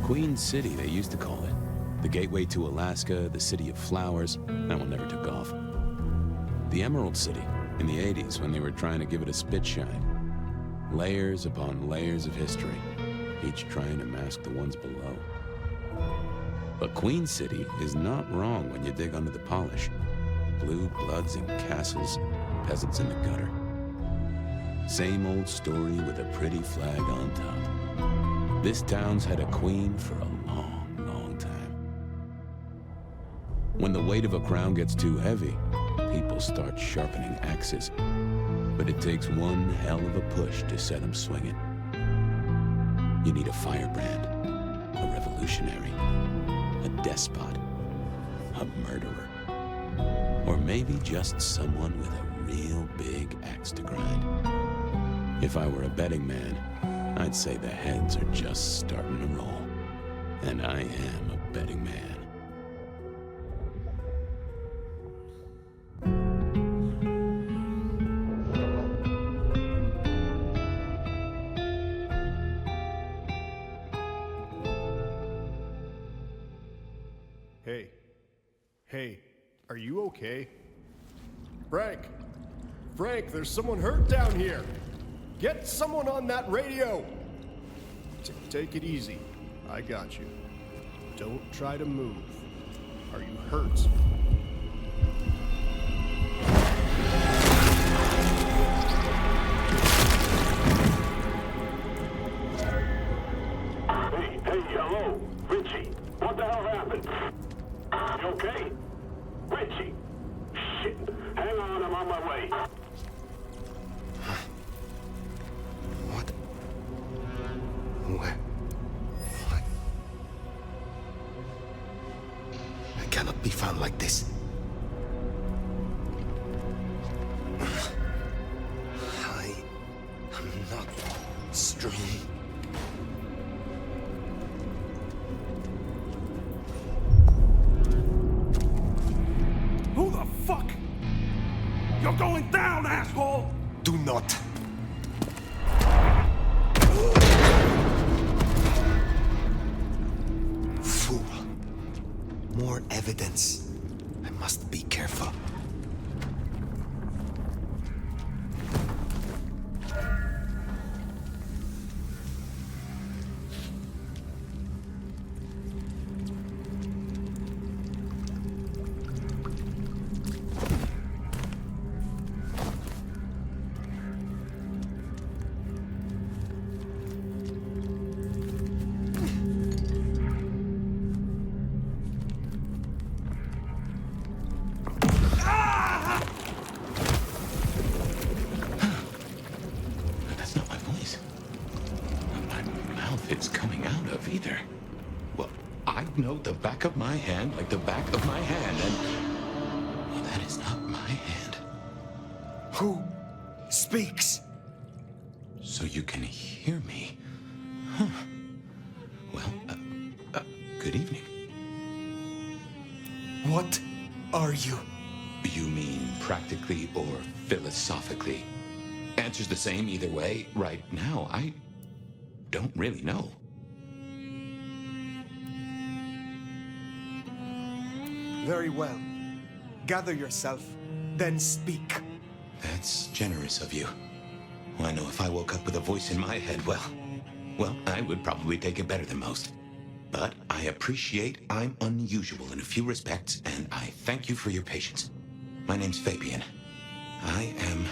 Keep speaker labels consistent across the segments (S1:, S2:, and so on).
S1: Queen City, they used to call it. The gateway to Alaska, the city of flowers. That one never took off. The Emerald City, in the 80s, when they were trying to give it a spit shine. Layers upon layers of history, each trying to mask the ones below. But Queen City is not wrong when you dig under the polish. Blue bloods and castles, peasants in the gutter. Same old story with a pretty flag on top. This town's had a queen for a long, long time. When the weight of a crown gets too heavy, people start sharpening axes. But it takes one hell of a push to set them swinging. You need a firebrand, a revolutionary, a despot, a murderer, or maybe just someone with a real big axe to grind. If I were a betting man, I'd say the heads are just starting to roll. And I am a betting man.
S2: Hey, are you okay? Frank, there's someone hurt down here. Get someone on that radio. Take it easy. I got you. Don't try to move. Are you hurt?
S3: Hey, hello, Richie. What the hell happened? You okay? Richie! Shit! Hang on, I'm on my way.
S4: What? Where? What? I cannot be found like this. I am not strong.
S3: Who the fuck? You're going down, asshole!
S4: Do not. Fool. More evidence. I must be careful.
S1: Know the back of my hand like the back of my hand, and well, that is not my hand.
S4: Who speaks?
S1: So you can hear me? Huh. Well, good evening.
S4: What are you?
S1: You mean practically or philosophically? Answer's the same either way. Right now, I don't really know.
S4: Very well. Gather yourself, then speak.
S1: That's generous of you. Well, I know if I woke up with a voice in my head, well, I would probably take it better than most. But I appreciate I'm unusual in a few respects, and I thank you for your patience. My name's Fabian. I am,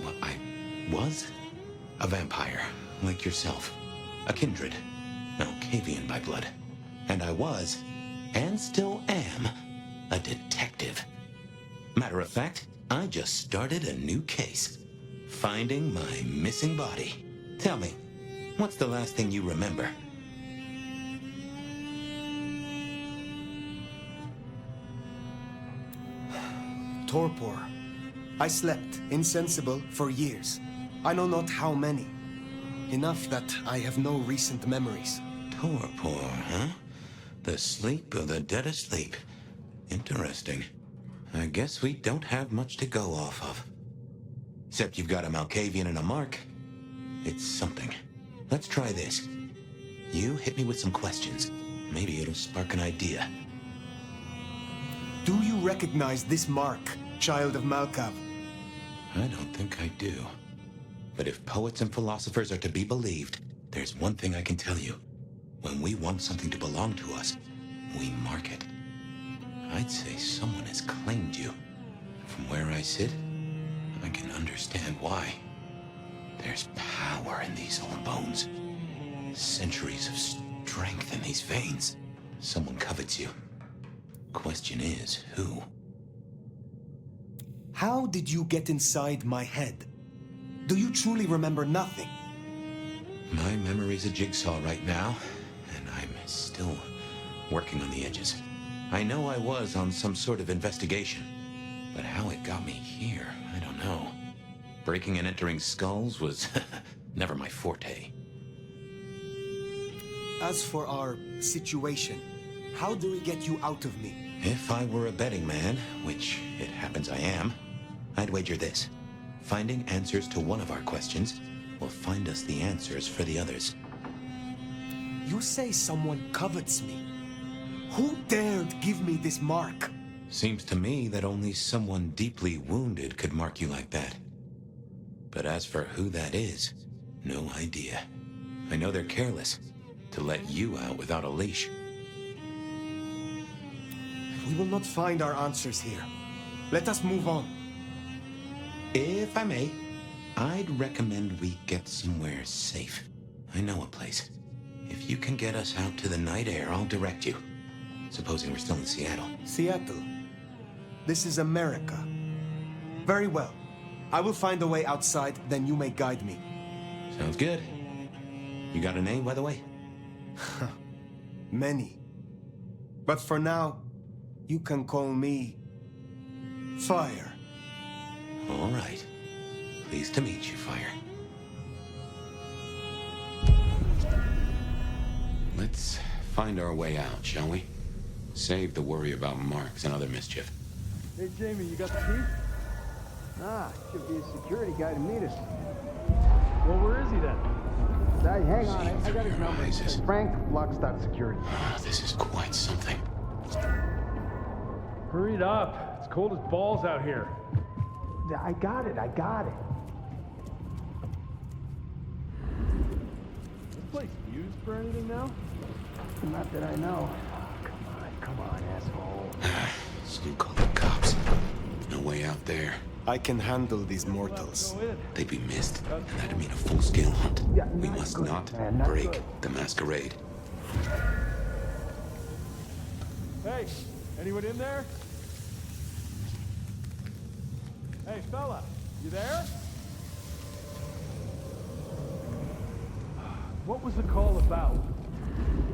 S1: well, I was a vampire, like yourself. A kindred, no, Cavian by blood. And I was, and still am, a detective. Matter of fact, I just started a new case. Finding my missing body. Tell me, what's the last thing you remember?
S4: Torpor. I slept, insensible, for years. I know not how many. Enough that I have no recent memories.
S1: Torpor, huh? The sleep of the dead asleep. Interesting. I guess we don't have much to go off of. Except you've got a Malkavian and a mark. It's something. Let's try this. You hit me with some questions. Maybe it'll spark an idea.
S4: Do you recognize this mark, child of Malkav?
S1: I don't think I do. But if poets and philosophers are to be believed, there's one thing I can tell you. When we want something to belong to us, we mark it. I'd say someone has claimed you. From where I sit, I can understand why. There's power in these old bones. Centuries of strength in these veins. Someone covets you. Question is, who?
S4: How did you get inside my head? Do you truly remember nothing?
S1: My memory's a jigsaw right now, and I'm still working on the edges. I know I was on some sort of investigation, but how it got me here, I don't know. Breaking and entering skulls was never my forte.
S4: As for our situation, how do we get you out of me?
S1: If I were a betting man, which it happens I am, I'd wager this. Finding answers to one of our questions will find us the answers for the others.
S4: You say someone covets me. Who dared give me this mark?
S1: Seems to me that only someone deeply wounded could mark you like that. But as for who that is, no idea. I know they're careless to let you out without a leash.
S4: We will not find our answers here. Let us move on.
S1: If I may, I'd recommend we get somewhere safe. I know a place. If you can get us out to the night air, I'll direct you. Supposing we're still in Seattle.
S4: Seattle. This is America. Very well. I will find a way outside, then you may guide me.
S1: Sounds good. You got a name, by the way?
S4: Many. But for now, you can call me Fire.
S1: All right. Pleased to meet you, Fire. Let's find our way out, shall we? Save the worry about marks and other mischief.
S5: Hey, Jamie, you got the key?
S6: Ah, should be a security guy to meet us.
S5: Well, where is he then?
S6: Hang on, I got his number.
S1: Rises.
S6: Frank Security.
S1: This is quite something.
S5: Hurry it up. It's cold as balls out here.
S6: I got it.
S5: This place used for anything now?
S6: Not that I know. Come on, asshole.
S1: Still call the cops. No way out there.
S4: I can handle these mortals.
S5: Go in.
S1: They'd be missed, and that'd mean a full-scale hunt.
S6: Yeah,
S1: We
S6: not
S1: must
S6: good,
S1: not
S6: man, not
S1: break
S6: good.
S1: the masquerade.
S5: Hey, anyone in there? Hey, fella, you there? What was the call about?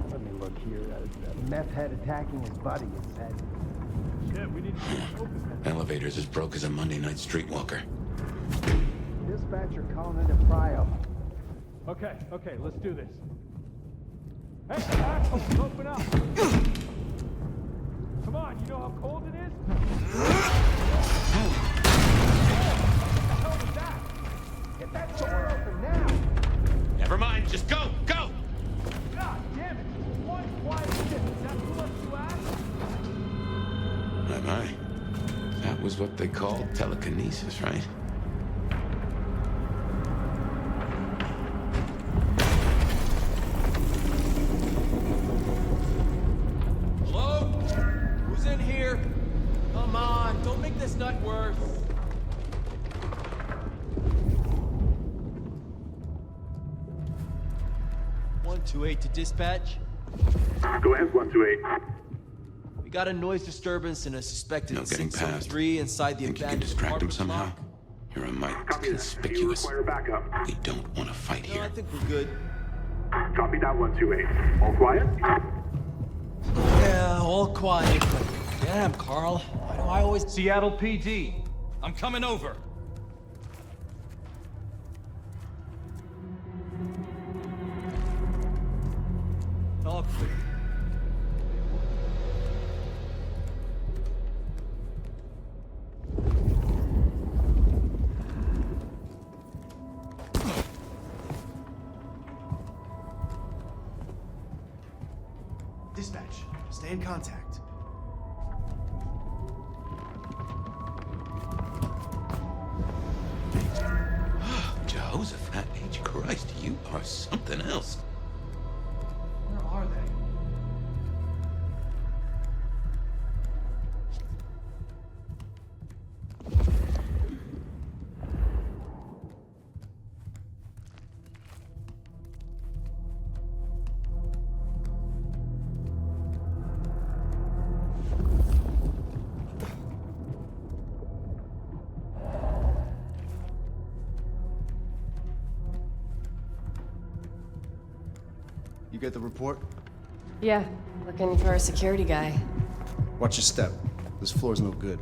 S6: Let me look here. A meth head attacking his buddy. It said.
S5: Shit, we need to get it open.
S1: Elevator's as broke as a Monday night streetwalker.
S6: Dispatcher calling into Prio.
S5: Okay, let's do this. Hey, asshole, open up! Come on, you know how cold it is? What the hell was that?
S6: Get that door open now!
S1: Never mind, just go! Go!
S5: God damn it! One quiet shit. That's what you asked?
S1: My. That was what they called telekinesis, right?
S7: Hello? Who's in here? Come on, don't make this night worse. 128 to dispatch.
S3: Go ahead, 128.
S7: We got a noise disturbance and a suspected
S1: No getting past.
S7: 603 inside the
S1: Think you can
S7: abandoned
S1: distract him
S7: apartment
S1: somehow?
S7: block.
S1: You're a mite
S3: Copy that. Do you
S1: conspicuous.
S3: require backup?
S1: We don't want to fight
S7: No,
S1: here.
S7: I think we're good.
S3: Copy that, 128. All quiet?
S7: Yeah, all quiet, but damn, Carl. Why do I always...
S8: Seattle PD. I'm coming over.
S7: All clear.
S4: Stay in contact.
S1: Jehoshaphat H. Christ, you are something else.
S5: Where are they?
S4: You get the report?
S9: Yeah, looking for a security guy.
S4: Watch your step. This floor's no good.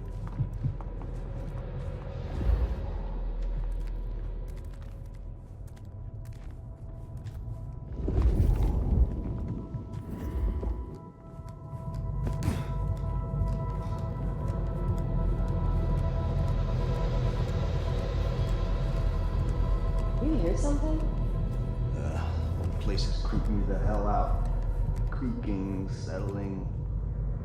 S9: You hear something?
S6: Place is creeping me the hell out. Creaking, settling.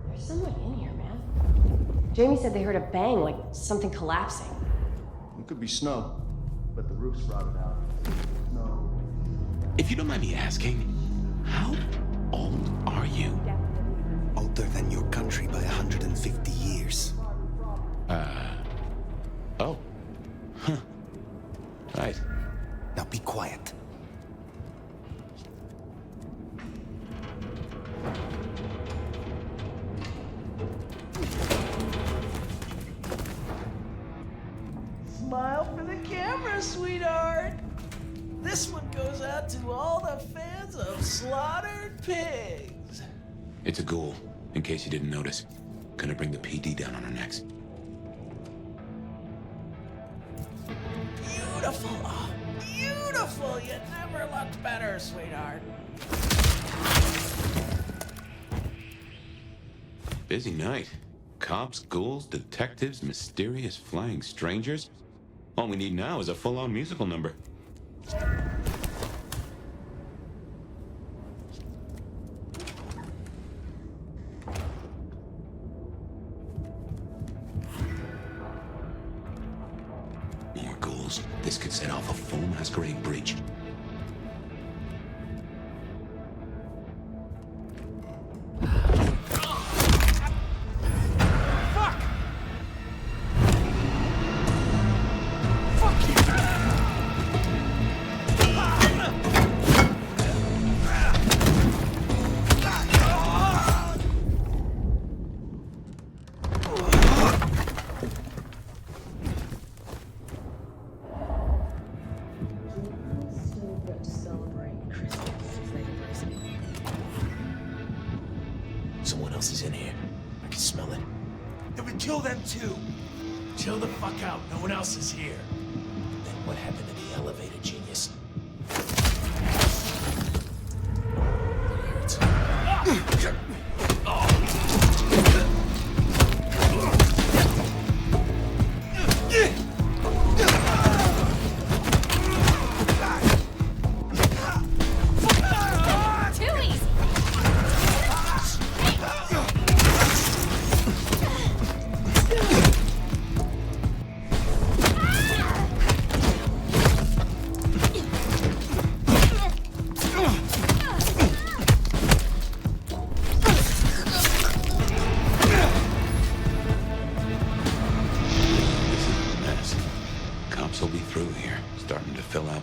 S9: There's someone in here, man. Jamie said they heard a bang, like something collapsing.
S6: It could be snow, but the roof's rotted out. Snow.
S1: If you don't mind me asking, how old are you?
S4: Older than your country by 150 years.
S1: Oh. Huh. Right.
S4: Now be quiet.
S10: Smile for the camera, sweetheart. This one goes out to all the fans of slaughtered pigs.
S1: It's a ghoul, in case you didn't notice. Gonna bring the PD down on our necks.
S10: Beautiful, oh, beautiful. You never looked better, sweetheart.
S1: Busy night. Cops, ghouls, detectives, mysterious flying strangers. All we need now is a full-on musical number. More ghouls. This could set off a full Masquerade breach.
S10: Someone else is in here. I can smell it. Then we kill them too. Chill the fuck out. No one else is here. Then what happened to the elevator, genius?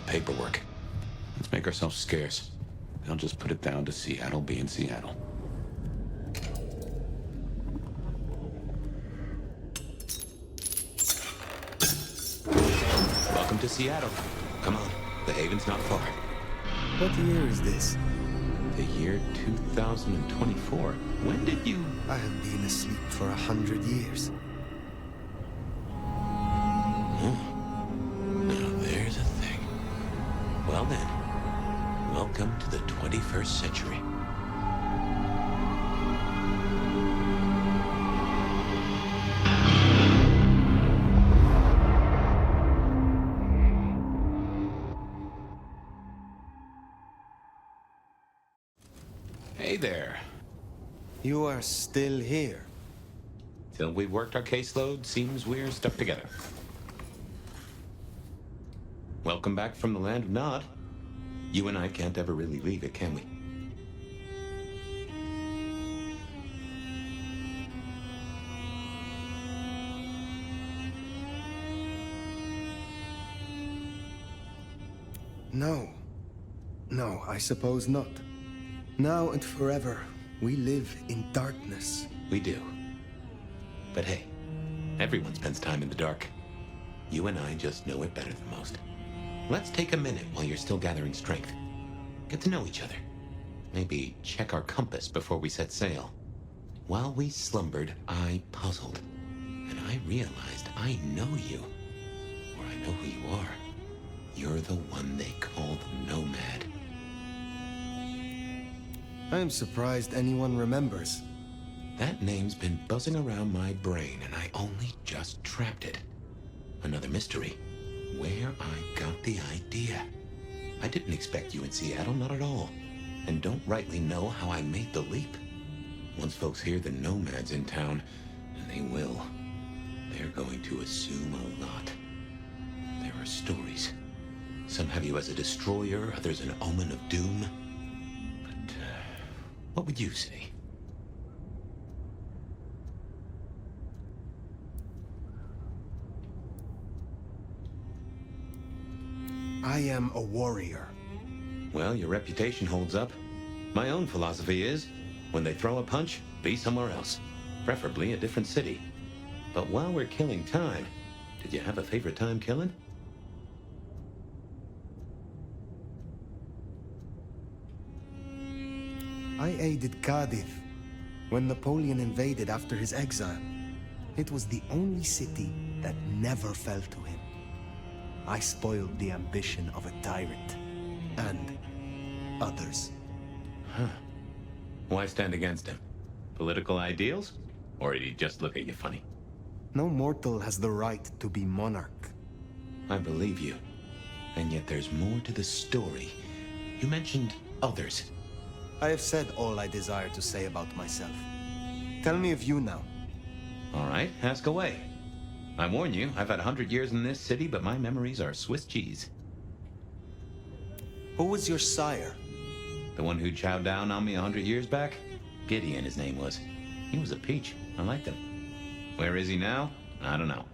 S10: Paperwork. Let's make ourselves scarce. They'll just put it down to Seattle being Seattle. Welcome to Seattle. Come on, the haven's not far.
S4: What year is this?
S1: The year 2024. When did you...
S4: I have been asleep for 100 years.
S1: Now there's a thing. Well then, welcome to the 21st century. Hey there.
S4: You are still here.
S1: Till we've worked our caseload, seems we're stuck together. Welcome back from the land of Nod. You and I can't ever really leave it, can we?
S4: No. No, I suppose not. Now and forever, we live in darkness.
S1: We do. But hey, everyone spends time in the dark. You and I just know it better than most. Let's take a minute while you're still gathering strength. Get to know each other. Maybe check our compass before we set sail. While we slumbered, I puzzled. And I realized I know you. Or I know who you are. You're the one they call the Nomad.
S4: I am surprised anyone remembers.
S1: That name's been buzzing around my brain, and I only just trapped it. Another mystery. Where I got the idea. I didn't expect you in Seattle, not at all. And don't rightly know how I made the leap. Once folks hear the Nomad's in town, and they will, they're going to assume a lot. There are stories. Some have you as a destroyer, others an omen of doom. But, what would you say?
S4: I am a warrior.
S1: Well, your reputation holds up. My own philosophy is, when they throw a punch, be somewhere else. Preferably a different city. But while we're killing time, did you have a favorite time killing?
S4: I aided Cardiff when Napoleon invaded after his exile. It was the only city that never fell to him. I spoiled the ambition of a tyrant and others.
S1: Huh. Why stand against him? Political ideals? Or did he just look at you funny?
S4: No mortal has the right to be monarch.
S1: I believe you. And yet there's more to the story. You mentioned others.
S4: I have said all I desire to say about myself. Tell me of you now.
S1: All right, ask away. I warn you, I've had 100 years in this city, but my memories are Swiss cheese.
S4: Who was your sire?
S1: The one who chowed down on me 100 years back? Gideon, his name was. He was a peach. I liked him. Where is he now? I don't know.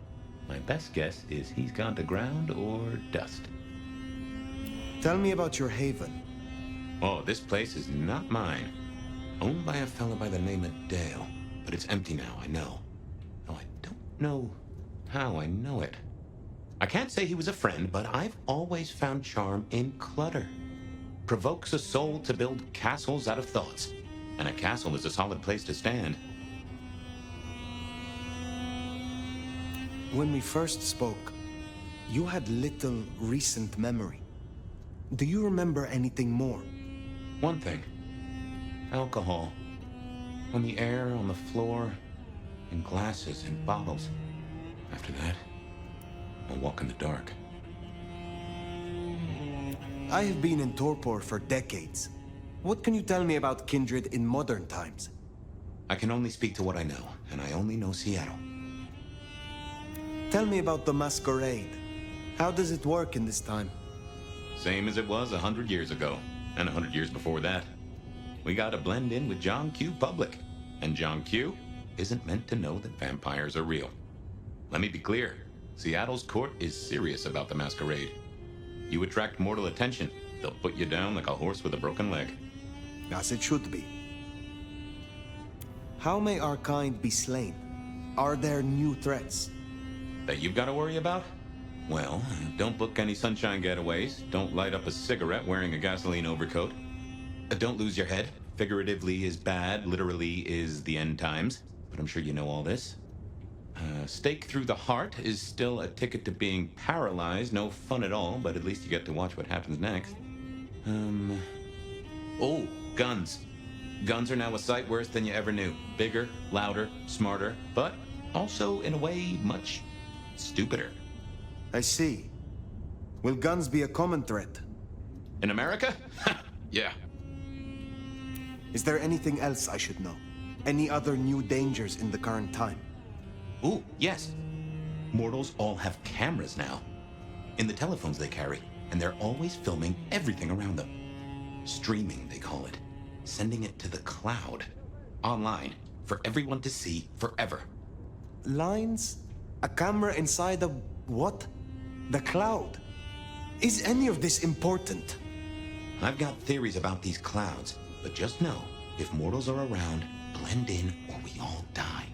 S1: My best guess is he's gone to ground or dust.
S4: Tell me about your haven.
S1: Oh, this place is not mine. Owned by a fella by the name of Dale. But it's empty now, I know. Though I don't know how I know it. I can't say he was a friend, but I've always found charm in clutter. Provokes a soul to build castles out of thoughts. And a castle is a solid place to stand.
S4: When we first spoke, you had little recent memory. Do you remember anything more?
S1: One thing. Alcohol. On the air, on the floor, in glasses and bottles. After that, I'll walk in the dark.
S4: I have been in torpor for decades. What can you tell me about Kindred in modern times?
S1: I can only speak to what I know, and I only know Seattle.
S4: Tell me about the Masquerade. How does it work in this time?
S1: Same as it was 100 years ago, and 100 years before that. We gotta blend in with John Q. Public, and John Q. isn't meant to know that vampires are real. Let me be clear, Seattle's court is serious about the Masquerade. You attract mortal attention, they'll put you down like a horse with a broken leg.
S4: As it should be. How may our kind be slain? Are there new threats?
S1: That you've got to worry about? Well, don't book any sunshine getaways. Don't light up a cigarette wearing a gasoline overcoat. Don't lose your head. Figuratively is bad, literally is the end times. But I'm sure you know all this. Stake through the heart is still a ticket to being paralyzed. No fun at all, but at least you get to watch what happens next. Oh, guns. Guns are now a sight worse than you ever knew. Bigger, louder, smarter, but also, in a way, much stupider.
S4: I see. Will guns be a common threat?
S1: In America? Yeah.
S4: Is there anything else I should know? Any other new dangers in the current time?
S1: Ooh, yes. Mortals all have cameras now. In the telephones they carry, and they're always filming everything around them. Streaming, they call it. Sending it to the cloud. Online. For everyone to see forever.
S4: Lines? A camera inside a... what? The cloud? Is any of this important?
S1: I've got theories about these clouds, but just know, if mortals are around, blend in or we all die.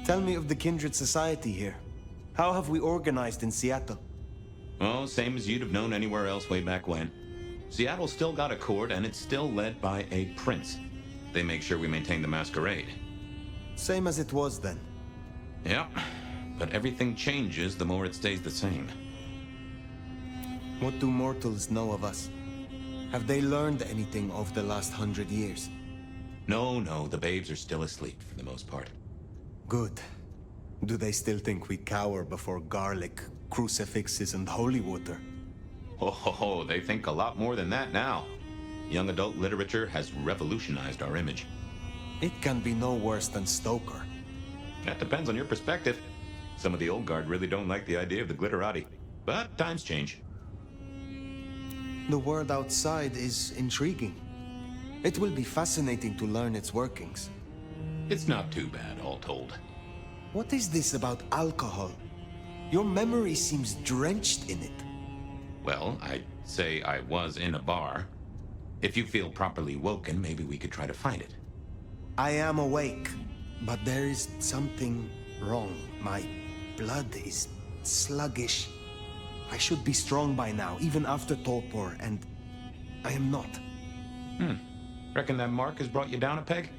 S4: Tell me of the kindred society here. How have we organized in Seattle?
S1: Oh, same as you'd have known anywhere else way back when. Seattle's still got a court, and it's still led by a prince. They make sure we maintain the Masquerade.
S4: Same as it was then.
S1: Yep, but everything changes the more it stays the same.
S4: What do mortals know of us? Have they learned anything over the last 100 years?
S1: No, the babes are still asleep for the most part.
S4: Good. Do they still think we cower before garlic, crucifixes, and holy water?
S1: Oh, they think a lot more than that now. Young adult literature has revolutionized our image.
S4: It can be no worse than Stoker.
S1: That depends on your perspective. Some of the old guard really don't like the idea of the glitterati. But times change.
S4: The world outside is intriguing. It will be fascinating to learn its workings.
S1: It's not too bad, all told.
S4: What is this about alcohol? Your memory seems drenched in it.
S1: Well, I'd say I was in a bar. If you feel properly woken, maybe we could try to find it.
S4: I am awake, but there is something wrong. My blood is sluggish. I should be strong by now, even after torpor, and I am not.
S1: Reckon that mark has brought you down a peg?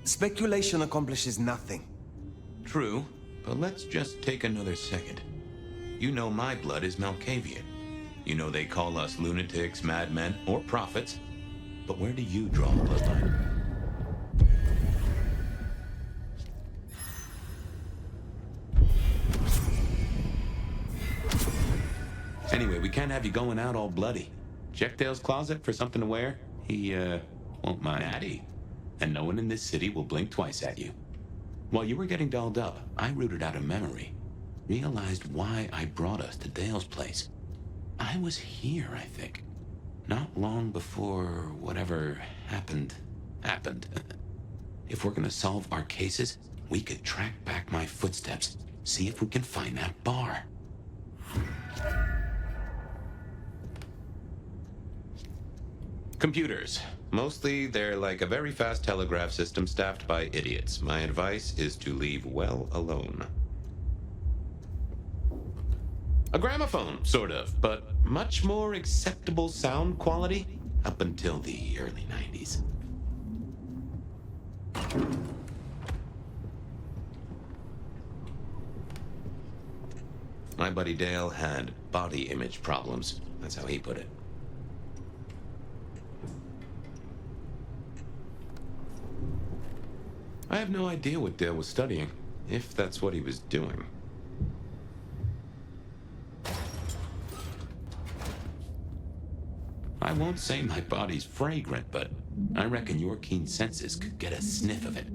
S4: Speculation accomplishes nothing.
S1: True, but let's just take another second. You know my blood is Malkavian. You know they call us lunatics, madmen, or prophets. But where do you draw the bloodline? Anyway, we can't have you going out all bloody. Check Dale's closet for something to wear. He, won't mind. Natty. And no one in this city will blink twice at you. While you were getting dolled up, I rooted out a memory. Realized why I brought us to Dale's place. I was here, I think. Not long before whatever happened. If we're gonna solve our cases, we could track back my footsteps. See if we can find that bar. Computers. Mostly, they're like a very fast telegraph system staffed by idiots. My advice is to leave well alone. A gramophone, sort of, but much more acceptable sound quality up until the early 90s. My buddy Dale had body image problems. That's how he put it. I have no idea what Dale was studying, if that's what he was doing. I won't say my body's fragrant, but I reckon your keen senses could get a sniff of it.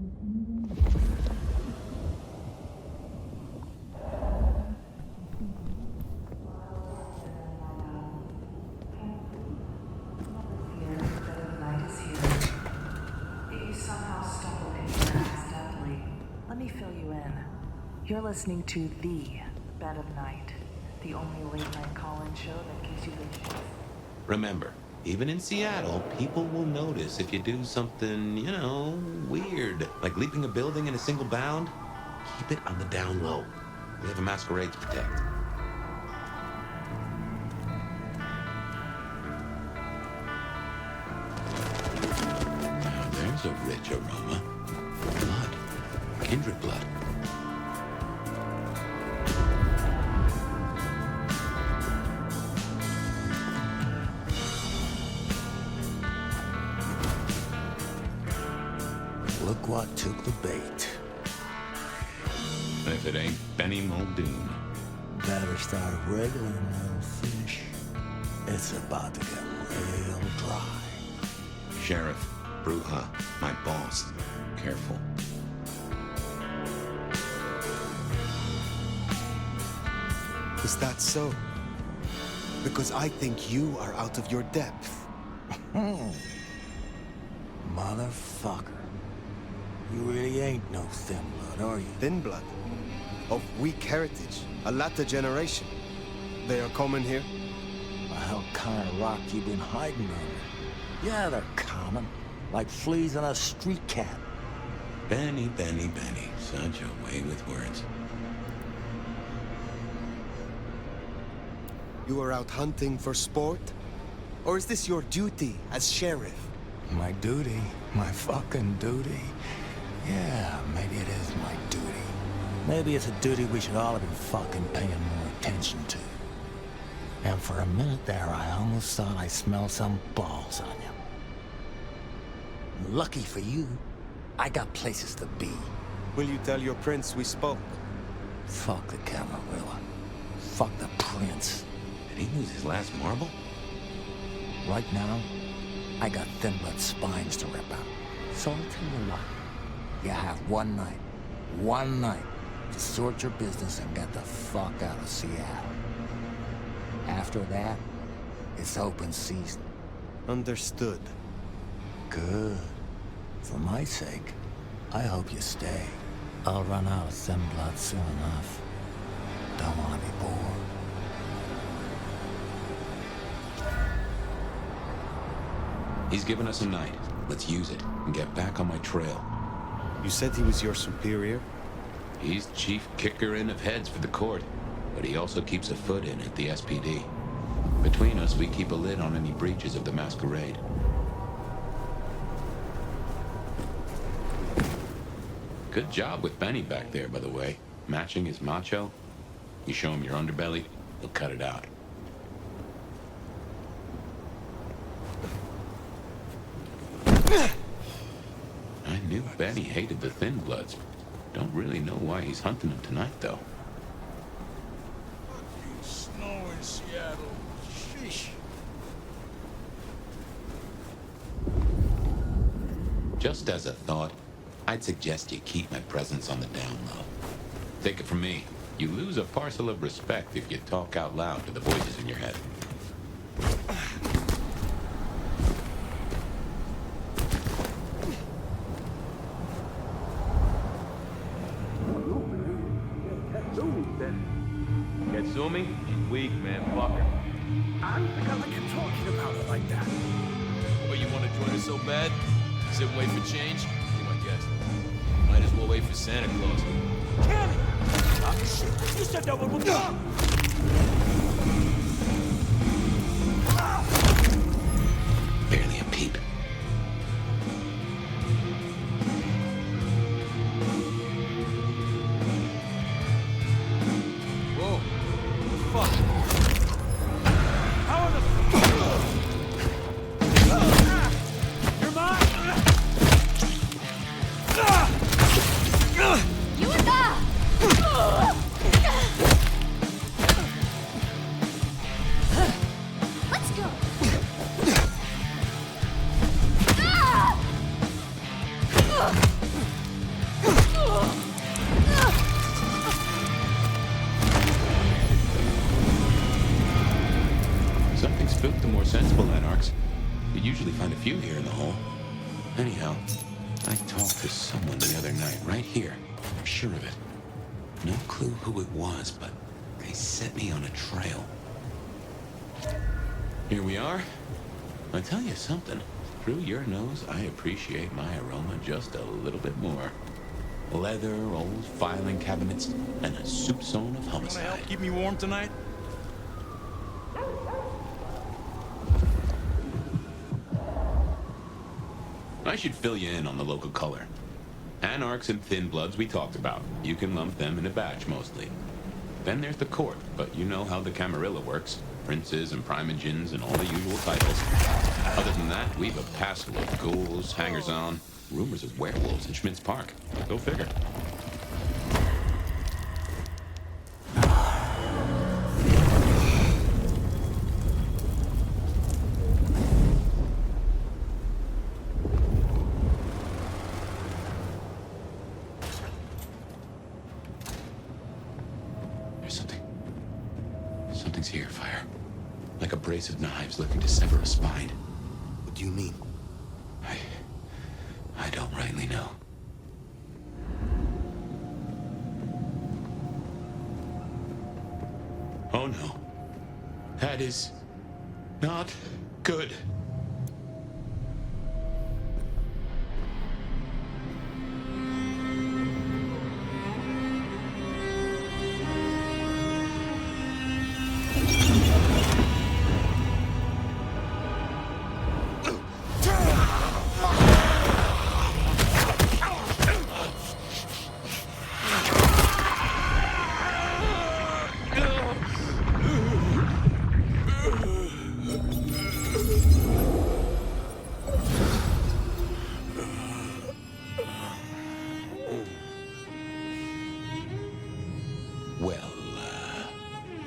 S11: You're listening to The Bed of Night, the only late-night call-in show that gives you the shit.
S1: Remember, even in Seattle, people will notice if you do something, you know, weird. Like leaping a building in a single bound. Keep it on the down low. We have a Masquerade to protect. Now there's a rich aroma. Blood. Kindred blood.
S10: Look what took the bait.
S1: If it ain't Benny Muldoon.
S10: Better start wriggling, little fish. It's about to get real dry.
S1: Sheriff, Bruja, my boss. Careful.
S4: Is that so? Because I think you are out of your depth.
S10: Motherfucker. You really ain't no thin blood, are you?
S4: Thin blood? Of weak heritage, a latter generation. They are common here?
S10: The hell kind of rock you been hiding under? Yeah, they're common. Like fleas on a street cat.
S1: Benny, Benny, Benny. Such a way with words.
S4: You are out hunting for sport? Or is this your duty as sheriff?
S10: My duty? My fucking duty? Yeah, maybe it is my duty. Maybe it's a duty we should all have been fucking paying more attention to. And for a minute there, I almost thought I smelled some balls on you. Lucky for you, I got places to be.
S4: Will you tell your prince we spoke?
S10: Fuck the Camarilla. Fuck the prince.
S1: Did he lose his last marble?
S10: Right now, I got thin blood spines to rip out. So I'll tell you what. You have one night to sort your business and get the fuck out of Seattle. After that, it's open season.
S4: Understood.
S10: Good. For my sake, I hope you stay. I'll run out of thin blood soon enough. Don't want to be bored.
S1: He's given us a night. Let's use it and get back on my trail.
S4: You said he was your superior?
S1: He's chief kicker in of heads for the court, but he also keeps a foot in at the SPD. Between us, we keep a lid on any breaches of the Masquerade. Good job with Benny back there, by the way. Matching his macho. You show him your underbelly, he'll cut it out. I knew Benny hated the Thin Bloods. Don't really know why he's hunting them tonight, though.
S12: Fucking snow in Seattle. Sheesh.
S1: Just as a thought, I'd suggest you keep my presence on the down low. Take it from me, you lose a parcel of respect if you talk out loud to the voices in your head.
S8: Katsumi? She's weak, man. Fuck her.
S12: I don't think I like you talking about it like that.
S7: But you want to join us so bad? Sit and wait for change? Be my guest. Might as well wait for Santa Claus.
S12: Kenny! Oh, shit. You said no one would come!
S1: Barely a peep.
S7: Whoa. Fuck.
S12: How in the... You're mine!
S9: You and that! Let's go!
S1: Something spooked the more sensible anarchs. You'd usually find a few here in the hole. Anyhow, I talked to someone the other night, right here. I'm sure of it. No clue who it was, but they set me on a trail. Here we are. I'll tell you something. Through your nose, I appreciate my aroma just a little bit more. Leather, old filing cabinets, and a soupçon of
S8: Wanna
S1: homicide.
S8: help keep me warm tonight?
S1: I should fill you in on the local color. Anarchs and Thin Bloods we talked about. You can lump them in a batch mostly. Then there's the court, but you know how the Camarilla works. Princes and primogens and all the usual titles. Other than that, we've a passel of ghouls, hangers-on, rumors of werewolves in Schmidt's Park. Go figure. Something's here, Fire. Like a brace of knives looking to sever a spine.
S4: What do you mean?
S1: I don't rightly know. Oh no. That is not good.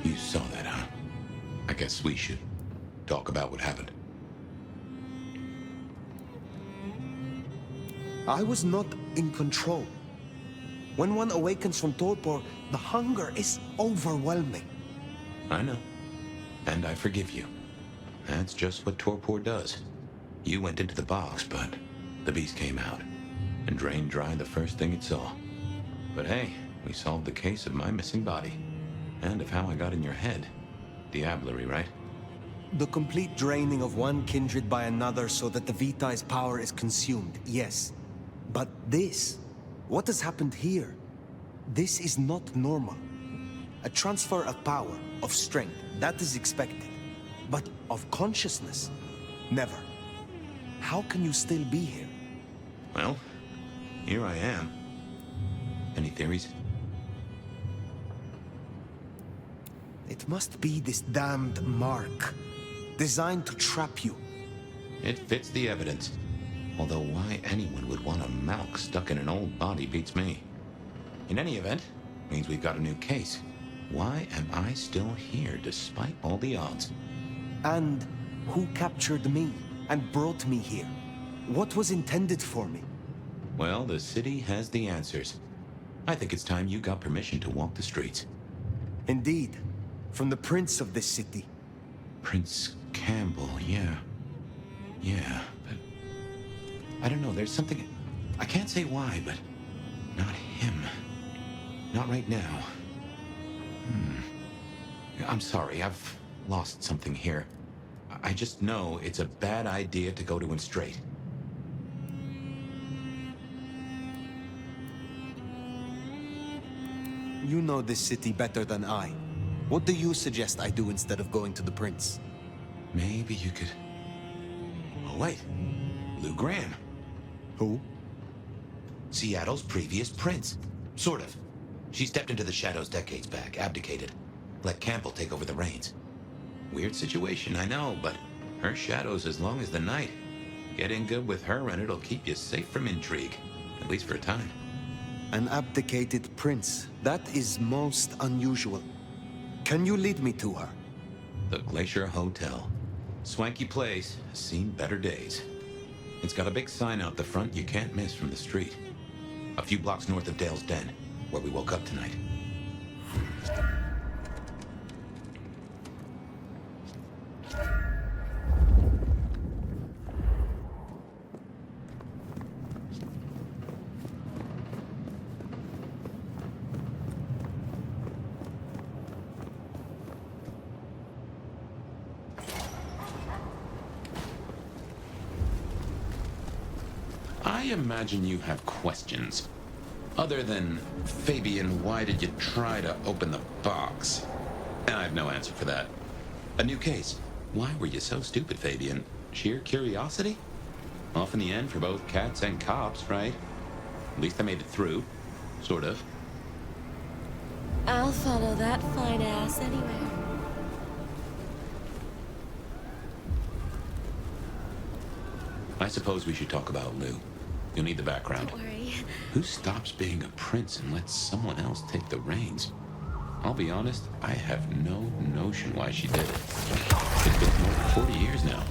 S1: You saw that, huh? I guess we should talk about what happened.
S4: I was not in control. When one awakens from torpor, the hunger is overwhelming.
S1: I know. And I forgive you. That's just what torpor does. You went into the box, but the beast came out and drained dry the first thing it saw. But hey, we solved the case of my missing body. And of how I got in your head. Diablerie, right?
S4: The complete draining of one kindred by another so that the Vitae's power is consumed, yes. But this, what has happened here? This is not normal. A transfer of power, of strength, that is expected. But of consciousness, never. How can you still be here?
S1: Well, here I am. Any theories?
S4: It must be this damned mark, designed to trap you.
S1: It fits the evidence. Although why anyone would want a Malk stuck in an old body beats me. In any event, means we've got a new case. Why am I still here despite all the odds?
S4: And who captured me and brought me here? What was intended for me?
S1: Well, the city has the answers. I think it's time you got permission to walk the streets.
S4: Indeed. From the prince of this city.
S1: Prince Campbell, yeah. Yeah, but... I don't know, there's something... I can't say why, but... Not him. Not right now. I'm sorry, I've lost something here. I just know it's a bad idea to go to him straight.
S4: You know this city better than I. What do you suggest I do instead of going to the prince?
S1: Maybe you could... Oh, wait. Lou Graham.
S4: Who?
S1: Seattle's previous prince. Sort of. She stepped into the shadows decades back, abdicated. Let Campbell take over the reins. Weird situation, I know, but her shadow's as long as the night. Get in good with her and it'll keep you safe from intrigue. At least for a time.
S4: An abdicated prince. That is most unusual. Can you lead me to her?
S1: The Glacier Hotel. Swanky place, has seen better days. It's got a big sign out the front you can't miss from the street. A few blocks north of Dale's Den, where we woke up tonight. I imagine you have questions. Other than, Fabian, why did you try to open the box? I have no answer for that. A new case. Why were you so stupid, Fabian? Sheer curiosity? Off in the end for both cats and cops, right? At least I made it through. Sort of.
S13: I'll follow that fine ass anywhere.
S1: I suppose we should talk about Lou. You'll need the background.
S13: Don't worry.
S1: Who stops being a prince and lets someone else take the reins? I'll be honest, I have no notion why she did it. It's been more than 40 years now.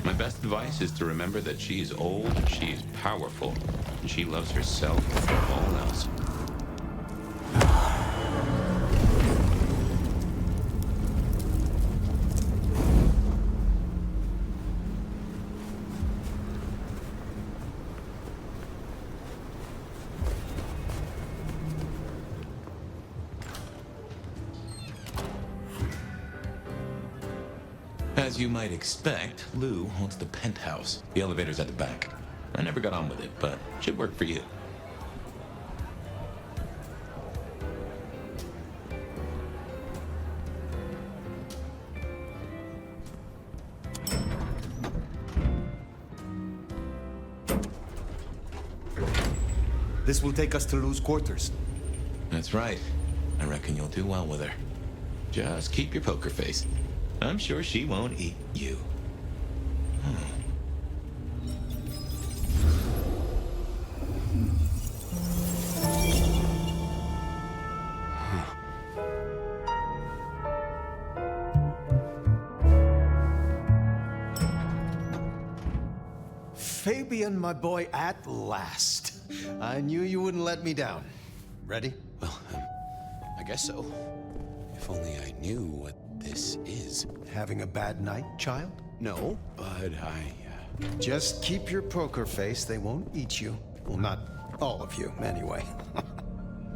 S1: My best advice is to remember that she is old, she is powerful, and she loves herself above all else. As you might expect, Lou holds the penthouse. The elevator's at the back. I never got on with it, but should work for you.
S4: This will take us to Lou's quarters.
S1: That's right. I reckon you'll do well with her. Just keep your poker face. I'm sure she won't eat you.
S2: Fabian, my boy, at last. I knew you wouldn't let me down. Ready?
S14: Well, I guess so. If only I knew what this is.
S2: Having a bad night, child?
S14: No, but
S2: Just keep your poker face. They won't eat you. Well, not all of you, anyway.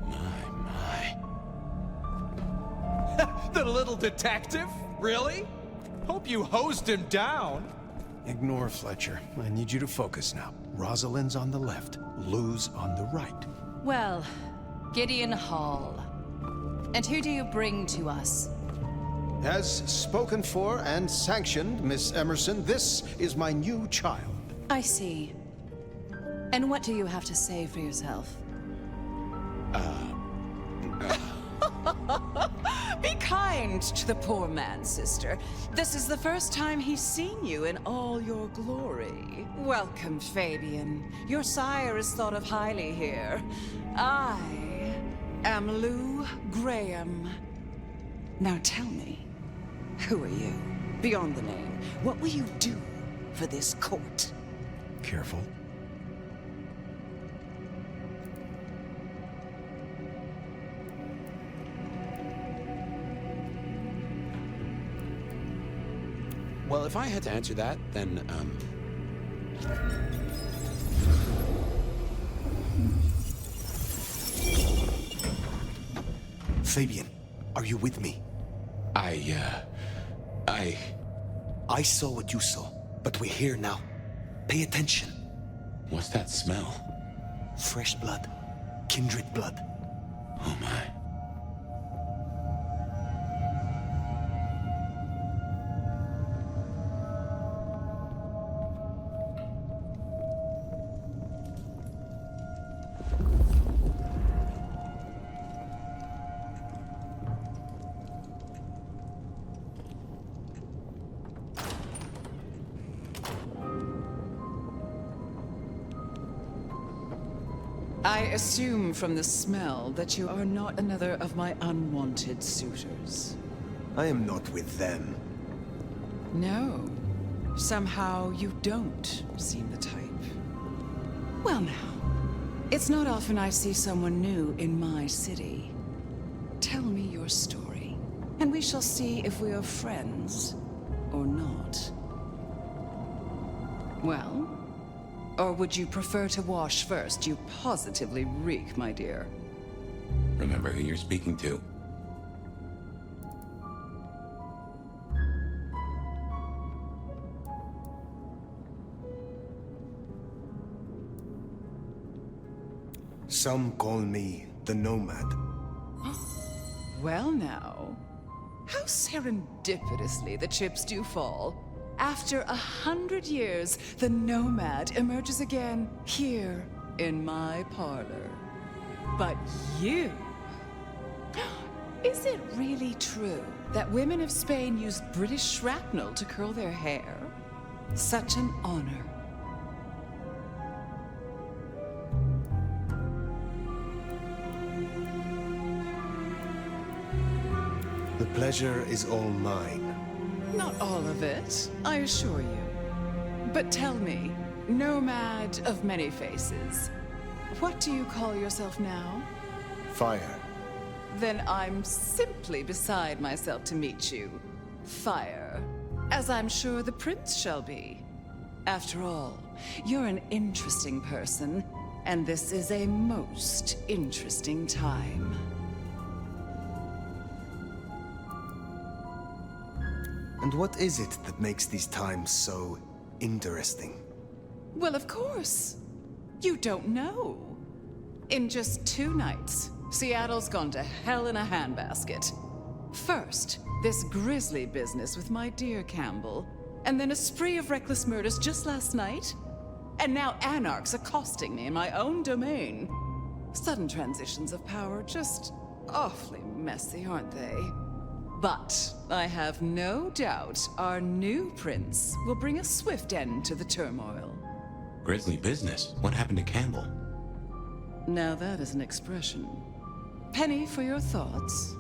S14: My.
S12: The little detective? Really? Hope you hosed him down.
S2: Ignore Fletcher. I need you to focus now. Rosalind's on the left, Lou's on the right.
S15: Well, Gideon Hall. And who do you bring to us?
S2: As spoken for and sanctioned, Miss Emerson, this is my new child.
S15: I see. And what do you have to say for yourself? Be kind to the poor man, sister. This is the first time he's seen you in all your glory. Welcome, Fabian. Your sire is thought of highly here. I am Lou Graham. Now tell me, who are you? Beyond the name, what will you do for this court?
S2: Careful.
S14: Well, if I had to answer that, then,
S4: Fabian, are you with me? I saw what you saw, but we're here now. Pay attention.
S1: What's that smell?
S4: Fresh blood. Kindred blood.
S1: Oh my.
S15: I assume from the smell that you are not another of my unwanted suitors.
S4: I am not with them.
S15: No. Somehow you don't seem the type. Well now, it's not often I see someone new in my city. Tell me your story, and we shall see if we are friends or not. Well? Or would you prefer to wash first? You positively reek, my dear.
S1: Remember who you're speaking to.
S4: Some call me the Nomad.
S15: Well now, how serendipitously the chips do fall. After 100 years, the Nomad emerges again here in my parlor. But you... Is it really true that women of Spain used British shrapnel to curl their hair? Such an honor.
S4: The pleasure is all mine.
S15: Not all of it, I assure you. But tell me, Nomad of many faces, what do you call yourself now?
S4: Fire.
S15: Then I'm simply beside myself to meet you. Fire. As I'm sure the prince shall be. After all, you're an interesting person, and this is a most interesting time.
S4: And what is it that makes these times so interesting?
S15: Well, of course. You don't know. In just 2 nights, Seattle's gone to hell in a handbasket. First, this grisly business with my dear Campbell, and then a spree of reckless murders just last night. And now anarchs accosting me in my own domain. Sudden transitions of power, just awfully messy, aren't they? But I have no doubt our new prince will bring a swift end to the turmoil.
S1: Grisly business? What happened to Campbell?
S15: Now that is an expression. Penny, for your thoughts?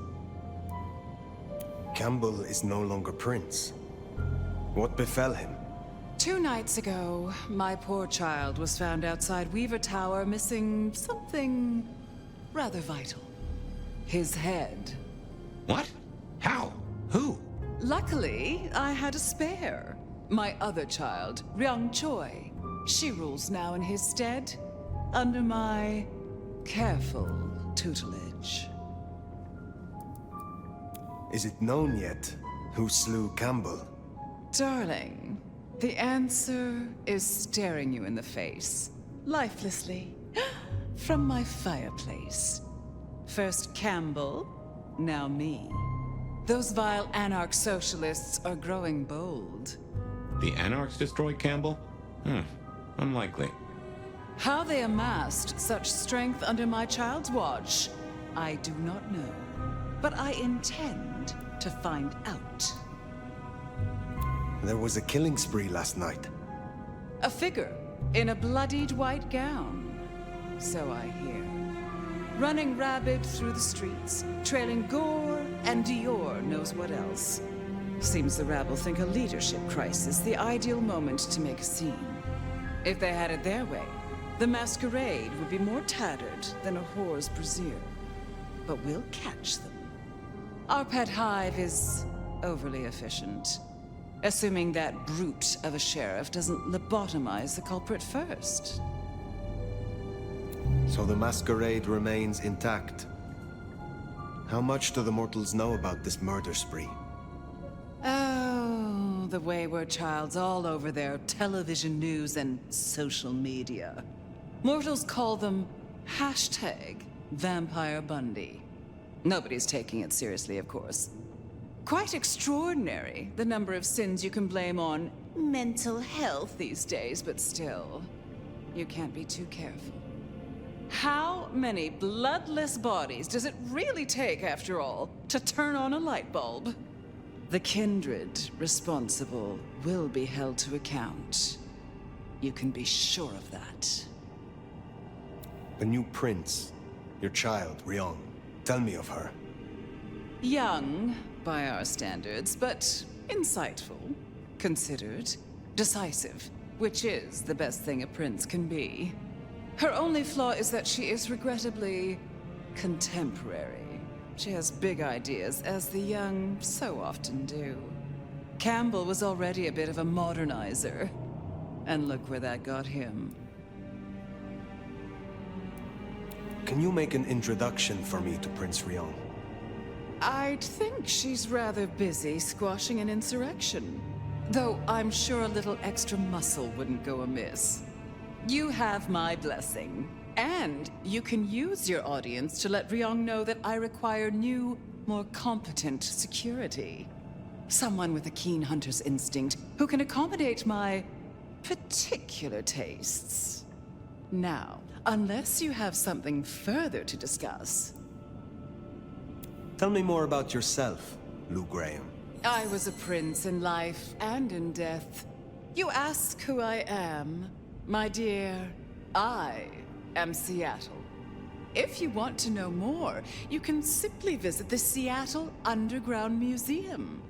S4: Campbell is no longer prince. What befell him?
S15: 2 nights ago, my poor child was found outside Weaver Tower missing something rather vital. His head.
S1: What? How? Who?
S15: Luckily, I had a spare. My other child, Ryung Choi. She rules now in his stead, under my careful tutelage.
S4: Is it known yet who slew Campbell?
S15: Darling, the answer is staring you in the face, lifelessly, from my fireplace. First Campbell, now me. Those vile anarch socialists are growing bold.
S1: The anarchs destroyed Campbell? Unlikely.
S15: How they amassed such strength under my child's watch, I do not know. But I intend to find out.
S4: There was a killing spree last night.
S15: A figure in a bloodied white gown. So I hear. Running rabid through the streets, trailing gore and Dior knows what else. Seems the rabble think a leadership crisis the ideal moment to make a scene. If they had it their way, the Masquerade would be more tattered than a whore's brassiere. But we'll catch them. Our pet hive is overly efficient. Assuming that brute of a sheriff doesn't lobotomize the culprit first.
S4: So the Masquerade remains intact. How much do the mortals know about this murder spree?
S15: Oh, the wayward child's all over their television news and social media. Mortals call them #Vampire Bundy. Nobody's taking it seriously, of course. Quite extraordinary, the number of sins you can blame on mental health these days, but still, you can't be too careful. How many bloodless bodies does it really take, after all, to turn on a light bulb? The kindred responsible will be held to account. You can be sure of that.
S4: The new prince, your child, Ryung. Tell me of her.
S15: Young, by our standards, but insightful, considered, decisive, which is the best thing a prince can be. Her only flaw is that she is regrettably contemporary. She has big ideas, as the young so often do. Campbell was already a bit of a modernizer, and look where that got him.
S4: Can you make an introduction for me to Prince Ryung?
S15: I'd think she's rather busy squashing an insurrection. Though I'm sure a little extra muscle wouldn't go amiss. You have my blessing. And you can use your audience to let Ryung know that I require new, more competent security. Someone with a keen hunter's instinct who can accommodate my particular tastes. Now, unless you have something further to discuss.
S4: Tell me more about yourself, Lou Graham.
S15: I was a prince in life and in death. You ask who I am. My dear, I am Seattle. If you want to know more, you can simply visit the Seattle Underground Museum.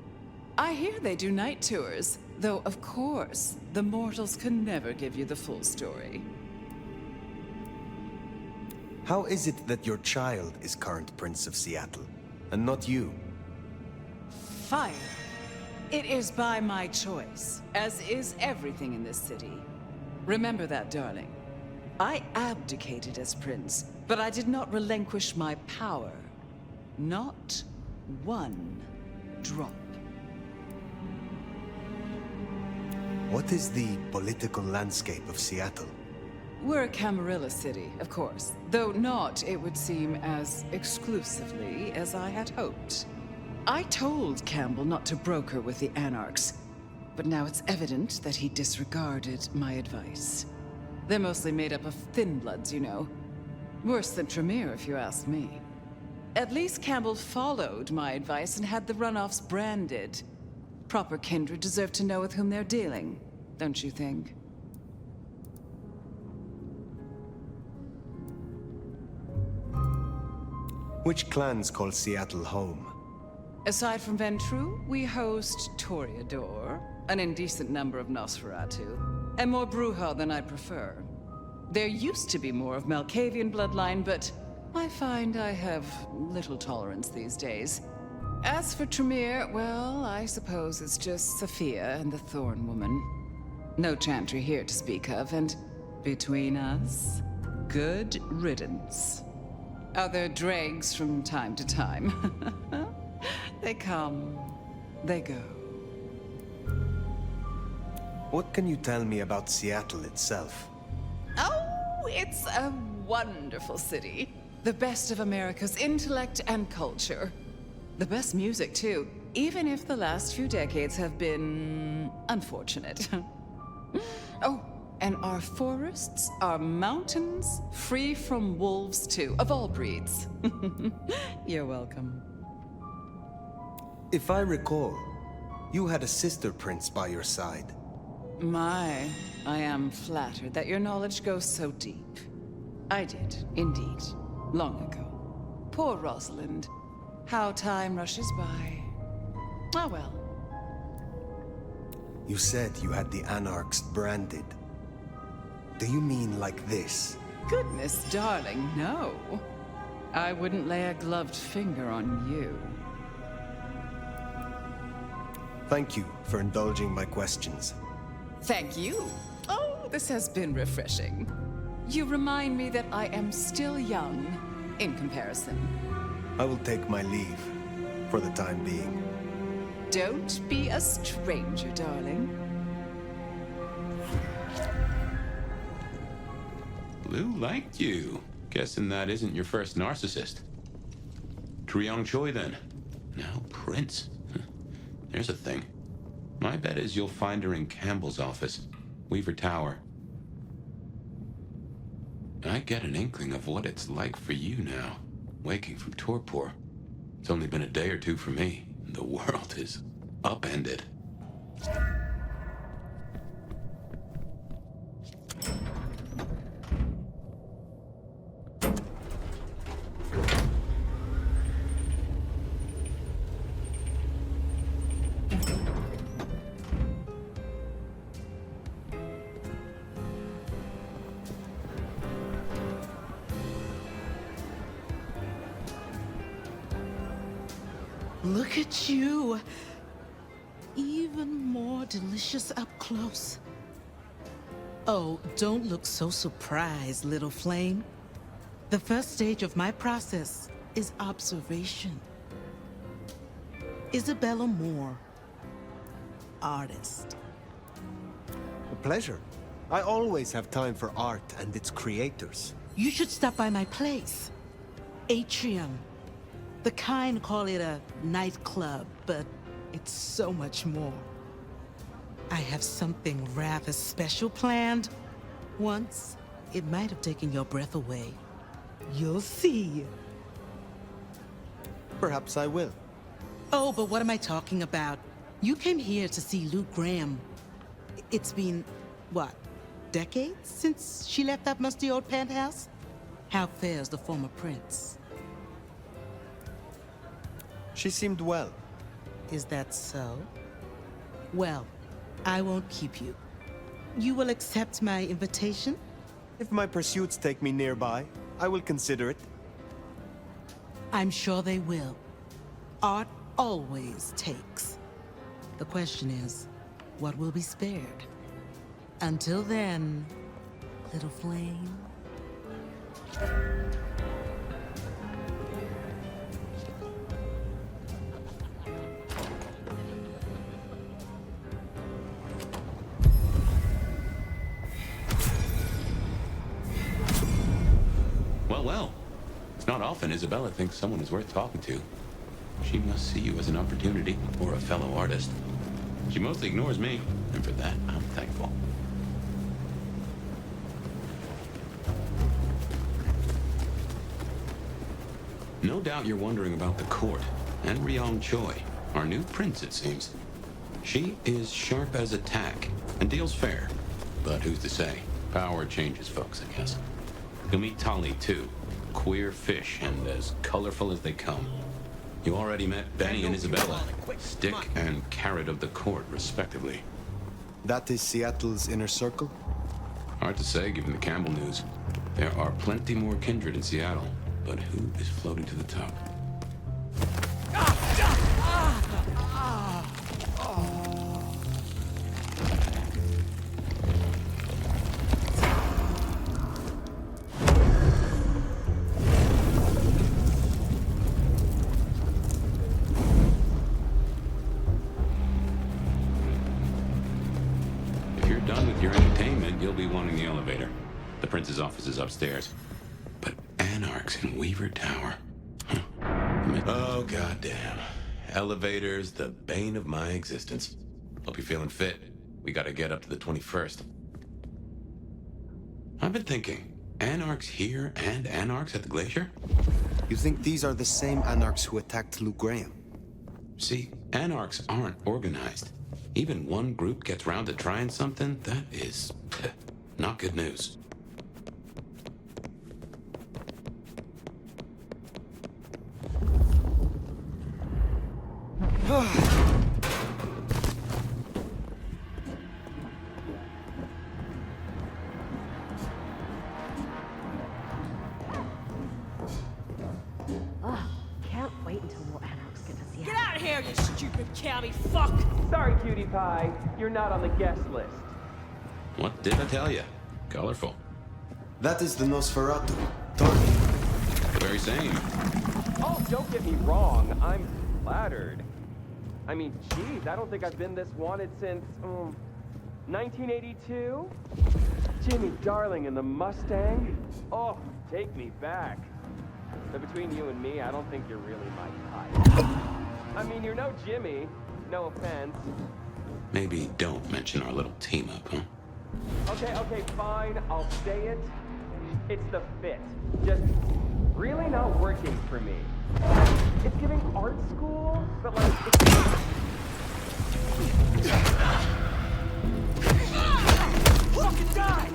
S15: I hear they do night tours, though of course, the mortals can never give you the full story.
S4: How is it that your child is current Prince of Seattle, and not you?
S15: Fire. It is by my choice, as is everything in this city. Remember that, darling. I abdicated as prince, but I did not relinquish my power. Not one drop.
S4: What is the political landscape of Seattle?
S15: We're a Camarilla city, of course, though not, it would seem, as exclusively as I had hoped. I told Campbell not to broker with the Anarchs, but now it's evident that he disregarded my advice. They're mostly made up of thin bloods, you know. Worse than Tremere, if you ask me. At least Campbell followed my advice and had the runoffs branded. Proper kindred deserve to know with whom they're dealing, don't you think?
S4: Which clans call Seattle home?
S15: Aside from Ventru, we host Toreador, an indecent number of Nosferatu, and more Bruja than I prefer. There used to be more of Malkavian bloodline, but I find I have little tolerance these days. As for Tremere, well, I suppose it's just Sophia and the Thorn Woman. No Chantry here to speak of, and between us, good riddance. Other dregs from time to time. They come, they go.
S4: What can you tell me about Seattle itself?
S15: Oh, it's a wonderful city. The best of America's intellect and culture. The best music, too, even if the last few decades have been unfortunate. Oh, and our forests, our mountains, free from wolves, too, of all breeds. You're welcome.
S4: If I recall, you had a sister prince by your side.
S15: My, I am flattered that your knowledge goes so deep. I did, indeed, long ago. Poor Rosalind. How time rushes by. Ah, well.
S4: You said you had the Anarchs branded. Do you mean like this?
S15: Goodness, darling, no. I wouldn't lay a gloved finger on you.
S4: Thank you for indulging my questions.
S15: Thank you. Oh, this has been refreshing. You remind me that I am still young in comparison.
S4: I will take my leave for the time being.
S15: Don't be a stranger, darling.
S1: Lou liked you. Guessing that isn't your first narcissist. Triong Choi, then. Now Prince. There's a thing. My bet is you'll find her in Campbell's office, Weaver Tower. I get an inkling of what it's like for you now, waking from torpor. It's only been a day or two for me. The world is upended.
S16: Look at you. Even more delicious up close. Oh, don't look so surprised, little flame. The first stage of my process is observation. Isabella Moore, artist.
S4: A pleasure. I always have time for art and its creators.
S16: You should stop by my place. Atrium. The kind call it a nightclub, but it's so much more. I have something rather special planned. Once, it might have taken your breath away. You'll see.
S4: Perhaps I will.
S16: Oh, but what am I talking about? You came here to see Lou Graham. It's been, what, decades since she left that musty old penthouse? How fares the former prince?
S4: She seemed well.
S16: Is that so? Well, I won't keep you. You will accept my invitation?
S4: If my pursuits take me nearby, I will consider it.
S16: I'm sure they will. Art always takes. The question is, what will be spared? Until then, little flame.
S14: not often Isabella thinks someone is worth talking to. She must see you as an opportunity or a fellow artist. She mostly ignores me, and for that, I'm thankful. No doubt you're wondering about the court and Ryong Choi, our new prince, it seems. She is sharp as a tack and deals fair. But who's to say? Power changes folks, I guess. You'll meet Tali, too. Queer fish and as colorful as they come. You already met Benny and Isabella, stick and carrot of the court, respectively.
S4: That is Seattle's inner circle?
S14: Hard to say, given the Campbell news. There are plenty more kindred in Seattle, but who is floating to the top? The prince's office is upstairs. But Anarchs in Weaver Tower. Huh. Oh, goddamn. Elevators, the bane of my existence. Hope you're feeling fit. We gotta get up to the 21st. I've been thinking, Anarchs here and Anarchs at the glacier?
S4: You think these are the same Anarchs who attacked Lou Graham?
S14: See, Anarchs aren't organized. Even one group gets round to trying something, that is not good news.
S9: Can't wait until more Anarchs get to see.
S13: Get out of here, you stupid cabby fuck!
S5: Sorry, cutie pie. You're not on the guest list.
S14: What did I tell you? Colorful.
S4: That is the Nosferatu, Tony.
S14: The very same.
S5: Oh, don't get me wrong. I'm flattered. I mean, geez, I don't think I've been this wanted since, 1982? Jimmy Darling and the Mustang? Oh, take me back. But between you and me, I don't think you're really my type. I mean, you're no Jimmy. No offense.
S14: Maybe don't mention our little team up, huh?
S5: Okay, fine. I'll say it. It's the fit. Just really not working for me. It's giving art school, but like fucking die!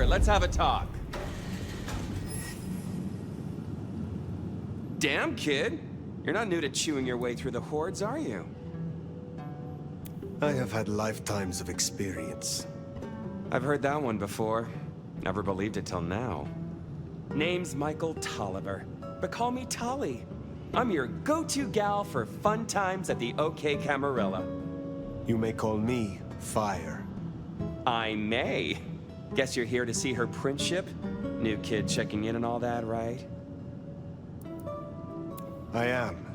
S5: Let's have a talk. Damn, kid. You're not new to chewing your way through the hordes, are you?
S4: I have had lifetimes of experience.
S5: I've heard that one before. Never believed it till now. Name's Michael Tolliver, but call me Tolly. I'm your go-to gal for fun times at the OK Camarilla.
S4: You may call me Fire.
S5: I may. Guess you're here to see her princeship? New kid checking in and all that, right?
S4: I am.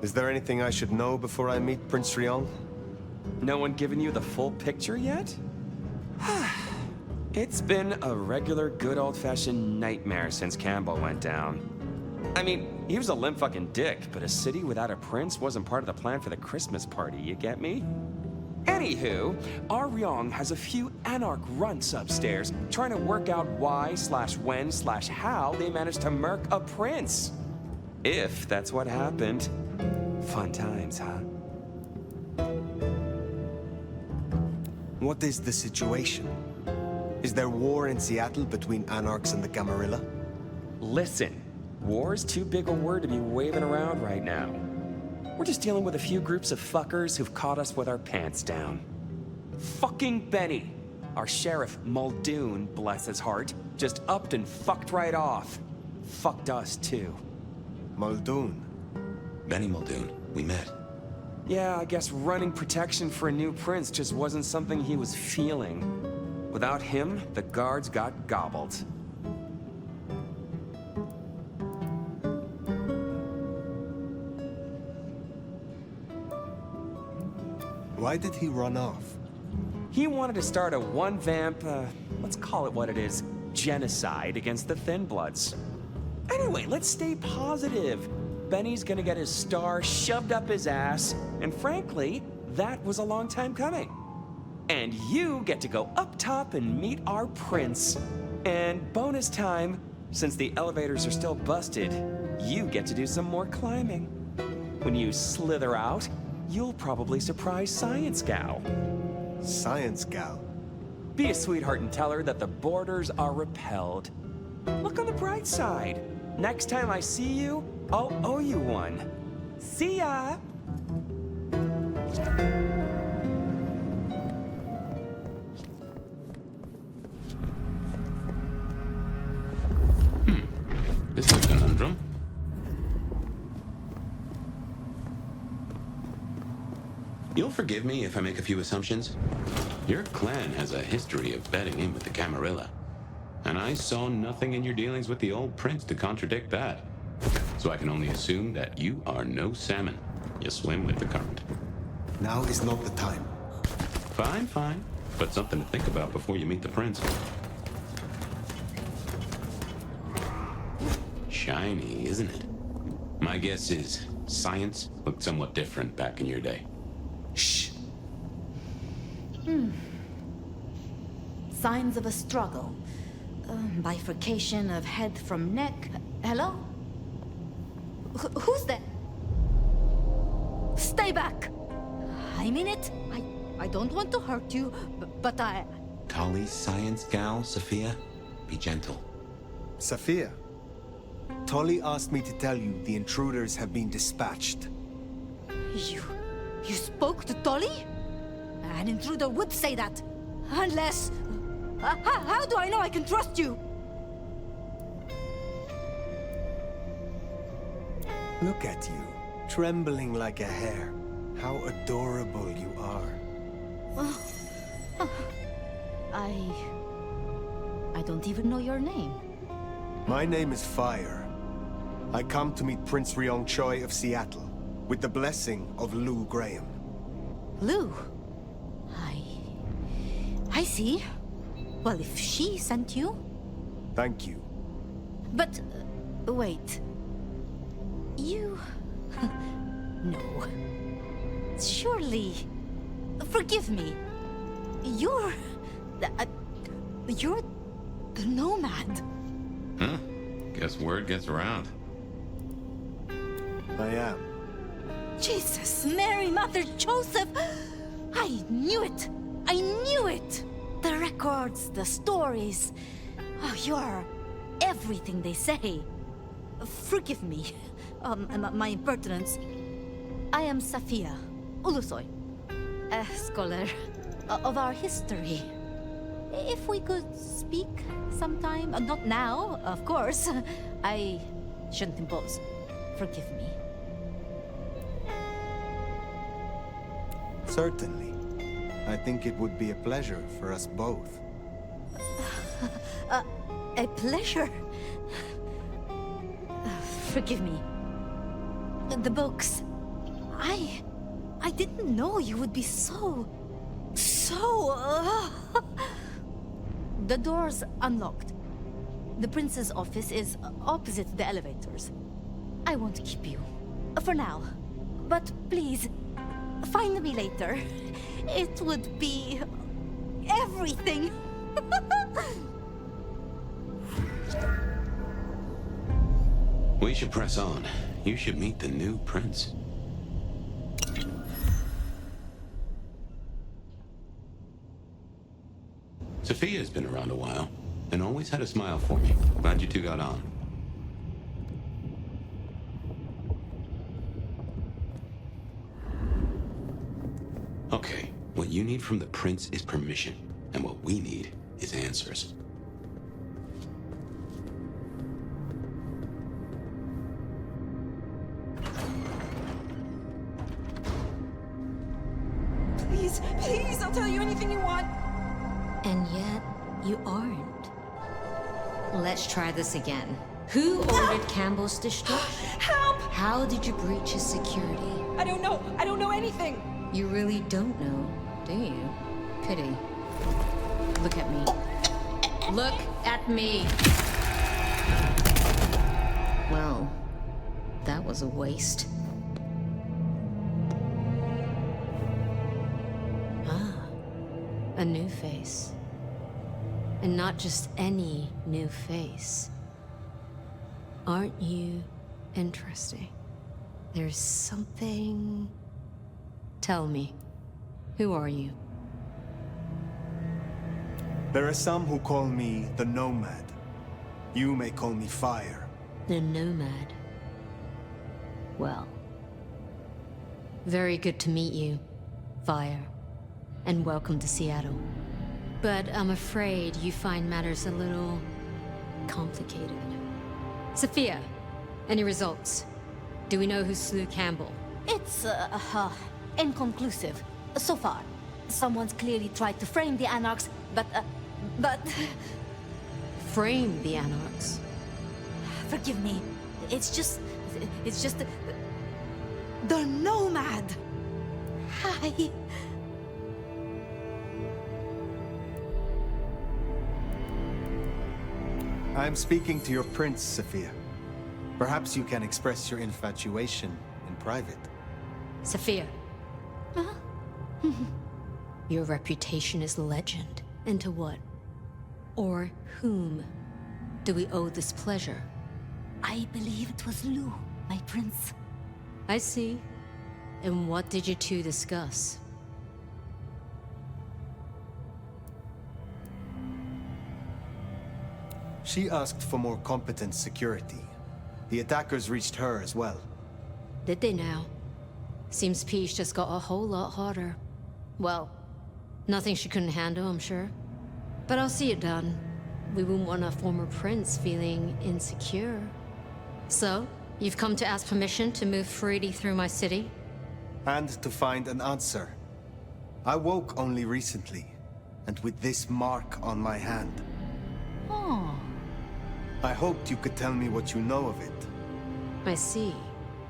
S4: Is there anything I should know before I meet Prince Ryong?
S5: No one given you the full picture yet? It's been a regular good old-fashioned nightmare since Campbell went down. I mean, he was a limp fucking dick, but a city without a prince wasn't part of the plan for the Christmas party, you get me? Anywho, our Ryong has a few anarch runts upstairs trying to work out why/when/how they managed to murk a prince. If that's what happened. Fun times, huh?
S4: What is the situation? Is there war in Seattle between anarchs and the Camarilla?
S5: Listen, war's too big a word to be waving around right now. We're just dealing with a few groups of fuckers who've caught us with our pants down. Fucking Benny, our sheriff Muldoon, bless his heart, just upped and fucked right off. Fucked us too.
S4: Muldoon?
S1: Benny Muldoon, we met.
S5: Yeah, I guess running protection for a new prince just wasn't something he was feeling. Without him, the guards got gobbled.
S4: Why did he run off?
S5: He wanted to start a one-vamp, let's call it what it is, genocide against the Thin Bloods. Anyway, let's stay positive. Benny's gonna get his star shoved up his ass, and frankly, that was a long time coming. And you get to go up top and meet our prince. And bonus time, since the elevators are still busted, you get to do some more climbing. When you slither out, you'll probably surprise Science Gal.
S4: Science Gal?
S5: Be a sweetheart and tell her that the borders are repelled. Look on the bright side. Next time I see you, I'll owe you one. See ya!
S14: This is a conundrum. You'll forgive me if I make a few assumptions. Your clan has a history of betting in with the Camarilla. And I saw nothing in your dealings with the old prince to contradict that. So I can only assume that you are no salmon. You swim with the current.
S4: Now is not the time.
S14: Fine, fine. But something to think about before you meet the prince. Shiny, isn't it? My guess is science looked somewhat different back in your day. Shh.
S17: Signs of a struggle. Bifurcation of head from neck. Hello? Who's there? Stay back! I mean it. I don't want to hurt you, but I...
S1: Tolly's Science Gal, Sophia? Be gentle.
S4: Sophia? Tolly asked me to tell you the intruders have been dispatched.
S17: You spoke to Tolly? An intruder would say that. Unless... how do I know I can trust you?
S4: Look at you, trembling like a hare. How adorable you are.
S17: I don't even know your name.
S4: My name is Fire. I come to meet Prince Ryong Choi of Seattle, with the blessing of Lou Graham.
S17: Lou? I see. Well, if she sent you...
S4: Thank you.
S17: But, wait. You... No. Surely... Forgive me. You're the nomad.
S14: Huh? Guess word gets around.
S4: I am.
S17: Jesus, Mary, Mother, Joseph! I knew it! I knew it! The records, the stories. Oh, you're everything they say. Forgive me, my impertinence. I am Safia Ulusoy, a scholar of our history. If we could speak sometime, not now, of course. I shouldn't impose. Forgive me.
S4: Certainly. I think it would be a pleasure for us both.
S17: A pleasure? Forgive me. The books. I didn't know you would be so... The door's unlocked. The prince's office is opposite the elevators. I won't keep you. For now. But please, find me later. It would be everything.
S14: We should press on. You should meet the new prince. Sophia's been around a while, and always had a smile for me. Glad you two got on. Okay, what you need from the prince is permission, and what we need is answers.
S15: Please, please, I'll tell you anything you want.
S18: And yet, you aren't. Let's try this again. Who ordered Campbell's destruction?
S15: Help!
S18: How did you breach his security?
S15: I don't know. I don't know anything.
S18: You really don't know, do you? Pity. Look at me. Look at me! Well, that was a waste. A new face. And not just any new face. Aren't you interesting? There's something... Tell me, who are you?
S4: There are some who call me the Nomad. You may call me Fire.
S18: The Nomad. Well, very good to meet you, Fire. And welcome to Seattle. But I'm afraid you find matters a little complicated. Sophia, any results? Do we know who slew Campbell?
S17: It's, inconclusive. So far. Someone's clearly tried to frame the Anarchs, but...
S18: Frame the Anarchs?
S17: Forgive me. It's just... The Nomad! Hi.
S4: I'm speaking to your prince, Sophia. Perhaps you can express your infatuation in private.
S18: Sophia. Your reputation is legend. And to what? Or whom do we owe this pleasure?
S17: I believe it was Lou, my prince.
S18: I see. And what did you two discuss?
S4: She asked for more competent security. The attackers reached her as well.
S18: Did they now? Seems Peach just got a whole lot harder. Well, nothing she couldn't handle, I'm sure. But I'll see it done. We wouldn't want a former prince feeling insecure. So, you've come to ask permission to move freely through my city?
S4: And to find an answer. I woke only recently, and with this mark on my hand.
S17: Oh.
S4: I hoped you could tell me what you know of it.
S18: I see.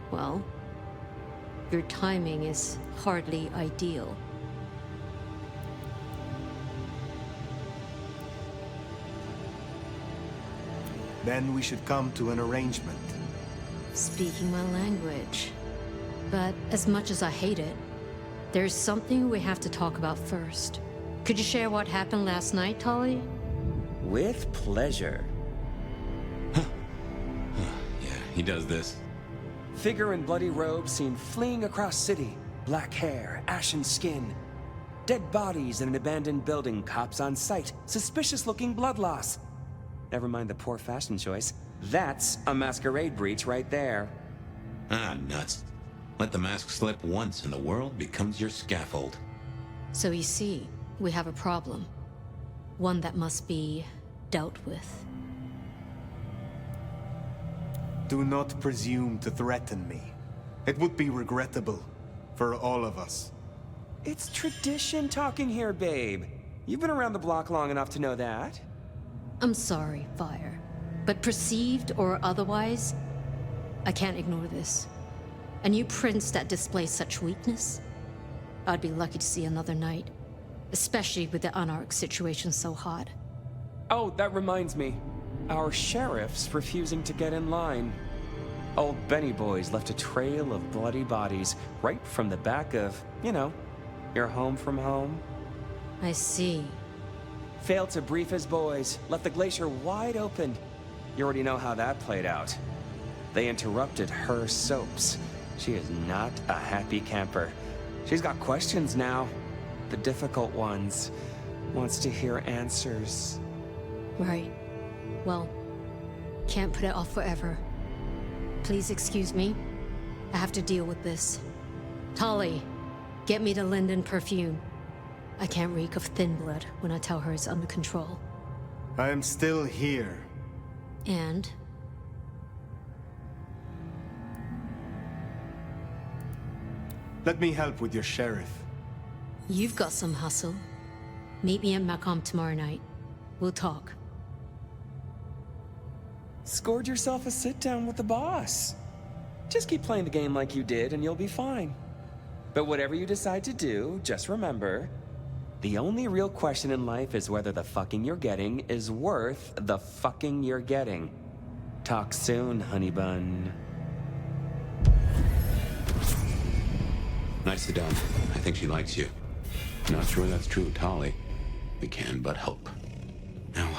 S18: Well, your timing is hardly ideal.
S4: Then we should come to an arrangement.
S18: Speaking my language. But as much as I hate it, there's something we have to talk about first. Could you share what happened last night, Tolly?
S5: With pleasure.
S14: Yeah, he does this.
S5: Figure in bloody robe seen fleeing across city. Black hair, ashen skin. Dead bodies in an abandoned building, cops on site. Suspicious-looking blood loss. Never mind the poor fashion choice. That's a masquerade breach right there.
S14: Ah, nuts. Let the mask slip once and the world becomes your scaffold.
S18: So you see, we have a problem. One that must be dealt with.
S4: Do not presume to threaten me. It would be regrettable for all of us.
S5: It's tradition talking here, babe. You've been around the block long enough to know that.
S18: I'm sorry, Fire. But perceived or otherwise, I can't ignore this. A new prince that displays such weakness? I'd be lucky to see another night. Especially with the Anarch situation so hot.
S5: Oh, that reminds me. Our sheriff's refusing to get in line. Old Benny boys left a trail of bloody bodies right from the back of, you know, your home from home.
S18: I see.
S5: Failed to brief his boys, left the glacier wide open. You already know how that played out. They interrupted her soaps. She is not a happy camper. She's got questions now. The difficult ones. Wants to hear answers.
S18: Right. Well, can't put it off forever. Please excuse me. I have to deal with this. Tolly, get me the Linden perfume. I can't reek of thin blood when I tell her it's under control.
S4: I am still here.
S18: And?
S4: Let me help with your sheriff.
S18: You've got some hustle. Meet me at Macomb tomorrow night. We'll talk.
S5: Scored yourself a sit-down with the boss. Just keep playing the game like you did and you'll be fine. But whatever you decide to do, just remember, the only real question in life is whether the fucking you're getting is worth the fucking you're getting. Talk soon, honey bun.
S14: Nicely done. I think she likes you. Not sure that's true of Tolly. We can but hope. Now,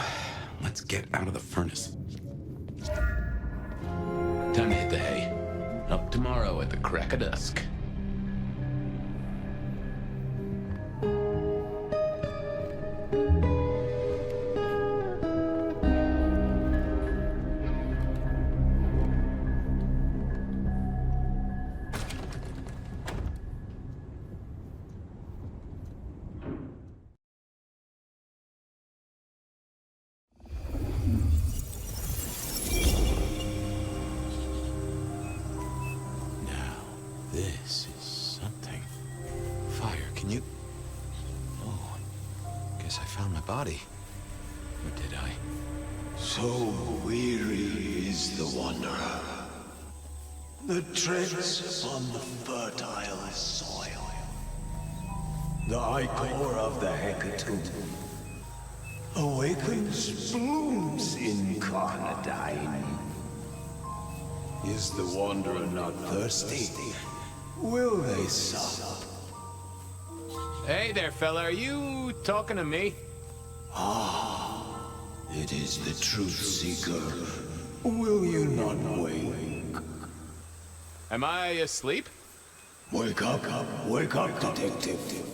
S14: let's get out of the furnace. Time to hit the hay. Up tomorrow at the crack of dusk. This is something. Fire, can you... Oh, guess I found my body. Or did I?
S19: So weary is the wanderer. The treads on the fertile soil. The ichor of the hecatomb awakens blooms incarnadine. Is the wanderer not thirsty? Will they sup?
S7: Hey there, fella. Are you talking to me?
S19: Ah, it is the truth seeker. Will you not wake?
S7: Am I asleep?
S19: Wake up, detective.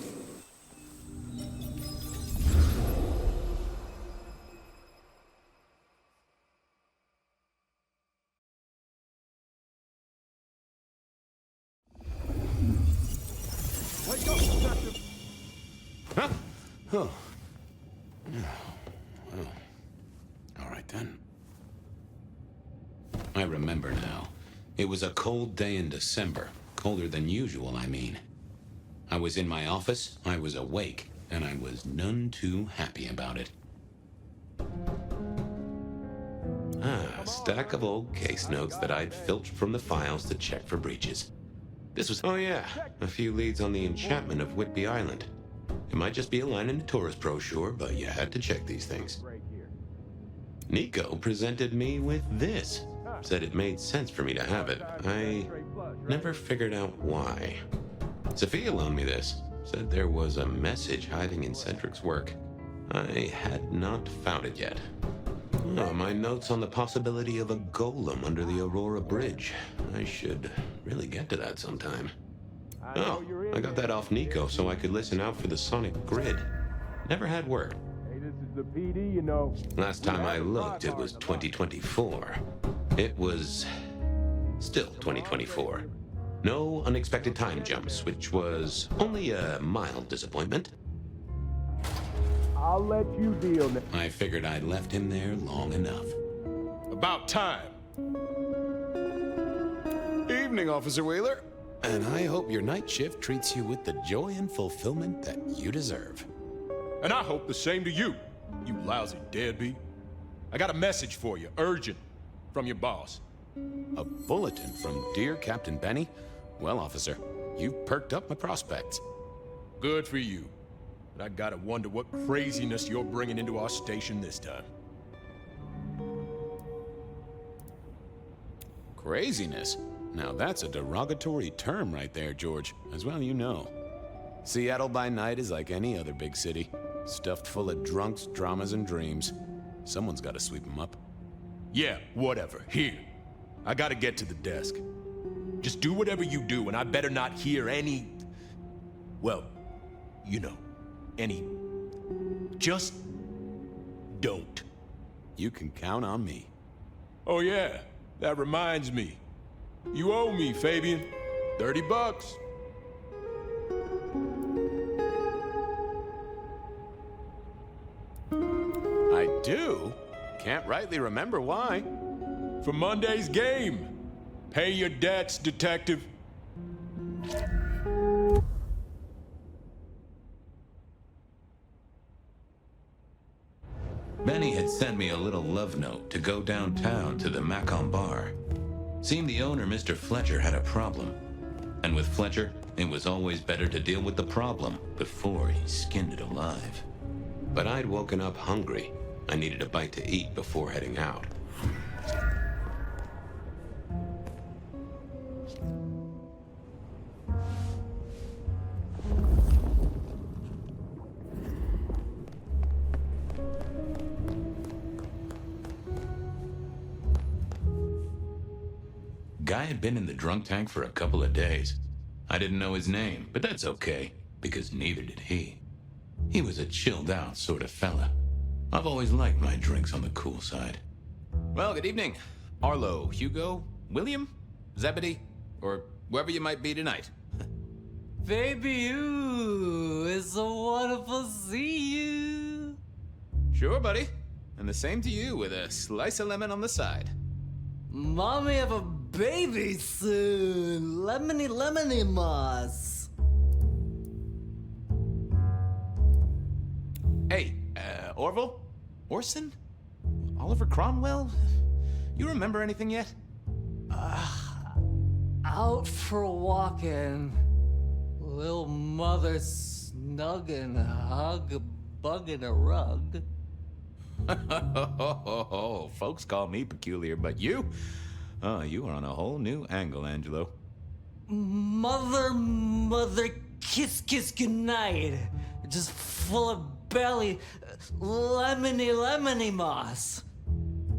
S14: Huh? Oh. Well, all right then. I remember now. It was a cold day in December. Colder than usual, I mean. I was in my office, I was awake, and I was none too happy about it. A stack of old case notes that I'd filched from the files to check for breaches. This was, oh yeah, a few leads on the enchantment of Whitby Island. It might just be a line in the tourist brochure, but you had to check these things. Nico presented me with this. Said it made sense for me to have it. I never figured out why. Sophia loaned me this. Said there was a message hiding in Cedric's work. I had not found it yet. Oh, my notes on the possibility of a golem under the Aurora Bridge. I should really get to that sometime. Oh, I got that off Nico so I could listen out for the sonic grid. Never had word.
S8: Hey, this is the PD, you know.
S14: Last time I looked, it was 2024. It was still 2024. No unexpected time jumps, which was only a mild disappointment.
S8: I'll let you deal now.
S14: I figured I'd left him there long enough.
S12: About time. Evening, Officer Wheeler.
S14: And I hope your night shift treats you with the joy and fulfillment that you deserve.
S12: And I hope the same to you, you lousy deadbeat. I got a message for you, urgent, from your boss.
S14: A bulletin from dear Captain Benny? Well, officer, you've perked up my prospects.
S12: Good for you. But I gotta wonder what craziness you're bringing into our station this time.
S14: Craziness? Now that's a derogatory term right there, George. As well you know. Seattle by night is like any other big city. Stuffed full of drunks, dramas, and dreams. Someone's gotta sweep them up.
S12: Yeah, whatever. Here. I gotta get to the desk. Just do whatever you do, and I better not hear any... Well, you know, any... Just don't.
S14: You can count on me.
S12: Oh yeah, that reminds me. You owe me, Fabian. $30.
S14: I do? Can't rightly remember why.
S12: For Monday's game. Pay your debts, detective.
S1: Benny had sent me a little love note to go downtown to the Macon bar. Seemed the owner, Mr. Fletcher, had a problem. And with Fletcher, it was always better to deal with the problem before he skinned it alive.
S14: But I'd woken up hungry. I needed a bite to eat before heading out.
S1: Guy had been in the drunk tank for a couple of days. I didn't know his name, but that's okay, because neither did he. He was a chilled out sort of fella. I've always liked my drinks on the cool side.
S7: Well, good evening. Arlo, Hugo, William, Zebedee, or wherever you might be tonight.
S20: Baby, you, it's so wonderful to see you.
S7: Sure, buddy. And the same to you with a slice of lemon on the side.
S20: Mommy have a baby soon. Lemony, lemony moss.
S7: Hey, Orville? Orson? Oliver Cromwell? You remember anything yet?
S20: Out for walking. Little mother snuggin', hug-bugging a rug.
S7: Folks call me peculiar, but you? Oh, you are on a whole new angle, Angelo.
S20: Mother, kiss, goodnight. Just full of belly, lemony moss.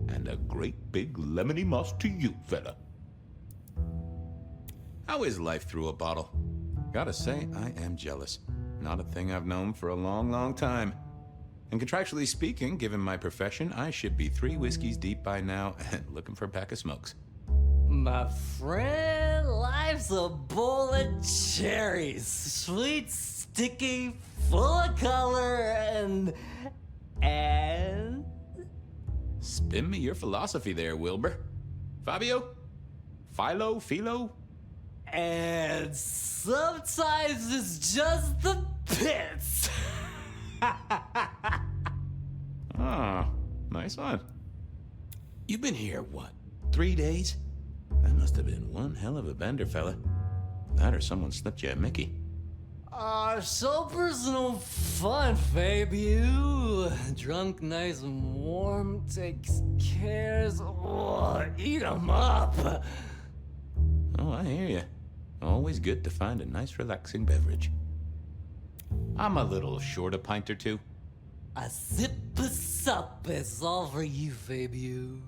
S7: And a great big lemony moss to you, fella. How is life through a bottle? Gotta say, I am jealous. Not a thing I've known for a long, long time. And contractually speaking, given my profession, I should be 3 whiskeys deep by now and looking for a pack of smokes.
S20: My friend, life's a bowl of cherries. Sweet, sticky, full of color, and...
S7: Spin me your philosophy there, Wilbur. Fabio? Philo?
S20: And sometimes it's just the pits.
S7: Ah, nice one. You've been here, what, 3 days? That must have been one hell of a bender, fella. That or someone slipped you a Mickey.
S20: Sober's no fun, Fabio. Drunk, nice and warm, takes cares. Oh, eat 'em up.
S7: Oh, I hear you. Always good to find a nice, relaxing beverage. I'm a little short a pint or two.
S20: A sip of sup is all for you, Fabio.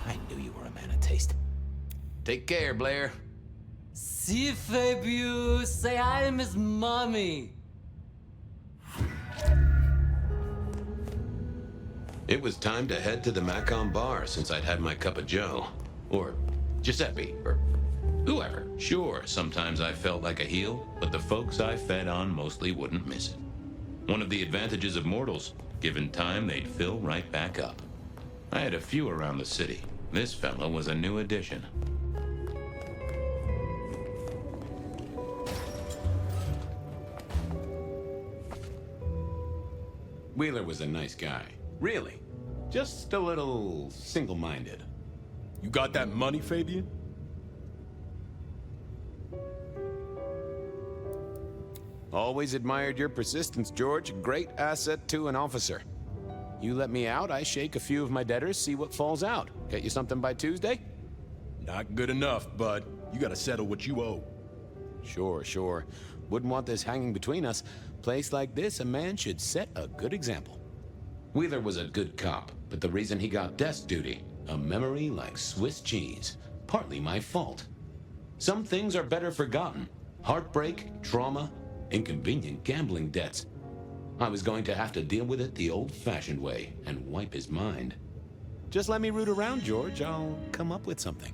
S7: I knew you were a man of taste. Take care, Blair.
S20: See you, Fabio. Say hi to Miss Mommy.
S1: It was time to head to the Macon bar since I'd had my cup of joe. Or Giuseppe, or whoever. Sure, sometimes I felt like a heel, but the folks I fed on mostly wouldn't miss it. One of the advantages of mortals, given time, they'd fill right back up. I had a few around the city. This fella was a new addition.
S14: Wheeler was a nice guy. Really. Just a little single-minded.
S12: You got that money, Fabian?
S7: Always admired your persistence, George. Great asset to an officer. You let me out, I shake a few of my debtors, see what falls out. Get you something by Tuesday?
S12: Not good enough, bud. You gotta settle what you owe.
S7: Sure, sure. Wouldn't want this hanging between us. Place like this, a man should set a good example.
S14: Wheeler was a good cop, but the reason he got desk duty, a memory like Swiss cheese. Partly my fault. Some things are better forgotten. Heartbreak, trauma, inconvenient gambling debts. I was going to have to deal with it the old-fashioned way and wipe his mind.
S7: Just let me root around, George. I'll come up with something.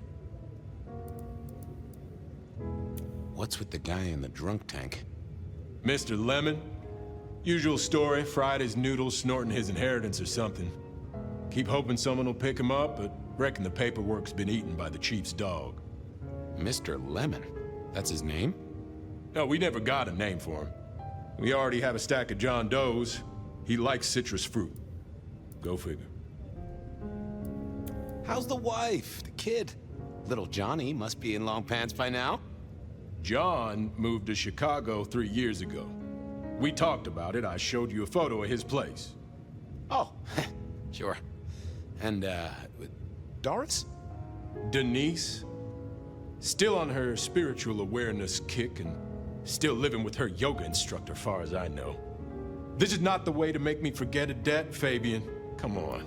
S7: What's with the guy in the drunk tank?
S12: Mr. Lemon? Usual story, fried his noodles, snorting his inheritance or something. Keep hoping someone will pick him up, but reckon the paperwork's been eaten by the chief's dog.
S7: Mr. Lemon? That's his name?
S12: No, we never got a name for him. We already have a stack of John Does. He likes citrus fruit. Go figure.
S7: How's the wife? The kid? Little Johnny must be in long pants by now.
S12: John moved to Chicago 3 years ago. We talked about it. I showed you a photo of his place.
S7: Oh, sure. And, Doris?
S12: Denise? Still on her spiritual awareness kick and still living with her yoga instructor, far as I know. This is not the way to make me forget a debt, Fabian. Come on.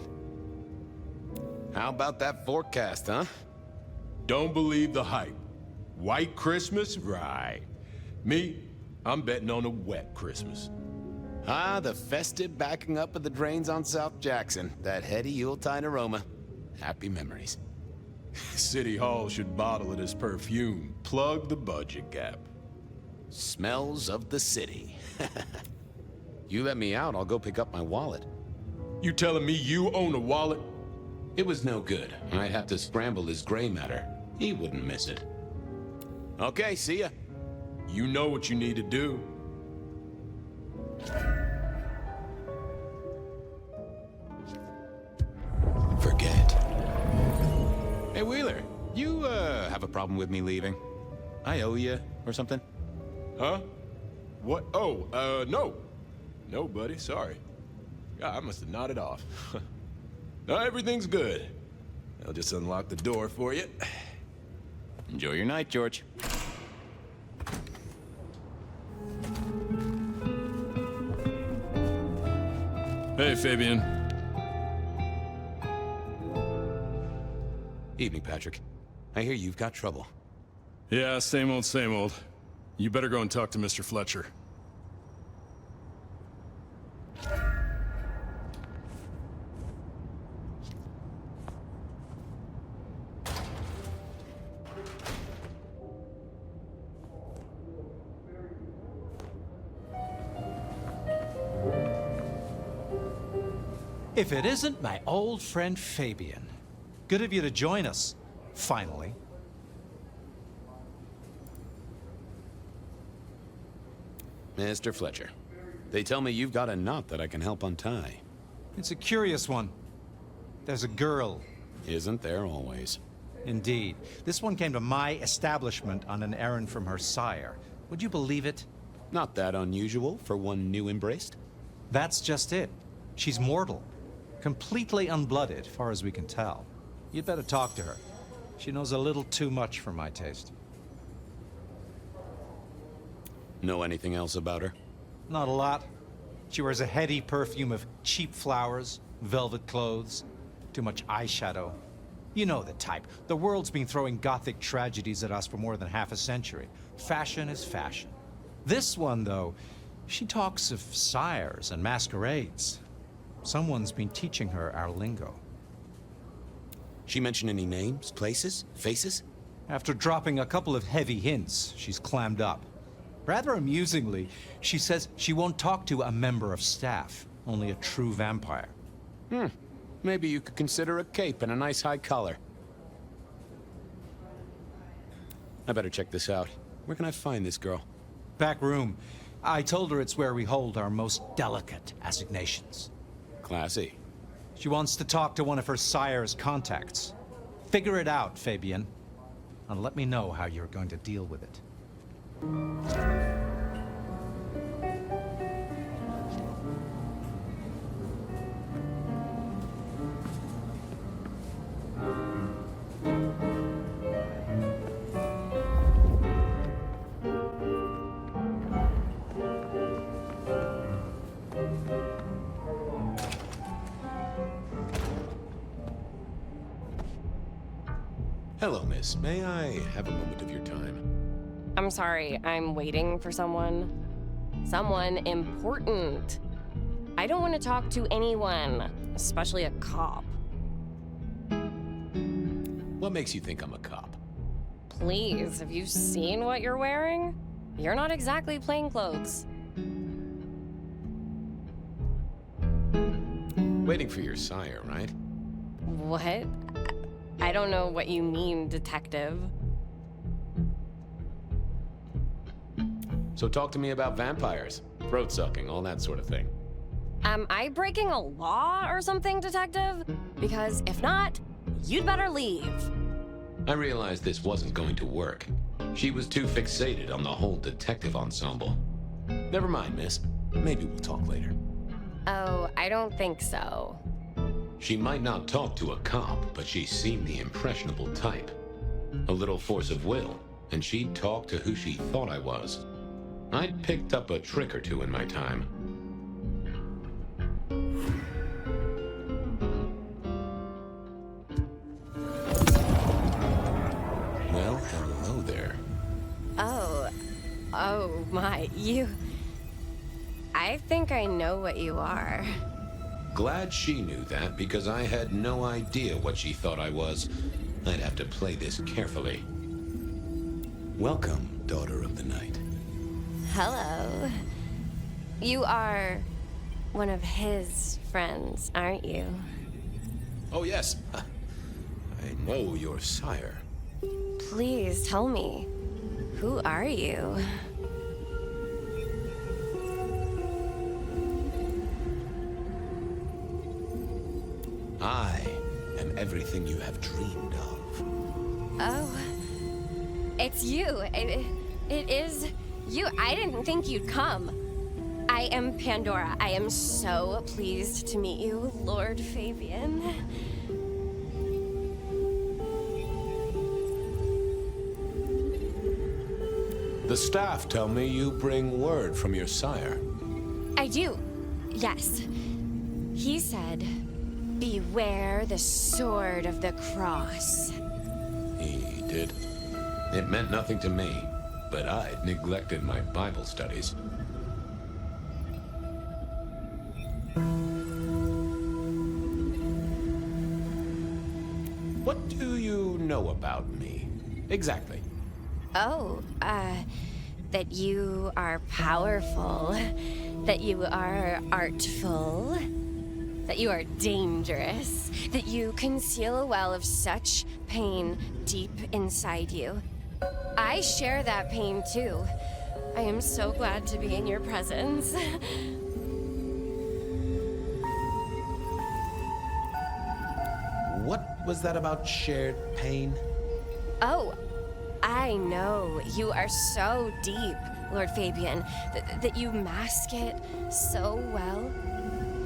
S7: How about that forecast, huh?
S12: Don't believe the hype. White Christmas? Right. Me, I'm betting on a wet Christmas.
S7: Ah, the festive backing up of the drains on South Jackson. That heady Yuletide aroma. Happy memories.
S12: City Hall should bottle it as perfume. Plug the budget gap.
S7: Smells of the city. You let me out, I'll go pick up my wallet.
S12: You telling me you own a wallet?
S14: It was no good. I'd have to scramble his gray matter. He wouldn't miss it.
S7: Okay, see ya.
S12: You know what you need to do.
S7: Forget. Hey, Wheeler, you, have a problem with me leaving? I owe you, or something?
S12: Huh? What? Oh, no. No, buddy, sorry. God, I must have nodded off. No, everything's good. I'll just unlock the door for you.
S7: Enjoy your night, George.
S12: Hey, Fabian.
S7: Evening, Patrick. I hear you've got trouble.
S12: Yeah, same old, same old. You better go and talk to Mr. Fletcher.
S21: If it isn't my old friend Fabian. Good of you to join us, finally.
S7: Mr. Fletcher, they tell me you've got a knot that I can help untie.
S21: It's a curious one. There's a girl.
S7: Isn't there always?
S21: Indeed. This one came to my establishment on an errand from her sire. Would you believe it?
S7: Not that unusual for one new embraced.
S21: That's just it. She's mortal. Completely unblooded, far as we can tell. You'd better talk to her. She knows a little too much for my taste.
S7: Know anything else about her?
S21: Not a lot. She wears a heady perfume of cheap flowers, velvet clothes, too much eyeshadow. You know the type. The world's been throwing gothic tragedies at us for more than half a century. Fashion is fashion. This one, though, she talks of sires and masquerades. Someone's been teaching her our lingo.
S7: She mention any names, places, faces?
S21: After dropping a couple of heavy hints, she's clammed up. Rather amusingly, she says she won't talk to a member of staff, only a true vampire.
S7: Maybe you could consider a cape and a nice high collar. I better check this out. Where can I find this girl?
S21: Back room. I told her it's where we hold our most delicate assignations.
S7: Classy.
S21: She wants to talk to one of her sire's contacts. Figure it out, Fabian. And let me know how you're going to deal with it.
S12: Hello, miss. May I have a moment of your time?
S9: I'm sorry, I'm waiting for someone. Someone important. I don't want to talk to anyone, especially a cop.
S12: What makes you think I'm a cop?
S9: Please, have you seen what you're wearing? You're not exactly plainclothes.
S12: Waiting for your sire, right?
S9: What? I don't know what you mean, detective.
S12: So talk to me about vampires, throat sucking, all that sort of thing.
S9: Am I breaking a law or something, detective? Because if not, you'd better leave.
S14: I realized this wasn't going to work. She was too fixated on the whole detective ensemble.
S12: Never mind, miss. Maybe we'll talk later.
S9: Oh, I don't think so.
S14: She might not talk to a cop, but she seemed the impressionable type. A little force of will, and she'd talk to who she thought I was. I'd picked up a trick or two in my time.
S12: Well, hello there.
S9: Oh my, you... I think I know what you are.
S14: Glad she knew that, because I had no idea what she thought I was. I'd have to play this carefully.
S19: Welcome, daughter of the night.
S9: Hello. You are one of his friends, aren't you?
S12: Oh, yes. I know your sire.
S9: Please tell me, who are you?
S12: I am everything you have dreamed of.
S9: Oh, it's you. It is you. I didn't think you'd come. I am Pandora. I am so pleased to meet you, Lord Fabian.
S12: The staff tell me you bring word from your sire.
S9: I do, yes. He said, beware the sword of the cross.
S12: He did?
S14: It meant nothing to me, but I'd neglected my Bible studies.
S12: What do you know about me? Exactly.
S9: Oh, that you are powerful, that you are artful, that you are dangerous, that you conceal a well of such pain deep inside you. I share that pain too. I am so glad to be in your presence.
S12: What was that about shared pain?
S9: Oh, I know. You are so deep, Lord Fabian, that you mask it so well,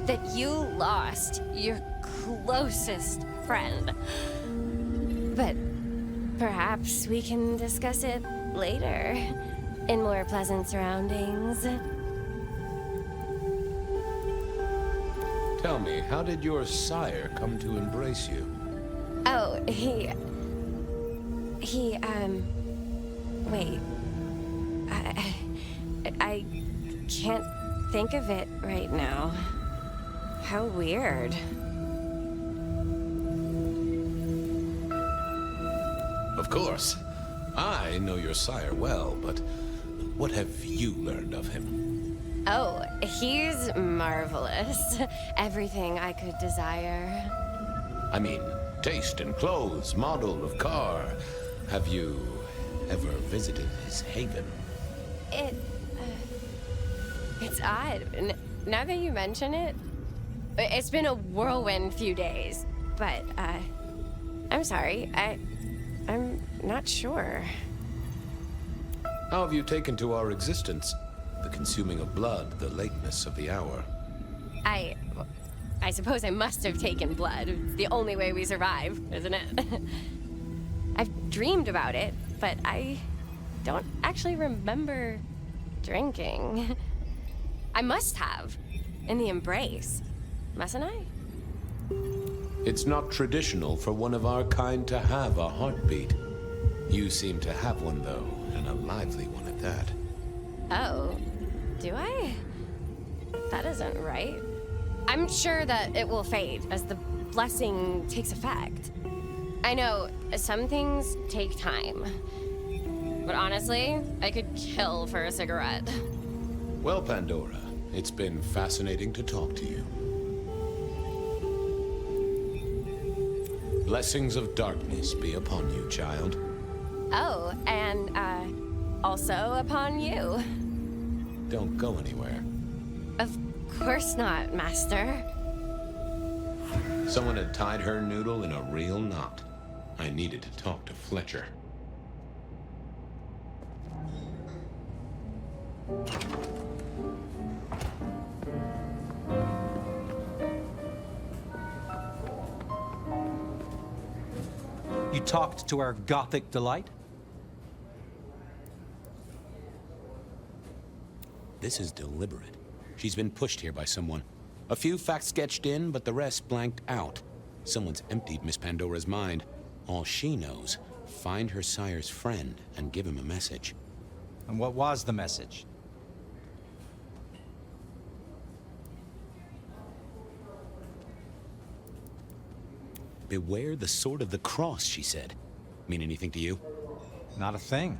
S9: that you lost your closest friend. But perhaps we can discuss it later, in more pleasant surroundings.
S12: Tell me, how did your sire come to embrace you?
S9: Oh, wait. I can't think of it right now. How weird.
S12: Of course. I know your sire well, but what have you learned of him?
S9: Oh, he's marvelous. Everything I could desire.
S12: I mean, taste in clothes, model of car. Have you ever visited his haven?
S9: It's odd. Now that you mention it, it's been a whirlwind few days. But, I'm sorry. I'm not sure.
S12: How have you taken to our existence? The consuming of blood, the lateness of the hour.
S9: I suppose I must have taken blood. It's the only way we survive, isn't it? I've dreamed about it, but I don't actually remember drinking. I must have, in the embrace, mustn't I?
S12: It's not traditional for one of our kind to have a heartbeat. You seem to have one, though, and a lively one at that.
S9: Oh, do I? That isn't right. I'm sure that it will fade as the blessing takes effect. I know some things take time, but honestly, I could kill for a cigarette.
S12: Well, Pandora, it's been fascinating to talk to you. Blessings of darkness be upon you, child.
S9: Oh, and also upon you.
S12: Don't go anywhere.
S9: Of course not, Master.
S12: Someone had tied her noodle in a real knot. I needed to talk to Fletcher.
S21: You talked to our gothic delight?
S12: This is deliberate. She's been pushed here by someone. A few facts sketched in, but the rest blanked out. Someone's emptied Miss Pandora's mind. All she knows, find her sire's friend and give him a message.
S21: And what was the message?
S12: Beware the sword of the cross, she said. Mean anything to you?
S21: Not a thing.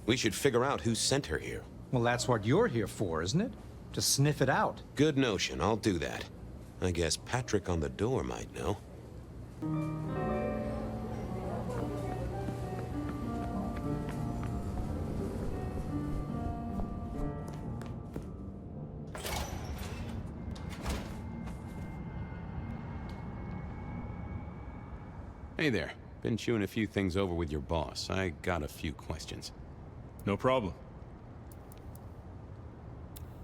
S12: We should figure out who sent her here.
S21: Well, that's what you're here for, isn't it? To sniff it out.
S12: Good notion, I'll do that. I guess Patrick on the door might know. Hey there. Been chewing a few things over with your boss. I got a few questions.
S3: No problem.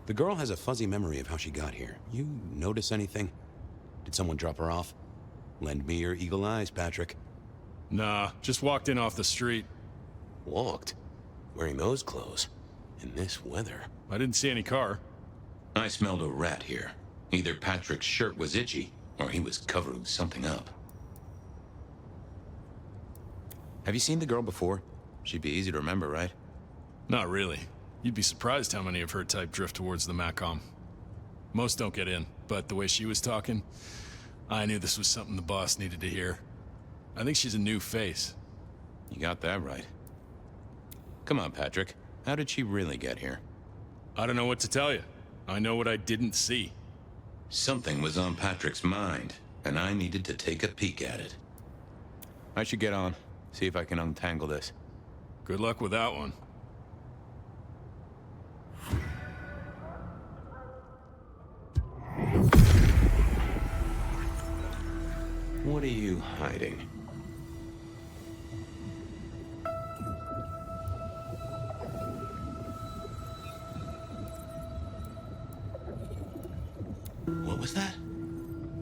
S12: The girl has a fuzzy memory of how she got here. You notice anything? Did someone drop her off? Lend me your eagle eyes, Patrick.
S3: Nah, just walked in off the street.
S12: Walked? Wearing those clothes? In this weather?
S3: I didn't see any car.
S1: I smelled a rat here. Either Patrick's shirt was itchy, or he was covering something up.
S12: Have you seen the girl before? She'd be easy to remember, right?
S3: Not really. You'd be surprised how many of her type drift towards the Macom. Most don't get in, but the way she was talking, I knew this was something the boss needed to hear. I think she's a new face.
S12: You got that right. Come on, Patrick. How did she really get here?
S3: I don't know what to tell you. I know what I didn't see.
S1: Something was on Patrick's mind, and I needed to take a peek at it.
S12: I should get on. See if I can untangle this.
S3: Good luck with that one.
S12: What are you hiding?
S1: What was that?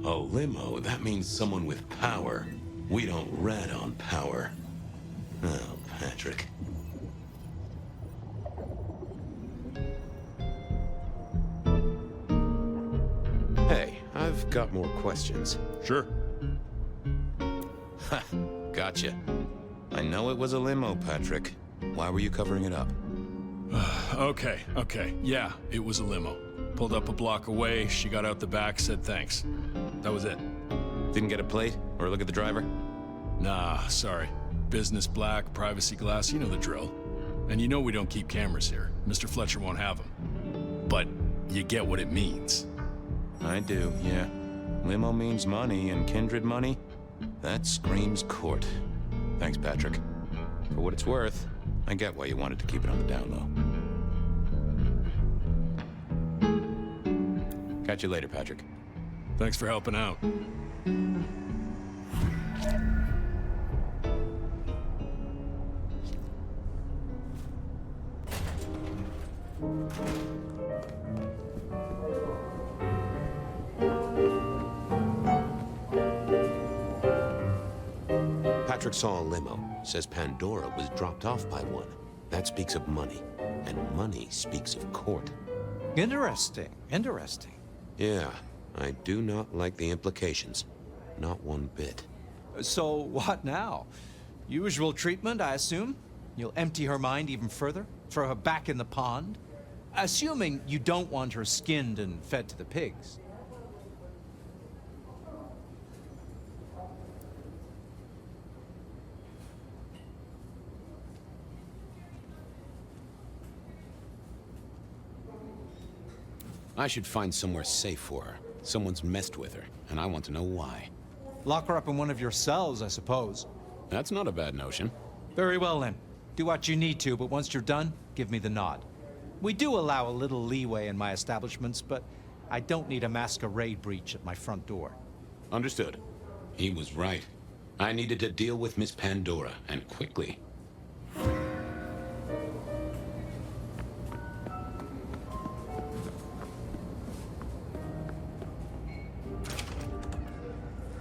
S1: A limo. That means someone with power. We don't rat on power. Oh, Patrick.
S12: Hey, I've got more questions.
S3: Sure.
S12: Ha! Gotcha. I know it was a limo, Patrick. Why were you covering it up?
S3: Okay. Yeah, it was a limo. Pulled up a block away, she got out the back, said thanks. That was it.
S12: Didn't get a plate or look at the driver?
S3: Nah, sorry. Business black, privacy glass, you know the drill. And you know we don't keep cameras here. Mr. Fletcher won't have them. But you get what it means.
S12: I do, yeah. Limo means money, and kindred money? That screams court. Thanks, Patrick. For what it's worth, I get why you wanted to keep it on the down low. Catch you later, Patrick.
S3: Thanks for helping out.
S12: Patrick saw a limo. Says Pandora was dropped off by one. That speaks of money. And money speaks of court.
S21: Interesting.
S12: Yeah, I do not like the implications.
S14: not one bit.
S21: So what now? Usual treatment, I assume? You'll empty her mind even further? Throw her back in the pond? Assuming you don't want her skinned and fed to the pigs.
S14: I should find somewhere safe for her. Someone's messed with her, and I want to know why.
S21: Lock her up in one of your cells, I suppose.
S14: That's not a bad notion.
S21: Very well, then. Do what you need to, but once you're done, give me the nod. We do allow a little leeway in my establishments, but I don't need a masquerade breach at my front door.
S14: Understood. He was right. I needed to deal with Miss Pandora, and quickly.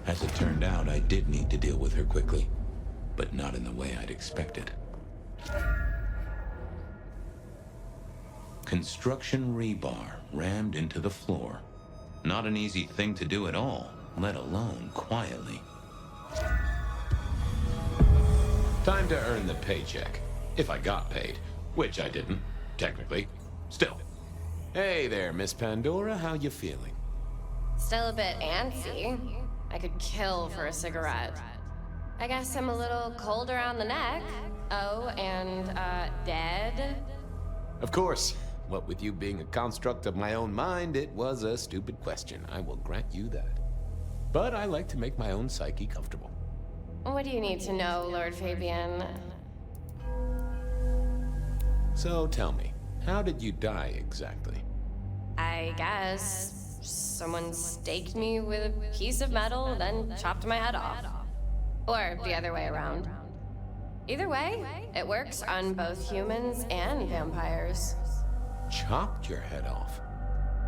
S1: As it turned out, I did need to deal with her quickly, but not in the way I'd expected. Construction rebar rammed into the floor. Not an easy thing to do at all, let alone quietly.
S14: Time to earn the paycheck. If I got paid, which I didn't, technically. Still. Hey there, Miss Pandora, how you feeling?
S9: Still a bit antsy. I could kill for a cigarette. I guess I'm a little cold around the neck. Oh, and, dead?
S14: Of course. What with you being a construct of my own mind, it was a stupid question. I will grant you that. But I like to make my own psyche comfortable.
S9: What do you need to know, Lord Fabian?
S14: So tell me, how did you die exactly?
S9: I guess someone staked me with a piece of metal, then chopped my head off. Or the other way around. Either way, it works on both humans and vampires.
S14: Chopped your head off?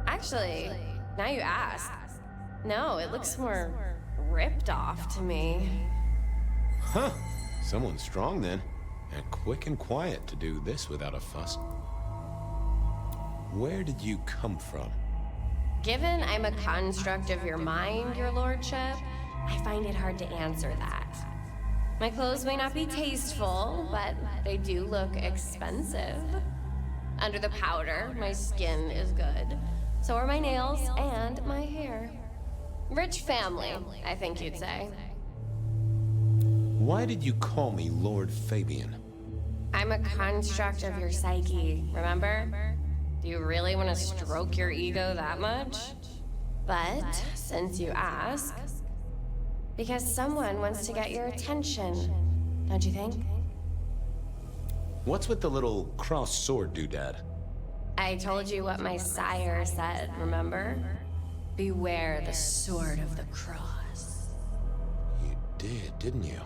S9: Actually, now you ask. No, it looks more ripped off to me.
S14: Huh. Someone's strong then. And quick and quiet to do this without a fuss. Where did you come from?
S9: Given I'm a construct of your mind, your lordship, I find it hard to answer that. My clothes may not be tasteful, but they do look expensive. Under the powder, my skin is good. So are my nails and my hair. Rich family, I think you'd say.
S14: Why did you call me Lord Fabian?
S9: I'm a construct of your psyche, remember? Do you really want to stroke your ego that much? But, since you ask, because someone wants to get your attention, don't you think?
S14: What's with the little cross sword doodad?
S9: I told you what my sire said, remember? Beware the sword of the cross.
S14: You did, didn't you?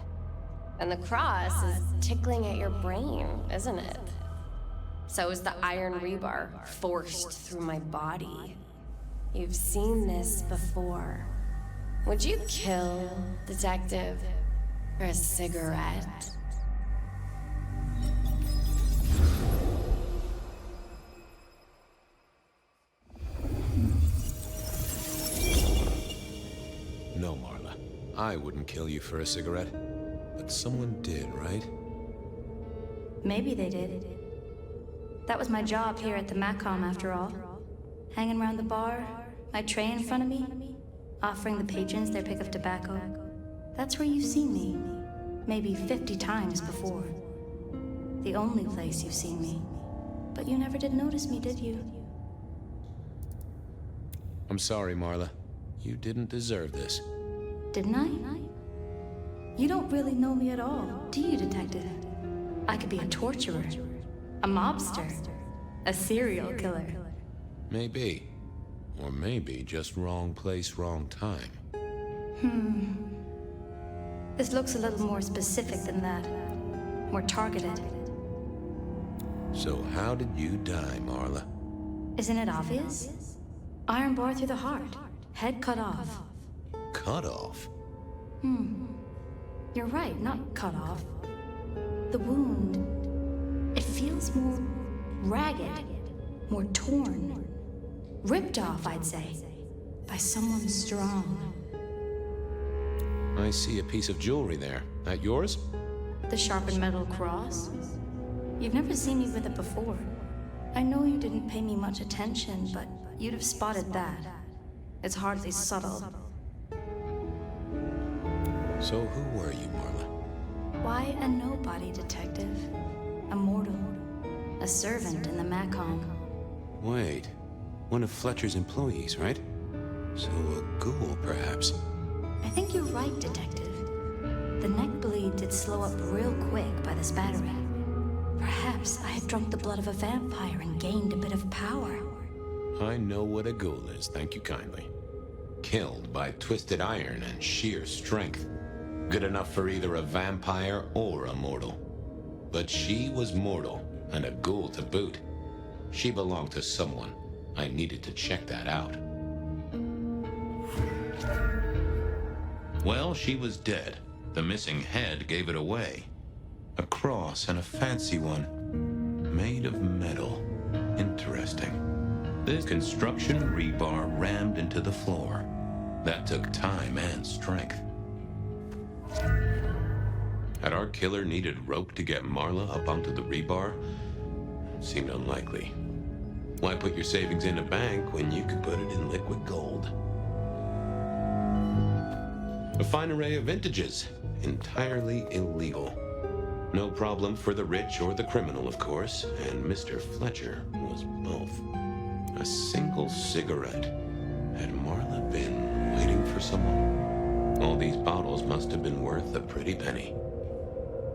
S9: And the cross is tickling at your brain, isn't it? So is the iron rebar forced through my body. You've seen this before. Would you kill, detective, for a cigarette?
S14: No, Marla. I wouldn't kill you for a cigarette. But someone did, right?
S6: Maybe they did. That was my job here at the Macom, after all. Hanging around the bar, my tray in front of me, offering the patrons their pick of tobacco. That's where you've seen me. Maybe 50 times before. The only place you've seen me. But you never did notice me, did you?
S14: I'm sorry, Marla. You didn't deserve this.
S6: Didn't I? You don't really know me at all, do you, detective? I could be a torturer, a mobster, a serial killer.
S14: Maybe. Or maybe just wrong place, wrong time.
S6: This looks a little more specific than that. More targeted.
S14: So how did you die, Marla?
S6: Isn't it obvious? Iron bar through the heart. Head cut off.
S14: Cut off?
S6: You're right, not cut off. The wound, it feels more ragged, more torn. Ripped off, I'd say, by someone strong.
S7: I see a piece of jewelry there. That yours?
S6: The sharpened metal cross? You've never seen me with it before. I know you didn't pay me much attention, but you'd have spotted that. It's hardly subtle.
S7: So who were you, Marla?
S6: Why, a nobody, detective. A mortal. A servant in the Macom.
S7: Wait, one of Fletcher's employees, right? So a ghoul, perhaps?
S6: I think you're right, detective. The neck bleed did slow up real quick by the spattering. Perhaps I had drunk the blood of a vampire and gained a bit of power.
S7: I know what a ghoul is, thank you kindly. Killed by twisted iron and sheer strength. Good enough for either a vampire or a mortal. But she was mortal, and a ghoul to boot. She belonged to someone. I needed to check that out. Well, she was dead. The missing head gave it away. A cross, and a fancy one. Made of metal. Interesting. This construction rebar rammed into the floor. That took time and strength. Had our killer needed rope to get Marla up onto the rebar? Seemed unlikely. Why put your savings in a bank when you could put it in liquid gold? A fine array of vintages. Entirely illegal. No problem for the rich or the criminal, of course, and Mr. Fletcher was both. A single cigarette. Had Marla been waiting for someone? All these bottles must have been worth a pretty penny.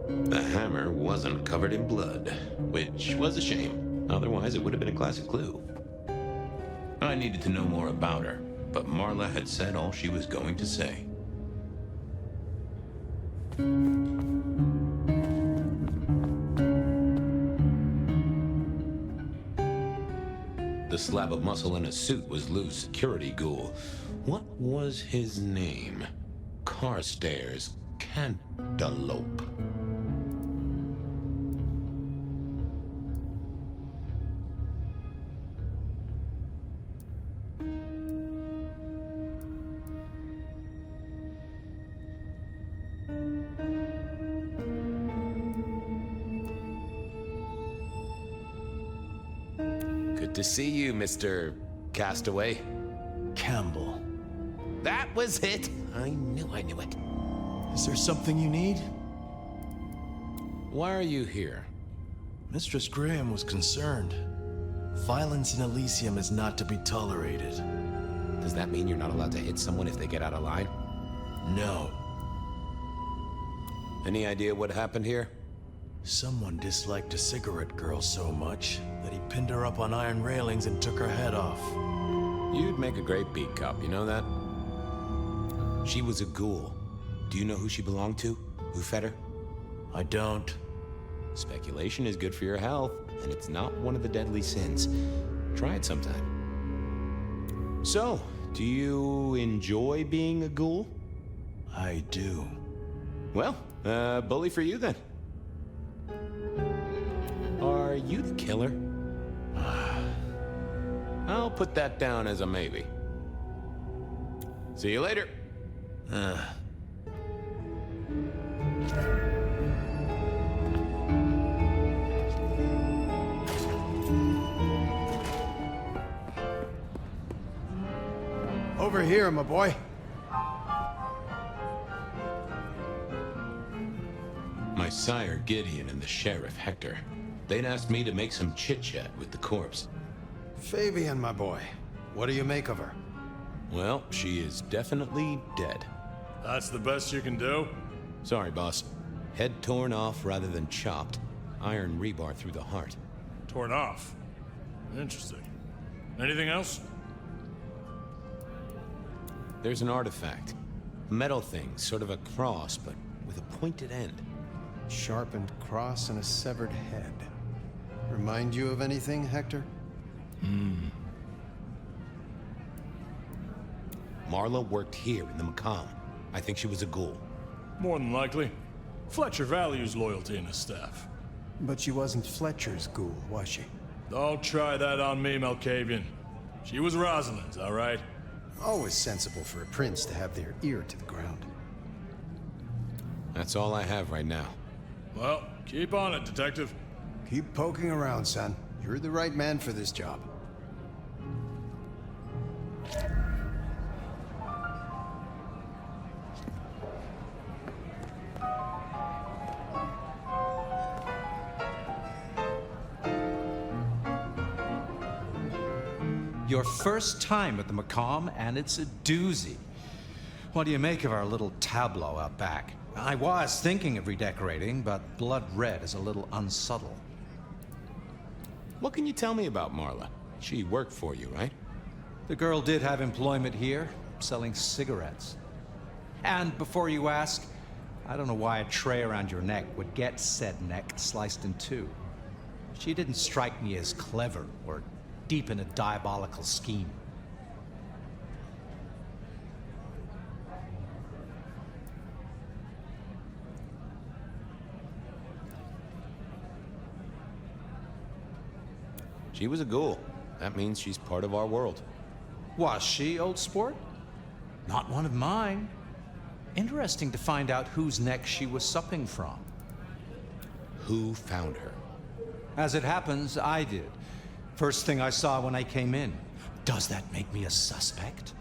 S7: The hammer wasn't covered in blood, which was a shame. Otherwise, it would have been a classic clue. I needed to know more about her, but Marla had said all she was going to say. The slab of muscle in a suit was Lou's security ghoul. What was his name? Carstairs Cantaloupe. Good to see you, Mr. Castaway.
S12: Campbell.
S7: That was it. I knew it.
S12: Is there something you need?
S7: Why are you here?
S12: Mistress Graham was concerned. Violence in Elysium is not to be tolerated.
S7: Does that mean you're not allowed to hit someone if they get out of line?
S12: No.
S7: Any idea what happened here?
S12: Someone disliked a cigarette girl so much that he pinned her up on iron railings and took her head off.
S7: You'd make a great beat cop, you know that? She was a ghoul. Do you know who she belonged to? Who fed her?
S12: I don't.
S7: Speculation is good for your health, and it's not one of the deadly sins. Try it sometime. So, do you enjoy being a ghoul?
S12: I do.
S7: Well, bully for you then. Are you the killer? I'll put that down as a maybe. See you later.
S4: Over here, my boy.
S7: My sire, Gideon, and the sheriff, Hector. They'd asked me to make some chit-chat with the corpse.
S4: Fabian, my boy. What do you make of her?
S7: Well, she is definitely dead.
S3: That's the best you can do?
S7: Sorry, boss. Head torn off rather than chopped. Iron rebar through the heart.
S3: Torn off? Interesting. Anything else?
S7: There's an artifact. A metal thing, sort of a cross, but with a pointed end.
S4: Sharpened cross and a severed head. Remind you of anything, Hector?
S7: Marla worked here in the Macomb. I think she was a ghoul.
S3: More than likely. Fletcher values loyalty in his staff.
S4: But she wasn't Fletcher's ghoul, was she?
S3: Don't try that on me, Malkavian. She was Rosalind's, all right?
S4: Always sensible for a prince to have their ear to the ground.
S7: That's all I have right now.
S3: Well, keep on it, Detective.
S2: Keep poking around, son. You're the right man for this job.
S21: Your first time at the Macomb, and it's a doozy. What do you make of our little tableau out back? I was thinking of redecorating, but blood red is a little unsubtle.
S7: What can you tell me about Marla? She worked for you, right?
S21: The girl did have employment here, selling cigarettes. And before you ask, I don't know why a tray around your neck would get said neck sliced in two. She didn't strike me as clever or deep in a diabolical scheme.
S7: She was a ghoul. That means she's part of our world.
S21: Was she, old sport? Not one of mine. Interesting to find out whose neck she was supping from.
S7: Who found her?
S21: As it happens, I did. First thing I saw when I came in. Does that make me a suspect?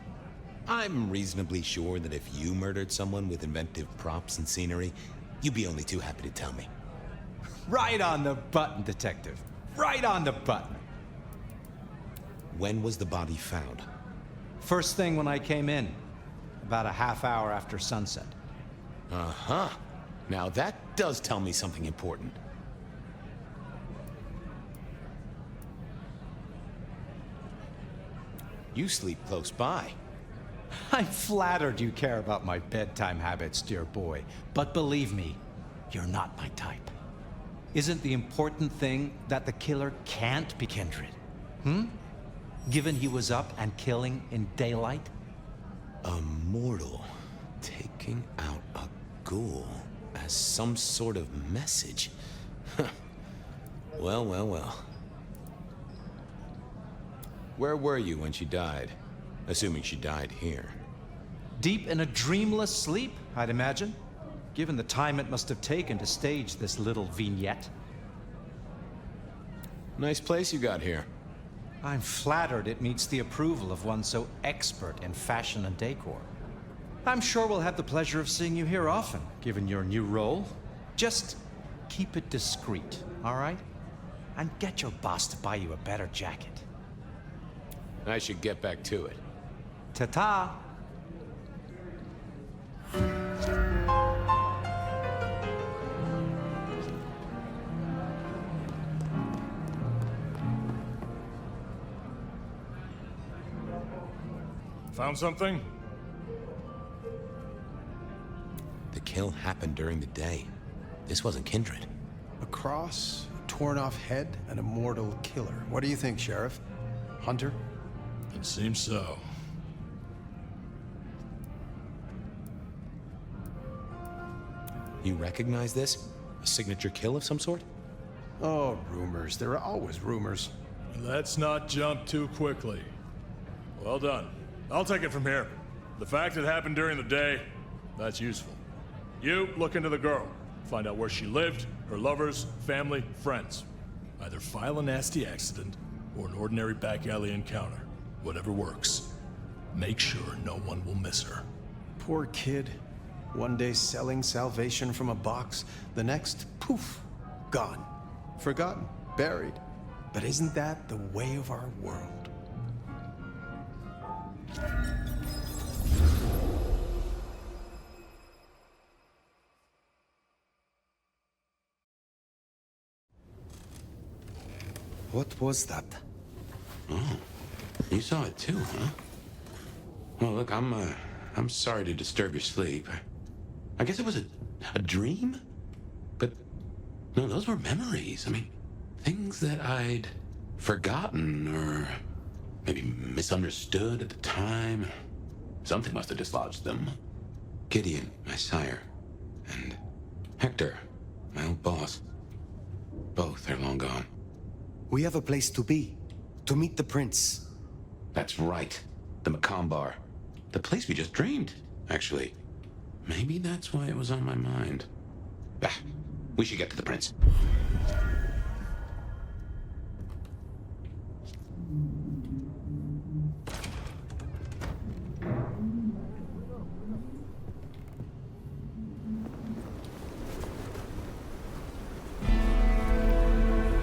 S7: I'm reasonably sure that if you murdered someone with inventive props and scenery, you'd be only too happy to tell me.
S21: Right on the button, Detective. Right on the button.
S7: When was the body found?
S21: First thing when I came in. About a half hour after sunset.
S7: Uh-huh. Now that does tell me something important. You sleep close by.
S21: I'm flattered you care about my bedtime habits, dear boy. But believe me, you're not my type. Isn't the important thing that the killer can't be kindred? Given he was up and killing in daylight?
S7: A mortal taking out a ghoul as some sort of message. Well, well, well. Where were you when she died? Assuming she died here.
S21: Deep in a dreamless sleep, I'd imagine. Given the time it must have taken to stage this little vignette.
S7: Nice place you got here.
S21: I'm flattered it meets the approval of one so expert in fashion and decor. I'm sure we'll have the pleasure of seeing you here often, given your new role. Just keep it discreet, all right? And get your boss to buy you a better jacket.
S7: I should get back to it.
S21: Ta-ta!
S3: Found something?
S7: The kill happened during the day. This wasn't kindred.
S2: A cross, a torn-off head, and a mortal killer. What do you think, Sheriff? Hunter?
S3: It seems so.
S7: You recognize this? A signature kill of some sort?
S2: Oh, rumors. There are always rumors.
S3: Let's not jump too quickly. Well done. I'll take it from here. The fact it happened during the day, that's useful. You look into the girl. Find out where she lived, her lovers, family, friends. Either file a nasty accident or an ordinary back alley encounter. Whatever works. Make sure no one will miss her.
S2: Poor kid. One day selling salvation from a box, the next, poof, gone. Forgotten, buried. But isn't that the way of our world?
S4: What was that?
S14: Oh, you saw it too, huh? Well, look, I'm sorry to disturb your sleep. I guess it was a dream? But, no, those were memories. I mean, things that I'd forgotten or maybe misunderstood at the time. Something must have dislodged them. Gideon, my sire, and Hector, my old boss. Both are long gone.
S4: We have a place to be. To meet the prince.
S14: That's right. The Macomb Bar. The place we just dreamed, actually. Maybe that's why it was on my mind. Bah, we should get to the prince.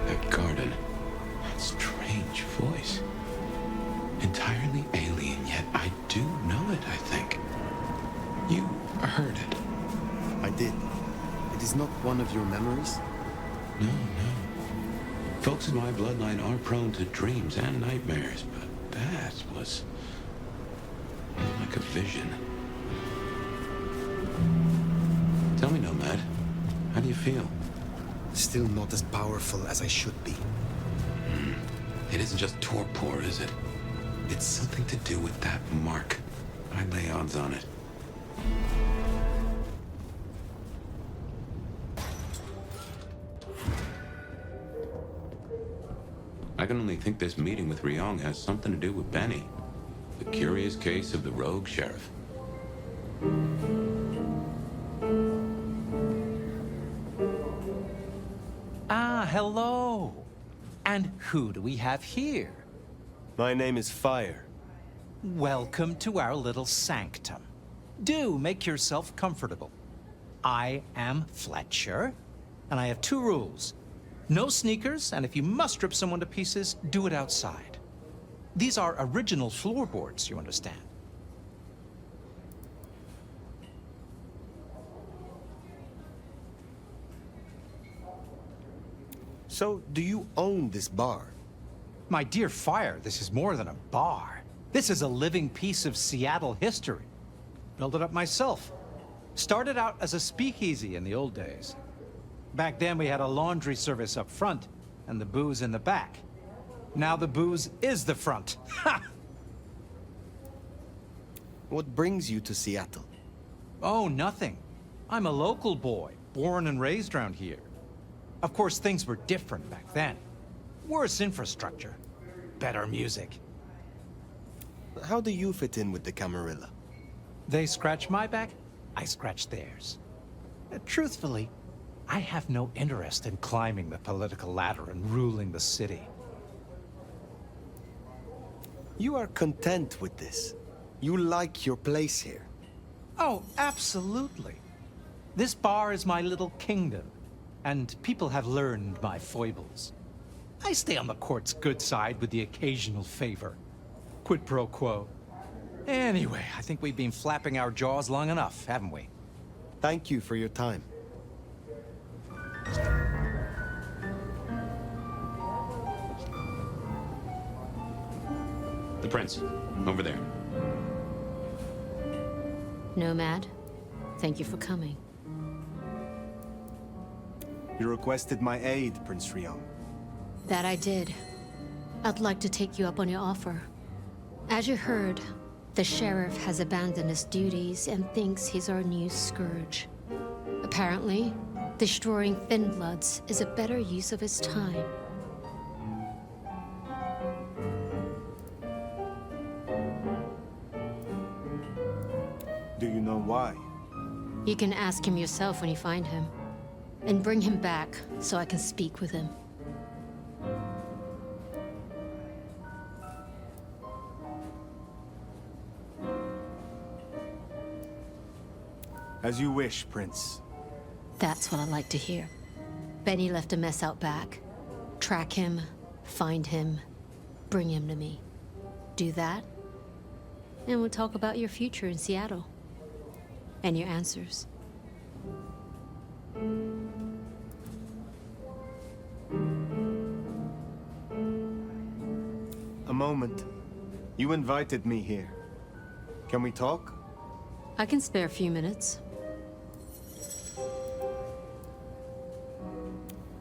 S14: That garden. That strange voice. Entirely alien, yet I do know it, I think. You heard it.
S4: I did. It is not one of your memories?
S14: No. Folks in my bloodline are prone to dreams and nightmares, but that was like a vision. Tell me, Nomad, how do you feel?
S4: Still not as powerful as I should be.
S14: It isn't just torpor, is it? It's something to do with that mark. I'd lay odds on it. I can only think this meeting with Ryong has something to do with Benny. The curious case of the rogue sheriff.
S21: Ah, hello. And who do we have here?
S2: My name is Fire.
S21: Welcome to our little sanctum. Do make yourself comfortable. I am Fletcher, and I have 2 rules. No sneakers, and if you must rip someone to pieces, do it outside. These are original floorboards, you understand.
S4: So, do you own this bar?
S21: My dear Fire, this is more than a bar. This is a living piece of Seattle history. Built it up myself. Started out as a speakeasy in the old days. Back then we had a laundry service up front and the booze in the back. Now the booze is the front. Ha!
S4: What brings you to Seattle?
S21: Oh, nothing. I'm a local boy, born and raised around here. Of course, things were different back then. Worse infrastructure, better music.
S4: How do you fit in with the Camarilla?
S21: They scratch my back, I scratch theirs. Truthfully, I have no interest in climbing the political ladder and ruling the city.
S4: You are content with this. You like your place here.
S21: Oh, absolutely. This bar is my little kingdom, and people have learned my foibles. I stay on the court's good side with the occasional favor. Quid pro quo. Anyway, I think we've been flapping our jaws long enough, haven't we?
S4: Thank you for your time.
S14: The prince, over there.
S18: Nomad, thank you for coming.
S4: You requested my aid, Prince Ryong.
S18: That I did. I'd like to take you up on your offer. As you heard, the sheriff has abandoned his duties and thinks he's our new scourge. Apparently, destroying Thin Bloods is a better use of his time.
S4: Do you know why?
S18: You can ask him yourself when you find him. And bring him back so I can speak with him.
S4: As you wish, Prince.
S18: That's what I like to hear. Benny left a mess out back. Track him, find him, bring him to me. Do that, and we'll talk about your future in Seattle. And your answers.
S4: A moment. You invited me here. Can we talk?
S18: I can spare a few minutes.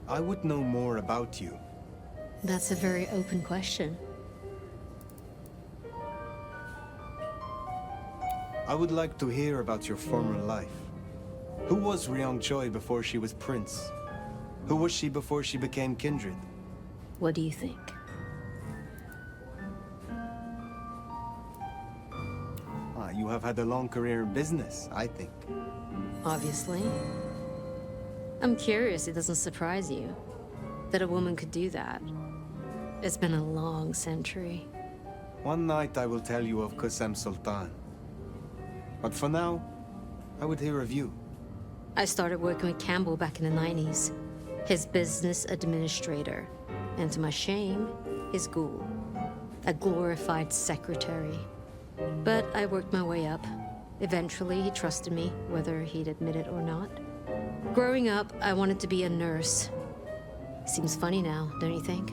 S4: I would know more about you.
S18: That's a very open question.
S4: I would like to hear about your former life. Who was Ryong Choi before she was Prince? Who was she before she became Kindred?
S18: What do you think?
S4: I you have had a long career in business, I think.
S18: Obviously. I'm curious it doesn't surprise you that a woman could do that. It's been a long century.
S4: One night I will tell you of Qasem Sultan. But for now, I would hear of you.
S18: I started working with Campbell back in the 90s. His business administrator. And to my shame, his ghoul. A glorified secretary. But I worked my way up. Eventually, he trusted me, whether he'd admit it or not. Growing up, I wanted to be a nurse. Seems funny now, don't you think?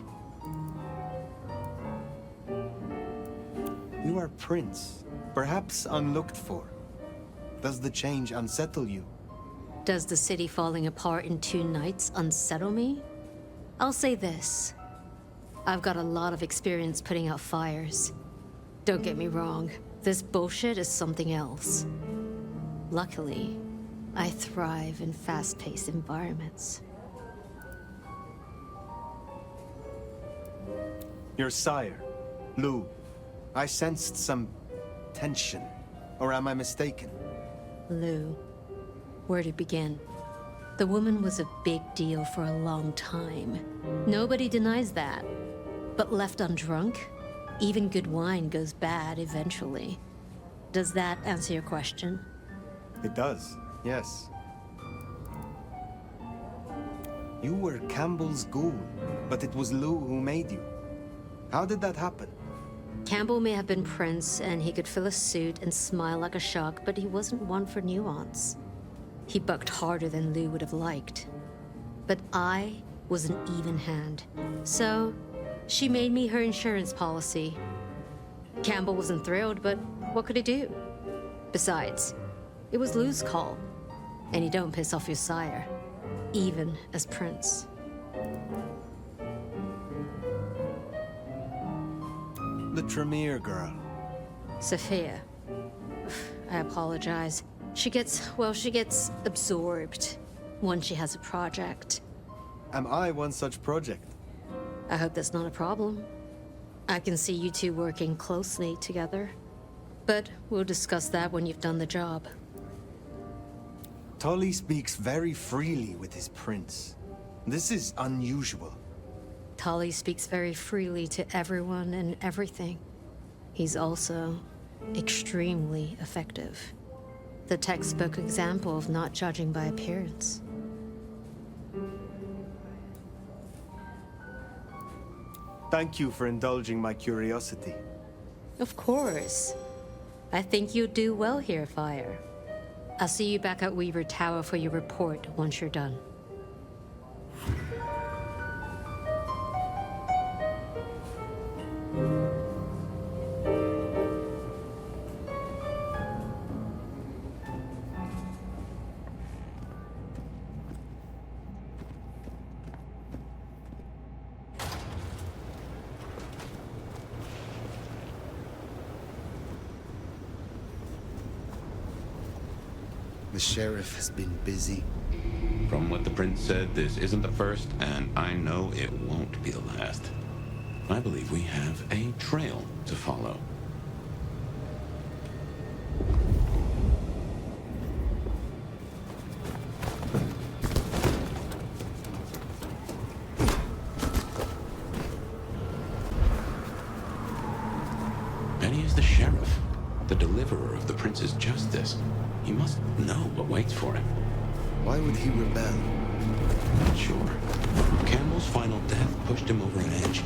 S4: You are Prince, perhaps unlooked for. Does the change unsettle you?
S18: Does the city falling apart in 2 nights unsettle me? I'll say this. I've got a lot of experience putting out fires. Don't get me wrong, this bullshit is something else. Luckily, I thrive in fast-paced environments.
S4: Your sire, Lou. I sensed some tension. Or am I mistaken?
S18: Lou. Where to begin? The woman was a big deal for a long time. Nobody denies that. But left undrunk, even good wine goes bad eventually. Does that answer your question?
S4: It does, yes. You were Campbell's ghoul, but it was Lou who made you. How did that happen?
S18: Campbell may have been Prince, and he could fill a suit and smile like a shark, but he wasn't one for nuance. He bucked harder than Lou would have liked. But I was an even hand. So, she made me her insurance policy. Campbell wasn't thrilled, but what could he do? Besides, it was Lou's call. And you don't piss off your sire, even as Prince.
S4: The Tremere girl.
S18: Sophia. I apologize. She gets absorbed once she has a project.
S4: Am I one such project?
S18: I hope that's not a problem. I can see you two working closely together. But we'll discuss that when you've done the job.
S4: Tully speaks very freely with his prince. This is unusual.
S18: Tully speaks very freely to everyone and everything. He's also extremely effective. The textbook example of not judging by appearance.
S4: Thank you for indulging my curiosity.
S18: Of course. I think you'll do well here, Fire. I'll see you back at Weaver Tower for your report once you're done.
S4: The sheriff has been busy.
S14: From what the prince said, this isn't the first, and I know it won't be the last. I believe we have a trail to follow. Benny is the sheriff, the deliverer of the prince's justice. He must know what waits for him.
S4: Why would he rebel?
S14: Not sure. Campbell's final death pushed him over an edge.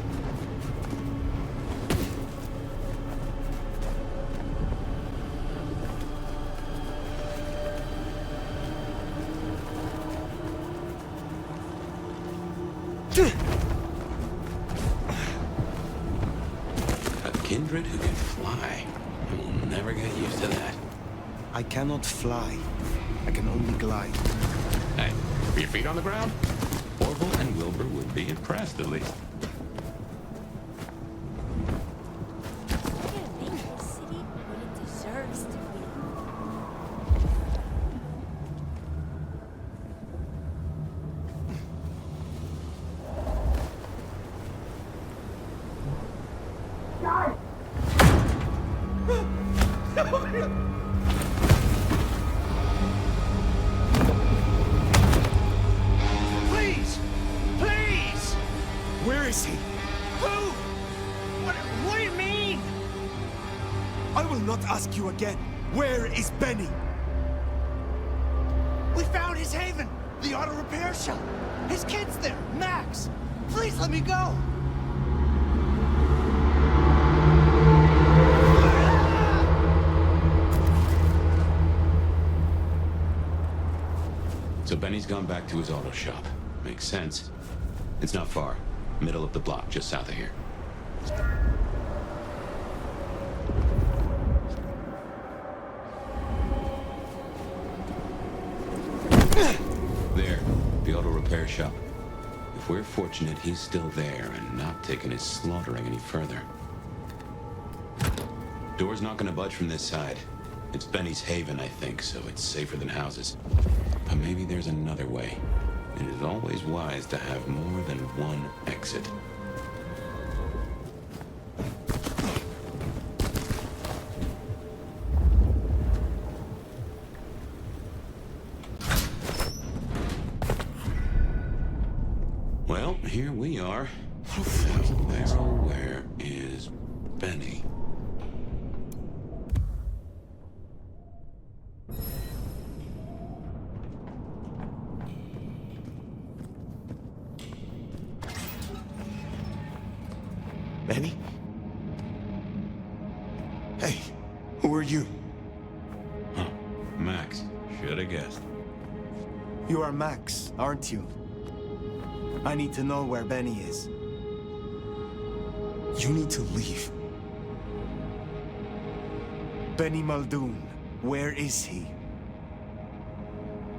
S14: A kindred who can fly. I will never get used to that.
S4: I cannot fly. I can only glide.
S14: Hey, are your feet on the ground? Orville and Wilbur would be impressed, at least.
S11: Please! Please!
S4: Where is he?
S11: Who? What do you mean?
S4: I will not ask you again. Where is Benny?
S11: We found his haven, the auto repair shop. His kid's there, Max. Please let me go.
S14: So Benny's gone back to his auto shop. Makes sense. It's not far. Middle of the block, just south of here. There, the auto repair shop. If we're fortunate, he's still there and not taking his slaughtering any further. Door's not gonna budge from this side. It's Benny's haven, I think, so it's safer than houses. But maybe there's another way. It is always wise to have more than one exit. Well, here we are. Now, where is Benny?
S4: Benny? Hey, who are you?
S14: Huh. Max. Should have guessed.
S4: You are Max, aren't you? I need to know where Benny is.
S22: You need to leave.
S4: Benny Muldoon, where is he?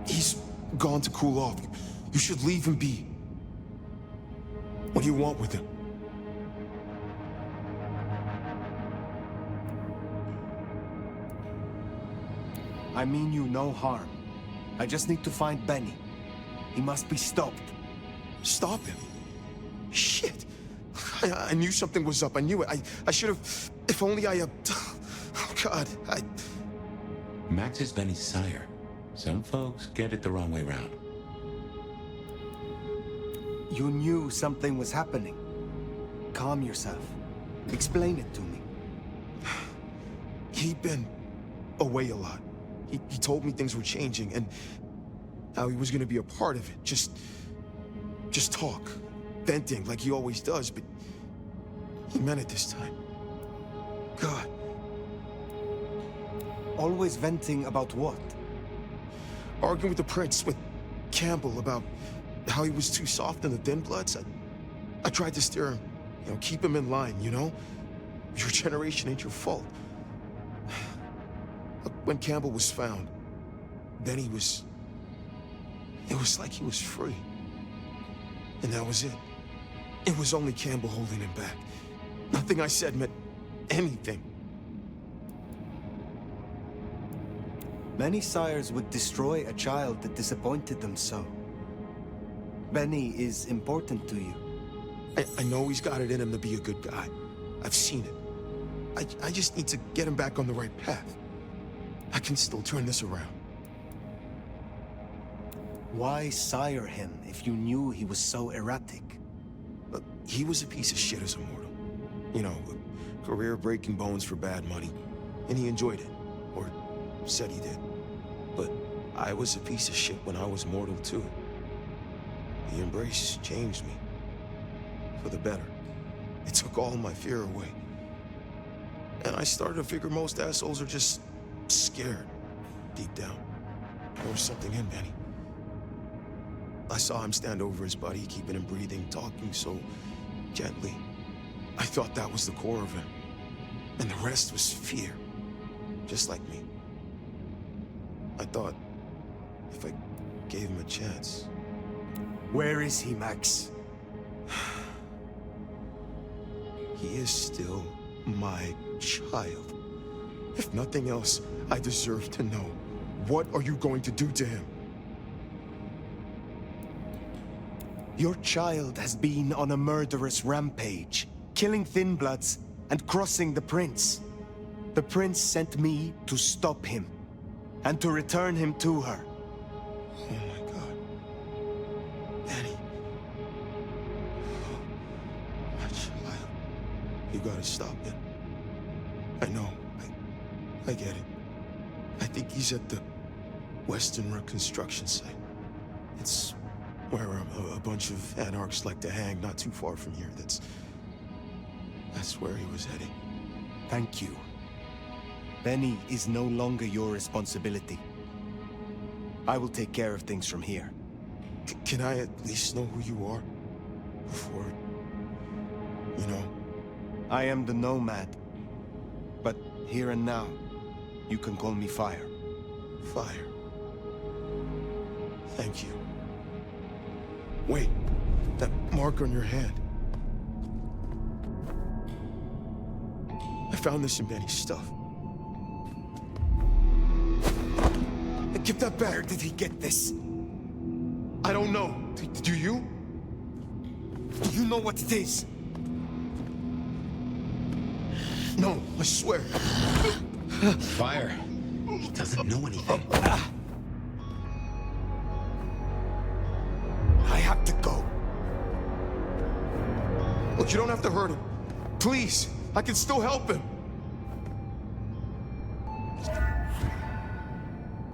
S22: He's gone to cool off. You should leave him be. What do you want with him?
S4: I mean you no harm. I just need to find Benny. He must be stopped.
S22: Stop him? Shit. I knew something was up. I knew it. I should have... If only I... Oh, God.
S1: Max is Benny's sire. Some folks get it the wrong way round.
S4: You knew something was happening. Calm yourself. Explain it to me.
S22: He'd been away a lot. He told me things were changing and how he was going to be a part of it. Just talk. Venting like he always does, but he meant it this time. God.
S4: Always venting about what?
S22: Arguing with the prince, with Campbell, about how he was too soft in the thin bloods. I tried to steer him, keep him in line, Your generation ain't your fault. Look, when Campbell was found, Benny was... It was like he was free. And that was it. It was only Campbell holding him back. Nothing I said meant anything.
S4: Many sires would destroy a child that disappointed them so. Benny is important to you.
S22: I know he's got it in him to be a good guy. I've seen it. I just need to get him back on the right path. I can still turn this around.
S4: Why sire him if you knew he was so erratic?
S22: Look, he was a piece of shit as a mortal. Career breaking bones for bad money. And he enjoyed it. Or said he did. But I was a piece of shit when I was mortal too. The embrace changed me. For the better. It took all my fear away. And I started to figure most assholes are just scared. Deep down. There was something in Benny. I saw him stand over his buddy, keeping him breathing, talking so gently. I thought that was the core of him. And the rest was fear. Just like me. I thought if I gave him a chance.
S4: Where is he, Max?
S22: He is still my child. If nothing else, I deserve to know. What are you going to do to him?
S4: Your child has been on a murderous rampage, killing Thin Bloods and crossing the Prince. The prince sent me to stop him and to return him to her.
S22: Oh my God. Benny. My child. You gotta stop it. I know. I get it. I think he's at the Western Reconstruction site. It's where a bunch of anarchs like to hang, not too far from here. That's where he was heading.
S4: Thank you. Benny is no longer your responsibility. I will take care of things from here.
S22: Can I at least know who you are? Before, you know?
S4: I am the Nomad. But here and now, you can call me Fire.
S22: Fire. Thank you. Wait, that mark on your hand. I found this in Benny's stuff. Give that back.
S4: Where did he get this?
S22: I don't know. Do you?
S4: Do you know what it is?
S22: No, I swear.
S1: Fire. He doesn't know anything.
S4: I have to go.
S22: Look, you don't have to hurt him. Please, I can still help him.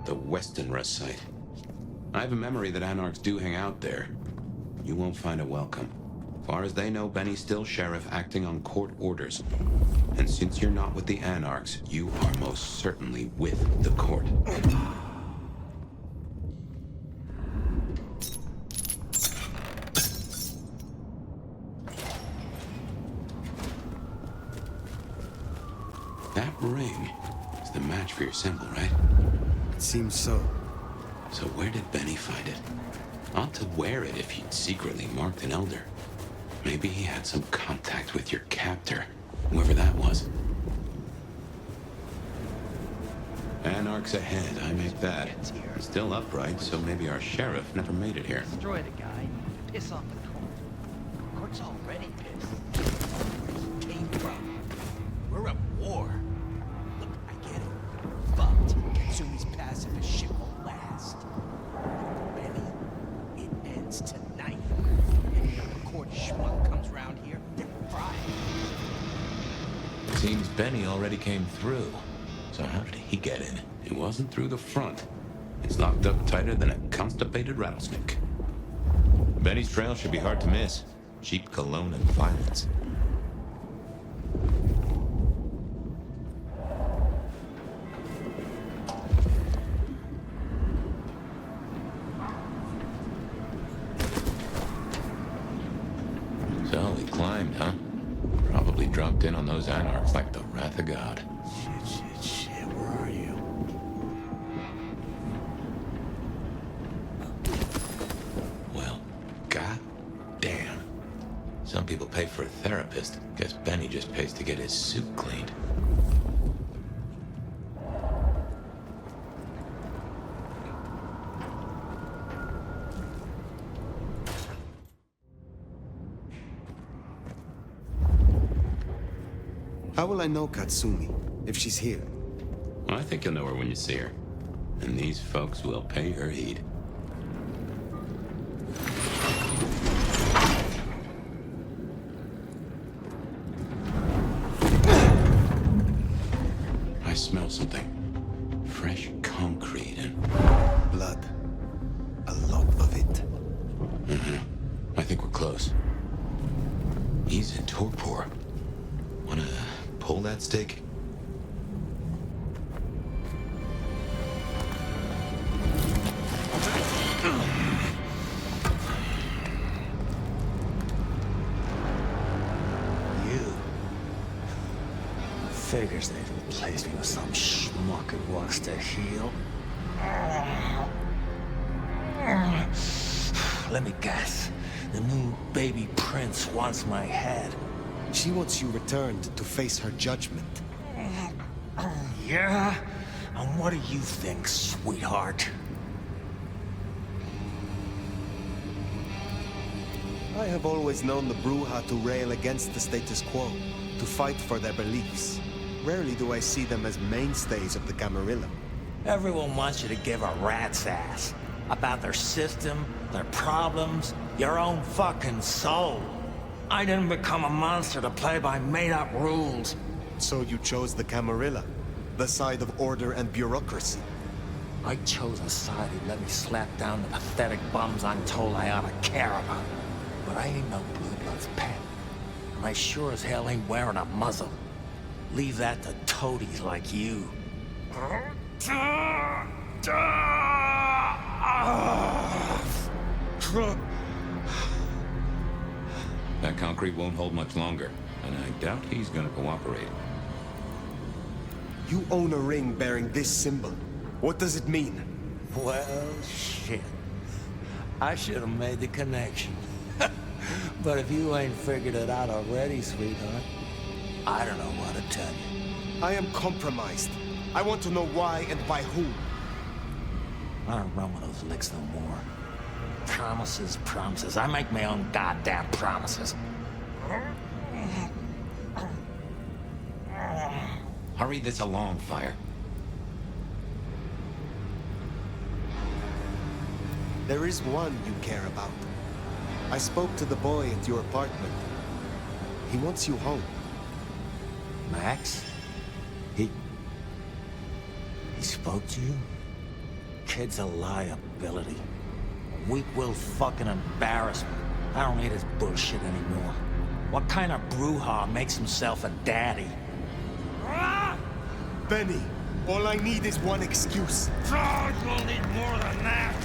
S14: The Western Rest site. I have a memory that anarchs do hang out there. You won't find it welcome. Far as they know, Benny's still sheriff acting on court orders. And since you're not with the anarchs, you are most certainly with the court. That ring is the match for your symbol, right?
S4: It seems so.
S14: So where did Benny find it? Ought to wear it if he'd secretly marked an elder. Maybe he had some contact with your captor, whoever that was. Anarchs ahead, I make that. He's still upright, so maybe our sheriff never made it here.
S11: Destroy the guy, piss off the court. The court's already pissed. Where he came from. We're at war. Look, I get it. Fucked. Katsumi's passive as shit won't last. Benny, it ends tonight. Any other court schmuck comes around here, they're fried.
S1: Seems Benny already came through. So how did he get in?
S14: It wasn't through the front. It's locked up tighter than a constipated rattlesnake.
S1: Benny's trail should be hard to miss. Cheap cologne and violence. So he climbed, huh? Probably dropped in on those anarchs like the wrath of God.
S11: Shit, where are you?
S1: Well, god damn. Some people pay for a therapist. Guess Benny just pays to get his suit cleaned.
S4: How will I know Katsumi if she's here?
S14: I think you'll know her when you see her. And these folks will pay her heed. I smell something. Fresh concrete and...
S4: blood. A lot of it.
S14: I think we're close.
S1: He's in torpor. Wanna pull that stick?
S11: Figures they'd replace me with some schmuck who wants to heal. Let me guess. The new baby prince wants my head.
S4: She wants you returned to face her judgment.
S11: Yeah? And what do you think, sweetheart?
S4: I have always known the Bruja to rail against the status quo, to fight for their beliefs. Rarely do I see them as mainstays of the Camarilla.
S11: Everyone wants you to give a rat's ass about their system, their problems, your own fucking soul. I didn't become a monster to play by made-up rules.
S4: So you chose the Camarilla, the side of order and bureaucracy.
S11: I chose a side who let me slap down the pathetic bums I'm told I ought to care about. But I ain't no Bloodlines pet. And I sure as hell ain't wearing a muzzle. Leave that to toadies like you.
S14: That concrete won't hold much longer, and I doubt he's gonna cooperate.
S4: You own a ring bearing this symbol. What does it mean?
S11: Well, shit. I should have made the connection. But if you ain't figured it out already, sweetheart, I don't know what to tell you.
S4: I am compromised. I want to know why and by whom.
S11: I don't run with those licks no more. Promises, promises. I make my own goddamn promises.
S14: Hurry this along, Fire.
S4: There is one you care about. I spoke to the boy at your apartment. He wants you home.
S11: Max? He spoke to you? Kid's a liability. Weak-willed fucking embarrassment. I don't need his bullshit anymore. What kind of brouhaha makes himself a daddy?
S4: Benny, all I need is one excuse.
S11: Oh, you'll need more than that.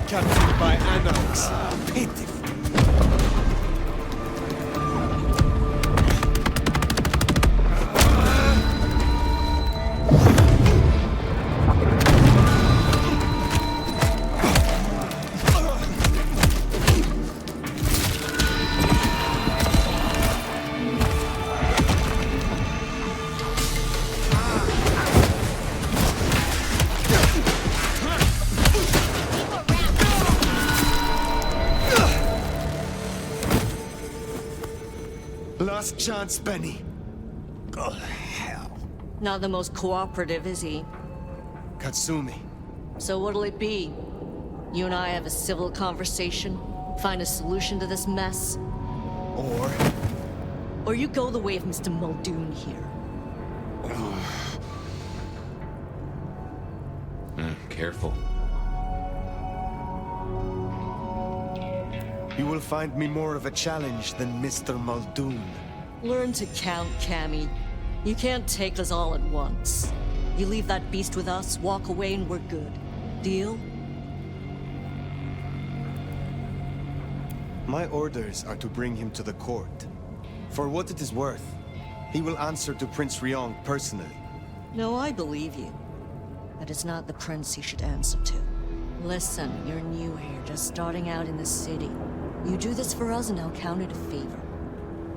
S4: Captured by anarchs. Pitiful. Last chance, Benny.
S11: Oh, hell.
S18: Not the most cooperative, is he?
S4: Katsumi.
S18: So what'll it be? You and I have a civil conversation? Find a solution to this mess? Or you go the way of Mr. Muldoon here.
S14: Careful.
S4: You will find me more of a challenge than Mr. Muldoon.
S18: Learn to count, Cammy. You can't take us all at once. You leave that beast with us, walk away, and we're good. Deal?
S4: My orders are to bring him to the court. For what it is worth, he will answer to Prince Ryong personally.
S18: No, I believe you. But it's not the prince he should answer to. Listen, you're new here, just starting out in the city. You do this for us and I'll count it a favor.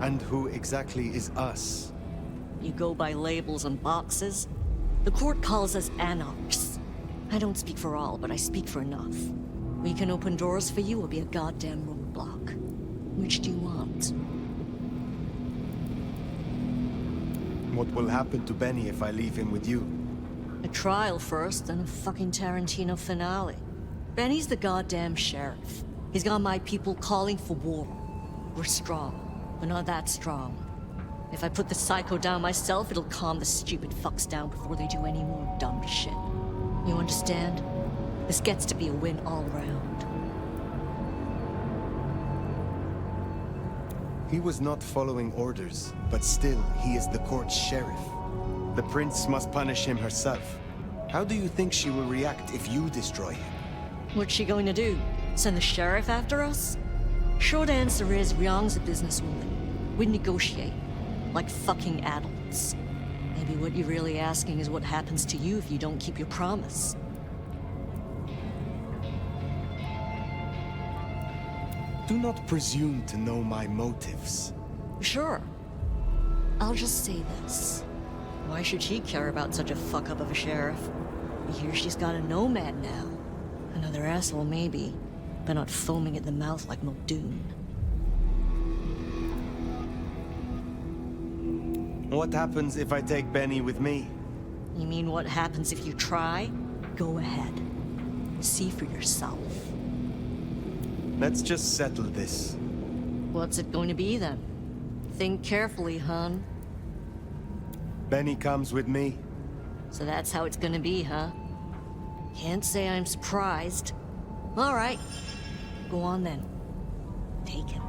S4: And who exactly is us?
S18: You go by labels and boxes. The court calls us anarchs. I don't speak for all, but I speak for enough. We can open doors for you or be a goddamn roadblock. Which do you want?
S4: What will happen to Benny if I leave him with you?
S18: A trial first, then a fucking Tarantino finale. Benny's the goddamn sheriff. He's got my people calling for war. We're strong, but not that strong. If I put the psycho down myself, it'll calm the stupid fucks down before they do any more dumb shit. You understand? This gets to be a win all round.
S4: He was not following orders, but still, he is the court's sheriff. The prince must punish him herself. How do you think she will react if you destroy him?
S18: What's she going to do? Send the sheriff after us? Short answer is, Ryong's a businesswoman. We negotiate. Like fucking adults. Maybe what you're really asking is what happens to you if you don't keep your promise.
S4: Do not presume to know my motives.
S18: Sure. I'll just say this.
S10: Why should she care about such a fuck-up of a sheriff? I hear she's got a nomad now. Another asshole, maybe, but not foaming at the mouth like Muldoon.
S4: What happens if I take Benny with me?
S10: You mean what happens if you try? Go ahead. See for yourself.
S4: Let's just settle this.
S10: What's it going to be then? Think carefully, hon.
S4: Benny comes with me.
S10: So that's how it's gonna be, huh? Can't say I'm surprised. All right. Go on then. Take him.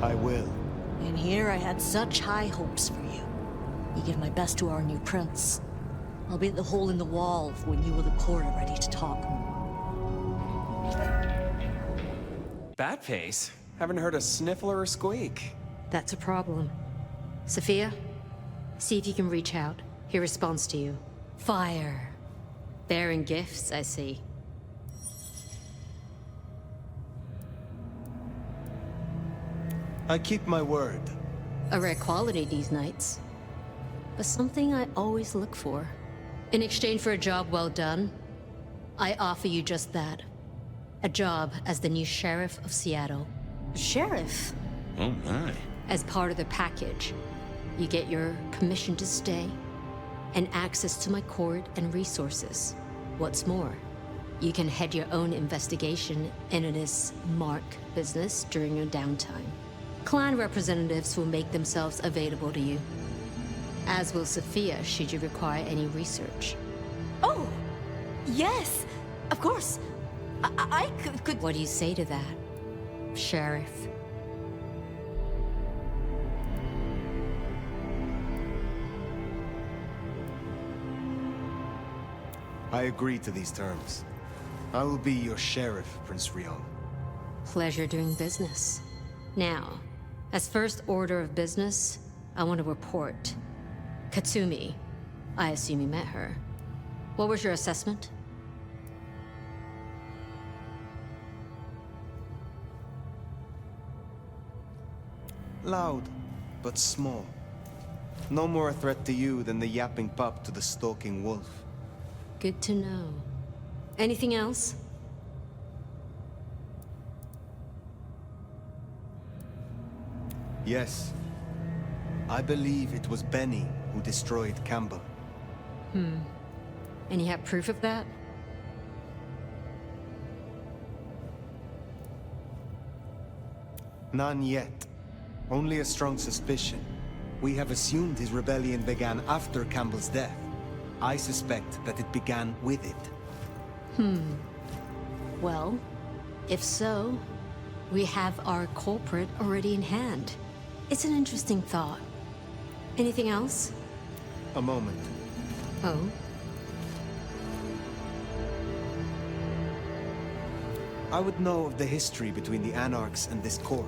S4: I will.
S10: And here I had such high hopes for you. You give my best to our new prince. I'll be at the hole in the wall when you or the court are ready to talk more.
S5: Bat pace? Haven't heard a sniffle or a squeak.
S18: That's a problem. Sophia, see if you can reach out. He responds to you. Fire. Bearing gifts, I see.
S4: I keep my word.
S18: A rare quality these nights. But something I always look for. In exchange for a job well done, I offer you just that. A job as the new sheriff of Seattle.
S10: Sheriff?
S7: Oh my.
S18: As part of the package, you get your permission to stay and access to my court and resources. What's more, you can head your own investigation into this Mark business during your downtime. Clan representatives will make themselves available to you, as will Sophia should you require any research.
S17: Oh, yes, of course. I could...
S18: What do you say to that, Sheriff?
S4: I agree to these terms. I will be your sheriff, Prince Rion.
S18: Pleasure doing business. Now, as first order of business, I want to report. Katsumi, I assume you met her. What was your assessment?
S4: Loud, but small. No more a threat to you than the yapping pup to the stalking wolf.
S18: Good to know. Anything else?
S4: Yes. I believe it was Benny who destroyed Campbell.
S18: And you have proof of that?
S4: None yet. Only a strong suspicion. We have assumed his rebellion began after Campbell's death. I suspect that it began with it.
S18: Well, if so, we have our culprit already in hand. It's an interesting thought. Anything else?
S4: A moment.
S18: Oh?
S4: I would know of the history between the Anarchs and this court.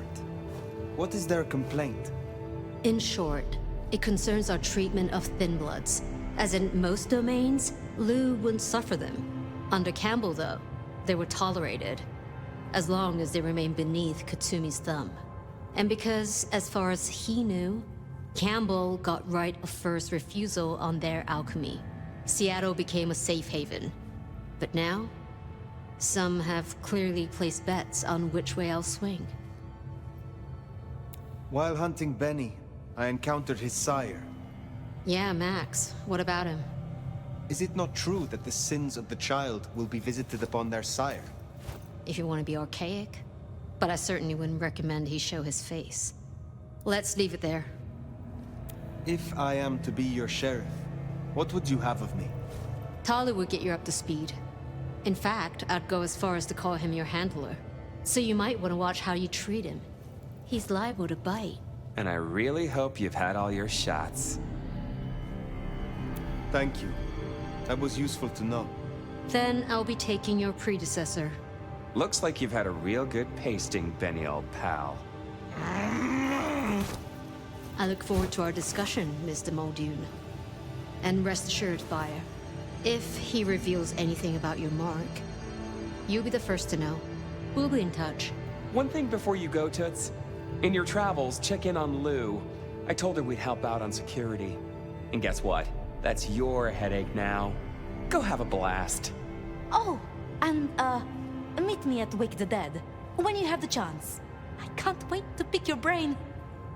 S4: What is their complaint?
S18: In short, it concerns our treatment of thin bloods. As in most domains, Lou wouldn't suffer them. Under Campbell, though, they were tolerated, as long as they remained beneath Katsumi's thumb. And because, as far as he knew, Campbell got right of first refusal on their alchemy, Seattle became a safe haven. But now, some have clearly placed bets on which way I'll swing.
S4: While hunting Benny, I encountered his sire.
S18: Yeah, Max. What about him?
S4: Is it not true that the sins of the child will be visited upon their sire?
S18: If you want to be archaic. But I certainly wouldn't recommend he show his face. Let's leave it there.
S4: If I am to be your sheriff, what would you have of me?
S18: Tali would get you up to speed. In fact, I'd go as far as to call him your handler. So you might want to watch how you treat him. He's liable to bite.
S5: And I really hope you've had all your shots.
S4: Thank you. That was useful to know.
S18: Then I'll be taking your predecessor.
S5: Looks like you've had a real good pasting, Benny, old pal.
S18: I look forward to our discussion, Mr. Muldoon. And rest assured, Fire, if he reveals anything about your mark, you'll be the first to know. We'll be in touch.
S5: One thing before you go, Toots. In your travels, check in on Lou. I told her we'd help out on security. And guess what? That's your headache now. Go have a blast.
S17: Oh, and, meet me at Wake the Dead when you have the chance. I can't wait to pick your brain.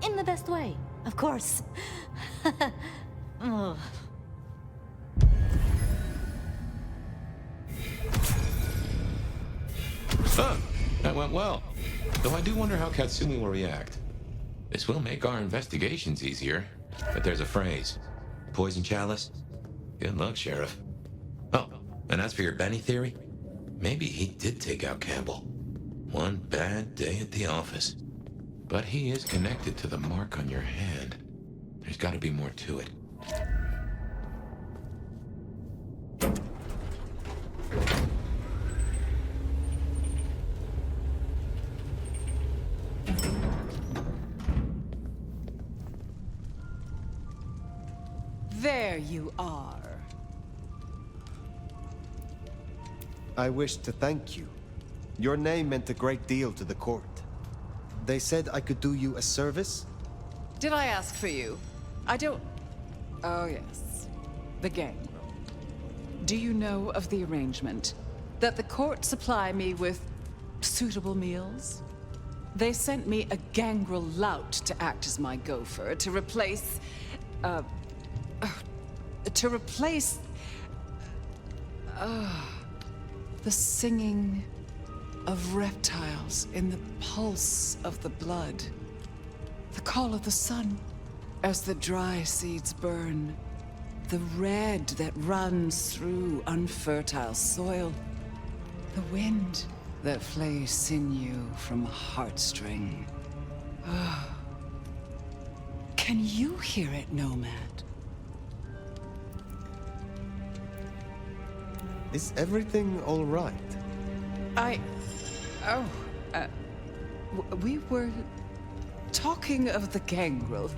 S17: In the best way, of course. Ugh.
S7: Huh, that went well. Though I do wonder how Katsumi will react. This will make our investigations easier. But there's a phrase. Poison chalice? Good luck, Sheriff. Oh, and as for your Benny theory, maybe he did take out Campbell. One bad day at the office. But he is connected to the mark on your hand. There's got to be more to it.
S15: There you are.
S4: I wish to thank you. Your name meant a great deal to the court. They said I could do you a service?
S15: Did I ask for you? I don't... Oh, yes. The gangrel. Do you know of the arrangement? That the court supply me with suitable meals? They sent me a gangrel lout to act as my gopher, to replace... the singing of reptiles in the pulse of the blood. The call of the sun as the dry seeds burn. The red that runs through unfertile soil. The wind that flays sinew from a heartstring. Can you hear it, Nomad?
S4: Is everything all right?
S15: We were talking of the gangrel.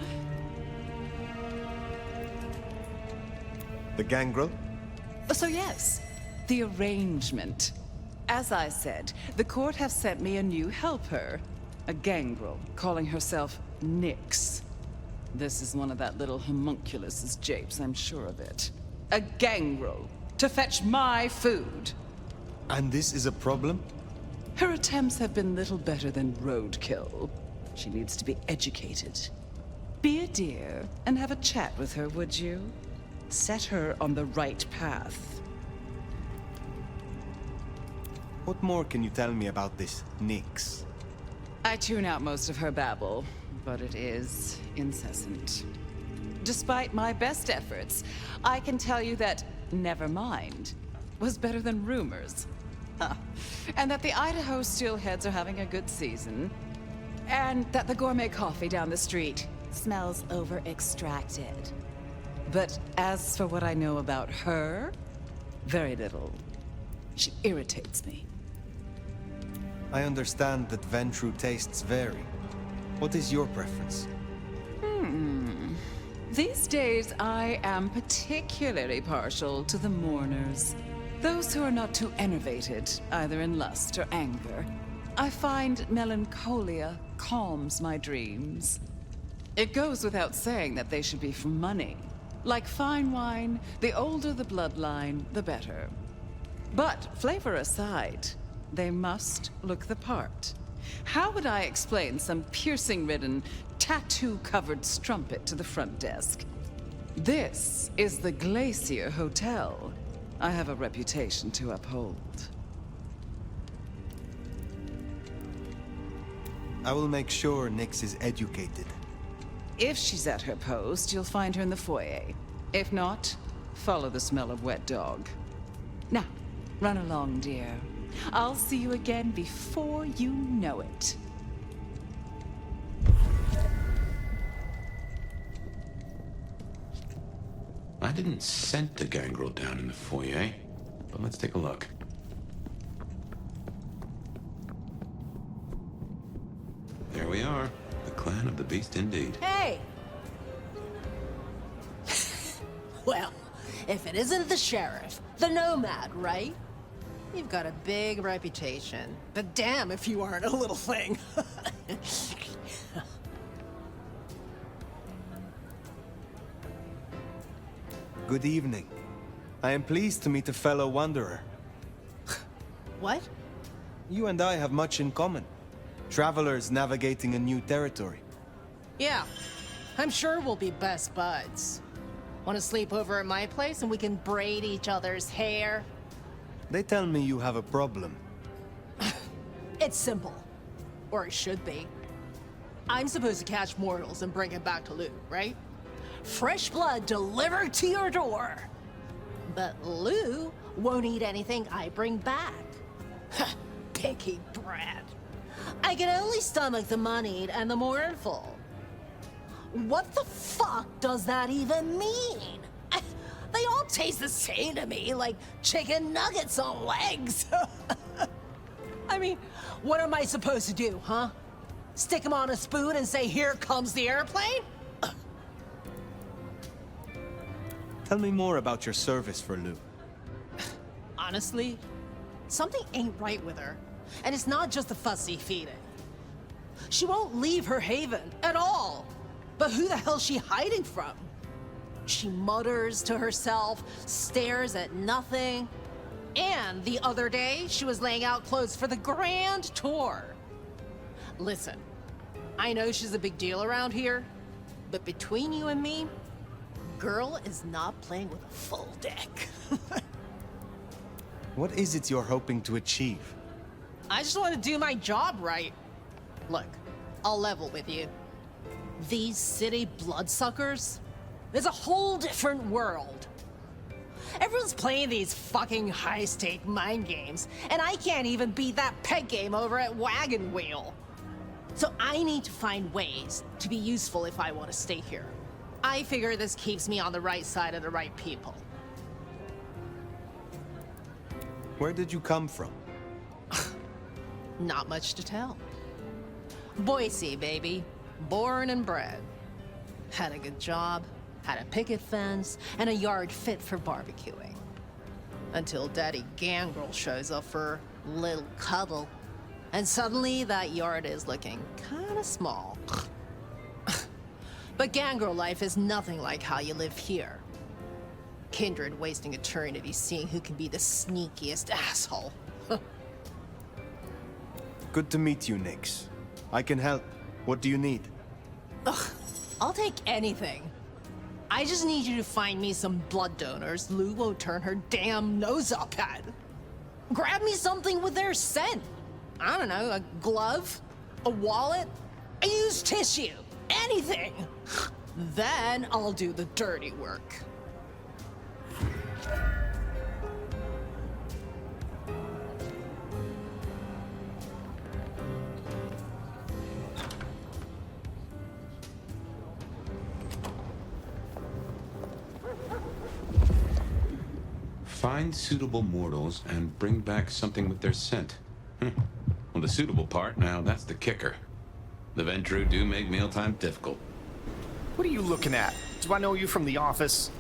S4: The gangrel?
S15: So yes, the arrangement. As I said, the court have sent me a new helper. A gangrel, calling herself Nyx. This is one of that little homunculus's japes, I'm sure of it. A gangrel, to fetch my food.
S4: And this is a problem?
S15: Her attempts have been little better than roadkill. She needs to be educated. Be a dear and have a chat with her, would you? Set her on the right path.
S4: What more can you tell me about this Nyx?
S15: I tune out most of her babble, but it is incessant. Despite my best efforts, I can tell you that never mind was better than rumors. And that the Idaho steelheads are having a good season. And that the gourmet coffee down the street smells over-extracted. But as for what I know about her, very little. She irritates me.
S4: I understand that Ventru tastes vary. What is your preference?
S15: These days, I am particularly partial to the mourners. Those who are not too enervated, either in lust or anger. I find melancholia calms my dreams. It goes without saying that they should be for money. Like fine wine, the older the bloodline, the better. But flavor aside, they must look the part. How would I explain some piercing-ridden, tattoo-covered strumpet to the front desk? This is the Glacier Hotel. I have a reputation to uphold.
S4: I will make sure Nyx is educated.
S15: If she's at her post, you'll find her in the foyer. If not, follow the smell of wet dog. Now, run along, dear. I'll see you again before you know it.
S7: I didn't scent the gangrel down in the foyer, but let's take a look. There we are. The clan of the beast indeed.
S13: Hey! Well, if it isn't the sheriff, the nomad, right? You've got a big reputation, but damn if you aren't a little thing.
S4: Good evening. I am pleased to meet a fellow wanderer.
S13: What?
S4: You and I have much in common. Travelers navigating a new territory.
S13: Yeah, I'm sure we'll be best buds. Want to sleep over at my place and we can braid each other's hair?
S4: They tell me you have a problem.
S13: It's simple. Or it should be. I'm supposed to catch mortals and bring it back to Lou, right? Fresh blood delivered to your door. But Lou won't eat anything I bring back. Picky brat. I can only stomach the moneyed and the mournful. What the fuck does that even mean? They all taste the same to me, like chicken nuggets on legs. I mean, what am I supposed to do, huh? Stick them on a spoon and say, here comes the airplane?
S4: Tell me more about your service for Lou.
S13: Honestly, something ain't right with her. And it's not just the fussy feeding. She won't leave her haven at all. But who the hell's she hiding from? She mutters to herself, stares at nothing. And the other day, she was laying out clothes for the grand tour. Listen, I know she's a big deal around here, but between you and me, girl is not playing with a full deck.
S4: What is it you're hoping to achieve?
S13: I just want to do my job right. Look, I'll level with you. These city bloodsuckers, it's a whole different world. Everyone's playing these fucking high-stake mind games, and I can't even beat that peg game over at Wagon Wheel. So I need to find ways to be useful if I want to stay here. I figure this keeps me on the right side of the right people.
S4: Where did you come from?
S13: Not much to tell. Boise, baby. Born and bred. Had a good job, had a picket fence, and a yard fit for barbecuing. Until Daddy Gangrel shows up for a little cuddle. And suddenly that yard is looking kinda small. But Gangrel life is nothing like how you live here. Kindred wasting eternity seeing who can be the sneakiest asshole.
S4: Good to meet you, Nix. I can help. What do you need?
S13: Ugh, I'll take anything. I just need you to find me some blood donors Lou won't turn her damn nose up at. Grab me something with their scent. I don't know, a glove, a wallet, a used tissue, anything. Then I'll do the dirty work.
S14: Find suitable mortals and bring back something with their scent. Well, the suitable part, now that's the kicker. The Ventru do make mealtime difficult.
S8: What are you looking at? Do I know you from the office?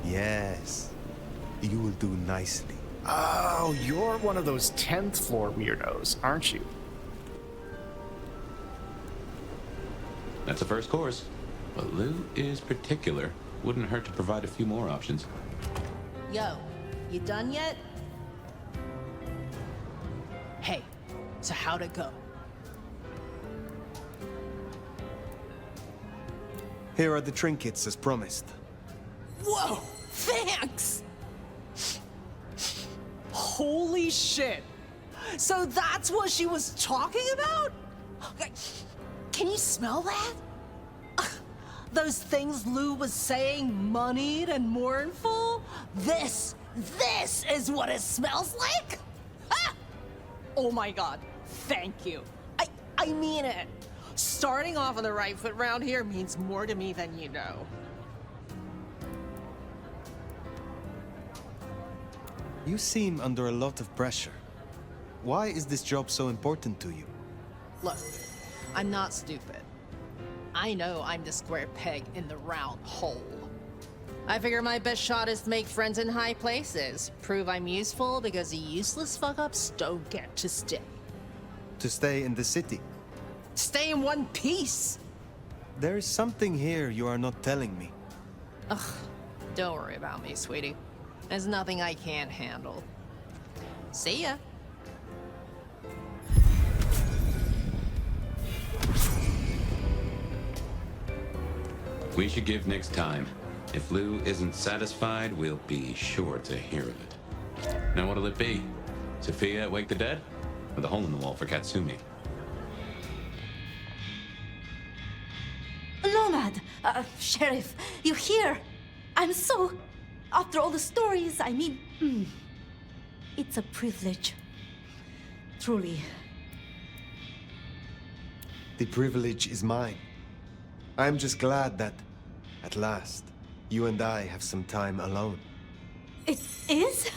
S4: Yes. You will do nicely.
S8: Oh, you're one of those 10th floor weirdos, aren't you?
S14: That's the first course. But Lou is particular. Wouldn't hurt to provide a few more options.
S13: Yo, you done yet? Hey, so how'd it go?
S4: Here are the trinkets as promised.
S13: Whoa, thanks! Holy shit! So that's what she was talking about? Can you smell that? Those things Lou was saying, moneyed and mournful? This is what it smells like? Ah! Oh my god, thank you. I mean it. Starting off on the right foot round here means more to me than you know.
S4: You seem under a lot of pressure. Why is this job so important to you?
S13: Look, I'm not stupid. I know I'm the square peg in the round hole. I figure my best shot is to make friends in high places. Prove I'm useful because the useless fuck-ups don't get to stay.
S4: To stay in the city?
S13: Stay in one piece.
S4: There is something here you are not telling me.
S13: Ugh, don't worry about me, sweetie. There's nothing I can't handle. See ya.
S14: We should give Nix time. If Lou isn't satisfied, we'll be sure to hear of it. Now what'll it be? Sophia at Wake the Dead? Or the hole in the wall for Katsumi?
S17: Nomad! Sheriff, you're here! I'm so... After all the stories, I mean... It's a privilege. Truly.
S4: The privilege is mine. I'm just glad that, at last, you and I have some time alone.
S17: It is?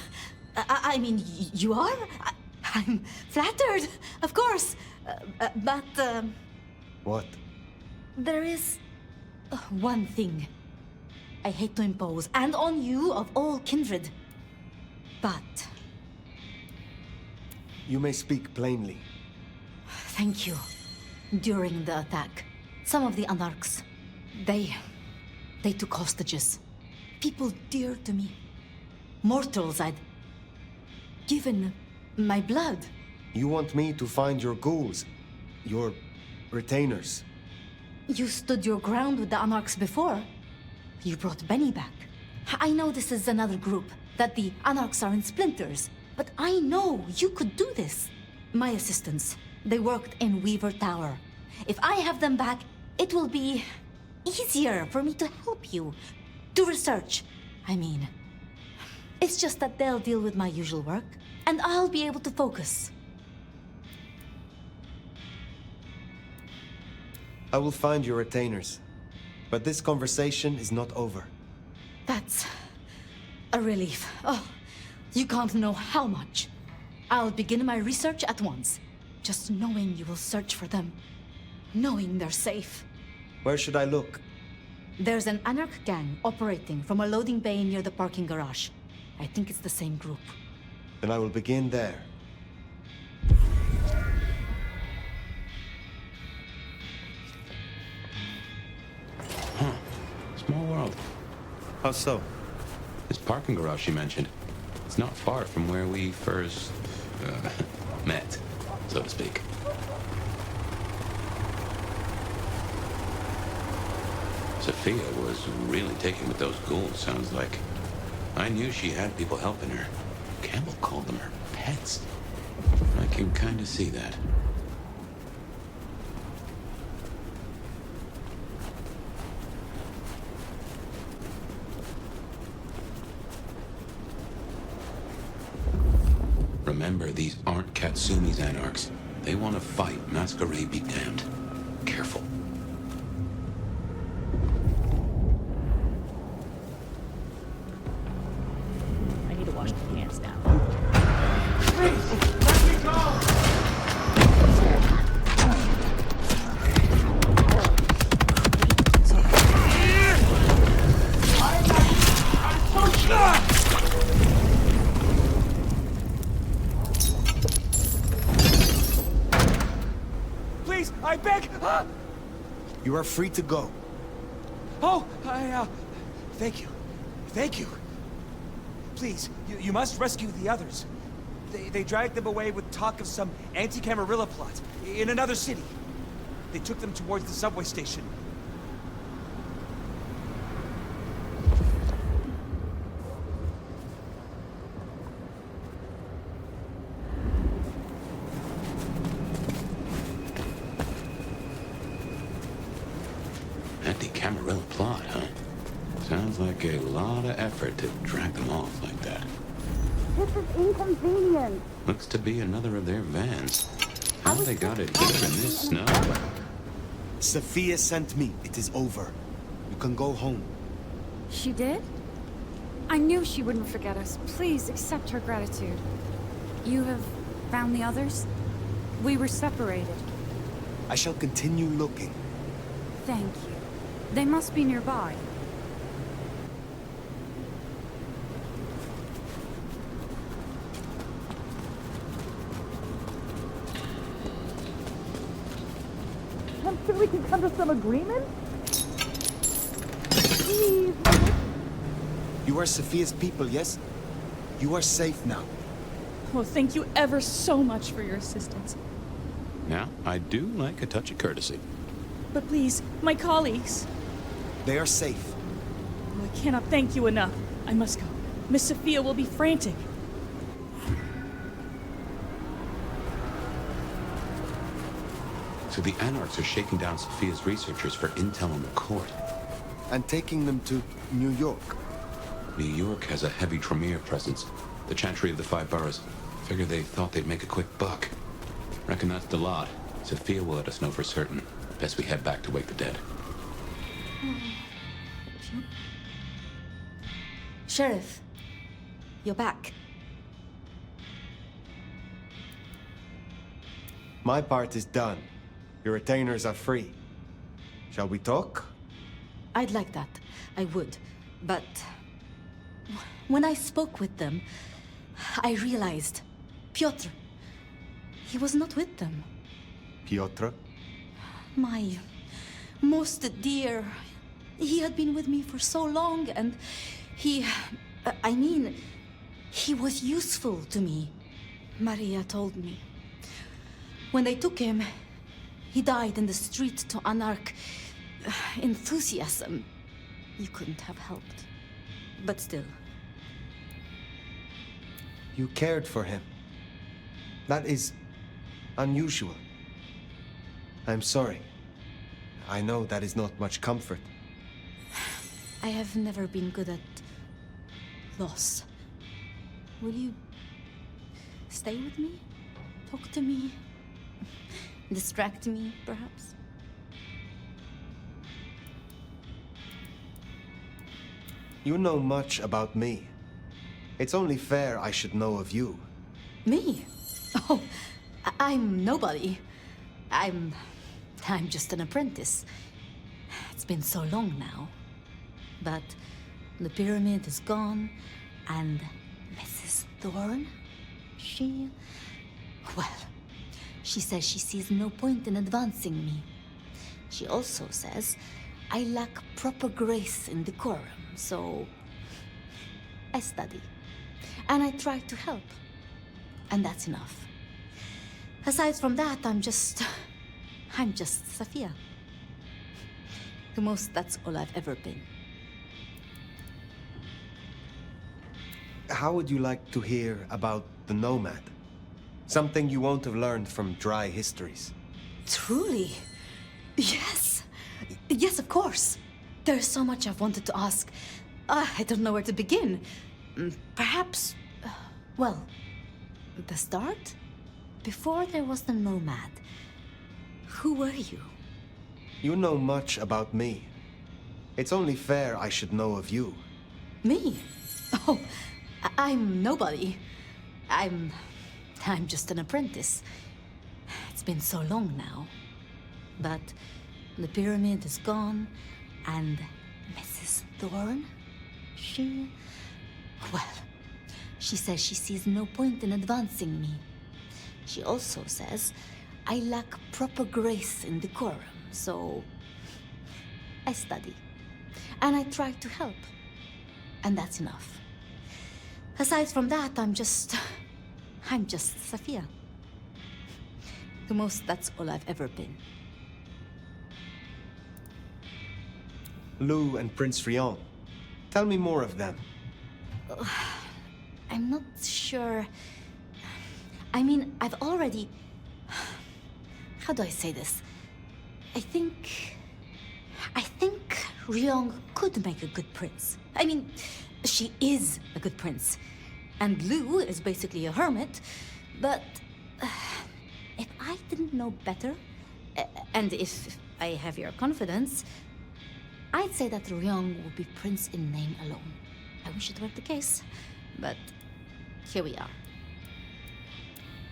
S17: I mean, you are? I'm flattered, of course. But,
S4: What?
S17: there is one thing I hate to impose, and on you of all kindred. But...
S4: You may speak plainly.
S17: Thank you. During the attack, some of the anarchs, they took hostages. People dear to me. Mortals I'd given my blood.
S4: You want me to find your ghouls, your retainers.
S17: You stood your ground with the anarchs before. You brought Benny back. I know this is another group, that the anarchs are in splinters, but I know you could do this. My assistants, they worked in Weaver Tower. If I have them back, it will be easier for me to help you. Do research, I mean. It's just that they'll deal with my usual work, and I'll be able to focus.
S4: I will find your retainers, but this conversation is not over.
S17: That's a relief. Oh, you can't know how much. I'll begin my research at once. Just knowing you will search for them. Knowing they're safe.
S4: Where should I look?
S17: There's an anarch gang operating from a loading bay near the parking garage. I think it's the same group.
S4: Then I will begin there.
S14: Huh. Small world.
S4: How so?
S14: This parking garage you mentioned, it's not far from where we first met, so to speak. Sophia was really taken with those ghouls, sounds like. I knew she had people helping her. Campbell called them her pets. I can kind of see that. Remember, these aren't Katsumi's anarchs. They want to fight. Masquerade be damned. Careful.
S10: I need to wash my hands now.
S5: Please, I beg!
S4: You are free to go.
S5: Oh, thank you. Thank you. Please, you must rescue the others. They dragged them away with talk of some anti-Camarilla plot in another city. They took them towards the subway station.
S14: Anti-Camarilla plot, huh? Sounds like a lot of effort to drag them off like that.
S17: This is inconvenient.
S14: Looks to be another of their vans. How they got it here in this snow?
S4: Sophia sent me. It is over. You can go home.
S16: She did? I knew she wouldn't forget us. Please accept her gratitude. You have found the others? We were separated.
S4: I shall continue looking.
S16: Thank you. They must be nearby.
S19: sure we can come to some agreement? Please.
S4: You are Sophia's people, yes? You are safe now.
S19: Well, thank you ever so much for your assistance.
S14: Now, I do like a touch of courtesy.
S19: But please, my colleagues.
S4: They are safe.
S19: Oh, I cannot thank you enough. I must go. Miss Sophia will be frantic.
S14: So the Anarchs are shaking down Sophia's researchers for intel on the court.
S4: And taking them to New York.
S14: New York has a heavy Tremere presence. The Chantry of the Five Boroughs. Figure they thought they'd make a quick buck. Reckon that's the lot. Sophia will let us know for certain. Best we head back to wake the dead.
S17: Sheriff, you're back.
S4: My part is done. Your retainers are free. Shall we talk?
S17: I'd like that. I would. But when I spoke with them, I realized Piotr, he was not with them.
S4: Piotr?
S17: My most dear. He had been with me for so long, and he was useful to me. Maria told me. When they took him, he died in the street to Anarch enthusiasm. You couldn't have helped. But still.
S4: You cared for him. That is unusual. I'm sorry. I know that is not much comfort.
S17: I have never been good at loss. Will you stay with me? Talk to me? Distract me, perhaps?
S4: You know much about me. It's only fair I should know of you.
S17: Me? Oh, I'm nobody. I'm just an apprentice. It's been so long now. But the pyramid is gone, and Mrs. Thorne, she says she sees no point in advancing me. She also says I lack proper grace and decorum, so I study. And I try to help. And that's enough. Aside from that, I'm just Sophia. The most, that's all I've ever been.
S4: How would you like to hear about the Nomad? Something you won't have learned from dry histories.
S17: Truly? Yes. Yes, of course. There's so much I've wanted to ask. I don't know where to begin. Perhaps, well, the start? Before there was the Nomad, who were you?
S4: You know much about me. It's only fair I should know of you.
S17: Me? Oh, I'm nobody. I'm just an apprentice. It's been so long now. But the pyramid is gone, and Mrs. Thorne, she says she sees no point in advancing me. She also says I lack proper grace and decorum, so I study. And I try to help. And that's enough. Aside from that, I'm just Sophia. The most, that's all I've ever been.
S4: Lou and Prince Rion. Tell me more of them.
S17: I'm not sure. I mean, I've already... How do I say this? I think Ryong could make a good prince. I mean, she is a good prince. And Lou is basically a hermit. But if I didn't know better, and if I have your confidence, I'd say that Ryong would be prince in name alone. I wish it were the case, but here we are.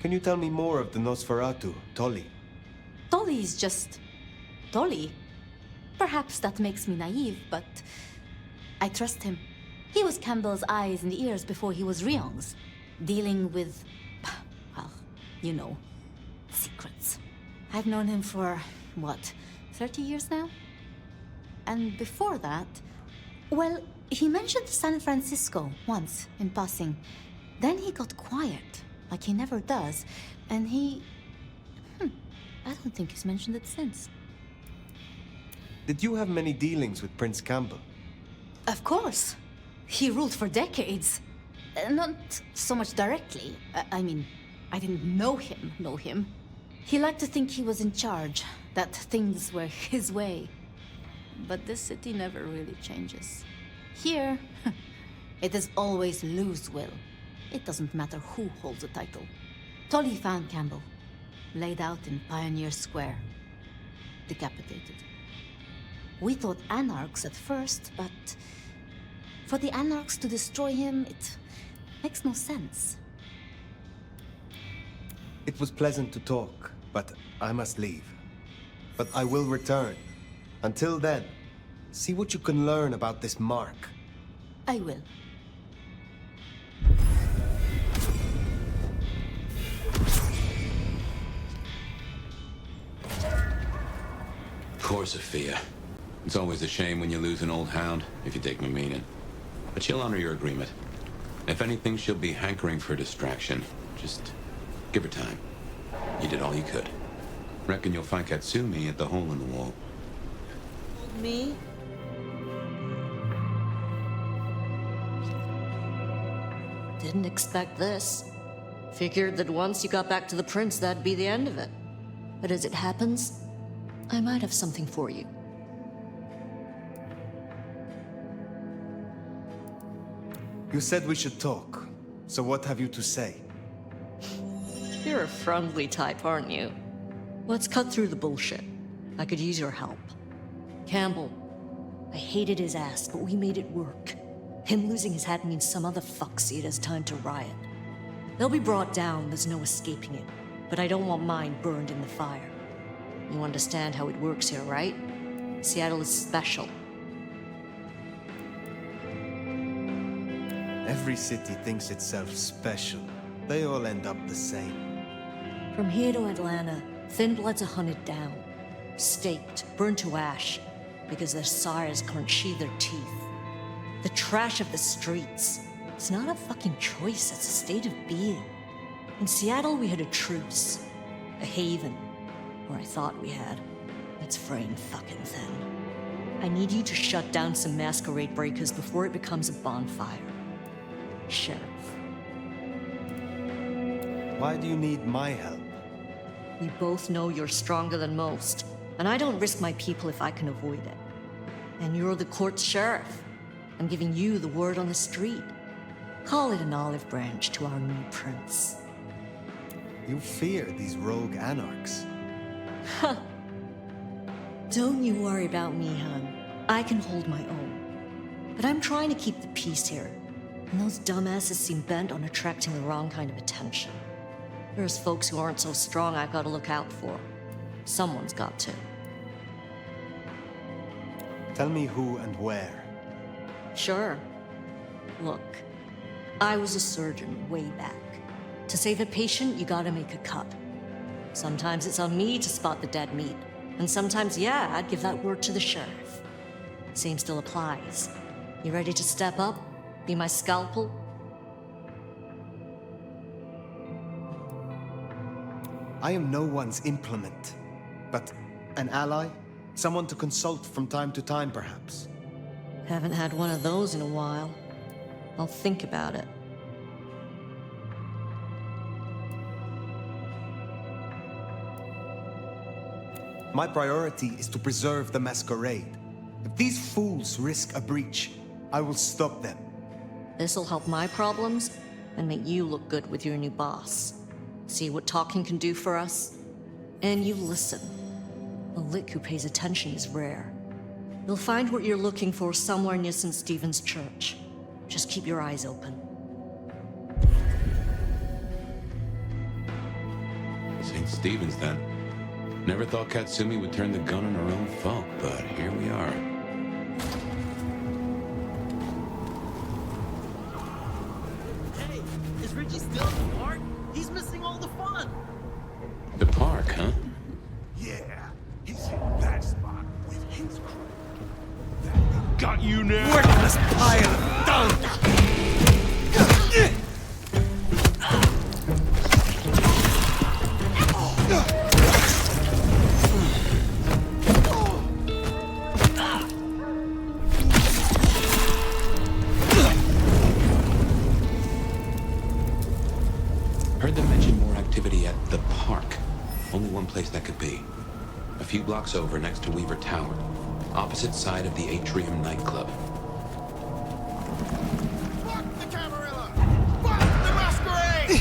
S4: Can you tell me more of the Nosferatu, Tolly?
S17: Tolly's just Tolly. Perhaps that makes me naive, but I trust him. He was Campbell's eyes and ears before he was Ryong's, dealing with, well, you know, secrets. I've known him for, what, 30 years now? And before that, well, he mentioned San Francisco once in passing. Then he got quiet, like he never does, and he... I don't think he's mentioned it since.
S4: Did you have many dealings with Prince Campbell?
S17: Of course. He ruled for decades. Not so much directly. I mean, I didn't know him. He liked to think he was in charge, that things were his way. But this city never really changes. Here, it is always Lou's will. It doesn't matter who holds the title. Tully found Campbell, laid out in Pioneer Square, decapitated. We thought anarchs at first, but for the anarchs to destroy him, it makes no sense.
S4: It was pleasant to talk, but I must leave. But I will return. Until then, see what you can learn about this mark.
S17: I will.
S14: Of course, Sophia. It's always a shame when you lose an old hound, if you take my meaning. But she'll honor your agreement. If anything, she'll be hankering for distraction. Just give her time. You did all you could. Reckon you'll find Katsumi at the hole in the wall.
S10: Me? Didn't expect this. Figured that once you got back to the prince, that'd be the end of it. But as it happens, I might have something for you.
S4: You said we should talk. So what have you to say?
S10: You're a friendly type, aren't you? Let's cut through the bullshit. I could use your help. Campbell. I hated his ass, but we made it work. Him losing his hat means some other fuck see it as time to riot. They'll be brought down, there's no escaping it. But I don't want mine burned in the fire. You understand how it works here, right? Seattle is special.
S4: Every city thinks itself special. They all end up the same.
S10: From here to Atlanta, thin bloods are hunted down, staked, burned to ash, because their sires can't sheathe their teeth. The trash of the streets. It's not a fucking choice, it's a state of being. In Seattle, we had a truce. A haven. Or I thought we had. It's fraying fucking thin. I need you to shut down some masquerade breakers before it becomes a bonfire. Sheriff.
S4: Why do you need my help?
S10: We both know you're stronger than most, and I don't risk my people if I can avoid it. And you're the court's sheriff. I'm giving you the word on the street. Call it an olive branch to our new prince.
S4: You fear these rogue anarchs.
S10: Huh. Don't you worry about me, hon. I can hold my own. But I'm trying to keep the peace here. And those dumbasses seem bent on attracting the wrong kind of attention. There's folks who aren't so strong I've got to look out for. Someone's got to.
S4: Tell me who and where.
S10: Sure. Look, I was a surgeon way back. To save a patient, you gotta make a cut. Sometimes it's on me to spot the dead meat. And sometimes, yeah, I'd give that word to the sheriff. Same still applies. You ready to step up? Be my scalpel?
S4: I am no one's implement, but an ally? Someone to consult from time to time, perhaps.
S10: Haven't had one of those in a while. I'll think about it.
S4: My priority is to preserve the Masquerade. If these fools risk a breach, I will stop them.
S10: This'll help my problems and make you look good with your new boss. See what talking can do for us? And you listen. A lick who pays attention is rare. You'll find what you're looking for somewhere near St. Stephen's Church. Just keep your eyes open.
S14: St. Stephen's, then. Never thought Katsumi would turn the gun on her own folk, but here we are.
S11: Hey, is Richie still at the park? He's missing all the fun.
S14: The park, huh?
S9: Yeah, he's in that spot.
S12: got you now!
S4: Worthless pile of dung!
S14: Heard them mention more activity at the park. Only one place that could be. A few blocks over next to Weaver Tower. Opposite side of the Atrium nightclub.
S2: Fuck the Camarilla! Fuck the Masquerade!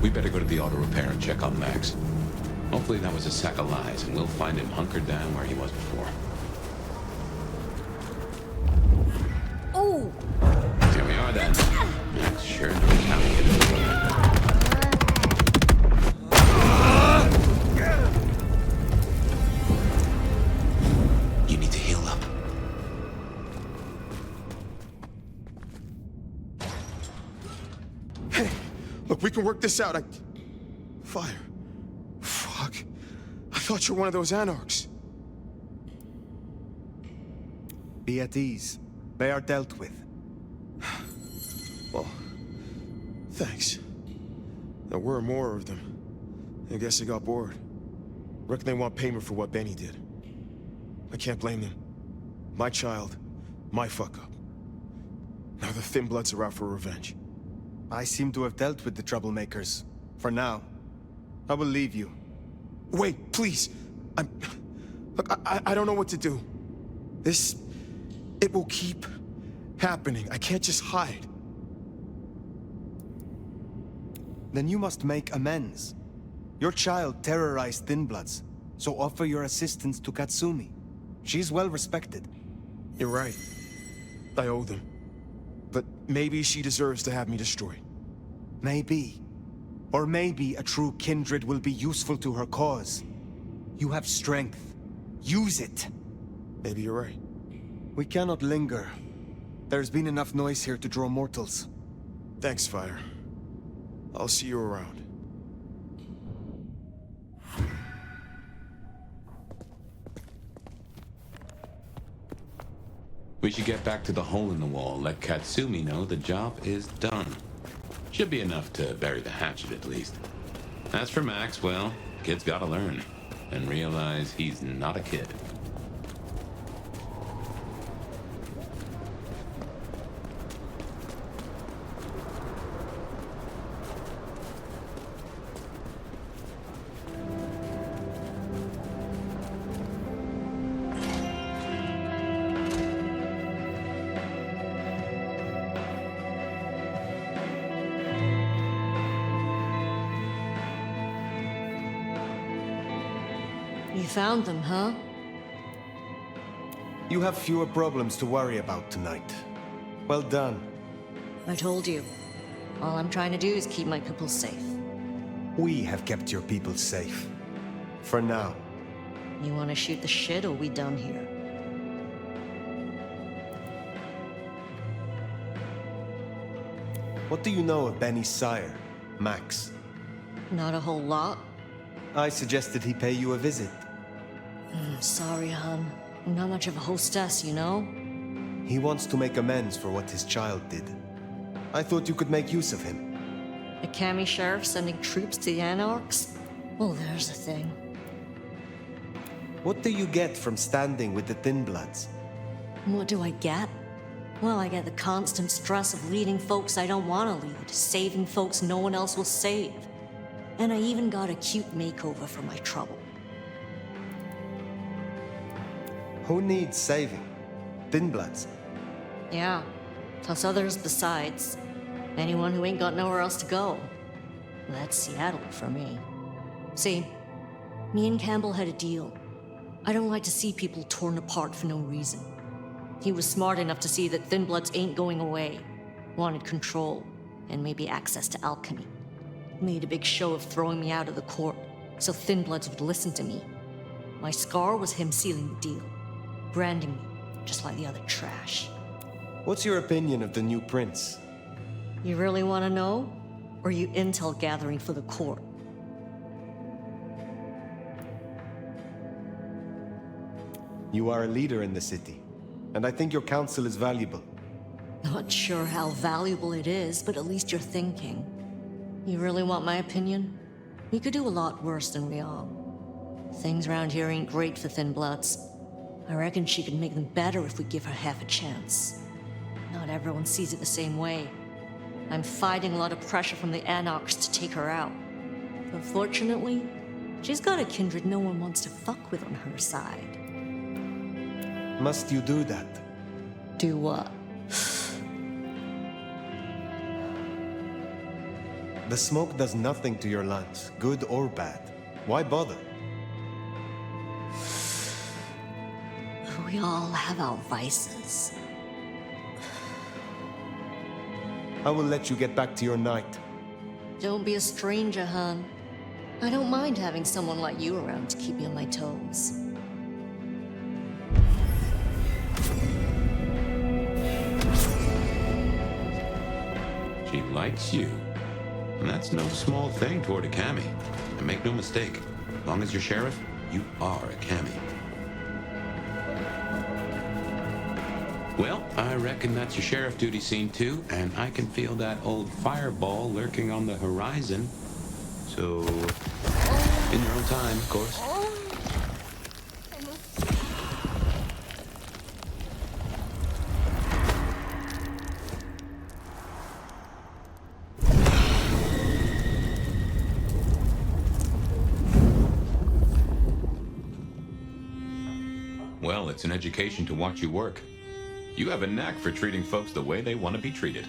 S14: We better go to the auto repair and check on Max. Hopefully that was a sack of lies, and we'll find him hunkered down where he was before.
S17: Oh!
S14: Here we are then. Max sure knows how to get it.
S1: You need to heal up.
S22: Hey, look, we can work this out. Fire. Fuck. I thought you were one of those anarchs.
S4: Be at ease. They are dealt with.
S22: Well, thanks. There were more of them. I guess they got bored. Reckon they want payment for what Benny did. I can't blame them. My child, my fuck-up. Now the Thin Bloods are out for revenge.
S4: I seem to have dealt with the troublemakers. For now. I will leave you.
S22: Wait, please. Look, I don't know what to do. It will keep happening. I can't just hide.
S4: Then you must make amends. Your child terrorized Thin Bloods, so offer your assistance to Katsumi. She's well respected.
S22: You're right. I owe them. But maybe she deserves to have me destroyed.
S4: Maybe. Or maybe a true kindred will be useful to her cause. You have strength. Use it.
S22: Maybe you're right.
S4: We cannot linger. There's been enough noise here to draw mortals.
S22: Thanks, Fire. I'll see you around.
S14: We should get back to the hole in the wall, let Katsumi know the job is done. Should be enough to bury the hatchet, at least. As for Max, well, kid's gotta learn. And realize he's not a kid.
S10: You found them, huh?
S4: You have fewer problems to worry about tonight. Well done.
S10: I told you. All I'm trying to do is keep my people safe.
S4: We have kept your people safe. For now.
S10: You want to shoot the shit, or we done here?
S4: What do you know of Benny's sire, Max?
S10: Not a whole lot.
S4: I suggested he pay you a visit.
S10: Sorry, hon. I'm not much of a hostess, you know?
S4: He wants to make amends for what his child did. I thought you could make use of him.
S10: A Kami sheriff sending troops to the Anarchs? Oh, there's a thing.
S4: What do you get from standing with the Thin Bloods?
S10: What do I get? Well, I get the constant stress of leading folks I don't want to lead, saving folks no one else will save. And I even got a cute makeover for my trouble.
S4: Who needs saving? Thin Bloods?
S10: Yeah, plus others besides. Anyone who ain't got nowhere else to go. That's Seattle for me. See, me and Campbell had a deal. I don't like to see people torn apart for no reason. He was smart enough to see that Thin Bloods ain't going away. Wanted control, and maybe access to alchemy. Made a big show of throwing me out of the court, so Thin Bloods would listen to me. My scar was him sealing the deal. branding me, just like the other trash.
S4: What's your opinion of the new prince?
S10: You really want to know? Or are you intel gathering for the court?
S4: You are a leader in the city, and I think your counsel is valuable.
S10: Not sure how valuable it is, but at least you're thinking. You really want my opinion? We could do a lot worse than we are. Things around here ain't great for thin bloods. I reckon she could make them better if we give her half a chance. Not everyone sees it the same way. I'm fighting a lot of pressure from the Anarchs to take her out. But fortunately, she's got a kindred no one wants to fuck with on her side.
S4: Must you do that?
S10: Do what?
S4: The smoke does nothing to your lungs, good or bad. Why bother?
S10: We all have our vices.
S4: I will let you get back to your night.
S10: Don't be a stranger, hon. I don't mind having someone like you around to keep me on my toes.
S14: She likes you. And that's no small thing toward a cammie. And make no mistake, as long as you're sheriff, you are a cammie. Well, I reckon that's your sheriff duty scene too, and I can feel that old fireball lurking on the horizon. So, in your own time, of course.
S7: Well, it's an education to watch you work. You have a knack for treating folks the way they want to be treated.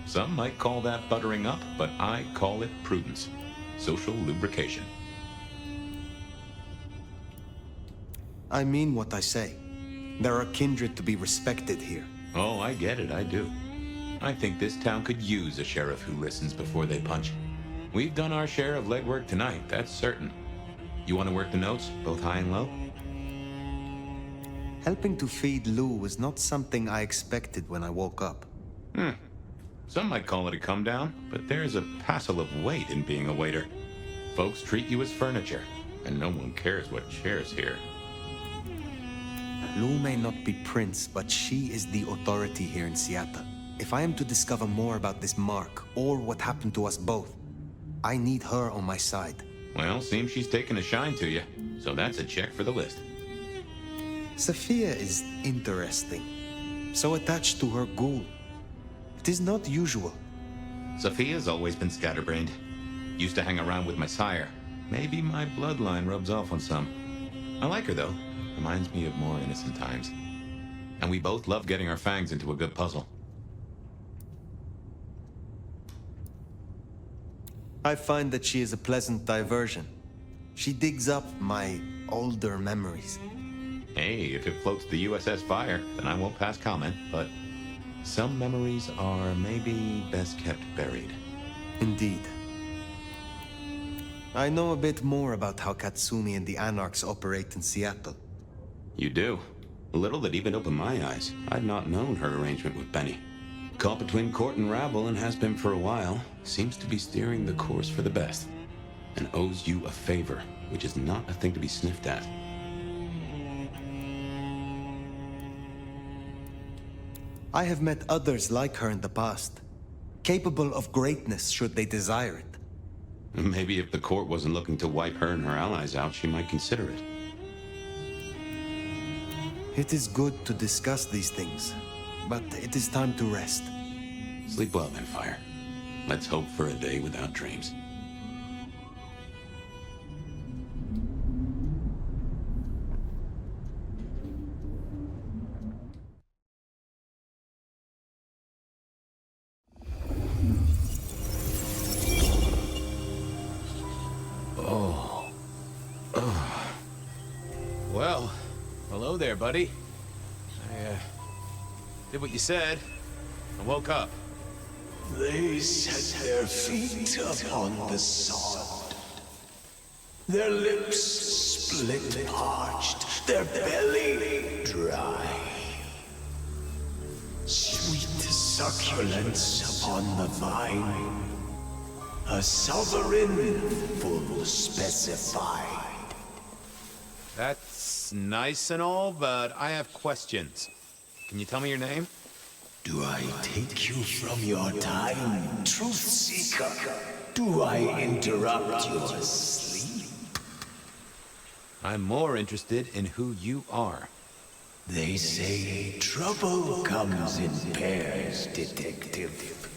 S7: Some might call that buttering up, but I call it prudence. Social lubrication.
S4: I mean what I say. There are kindred to be respected here.
S7: Oh, I get it, I do. I think this town could use a sheriff who listens before they punch. We've done our share of legwork tonight, that's certain. You want to work the notes, both high and low?
S4: Helping to feed Lou was not something I expected when I woke up.
S7: Some might call it a come down, but there's a passel of weight in being a waiter. Folks treat you as furniture, and no one cares what shares here.
S4: Lou may not be prince, but she is the authority here in Seattle. If I am to discover more about this mark, or what happened to us both, I need her on my side.
S7: Well, seems she's taken a shine to you, so that's a check for the list.
S4: Sophia is interesting. So attached to her ghoul. It is not usual.
S7: Sophia's always been scatterbrained. Used to hang around with my sire. Maybe my bloodline rubs off on some. I like her, though. Reminds me of more innocent times. And we both love getting our fangs into a good puzzle.
S4: I find that she is a pleasant diversion. She digs up my older memories.
S7: Hey, if it floats the USS Fire, then I won't pass comment, but some memories are maybe best kept buried.
S4: Indeed. I know a bit more about how Katsumi and the Anarchs operate in Seattle.
S14: You do. A little that even opened my eyes. I'd not known her arrangement with Benny. Caught between court and rabble and has been for a while. Seems to be steering the course for the best. And owes you a favor, which is not a thing to be sniffed at.
S4: I have met others like her in the past, capable of greatness should they desire it.
S14: Maybe if the court wasn't looking to wipe her and her allies out, she might consider it.
S4: It is good to discuss these things, but it is time to rest.
S14: Sleep well then, Fire. Let's hope for a day without dreams.
S12: Well, hello there, buddy. I, did what you said. I woke up.
S9: They set their feet upon the sod. Their lips split parched, their belly dry. Sweet succulence upon the vine, a sovereign full specified.
S7: That's nice and all, but I have questions. Can you tell me your name?
S9: Do I take you from your time, truth seeker? Do I interrupt your sleep?
S7: I'm more interested in who you are.
S9: They say trouble comes in pairs, detective.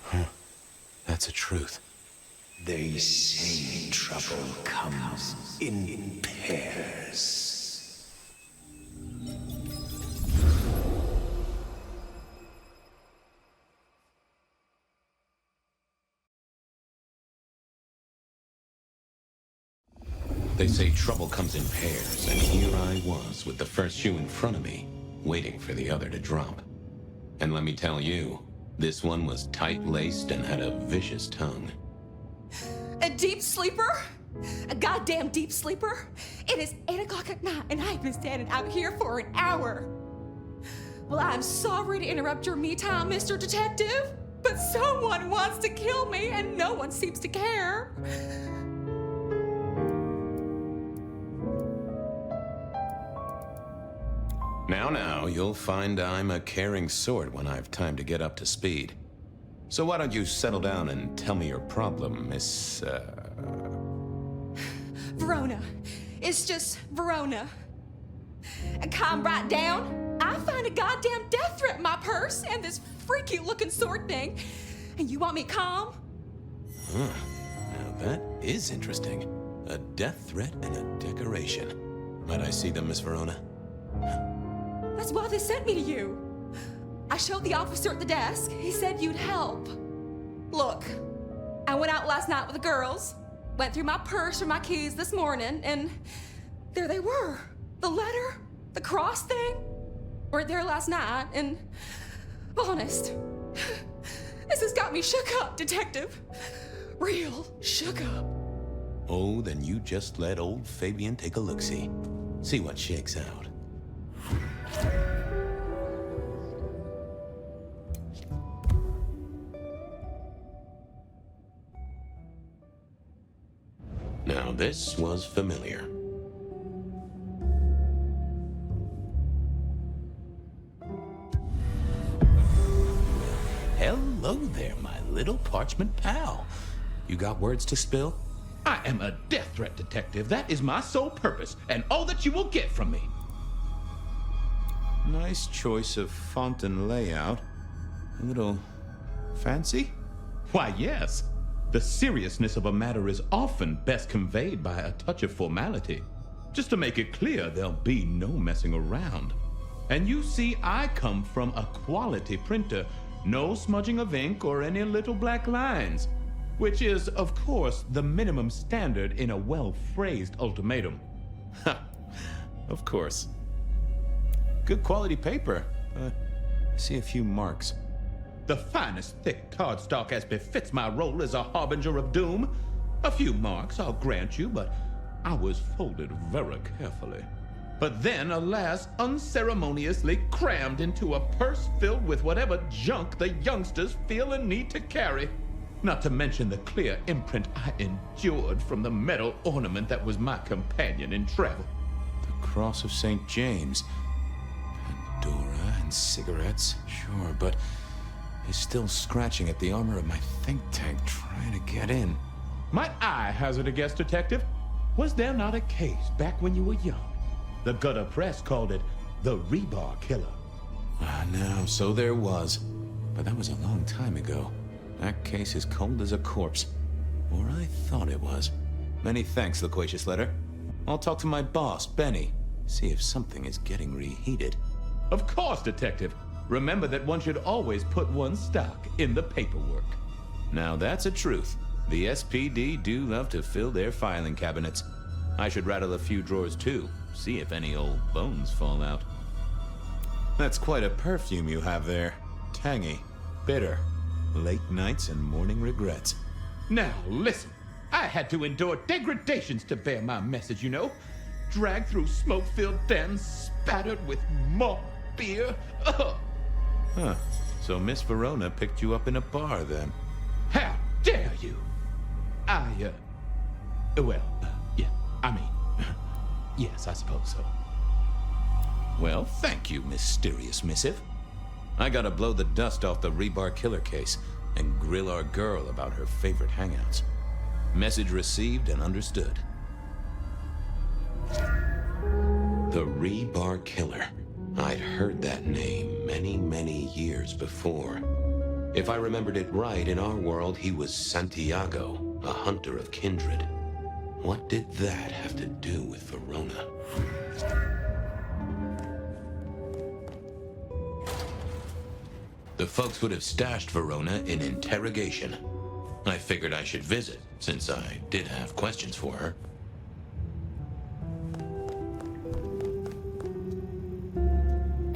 S7: Huh. That's a truth.
S9: They say trouble comes in pairs.
S14: They say trouble comes in pairs, and here I was with the first shoe in front of me, waiting for the other to drop. And let me tell you, this one was tight-laced and had a vicious tongue.
S6: A deep sleeper? A goddamn deep sleeper? It is 8 o'clock at night and I've been standing out here for an hour. Well, I'm sorry to interrupt your me time, Mr. Detective, but someone wants to kill me and no one seems to care.
S14: Now, you'll find I'm a caring sort when I've time to get up to speed. So why don't you settle down and tell me your problem, Miss,
S6: Verona. It's just Verona. And calm right down. I find a goddamn death threat in my purse and this freaky looking sword thing. And you want me calm?
S14: Huh. Now that is interesting. A death threat and a decoration. Might I see them, Miss Verona?
S6: That's why they sent me to you. I showed the officer at the desk. He said you'd help. Look, I went out last night with the girls, went through my purse for my keys this morning, and there they were. The letter, the cross thing, were there last night, and honest, this has got me shook up, Detective. Real shook up.
S14: Oh, then you just let old Fabian take a look-see. See what shakes out. Now this was familiar.
S1: Hello there, my little parchment pal.
S14: You got words to spill?
S1: I am a death threat detective. That is my sole purpose, and all that you will get from me.
S7: Nice choice of font and layout. A little fancy?
S1: Why, yes. The seriousness of a matter is often best conveyed by a touch of formality. Just to make it clear, there'll be no messing around. And you see, I come from a quality printer. No smudging of ink or any little black lines. Which is, of course, the minimum standard in a well-phrased ultimatum.
S7: Ha! Of course. Good quality paper. I see a few marks.
S1: The finest thick cardstock as befits my role as a harbinger of doom. A few marks, I'll grant you, but I was folded very carefully. But then, alas, unceremoniously crammed into a purse filled with whatever junk the youngsters feel a need to carry. Not to mention the clear imprint I endured from the metal ornament that was my companion in travel.
S7: The Cross of St. James. Pandora and cigarettes, sure, but he's still scratching at the armor of my think tank trying to get in.
S1: Might I hazard a guess, Detective? Was there not a case back when you were young? The gutter press called it the Rebar Killer.
S7: No, so there was. But that was a long time ago. That case is cold as a corpse. Or I thought it was. Many thanks, loquacious letter. I'll talk to my boss, Benny. See if something is getting reheated.
S1: Of course, Detective. Remember that one should always put one's stock in the paperwork.
S7: Now that's a truth. The SPD do love to fill their filing cabinets. I should rattle a few drawers too. See if any old bones fall out. That's quite a perfume you have there. Tangy, bitter, late nights and morning regrets.
S1: Now, listen. I had to endure degradations to bear my message, you know.
S7: dragged through smoke-filled dens, spattered with more beer. Ugh. Huh. So Miss Verona picked you up in a bar, then? How dare you? Yes, I suppose so. Well, thank you, mysterious missive. I gotta blow the dust off the rebar killer case and grill our girl about her favorite hangouts. Message received and understood.
S14: The Rebar Killer. I'd heard that name many, many years before. If I remembered it right, in our world, he was Santiago, a hunter of kindred. What did that have to do with Verona? The folks would have stashed Verona in interrogation. I figured I should visit, since I did have questions for her.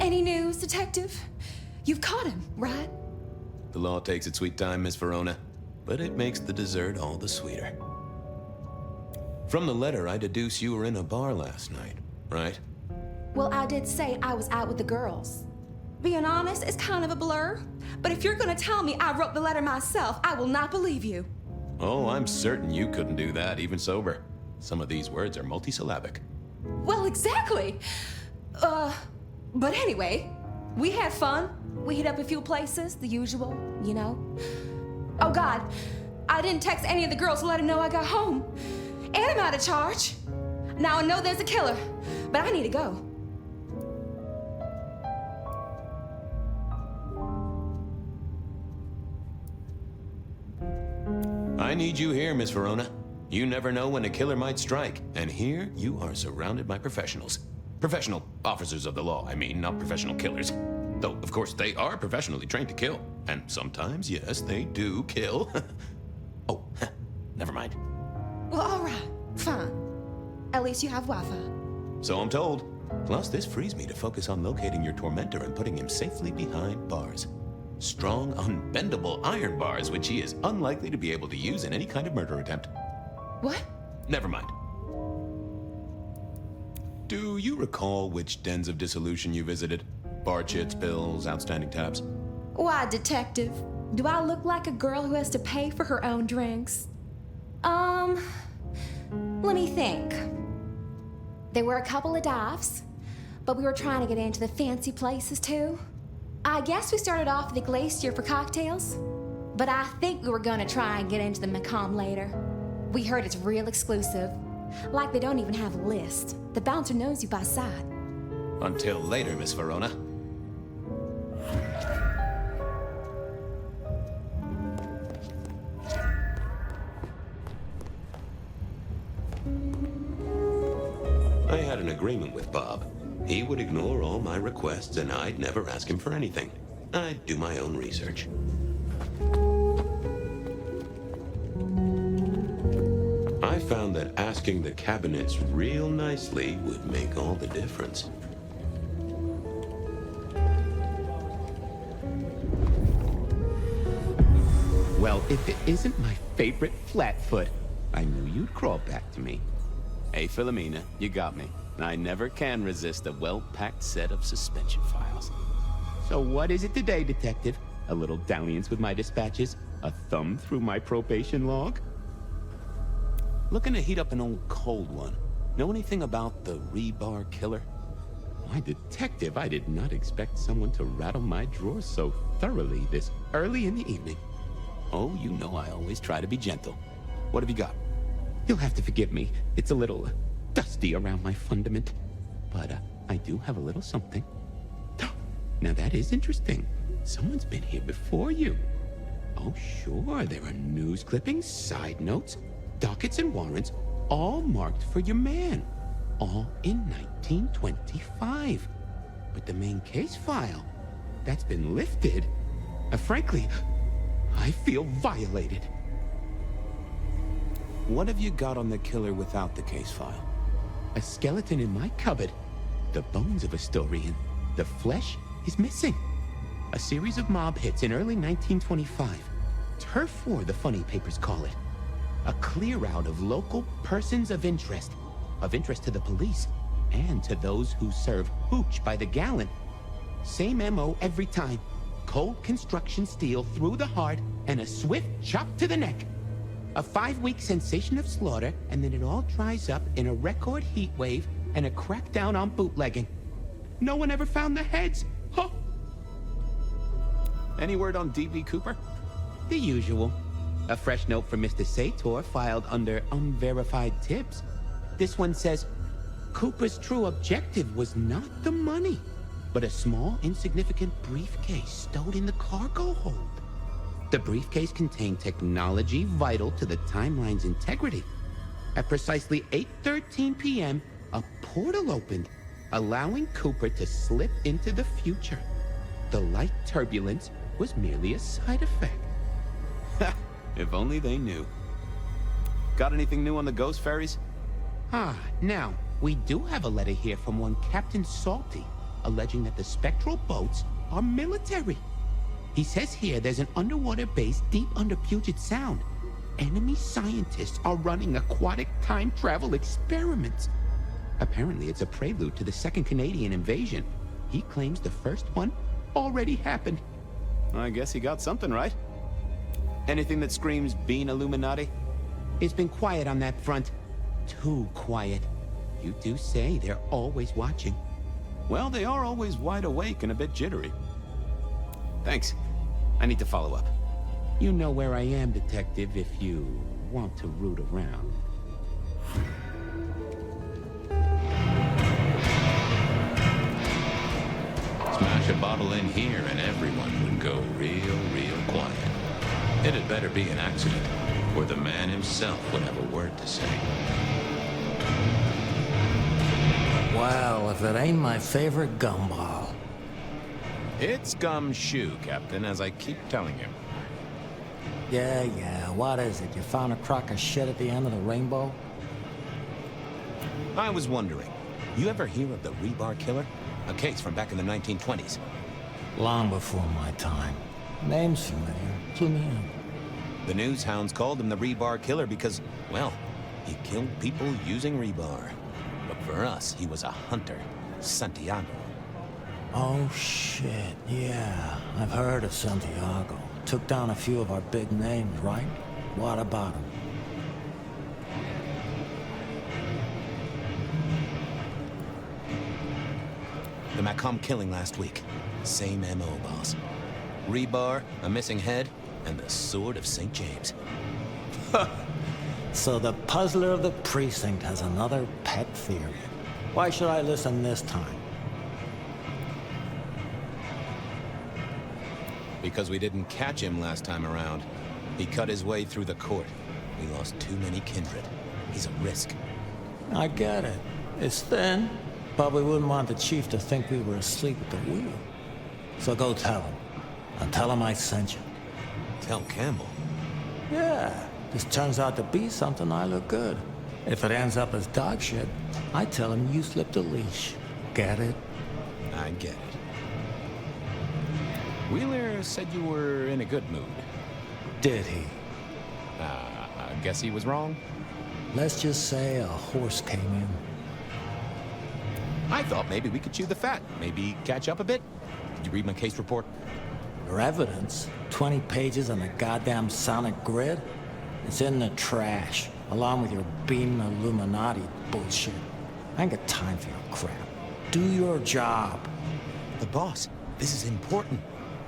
S6: Any news, Detective? You've caught him, right?
S7: The law takes its sweet time, Miss Verona, but it makes the dessert all the sweeter. From the letter, I deduce you were in a bar last night, right?
S6: Well, I did say I was out with the girls. Being honest, it's kind of a blur. But if you're gonna tell me I wrote the letter myself, I will not believe you.
S7: Oh, I'm certain you couldn't do that, even sober. Some of these words are multisyllabic.
S6: Well, exactly. But anyway, we had fun. We hit up a few places, the usual, you know. Oh God, I didn't text any of the girls to let them know I got home. And I'm out of charge. Now I know there's a killer, but I need to go.
S7: I need you here, Miss Verona. You never know when a killer might strike, and here you are surrounded by professionals. Professional officers of the law, I mean, not professional killers. Though, of course, they are professionally trained to kill. And sometimes, yes, they do kill. Oh, never mind.
S6: Well, all right, fine. At least you have Wi-Fi.
S7: So I'm told. Plus, this frees me to focus on locating your tormentor and putting him safely behind bars. Strong, unbendable iron bars, which he is unlikely to be able to use in any kind of murder attempt.
S6: What?
S7: Never mind. Do you recall which dens of dissolution you visited? Bar chits, pills, outstanding tabs?
S6: Why, Detective? Do I look like a girl who has to pay for her own drinks? Let me think. There were a couple of dives, but we were trying to get into the fancy places too. I guess we started off at the Glacier for cocktails, but I think we were gonna try and get into the Macomb later. We heard it's real exclusive. Like they don't even have a list. The bouncer knows you by sight.
S7: Until later, Miss Verona.
S14: I had an agreement with Bob. He would ignore all my requests and I'd never ask him for anything. I'd do my own research. I found that asking the cabinets real nicely would make all the difference.
S3: Well, if it isn't my favorite Flatfoot, I knew you'd crawl back to me.
S20: Hey, Philomena, you got me. I never can resist a well-packed set of suspension files.
S3: So what is it today, Detective? A little dalliance with my dispatches? A thumb through my probation log?
S20: Looking to heat up an old cold one. Know anything about the Rebar Killer?
S3: Why, Detective, I did not expect someone to rattle my drawers so thoroughly this early in the evening.
S20: Oh, you know I always try to be gentle. What have you got?
S3: You'll have to forgive me. It's a little dusty around my fundament. But I do have a little something. Now that is interesting. Someone's been here before you. Oh, sure, there are news clippings, side notes, dockets and warrants, all marked for your man. All in 1925. But the main case file, that's been lifted. Frankly, I feel violated.
S20: What have you got on the killer without the case file?
S3: A skeleton in my cupboard. The bones of a story, and the flesh is missing. A series of mob hits in early 1925. Turf war, the funny papers call it. A clear out of local persons of interest. of interest to the police and to those who serve hooch by the gallon. Same MO every time. Cold construction steel through the heart and a swift chop to the neck. A 5-week sensation of slaughter, and then it all dries up in a record heat wave and a crackdown on bootlegging. No one ever found the heads. Huh.
S20: Any word on D.B. Cooper?
S3: The usual. A fresh note from Mr. Sator filed under unverified tips. This one says, Cooper's true objective was not the money, but a small, insignificant briefcase stowed in the cargo hold. The briefcase contained technology vital to the timeline's integrity. At precisely 8:13 p.m., a portal opened, allowing Cooper to slip into the future. The light turbulence was merely a side effect.
S20: If only they knew. Got anything new on the ghost ferries?
S3: Now, we do have a letter here from one Captain Salty, alleging that the spectral boats are military. He says here there's an underwater base deep under Puget Sound. Enemy scientists are running aquatic time travel experiments. Apparently it's a prelude to the second Canadian invasion. He claims the first one already happened.
S20: I guess he got something right. Anything that screams being Illuminati?
S3: It's been quiet on that front. Too quiet. You do say they're always watching.
S20: Well, they are always wide awake and a bit jittery. Thanks. I need to follow up.
S3: You know where I am, Detective, if you want to root around.
S7: Smash a bottle in here and everyone would go real quiet. It had better be an accident, or the man himself would have a word to say.
S11: Well, if it ain't my favorite gumball.
S7: It's gumshoe, Captain, as I keep telling you.
S11: Yeah, what is it? You found a crock of shit at the end of the rainbow?
S1: I was wondering, you ever hear of the rebar killer? A case from back in the 1920s.
S11: Long before my time. Name's familiar. Clue me in.
S1: The news hounds called him the rebar killer because, well, he killed people using rebar. But for us, he was a hunter. Santiago.
S11: Oh, shit. Yeah, I've heard of Santiago. Took down a few of our big names, right? What about him?
S1: The Macomb killing last week. Same MO, boss. Rebar, a missing head, and the Sword of St. James.
S11: So the puzzler of the precinct has another pet theory. Why should I listen this time?
S1: Because we didn't catch him last time around. He cut his way through the court. We lost too many kindred. He's a risk.
S11: I get it. It's thin, but we wouldn't want the chief to think we were asleep at the wheel. So go tell him. And tell him I sent you.
S1: Tell Campbell?
S11: Yeah. This turns out to be something, I look good. If it ends up as dog shit, I tell him you slipped a leash. Get it?
S1: I get it. Wheeler said you were in a good mood.
S11: Did he?
S1: I guess he was wrong.
S11: Let's just say a horse came in.
S1: I thought maybe we could chew the fat. Maybe catch up a bit. Did you read my case report?
S11: Your evidence? 20 pages on a goddamn sonic grid? It's in the trash, along with your beam Illuminati bullshit. I ain't got time for your crap. Do your job.
S1: The boss, this is important.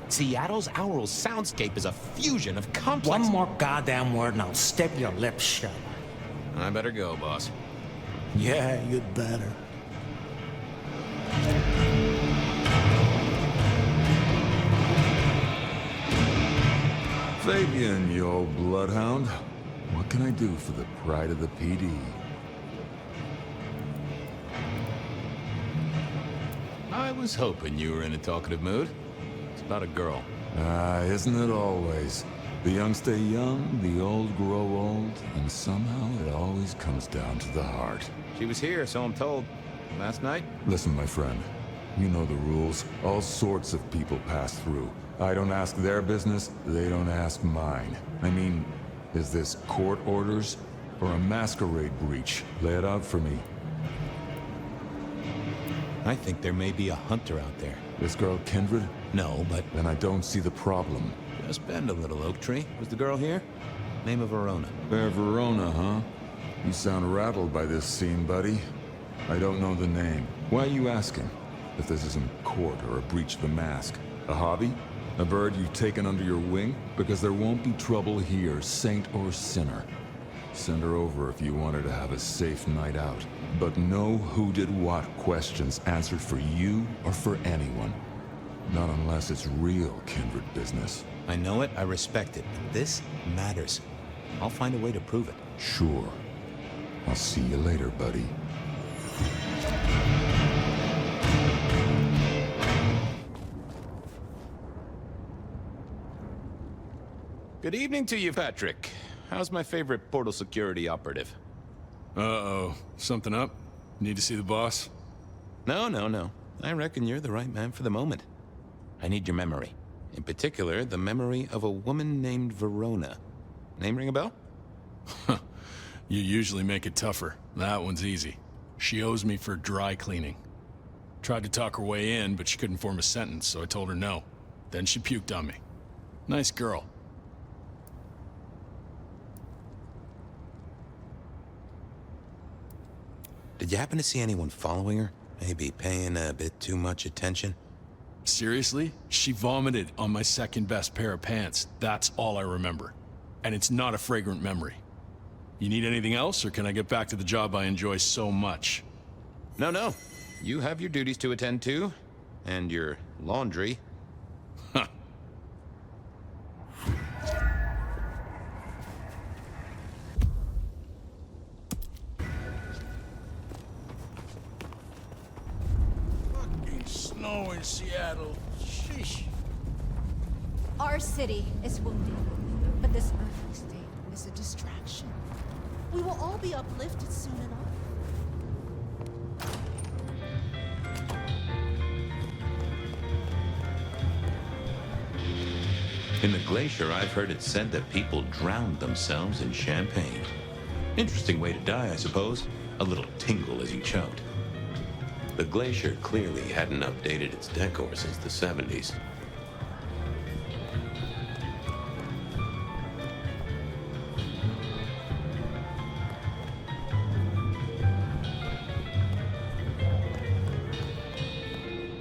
S1: Seattle's aural soundscape is a fusion of complex...
S11: One more goddamn word and I'll step your lips shut.
S1: I better go, boss.
S11: Yeah, you'd better.
S18: Fabian, you old bloodhound. What can I do for the pride of the PD?
S7: I was hoping you were in a talkative mood. It's about a girl.
S18: Isn't it always? The young stay young, the old grow old, and somehow it always comes down to the heart.
S7: She was here, so I'm told. Last night?
S18: Listen, my friend. You know the rules. All sorts of people pass through. I don't ask their business, they don't ask mine. I mean, is this court orders or a masquerade breach? Lay it out for me.
S7: I think there may be a hunter out there.
S18: This girl Kindred?
S7: No, but...
S18: Then I don't see the problem.
S7: Just bend a little, Oak Tree. Was the girl here? Name of Verona.
S18: Verona, huh? You sound rattled by this scene, buddy. I don't know the name. Why are you asking? If this isn't court or a breach of the mask. A hobby? A bird you've taken under your wing? Because there won't be trouble here, saint or sinner. Send her over if you want her to have a safe night out. But no who did what questions answered for you or for anyone. Not unless it's real Kindred business.
S7: I know it, I respect it, but this matters. I'll find a way to prove it.
S18: Sure. I'll see you later, buddy.
S7: Good evening to you, Patrick. How's my favorite portal security operative?
S15: Uh-oh. Something up? Need to see the boss?
S7: No. I reckon you're the right man for the moment. I need your memory. In particular, the memory of a woman named Verona. Name ring a bell?
S15: You usually make it tougher. That one's easy. She owes me for dry cleaning. Tried to talk her way in, but she couldn't form a sentence, so I told her no. Then she puked on me. Nice girl.
S7: Did you happen to see anyone following her? Maybe paying a bit too much attention?
S15: Seriously? She vomited on my second best pair of pants. That's all I remember. And it's not a fragrant memory. You need anything else, or can I get back to the job I enjoy so much?
S7: No. You have your duties to attend to, and your laundry.
S15: Huh.
S11: Fucking snow in Seattle. Sheesh.
S17: Our city is wounded, but this earthly state is a distraction. We will all be uplifted soon enough.
S14: In the glacier, I've heard it said that people drowned themselves in champagne. Interesting way to die, I suppose. A little tingle as you choked. The glacier clearly hadn't updated its decor since the 70s.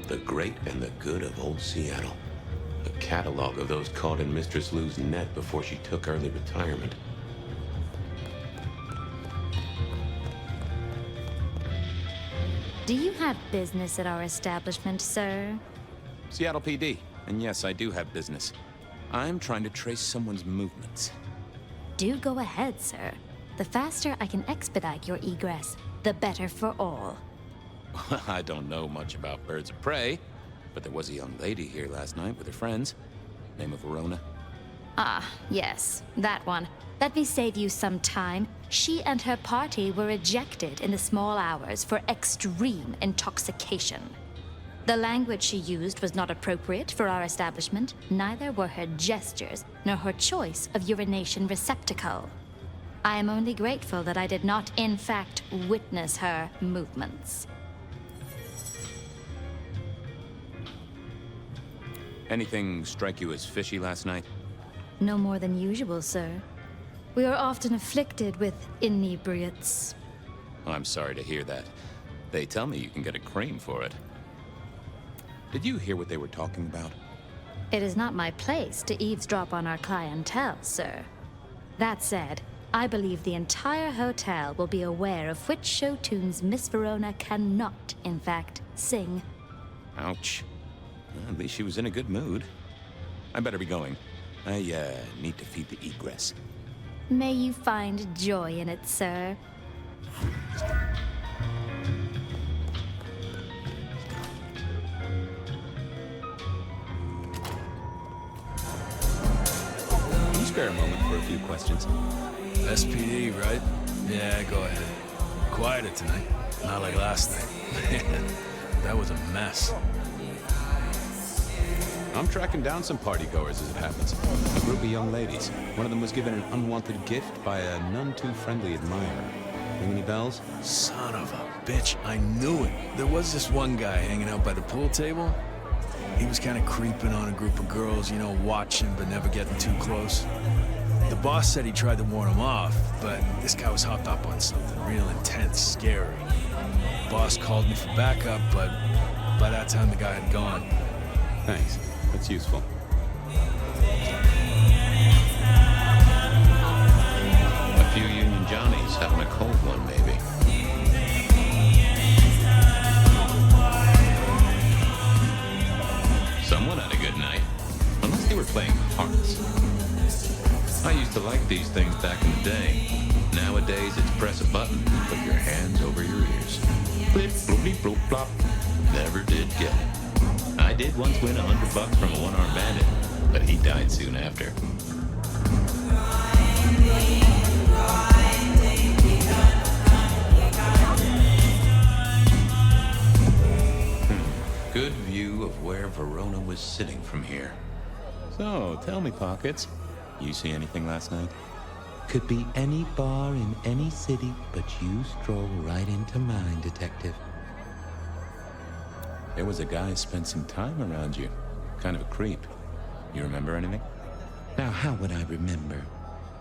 S14: The great and the good of old Seattle. A catalog of those caught in Mistress Lou's net before she took early retirement.
S21: Do you have business at our establishment, sir?
S7: Seattle PD. And yes, I do have business. I'm trying to trace someone's movements.
S21: Do go ahead, sir. The faster I can expedite your egress, the better for all.
S7: I don't know much about birds of prey, but there was a young lady here last night with her friends. Name of Verona.
S21: Ah, yes, that one. Let me save you some time. She and her party were ejected in the small hours for extreme intoxication. The language she used was not appropriate for our establishment, neither were her gestures, nor her choice of urination receptacle. I am only grateful that I did not, in fact, witness her movements.
S7: Anything strike you as fishy last night?
S21: No more than usual, sir. We are often afflicted with inebriates.
S7: I'm sorry to hear that. They tell me you can get a cream for it. Did you hear what they were talking about?
S21: It is not my place to eavesdrop on our clientele, sir. That said, I believe the entire hotel will be aware of which show tunes Miss Verona cannot, in fact, sing.
S7: Ouch. Well, at least she was in a good mood. I better be going. I, need to feed the egress.
S21: May you find joy in it, sir.
S7: Can you spare a moment for a few questions?
S15: SPD, right? Yeah, go ahead. Quieter tonight. Not like last night. That was a mess.
S7: I'm tracking down some partygoers as it happens. A group of young ladies. One of them was given an unwanted gift by a none-too-friendly admirer.
S3: Ring any bells?
S15: Son of a bitch, I knew it. There was this one guy hanging out by the pool table. He was kind of creeping on a group of girls, you know, watching but never getting too close. The boss said he tried to warn him off, but this guy was hopped up on something real intense, scary. The boss called me for backup, but by that time the guy had gone.
S3: Thanks. That's useful. A few Union Johnnies having a cold one, maybe. Someone had a good night. Unless they were playing hearts. I used to like these things back in the day. Nowadays, it's press a button and put your hands over your ears. Blip, bloopy, bloop, plop. Never did get it. I did once win $100 from a one-armed bandit, but he died soon after. Good view of where Verona was sitting from here. So, tell me, Pockets, you see anything last night? Could be any bar in any city, but you stroll right into mine, Detective. There was a guy spent some time around you. Kind of a creep. You remember anything? Now, how would I remember?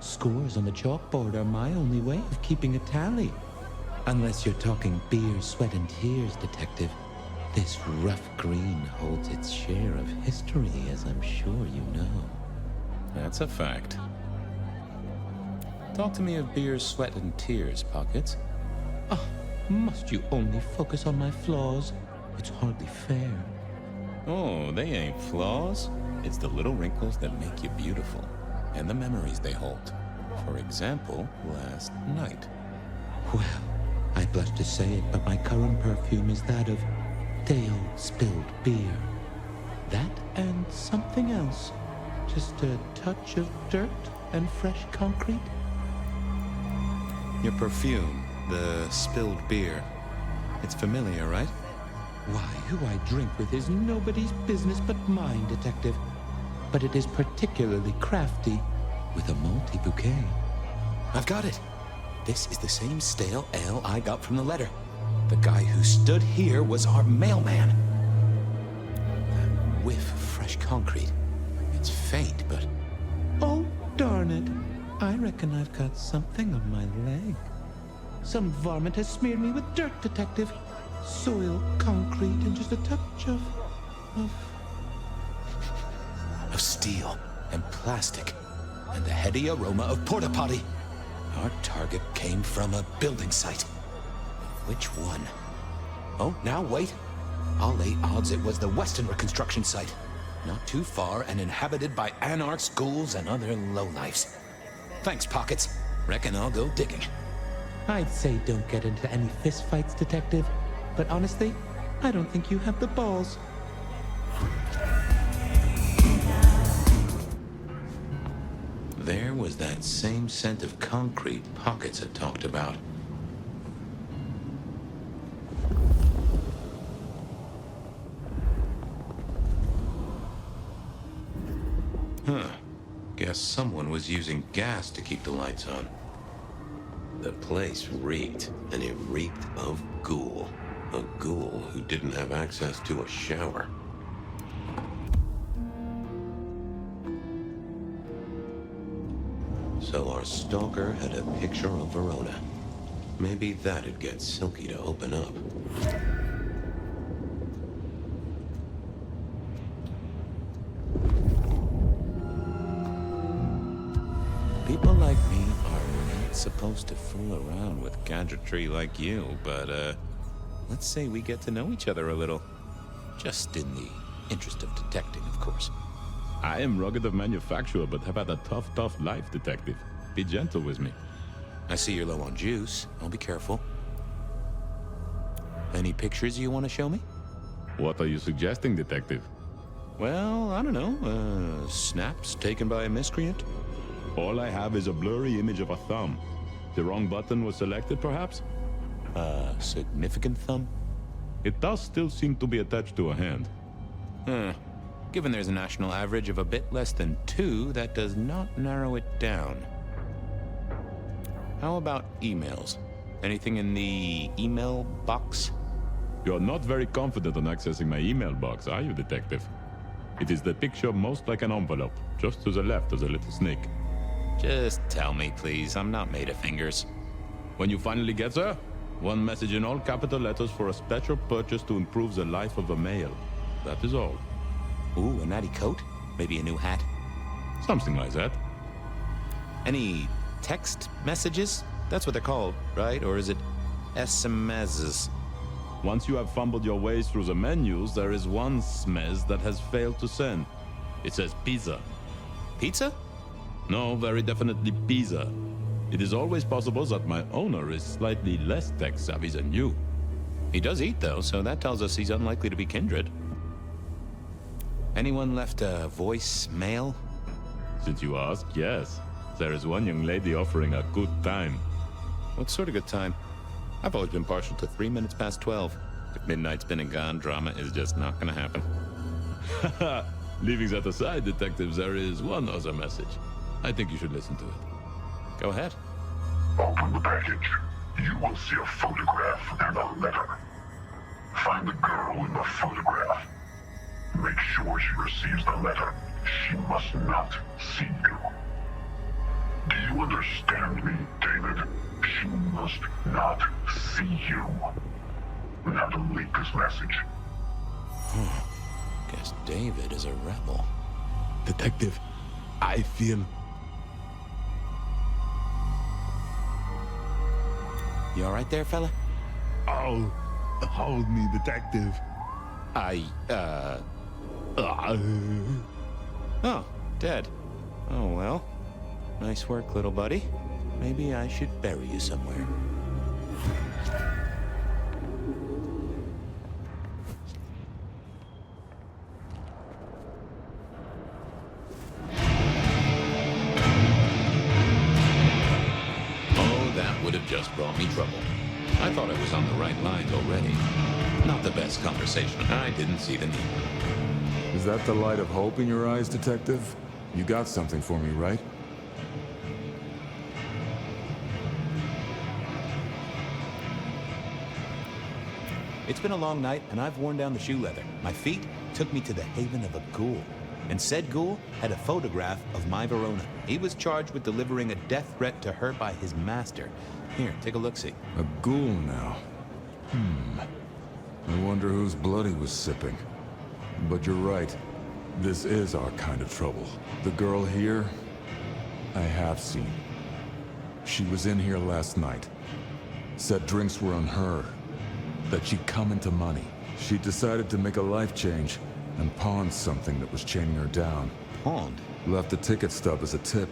S3: Scores on the chalkboard are my only way of keeping a tally. Unless you're talking beer, sweat, and tears, Detective. This rough green holds its share of history, as I'm sure you know. That's a fact. Talk to me of beer, sweat, and tears, Pockets. Oh, must you only focus on my flaws? It's hardly fair. Oh, they ain't flaws. It's the little wrinkles that make you beautiful, and the memories they hold. For example, last night. Well, I blush to say it, but my current perfume is that of day-old spilled beer. That and something else. Just a touch of dirt and fresh concrete. Your perfume, the spilled beer. It's familiar, right? Why, who I drink with is nobody's business but mine, Detective. But it is particularly crafty, with a multi-bouquet. I've got it. This is the same stale ale I got from the letter. The guy who stood here was our mailman. That whiff of fresh concrete. It's faint, but... Oh, darn it. I reckon I've got something on my leg. Some varmint has smeared me with dirt, Detective. Soil, concrete, and just a touch of steel and plastic and the heady aroma of porta potty. Our target came from a building site. Which one? Oh, now wait. I'll lay odds it was the Western reconstruction site. Not too far and inhabited by anarchs, ghouls, and other lowlifes. Thanks, Pockets. Reckon I'll go digging. I'd say don't get into any fistfights, Detective. But honestly, I don't think you have the balls. There was that same scent of concrete Pockets had talked about. Huh. Guess someone was using gas to keep the lights on. The place reeked, and it reeked of ghoul. A ghoul who didn't have access to a shower. So our stalker had a picture of Verona. Maybe that'd get Silky to open up. People like me are not supposed to fool around with gadgetry like you, but, let's say we get to know each other a little. Just in the interest of detecting, of course.
S8: I am rugged of manufacture, but have had a tough life, Detective. Be gentle with me.
S3: I see you're low on juice. I'll be careful. Any pictures you want to show me?
S8: What are you suggesting, Detective?
S3: Well, I don't know. Snaps taken by a miscreant?
S8: All I have is a blurry image of a thumb. The wrong button was selected, perhaps?
S3: A significant thumb?
S8: It does still seem to be attached to a hand.
S3: Given there's a national average of a bit less than 2, that does not narrow it down. How about emails?
S7: Anything in the email box?
S8: You're not very confident on accessing my email box, are you, detective? It is the picture most like an envelope. Just to the left is a little snake.
S7: Just tell me, please. I'm not made of fingers.
S8: When you finally get there, one message in all capital letters for a special purchase to improve the life of a male. That is all.
S7: Ooh, a natty coat? Maybe a new hat?
S8: Something like that.
S7: Any text messages? That's what they're called, right? Or is it SMSs?
S8: Once you have fumbled your way through the menus, there is one smez that has failed to send. It says pizza.
S7: Pizza?
S8: No, very definitely pizza. It is always possible that my owner is slightly less tech-savvy than you.
S7: He does eat, though, so that tells us he's unlikely to be kindred. Anyone left a voicemail?
S8: Since you ask, yes. There is one young lady offering a good time.
S7: What sort of good time? I've always been partial to 3 minutes past 12. If midnight's been and gone, drama is just not gonna happen.
S8: Leaving that aside, detectives, there is one other message. I think you should listen to it.
S7: Go ahead.
S5: Open the package. You will see a photograph and a letter. Find the girl in the photograph. Make sure she receives the letter. She must not see you. Do you understand me, David? She must not see you. Now delete this message.
S7: Guess David is a rebel.
S12: Detective, I feel...
S7: You all right there, fella?
S18: Oh, hold me, detective.
S7: Oh, dead. Oh, well. Nice work, little buddy. Maybe I should bury you somewhere.
S14: Oh, that would have just brought me trouble. I thought I was on the right lines already. Not the best conversation. I didn't see the need.
S18: Is that the light of hope in your eyes, detective? You got something for me, right?
S7: It's been a long night, and I've worn down the shoe leather. My feet took me to the haven of a ghoul. And said ghoul had a photograph of my Verona. He was charged with delivering a death threat to her by his master. Here, take a look-see.
S18: A ghoul now. I wonder whose blood he was sipping. But you're right. This is our kind of trouble. The girl here, I have seen. She was in here last night. Said drinks were on her. That she'd come into money. She decided to make a life change and pawned something that was chaining her down.
S7: Pawned?
S18: Left a ticket stub as a tip.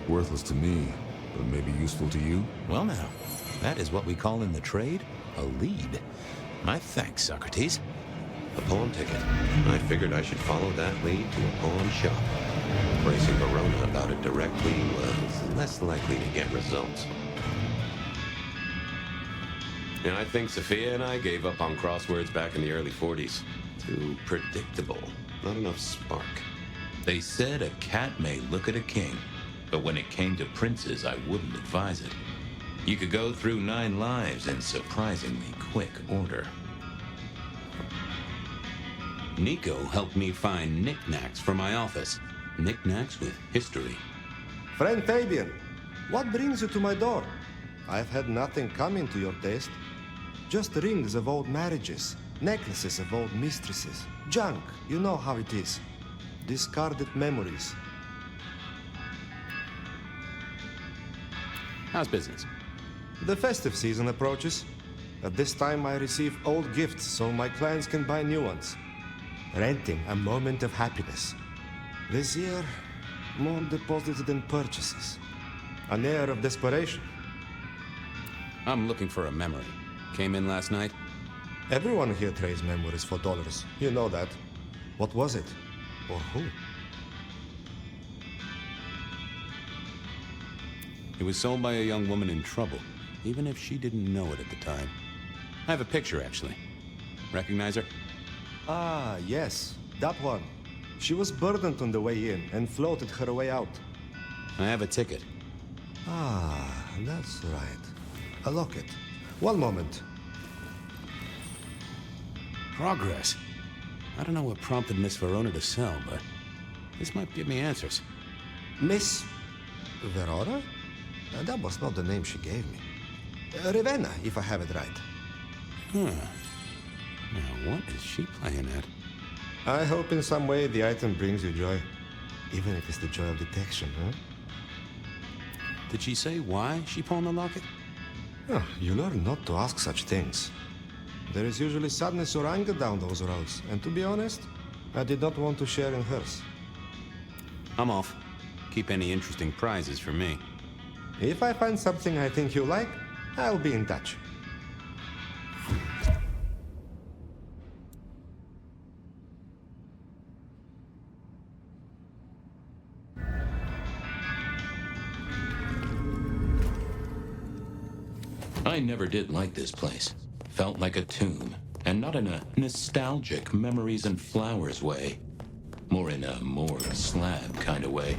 S18: Worthless to me, but maybe useful to you?
S7: Well now, that is what we call in the trade a lead. My thanks, Socrates.
S14: A pawn ticket. I figured I should follow that lead to a pawn shop. Bracing Verona about it directly was less likely to get results. And I think Sophia and I gave up on crosswords back in the early 40s. Too predictable. Not enough spark.
S7: They said a cat may look at a king, but when it came to princes, I wouldn't advise it. You could go through 9 lives in surprisingly quick order.
S14: Nico helped me find knickknacks for my office. Knickknacks with history.
S13: Friend Fabian, what brings you to my door? I've had nothing coming to your taste. Just rings of old marriages, necklaces of old mistresses, junk, you know how it is. Discarded memories.
S7: How's business?
S13: The festive season approaches. At this time I receive old gifts so my clients can buy new ones. Renting a moment of happiness. This year, more deposits than purchases. An air of desperation.
S7: I'm looking for a memory. Came in last night?
S13: Everyone here trades memories for dollars. You know that. What was it? Or who?
S7: It was sold by a young woman in trouble, even if she didn't know it at the time. I have a picture, actually. Recognize her?
S13: Ah, yes. That one. She was burdened on the way in and floated her way out.
S7: I have a ticket.
S13: Ah, that's right. A locket. One moment.
S7: Progress. I don't know what prompted Miss Verona to sell, but this might give me answers.
S13: Miss Verona? That was not the name she gave me. Ravenna, if I have it right.
S7: Huh. Now, what is she playing at?
S13: I hope in some way the item brings you joy. Even if it's the joy of detection, huh?
S7: Did she say why she pawned the locket?
S13: Oh, you learn not to ask such things. There is usually sadness or anger down those roads, and to be honest, I did not want to share in hers.
S7: I'm off. Keep any interesting prizes for me.
S13: If I find something I think you like, I'll be in touch.
S1: I never did like this place. Felt like a tomb, and not in a nostalgic memories and flowers way. More in a morgue slab kind of way.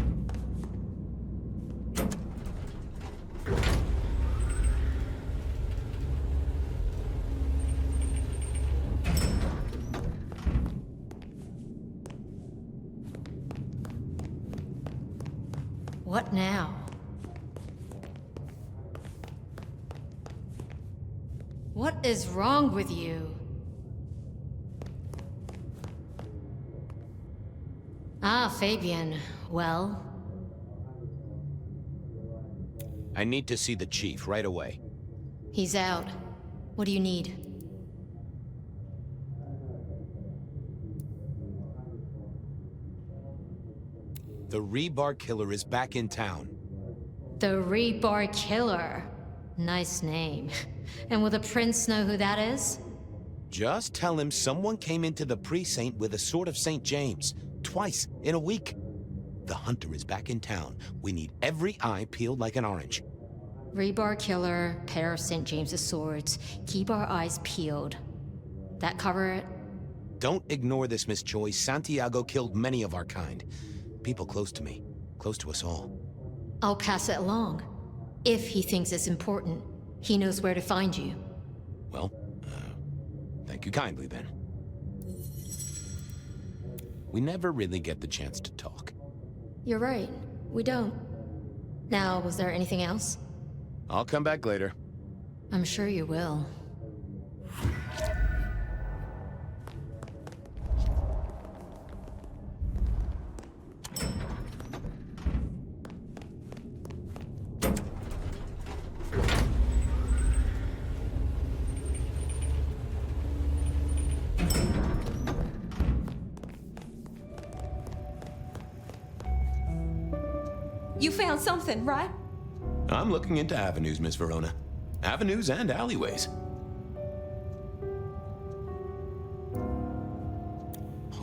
S10: What now? What is wrong with you? Ah, Fabian. Well?
S12: I need to see the chief right away.
S10: He's out. What do you need?
S12: The Rebar Killer is back in town.
S10: The Rebar Killer. Nice name. And will the prince know who that is?
S12: Just tell him someone came into the precinct with a sword of St. James. Twice in a week. The hunter is back in town. We need every eye peeled like an orange.
S10: Rebar Killer, pair of St. James's swords. Keep our eyes peeled. That cover it?
S12: Don't ignore this, Miss Choi. Santiago killed many of our kind. People close to me. Close to us all.
S10: I'll pass it along. If he thinks it's important, he knows where to find you.
S12: Well, thank you kindly then. We never really get the chance to talk.
S10: You're right. We don't. Now, was there anything else?
S12: I'll come back later.
S10: I'm sure you will.
S6: You found something, right?
S7: I'm looking into avenues, Miss Verona. Avenues and alleyways.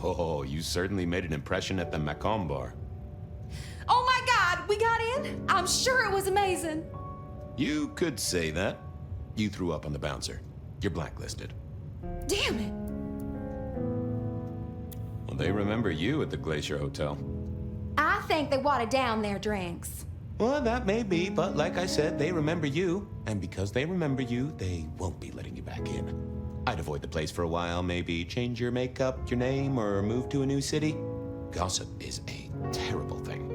S7: Oh, you certainly made an impression at the Macomb bar.
S6: Oh my God, we got in? I'm sure it was amazing.
S7: You could say that. You threw up on the bouncer. You're blacklisted.
S6: Damn it.
S7: Well, they remember you at the Glacier Hotel.
S6: I think they watered down their drinks.
S7: Well, that may be, but like I said, they remember you. And because they remember you, they won't be letting you back in. I'd avoid the place for a while, maybe change your makeup, your name, or move to a new city. Gossip is a terrible thing.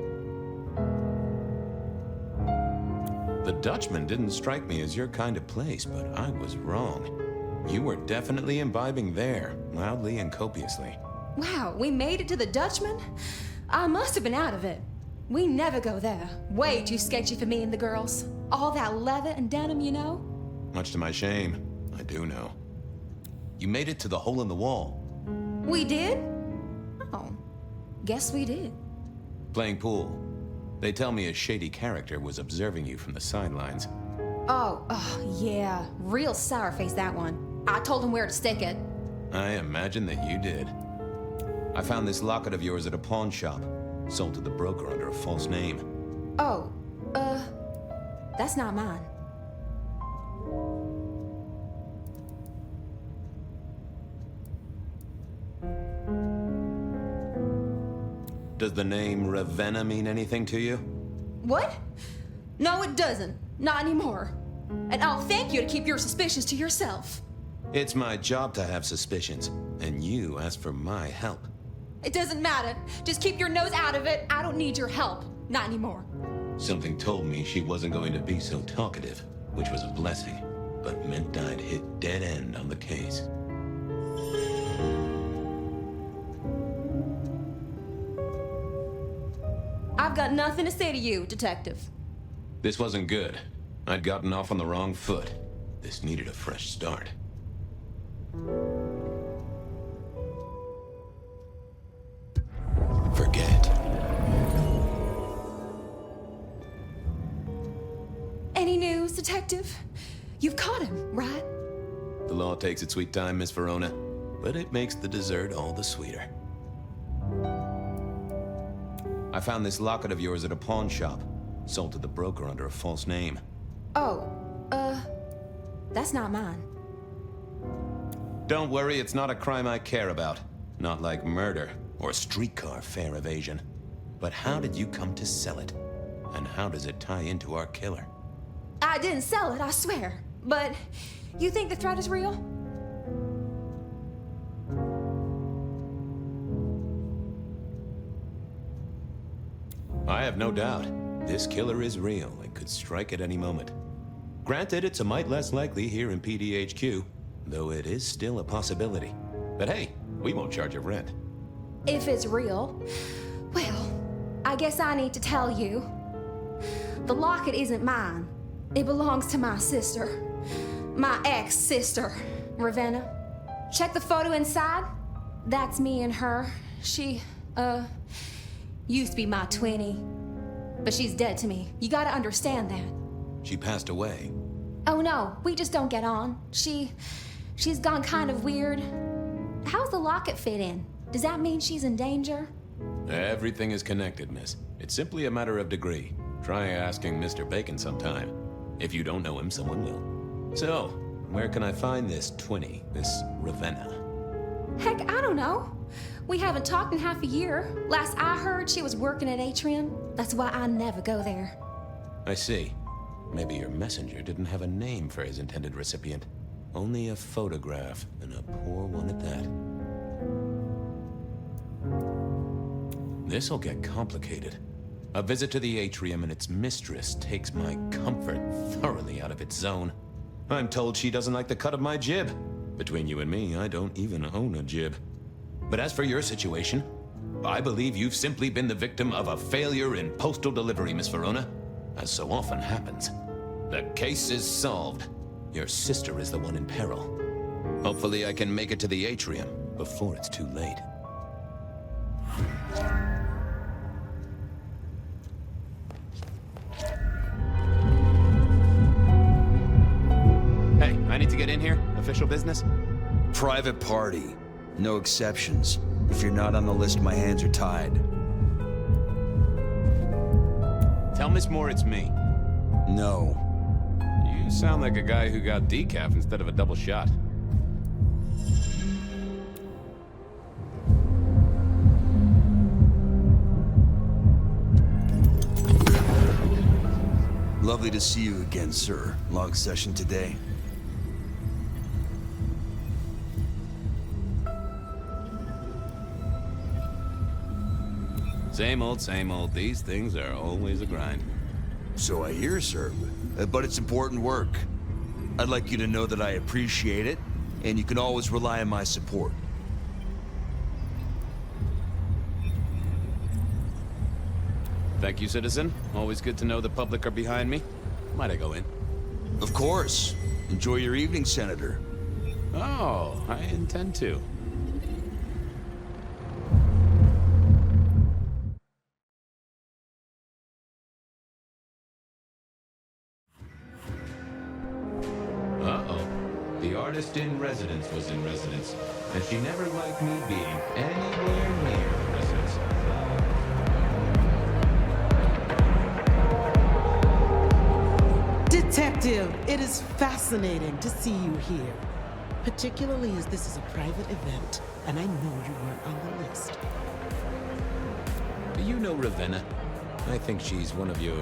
S7: The Dutchman didn't strike me as your kind of place, but I was wrong. You were definitely imbibing there, loudly and copiously.
S6: Wow, we made it to the Dutchman? I must have been out of it. We never go there. Way too sketchy for me and the girls. All that leather and denim, you know?
S7: Much to my shame, I do know. You made it to the hole in the wall.
S6: We did? Oh, guess we did.
S7: Playing pool. They tell me a shady character was observing you from the sidelines.
S6: Oh, yeah. Real sour face, that one. I told him where to stick it.
S7: I imagine that you did. I found this locket of yours at a pawn shop. Sold to the broker under a false name.
S6: Oh, that's not mine.
S7: Does the name Ravenna mean anything to you?
S6: What? No, it doesn't. Not anymore. And I'll thank you to keep your suspicions to yourself.
S7: It's my job to have suspicions, and you asked for my help.
S6: It doesn't matter. Just keep your nose out of it. I don't need your help. Not anymore.
S7: Something told me she wasn't going to be so talkative, which was a blessing, but meant I'd hit dead end on the case.
S6: I've got nothing to say to you, Detective.
S7: This wasn't good. I'd gotten off on the wrong foot. This needed a fresh start. Forget.
S6: Any news, Detective? You've caught him, right?
S7: The law takes its sweet time, Miss Verona, but it makes the dessert all the sweeter. I found this locket of yours at a pawn shop, sold to the broker under a false name.
S6: Oh, that's not mine.
S7: Don't worry, it's not a crime I care about. Not like murder or streetcar fare evasion. But how did you come to sell it? And how does it tie into our killer?
S6: I didn't sell it, I swear. But you think the threat is real?
S7: I have no doubt. This killer is real and could strike at any moment. Granted, it's a mite less likely here in PDHQ, though it is still a possibility. But hey, we won't charge you rent.
S6: If it's real, well, I guess I need to tell you. The locket isn't mine. It belongs to my sister. My ex-sister, Ravenna. Check the photo inside. That's me and her. She, used to be my twinnie. But she's dead to me. You gotta understand that.
S7: She passed away.
S6: Oh no, we just don't get on. She's gone kind of weird. How's the locket fit in? Does that mean she's in danger?
S7: Everything is connected, miss. It's simply a matter of degree. Try asking Mr. Bacon sometime. If you don't know him, someone will. So, where can I find this twinnie, this Ravenna?
S6: Heck, I don't know. We haven't talked in half a year. Last I heard, she was working at Atrium. That's why I never go there.
S7: I see. Maybe your messenger didn't have a name for his intended recipient. Only a photograph, and a poor one at that. This'll get complicated. A visit to the Atrium and its mistress takes my comfort thoroughly out of its zone. I'm told she doesn't like the cut of my jib. Between you and me, I don't even own a jib. But as for your situation, I believe you've simply been the victim of a failure in postal delivery, Miss Verona. As so often happens. The case is solved. Your sister is the one in peril. Hopefully I can make it to the Atrium before it's too late. Hey, I need to get in here. Official business?
S16: Private party. No exceptions. If you're not on the list, my hands are tied.
S7: Tell Miss Moore it's me.
S16: No.
S7: You sound like a guy who got decaf instead of a double shot.
S16: Lovely to see you again, sir. Long session today.
S7: Same old, same old. These things are always a grind.
S16: So I hear, sir. But it's important work. I'd like you to know that I appreciate it, and you can always rely on my support.
S7: Thank you, citizen. Always good to know the public are behind me. Might I go in?
S16: Of course. Enjoy your evening, Senator.
S7: Oh, I intend to. Uh-oh. The artist in residence was in residence, and she never liked me being anywhere near residence.
S19: Detective, it is fascinating to see you here, particularly as this is a private event, and I know you weren't on the list.
S7: Do you know Ravenna? I think she's one of your,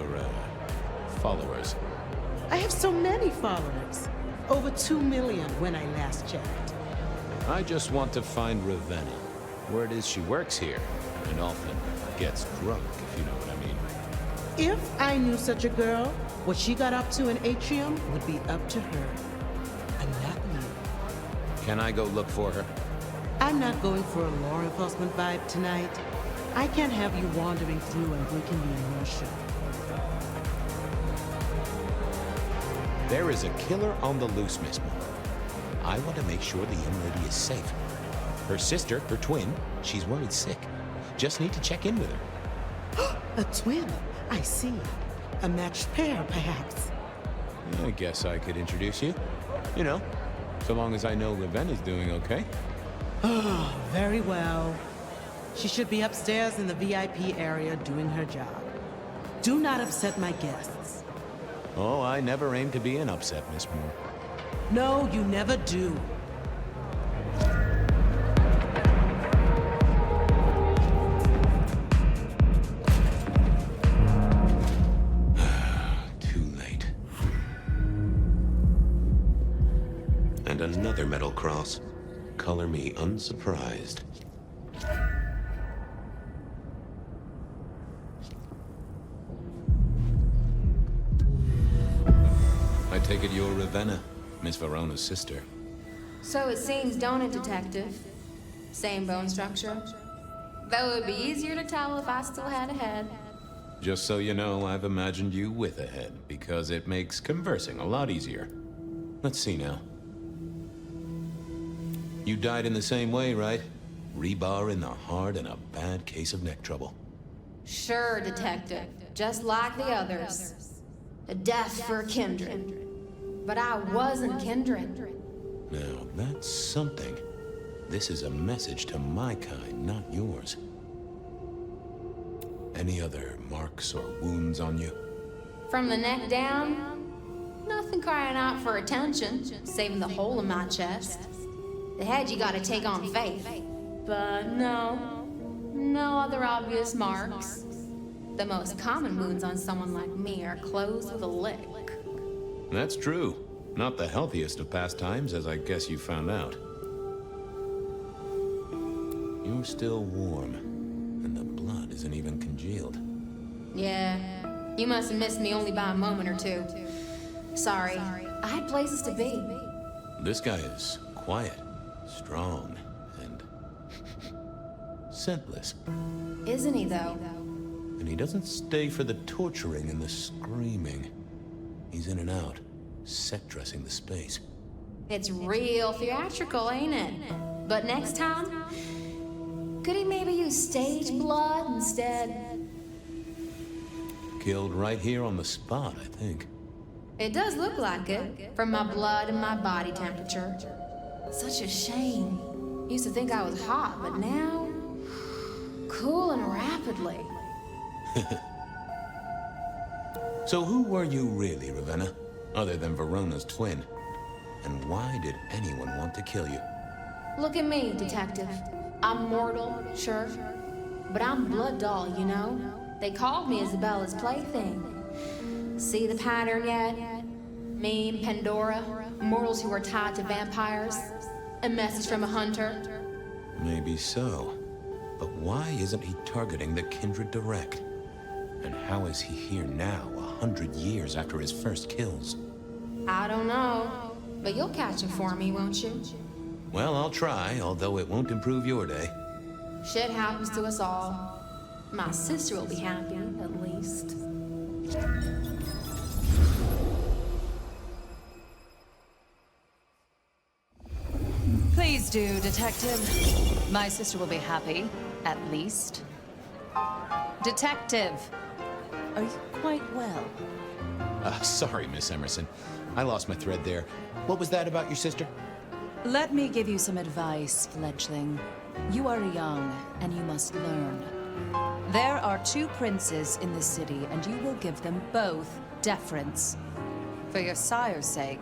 S7: followers.
S19: I have so many followers. Over 2 million when I last checked.
S7: I just want to find Ravenna. Word is she works here, and often gets drunk, if you know what I mean.
S19: If I knew such a girl, what she got up to in Atrium would be up to her. And not you.
S7: Can I go look for her?
S19: I'm not going for a law enforcement vibe tonight. I can't have you wandering through and breaking the immersion.
S7: There is a killer on the loose, Miss Moore. I want to make sure the young lady is safe. Her sister, her twin, she's worried sick. Just need to check in with her.
S19: A twin? I see. A matched pair, perhaps.
S7: I guess I could introduce you. You know, so long as I know Ravenna's doing okay.
S19: Oh, very well. She should be upstairs in the VIP area doing her job. Do not upset my guests.
S7: Oh, I never aim to be an upset, Miss Moore.
S19: No, you never do.
S1: Too late. And another metal cross. Color me unsurprised.
S7: I take it you're Ravenna, Miss Verona's sister.
S6: So it seems, don't it, Detective? Same bone structure. Though it would be easier to tell if I still had a head.
S7: Just so you know, I've imagined you with a head, because it makes conversing a lot easier. Let's see now. You died in the same way, right? Rebar in the heart and a bad case of neck trouble.
S6: Sure, Detective. Just like the others. A death for kindred. But I wasn't kindred.
S7: Now, that's something. This is a message to my kind, not yours. Any other marks or wounds on you?
S6: From the neck down, nothing crying out for attention, saving the hole in my chest. The head you gotta take on faith. But no other obvious marks. The most common wounds on someone like me are closed with a lick.
S7: That's true. Not the healthiest of pastimes, as I guess you found out. You're still warm, and the blood isn't even congealed.
S6: Yeah, you must have missed me only by a moment or two. Sorry, I had places to be.
S7: This guy is quiet, strong, and scentless.
S6: Isn't he, though?
S7: And he doesn't stay for the torturing and the screaming. He's in and out, set dressing the space.
S6: It's real theatrical, ain't it? But next time, could he maybe use stage blood instead?
S7: Killed right here on the spot, I think.
S6: It does look like it, from my blood and my body temperature. Such a shame. Used to think I was hot, but now, cooling rapidly.
S7: So who were you really, Ravenna? Other than Verona's twin? And why did anyone want to kill you?
S6: Look at me, Detective. I'm mortal, sure. But I'm blood doll, you know? They called me Isabella's plaything. See the pattern yet? Me and Pandora, mortals who are tied to vampires. A message from a hunter.
S7: Maybe so. But why isn't he targeting the kindred direct? And how is he here now, 100 years after his first kills?
S6: I don't know. But you'll catch him for me, won't you?
S7: Well, I'll try, although it won't improve your day.
S6: Shit happens to us all. My sister will be happy, at least.
S2: Please do, Detective. My sister will be happy, at least. Detective, are you quite well?
S7: Sorry, Miss Emerson. I lost my thread there. What was that about your sister?
S2: Let me give you some advice, fledgling. You are young, and you must learn. There are 2 princes in the city, and you will give them both deference. For your sire's sake,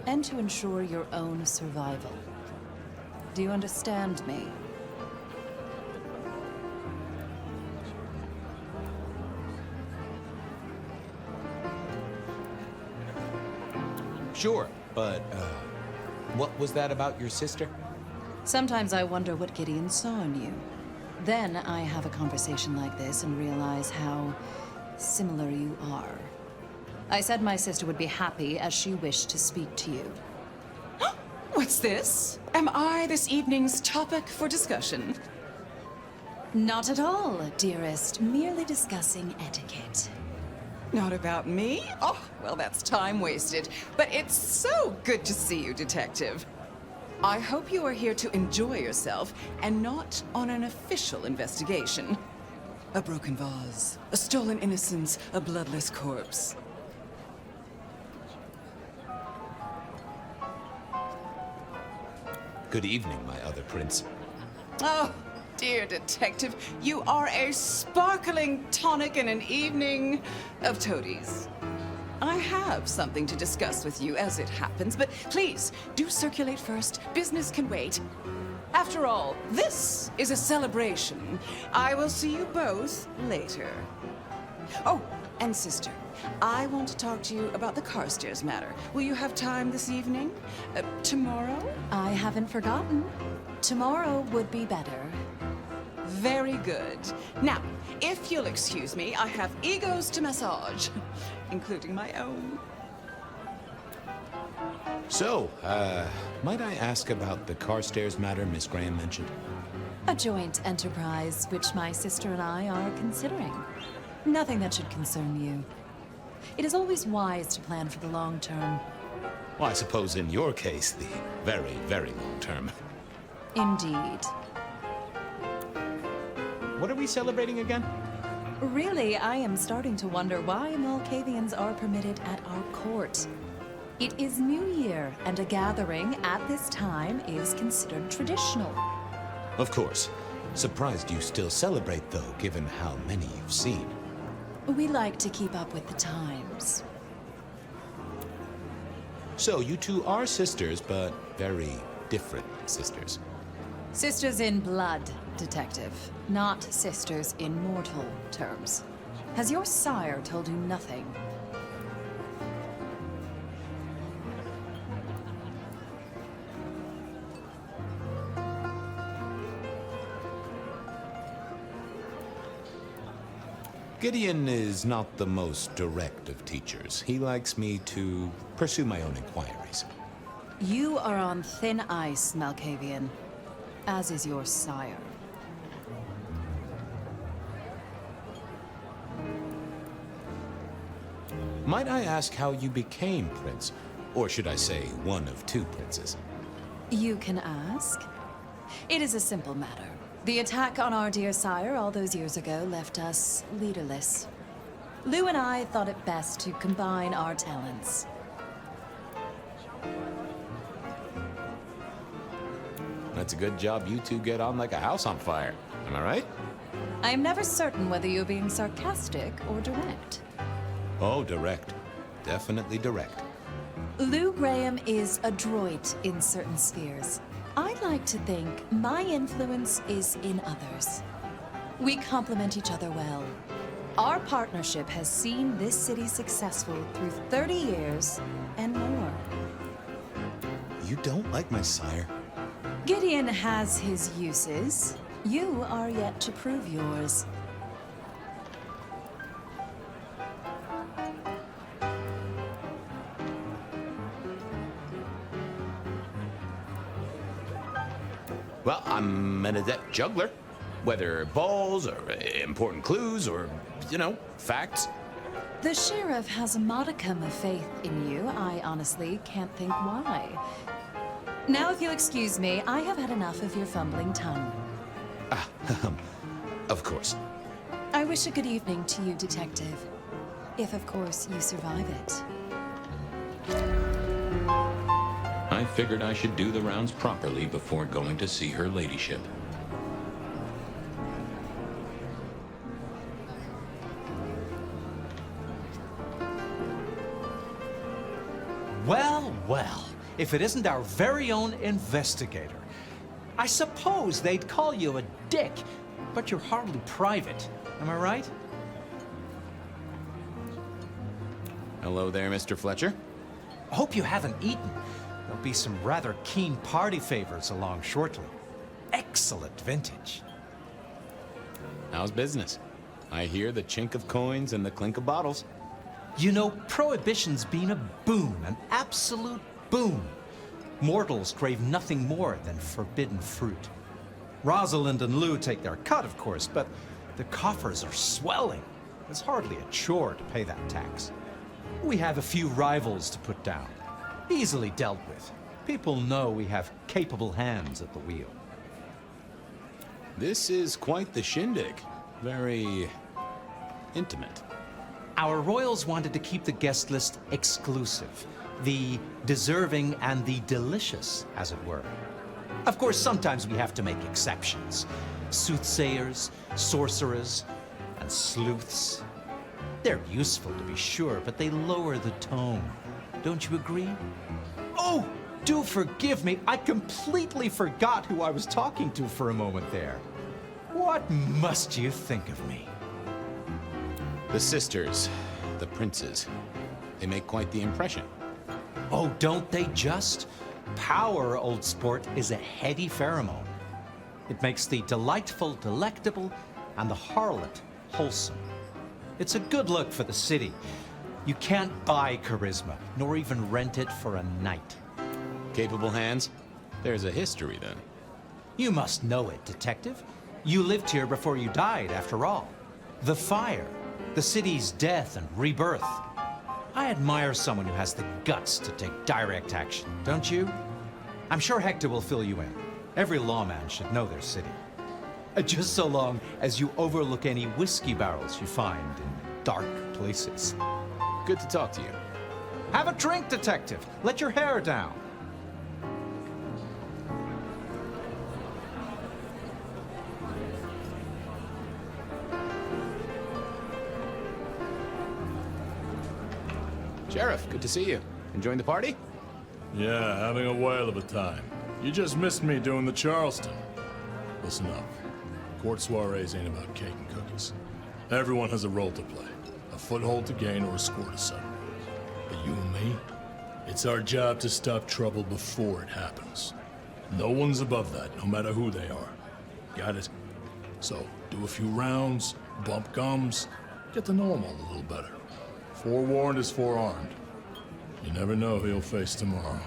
S2: and to ensure your own survival. Do you understand me?
S7: Sure, but, what was that about your sister?
S2: Sometimes I wonder what Gideon saw in you. Then I have a conversation like this and realize how similar you are. I said my sister would be happy as she wished to speak to you.
S4: What's this? Am I this evening's topic for discussion?
S2: Not at all, dearest. Merely discussing etiquette.
S4: Not about me? Oh, well, that's time wasted. But it's so good to see you, Detective. I hope you are here to enjoy yourself and not on an official investigation. A broken vase, a stolen innocence, a bloodless corpse.
S7: Good evening, my other prince.
S4: Oh, dear Detective, you are a sparkling tonic in an evening of toadies. I have something to discuss with you as it happens, but please, do circulate first. Business can wait. After all, this is a celebration. I will see you both later. Oh, and sister, I want to talk to you about the Carstairs matter. Will you have time this evening? Tomorrow?
S2: I haven't forgotten. Tomorrow would be better.
S4: Very good. Now, if you'll excuse me, I have egos to massage, including my own.
S7: So, might I ask about the Carstairs matter Miss Graham mentioned?
S2: A joint enterprise which my sister and I are considering. Nothing that should concern you. It is always wise to plan for the long term.
S7: Well, I suppose in your case, the very, very long term.
S2: Indeed.
S7: What are we celebrating again?
S2: Really, I am starting to wonder why Malkavians are permitted at our court. It is New Year, and a gathering at this time is considered traditional.
S7: Of course. Surprised you still celebrate, though, given how many you've seen.
S2: We like to keep up with the times.
S7: So, you two are sisters, but very different sisters.
S2: Sisters in blood, Detective, not sisters in mortal terms. Has your sire told you nothing?
S7: Gideon is not the most direct of teachers. He likes me to pursue my own inquiries.
S2: You are on thin ice, Malkavian, as is your sire.
S7: Might I ask how you became prince? Or should I say, one of two princes?
S2: You can ask. It is a simple matter. The attack on our dear sire all those years ago left us leaderless. Lou and I thought it best to combine our talents.
S7: That's a good job you two get on like a house on fire. Am I right?
S2: I am never certain whether you're being sarcastic or direct.
S7: Oh, direct. Definitely direct.
S2: Lou Graham is adroit in certain spheres. I like to think my influence is in others. We complement each other well. Our partnership has seen this city successful through 30 years and more.
S7: You don't like my sire?
S2: Gideon has his uses. You are yet to prove yours.
S7: Well, I'm an adept juggler. Whether balls, or important clues, or, you know, facts.
S2: The sheriff has a modicum of faith in you. I honestly can't think why. Now, if you'll excuse me, I have had enough of your fumbling tongue.
S7: Of course.
S2: I wish a good evening to you, Detective. If, of course, you survive it.
S14: I figured I should do the rounds properly before going to see her ladyship.
S11: Well, well, if it isn't our very own investigator. I suppose they'd call you a dick, but you're hardly private. Am I right?
S7: Hello there, Mr. Fletcher.
S9: Hope you haven't eaten. There'll be some rather keen party favors along shortly. Excellent vintage.
S20: How's business? I hear the chink of coins and the clink of bottles.
S9: You know, Prohibition's been a boom, an absolute boom. Mortals crave nothing more than forbidden fruit. Rosalind and Lou take their cut, of course, but the coffers are swelling. It's hardly a chore to pay that tax. We have a few rivals to put down. Easily dealt with. People know we have capable hands at the wheel.
S20: This is quite the shindig. Very intimate.
S9: Our royals wanted to keep the guest list exclusive. The deserving and the delicious, as it were. Of course, sometimes we have to make exceptions. Soothsayers, sorcerers, and sleuths. They're useful, to be sure, but they lower the tone. Don't you agree? Oh, do forgive me. I completely forgot who I was talking to for a moment there. What must you think of me?
S20: The sisters, the princes. They make quite the impression.
S9: Oh, don't they just? Power, old sport, is a heady pheromone. It makes the delightful delectable and the harlot wholesome. It's a good look for the city. You can't buy charisma, nor even rent it for a night.
S20: Capable hands? There's a history, then.
S9: You must know it, detective. You lived here before you died, after all. The fire, the city's death and rebirth. I admire someone who has the guts to take direct action, don't you? I'm sure Hector will fill you in. Every lawman should know their city. Just so long as you overlook any whiskey barrels you find in dark places.
S20: Good to talk to you.
S9: Have a drink, detective. Let your hair down.
S20: Sheriff, good to see you. Enjoying the party?
S15: Yeah, having a whale of a time. You just missed me doing the Charleston. Listen up. Court soirees ain't about cake and cookies. Everyone has a role to play. A foothold to gain or a score to settle. But you and me, it's our job to stop trouble before it happens. No one's above that, no matter who they are. Got it? So, do a few rounds, bump gums, get to know them all a little better. Forewarned is forearmed. You never know who you'll face tomorrow.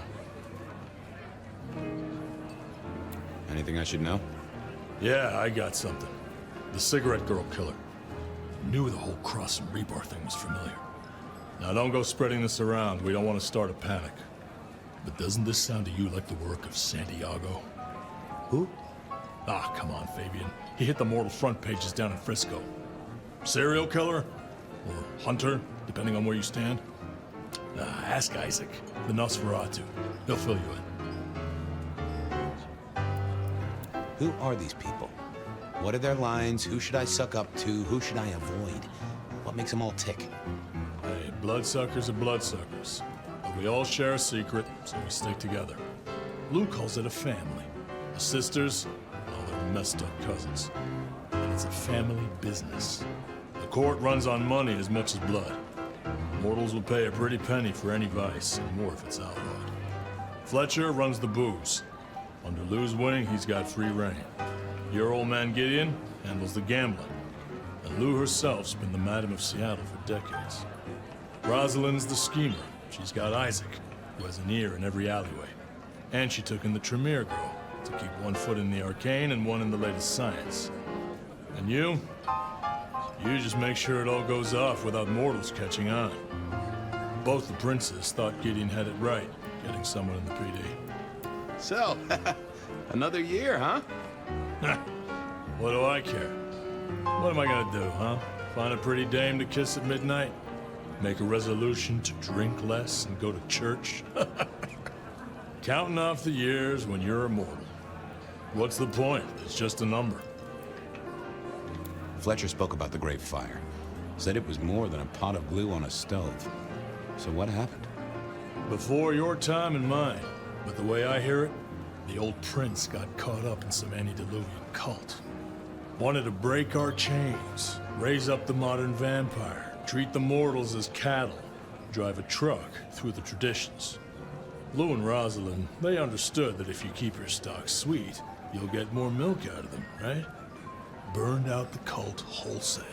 S20: Anything I should know?
S15: Yeah, I got something. The cigarette girl killer. Knew the whole cross and rebar thing was familiar. Now don't go spreading this around. We don't want to start a panic. But doesn't this sound to you like the work of Santiago?
S20: Who?
S15: Ah, come on, Fabian. He hit the mortal front pages down in Frisco. Serial killer? Or hunter, depending on where you stand? Ask Isaac, the Nosferatu. He'll fill you in.
S20: Who are these people? What are their lines? Who should I suck up to? Who should I avoid? What makes them all tick?
S15: Hey, bloodsuckers are bloodsuckers. But we all share a secret, so we stick together. Lou calls it a family. The sisters, well, they're messed up cousins. And it's a family business. The court runs on money as much as blood. Mortals will pay a pretty penny for any vice, and more if it's outlawed. Fletcher runs the booze. Under Lou's wing, he's got free reign. Your old man Gideon handles the gambling. And Lou herself's been the Madam of Seattle for decades. Rosalind's the schemer. She's got Isaac, who has an ear in every alleyway. And she took in the Tremere girl, to keep one foot in the arcane and one in the latest science. And you just make sure it all goes off without mortals catching on. Both the princes thought Gideon had it right, getting someone in the PD.
S20: So, another year, huh?
S15: What do I care? What am I gonna do, huh? Find a pretty dame to kiss at midnight? Make a resolution to drink less and go to church? Counting off the years when you're immortal. What's the point? It's just a number.
S20: Fletcher spoke about the Great Fire. Said it was more than a pot of glue on a stove. So what happened?
S15: Before your time and mine. But the way I hear it, the old prince got caught up in some antediluvian cult. Wanted to break our chains, raise up the modern vampire, treat the mortals as cattle. drive a truck through the traditions. Lou and Rosalind, they understood that if you keep your stock sweet, you'll get more milk out of them, right? Burned out the cult wholesale.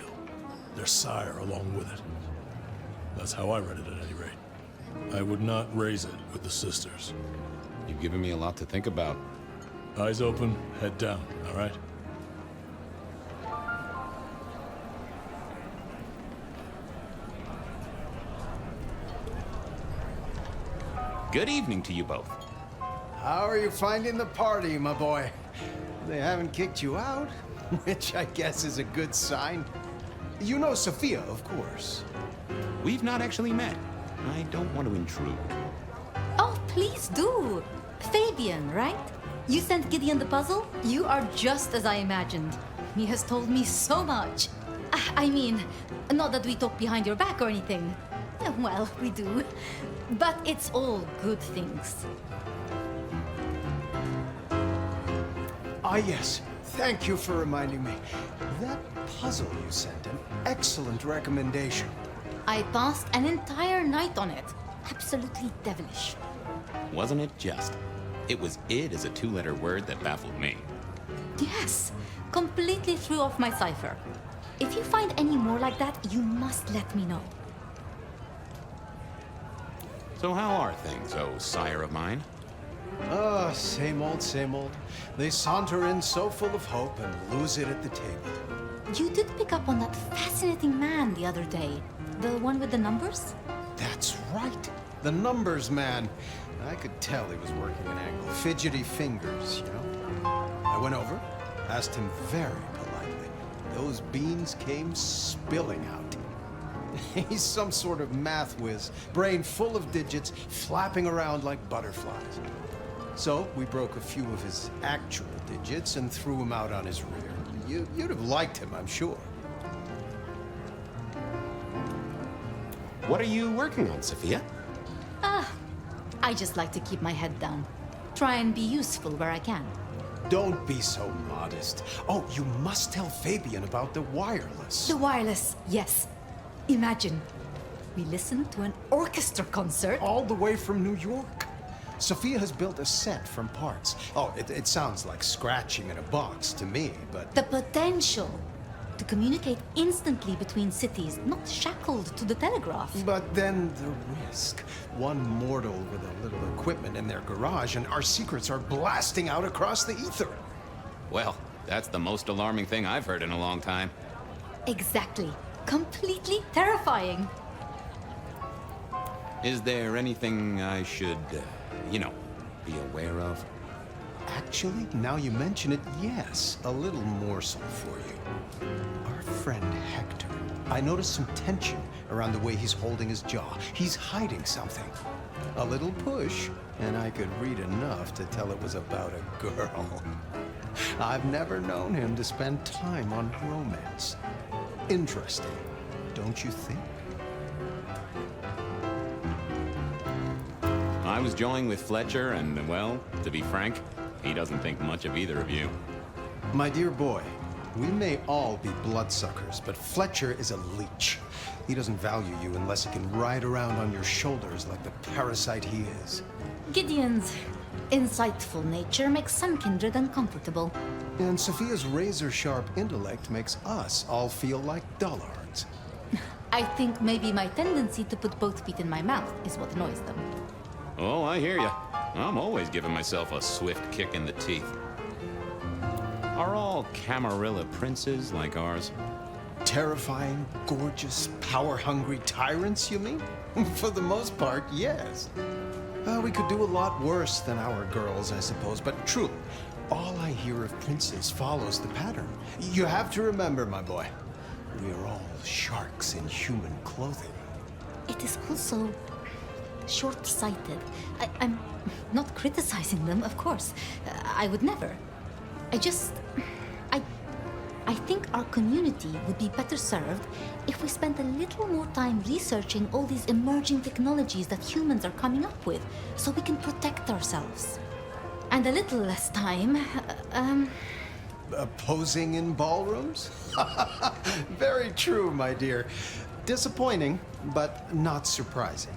S15: Their sire along with it. That's how I read it at any rate. I would not raise it with the sisters.
S20: You've given me a lot to think about.
S15: Eyes open, head down, all right?
S20: Good evening to you both.
S17: How are you finding the party, my boy? They haven't kicked you out, which I guess is a good sign. You know Sophia, of course.
S20: We've not actually met. I don't want to intrude.
S22: Oh, please do. Fabian, right? You sent Gideon the puzzle? You are just as I imagined. He has told me so much. I mean, not that we talk behind your back or anything. Well, we do. But it's all good things.
S17: Ah, yes. Thank you for reminding me. That puzzle you sent, an excellent recommendation.
S22: I passed an entire night on it. Absolutely devilish.
S20: Wasn't it just? It was id as a two-letter word that baffled me.
S22: Yes, completely threw off my cipher. If you find any more like that, you must let me know.
S20: So how are things, oh sire of mine?
S17: Ah, same old, same old. They saunter in so full of hope and lose it at the table.
S22: You did pick up on that fascinating man the other day. The one with the numbers?
S17: That's right. The numbers man. I could tell he was working an angle. Fidgety fingers, you know? I went over, asked him very politely. Those beans came spilling out. He's some sort of math whiz, brain full of digits, flapping around like butterflies. So we broke a few of his actual digits and threw him out on his rear. You'd have liked him, I'm sure.
S20: What are you working on, Sophia?
S22: I just like to keep my head down. Try and be useful where I can.
S17: Don't be so modest. Oh, you must tell Fabian about the wireless.
S22: The wireless, yes. Imagine, we listened to an orchestra concert.
S17: All the way from New York. Sophia has built a set from parts. Oh, it sounds like scratching in a box to me, but...
S22: The potential to communicate instantly between cities, not shackled to the telegraph.
S17: But then the risk. One mortal with a little equipment in their garage, and our secrets are blasting out across the ether.
S20: Well, that's the most alarming thing I've heard in a long time.
S22: Exactly. Completely terrifying.
S20: Is there anything I should, be aware of?
S17: Actually, now you mention it, yes. A little morsel for you. Our friend Hector. I noticed some tension around the way he's holding his jaw. He's hiding something. A little push, and I could read enough to tell it was about a girl. I've never known him to spend time on romance. Interesting, don't you think?
S20: I was joined with Fletcher, and, well, to be frank, he doesn't think much of either of you.
S17: My dear boy, we may all be bloodsuckers, but Fletcher is a leech. He doesn't value you unless he can ride around on your shoulders like the parasite he is.
S22: Gideon's insightful nature makes some kindred uncomfortable.
S17: And Sophia's razor-sharp intellect makes us all feel like dullards.
S22: I think maybe my tendency to put both feet in my mouth is what annoys them.
S20: Oh, I hear ya. I'm always giving myself a swift kick in the teeth. Are all Camarilla princes like ours?
S17: Terrifying, gorgeous, power-hungry tyrants, you mean? For the most part, yes. We could do a lot worse than our girls, I suppose, but truly, all I hear of princes follows the pattern. You have to remember, my boy, we are all sharks in human clothing.
S22: It is also short-sighted. I'm not criticizing them, of course. I would never. I think our community would be better served if we spent a little more time researching all these emerging technologies that humans are coming up with, so we can protect ourselves. And a little less time,
S17: Posing in ballrooms? Very true, my dear. Disappointing, but not surprising.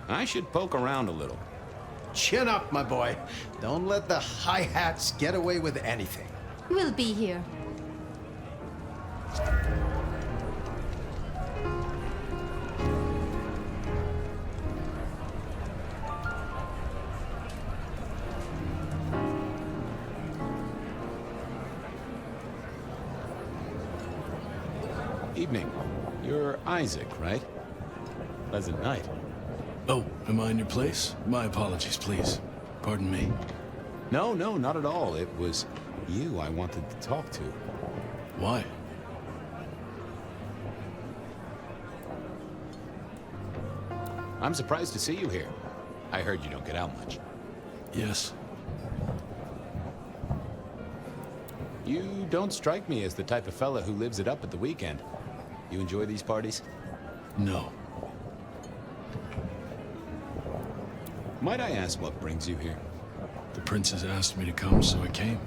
S20: I should poke around a little.
S17: Chin up, my boy. Don't let the hi-hats get away with anything.
S22: We'll be here.
S20: Evening. You're Isaac, right? Pleasant night.
S15: Oh, am I in your place? My apologies, please. Pardon me.
S20: No, not at all. It was you I wanted to talk to.
S15: Why?
S20: I'm surprised to see you here. I heard you don't get out much.
S15: Yes.
S20: You don't strike me as the type of fella who lives it up at the weekend. You enjoy these parties?
S15: No.
S20: Might I ask what brings you here?
S15: The princes asked me to come, so I came.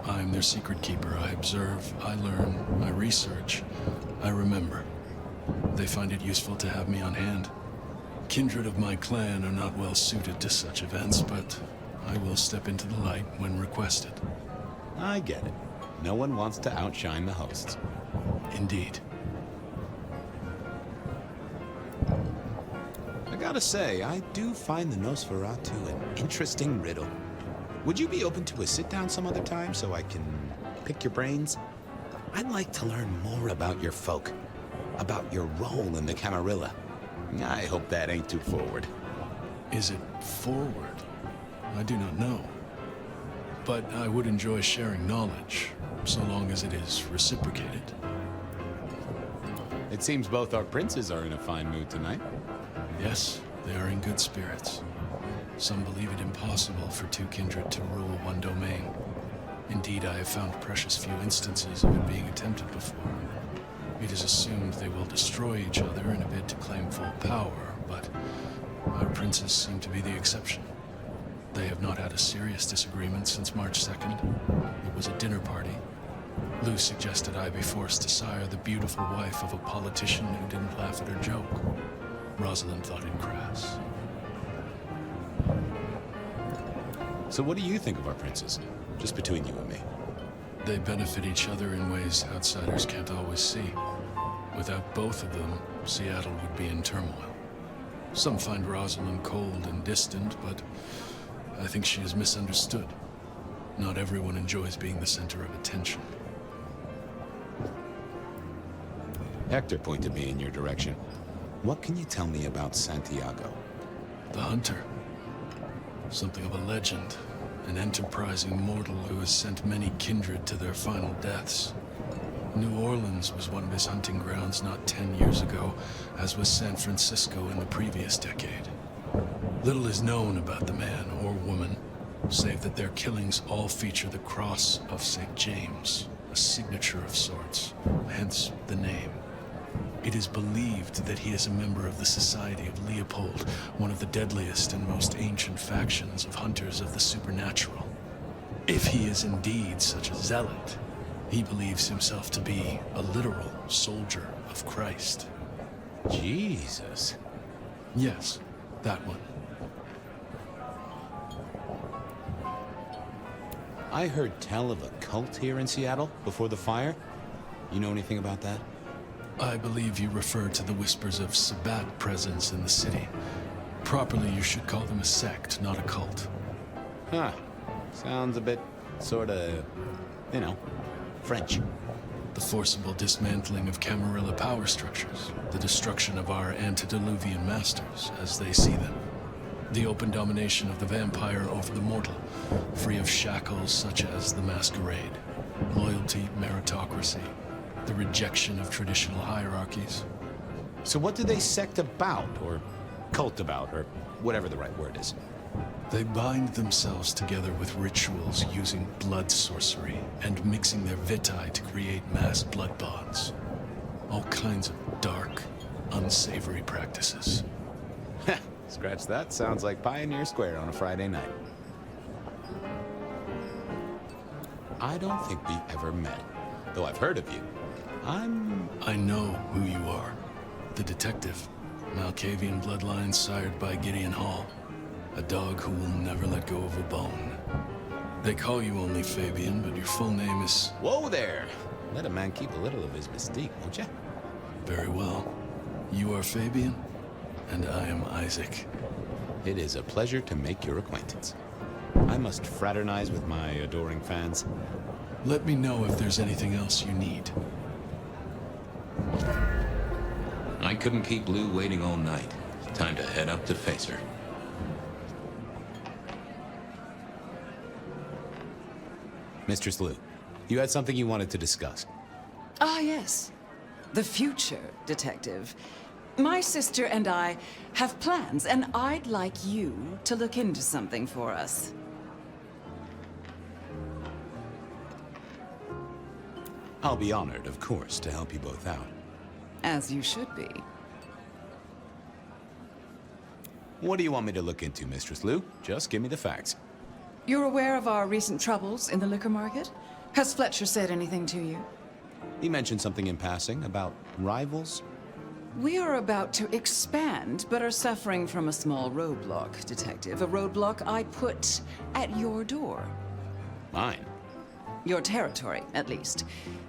S15: I'm their secret keeper. I observe, I learn, I research, I remember. They find it useful to have me on hand. Kindred of my clan are not well suited to such events, but I will step into the light when requested.
S20: I get it. No one wants to outshine the hosts.
S15: Indeed.
S20: I gotta say, I do find the Nosferatu an interesting riddle. Would you be open to a sit-down some other time so I can pick your brains? I'd like to learn more about your folk, about your role in the Camarilla. I hope that ain't too forward.
S15: Is it forward? I do not know. But I would enjoy sharing knowledge, so long as it is reciprocated.
S20: It seems both our princes are in a fine mood tonight.
S15: Yes, they are in good spirits. Some believe it impossible for two kindred to rule one domain. Indeed, I have found precious few instances of it being attempted before. It is assumed they will destroy each other in a bid to claim full power, but our princes seem to be the exception. They have not had a serious disagreement since March 2nd. It was a dinner party. Lou suggested I be forced to sire the beautiful wife of a politician who didn't laugh at her joke. Rosalind thought it crass.
S20: So what do you think of our princes? Just between you and me.
S15: They benefit each other in ways outsiders can't always see. Without both of them, Seattle would be in turmoil. Some find Rosalind cold and distant, but I think she is misunderstood. Not everyone enjoys being the center of attention.
S20: Hector pointed me in your direction. What can you tell me about Santiago?
S15: The hunter. Something of a legend. An enterprising mortal who has sent many kindred to their final deaths. New Orleans was one of his hunting grounds not 10 years ago, as was San Francisco in the previous decade. Little is known about the man or woman, save that their killings all feature the cross of St. James, a signature of sorts, hence the name. It is believed that he is a member of the Society of Leopold, one of the deadliest and most ancient factions of hunters of the supernatural. If he is indeed such a zealot, he believes himself to be a literal soldier of Christ.
S20: Jesus.
S15: Yes, that one.
S20: I heard tell of a cult here in Seattle before the fire. You know anything about that?
S15: I believe you refer to the whispers of Sabbat presence in the city. Properly, you should call them a sect, not a cult.
S20: Huh. Sounds a bit, sorta, you know, French.
S15: The forcible dismantling of Camarilla power structures. The destruction of our antediluvian masters, as they see them. The open domination of the vampire over the mortal, free of shackles such as the Masquerade. Loyalty, meritocracy. The rejection of traditional hierarchies.
S20: So what do they sect about, or cult about, or whatever the right word is?
S15: They bind themselves together with rituals using blood sorcery and mixing their vitae to create mass blood bonds. All kinds of dark, unsavory practices.
S20: Scratch that, sounds like Pioneer Square on a Friday night. I don't think we've ever met, though I've heard of you.
S15: I know who you are. The detective. Malkavian bloodlines sired by Gideon Hall. A dog who will never let go of a bone. They call you only Fabian, but your full name is...
S20: Whoa there! Let a man keep a little of his mystique, won't ya?
S15: Very well. You are Fabian, and I am Isaac.
S20: It is a pleasure to make your acquaintance. I must fraternize with my adoring fans.
S15: Let me know if there's anything else you need.
S14: I couldn't keep Lou waiting all night. Time to head up to face her.
S20: Mistress Lou, you had something you wanted to discuss.
S4: Ah, yes. The future, Detective. My sister and I have plans, and I'd like you to look into something for us.
S20: I'll be honored, of course, to help you both out.
S4: As you should be.
S20: What do you want me to look into, Mistress Lou? Just give me the facts.
S4: You're aware of our recent troubles in the liquor market? Has Fletcher said anything to you?
S20: He mentioned something in passing about rivals.
S4: We are about to expand, but are suffering from a small roadblock, Detective. A roadblock I put at your door.
S20: Mine?
S4: Your territory, at least.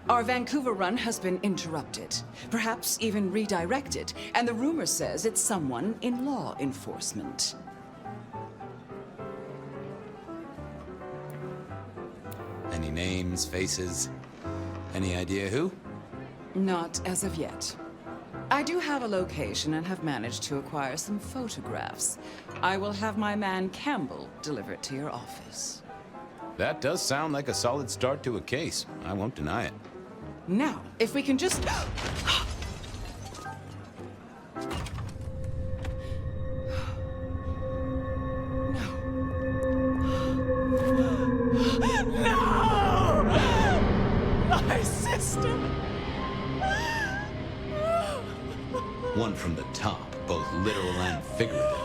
S4: Our Vancouver run has been interrupted, perhaps even redirected, and the rumor says it's someone in law enforcement.
S20: Any names, faces? Any idea who?
S4: Not as of yet. I do have a location and have managed to acquire some photographs. I will have my man Campbell deliver it to your office.
S20: That does sound like a solid start to a case. I won't deny it.
S4: Now, if we can just... No! My sister!
S20: One from the top, both literal and figurative.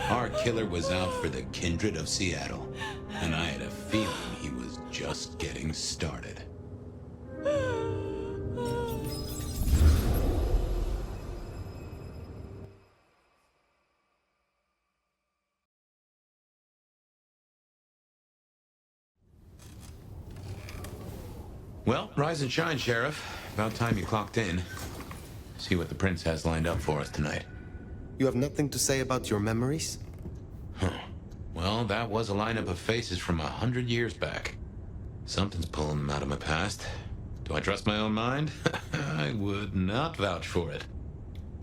S20: Our killer was out for the kindred of Seattle, and I had a feeling he was just getting started.
S14: Well, rise and shine, Sheriff. About time you clocked in. See what the prince has lined up for us tonight.
S3: You have nothing to say about your memories?
S14: Huh. Well, that was a lineup of faces from 100 years back. Something's pulling them out of my past. Do I trust my own mind? I would not vouch for it.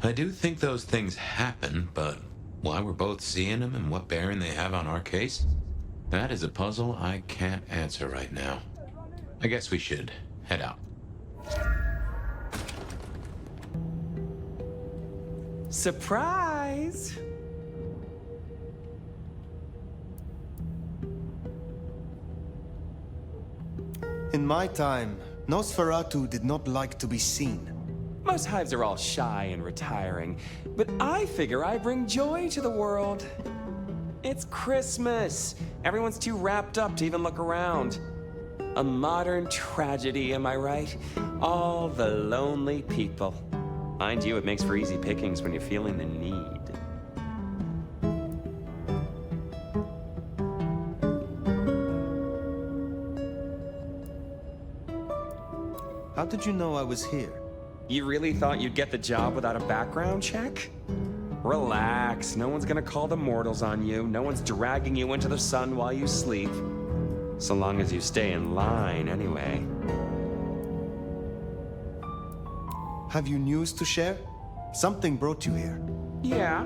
S14: I do think those things happen, but why we're both seeing them and what bearing they have on our case? That is a puzzle I can't answer right now. I guess we should head out.
S21: Surprise!
S3: In my time, Nosferatu did not like to be seen.
S21: Most hives are all shy and retiring, but I figure I bring joy to the world. It's Christmas. Everyone's too wrapped up to even look around. A modern tragedy, am I right? All the lonely people. Mind you, it makes for easy pickings when you're feeling the need.
S3: How did you know I was here?
S21: You really thought you'd get the job without a background check? Relax, no one's gonna call the mortals on you. No one's dragging you into the sun while you sleep. So long as you stay in line, anyway.
S3: Have you news to share? Something brought you here.
S21: Yeah.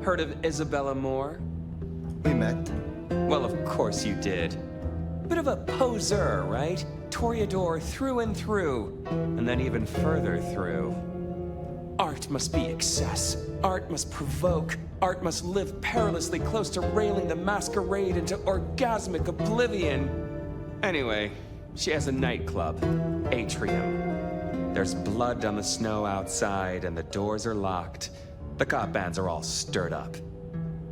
S21: Heard of Isabella Moore?
S3: We met.
S21: Well, of course you did. Bit of a poseur, right? Toreador through and through, and then even further through. Art must be excess. Art must provoke. Art must live perilously close to railing the masquerade into orgasmic oblivion. Anyway, she has a nightclub, Atrium. There's blood on the snow outside, and the doors are locked. The cop bands are all stirred up.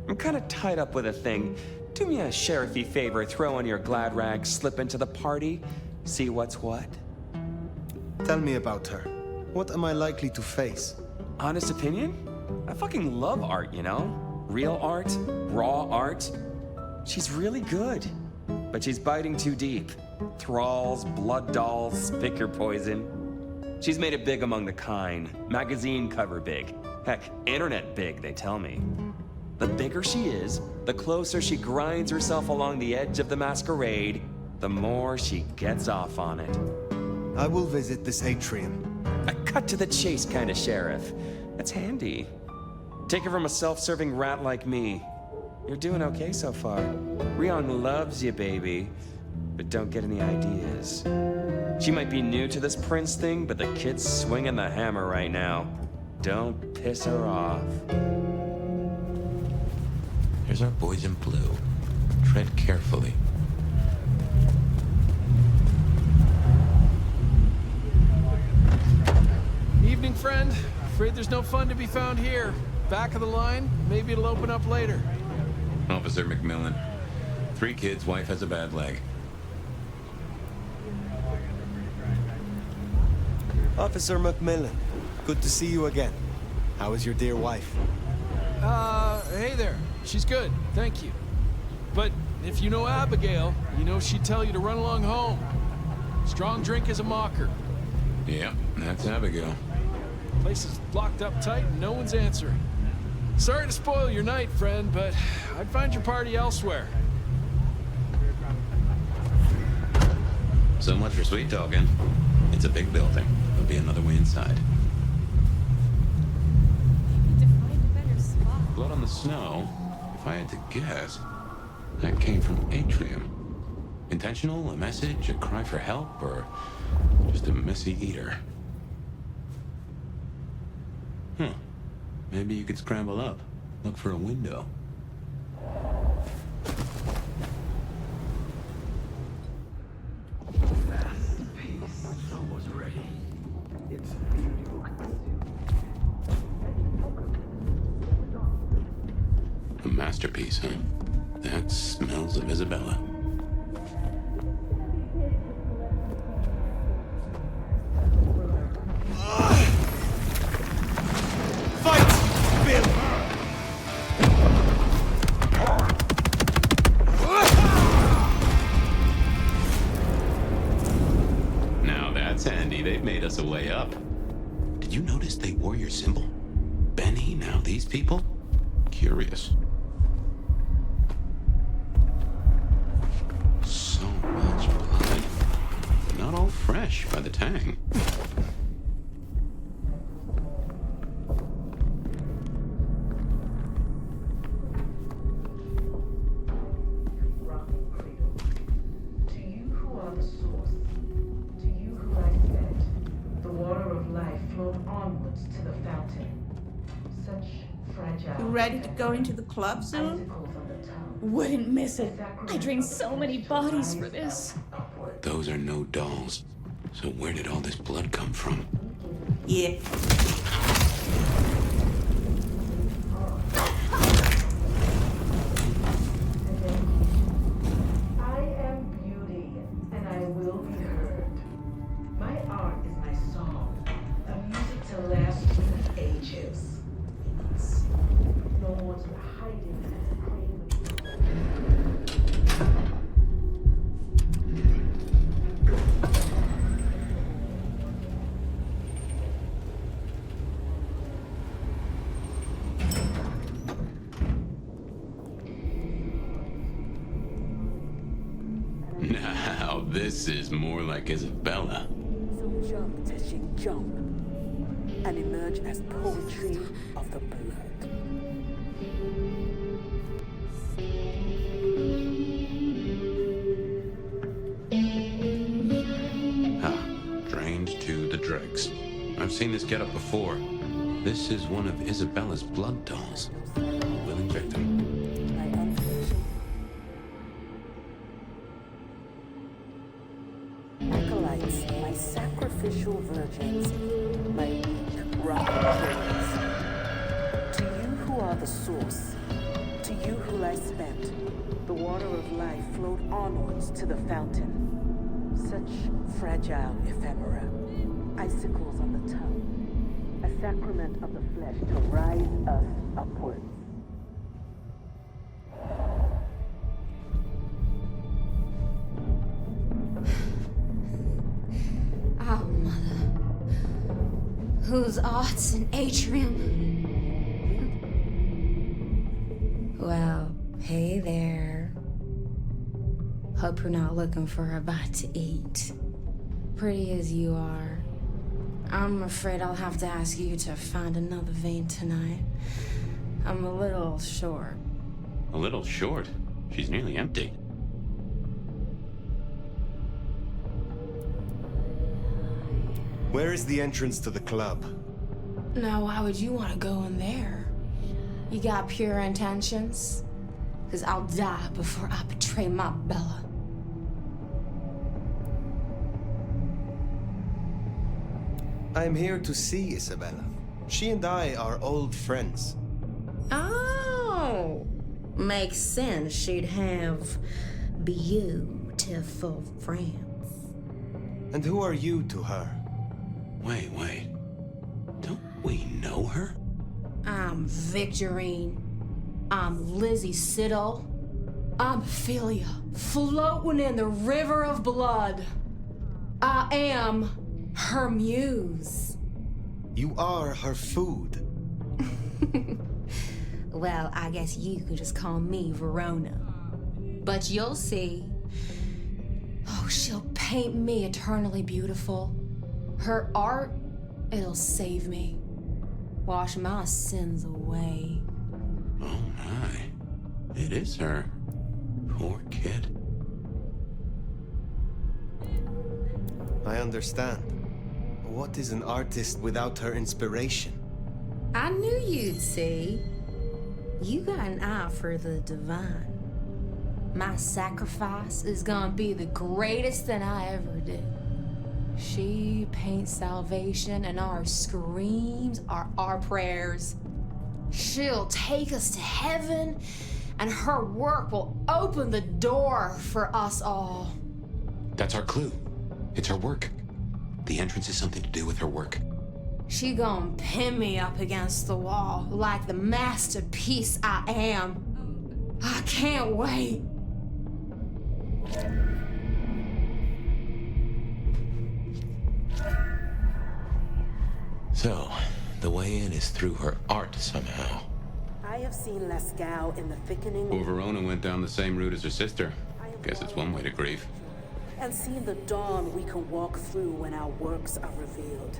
S21: I'm kind of tied up with a thing. Do me a sheriffy favor, throw on your glad rags, slip into the party, see what's what.
S3: Tell me about her. What am I likely to face?
S21: Honest opinion? I fucking love art, you know? Real art, raw art. She's really good, but she's biting too deep. Thralls, blood dolls, pick your poison. She's made it big among the kind. Magazine cover big. Heck, internet big, they tell me. The bigger she is, the closer she grinds herself along the edge of the masquerade, the more she gets off on it.
S3: I will visit this atrium.
S21: A cut to the chase kind of sheriff. That's handy. Take it from a self-serving rat like me. You're doing okay so far. Rion loves you, baby. But don't get any ideas. She might be new to this prince thing, but the kid's swinging the hammer right now. Don't piss her off.
S7: Here's our boys in blue. Tread carefully.
S5: Evening, friend. Afraid there's no fun to be found here. Back of the line, maybe it'll open up later.
S7: Officer McMillan. 3 kids, wife has a bad leg.
S3: Officer McMillan, good to see you again. How is your dear wife?
S5: Hey there. She's good, thank you. But if you know Abigail, you know she'd tell you to run along home. Strong drink is a mocker.
S7: Yeah, that's Abigail.
S5: Place is locked up tight and no one's answering. Sorry to spoil your night, friend, but I'd find your party elsewhere.
S7: So much for sweet talking. It's a big building. There'll be another way inside. Blood on the snow, if I had to guess, that came from Atrium. Intentional, a message, a cry for help, or just a messy eater? Huh. Maybe you could scramble up, look for a window. A masterpiece, huh? That smells of Isabella. They've made us a way up. Did you notice they wore your symbol? Benny, now these people? Curious. So much blood. Not all fresh by the tang.
S8: You ready to go into the club soon? Wouldn't miss it. I drained so many bodies for this.
S7: Those are no dolls. So where did all this blood come from?
S8: Yeah.
S23: I am beauty, and I will be heard. My art is my song, a music to last through ages. No one's hiding
S7: Now, this is more like Isabella.
S24: So jump, Teshin, jump, and emerge as poetry of the blood.
S7: Drained to the dregs. I've seen this getup before. This is one of Isabella's blood dolls. A willing victim.
S24: Acolytes, my sacrificial virgins, my weak, rotten killers. To you who are the source, to you who lie spent, the water of life flowed onwards to the fountain. Such fragile ephemera. icicles on the tongue, a sacrament of the flesh to rise us upwards.
S6: Oh, mother. Whose art's an atrium? Well, hey there. Hope you're not looking for a bite to eat. Pretty as you are, I'm afraid I'll have to ask you to find another vein tonight. I'm a little short.
S14: A little short? She's nearly empty.
S3: Where is the entrance to the club?
S6: Now, why would you want to go in there? You got pure intentions? Because I'll die before I betray my Bella.
S3: I'm here to see Isabella. She and I are old friends.
S6: Oh, makes sense she'd have beautiful friends.
S3: And who are you to her?
S14: Wait. Don't we know her?
S6: I'm Victorine. I'm Lizzie Siddle. I'm Ophelia, floating in the river of blood. I am her muse.
S3: You are her food.
S6: Well, I guess you could just call me Verona. But you'll see. Oh, she'll paint me eternally beautiful. Her art, it'll save me. Wash my sins away.
S14: Oh my. It is her. Poor kid.
S3: I understand. What is an artist without her inspiration?
S6: I knew you'd see. You got an eye for the divine. My sacrifice is gonna be the greatest thing I ever did. She paints salvation, and our screams are our prayers. She'll take us to heaven, and her work will open the door for us all.
S14: That's our clue. It's her work. The entrance is something to do with her work.
S6: She gonna pin me up against the wall like the masterpiece I am. I can't wait.
S1: So, the way in is through her art somehow.
S24: I have seen Lascaux in the thickening
S14: Well, Verona went down the same route as her sister. Guess it's one way to grieve.
S24: and seen the dawn we can walk through when our works are revealed.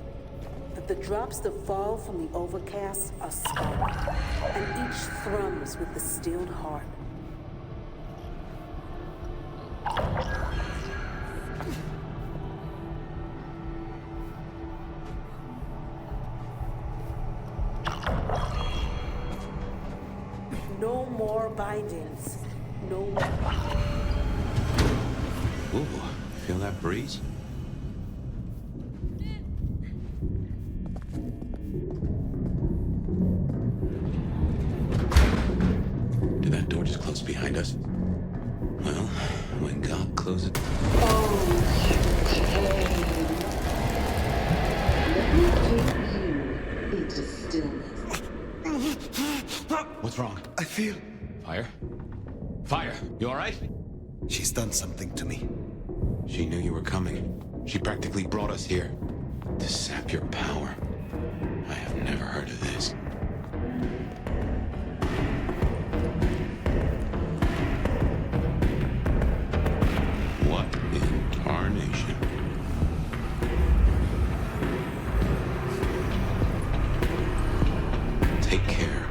S24: But the drops that fall from the overcast are scarlet, and each thrums with the stilled heart. No more bindings. No more.
S14: Ooh, feel that breeze? Did that door just close behind us? Well, when God closes... What's wrong?
S3: I feel...
S14: Fire? Fire! You all right?
S3: She's done something to me.
S14: She knew you were coming. She practically brought us here to sap your power. I have never heard of this. What in tarnation? Take care.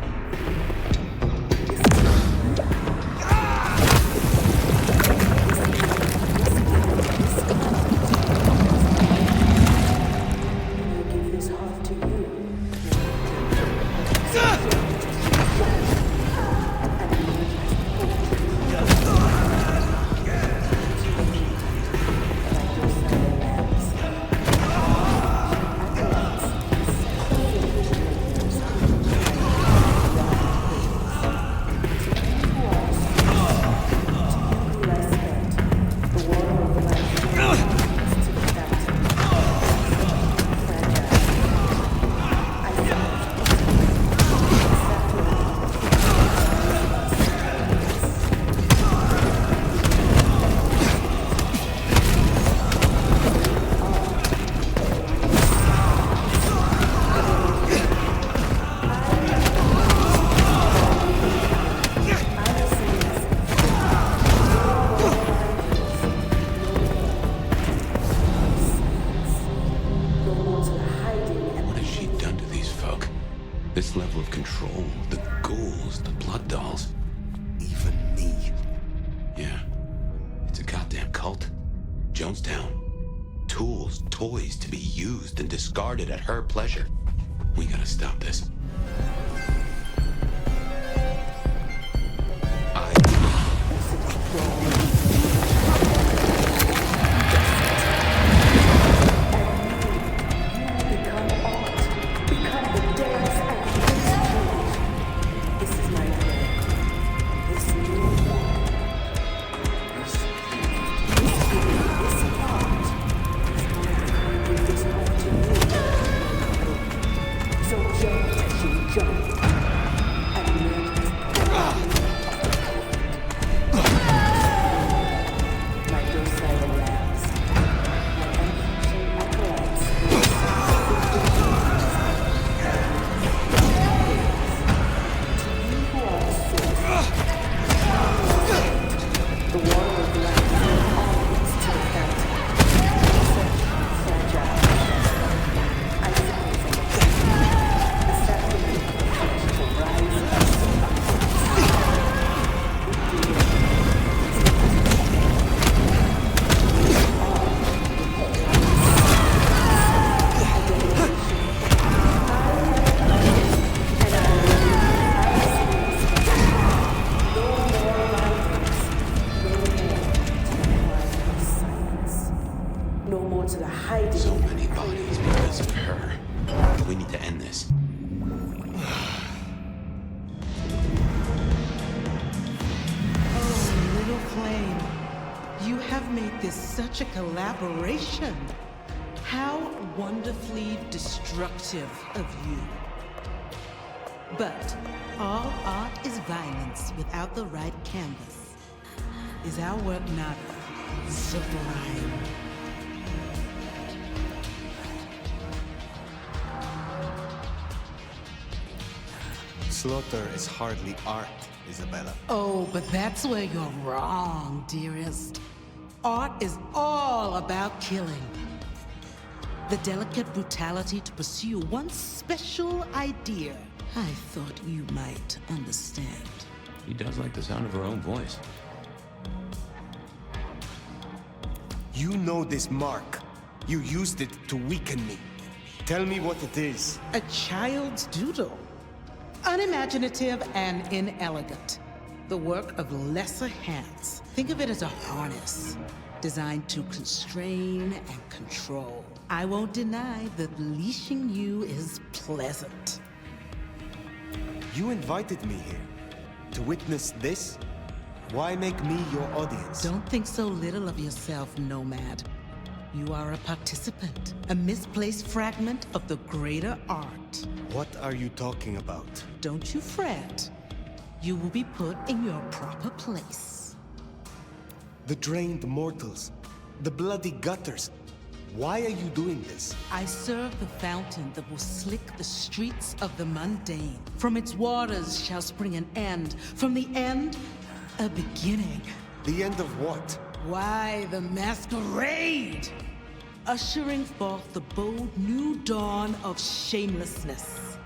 S14: This level of control, the ghouls, the blood dolls.
S3: Even me.
S14: Yeah. It's a goddamn cult. Jonestown. Tools, toys to be used and discarded at her pleasure. We gotta stop this.
S19: Collaboration. How wonderfully destructive of you. But all art is violence without the right canvas. Is our work not sublime?
S3: Slaughter is hardly art, Isabella.
S19: Oh, but that's where you're wrong, dearest. Art is all about killing. The delicate brutality to pursue one special idea. I thought you might understand.
S14: He does like the sound of her own voice.
S3: You know this mark. You used it to weaken me. Tell me what it is.
S19: A child's doodle. Unimaginative and inelegant. The work of lesser hands. Think of it as a harness, designed to constrain and control. I won't deny that leashing you is pleasant.
S3: You invited me here to witness this? Why make me your audience?
S19: Don't think so little of yourself, Nomad. You are a participant, a misplaced fragment of the greater art.
S3: What are you talking about?
S19: Don't you fret. You will be put in your proper place.
S3: The drained mortals, the bloody gutters. Why are you doing this?
S19: I serve the fountain that will slick the streets of the mundane. From its waters shall spring an end. From the end, a beginning.
S3: The end of what?
S19: Why, the masquerade! Ushering forth the bold new dawn of shamelessness.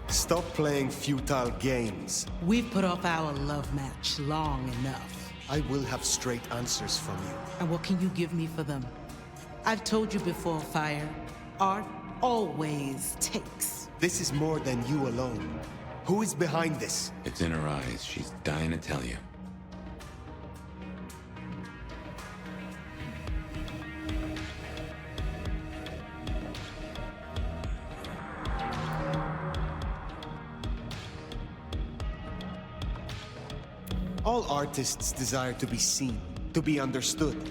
S3: Stop playing futile games.
S19: We've put off our love match long enough.
S3: I will have straight answers from you.
S19: And what can you give me for them? I've told you before, Fire. Art always takes.
S3: This is more than you alone. Who is behind this?
S14: It's in her eyes. She's dying to tell you.
S3: All artists desire to be seen, to be understood.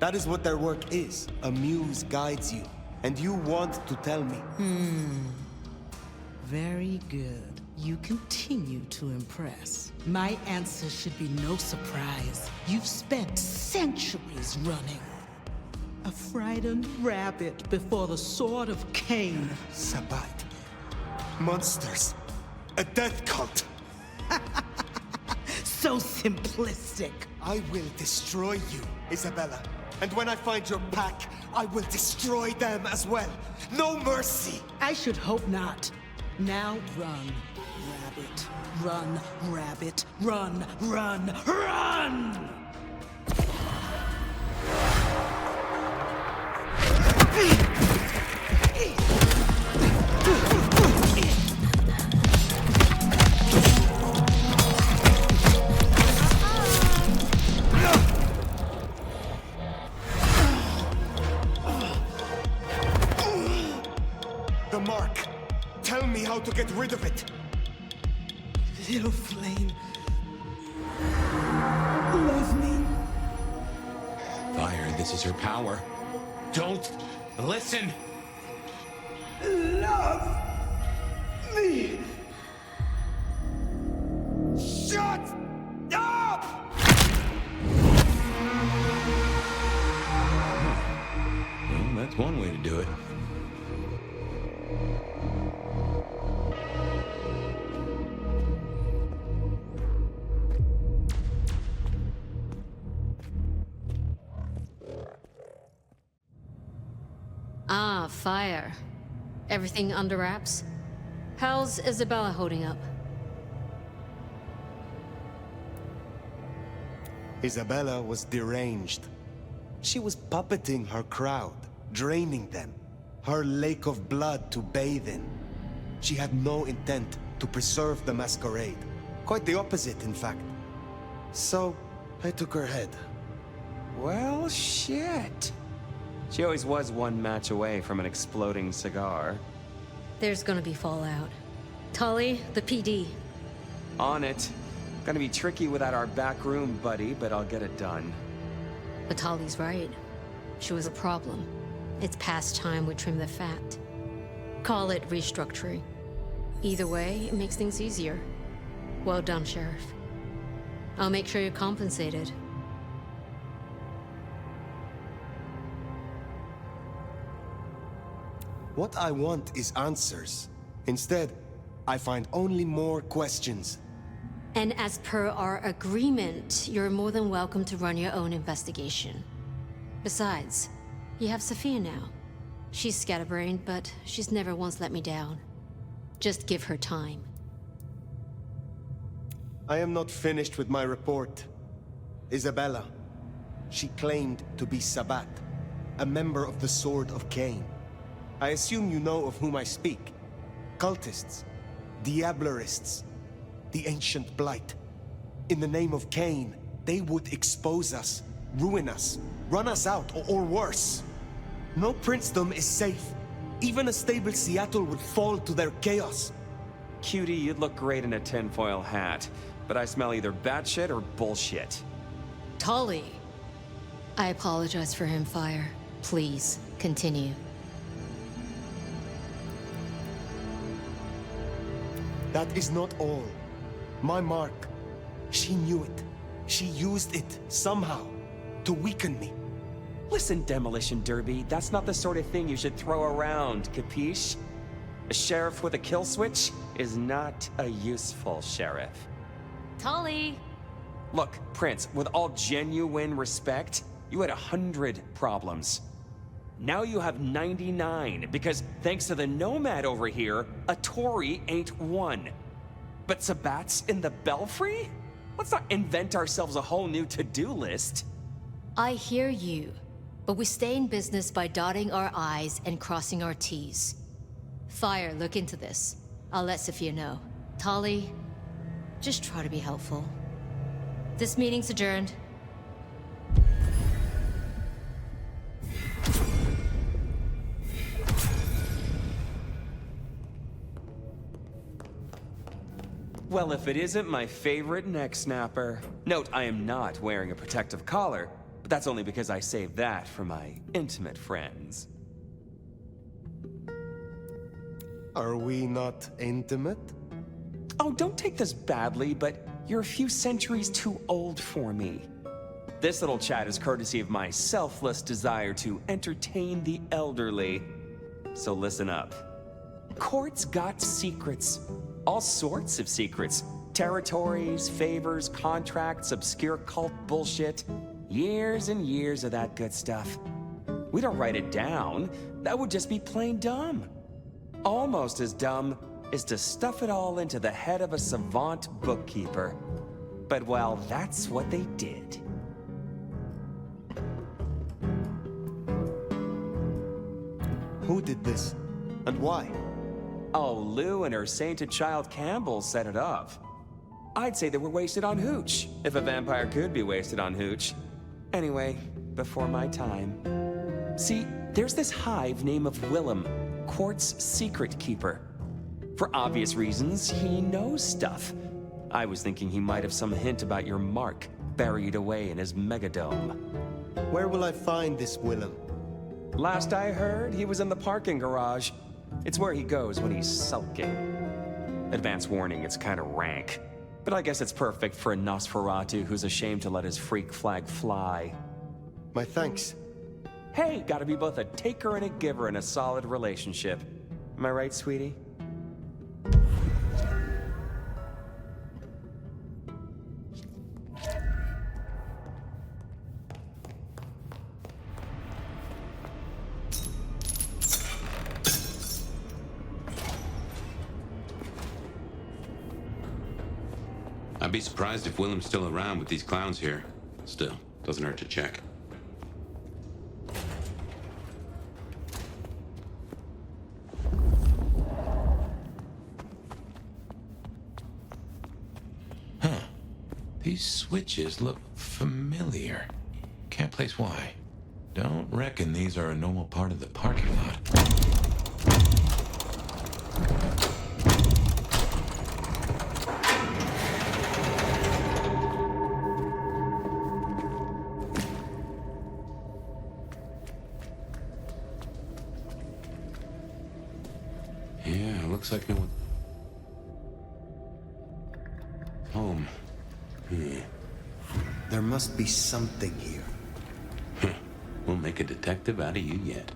S3: That is what their work is. A muse guides you, and you want to tell me.
S19: Very good. You continue to impress. My answer should be no surprise. You've spent centuries running. A frightened rabbit before the sword of Cain.
S3: Sabbat. Monsters. A death cult.
S19: So simplistic.
S3: I will destroy you, Isabella. And when I find your pack, I will destroy them as well. No mercy!
S19: I should hope not. Now run, rabbit. Run, rabbit. Run, run, run!
S3: The mark. Tell me how to get rid of it.
S19: Little flame. Love me.
S7: Fire, this is her power. Don't listen.
S19: Love me.
S3: Shut up!
S7: Well, that's one way to do it.
S10: Ah, Fire. Everything under wraps? How's Isabella holding up?
S3: Isabella was deranged. She was puppeting her crowd, draining them. Her lake of blood to bathe in. She had no intent to preserve the Masquerade. Quite the opposite, in fact. So, I took her head.
S21: Well, shit. She always was one match away from an exploding cigar.
S10: There's gonna be fallout. Tully, the PD.
S21: On it. Gonna be tricky without our back room buddy, but I'll get it done.
S10: But Tully's right. She was a problem. It's past time we trim the fat. Call it restructuring. Either way, it makes things easier. Well done, Sheriff. I'll make sure you're compensated.
S3: What I want is answers. Instead, I find only more questions.
S10: And as per our agreement, you're more than welcome to run your own investigation. Besides, you have Sophia now. She's scatterbrained, but she's never once let me down. Just give her time.
S3: I am not finished with my report. Isabella. She claimed to be Sabbat, a member of the Sword of Cain. I assume you know of whom I speak. Cultists, Diablerists, the ancient blight. In the name of Cain, they would expose us, ruin us, run us out, or worse. No princedom is safe. Even a stable Seattle would fall to their chaos.
S21: Cutie, you'd look great in a tinfoil hat, but I smell either batshit or bullshit.
S10: Tully! I apologize for him, Fire. Please, continue.
S3: That is not all. My mark. She knew it. She used it, somehow, to weaken me.
S21: Listen, Demolition Derby, that's not the sort of thing you should throw around, capiche? A sheriff with a kill switch is not a useful sheriff.
S10: Tully!
S21: Look, Prince, with all genuine respect, you had 100 problems. Now you have 99, because thanks to the Nomad over here, a Tory ain't one. But Sabat's in the Belfry? Let's not invent ourselves a whole new to-do list.
S10: I hear you, but we stay in business by dotting our I's and crossing our T's. Fire, look into this. I'll let Sophia know. Tully, just try to be helpful. This meeting's adjourned.
S21: Well, if it isn't my favorite neck snapper. Note, I am not wearing a protective collar, but that's only because I saved that for my intimate friends.
S3: Are we not intimate?
S21: Oh, don't take this badly, but you're a few centuries too old for me. This little chat is courtesy of my selfless desire to entertain the elderly. So listen up. Court's got secrets. All sorts of secrets. Territories, favors, contracts, obscure cult bullshit. Years and years of that good stuff. We don't write it down. That would just be plain dumb. Almost as dumb is to stuff it all into the head of a savant bookkeeper. But well, that's what they did.
S3: Who did this? And why?
S21: Oh, Lou and her sainted child Campbell set it up. I'd say they were wasted on hooch, if a vampire could be wasted on hooch. Anyway, before my time. See, there's this hive named of Willem, Court's secret keeper. For obvious reasons, he knows stuff. I was thinking he might have some hint about your mark buried away in his megadome.
S3: Where will I find this Willem?
S21: Last I heard, he was in the parking garage. It's where he goes when he's sulking. Advance warning, it's kind of rank. But I guess it's perfect for a Nosferatu who's ashamed to let his freak flag fly.
S3: My thanks.
S21: Hey, gotta be both a taker and a giver in a solid relationship. Am I right, sweetie?
S14: I'd be surprised if Willem's still around with these clowns here. Still, doesn't hurt to check.
S7: Huh. These switches look familiar. Can't place why. Don't reckon these are a normal part of the parking lot.
S14: Looks like no one home.
S3: There must be something here.
S14: We'll make a detective out of you yet.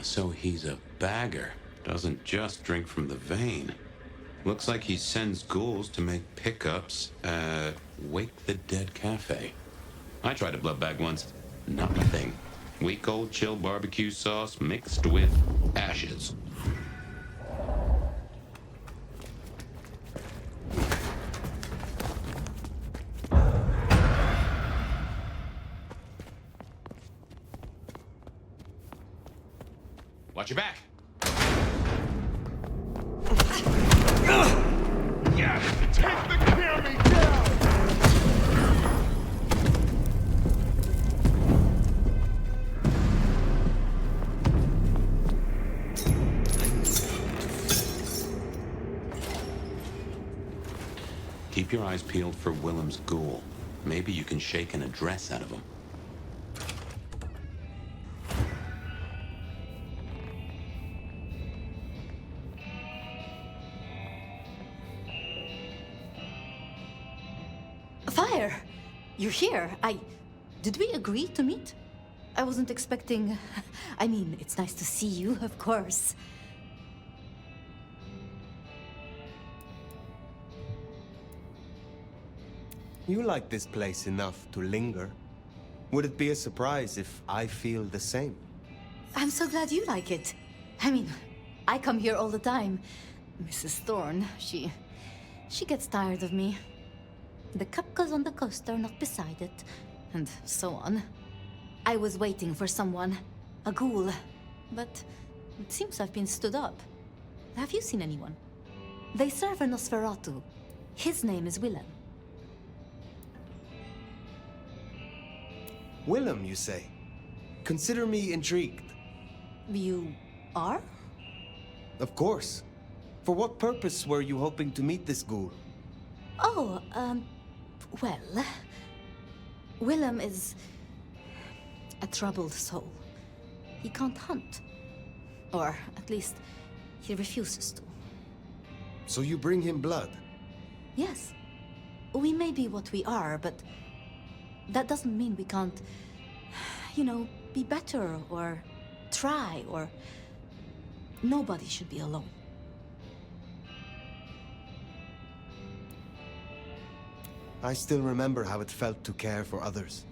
S14: So he's a bagger. Doesn't just drink from the vein. Looks like he sends ghouls to make pickups at Wake the Dead Cafe. I tried a blood bag once. Not my thing. Week old chill barbecue sauce mixed with ashes. Watch your back.
S12: Yes! Take the camera down!
S14: Keep your eyes peeled for Willem's ghoul. Maybe you can shake an address out of him.
S22: Fire! You're here. Did we agree to meet? I wasn't expecting... I mean, it's nice to see you, of course.
S3: You like this place enough to linger. Would it be a surprise if I feel the same?
S22: I'm so glad you like it. I mean, I come here all the time. Mrs. Thorne, she gets tired of me. The cup goes on the coaster, not beside it, and so on. I was waiting for someone, a ghoul, but it seems I've been stood up. Have you seen anyone? They serve a Nosferatu. His name is Willem.
S3: Willem, you say? Consider me intrigued.
S22: You are?
S3: Of course. For what purpose were you hoping to meet this ghoul?
S22: Oh, well... Willem is... a troubled soul. He can't hunt. Or, at least, he refuses to.
S3: So you bring him blood?
S22: Yes. We may be what we are, but that doesn't mean we can't, you know, be better or try or... Nobody should be alone.
S3: I still remember how it felt to care for others.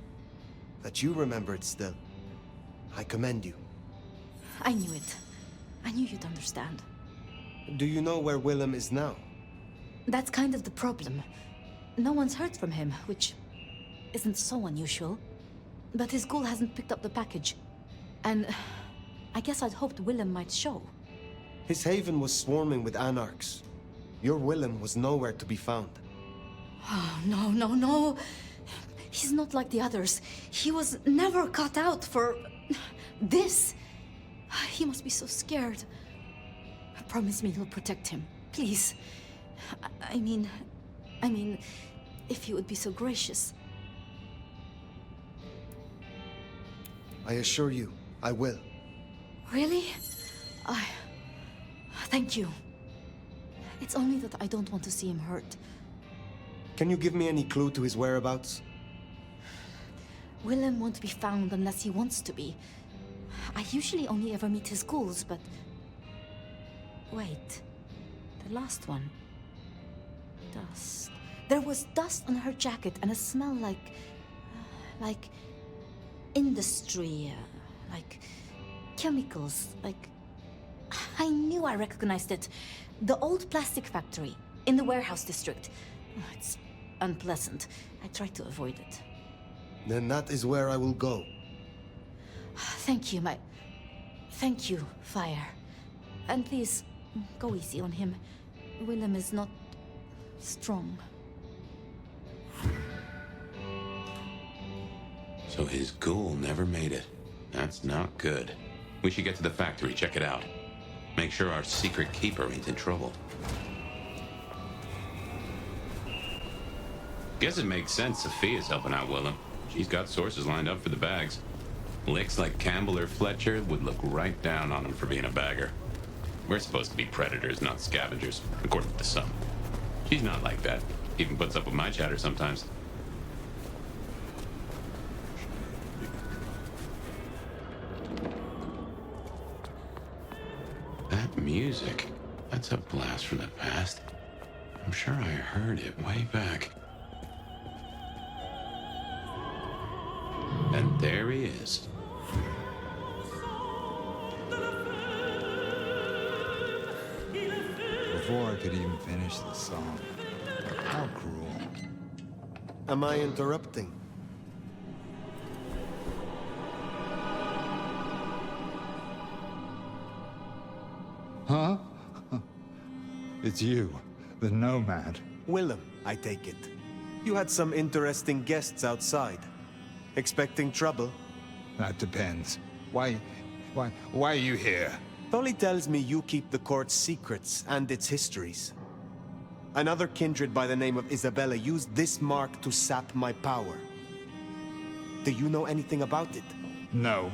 S3: That you remember it still. I commend you.
S22: I knew it. I knew you'd understand.
S3: Do you know where Willem is now?
S22: That's kind of the problem. No one's heard from him, which isn't so unusual. But his ghoul hasn't picked up the package. And I guess I'd hoped Willem might show.
S3: His haven was swarming with anarchs. Your Willem was nowhere to be found.
S22: Oh, no, no, no. He's not like the others. He was never cut out for... this. He must be so scared. Promise me you'll protect him. Please. I mean, if you would be so gracious.
S3: I assure you, I will.
S22: Really? Thank you. It's only that I don't want to see him hurt.
S3: Can you give me any clue to his whereabouts?
S22: Willem won't be found unless he wants to be. I usually only ever meet his ghouls, but... Wait. The last one. Dust. There was dust on her jacket and a smell like industry, like chemicals, like... I knew I recognized it. The old plastic factory in the warehouse district. It's unpleasant. I try to avoid it.
S3: Then that is where I will go.
S22: Thank you, Thank you, Fire. And please, go easy on him. Willem is not... strong.
S14: So his ghoul never made it. That's not good. We should get to the factory, check it out. Make sure our secret keeper ain't in trouble. Guess it makes sense Sophia's helping out Willem. She's got sources lined up for the bags. Licks like Campbell or Fletcher would look right down on him for being a bagger. We're supposed to be predators, not scavengers, according to some. She's not like that. Even puts up with my chatter sometimes. That music, that's a blast from the past. I'm sure I heard it way back. And there he is.
S2: Before I could even finish the song. How cruel.
S3: Am I interrupting?
S2: Huh? It's you, the nomad.
S3: Willem, I take it. You had some interesting guests outside. Expecting trouble?
S2: That depends. Why are you here?
S3: Tolly tells me you keep the court's secrets and its histories. Another kindred by the name of Isabella used this mark to sap my power. Do you know anything about it?
S2: No.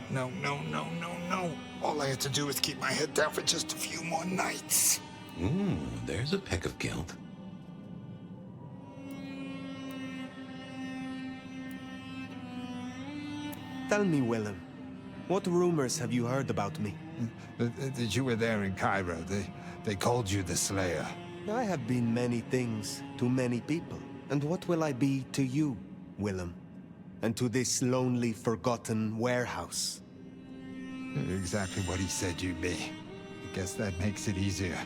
S2: All I had to do was keep my head down for just a few more nights.
S14: Ooh, there's a peck of guilt.
S3: Tell me, Willem, what rumors have you heard about me?
S2: That you were there in Cairo. They called you the Slayer.
S3: I have been many things to many people. And what will I be to you, Willem? And to this lonely, forgotten warehouse?
S2: Exactly what he said you'd be. I guess that makes it easier.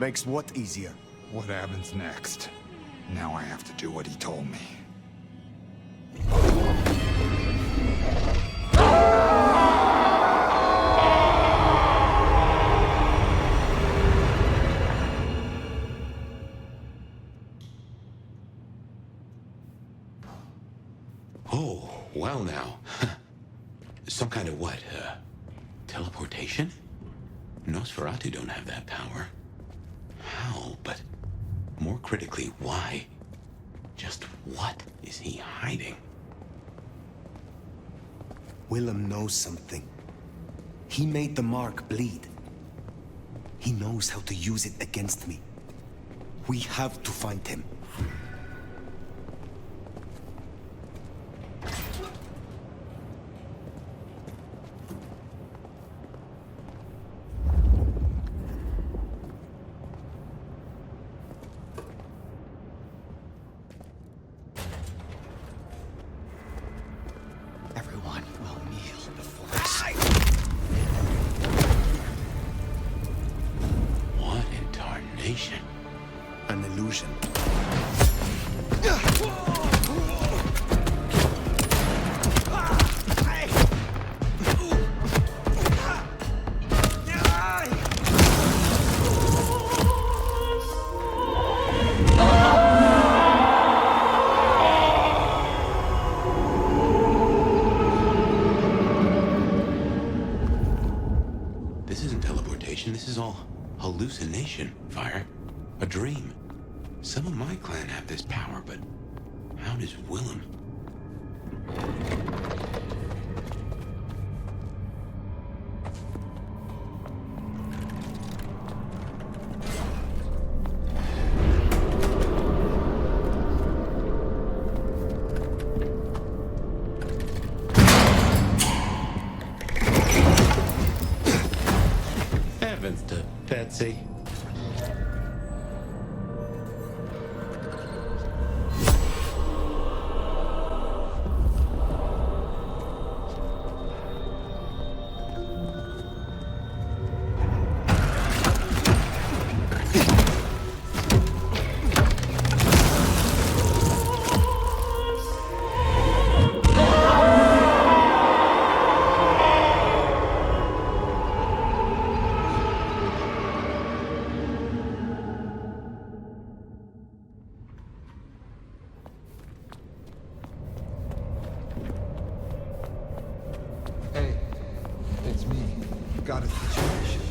S3: Makes what easier?
S2: What happens next? Now I have to do what he told me.
S14: Oh, well now. Some kind of what, teleportation? Nosferatu don't have that power. How, but more critically, why? Just what is he hiding?
S3: Willem knows something. He made the mark bleed. He knows how to use it against me. We have to find him.
S20: Everyone will kneel before us.
S14: What in tarnation?
S3: An illusion.
S14: This isn't teleportation, this is all hallucination, Fire. A dream. Some of my clan have this power, but how does Willem?
S1: Heavens to Betsy.
S2: Hey, it's me. Got a situation.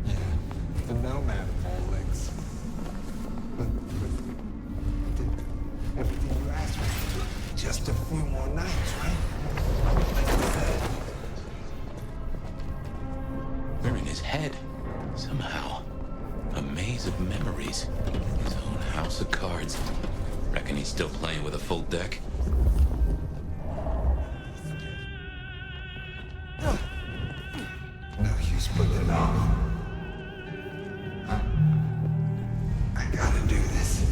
S2: Yeah, the nomad of all legs. But I did everything you asked me. Just a few more nights, right? Like I said.
S14: We're in his head, somehow. A maze of memories. His own house of cards. Reckon he's still playing with a full deck?
S2: No use putting it off. I gotta do this.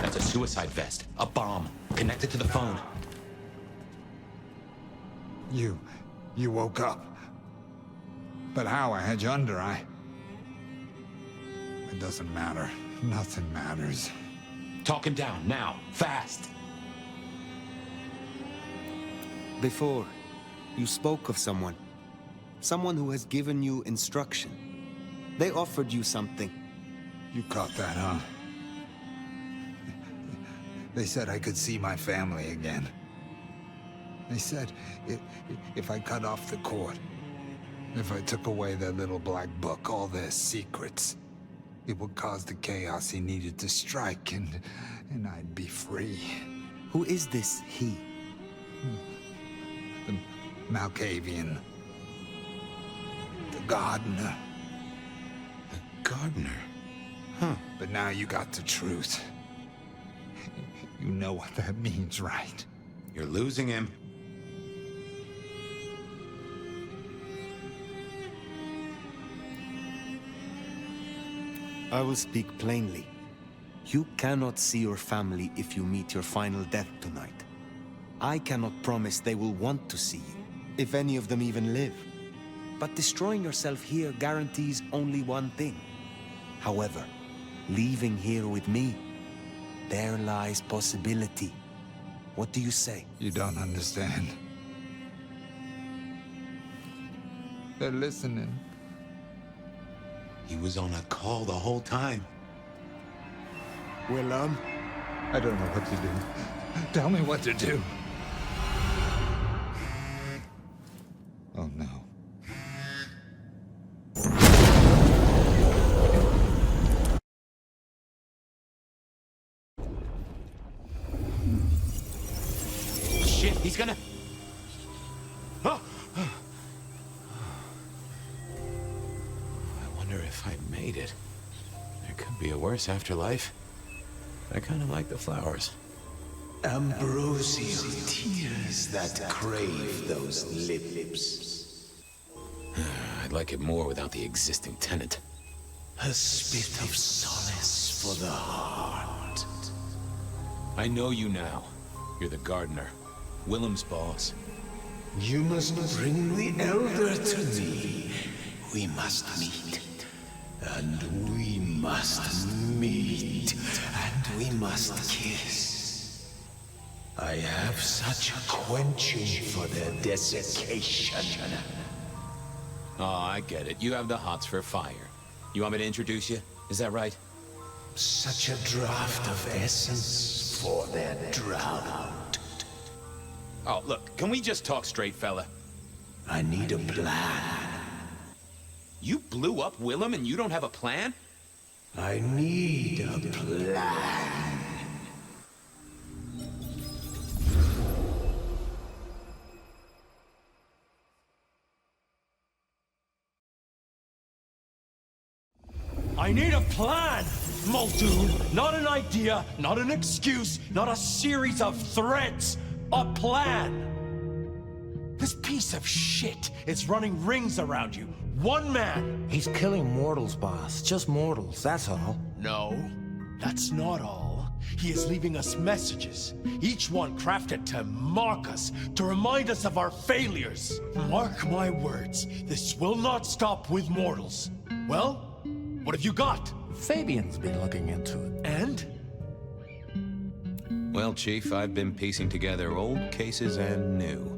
S1: That's a suicide vest. A bomb. Connected to the phone.
S2: You woke up. But how? I had you under, It doesn't matter. Nothing matters.
S1: Talk him down, now. Fast.
S3: Before, you spoke of someone. Someone who has given you instruction. They offered you something.
S2: You caught that, huh? They said I could see my family again. They said if I cut off the cord, if I took away their little black book, all their secrets, it would cause the chaos he needed to strike, and I'd be free.
S3: Who is this he?
S2: The Malkavian. The gardener.
S14: The gardener? Huh.
S2: But now you got the truth. You know what that means, right?
S1: You're losing him.
S3: I will speak plainly. You cannot see your family if you meet your final death tonight. I cannot promise they will want to see you, if any of them even live. But destroying yourself here guarantees only one thing. However, leaving here with me, there lies possibility. What do you say?
S2: You don't understand. They're listening.
S1: He was on a call the whole time.
S3: Well,
S2: I don't know what to do. Tell me what to do. Oh, no.
S1: Shit, he's gonna...
S7: be a worse afterlife. I kind of like the flowers.
S2: Ambrosial tears that crave those lips.
S7: I'd like it more without the existing tenant.
S2: A spit of solace for the heart.
S7: I know you now. You're the gardener. Willem's boss.
S2: You must bring the elder to me. We must meet. And we must meet. And we must kiss. I have such a quenching for their desiccation.
S7: Oh, I get it. You have the hots for fire. You want me to introduce you? Is that right?
S2: Such a draught of essence for their drought.
S7: Oh, look, can we just talk straight, fella?
S2: I need a plan.
S7: You blew up Willem and you don't have a plan?
S2: I need a plan.
S11: I need a plan, Muldoon. Not an idea, not an excuse, not a series of threats. A plan. This piece of shit is running rings around you. One man.
S13: He's killing mortals, boss. Just mortals, that's all.
S11: No, that's not all. He is leaving us messages, each one crafted to mark us, to remind us of our failures. Mark my words, this will not stop with mortals. Well, what have you got?
S13: Fabian's been looking into it.
S11: And?
S7: Well, Chief, I've been piecing together old cases and new.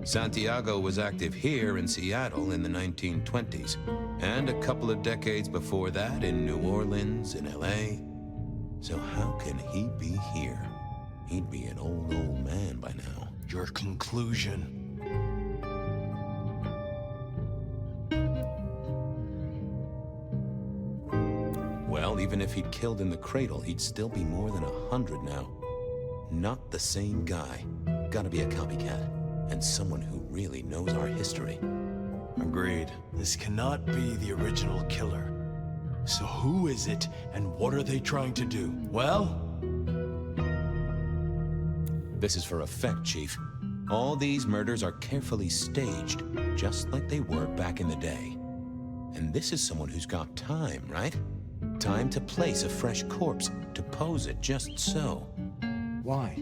S7: Santiago was active here in Seattle in the 1920s, and a couple of decades before that in New Orleans, in LA. So how can he be here? He'd be an old man by now.
S11: Your conclusion.
S7: Well, even if he'd killed in the cradle, he'd still be more than 100 now. Not the same guy. Gotta be a copycat. And someone who really knows our history.
S11: Agreed. This cannot be the original killer. So who is it, and what are they trying to do? Well?
S7: This is for effect, Chief. All these murders are carefully staged, just like they were back in the day. And this is someone who's got time, right? Time to place a fresh corpse, to pose it just so.
S13: Why?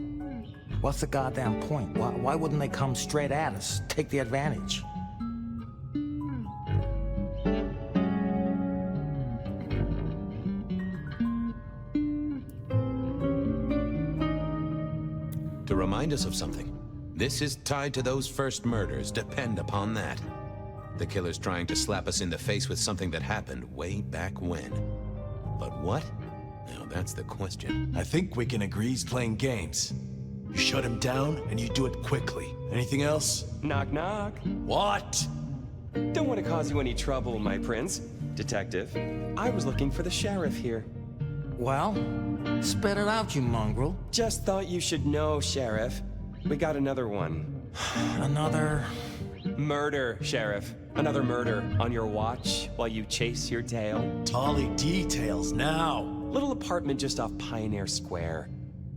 S13: What's the goddamn point? Why wouldn't they come straight at us? Take the advantage.
S7: To remind us of something. This is tied to those first murders, depend upon that. The killer's trying to slap us in the face with something that happened way back when. But what? Now that's the question.
S11: I think we can agree he's playing games. You shut him down, and you do it quickly. Anything else?
S21: Knock, knock.
S11: What?
S21: Don't want to cause you any trouble, my prince. Detective, I was looking for the sheriff here.
S13: Well, spit it out, you mongrel.
S21: Just thought you should know, Sheriff. We got another one.
S13: Another...
S21: Murder, Sheriff. Another murder on your watch while you chase your tail.
S11: Tolly details now.
S21: Little apartment just off Pioneer Square.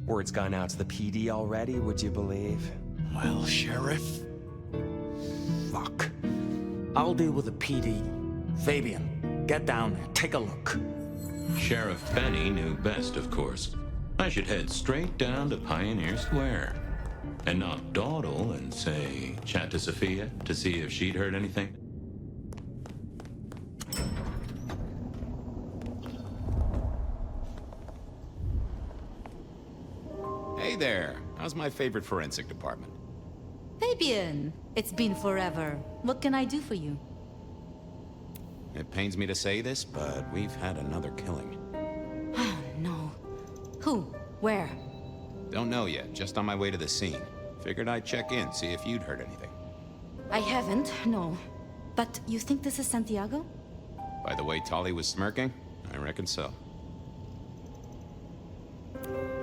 S21: Word's gone out to the PD already, would you believe?
S11: Well, Sheriff?
S13: Fuck. I'll deal with the PD. Fabian, get down there, take a look.
S7: Sheriff Benny knew best, of course. I should head straight down to Pioneer Square. And not dawdle and say, chat to Sophia to see if she'd heard anything. Hey there. How's my favorite forensic department?
S22: Fabian, it's been forever. What can I do for you?
S7: It pains me to say this, but we've had another killing.
S22: No. Who? Where?
S7: Don't know yet, just on my way to the scene. Figured I'd check in, see if you'd heard anything.
S22: I haven't, no. But you think this is Santiago?
S7: By the way Tolly was smirking, I reckon so.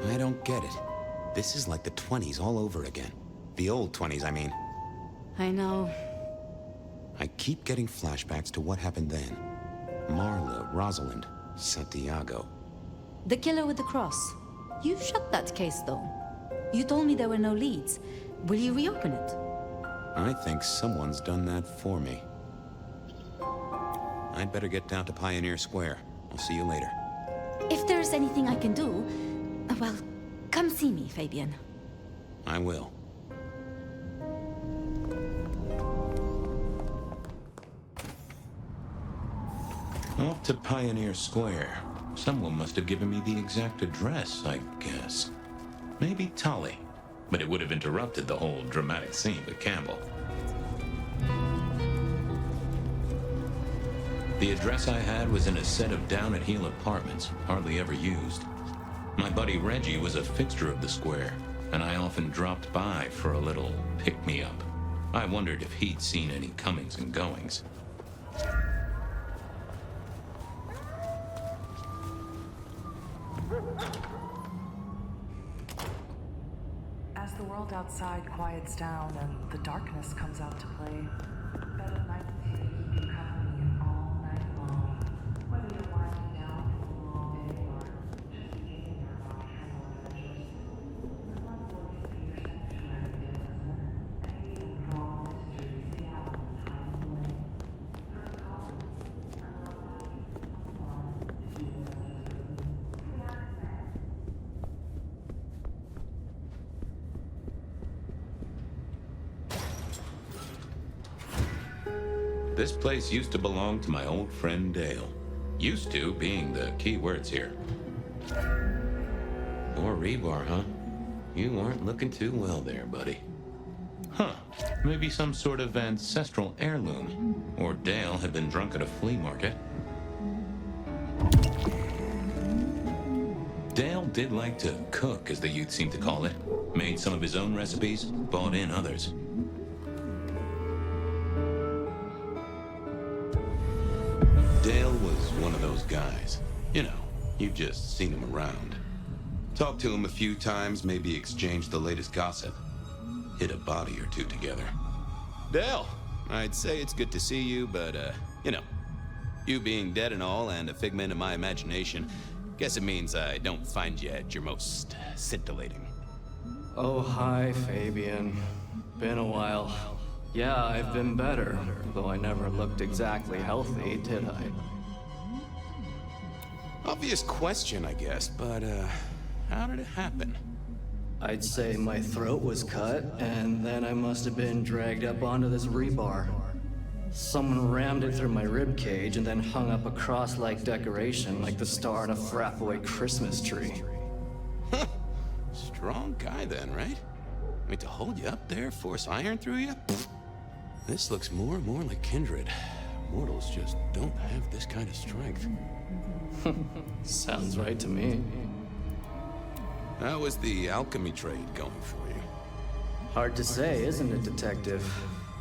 S7: I don't get it. This is like the 20s all over again. The old 20s, I mean.
S22: I know.
S7: I keep getting flashbacks to what happened then. Marla, Rosalind,
S20: Santiago.
S22: The killer with the cross. You shut that case, though. You told me there were no leads. Will you reopen it?
S7: I think someone's done that for me. I'd better get down to Pioneer Square. I'll see you later.
S22: If there's anything I can do, well, come see me, Fabian.
S7: I will. Off to Pioneer Square. Someone must have given me the exact address, I guess. Maybe Tully. But it would have interrupted the whole dramatic scene with Campbell. The address I had was in a set of down-at-heel apartments, hardly ever used. My buddy Reggie was a fixture of the square, and I often dropped by for a little pick-me-up. I wondered if he'd seen any comings and goings.
S9: As the world outside quiets down and the darkness comes out to play, bed at night will keep you company all night long. Whether you're winding down from a long day or just beginning your nocturnal adventures, the love will give you your sanctuary, doesn't it? And even for all mysteries, the apple and time away. First call, and love will keep you on to you as a
S7: This place used to belong to my old friend Dale. Used to being the key words here. Or rebar, huh? You aren't looking too well there, buddy. Huh. Maybe some sort of ancestral heirloom. Or Dale had been drunk at a flea market. Dale did like to cook, as the youth seem to call it. Made some of his own recipes, bought in others. Dale was one of those guys. You know, you've just seen him around. Talked to him a few times, maybe exchanged the latest gossip. Hit a body or two together. Dale, I'd say it's good to see you, but, you know, you being dead and all and a figment of my imagination, guess it means I don't find you at your most scintillating.
S16: Oh, hi, Fabian. Been a while. Yeah, I've been better, though I never looked exactly healthy, did I?
S20: Obvious question, I guess, but, how did it happen?
S16: I'd say my throat was cut, and then I must have been dragged up onto this rebar. Someone rammed it through my rib cage and then hung up a cross-like decoration like the star on a frat-boy Christmas tree.
S20: Huh. Strong guy then, right? I mean, to hold you up there, force iron through you? Pfft. This looks more and more like kindred. Mortals just don't have this kind of strength.
S16: Sounds right to me.
S20: How was the alchemy trade going for you?
S16: Hard to say, isn't it, Detective?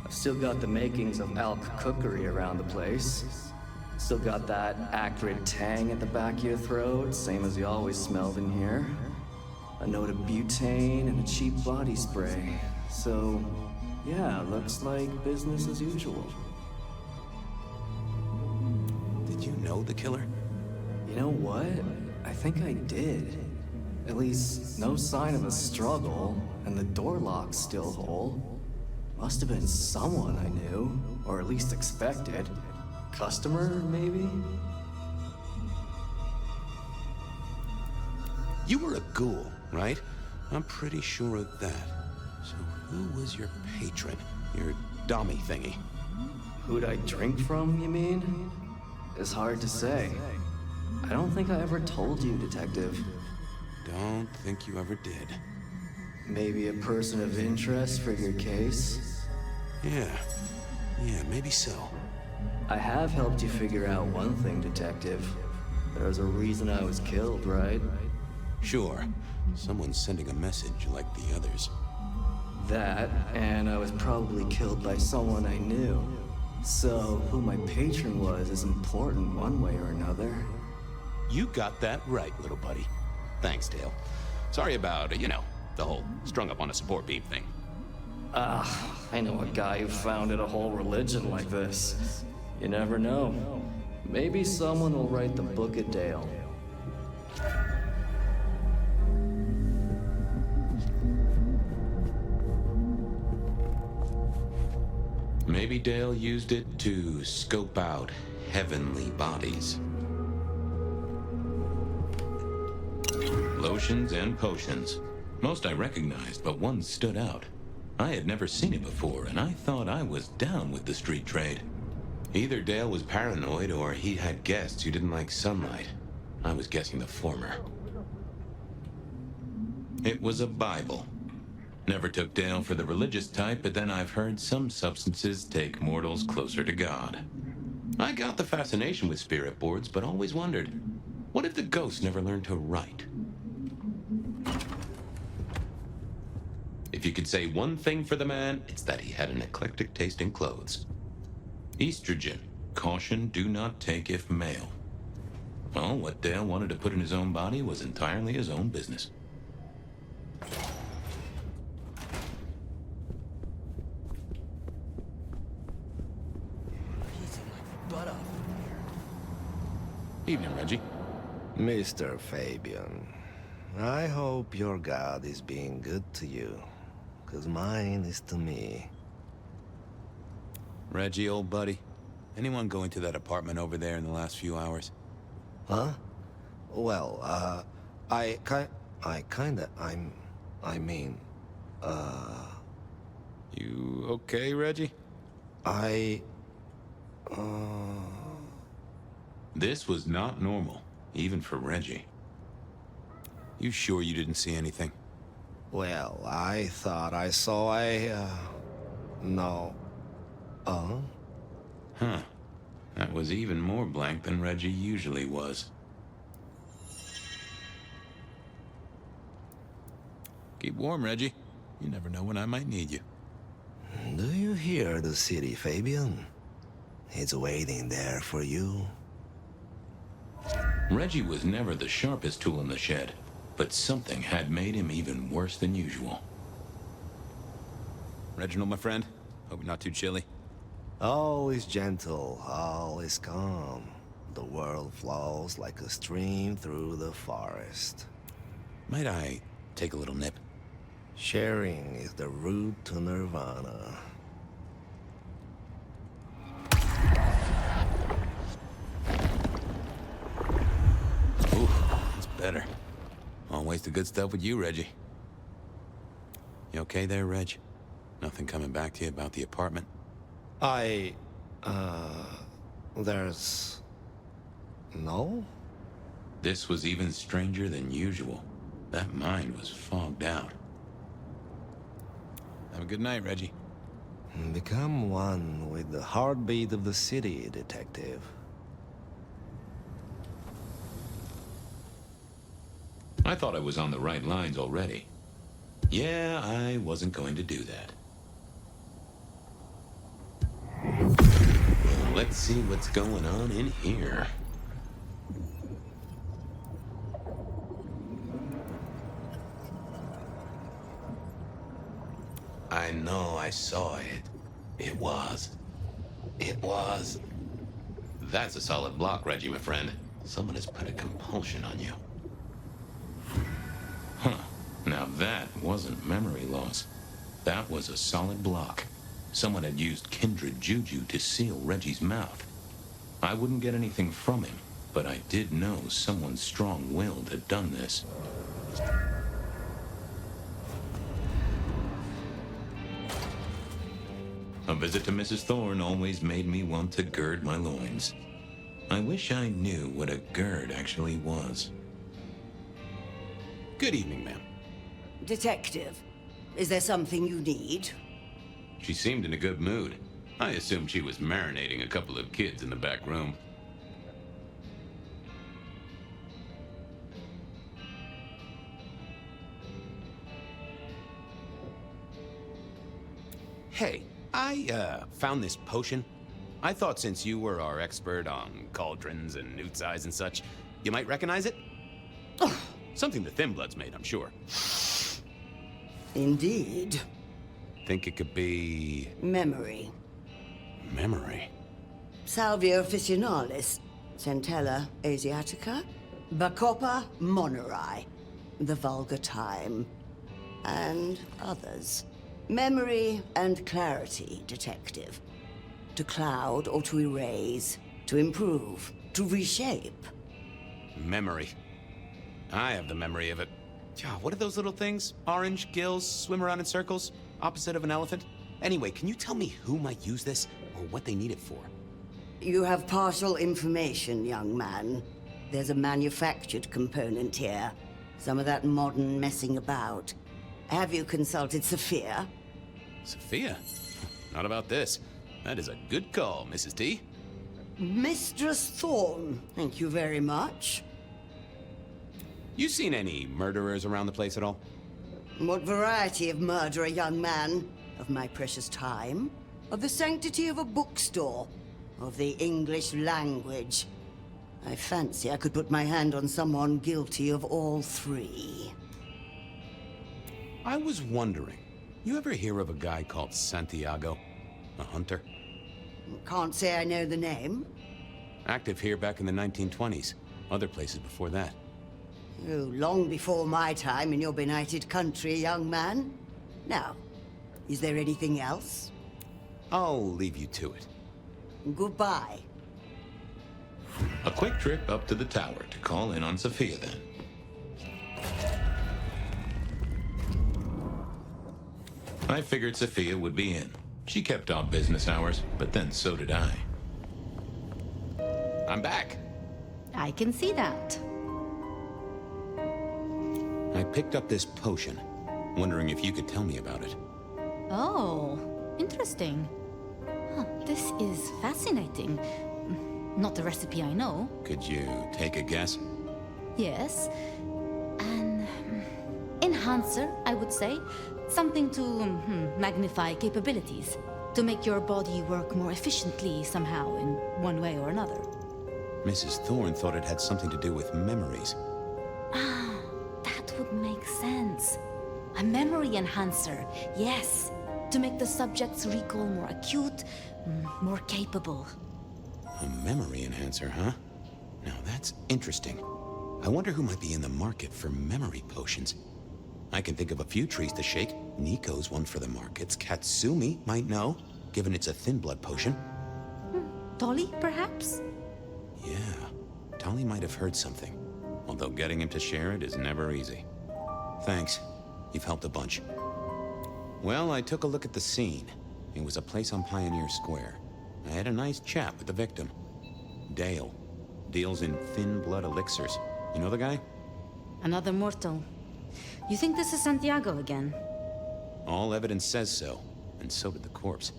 S16: I've still got the makings of alch cookery around the place. Still got that acrid tang at the back of your throat, same as you always smelled in here. A note of butane and a cheap body spray. So, yeah, looks like business as usual.
S20: Did you know the killer?
S16: You know what? I think I did. At least, no sign of a struggle, and the door lock's still whole. Must have been someone I knew, or at least expected. Customer, maybe?
S20: You were a ghoul, right? I'm pretty sure of that. So who was your patron? Your dummy thingy?
S16: Who'd I drink from, you mean? It's hard to say. I don't think I ever told you, Detective.
S20: Don't think you ever did.
S16: Maybe a person of interest for your case?
S20: Yeah, maybe so.
S16: I have helped you figure out one thing, Detective. There's a reason I was killed, right?
S20: Sure. Someone's sending a message like the others.
S16: That, and I was probably killed by someone I knew. So, who my patron was is important one way or another.
S20: You got that right, little buddy. Thanks, Dale. Sorry about, the whole strung up on a support beam thing.
S16: I know a guy who founded a whole religion like this. You never know. Maybe someone will write the book at Dale.
S14: Maybe Dale used it to scope out heavenly bodies. Lotions and potions. Most I recognized, but one stood out. I had never seen it before, and I thought I was down with the street trade. Either Dale was paranoid, or he had guests who didn't like sunlight. I was guessing the former. It was a Bible. Never took Dale for the religious type, but then I've heard some substances take mortals closer to God. I got the fascination with spirit boards, but always wondered, what if the ghosts never learned to write? If you could say one thing for the man, it's that he had an eclectic taste in clothes. Estrogen. Caution, do not take if male. Well, what Dale wanted to put in his own body was entirely his own business. Evening, Reggie.
S4: Mr. Fabian, I hope your God is being good to you, 'cause mine is to me.
S7: Reggie, old buddy, anyone go into that apartment over there in the last few hours?
S4: Huh? Well, I mean,
S7: You okay, Reggie? This was not normal, even for Reggie. You sure you didn't see anything?
S4: Well, I thought I saw no.
S14: Huh. That was even more blank than Reggie usually was.
S7: Keep warm, Reggie. You never know when I might need you.
S4: Do you hear the city, Fabian? It's waiting there for you.
S14: Reggie was never the sharpest tool in the shed, but something had made him even worse than usual.
S7: Reginald, my friend, hope you're not too chilly.
S4: All is gentle, all is calm. The world flows like a stream through the forest.
S7: Might I take a little nip?
S4: Sharing is the route to nirvana.
S7: Ooh, that's better. Always the good stuff with you, Reggie. You okay there, Reg? Nothing coming back to you about the apartment?
S4: There's... no?
S14: This was even stranger than usual. That mind was fogged out.
S7: Have a good night, Reggie.
S4: Become one with the heartbeat of the city, detective.
S14: I thought I was on the right lines already. Yeah, I wasn't going to do that. Let's see what's going on in here. I know I saw it. It was. That's a solid block, Reggie, my friend. Someone has put a compulsion on you. Huh. Now that wasn't memory loss. That was a solid block. Someone had used kindred juju to seal Reggie's mouth. I wouldn't get anything from him, but I did know someone strong-willed had done this. A visit to Mrs. Thorne always made me want to gird my loins. I wish I knew what a gird actually was.
S7: Good evening, ma'am.
S15: Detective, is there something you need?
S14: She seemed in a good mood. I assumed she was marinating a couple of kids in the back room.
S20: Hey, I found this potion. I thought since you were our expert on cauldrons and newt's eyes and such, you might recognize it? Something the Thin Bloods made, I'm sure.
S15: Indeed.
S20: Think it could be...
S15: Memory.
S20: memory?
S15: Salvia officinalis. Centella asiatica, Bacopa moneri, the vulgar time, and others. Memory and clarity, detective. To cloud or to erase, to improve, to reshape.
S20: Memory. I have the memory of it. What are those little things? Orange gills, swim around in circles, opposite of an elephant? Anyway, can you tell me who might use this, or what they need it for?
S15: You have partial information, young man. There's a manufactured component here. Some of that modern messing about. Have you consulted Sophia?
S20: Sophia? Not about this. That is a good call, Mrs. T.
S15: Mistress Thorne, thank you very much.
S20: You seen any murderers around the place at all?
S15: What variety of murderer, young man? Of my precious time? Of the sanctity of a bookstore? Of the English language? I fancy I could put my hand on someone guilty of all three.
S20: I was wondering, you ever hear of a guy called Santiago? A hunter?
S15: Can't say I know the name.
S20: Active here back in the 1920s. Other places before that.
S15: Oh, long before my time in your benighted country, young man. Now, is there anything else?
S20: I'll leave you to it.
S15: Goodbye.
S1: A quick trip up to the tower to call in on Sophia, then. I figured Sophia would be in. She kept off business hours, but then so did I.
S20: I'm back.
S22: I can see that.
S20: I picked up this potion, wondering if you could tell me about it.
S22: Oh, interesting. Huh, this is fascinating. Not the recipe I know.
S20: Could you take a guess?
S22: Yes. An enhancer, I would say. Something to magnify capabilities. To make your body work more efficiently somehow, in one way or another.
S20: Mrs. Thorne thought it had something to do with memories.
S22: Ah, that would make sense. A memory enhancer, yes. To make the subject's recall more acute, more capable.
S20: A memory enhancer, huh? Now that's interesting. I wonder who might be in the market for memory potions. I can think of a few trees to shake. Nico's one for the markets. Katsumi might know, given it's a thin blood potion.
S22: Tolly, perhaps?
S20: Yeah, Tolly might have heard something. Although getting him to share it is never easy. Thanks. You've helped a bunch. Well, I took a look at the scene. It was a place on Pioneer Square. I had a nice chat with the victim. Dale. Deals in thin blood elixirs. You know the guy?
S22: Another mortal. You think this is Santiago again?
S20: All evidence says so, and so did the corpse.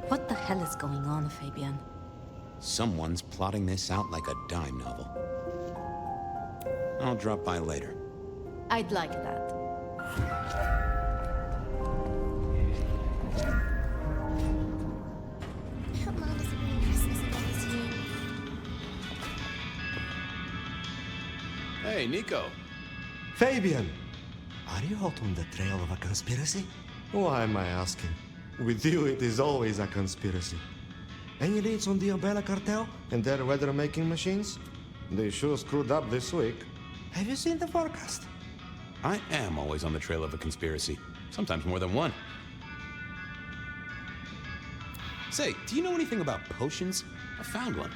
S22: What the hell is going on, Fabian?
S20: Someone's plotting this out like a dime novel. I'll drop by later.
S22: I'd like that.
S20: Hey, Nico.
S5: Fabian! Are you hot on the trail of a conspiracy? Why am I asking? With you, it is always a conspiracy. Any leads on the Umbrella Cartel and their weather-making machines? They sure screwed up this week. Have you seen the forecast?
S20: I am always on the trail of a conspiracy. Sometimes more than one. Say, do you know anything about potions? I found one.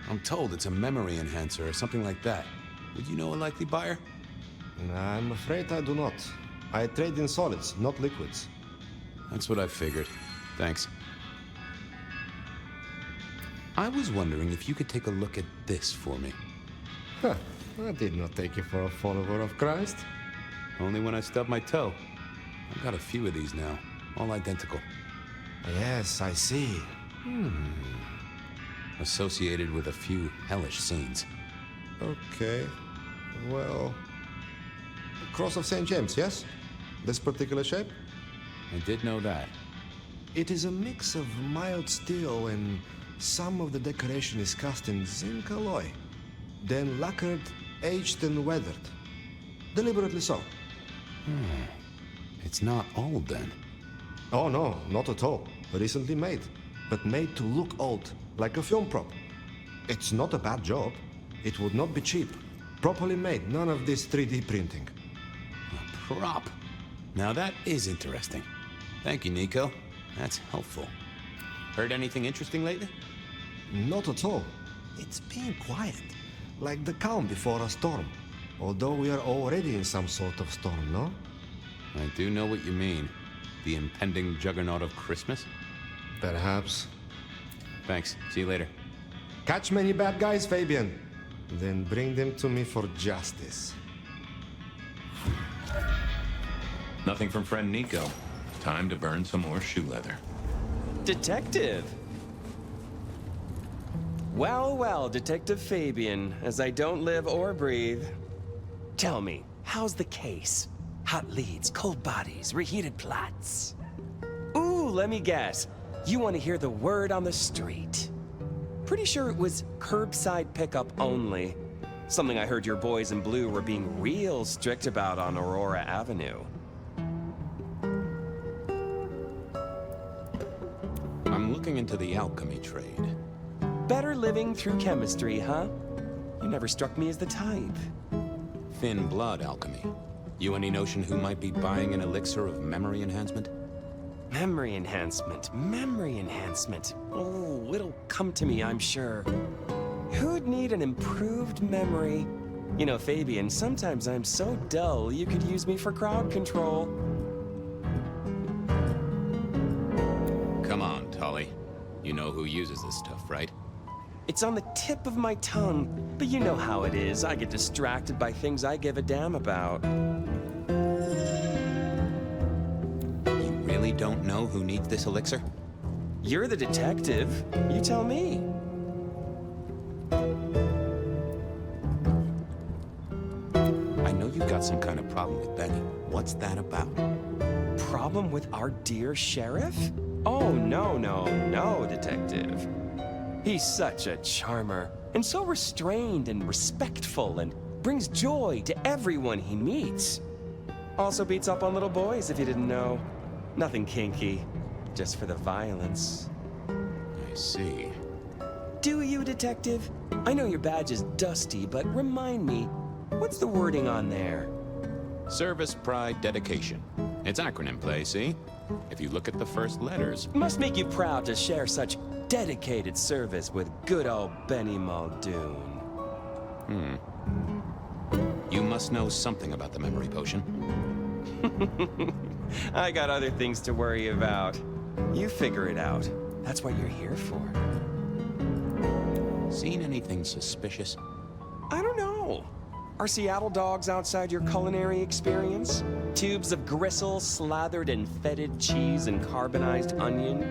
S20: I'm told it's a memory enhancer or something like that. Would you know a likely buyer?
S5: I'm afraid I do not. I trade in solids, not liquids.
S20: That's what I figured. Thanks. I was wondering if you could take a look at this for me.
S5: Huh. I did not take you for a follower of Christ.
S20: Only when I stubbed my toe. I've got a few of these now, all identical.
S5: Yes, I see.
S20: Associated with a few hellish scenes.
S5: Okay. Well... Cross of St. James, yes? This particular shape?
S20: I did know that.
S5: It is a mix of mild steel and some of the decoration is cast in zinc alloy. Then lacquered, aged and weathered. Deliberately so.
S20: It's not old then.
S5: Oh no, not at all. Recently made. But made to look old, like a film prop. It's not a bad job. It would not be cheap. Properly made, none of this 3D printing.
S20: A prop. Now that is interesting. Thank you, Nico. That's helpful. Heard anything interesting lately?
S5: Not at all. It's been quiet, like the calm before a storm. Although we are already in some sort of storm, no?
S20: I do know what you mean. The impending juggernaut of Christmas?
S5: Perhaps.
S20: Thanks. See you later.
S5: Catch many bad guys, Fabian. Then bring them to me for justice.
S7: Nothing from friend Nico. Time to burn some more shoe leather.
S21: Detective! Well, well, Detective Fabian, as I don't live or breathe. Tell me, how's the case? Hot leads, cold bodies, reheated plots. Ooh, let me guess. You want to hear the word on the street. Pretty sure it was curbside pickup only. Something I heard your boys in blue were being real strict about on Aurora Avenue.
S20: I'm looking into the alchemy trade.
S21: Better living through chemistry, huh? You never struck me as the type.
S20: Thin blood alchemy. You any notion who might be buying an elixir of memory enhancement?
S21: Memory enhancement, memory enhancement. Oh, it'll come to me, I'm sure. Who'd need an improved memory? You know, Fabian, sometimes I'm so dull you could use me for crowd control.
S20: Come on, Tolly. You know who uses this stuff, right?
S21: It's on the tip of my tongue, but you know how it is. I get distracted by things I give a damn about.
S20: You really don't know who needs this elixir?
S21: You're the detective. You tell me.
S20: I know you've got some kind of problem with Benny. What's that about?
S21: Problem with our dear sheriff? Oh, no, Detective. He's such a charmer, and so restrained and respectful, and brings joy to everyone he meets. Also beats up on little boys, if you didn't know. Nothing kinky, just for the violence.
S20: I see.
S21: Do you, Detective? I know your badge is dusty, but remind me, what's the wording on there?
S20: Service, pride, dedication. It's acronym play, see? If you look at the first letters.
S21: Must make you proud to share such dedicated service with good old Benny Muldoon.
S20: You must know something about the memory potion.
S21: I got other things to worry about. You figure it out. That's what you're here for.
S20: Seen anything suspicious?
S21: I don't know. Are Seattle dogs outside your culinary experience? Tubes of gristle slathered in fetid cheese and carbonized onion?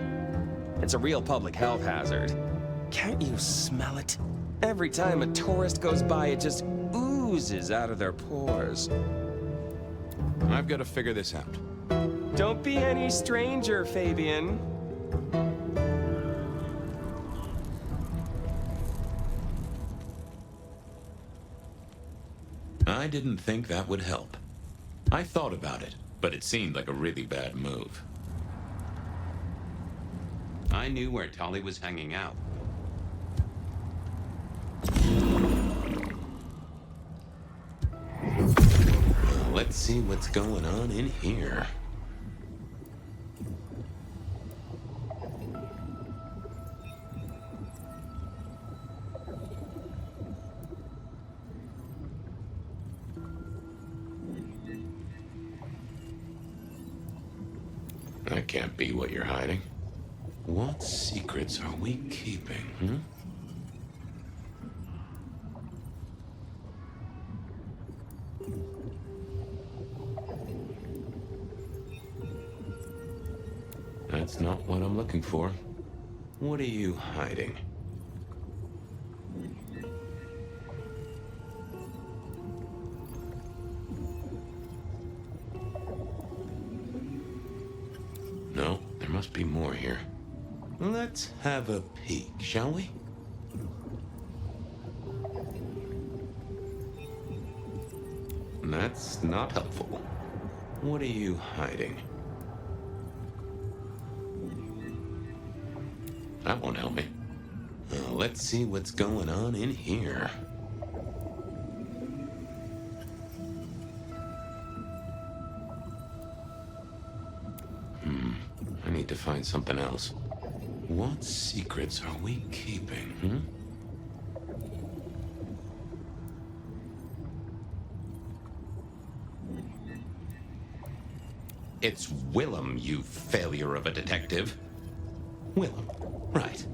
S21: It's a real public health hazard. Can't you smell it? Every time a tourist goes by, it just oozes out of their pores.
S20: I've got to figure this out.
S21: Don't be any stranger, Fabian.
S7: I didn't think that would help. I thought about it, but it seemed like a really bad move.
S14: I knew where Tolly was hanging out.
S7: Let's see what's going on in here. That can't be what you're hiding. What secrets are we keeping, That's not what I'm looking for. What are you hiding? No, there must be more here. Let's have a peek, shall we? That's not helpful. What are you hiding? That won't help me.
S14: let's see what's going on in here. I need to find something else. What secrets are we keeping, It's Willem, you failure of a detective. Willem, right.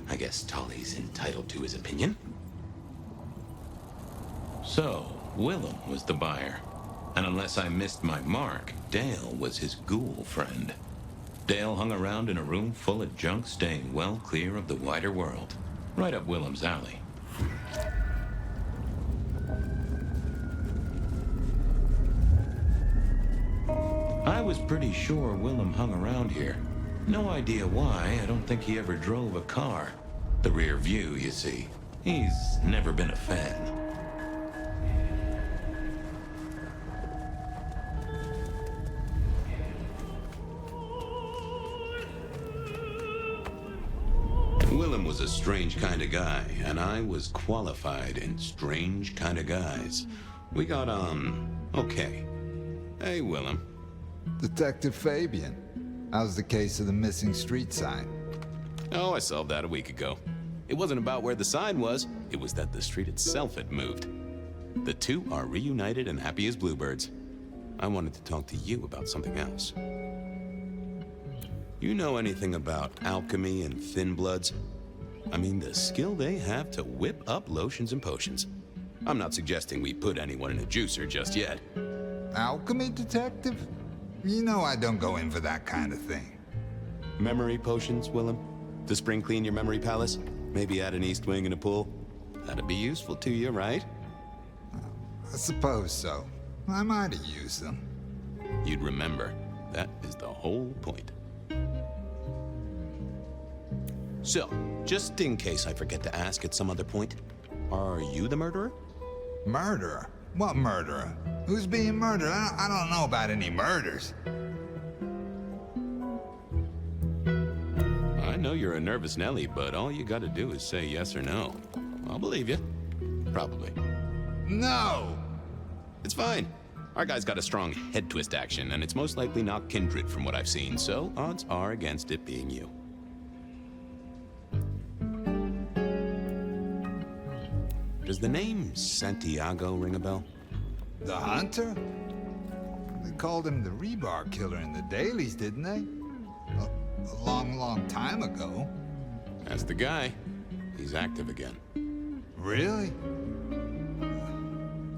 S14: I guess Tolly's entitled to his opinion. So, Willem was the buyer. And unless I missed my mark, Dale was his ghoul friend. Dale hung around in a room full of junk, staying well clear of the wider world. Right up Willem's alley. I was pretty sure Willem hung around here. No idea why. I don't think he ever drove a car. The rear view, you see. He's never been a fan. Willem was a strange kind of guy, and I was qualified in strange kind of guys. We got on okay. Hey, Willem.
S2: Detective Fabian, how's the case of the missing street sign?
S14: Oh, I solved that a week ago. It wasn't about where the sign was, it was that the street itself had moved. The two are reunited and happy as bluebirds. I wanted to talk to you about something else. You know anything about alchemy and thin bloods? I mean, the skill they have to whip up lotions and potions. I'm not suggesting we put anyone in a juicer just yet.
S2: Alchemy detective? You know I don't go in for that kind of thing.
S14: Memory potions, Willem? To spring clean your memory palace? Maybe add an east wing and a pool? That'd be useful to you, right?
S2: I suppose so. I might have used them.
S14: You'd remember. That is the whole point. So, just in case I forget to ask at some other point, are you the murderer?
S2: Murderer? What murderer? Who's being murdered? I don't know about any murders.
S14: I know you're a nervous Nelly, but all you gotta do is say yes or no. I'll believe you. Probably.
S2: No!
S14: It's fine. Our guy's got a strong head twist action, and it's most likely not kindred from what I've seen, so odds are against it being you. Does the name Santiago ring a bell?
S2: The hunter? They called him the rebar killer in the dailies, didn't they? A long, long time ago.
S14: That's the guy. He's active again.
S2: Really?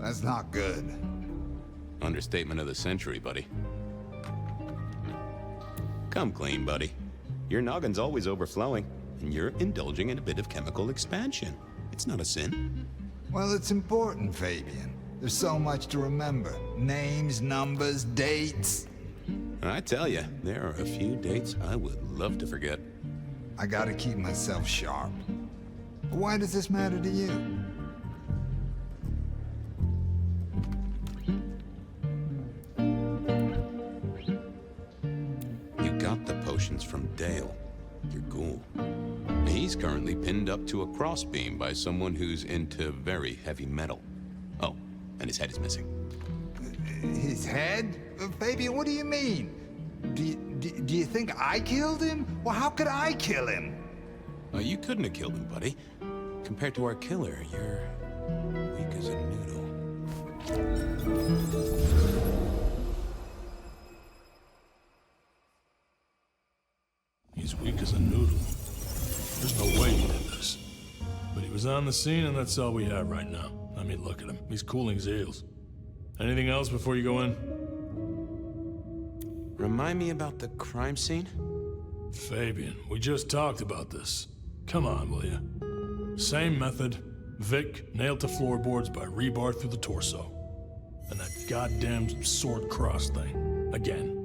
S2: That's not good.
S14: Understatement of the century, buddy. Come clean, buddy. Your noggin's always overflowing, and you're indulging in a bit of chemical expansion. It's not a sin.
S2: Well, it's important, Fabian. There's so much to remember. Names, numbers, dates.
S14: I tell you, there are a few dates I would love to forget.
S2: I gotta keep myself sharp. Why does this matter to you?
S14: You got the potions from Dale, your ghoul. He's currently pinned up to a crossbeam by someone who's into very heavy metal. Oh, and his head is missing.
S2: His head? Fabian, what do you mean? Do you think I killed him? Well, how could I kill him?
S14: You couldn't have killed him, buddy. Compared to our killer, you're weak as a noodle.
S8: He's weak as a noodle. There's no way he did this. But he was on the scene, and that's all we have right now. I mean, look at him. He's cooling his heels. Anything else before you go in?
S14: Remind me about the crime scene?
S8: Fabian, we just talked about this. Come on, will you? Same method. Vic nailed to floorboards by rebar through the torso. And that goddamn sword cross thing. Again.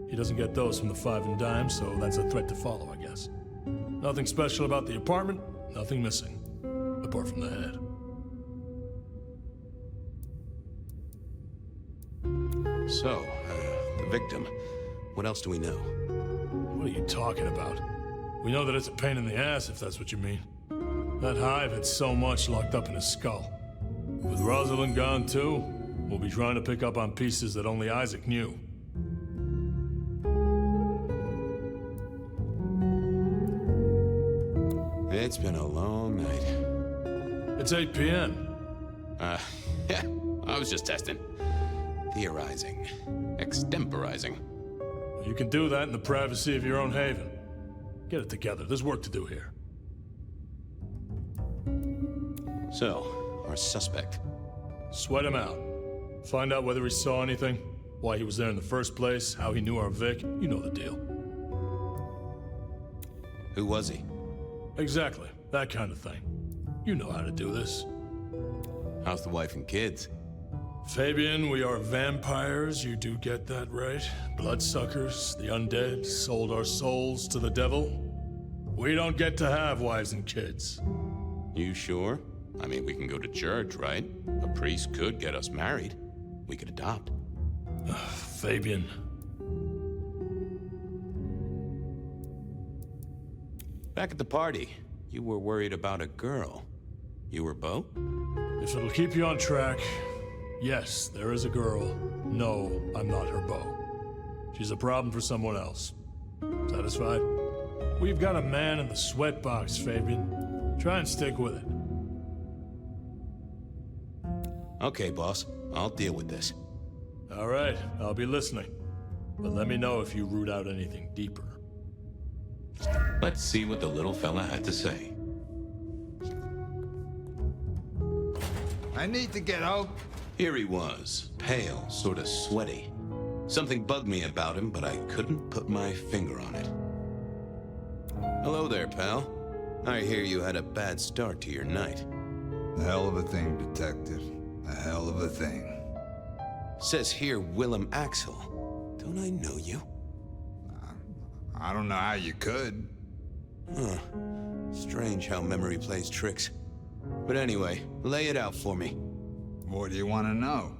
S8: He doesn't get those from the five and dime, so that's a threat to follow, I guess. Nothing special about the apartment, nothing missing. Apart from the head.
S14: So, the victim. What else do we know?
S8: What are you talking about? We know that it's a pain in the ass, if that's what you mean. That hive had so much locked up in his skull. With Rosalind gone too, we'll be trying to pick up on pieces that only Isaac knew.
S7: It's been a long night.
S8: It's 8 p.m.
S7: Yeah, I was just testing. Theorizing. Extemporizing.
S8: You can do that in the privacy of your own haven. Get it together. There's work to do here.
S7: So, our suspect.
S8: Sweat him out. Find out whether he saw anything, why he was there in the first place, how he knew our Vic. You know the deal.
S7: Who was he?
S8: Exactly. That kind of thing. You know how to do this.
S7: How's the wife and kids?
S8: Fabian, we are vampires. You do get that right. Bloodsuckers, the undead, sold our souls to the devil. We don't get to have wives and kids.
S7: You sure? I mean, we can go to church, right? A priest could get us married. We could adopt.
S8: Fabian.
S7: Back at the party, you were worried about a girl. You were Beau?
S8: If it'll keep you on track, yes, there is a girl. No, I'm not her beau. She's a problem for someone else. Satisfied? We've got a man in the sweatbox, Fabian. Try and stick with it.
S7: Okay, boss. I'll deal with this.
S8: All right, I'll be listening. But let me know if you root out anything deeper.
S7: Let's see what the little fella had to say.
S2: I need to get out.
S7: Here he was, pale, sort of sweaty. Something bugged me about him, but I couldn't put my finger on it. Hello there, pal. I hear you had a bad start to your night.
S2: A hell of a thing, Detective. A hell of a thing.
S7: Says here Willem Axel. Don't I know you?
S2: I don't know how you could.
S7: Huh. Strange how memory plays tricks. But anyway, lay it out for me.
S2: What do you want to know?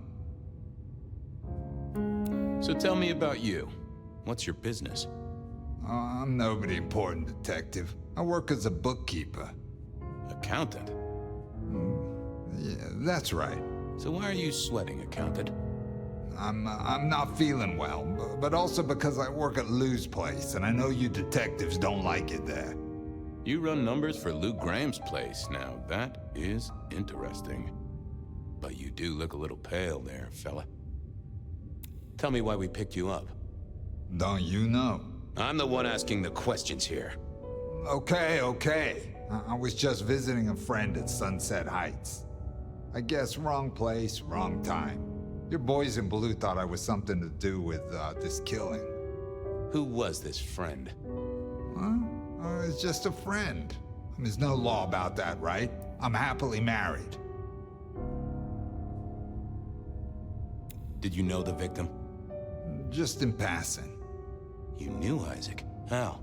S7: So tell me about you. What's your business?
S2: I'm nobody important, Detective. I work as a bookkeeper.
S7: Accountant?
S2: Yeah, that's right.
S7: So why are you sweating, accountant?
S2: I'm not feeling well, but also because I work at Lou's place, and I know you detectives don't like it there.
S7: You run numbers for Lou Graham's place. Now, that is interesting. But you do look a little pale there, fella. Tell me why we picked you up.
S2: Don't you know?
S7: I'm the one asking the questions here.
S2: Okay. I was just visiting a friend at Sunset Heights. I guess wrong place, wrong time. Your boys in blue thought I was something to do with this killing.
S7: Who was this friend?
S2: It's just a friend. There's no law about that, right? I'm happily married.
S7: Did you know the victim?
S2: Just in passing.
S7: You knew Isaac? How?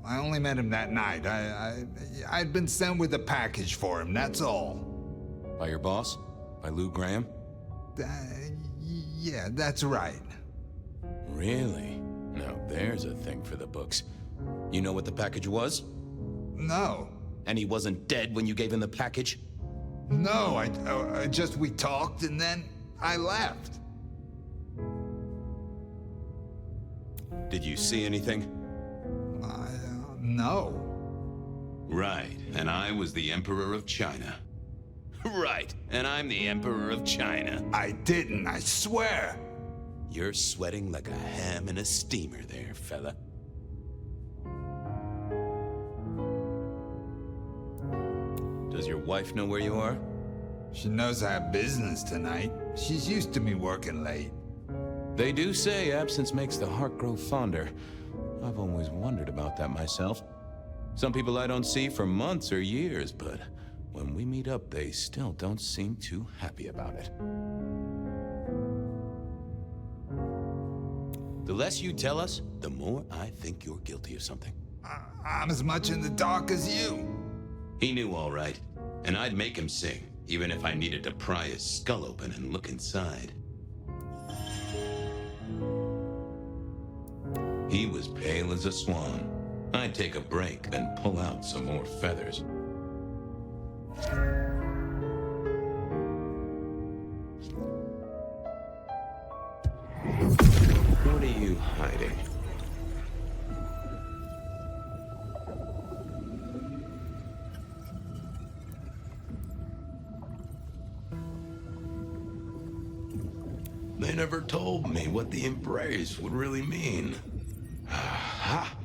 S2: I only met him that night. I'd been sent with a package for him, that's all.
S7: By your boss? By Lou Graham?
S2: Yeah, that's right.
S7: Really? Now there's a thing for the books. You know what the package was?
S2: No.
S7: And he wasn't dead when you gave him the package?
S2: No, we talked and then I left.
S7: Did you see anything?
S2: No.
S7: Right, and I was the Emperor of China. Right, and I'm the Emperor of China.
S2: I didn't, I swear.
S7: You're sweating like a ham in a steamer there, fella. Does your wife know where you are?
S2: She knows I have business tonight. She's used to me working late.
S7: They do say absence makes the heart grow fonder. I've always wondered about that myself. Some people I don't see for months or years, but when we meet up, they still don't seem too happy about it. The less you tell us, the more I think you're guilty of something.
S2: I'm as much in the dark as you.
S7: He knew all right, and I'd make him sing, even if I needed to pry his skull open and look inside. He was pale as a swan. I'd take a break, then pull out some more feathers.
S14: What are you hiding?
S1: They never told me what the embrace would really mean. Aha!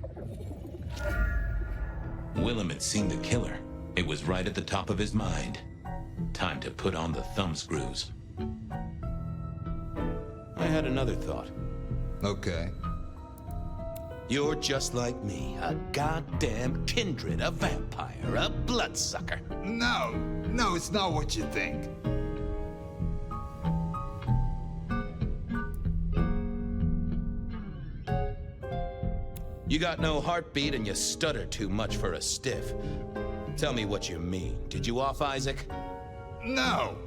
S1: Willem had seen the killer. It was right at the top of his mind. Time to put on the thumbscrews. I had another thought.
S2: Okay.
S1: You're just like me, a goddamn kindred, a vampire, a bloodsucker.
S2: No, it's not what you think.
S1: You got no heartbeat and you stutter too much for a stiff. Tell me what you mean. Did you off Isaac?
S2: No,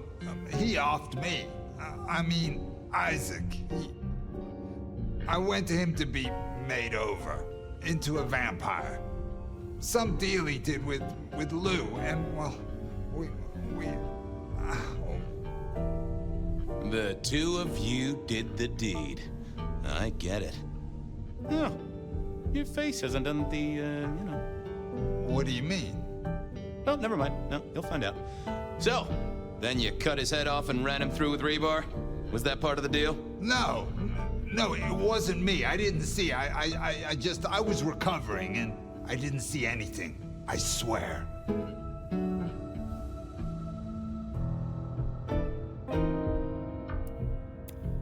S2: he offed me. I mean, Isaac. I went to him to be made over into a vampire. Some deal he did with Lou, and well, we
S1: The two of you did the deed. I get it. Oh, your face hasn't done the, you know.
S2: What do you mean?
S1: Oh, never mind. No, you'll find out. So, then you cut his head off and ran him through with rebar? Was that part of the deal?
S2: No, it wasn't me. I didn't see. I was recovering and I didn't see anything. I swear.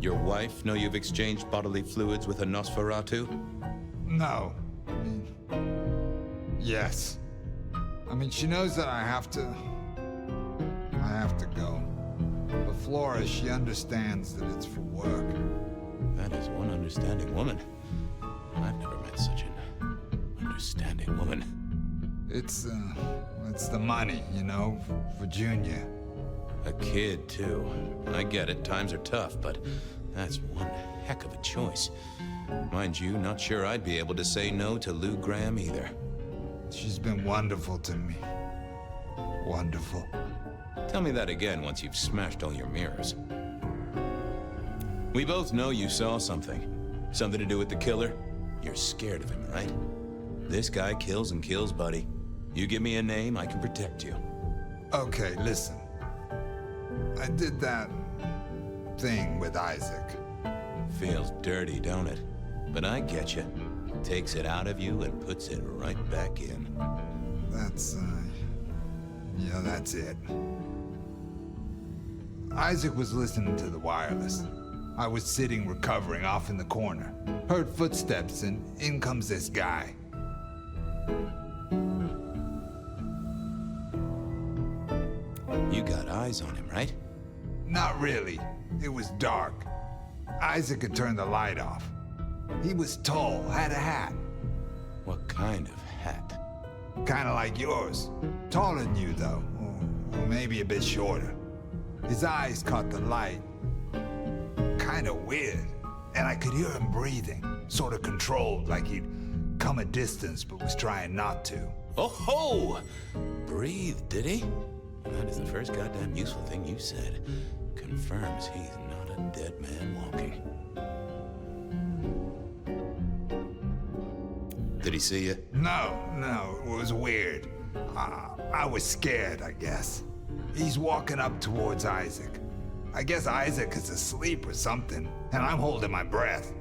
S1: Your wife know you've exchanged bodily fluids with a Nosferatu?
S2: No. Yes. I mean, she knows that I have to go. But Flora, she understands that it's for work.
S1: That is one understanding woman. I've never met such an understanding woman.
S2: It's the money, you know, for Junior.
S1: A kid, too. I get it, times are tough, but that's one heck of a choice. Mind you, not sure I'd be able to say no to Lou Graham either.
S2: She's been wonderful to me. Wonderful.
S1: Tell me that again once you've smashed all your mirrors. We both know you saw something. Something to do with the killer? You're scared of him, right? This guy kills and kills, buddy. You give me a name, I can protect you.
S2: Okay, listen. I did that thing with Isaac.
S1: Feels dirty, don't it? But I get you. Takes it out of you and puts it right back in.
S2: That's it. Isaac was listening to the wireless. I was sitting recovering off in the corner. Heard footsteps and in comes this guy.
S1: You got eyes on him, right?
S2: Not really. It was dark. Isaac had turned the light off. He was tall, had a hat.
S1: What kind of hat?
S2: Kinda like yours. Taller than you, though. Or maybe a bit shorter. His eyes caught the light. Kinda weird. And I could hear him breathing. Sorta controlled, like he'd come a distance but was trying not to.
S1: Oh ho! Breathe, did he? That is the first goddamn useful thing you said. Confirms he's not a dead man walking. Did he see you?
S2: No, it was weird. I was scared, I guess. He's walking up towards Isaac. I guess Isaac is asleep or something, and I'm holding my breath.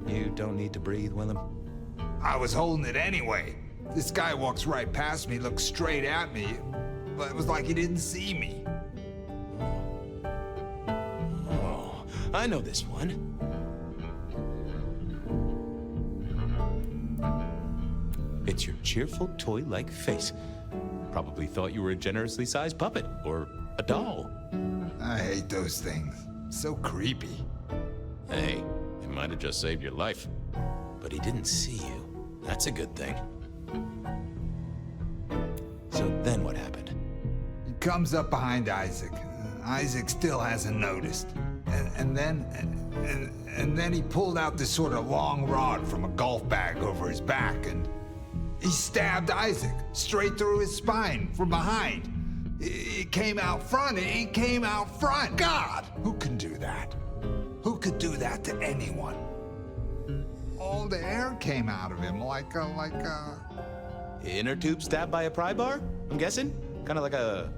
S1: You don't need to breathe, Willem.
S2: I was holding it anyway. This guy walks right past me, looks straight at me, but it was like he didn't see me.
S1: Oh, I know this one. It's your cheerful, toy-like face. Probably thought you were a generously sized puppet, or a doll.
S2: I hate those things. So creepy.
S1: Hey, it might have just saved your life. But he didn't see you. That's a good thing. So then what happened?
S2: He comes up behind Isaac. Isaac still hasn't noticed. And then he pulled out this sort of long rod from a golf bag over his back, and he stabbed Isaac straight through his spine from behind. It came out front. It came out front. God, who can do that? Who could do that to anyone? All the air came out of him like a...
S20: Inner tube stabbed by a pry bar, I'm guessing? Kind of like a...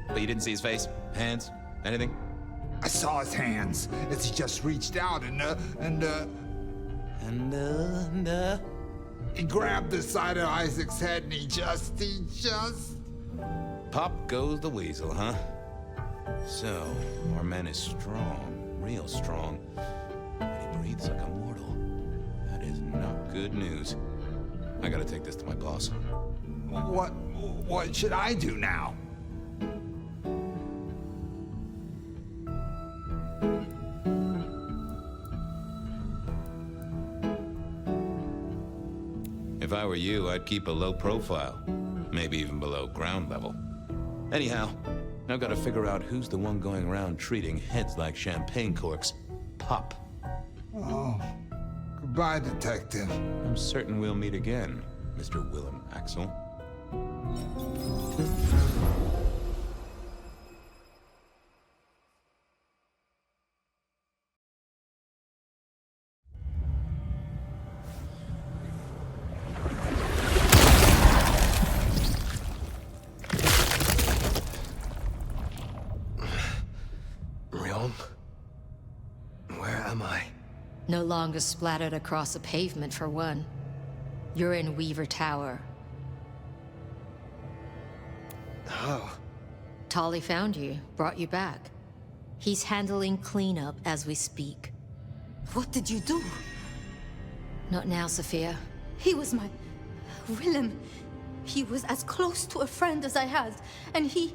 S20: But you didn't see his face? Hands? Anything?
S2: I saw his hands as he just reached out and he grabbed the side of Isaac's head and he just...
S7: Pop goes the weasel, huh? So, our man is strong, real strong, but he breathes like a mortal. That is not good news. I gotta take this to my boss.
S2: What should I do now?
S7: If I were you, I'd keep a low profile, maybe even below ground level. Anyhow, I've got to figure out who's the one going around treating heads like champagne corks. Pop.
S2: Oh, goodbye, Detective.
S7: I'm certain we'll meet again, Mr. Willem Axel.
S10: No longer splattered across a pavement, for one. You're in Weaver Tower.
S3: How?
S10: Tolly found you, brought you back. He's handling cleanup as we speak.
S22: What did you do?
S10: Not now, Sophia.
S22: He was my... Willem. He was as close to a friend as I had, and he...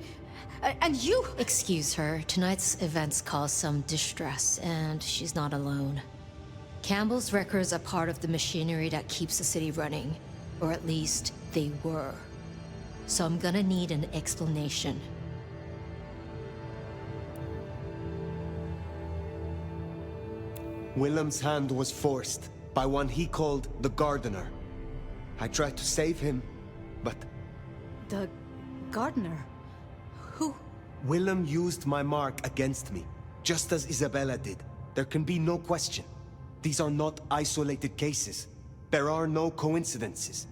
S22: and you...
S10: Excuse her. Tonight's events caused some distress, and she's not alone. Campbell's records are part of the machinery that keeps the city running. Or at least, they were. So I'm gonna need an explanation.
S3: Willem's hand was forced by one he called the Gardener. I tried to save him, but...
S22: The gardener? Who?
S3: Willem used my mark against me, just as Isabella did. There can be no question. These are not isolated cases. There are no coincidences.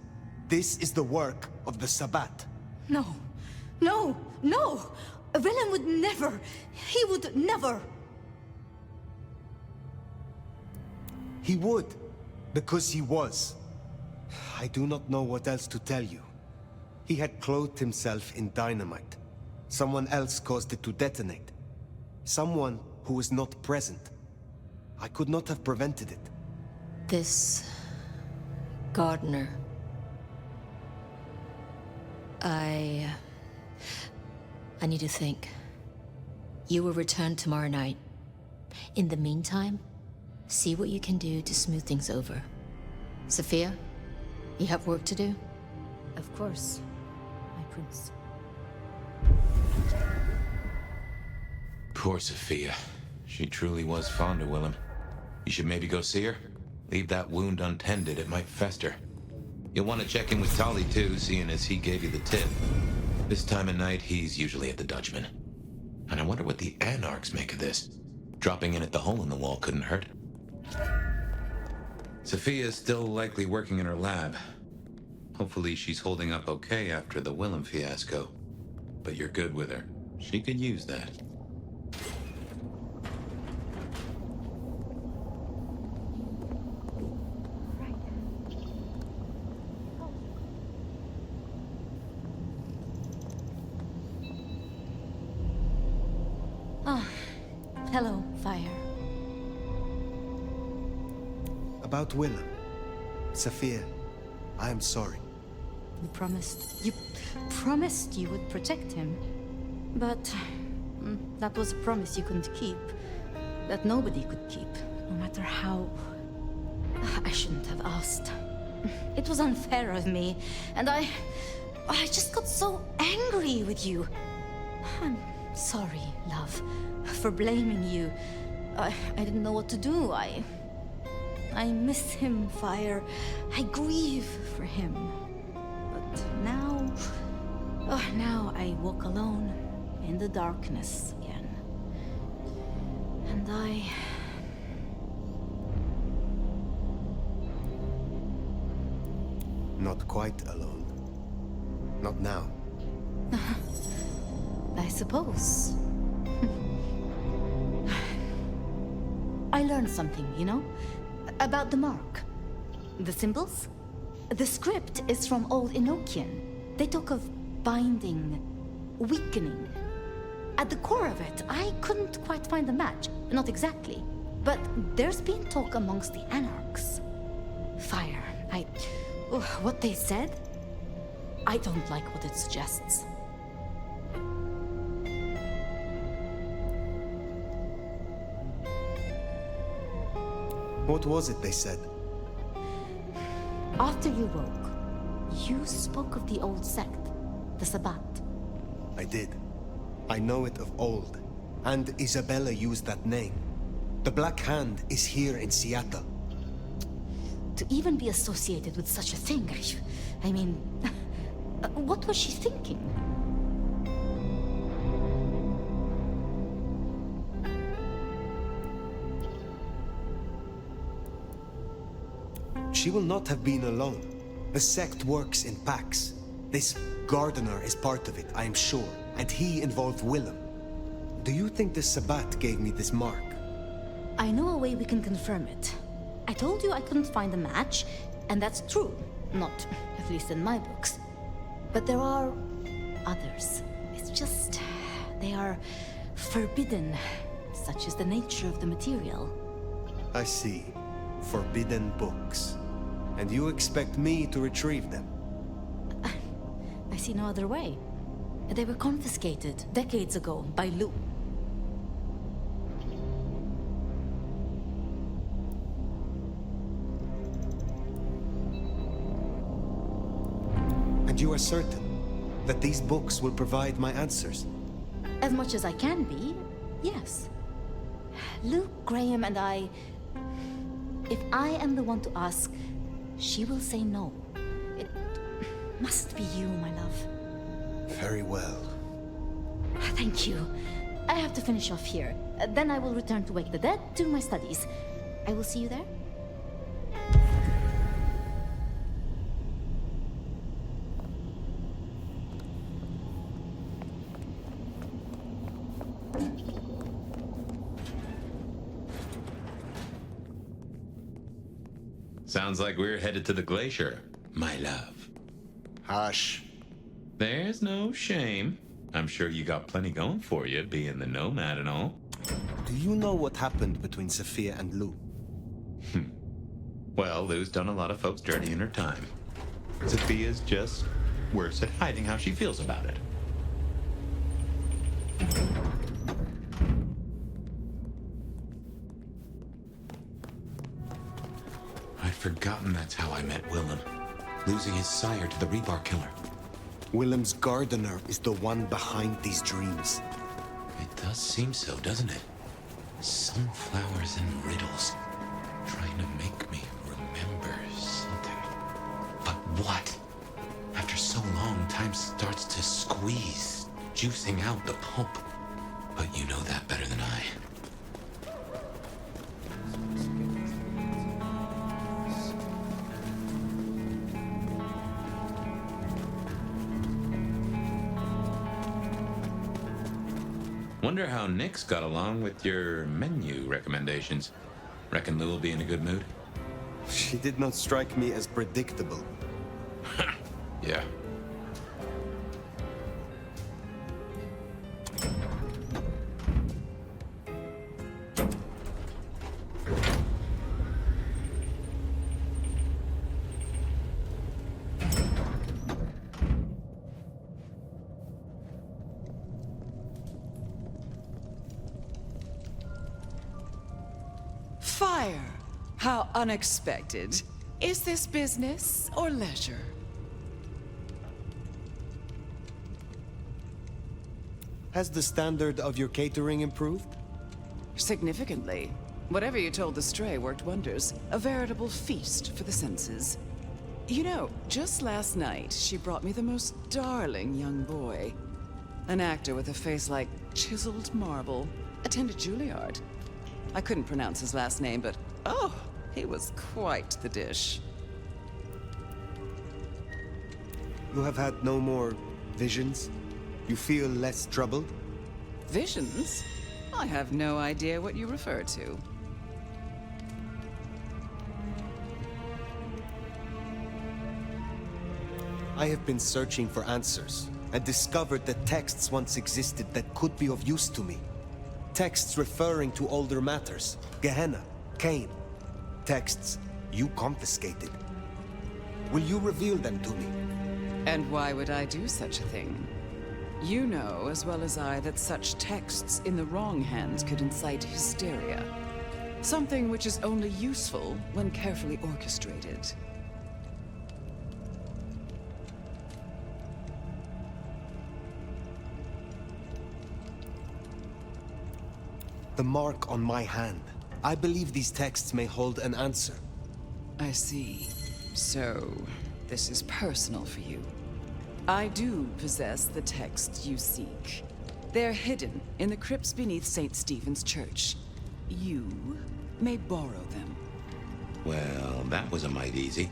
S3: This is the work of the Sabbat.
S22: No. No! No! Willem would never... He would never...
S3: He would, because he was. I do not know what else to tell you. He had clothed himself in dynamite. Someone else caused it to detonate. Someone who was not present. I could not have prevented it.
S10: This... Gardener... I need to think. You will return tomorrow night. In the meantime, see what you can do to smooth things over. Sophia, you have work to do?
S22: Of course, my prince.
S7: Poor Sophia. She truly was fond of Willem. You should maybe go see her. Leave that wound untended, it might fester. You'll want to check in with Tolly too, seeing as he gave you the tip. This time of night, he's usually at the Dutchman. And I wonder what the Anarchs make of this. Dropping in at the hole in the wall couldn't hurt. Sophia's still likely working in her lab. Hopefully she's holding up okay after the Willem fiasco. But you're good with her. She could use that.
S22: Hello, Fire.
S3: About Willem. Sophia, I am sorry.
S22: You promised you would protect him. But that was a promise you couldn't keep. That nobody could keep, no matter how... I shouldn't have asked. It was unfair of me, and I just got so angry with you. I'm sorry, love, for blaming you. I didn't know what to do. I miss him, Fire. I grieve for him. But now Oh, now I walk alone in the darkness again. And
S3: Not quite alone. Not now.
S22: I suppose. I learned something, you know? About the mark. The symbols? The script is from Old Enochian. They talk of binding, weakening. At the core of it, I couldn't quite find a match. Not exactly. But there's been talk amongst the anarchs. Fire. What they said? I don't like what it suggests.
S3: What was it they said?
S22: After you woke, you spoke of the old sect, the Sabbat.
S3: I did. I know it of old. And Isabella used that name. The Black Hand is here in Seattle.
S22: To even be associated with such a thing, I mean, what was she thinking?
S3: She will not have been alone. The sect works in packs. This gardener is part of it, I am sure. And he involved Willem. Do you think the Sabbat gave me this mark?
S22: I know a way we can confirm it. I told you I couldn't find a match, and that's true. Not, at least in my books. But there are others. It's just, they are forbidden. Such is the nature of the material.
S3: I see. Forbidden books. And you expect me to retrieve them?
S22: I see no other way. They were confiscated decades ago by Lou.
S3: And you are certain that these books will provide my answers?
S22: As much as I can be, yes. Luke, Graham, and I... If I am the one to ask, she will say no. It must be you, my love.
S3: Very well.
S22: Thank you. I have to finish off here. Then I will return to Wake the Dead to my studies. I will see you there.
S7: Sounds like we're headed to the glacier, my love.
S3: Hush.
S7: There's no shame. I'm sure you got plenty going for you, being the nomad and all.
S3: Do you know what happened between Sophia and Lou?
S7: Well, Lou's done a lot of folks dirty in her time. Sophia's just worse at hiding how she feels about it. I'd forgotten that's how I met Willem. Losing his sire to the rebar killer.
S3: Willem's gardener is the one behind these dreams.
S7: It does seem so, doesn't it? Sunflowers and riddles. Trying to make me remember something. But what? After so long, time starts to squeeze, juicing out the pulp. But you know that better than I. Wonder how Nick's got along with your menu recommendations. Reckon Lou will be in a good mood?
S3: She did not strike me as predictable.
S7: Yeah.
S6: Fire! How unexpected. Is this business or leisure?
S3: Has the standard of your catering improved?
S6: Significantly. Whatever you told the stray worked wonders. A veritable feast for the senses. You know, just last night, she brought me the most darling young boy. An actor with a face like chiseled marble. Attended Juilliard. I couldn't pronounce his last name, but oh, he was quite the dish.
S3: You have had no more visions? You feel less troubled?
S6: Visions? I have no idea what you refer to.
S3: I have been searching for answers and discovered that texts once existed that could be of use to me. Texts referring to older matters. Gehenna, Cain. Texts you confiscated. Will you reveal them to me?
S6: And why would I do such a thing? You know as well as I that such texts in the wrong hands could incite hysteria. Something which is only useful when carefully orchestrated.
S3: The mark on my hand. I believe these texts may hold an answer.
S6: I see. So, this is personal for you. I do possess the texts you seek. They're hidden in the crypts beneath St. Stephen's Church. You may borrow them.
S1: Well, that was a mite easy.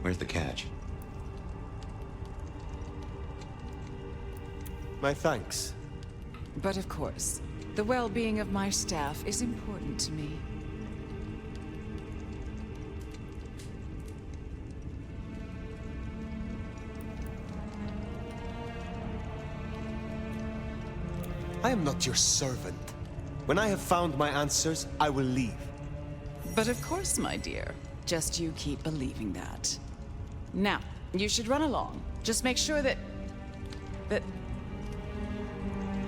S1: Where's the catch?
S3: My thanks.
S6: But of course, the well-being of my staff is important to me.
S3: I am not your servant. When I have found my answers, I will leave.
S6: But of course, my dear. Just you keep believing that. Now, you should run along. Just make sure that...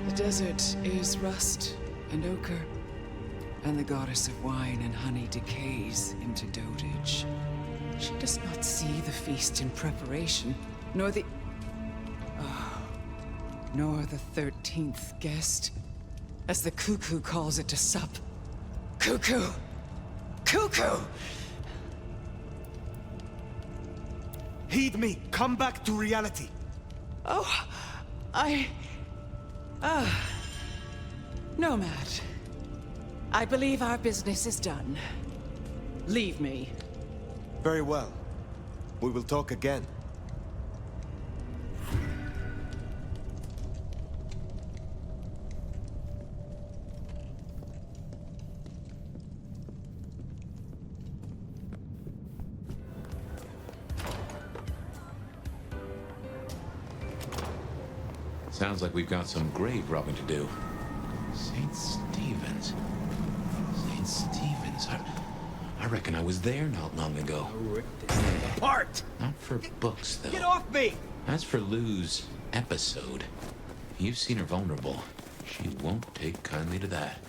S6: The desert is rust and ochre, and the goddess of wine and honey decays into dotage. She does not see the feast in preparation, nor the 13th guest, as the cuckoo calls it to sup. Cuckoo! Cuckoo!
S3: Heed me! Come back to reality!
S6: Oh, Nomad. I believe our business is done. Leave me.
S3: Very well. We will talk again.
S1: Sounds like we've got some grave robbing to do. St. Stephen's. St. Stephen's. I reckon I was there not long ago.
S12: Apart!
S1: Not for books, though.
S12: Get off me!
S1: As for Lou's episode, you've seen her vulnerable. She won't take kindly to that.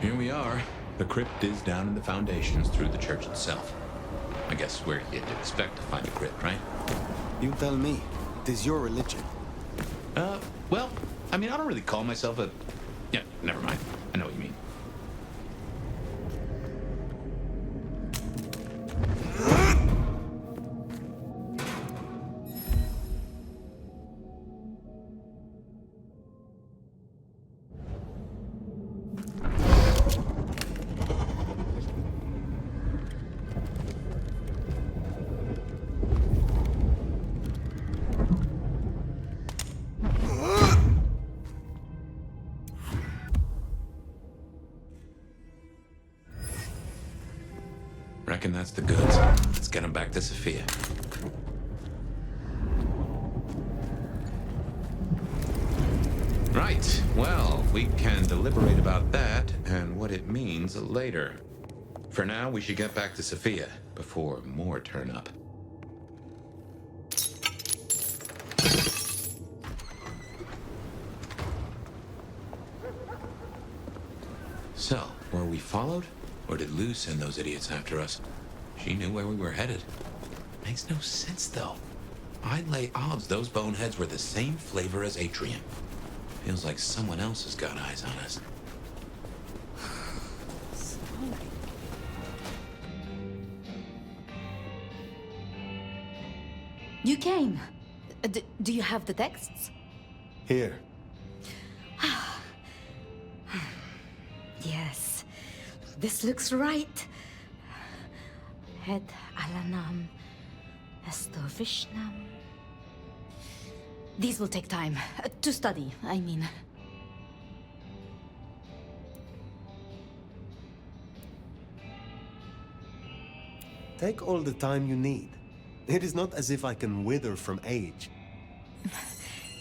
S1: Here we are. The crypt is down in the foundations through the church itself. I guess where you'd expect to find a crypt, right?
S3: You tell me. It is your religion.
S1: Well, I mean, I don't really call myself a... Yeah, never mind. I know what you mean. Reckon that's the goods. Let's get them back to Sophia. Right. Well, we can deliberate about that and what it means later. For now, we should get back to Sophia before more turn up. So, were we followed? Or did Lou send those idiots after us? She knew where we were headed. Makes no sense, though. I'd lay odds those boneheads were the same flavor as Atrium. Feels like someone else has got eyes on us.
S22: You came. Do you have the texts?
S3: Here.
S22: Yes. This looks right. Het alanam estovishnam. These will take time. To study, I mean.
S3: Take all the time you need. It is not as if I can wither from age.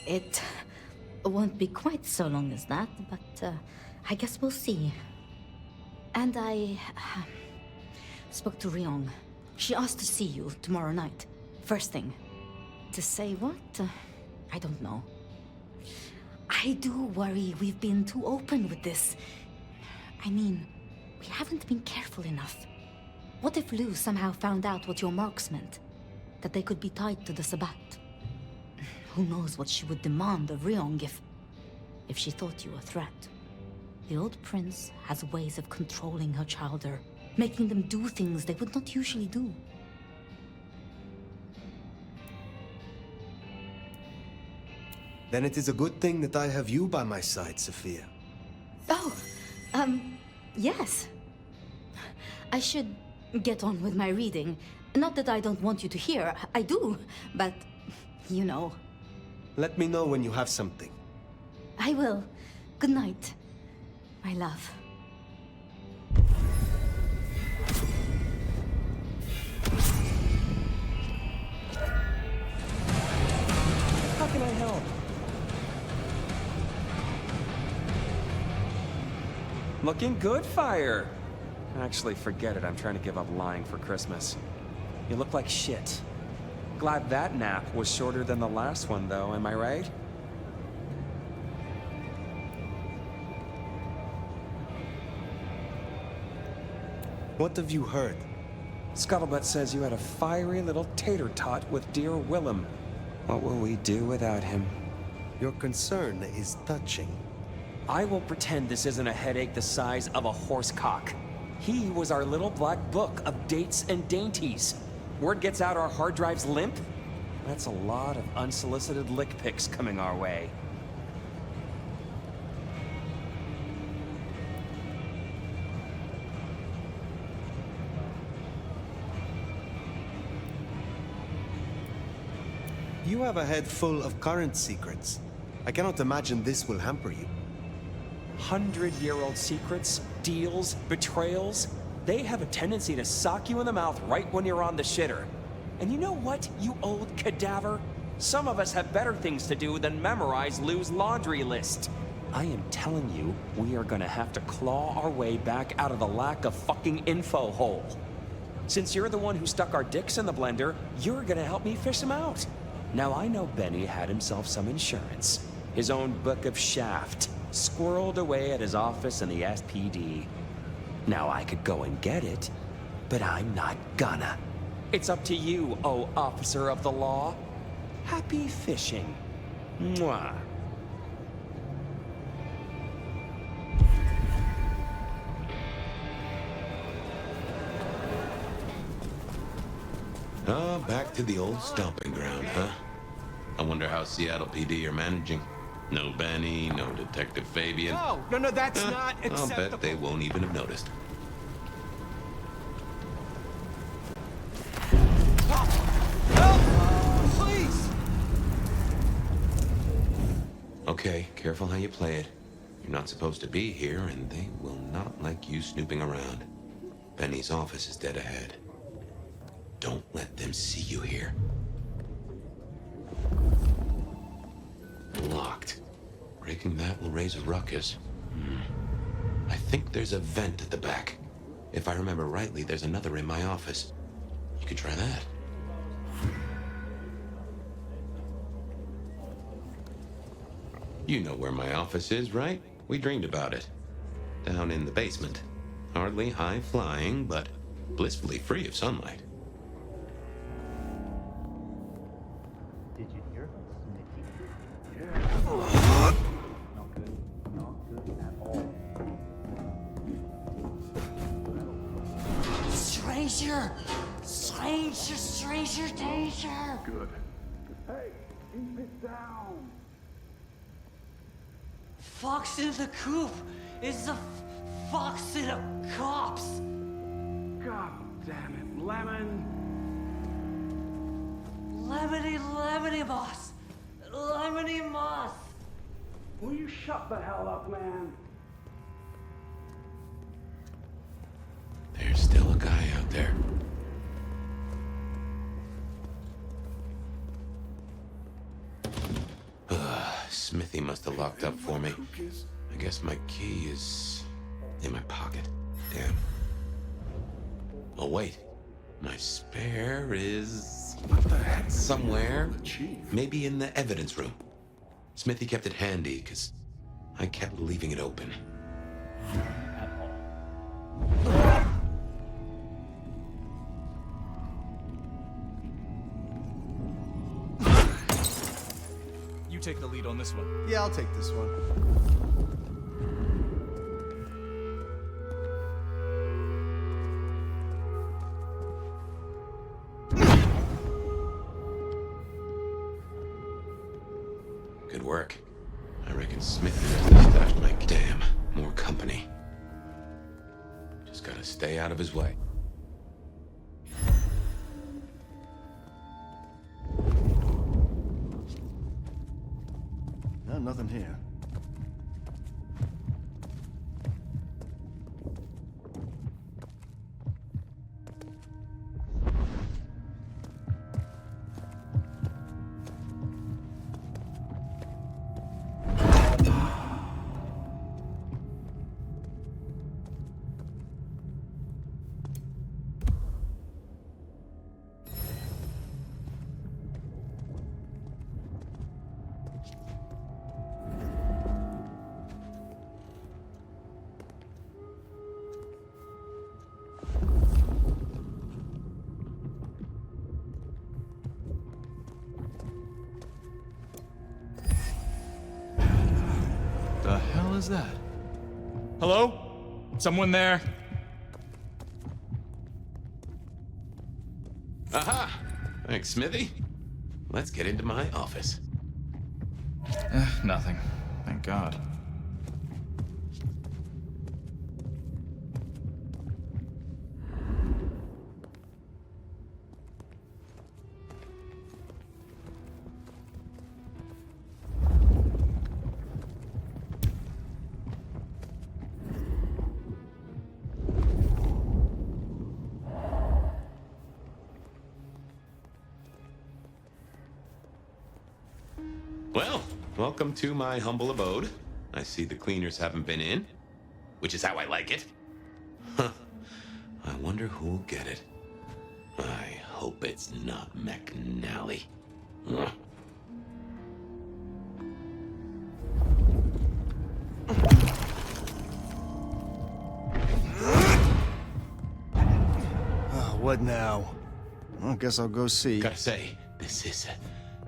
S22: It won't be quite so long as that, but I guess we'll see. And I spoke to Ryong. She asked to see you tomorrow night. First thing. To say what? I don't know. I do worry we've been too open with this. I mean, we haven't been careful enough. What if Lou somehow found out what your marks meant? That they could be tied to the Sabbat? Who knows what she would demand of Ryong if she thought you a threat. The old prince has ways of controlling her chowder, making them do things they would not usually do.
S3: Then it is a good thing that I have you by my side, Sophia.
S22: Oh, yes. I should get on with my reading. Not that I don't want you to hear, I do, but, you know.
S3: Let me know when you have something.
S22: I will. Good night, my love.
S21: How can I help? Looking good, Fire. Actually, forget it. I'm trying to give up lying for Christmas. You look like shit. Glad that nap was shorter than the last one, though, am I right?
S3: What have you heard?
S21: Scuttlebutt says you had a fiery little tater-tot with dear Willem. What will we do without him?
S3: Your concern is touching.
S21: I will pretend this isn't a headache the size of a horsecock. He was our little black book of dates and dainties. Word gets out our hard drive's limp? That's a lot of unsolicited lick pics coming our way.
S3: You have a head full of current secrets. I cannot imagine this will hamper you.
S21: 100-year-old secrets, deals, betrayals, they have a tendency to sock you in the mouth right when you're on the shitter. And you know what, you old cadaver? Some of us have better things to do than memorize Lou's laundry list. I am telling you, we are gonna have to claw our way back out of the lack of fucking info hole. Since you're the one who stuck our dicks in the blender, you're gonna help me fish them out. Now I know Benny had himself some insurance. His own book of Shaft, squirreled away at his office in the SPD. Now I could go and get it, but I'm not gonna. It's up to you, oh officer of the law. Happy fishing. Mwah.
S1: Oh, back to the old stomping ground, huh? I wonder how Seattle PD are managing. No Benny, no Detective Fabian.
S12: No, that's not
S1: I'll
S12: acceptable.
S1: bet they won't even have noticed.
S12: Please!
S1: Okay, careful how you play it. You're not supposed to be here, and they will not like you snooping around. Benny's office is dead ahead. Don't let them see you here. Locked. Breaking that will raise a ruckus. I think there's a vent at the back. If I remember rightly, there's another in my office. You could try that. You know where my office is, right? We dreamed about it. down in the basement. Hardly high-flying, but blissfully free of sunlight.
S17: Did you hear Smithy? Not good. Not good at all.
S11: Stranger! Stranger danger!
S18: Good. Hey, keep it down!
S11: Fox in the coop is the fox in a copse!
S18: God damn it, Lemon!
S11: Lemony moss! Lemony moss!
S18: Will you shut the hell up, man?
S1: There's still a guy out there. Smithy must have locked up for me. I guess my key is in my pocket. Damn. Oh, wait. My spare is somewhere. Maybe in the evidence room. Smithy kept it handy because I kept leaving it open.
S23: You take the lead on this one.
S12: Yeah, I'll take this one.
S1: Good work. I reckon Smithy must have stashed my damn. More company. Just gotta stay out of his way.
S12: No, nothing here.
S23: The hell is that? Hello? Someone there?
S1: Aha! Thanks, Smithy. Let's get into my office.
S23: Nothing. Thank God.
S1: Well, welcome to my humble abode. I see the cleaners haven't been in, which is how I like it. Huh. I wonder who'll get it. I hope it's not McNally. Ugh.
S12: What now? I guess I'll go see.
S1: Gotta say, this is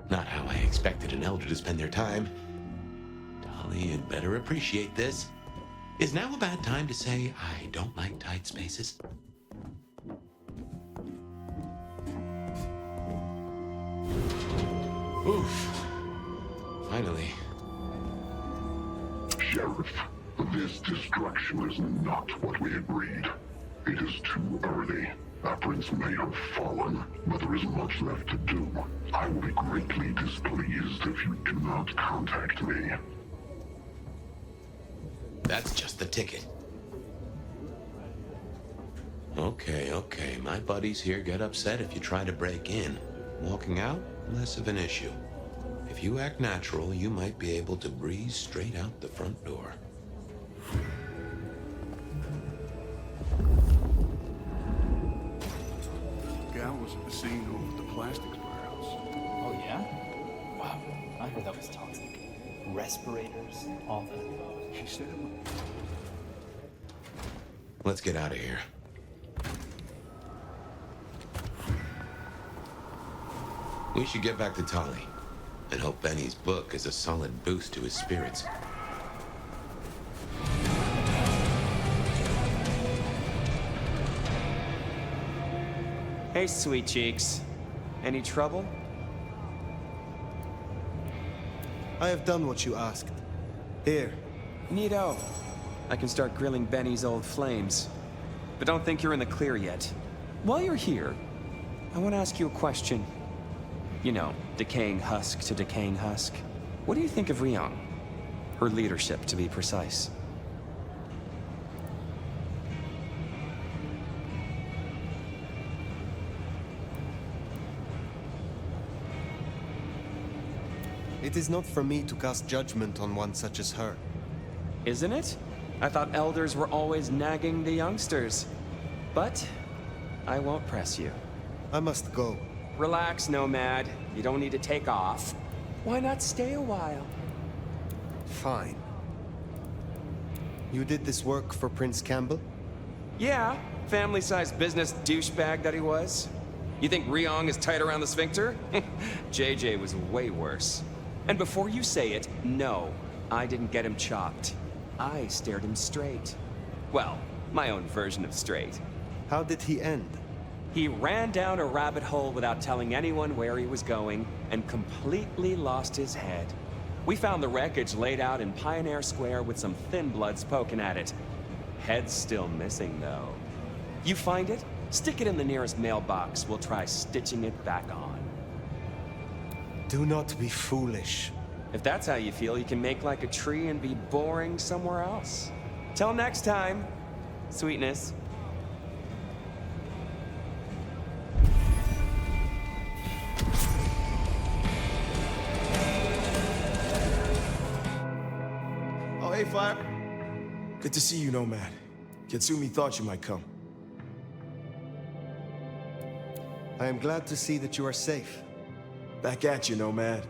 S1: not how I expected an elder to spend their time. Dolly, you'd better appreciate this. Is now a bad time to say I don't like tight spaces? Oof. Finally.
S24: Sheriff, this destruction is not what we agreed. It is too early. Our prince may have fallen, but there is much left to do. I will be greatly displeased if you do not contact me.
S1: That's just the ticket. Okay. My buddies here get upset if you try to break in. Walking out, less of an issue. If you act natural, you might be able to breeze straight out the front door.
S18: Gal was at the scene over at the plastics warehouse.
S17: Oh, yeah? Wow, I heard that was toxic. Respirators, all that.
S18: She said it was...
S1: Let's get out of here. We should get back to Tali and hope Benny's book is a solid boost to his spirits.
S21: Hey, sweet cheeks. Any trouble?
S3: I have done what you asked. Here.
S21: Neato. I can start grilling Benny's old flames. But don't think you're in the clear yet. While you're here, I want to ask you a question. You know, decaying husk to decaying husk. What do you think of Ryong? Her leadership, to be precise.
S3: It is not for me to cast judgment on one such as her.
S21: Isn't it? I thought elders were always nagging the youngsters. But I won't press you.
S3: I must go.
S21: Relax, Nomad. You don't need to take off. Why not stay a while?
S3: Fine. You did this work for Prince Campbell?
S21: Yeah, family-sized business douchebag that he was. You think Ryong is tight around the sphincter? JJ was way worse. And before you say it, no, I didn't get him chopped. I stared him straight. Well, my own version of straight.
S3: How did he end?
S21: He ran down a rabbit hole without telling anyone where he was going and completely lost his head. We found the wreckage laid out in Pioneer Square with some thin bloods poking at it. Head's still missing, though. You find it? Stick it in the nearest mailbox. We'll try stitching it back on.
S3: Do not be foolish.
S21: If that's how you feel, you can make like a tree and be boring somewhere else. Till next time, sweetness.
S12: Oh, hey, Fire. Good to see you, Nomad. Katsumi thought you might come.
S3: I am glad to see that you are safe.
S12: Back at you, Nomad.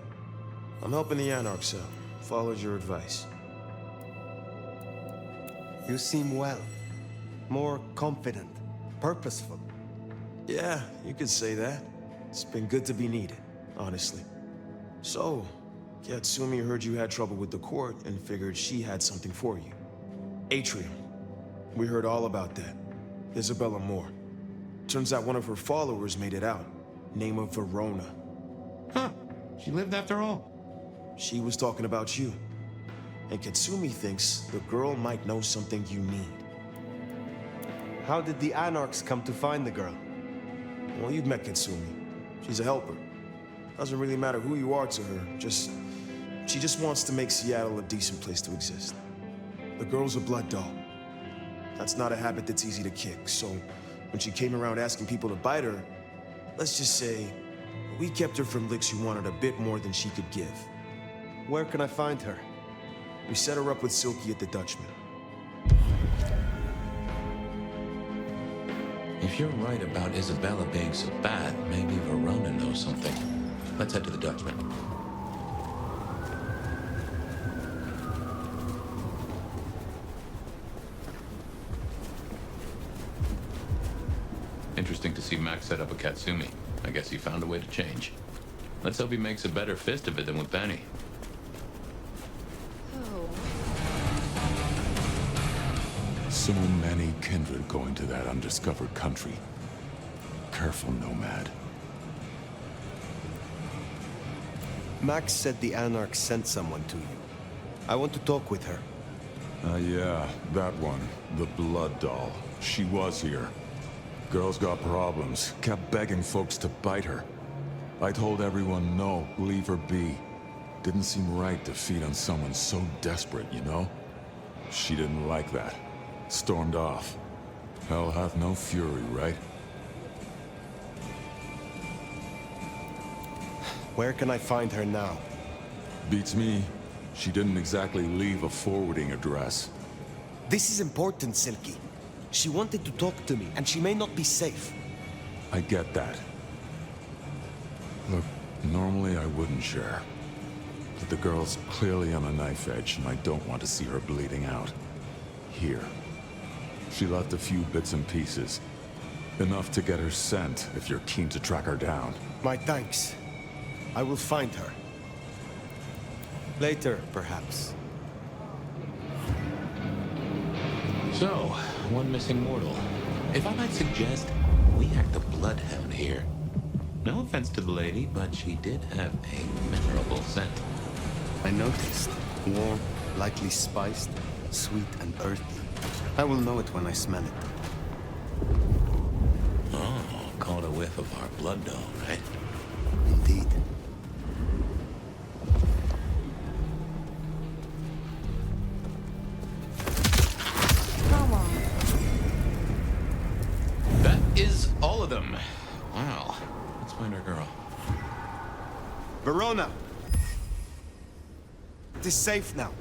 S12: I'm helping the Anarchs out. Followed your advice.
S3: You seem well. More confident. Purposeful.
S12: Yeah, you could say that. It's been good to be needed, honestly. So, Katsumi heard you had trouble with the court and figured she had something for you. Atrium. We heard all about that. Isabella Moore. Turns out one of her followers made it out. Name of Verona.
S7: Huh. She lived after all.
S12: She was talking about you. And Katsumi thinks the girl might know something you need.
S3: How did the Anarchs come to find the girl?
S12: Well, you've met Katsumi. She's a helper. Doesn't really matter who you are to her, she just wants to make Seattle a decent place to exist. The girl's a blood doll. That's not a habit that's easy to kick, so when she came around asking people to bite her, let's just say, we kept her from licks who wanted a bit more than she could give.
S3: Where can I find her?
S12: We set her up with Silky at the Dutchman.
S1: If you're right about Isabella being so bad, maybe Verona knows something. Let's head to the Dutchman.
S7: Interesting to see Max set up a Katsumi. I guess he found a way to change. Let's hope he makes a better fist of it than with Benny.
S9: So many kindred going to that undiscovered country. Careful, Nomad.
S3: Max said the Anarchs sent someone to you. I want to talk with her.
S9: Yeah, that one. The blood doll. She was here. Girl's got problems. Kept begging folks to bite her. I told everyone no, leave her be. Didn't seem right to feed on someone so desperate, you know? She didn't like that. Stormed off. Hell hath no fury, right?
S3: Where can I find her now?
S9: Beats me. She didn't exactly leave a forwarding address.
S3: This is important, Silky. She wanted to talk to me, and she may not be safe.
S9: I get that. Look, normally I wouldn't share. But the girl's clearly on a knife edge, and I don't want to see her bleeding out. Here. She left a few bits and pieces. Enough to get her sent if you're keen to track her down.
S3: My thanks. I will find her. Later, perhaps.
S7: So, one missing mortal. If I might suggest, we act a bloodhound here. No offense to the lady, but she did have a memorable scent.
S4: I noticed. Warm, lightly spiced, sweet and earthy. I will know it when I smell it.
S7: Oh, caught a whiff of our blood doll, right?
S4: Indeed.
S22: Come on.
S7: That is all of them. Wow. Let's find our girl.
S3: Verona! It is safe now.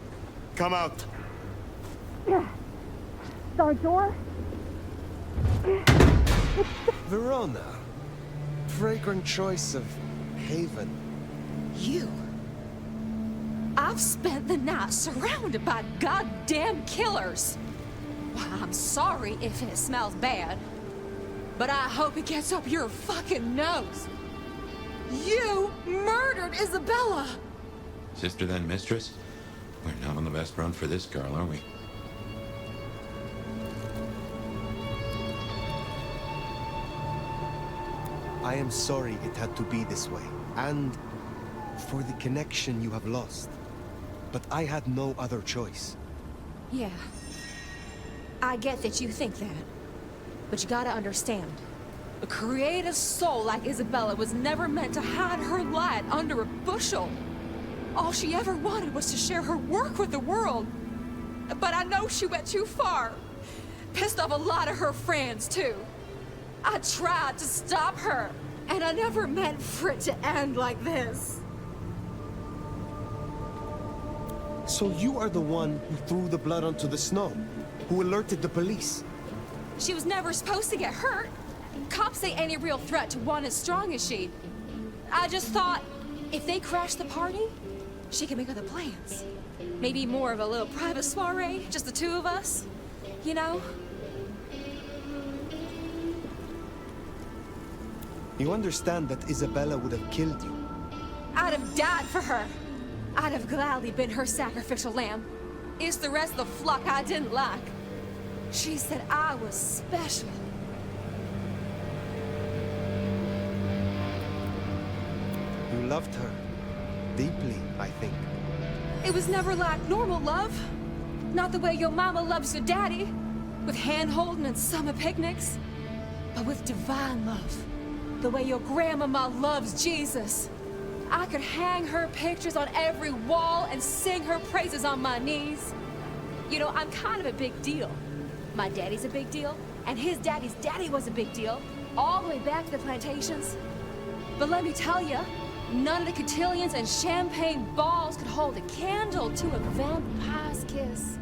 S3: Come out.
S22: The door?
S3: Verona. Fragrant choice of haven.
S22: You. I've spent the night surrounded by goddamn killers. Well, I'm sorry if it smells bad, but I hope it gets up your fucking nose. You murdered Isabella!
S7: Sister then mistress? We're not on the best run for this girl, are we?
S3: I am sorry it had to be this way, and for the connection you have lost. But I had no other choice.
S22: Yeah. I get that you think that. But you gotta understand. A creative soul like Isabella was never meant to hide her light under a bushel. All she ever wanted was to share her work with the world. But I know she went too far. Pissed off a lot of her friends, too. I tried to stop her, and I never meant for it to end like this.
S3: So you are the one who threw the blood onto the snow, who alerted the police.
S22: She was never supposed to get hurt. Cops ain't any real threat to one as strong as she. I just thought, if they crashed the party, she could make other plans. Maybe more of a little private soiree, just the two of us, you know?
S3: You understand that Isabella would have killed you.
S22: I'd have died for her. I'd have gladly been her sacrificial lamb. It's the rest of the flock I didn't like. She said I was special.
S3: You loved her. Deeply, I think.
S22: It was never like normal love. Not the way your mama loves your daddy, with hand-holding and summer picnics. But with divine love. The way your grandmama loves Jesus. I could hang her pictures on every wall and sing her praises on my knees. You know, I'm kind of a big deal. My daddy's a big deal, and his daddy's daddy was a big deal, all the way back to the plantations. But let me tell you, none of the cotillions and champagne balls could hold a candle to a vampire's kiss.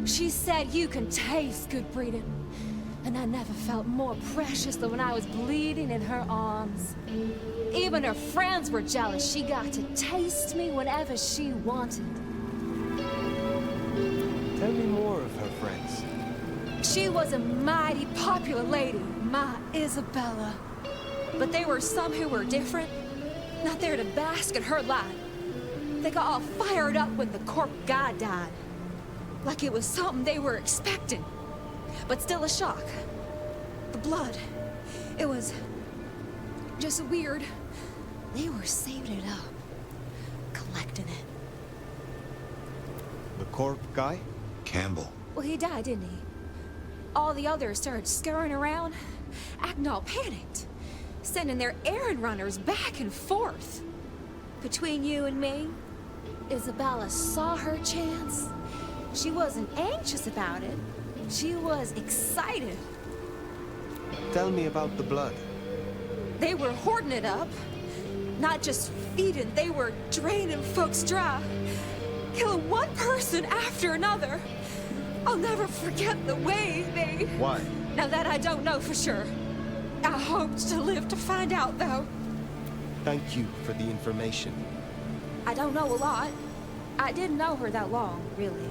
S22: She said you can taste good breeding. And I never felt more precious than when I was bleeding in her arms. Even her friends were jealous. She got to taste me whenever she wanted.
S3: Tell me more of her friends.
S22: She was a mighty popular lady, my Isabella. But there were some who were different, not there to bask in her light. They got all fired up when the corp guy died. Like it was something they were expecting. But still a shock. The blood. It was just weird. They were saving it up. Collecting it.
S3: The corp guy?
S1: Campbell.
S22: Well, he died, didn't he? All the others started scurrying around, acting all panicked, sending their errand runners back and forth. Between you and me, Isabella saw her chance. She wasn't anxious about it. She was excited.
S3: Tell me about the blood.
S22: They were hoarding it up. Not just feeding, they were draining folks dry. Killing one person after another. I'll never forget the way they...
S3: Why?
S22: Now that I don't know for sure. I hoped to live to find out, though.
S3: Thank you for the information.
S22: I don't know a lot. I didn't know her that long, really.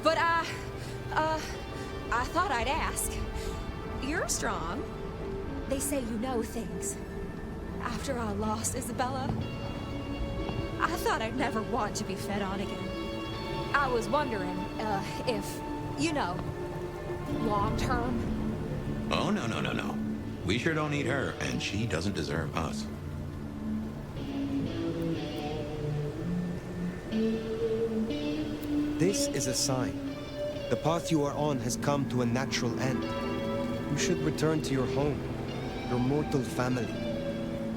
S22: But
S13: I thought I'd ask. You're strong. They say you know things. After I lost Isabella, I thought I'd never want to be fed on again. I was wondering, if, you know, long term.
S1: Oh, no. We sure don't need her, and she doesn't deserve us.
S3: This is a sign. The path you are on has come to a natural end. You should return to your home, your mortal family.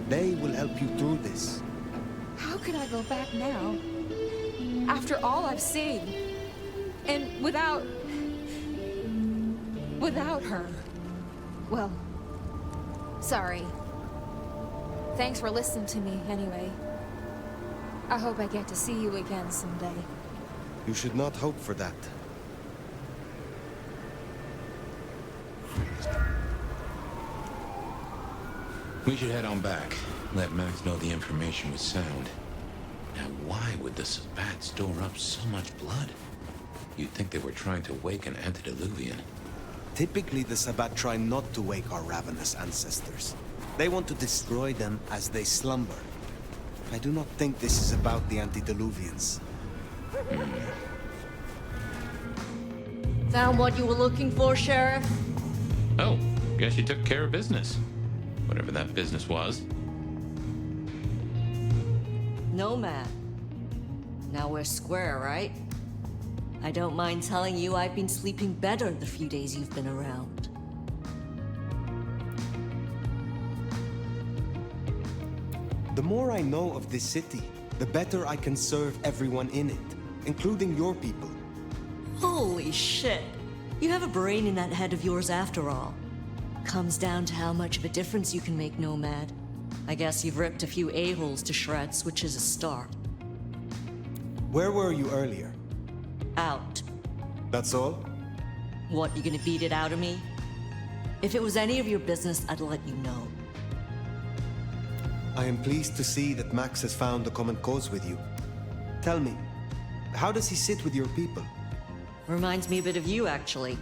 S3: They will help you through this.
S13: How could I go back now? After all I've seen. And without her. Well, sorry. Thanks for listening to me anyway. I hope I get to see you again someday.
S3: You should not hope for that.
S1: We should head on back. Let Max know the information was sound. Now, why would the Sabbat store up so much blood? You'd think they were trying to wake an antediluvian.
S3: Typically, the Sabbat try not to wake our ravenous ancestors. They want to destroy them as they slumber. I do not think this is about the antediluvians.
S15: Found what you were looking for, Sheriff?
S7: Oh, guess you took care of business. Whatever that business was.
S15: Nomad. Now we're square, right? I don't mind telling you I've been sleeping better the few days you've been around.
S3: The more I know of this city, the better I can serve everyone in it, including your people.
S15: Holy shit. You have a brain in that head of yours after all. Comes down to how much of a difference you can make, Nomad. I guess you've ripped a few a-holes to shreds, which is a start.
S3: Where were you earlier?
S15: Out.
S3: That's all?
S15: What, you gonna beat it out of me? If it was any of your business, I'd let you know.
S3: I am pleased to see that Max has found a common cause with you. Tell me, how does he sit with your people?
S15: Reminds me a bit of you, actually.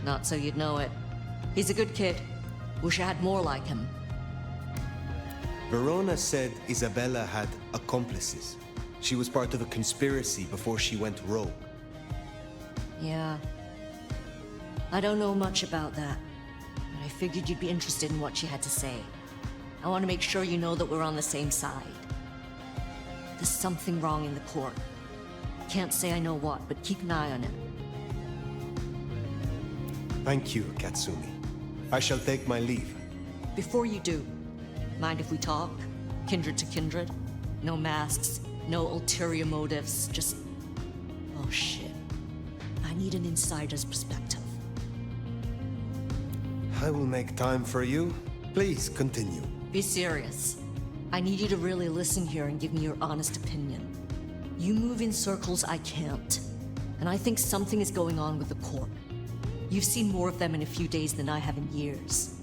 S15: Not so you'd know it. He's a good kid. Wish I had more like him.
S3: Verona said Isabella had accomplices. She was part of a conspiracy before she went rogue.
S15: Yeah. I don't know much about that, but I figured you'd be interested in what she had to say. I want to make sure you know that we're on the same side. There's something wrong in the court. Can't say I know what, but keep an eye on it.
S3: Thank you, Katsumi. I shall take my leave.
S15: Before you do, mind if we talk? Kindred to kindred? No masks, no ulterior motives, just... Oh shit. I need an insider's perspective.
S3: I will make time for you. Please continue.
S15: Be serious. I need you to really listen here and give me your honest opinion. You move in circles I can't, and I think something is going on with the court. You've seen more of them in a few days than I have in years.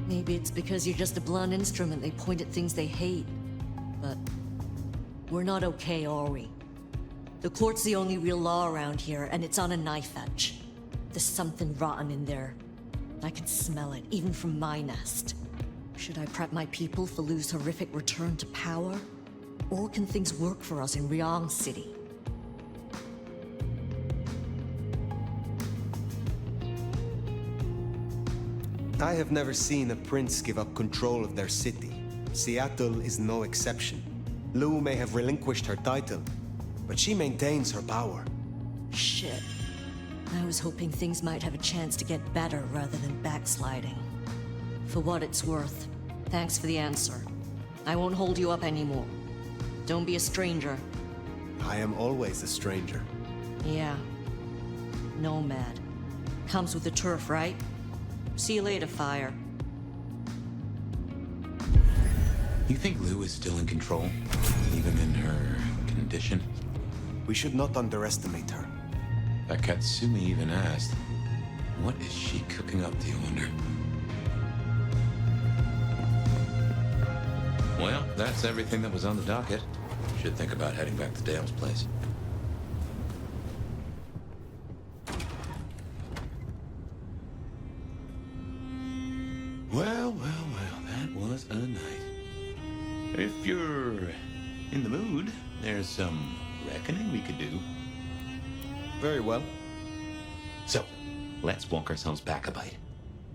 S15: Maybe it's because you're just a blunt instrument they point at things they hate. But we're not okay, are we? The court's the only real law around here, and it's on a knife edge. There's something rotten in there. I can smell it, even from my nest. Should I prep my people for Lou's horrific return to power? Or can things work for us in Ryong City?
S3: I have never seen a prince give up control of their city. Seattle is no exception. Lou may have relinquished her title, but she maintains her power.
S15: Shit. I was hoping things might have a chance to get better rather than backsliding. For what it's worth, thanks for the answer. I won't hold you up anymore. Don't be a stranger.
S3: I am always a stranger.
S15: Yeah. Nomad. Comes with the turf, right? See you later, Fire.
S1: You think Lou is still in control? Even in her condition?
S3: We should not underestimate her.
S1: That Katsumi even asked, what is she cooking up, do you wonder? Well, that's everything that was on the docket. Should think about heading back to Dale's place.
S7: If you're in the mood, there's some reckoning we could do.
S3: Very well.
S1: So, let's walk ourselves back a bite.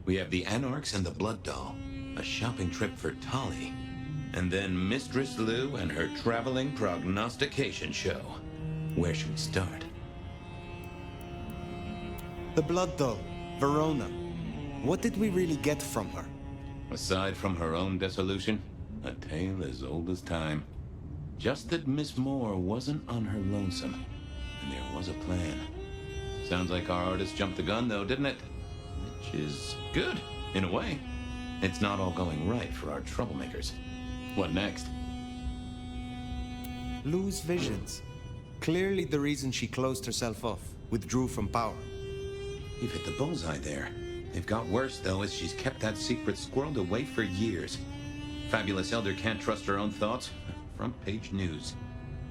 S1: We have the Anarchs and the Blood Doll, a shopping trip for Tali, and then Mistress Lou and her traveling prognostication show. Where should we start?
S3: The Blood Doll, Verona. What did we really get from her?
S7: Aside from her own dissolution, a tale as old as time. Just that Miss Moore wasn't on her lonesome, and there was a plan. Sounds like our artist jumped the gun, though, didn't it? Which is good, in a way. It's not all going right for our troublemakers. What next?
S3: Lou's visions. Clearly the reason she closed herself off, withdrew from power.
S7: You've hit the bullseye there. They've got worse, though, as she's kept that secret squirreled away for years. Fabulous Elder can't trust her own thoughts. Front page news.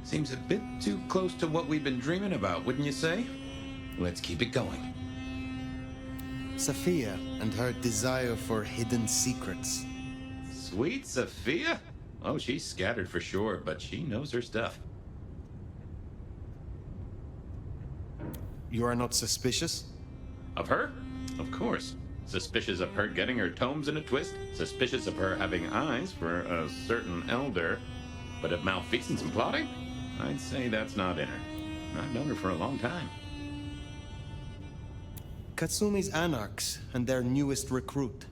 S7: Seems a bit too close to what we've been dreaming about, wouldn't you say? Let's keep it going.
S3: Sophia and her desire for hidden secrets.
S7: Sweet Sophia? Oh, she's scattered for sure, but she knows her stuff.
S3: You are not suspicious?
S7: Of her? Of course. Suspicious of her getting her tomes in a twist. Suspicious of her having eyes for a certain elder. But of malfeasance and plotting? I'd say that's not in her. I've known her for a long time.
S3: Katsumi's Anarchs and their newest recruit.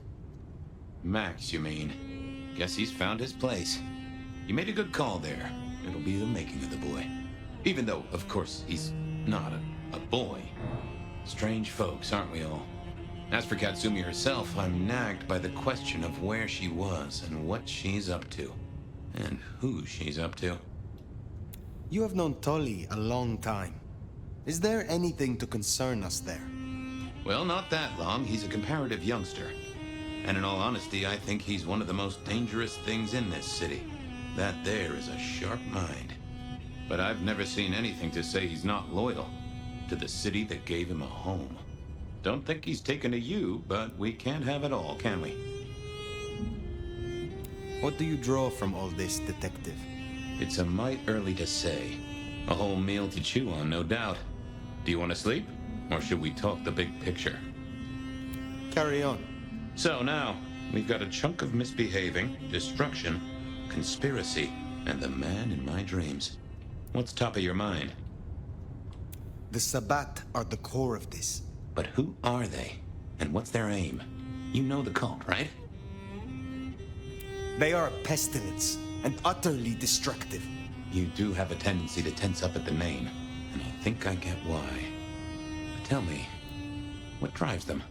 S7: Max, you mean? Guess he's found his place. You made a good call there. It'll be the making of the boy. Even though, of course, he's not a boy. Strange folks, aren't we all? As for Katsumi herself, I'm nagged by the question of where she was and what she's up to. And who she's up to.
S3: You have known Tolly a long time. Is there anything to concern us there?
S7: Well, not that long. He's a comparative youngster. And in all honesty, I think he's one of the most dangerous things in this city. That there is a sharp mind. But I've never seen anything to say he's not loyal to the city that gave him a home. Don't think he's taken to you, but we can't have it all, can we?
S3: What do you draw from all this, detective?
S7: It's a mite early to say. A whole meal to chew on, no doubt. Do you want to sleep? Or should we talk the big picture?
S3: Carry on.
S7: So now, we've got a chunk of misbehaving, destruction, conspiracy, and the man in my dreams. What's top of your mind?
S3: The Sabbat are the core of this.
S7: But who are they? And what's their aim? You know the cult, right?
S3: They are a pestilence, and utterly destructive.
S7: You do have a tendency to tense up at the name, and I think I get why. But tell me, what drives them?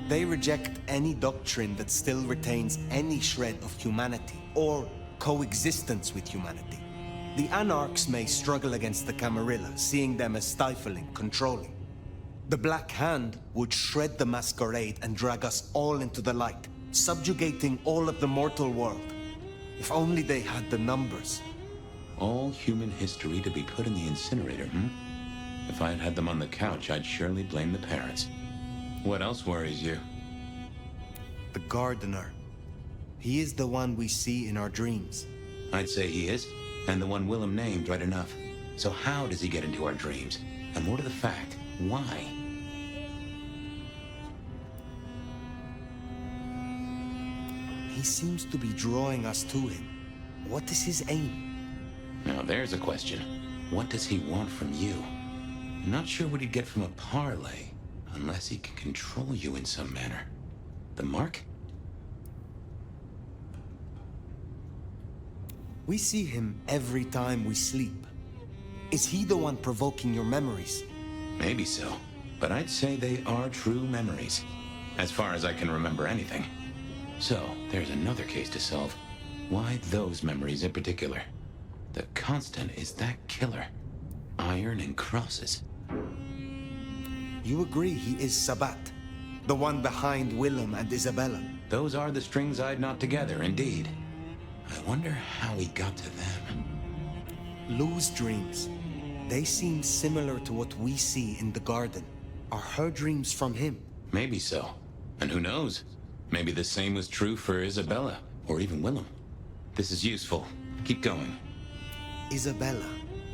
S3: They reject any doctrine that still retains any shred of humanity, or coexistence with humanity. The Anarchs may struggle against the Camarilla, seeing them as stifling, controlling. The Black Hand would shred the Masquerade and drag us all into the light, subjugating all of the mortal world. If only they had the numbers.
S7: All human history to be put in the incinerator, If I had had them on the couch, I'd surely blame the parents. What else worries you?
S3: The Gardener. He is the one we see in our dreams.
S7: I'd say he is, and the one Willem named right enough. So how does he get into our dreams? And more to the fact, why?
S3: He seems to be drawing us to him. What is his aim?
S7: Now there's a question. What does he want from you? Not sure what he'd get from a parlay, unless he can control you in some manner. The mark?
S3: We see him every time we sleep. Is he the one provoking your memories?
S7: Maybe so, but I'd say they are true memories, as far as I can remember anything. So, there's another case to solve. Why those memories in particular? The constant is that killer. Iron and crosses.
S3: You agree he is Sabbat, the one behind Willem and Isabella?
S7: Those are the strings I'd knot together, indeed. I wonder how he got to them.
S3: Lou's dreams. They seem similar to what we see in the garden. Are her dreams from him?
S7: Maybe so. And who knows? Maybe the same was true for Isabella, or even Willem. This is useful. Keep going.
S3: Isabella,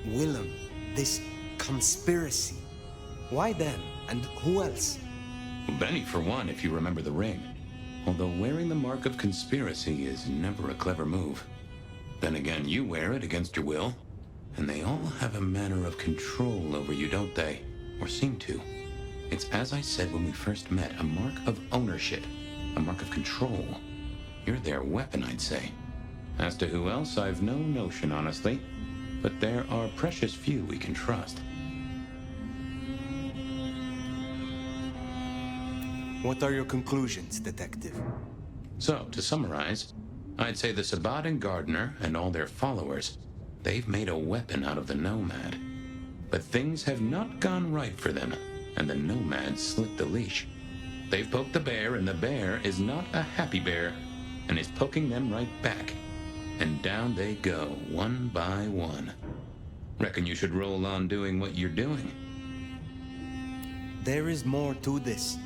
S3: Willem, this conspiracy. Why them? And who else?
S7: Benny, for one, if you remember the ring. Although wearing the mark of conspiracy is never a clever move. Then again, you wear it against your will. And they all have a manner of control over you, don't they? Or seem to. It's as I said when we first met, a mark of ownership. A mark of control. You're their weapon, I'd say. As to who else, I've no notion, honestly. But there are precious few we can trust.
S3: What are your conclusions, Detective?
S7: So, to summarize, I'd say the Sabbat and Gardner and all their followers, they've made a weapon out of the Nomad. But things have not gone right for them, and the Nomad slipped the leash. They've poked the bear, and the bear is not a happy bear, and is poking them right back. And down they go, one by one. Reckon you should roll on doing what you're doing.
S3: There is more to this.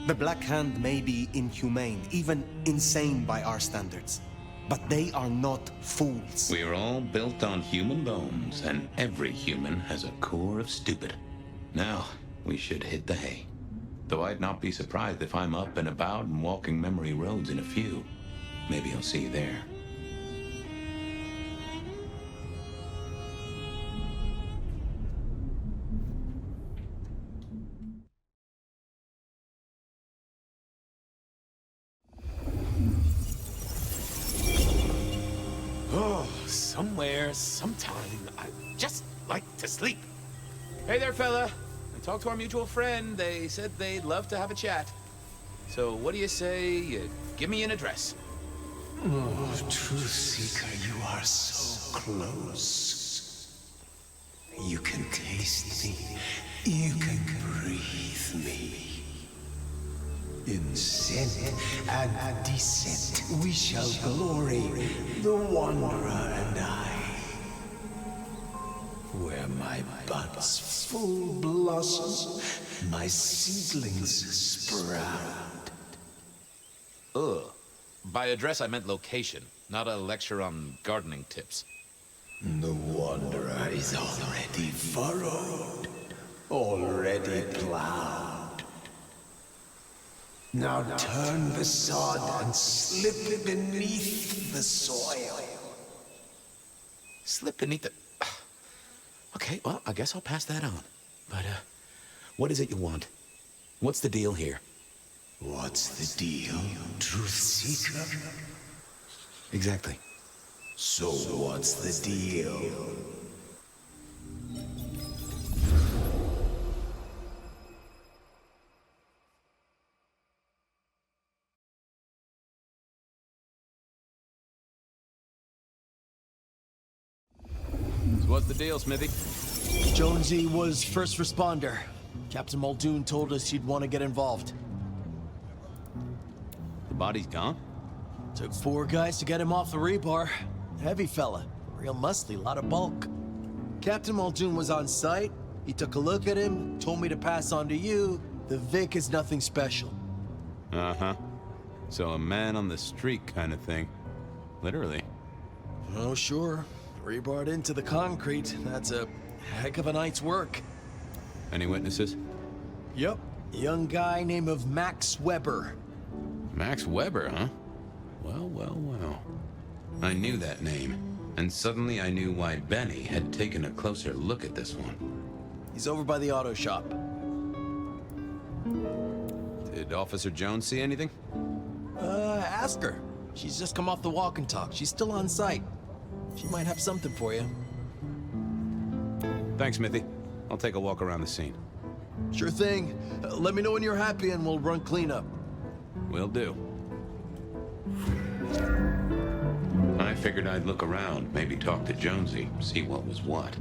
S3: The Black Hand may be inhumane, even insane by our standards. But they are not fools.
S7: We are all built on human bones, and every human has a core of stupid. Now, we should hit the hay. Though I'd not be surprised if I'm up and about and walking memory roads in a few. Maybe I'll see you there.
S20: Somewhere, sometime, I'd just like to sleep. Hey there, fella. I talked to our mutual friend. They said they'd love to have a chat. So what do you say you give me an address?
S5: Oh, Truth Seeker, you are so close. You can taste me. You can breathe me. In sin and descent we shall glory, the Wanderer and I. Where my buds full blossom, my seedlings sprout.
S20: Ugh. By address, I meant location, not a lecture on gardening tips.
S5: The Wanderer is already furrowed, already plowed. Now turn the sod and slip beneath the soil.
S20: Slip beneath the... Okay, well, I guess I'll pass that on. But, what is it you want? What's the deal here?
S5: What's the deal, Truth Seeker?
S20: Exactly.
S5: So what's the deal?
S20: What's the deal, Smithy?
S11: Jonesy was first responder. Captain Muldoon told us he'd want to get involved.
S20: The body's gone?
S11: Took 4 guys to get him off the rebar. Heavy fella. Real musty, lot of bulk. Captain Muldoon was on site. He took a look at him, told me to pass on to you. The Vic is nothing special.
S7: Uh-huh. So a man on the street kind of thing. Literally.
S11: Oh, sure. Rebarred into the concrete. That's a heck of a night's work.
S7: Any witnesses?
S11: Yep. Young guy named of Max Weber.
S7: Max Weber, huh? Well, well, well. I knew that name, and suddenly I knew why Benny had taken a closer look at this one.
S11: He's over by the auto shop.
S7: Did Officer Jones see anything?
S11: Ask her. She's just come off the walk and talk. She's still on site. She might have something for you.
S7: Thanks, Smithy. I'll take a walk around the scene.
S11: Sure thing. Let me know when you're happy and we'll run cleanup.
S7: Will do. I figured I'd look around, maybe talk to Jonesy, see what was what.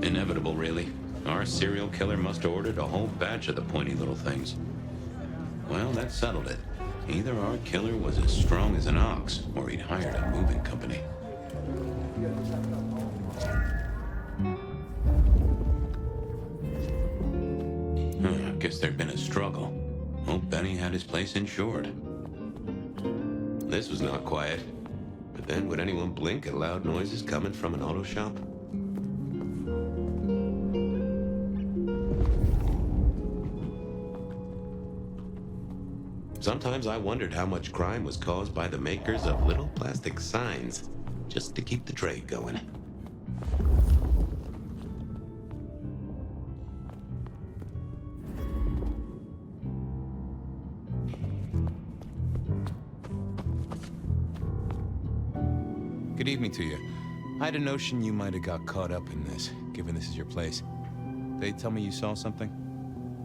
S7: Inevitable, really. Our serial killer must have ordered a whole batch of the pointy little things. Well, that settled it. Either our killer was as strong as an ox, or he'd hired a moving company.
S1: there'd been a struggle. Well, Benny had his place insured. This was not quiet. But then, would anyone blink at loud noises coming from an auto shop? Sometimes I wondered how much crime was caused by the makers of little plastic signs, just to keep the trade going.
S7: Good evening to you. I had a notion you might have got caught up in this, given this is your place. They tell me you saw something?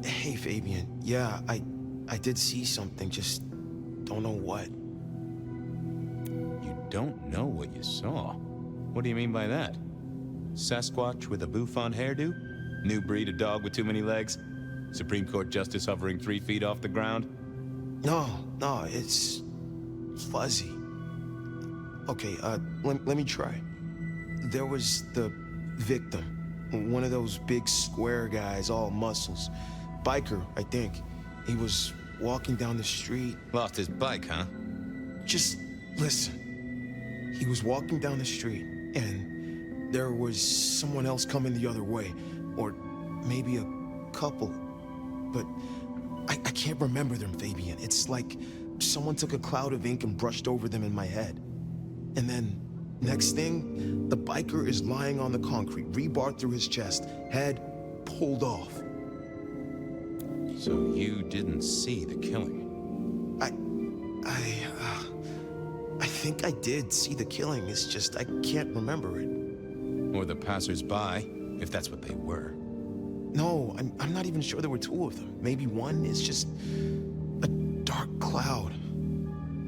S12: Hey, Fabian. Yeah, I did see something, just don't know what.
S7: You don't know what you saw? What do you mean by that? Sasquatch with a bouffant hairdo? New breed of dog with too many legs? Supreme Court justice hovering 3 feet off the ground?
S12: No, it's fuzzy. Okay, let me try. There was the victim, one of those big square guys, all muscles. Biker, I think. He was walking down the street.
S7: Lost his bike, huh?
S12: Just listen. He was walking down the street, and there was someone else coming the other way. Or maybe a couple. But I can't remember them, Fabian. It's like someone took a cloud of ink and brushed over them in my head. And then, next thing, the biker is lying on the concrete, rebar through his chest, head pulled off.
S7: So you didn't see the killing?
S12: I think I did see the killing. It's just I can't remember it.
S7: Or the passers-by, if that's what they were.
S12: No, I'm not even sure there were 2 of them. Maybe one is just a dark cloud.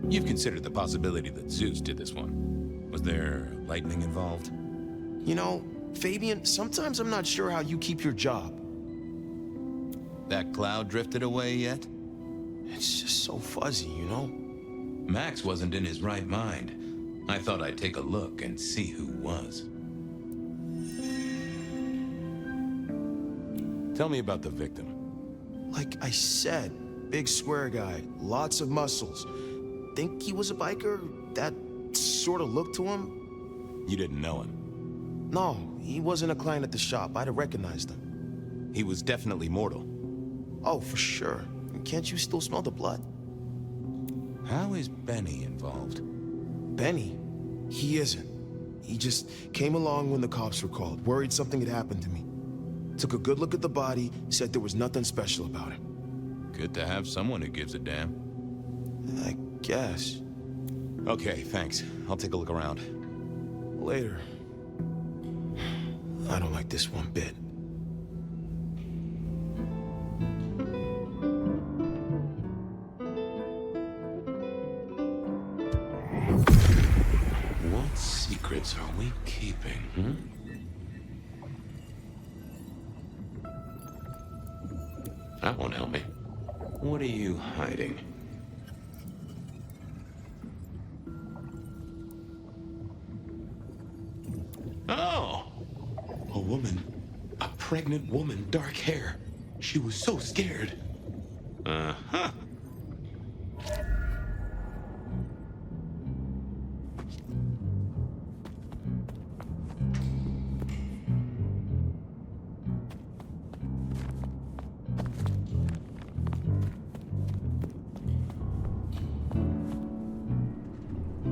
S7: You've considered the possibility that Zeus did this one. Was there lightning involved?
S12: You know, Fabian, sometimes I'm not sure how you keep your job.
S7: That cloud drifted away yet?
S12: It's just so fuzzy, you know?
S1: Max wasn't in his right mind. I thought I'd take a look and see who was.
S7: Tell me about the victim.
S12: Like I said, big square guy, lots of muscles. Think he was a biker? That sort of look to him?
S7: You didn't know him?
S12: No, he wasn't a client at the shop. I'd have recognized him.
S7: He was definitely mortal.
S12: Oh, for sure. Can't you still smell the blood?
S7: How is Benny involved?
S12: Benny? He isn't. He just came along when the cops were called, worried something had happened to me. Took a good look at the body, said there was nothing special about him.
S7: Good to have someone who gives a damn.
S12: I guess.
S7: Okay, thanks. I'll take a look around.
S12: Later. I don't like this one bit.
S1: What secrets are we keeping, That won't help me. What are you hiding? Oh! A woman. A pregnant woman, dark hair. She was so scared. Uh-huh.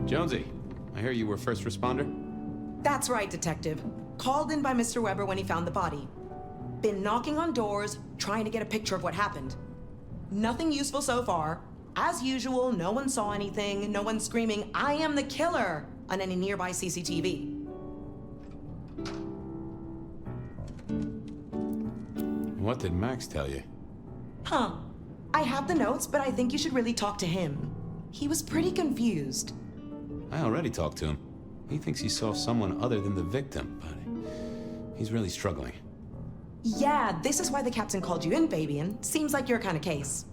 S7: Jonesy, I hear you were first responder?
S8: That's right, Detective. Called in by Mr. Weber when he found the body. Been knocking on doors, trying to get a picture of what happened. Nothing useful so far. As usual, no one saw anything, no one screaming, "I am the killer!" on any nearby CCTV.
S7: What did Max tell you?
S8: Huh. I have the notes, but I think you should really talk to him. He was pretty confused.
S7: I already talked to him. He thinks he saw someone other than the victim, but he's really struggling.
S8: Yeah, this is why the captain called you in, Fabian. Seems like your kind of case.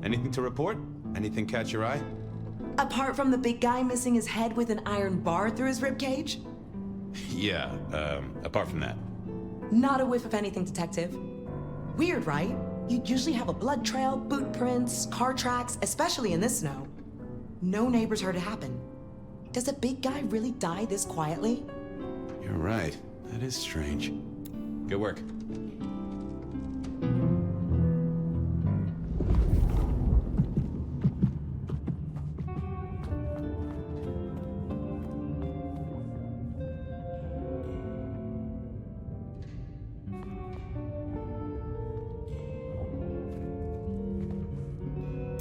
S7: Anything to report? Anything catch your eye?
S8: Apart from the big guy missing his head with an iron bar through his ribcage?
S7: Yeah, apart from that.
S8: Not a whiff of anything, Detective. Weird, right? You'd usually have a blood trail, boot prints, car tracks, especially in this snow. No neighbors heard it happen. Does a big guy really die this quietly?
S7: You're right. That is strange. Good work.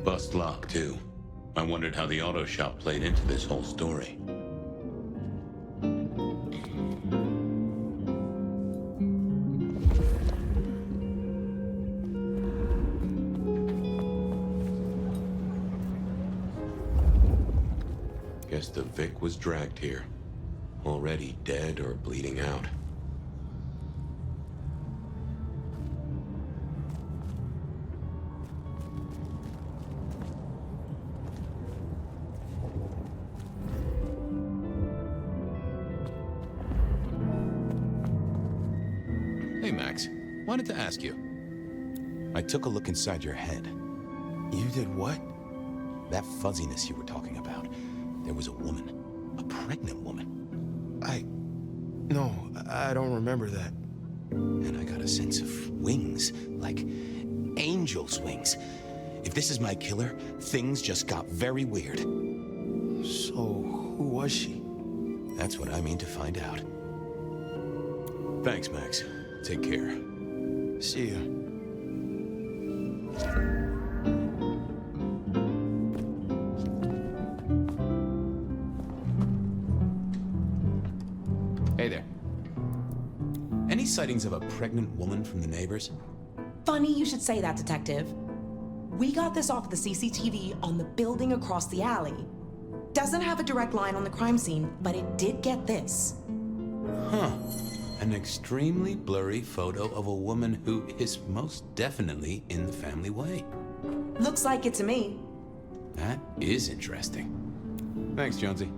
S1: Bust lock, too. I wondered how the auto shop played into this whole story. Guess the Vic was dragged here. Already dead or bleeding out.
S20: Hey, Max. Wanted to ask you. I took a look inside your head.
S4: You did what?
S20: That fuzziness you were talking about. There was a woman. A pregnant woman.
S12: No, I don't remember that.
S20: And I got a sense of wings. Like angel's wings. If this is my killer, things just got very weird.
S12: So, who was she?
S20: That's what I mean to find out. Thanks, Max. Take care.
S12: See ya.
S20: Hey there. Any sightings of a pregnant woman from the neighbors?
S8: Funny you should say that, Detective. We got this off the CCTV on the building across the alley. Doesn't have a direct line on the crime scene, but it did get this.
S20: Huh. An extremely blurry photo of a woman who is most definitely in the family way.
S8: Looks like it to me.
S20: That is interesting. Thanks, Jonesy.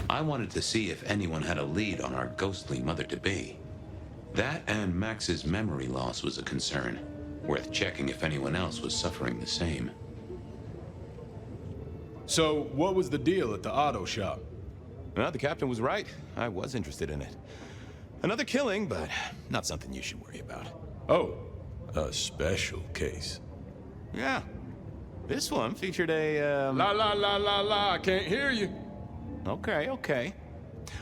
S1: I wanted to see if anyone had a lead on our ghostly mother-to-be. That and Max's memory loss was a concern. Worth checking if anyone else was suffering the same.
S2: So, what was the deal at the auto shop?
S20: Well, the captain was right. I was interested in it. Another killing, but not something you should worry about.
S2: Oh, a special case.
S20: Yeah. This one featured a,
S2: La la la la la, I can't hear you.
S20: Okay, okay.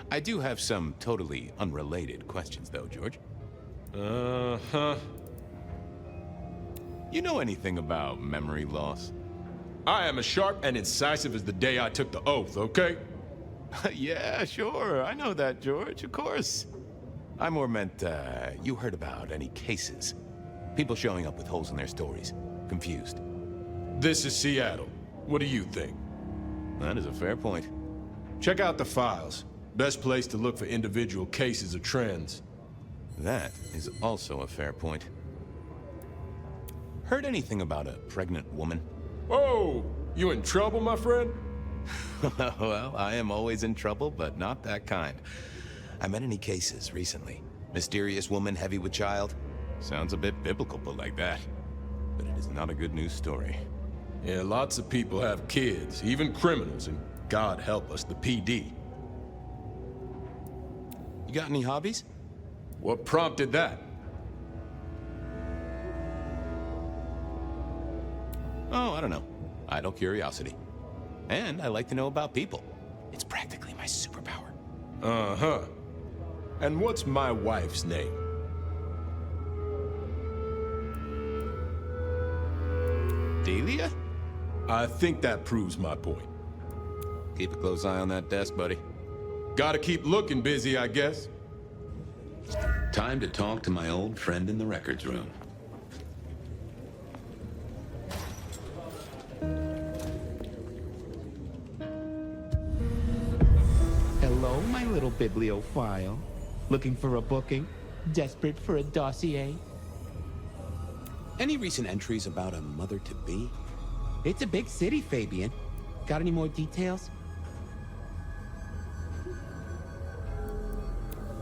S20: I do have some totally unrelated questions, though, George.
S2: Uh-huh.
S20: You know anything about memory loss?
S2: I am as sharp and incisive as the day I took the oath, okay?
S20: Yeah, sure. I know that, George, of course. I more meant, you heard about any cases. People showing up with holes in their stories. Confused.
S2: This is Seattle. What do you think?
S20: That is a fair point.
S2: Check out the files. Best place to look for individual cases or trends.
S20: That is also a fair point. Heard anything about a pregnant woman?
S2: Whoa! You in trouble, my friend?
S20: Well, I am always in trouble, but not that kind. I met any cases recently. Mysterious woman heavy with child? Sounds a bit biblical put like that. But it is not a good news story.
S2: Yeah, lots of people have kids, even criminals, and God help us, the PD.
S20: You got any hobbies?
S2: What prompted that?
S20: Oh, I don't know. Idle curiosity. And I like to know about people. It's practically my superpower.
S2: Uh-huh. And what's my wife's name?
S20: Delia?
S2: I think that proves my point.
S20: Keep a close eye on that desk, buddy.
S2: Gotta keep looking busy, I guess.
S1: Time to talk to my old friend in the records room.
S14: Hello, my little bibliophile. Looking for a booking? Desperate for a dossier?
S20: Any recent entries about a mother-to-be?
S14: It's a big city, Fabian. Got any more details?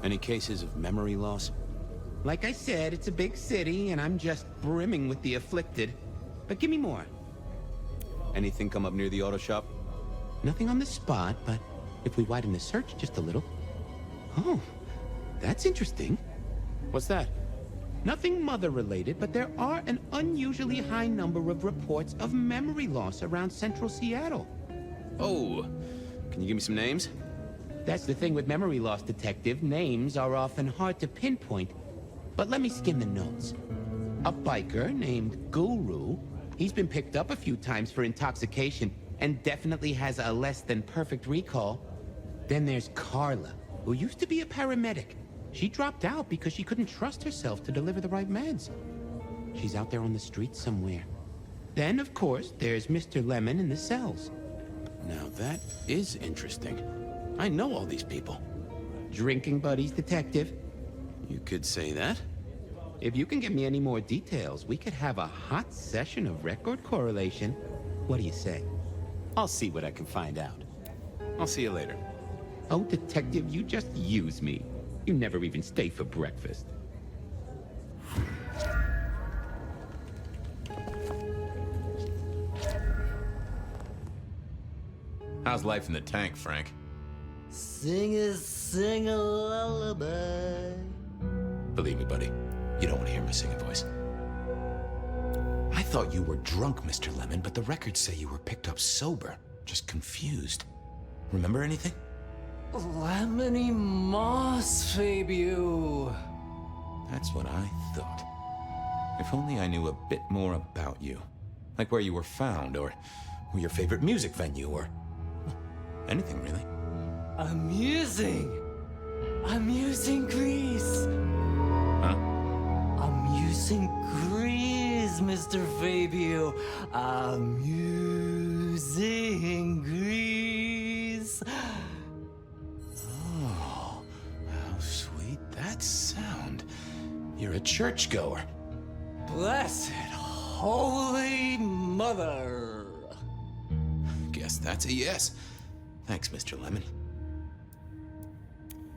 S20: Any cases of memory loss?
S14: Like I said, it's a big city, and I'm just brimming with the afflicted. But give me more.
S20: Anything come up near the auto shop?
S14: Nothing on the spot, but if we widen the search just a little... Oh, that's interesting.
S20: What's that?
S14: Nothing mother-related, but there are an unusually high number of reports of memory loss around central Seattle.
S20: Oh, can you give me some names?
S14: That's the thing with memory loss, Detective. Names are often hard to pinpoint. But let me skim the notes. A biker named Guru. He's been picked up a few times for intoxication and definitely has a less than perfect recall. Then there's Carla, who used to be a paramedic. She dropped out because she couldn't trust herself to deliver the right meds. She's out there on the streets somewhere. Then, of course, there's Mr. Lemon in the cells.
S20: Now that is interesting. I know all these people.
S14: Drinking buddies, Detective.
S20: You could say that.
S14: If you can give me any more details, we could have a hot session of record correlation. What do you say?
S20: I'll see what I can find out. I'll see you later.
S14: Oh, Detective, you just use me. You never even stay for breakfast.
S7: How's life in the tank, Frank?
S6: Sing a lullaby.
S20: Believe me, buddy, you don't want to hear my singing voice. I thought you were drunk, Mr. Lemon, but the records say you were picked up sober. Just confused. Remember anything?
S6: Lemony moss, Fabio.
S7: That's what I thought. If only I knew a bit more about you. Like where you were found, or your favorite music venue, or anything really.
S6: Amusing Grease.
S7: Huh?
S6: Amusing Grease, Mr. Fabio. Amusing Grease.
S20: Oh, how sweet that sound. You're a churchgoer.
S6: Blessed Holy Mother.
S20: Guess that's a yes. Thanks, Mr. Lemon.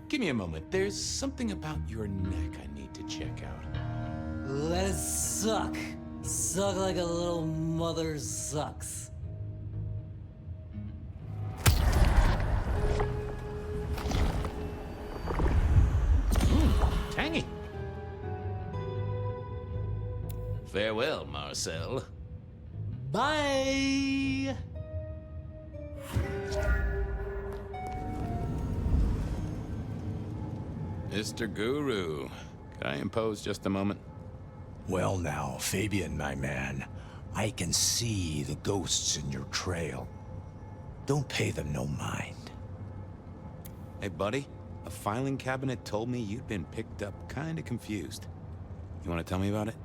S20: Give me a moment. There's something about your neck I need to check out.
S6: Let it suck. Suck like a little mother sucks.
S20: Tangy.
S6: Farewell, Marcel. Bye!
S7: Mr. Guru, could I impose just a moment?
S11: Well now, Fabian, my man, I can see the ghosts in your trail. Don't pay them no mind.
S20: Hey, buddy, a filing cabinet told me you'd been picked up kinda confused. You wanna tell me about it?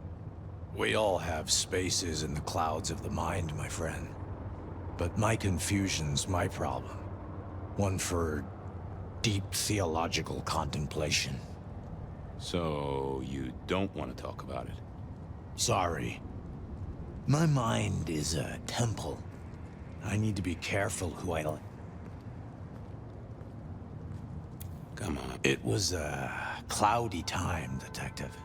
S11: We all have spaces in the clouds of the mind, my friend. But my confusion's my problem. One for deep theological contemplation.
S7: So, you don't want to talk about it?
S11: Sorry. My mind is a temple. I need to be careful who I let.
S20: Come on.
S11: It was a cloudy time, Detective.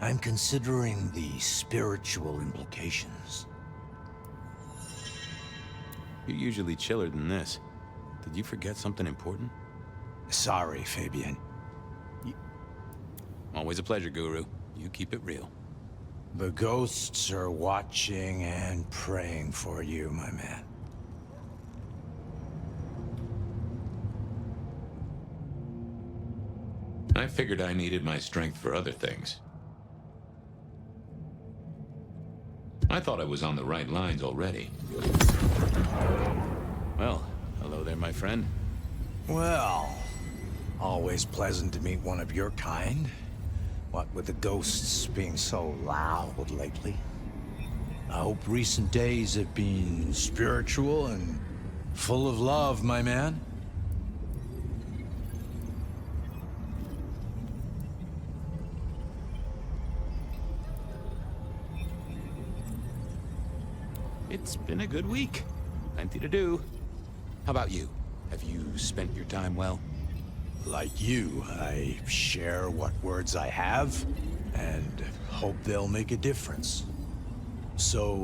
S11: I'm considering the spiritual implications.
S20: You're usually chiller than this. Did you forget something important?
S11: Sorry, Fabian.
S20: Always a pleasure, Guru. You keep it real.
S11: The ghosts are watching and praying for you, my man.
S7: I figured I needed my strength for other things. I thought I was on the right lines already.
S20: Well, hello there, my friend.
S11: Well, always pleasant to meet one of your kind. What with the ghosts being so loud lately. I hope recent days have been spiritual and full of love, my man.
S7: It's been a good week. Plenty to do. How about you? Have you spent your time well?
S11: Like you, I share what words I have, and hope they'll make a difference. So,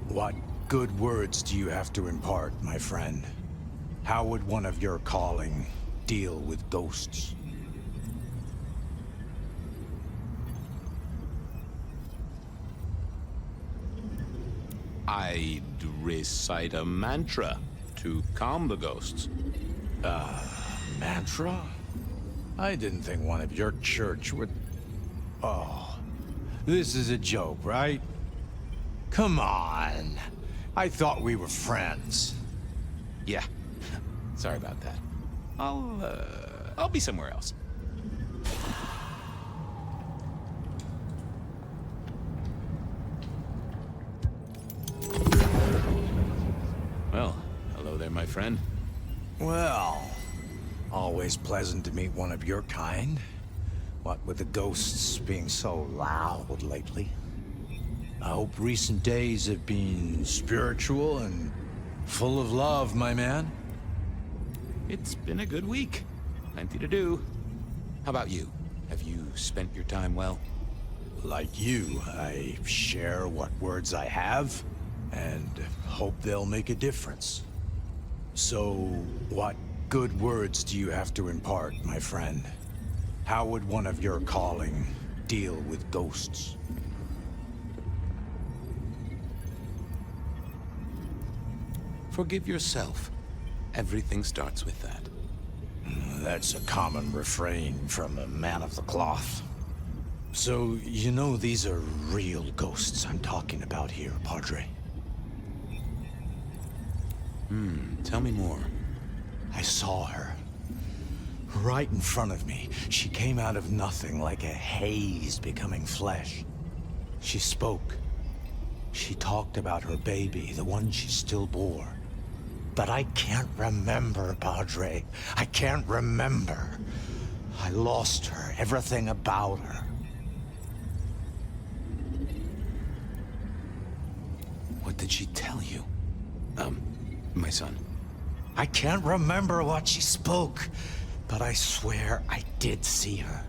S11: what good words do you have to impart, my friend? How would one of your calling deal with ghosts?
S7: I'd recite a mantra to calm the ghosts.
S11: Mantra? I didn't think one of your church would... Oh, this is a joke, right? Come on. I thought we were friends.
S7: Yeah. Sorry about that. I'll be somewhere else. Well, hello there, my friend.
S11: Well, always pleasant to meet one of your kind. What with the ghosts being so loud lately. I hope recent days have been spiritual and full of love, my man.
S7: It's been a good week. Plenty to do. How about you? Have you spent your time well?
S11: Like you, I share what words I have, and hope they'll make a difference. So, what good words do you have to impart, my friend? How would one of your calling deal with ghosts?
S7: Forgive yourself. Everything starts with that.
S11: That's a common refrain from a man of the cloth. So, you know these are real ghosts I'm talking about here, Padre?
S7: Tell me more.
S11: I saw her. Right in front of me. She came out of nothing, like a haze becoming flesh. She spoke. She talked about her baby, the one she still bore. But I can't remember, Padre. I can't remember. I lost her, everything about her.
S7: What did she tell you? My son.
S11: I can't remember what she spoke, but I swear I did see her.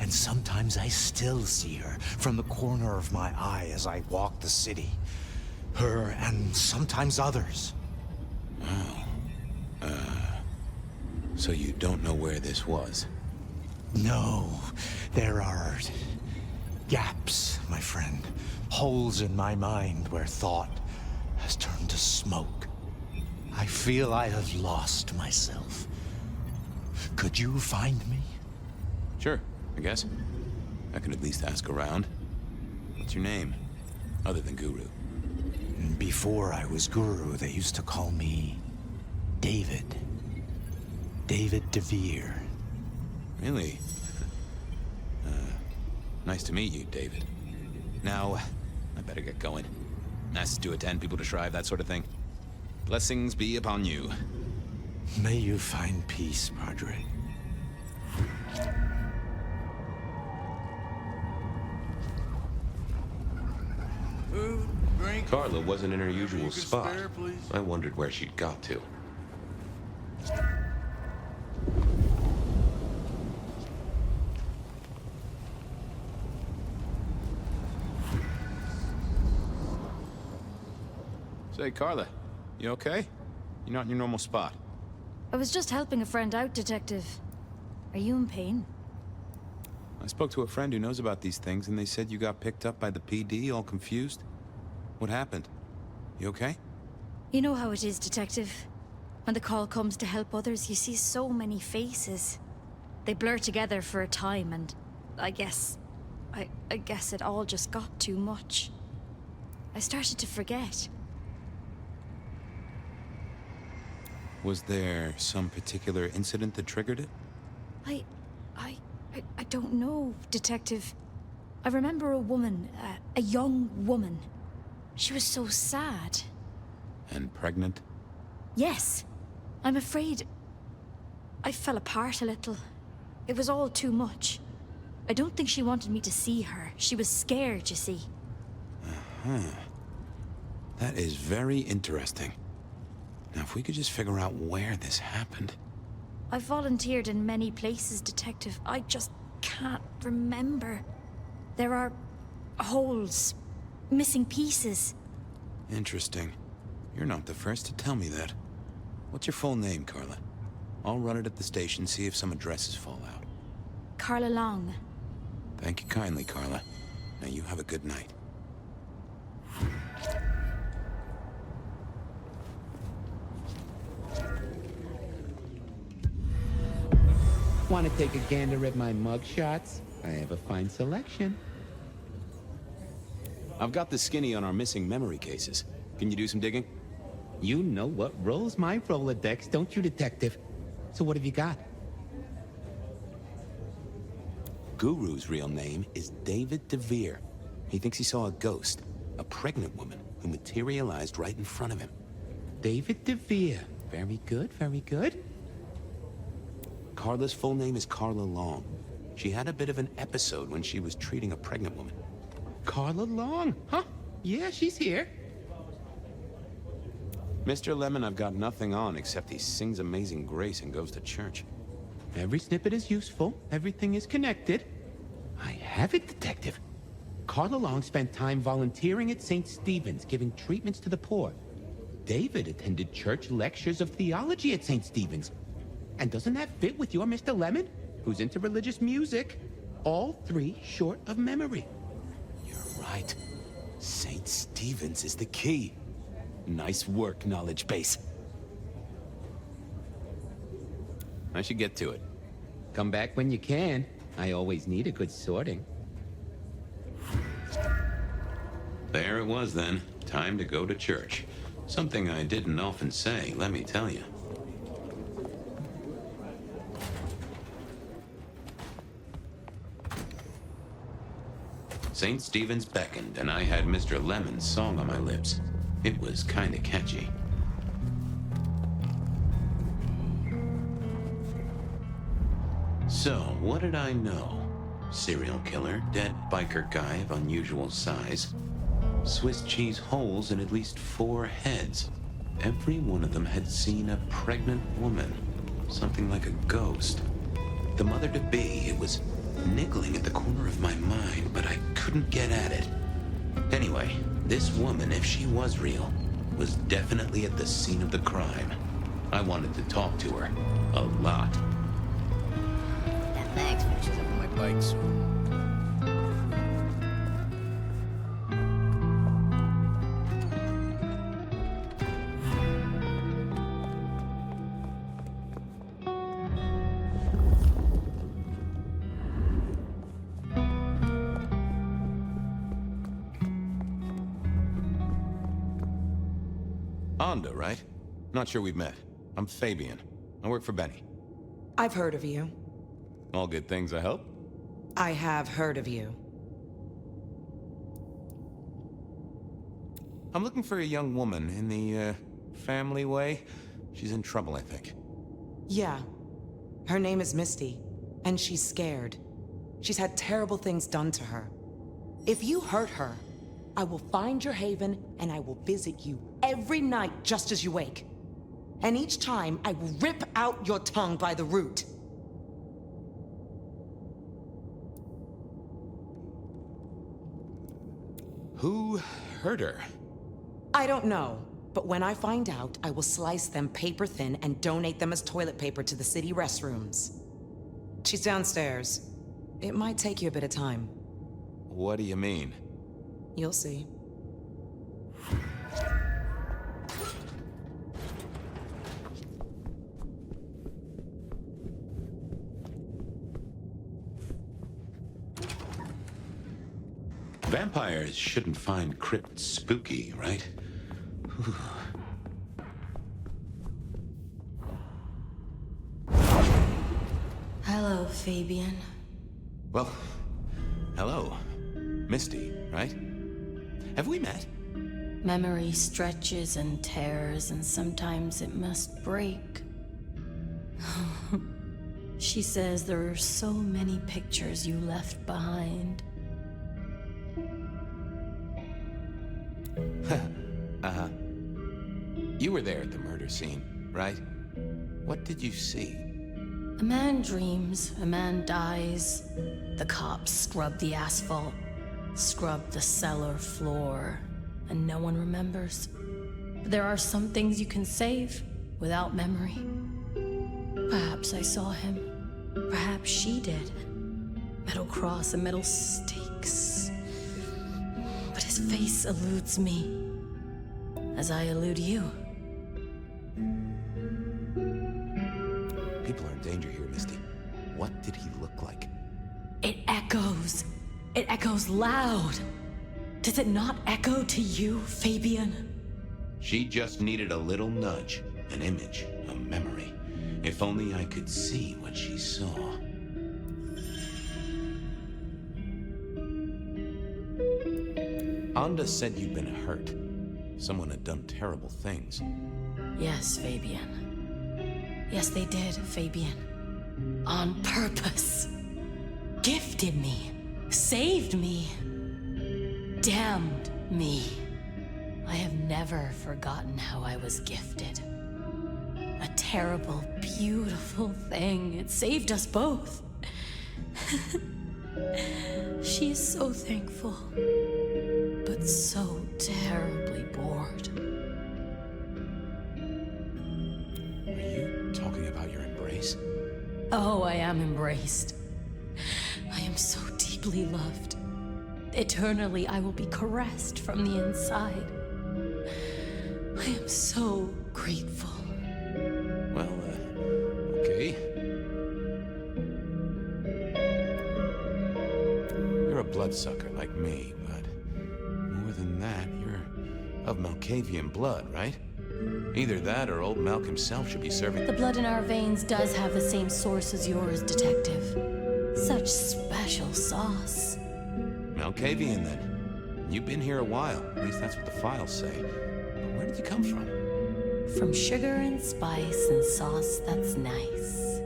S11: And sometimes I still see her from the corner of my eye as I walk the city. Her and sometimes others.
S7: Oh. So you don't know where this was?
S11: No, there are gaps, my friend. Holes in my mind where thought has turned to smoke. I feel I have lost myself. Could you find me?
S7: Sure, I guess. I can at least ask around. What's your name? Other than Guru.
S11: Before I was Guru, they used to call me David. David DeVere.
S7: Really? Nice to meet you, David. Now, I better get going. Masses to attend, people to shrive, that sort of thing. Blessings be upon you.
S11: May you find peace, Padre.
S1: Carla wasn't in her usual spot. I wondered where she'd got to.
S7: Say, Carla, you okay? You're not in your normal spot.
S22: I was just helping a friend out, Detective. Are you in pain?
S7: I spoke to a friend who knows about these things, and they said you got picked up by the PD, all confused. What happened? You okay?
S22: You know how it is, Detective. When the call comes to help others, you see so many faces. They blur together for a time, and I guess it all just got too much. I started to forget.
S7: Was there some particular incident that triggered it?
S22: I don't know, Detective. I remember a woman, a young woman. She was so sad.
S7: And pregnant?
S22: Yes. I'm afraid I fell apart a little. It was all too much. I don't think she wanted me to see her. She was scared, you see.
S20: That is very interesting. Now, if we could just figure out where this happened.
S22: I've volunteered in many places, Detective. I just can't remember. There are holes, missing pieces.
S20: Interesting. You're not the first to tell me that. What's your full name, Carla? I'll run it at the station, see if some addresses fall out.
S22: Carla Long.
S20: Thank you kindly, Carla. Now you have a good night.
S14: Want to take a gander at my mug shots? I have a fine selection.
S20: I've got the skinny on our missing memory cases. Can you do some digging?
S14: You know what rolls my Rolodex, don't you, Detective? So what have you got?
S20: Guru's real name is David DeVere. He thinks he saw a ghost, a pregnant woman who materialized right in front of him.
S14: David DeVere. Very good, very good.
S20: Carla's full name is Carla Long. She had a bit of an episode when she was treating a pregnant woman.
S14: Carla Long, huh? Yeah, she's here.
S20: Mr. Lemon, I've got nothing on except he sings Amazing Grace and goes to church.
S14: Every snippet is useful. Everything is connected. I have it, Detective. Carla Long spent time volunteering at St. Stephen's, giving treatments to the poor. David attended church lectures of theology at St. Stephen's. And doesn't that fit with your Mr. Lemon, who's into religious music? All three short of memory.
S20: You're right. St. Stephen's is the key. Nice work, knowledge base. I should get to it.
S14: Come back when you can. I always need a good sorting.
S7: There it was then. Time to go to church. Something I didn't often say, let me tell you. St. Stephen's beckoned, and I had Mr. Lemon's song on my lips. It was kinda catchy. So, what did I know? Serial killer, dead biker guy of unusual size. Swiss cheese holes in at least 4 heads. Every one of them had seen a pregnant woman. Something like a ghost. The mother-to-be, it was niggling at the corner of my mind, but I couldn't get at it. Anyway, this woman, if she was real, was definitely at the scene of the crime. I wanted to talk to her. A lot.
S10: That bag's finishes up on my bike soon.
S7: Anda, right? Not sure we've met. I'm Fabian. I work for Benny.
S8: I've heard of you.
S7: All good things, I hope?
S8: I have heard of you.
S7: I'm looking for a young woman in the, family way. She's in trouble, I think.
S8: Yeah. Her name is Misty, and she's scared. She's had terrible things done to her. If you hurt her, I will find your haven, and I will visit you every night just as you wake. And each time, I will rip out your tongue by the root.
S7: Who hurt her?
S8: I don't know, but when I find out, I will slice them paper thin and donate them as toilet paper to the city restrooms. She's downstairs. It might take you a bit of time.
S7: What do you mean?
S8: You'll see.
S7: Vampires shouldn't find crypts spooky, right?
S22: Hello, Fabian.
S7: Well, hello. Misty, right? Have we met?
S22: Memory stretches and tears, and sometimes it must break. She says there are so many pictures you left behind.
S7: You were there at the murder scene, right? What did you see?
S16: A man dreams, a man dies. The cops scrub the asphalt, scrub the cellar floor, and no one remembers. But there are some things you can save without memory. Perhaps I saw him. Perhaps she did. Metal cross and metal stakes. But his face eludes me, as I elude you.
S7: People are in danger here, Misty. What did he look like?
S16: It echoes. It echoes loud. Does it not echo to you, Fabian?
S1: She just needed a little nudge, an image, a memory. If only I could see what she saw.
S7: Anda said you'd been hurt. Someone had done terrible things.
S16: Yes, Fabian. Yes, they did, Fabian. On purpose. Gifted me. Saved me. Damned me. I have never forgotten how I was gifted. A terrible, beautiful thing. It saved us both. She is so thankful, but so terribly bored.
S7: Are you talking about your embrace?
S16: Oh, I am embraced. I am so deeply loved. Eternally, I will be caressed from the inside. I am so grateful.
S7: Well, okay. You're a bloodsucker like me, but more than that, you're of Malkavian blood, right? Either that or old Malk himself should be serving.
S16: The blood in our veins does have the same source as yours, Detective. Such special sauce.
S7: Malkavian, then. You've been here a while. At least that's what the files say. But where did you come from?
S16: From sugar and spice and sauce that's nice.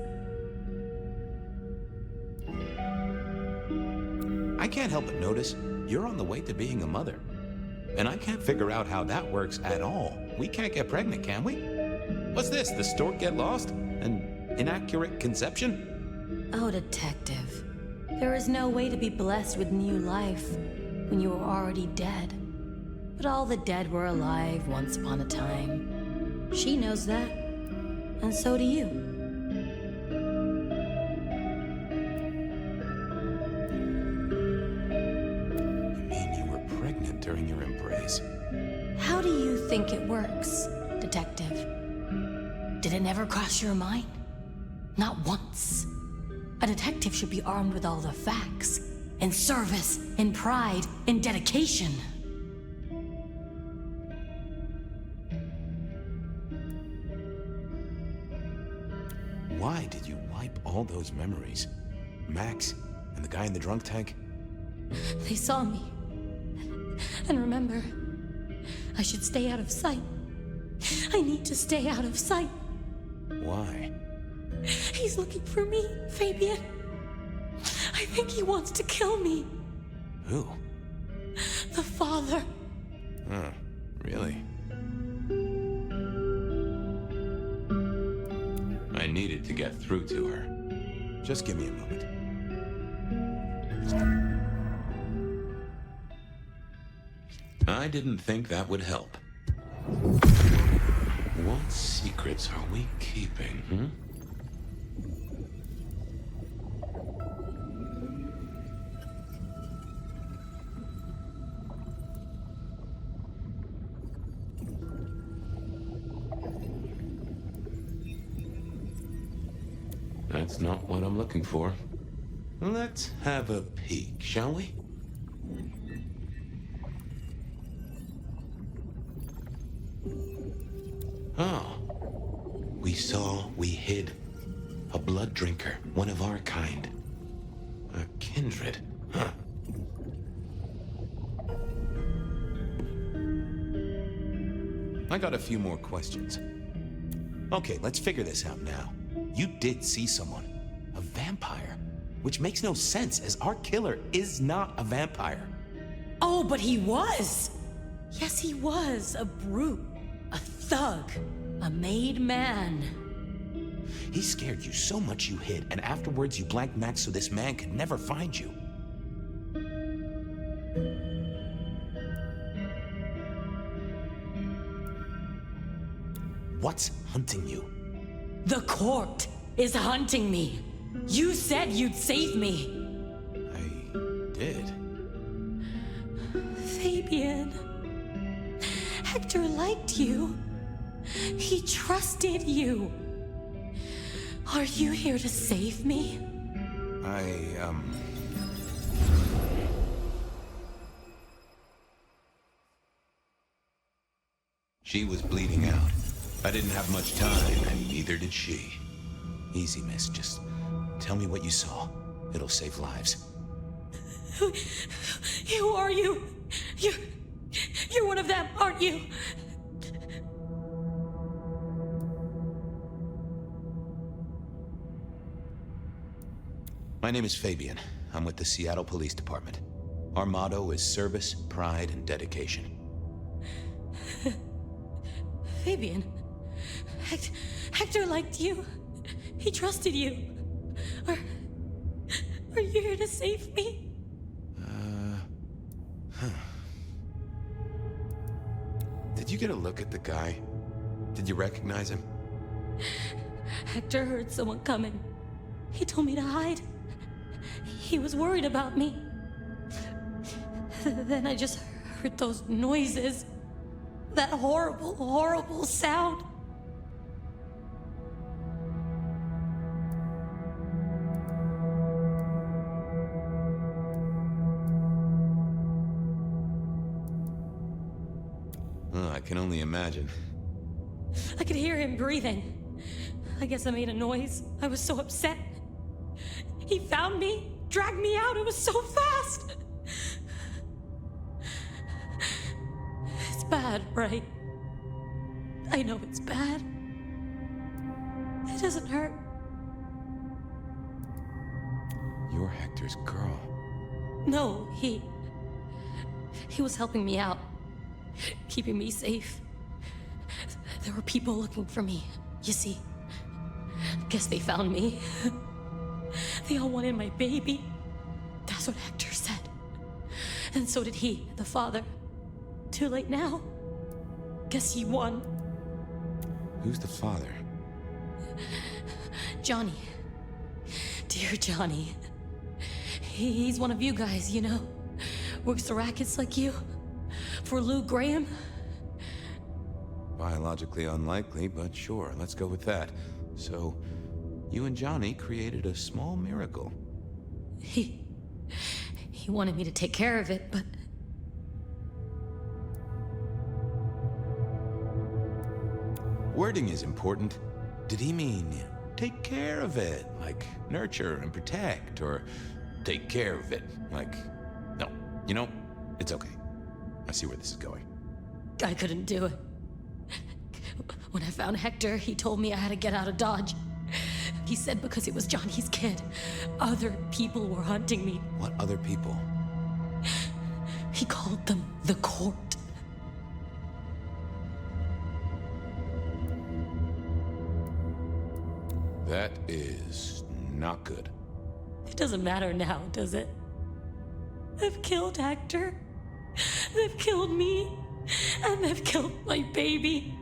S7: I can't help but notice you're on the way to being a mother. And I can't figure out how that works at all. We can't get pregnant, can we? What's this? The stork get lost? An inaccurate conception?
S16: Oh, Detective. There is no way to be blessed with new life when you are already dead. But all the dead were alive once upon a time. She knows that. And so do you.
S7: You mean you were pregnant during your embrace?
S16: How do you think it works, Detective? Did it never cross your mind? Not once. A detective should be armed with all the facts, in service, in pride, in dedication.
S7: Why did you wipe all those memories? Max and the guy in the drunk tank?
S16: They saw me. And remember, I should stay out of sight. I need to stay out of sight.
S7: Why?
S16: He's looking for me, Fabian. I think he wants to kill me.
S7: Who?
S16: The father.
S7: Huh, really?
S1: I needed to get through to her.
S7: Just give me a moment.
S1: I didn't think that would help. What secrets are we keeping, That's not what I'm looking for. Let's have a peek, shall we? Oh. We saw, we hid. A blood drinker, one of our kind. A kindred, huh?
S7: I got a few more questions. Okay, let's figure this out now. You did see someone. A vampire. Which makes no sense, as our killer is not a vampire.
S16: Oh, but he was! Yes, he was. A brute. A thug, a made man.
S20: He scared you so much you hid, and afterwards you blanked Max so this man could never find you. What's hunting you?
S16: The court is hunting me. You said you'd save me.
S20: I did.
S16: Fabian. Hector liked you. He trusted you. Are you here to save me?
S1: She was bleeding out. I didn't have much time, and neither did she.
S20: Easy, miss. Just tell me what you saw. It'll save lives.
S16: Who are you? You're one of them, aren't you?
S20: My name is Fabian. I'm with the Seattle Police Department. Our motto is service, pride, and dedication.
S16: Fabian, Hector liked you. He trusted you. Are you here to save me?
S20: Did you get a look at the guy? Did you recognize him?
S16: Hector heard someone coming. He told me to hide. He was worried about me. Then I just heard those noises. That horrible, horrible sound.
S20: Oh, I can only imagine.
S16: I could hear him breathing. I guess I made a noise. I was so upset. He found me, dragged me out. It was so fast. It's bad, right? I know it's bad. It doesn't hurt.
S20: You're Hector's girl.
S16: No, he was helping me out, keeping me safe. There were people looking for me, you see. Guess they found me. They all wanted my baby. That's what Hector said. And so did he, the father. Too late now. Guess he won.
S20: Who's the father?
S16: Johnny. Dear Johnny. He's one of you guys, you know. Works the rackets like you. For Lou Graham.
S20: Biologically unlikely, but sure, let's go with that. So, you and Johnny created a small miracle.
S16: He wanted me to take care of it, but...
S20: Wording is important. Did he mean take care of it, like nurture and protect, or take care of it, like... No, you know, it's okay. I see where this is going.
S16: I couldn't do it. When I found Hector, he told me I had to get out of Dodge. He said because it was Johnny's kid, other people were hunting me.
S20: What other people?
S16: He called them the court.
S20: That is not good.
S16: It doesn't matter now, does it? They've killed Hector. They've killed me. And they've killed my baby.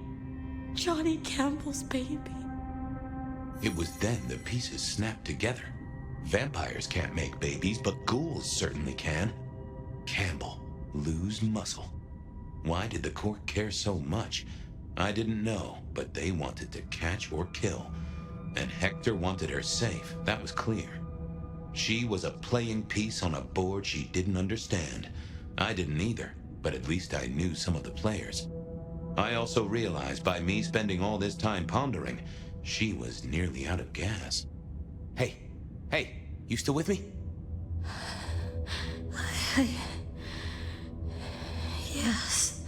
S16: Johnny Campbell's baby.
S1: It was then the pieces snapped together. Vampires can't make babies, but ghouls certainly can. Campbell, Lou's muscle. Why did the court care so much? I didn't know, but they wanted to catch or kill. And Hector wanted her safe, that was clear. She was a playing piece on a board she didn't understand. I didn't either, but at least I knew some of the players. I also realized by me spending all this time pondering, she was nearly out of gas.
S20: Hey, you still with me?
S16: Yes.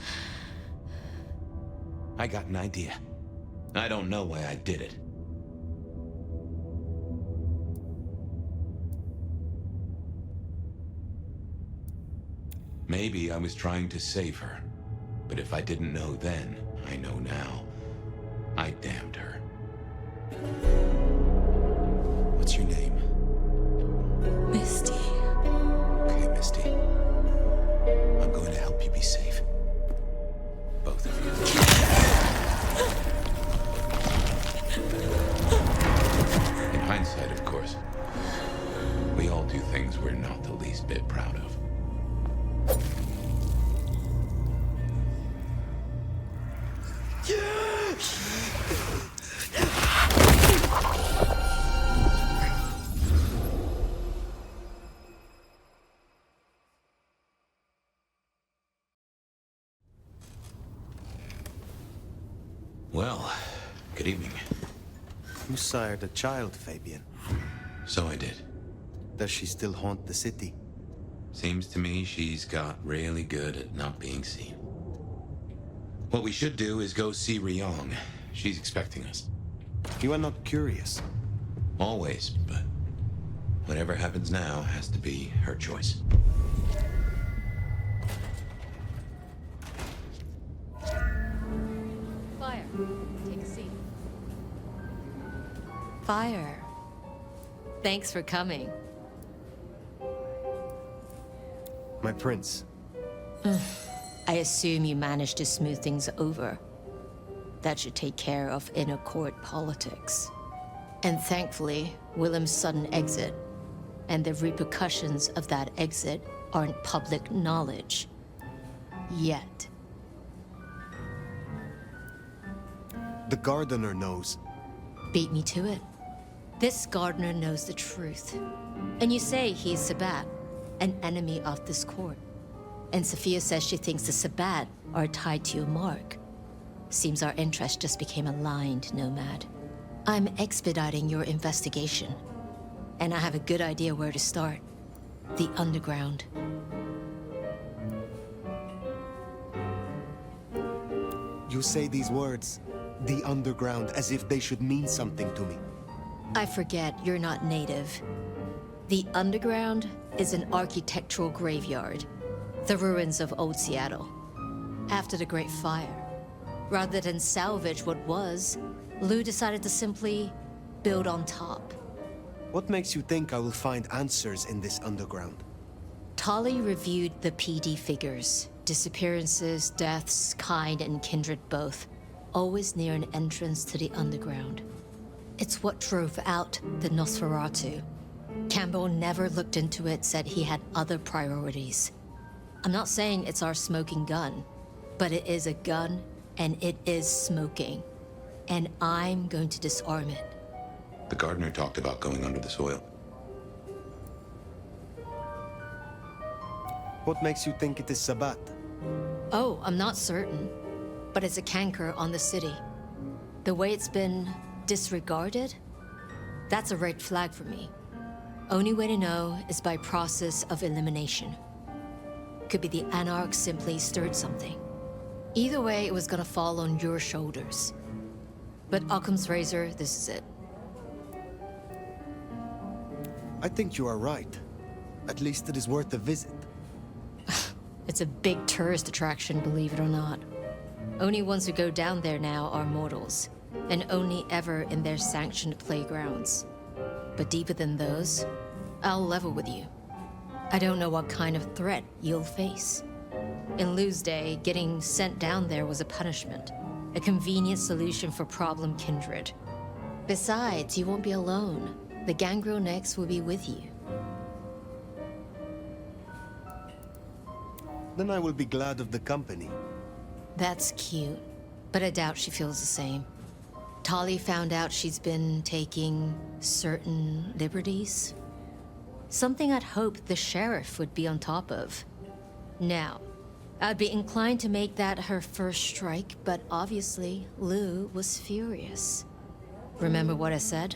S20: I got an idea.
S1: I don't know why I did it. Maybe I was trying to save her. But if I didn't know then, I know now. I damned her. What's your name?
S16: Misty.
S1: Okay, Misty. I'm going to help you be safe. Both of you. In hindsight, of course, we all do things we're not the least bit proud of. Well, good evening.
S4: You sired a child, Fabian.
S1: So I did.
S4: Does she still haunt the city?
S1: Seems to me she's got really good at not being seen. What we should do is go see Ryong. She's expecting us.
S4: You are not curious?
S1: Always, but whatever happens now has to be her choice.
S15: Fire, take a seat. Fire. Thanks for coming.
S4: My prince.
S15: I assume you managed to smooth things over. That should take care of inner court politics. And thankfully, Willem's sudden exit and the repercussions of that exit aren't public knowledge. Yet.
S3: The gardener knows.
S15: Beat me to it. This gardener knows the truth. And you say he's Sabbat, an enemy of this court. And Sophia says she thinks the Sabbat are tied to your mark. Seems our interests just became aligned, Nomad. I'm expediting your investigation. And I have a good idea where to start. The underground.
S3: You say these words, the underground, as if they should mean something to me.
S15: I forget you're not native. The underground is an architectural graveyard. The ruins of old Seattle. After the Great Fire, rather than salvage what was, Lou decided to simply build on top.
S3: What makes you think I will find answers in this underground?
S15: Tali reviewed the PD figures. Disappearances, deaths, kind and kindred both. Always near an entrance to the underground. It's what drove out the Nosferatu. Campbell never looked into it, said he had other priorities. I'm not saying it's our smoking gun, but it is a gun and it is smoking. And I'm going to disarm it.
S1: The gardener talked about going under the soil.
S3: What makes you think it is Sabbat?
S15: Oh, I'm not certain, but it's a canker on the city. The way it's been disregarded, that's a red flag for me. Only way to know is by process of elimination. Could be the Anarchs simply stirred something. Either way, it was gonna fall on your shoulders. But Occam's razor, this is it.
S3: I think you are right. At least it is worth a visit.
S15: It's a big tourist attraction, believe it or not. Only ones who go down there now are mortals, and only ever in their sanctioned playgrounds. But deeper than those, I'll level with you. I don't know what kind of threat you'll face. In Lou's day, getting sent down there was a punishment, a convenient solution for problem kindred. Besides, you won't be alone. The gangrel next will be with you.
S3: Then I will be glad of the company.
S15: That's cute, but I doubt she feels the same. Tali found out she's been taking certain liberties. Something I'd hoped the sheriff would be on top of. Now, I'd be inclined to make that her first strike, but obviously, Lou was furious. Remember what I said?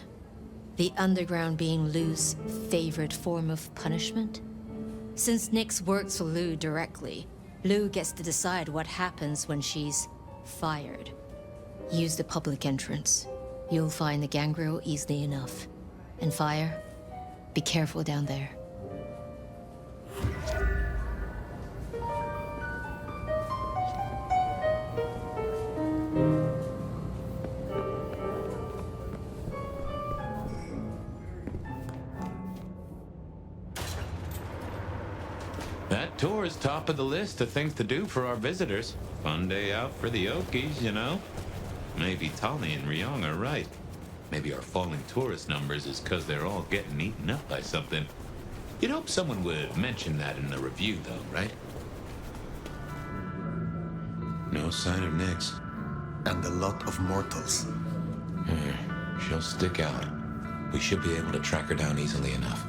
S15: The underground being Lou's favorite form of punishment? Since Nyx works for Lou directly, Lou gets to decide what happens when she's fired. Use the public entrance. You'll find the gangrel easily enough. And Fire, be careful down there.
S7: That tour is top of the list of things to do for our visitors. Fun day out for the Okies, you know? Maybe Tali and Ryong are right. Maybe our falling tourist numbers is because they're all getting eaten up by something. You'd hope someone would mention that in the review, though, right? No sign of Nyx.
S4: And a lot of mortals.
S1: She'll stick out. We should be able to track her down easily enough.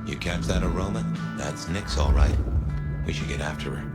S1: You catch that aroma? That's Nyx, all right. We should get after her.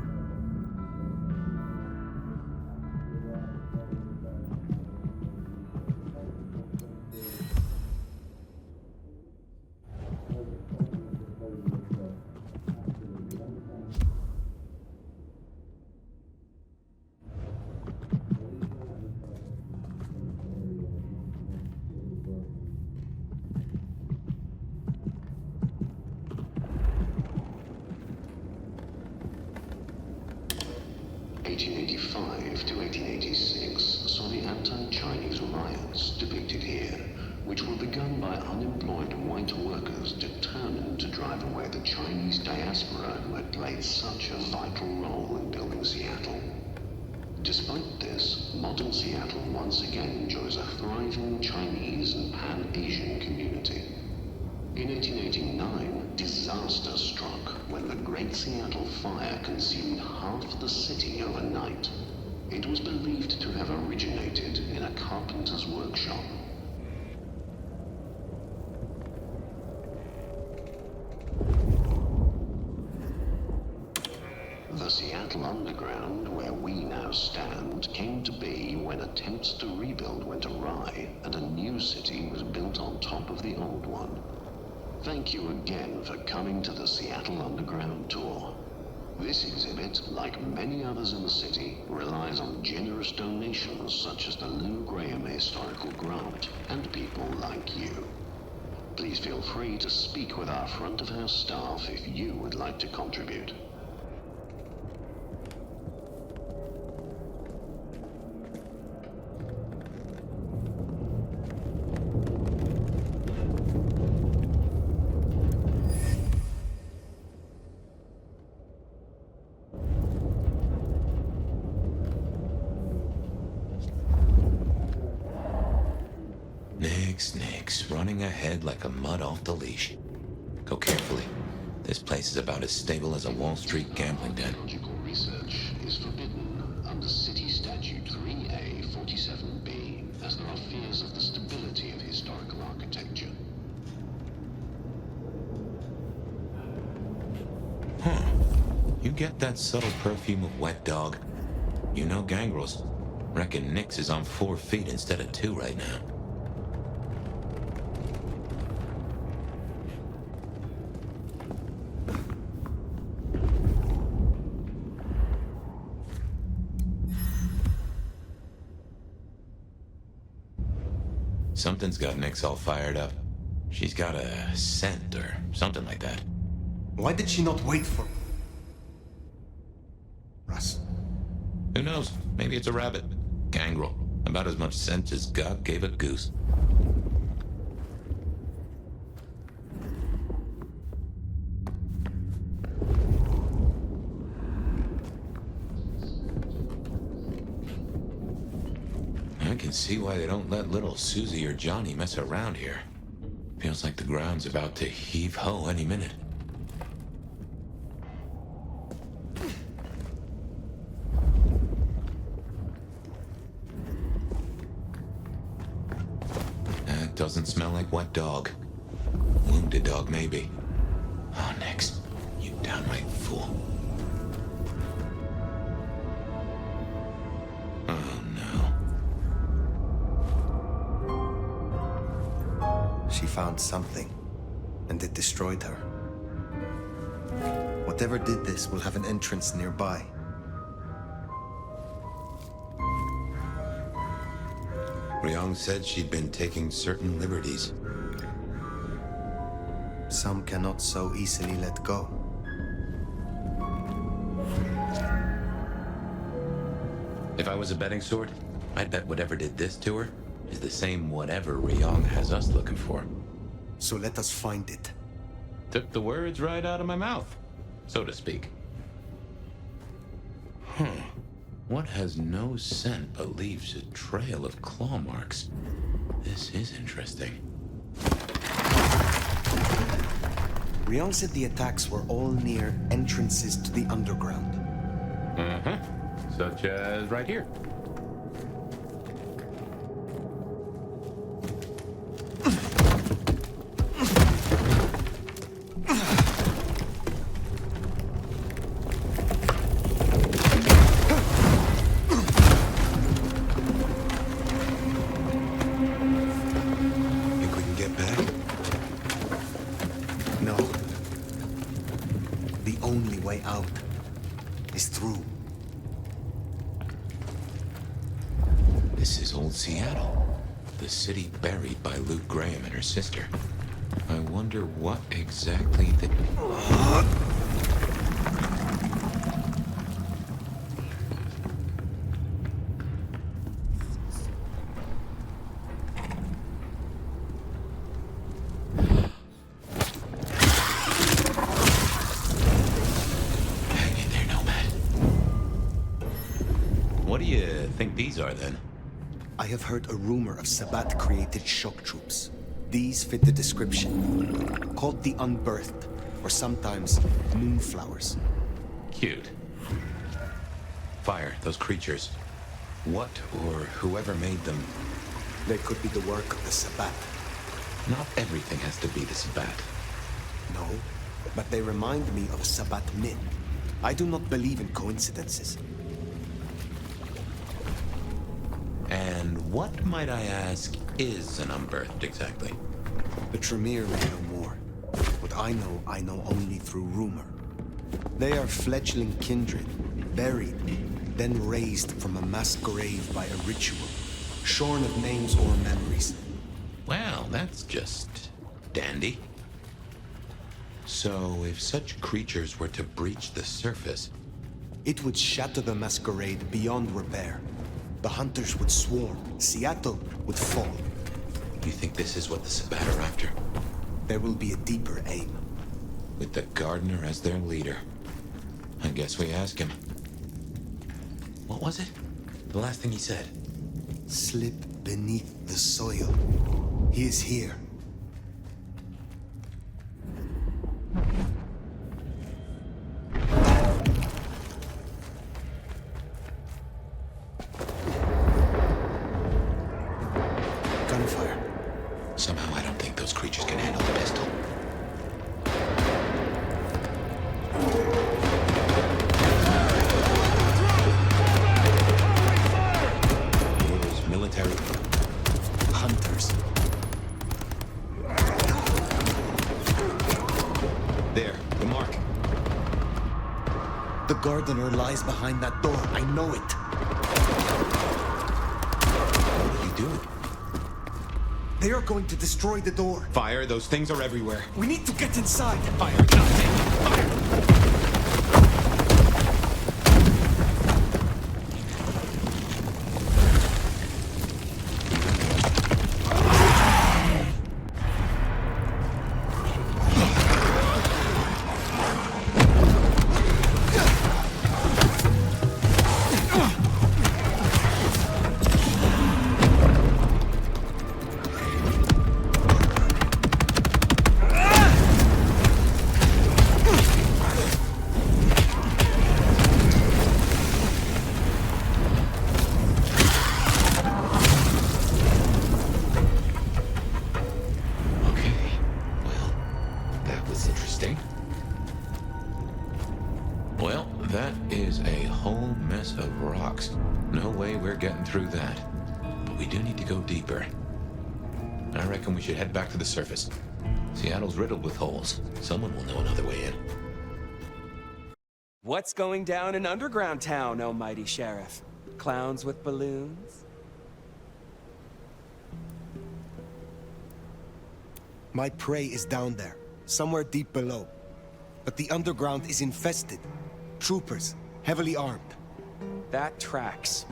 S17: Despite this, modern Seattle once again enjoys a thriving Chinese and Pan-Asian community. In 1889, disaster struck when the Great Seattle Fire consumed half the city overnight. It was believed to have originated in a carpenter's workshop. The Seattle Underground, where we now stand, came to be when attempts to rebuild went awry and a new city was built on top of the old one. Thank you again for coming to the Seattle Underground tour. This exhibit, like many others in the city, relies on generous donations such as the Lou Graham Historical Grant and people like you. Please feel free to speak with our front of house staff if you would like to contribute.
S1: Nyx, running ahead like a mud off the leash. Go carefully. This place is about as stable as a Wall Street gambling den.
S17: Archaeological research is forbidden under City Statute 3A 47B, as there are fears of the stability of historical architecture.
S1: Huh. You get that subtle perfume of wet dog? You know gangrels. Reckon Nyx is on 4 feet instead of 2 right now. Something's got Nyx all fired up. She's got a scent or something like that.
S4: Why did she not wait for... Russ?
S1: Who knows? Maybe it's a rabbit. Gangrel. About as much scent as God gave a goose. I can see why they don't let little Susie or Johnny mess around here. Feels like the ground's about to heave-ho any minute. That doesn't smell like wet dog. Wounded dog, maybe. Oh, Nyx, you downright fool. Oh, no.
S4: She found something, and it destroyed her. Whatever did this will have an entrance nearby.
S1: Ryong said she'd been taking certain liberties.
S4: Some cannot so easily let go.
S1: If I was a betting sort, I'd bet whatever did this to her
S7: is the same whatever Ryong has us looking for.
S3: So let us find it.
S7: Took the words right out of my mouth, so to speak. What has no scent but leaves a trail of claw marks? This is interesting.
S3: Ryong said the attacks were all near entrances to the underground.
S7: Such as right here.
S3: Think we can get back? No. The only way out is through.
S7: This is old Seattle, the city buried by Luke Graham and her sister. I wonder what exactly the... Hang in there, Nomad. What do you think these are, then?
S3: I have heard a rumor of Sabbat-created shock troops. These fit the description. Called the Unbirthed, or sometimes Moonflowers.
S7: Cute. Fire, those creatures. What or whoever made them...
S3: They could be the work of the Sabbat.
S7: Not everything has to be the Sabbat.
S3: No, but they remind me of a Sabbat myth. I do not believe in coincidences.
S7: And what, might I ask, is an Unbirthed exactly?
S3: The Tremere may know more. What I know only through rumor. They are fledgling kindred, buried, then raised from a masquerade by a ritual, shorn of names or memories.
S7: Well, that's just dandy. So, if such creatures were to breach the surface...
S3: It would shatter the masquerade beyond repair. The hunters would swarm. Seattle would fall.
S7: You think this is what the Sabbat are after?
S3: There will be a deeper aim.
S7: With the gardener as their leader. I guess we ask him. What was it? The last thing he said.
S3: Slip beneath the soil. He is here. Gunfire.
S7: Somehow I don't think those creatures can handle the pistol. Those military...
S3: Hunters.
S7: There, the mark.
S3: The gardener lies behind that door. I know it.
S7: What are you doing?
S3: They are going to destroy the door.
S7: Fire, those things are everywhere.
S3: We need to get inside.
S7: Fire, nothing. Fire! Well, that is a whole mess of rocks. No way we're getting through that. But we do need to go deeper. I reckon we should head back to the surface. Seattle's riddled with holes. Someone will know another way in.
S18: What's going down in Underground Town, oh mighty sheriff? Clowns with balloons?
S3: My prey is down there, somewhere deep below. But the underground is infested. Troopers, heavily armed.
S18: That tracks.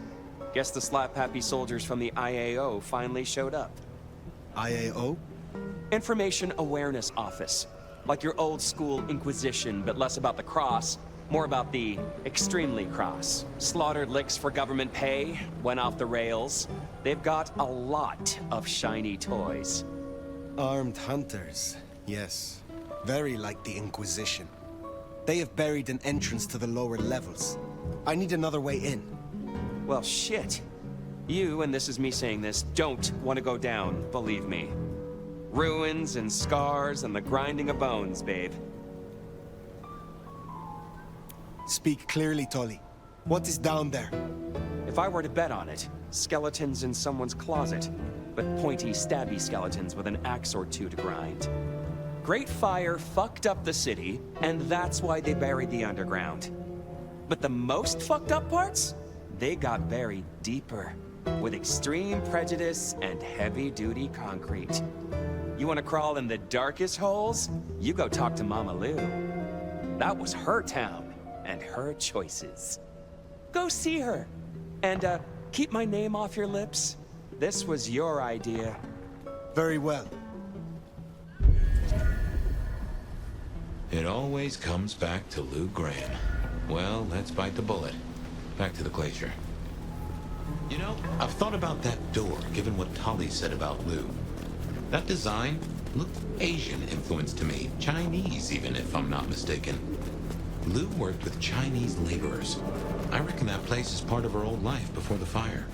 S18: Guess the slap-happy soldiers from the IAO finally showed up.
S3: IAO?
S18: Information Awareness Office. Like your old school Inquisition, but less about the cross, more about the extremely cross. Slaughtered licks for government pay, went off the rails. They've got a lot of shiny toys.
S3: Armed hunters, yes. Very like the Inquisition. They have buried an entrance to the lower levels. I need another way in.
S18: Well, shit. You, and this is me saying this, don't want to go down, believe me. Ruins and scars and the grinding of bones, babe.
S3: Speak clearly, Tolly. What is down there?
S18: If I were to bet on it, skeletons in someone's closet, but pointy, stabby skeletons with an axe or two to grind. Great Fire fucked up the city, and that's why they buried the underground. But the most fucked up parts? They got buried deeper, with extreme prejudice and heavy-duty concrete. You want to crawl in the darkest holes? You go talk to Mama Lou. That was her town, and her choices. Go see her. And, keep my name off your lips. This was your idea.
S3: Very well.
S1: It always comes back to Lou Graham. Well, let's bite the bullet. Back to the glacier. You know, I've thought about that door, given what Tolly said about Lou. That design looked Asian influenced to me. Chinese, even, if I'm not mistaken. Lou worked with Chinese laborers. I reckon that place is part of her old life before the fire.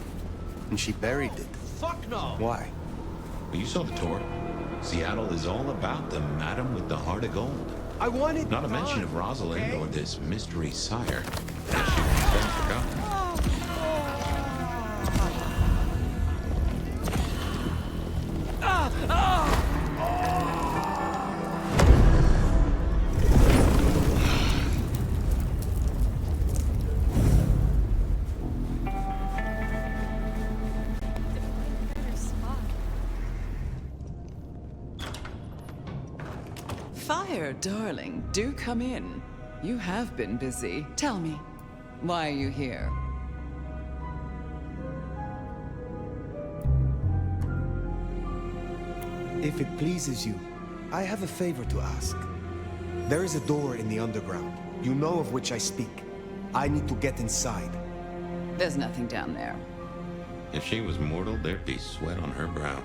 S3: And she buried it.
S11: Fuck no!
S3: Why?
S1: Well, you saw the tour. Seattle is all about the madam with the heart of gold.
S3: I wanted...
S1: Not a mention of Rosalind or this mystery sire. That she was then forgotten.
S19: Fire, darling, do come in. You have been busy. Tell me, why are you here?
S3: If it pleases you, I have a favor to ask. There is a door in the underground. You know of which I speak. I need to get inside.
S19: There's nothing down there.
S1: If she was mortal, there'd be sweat on her brow.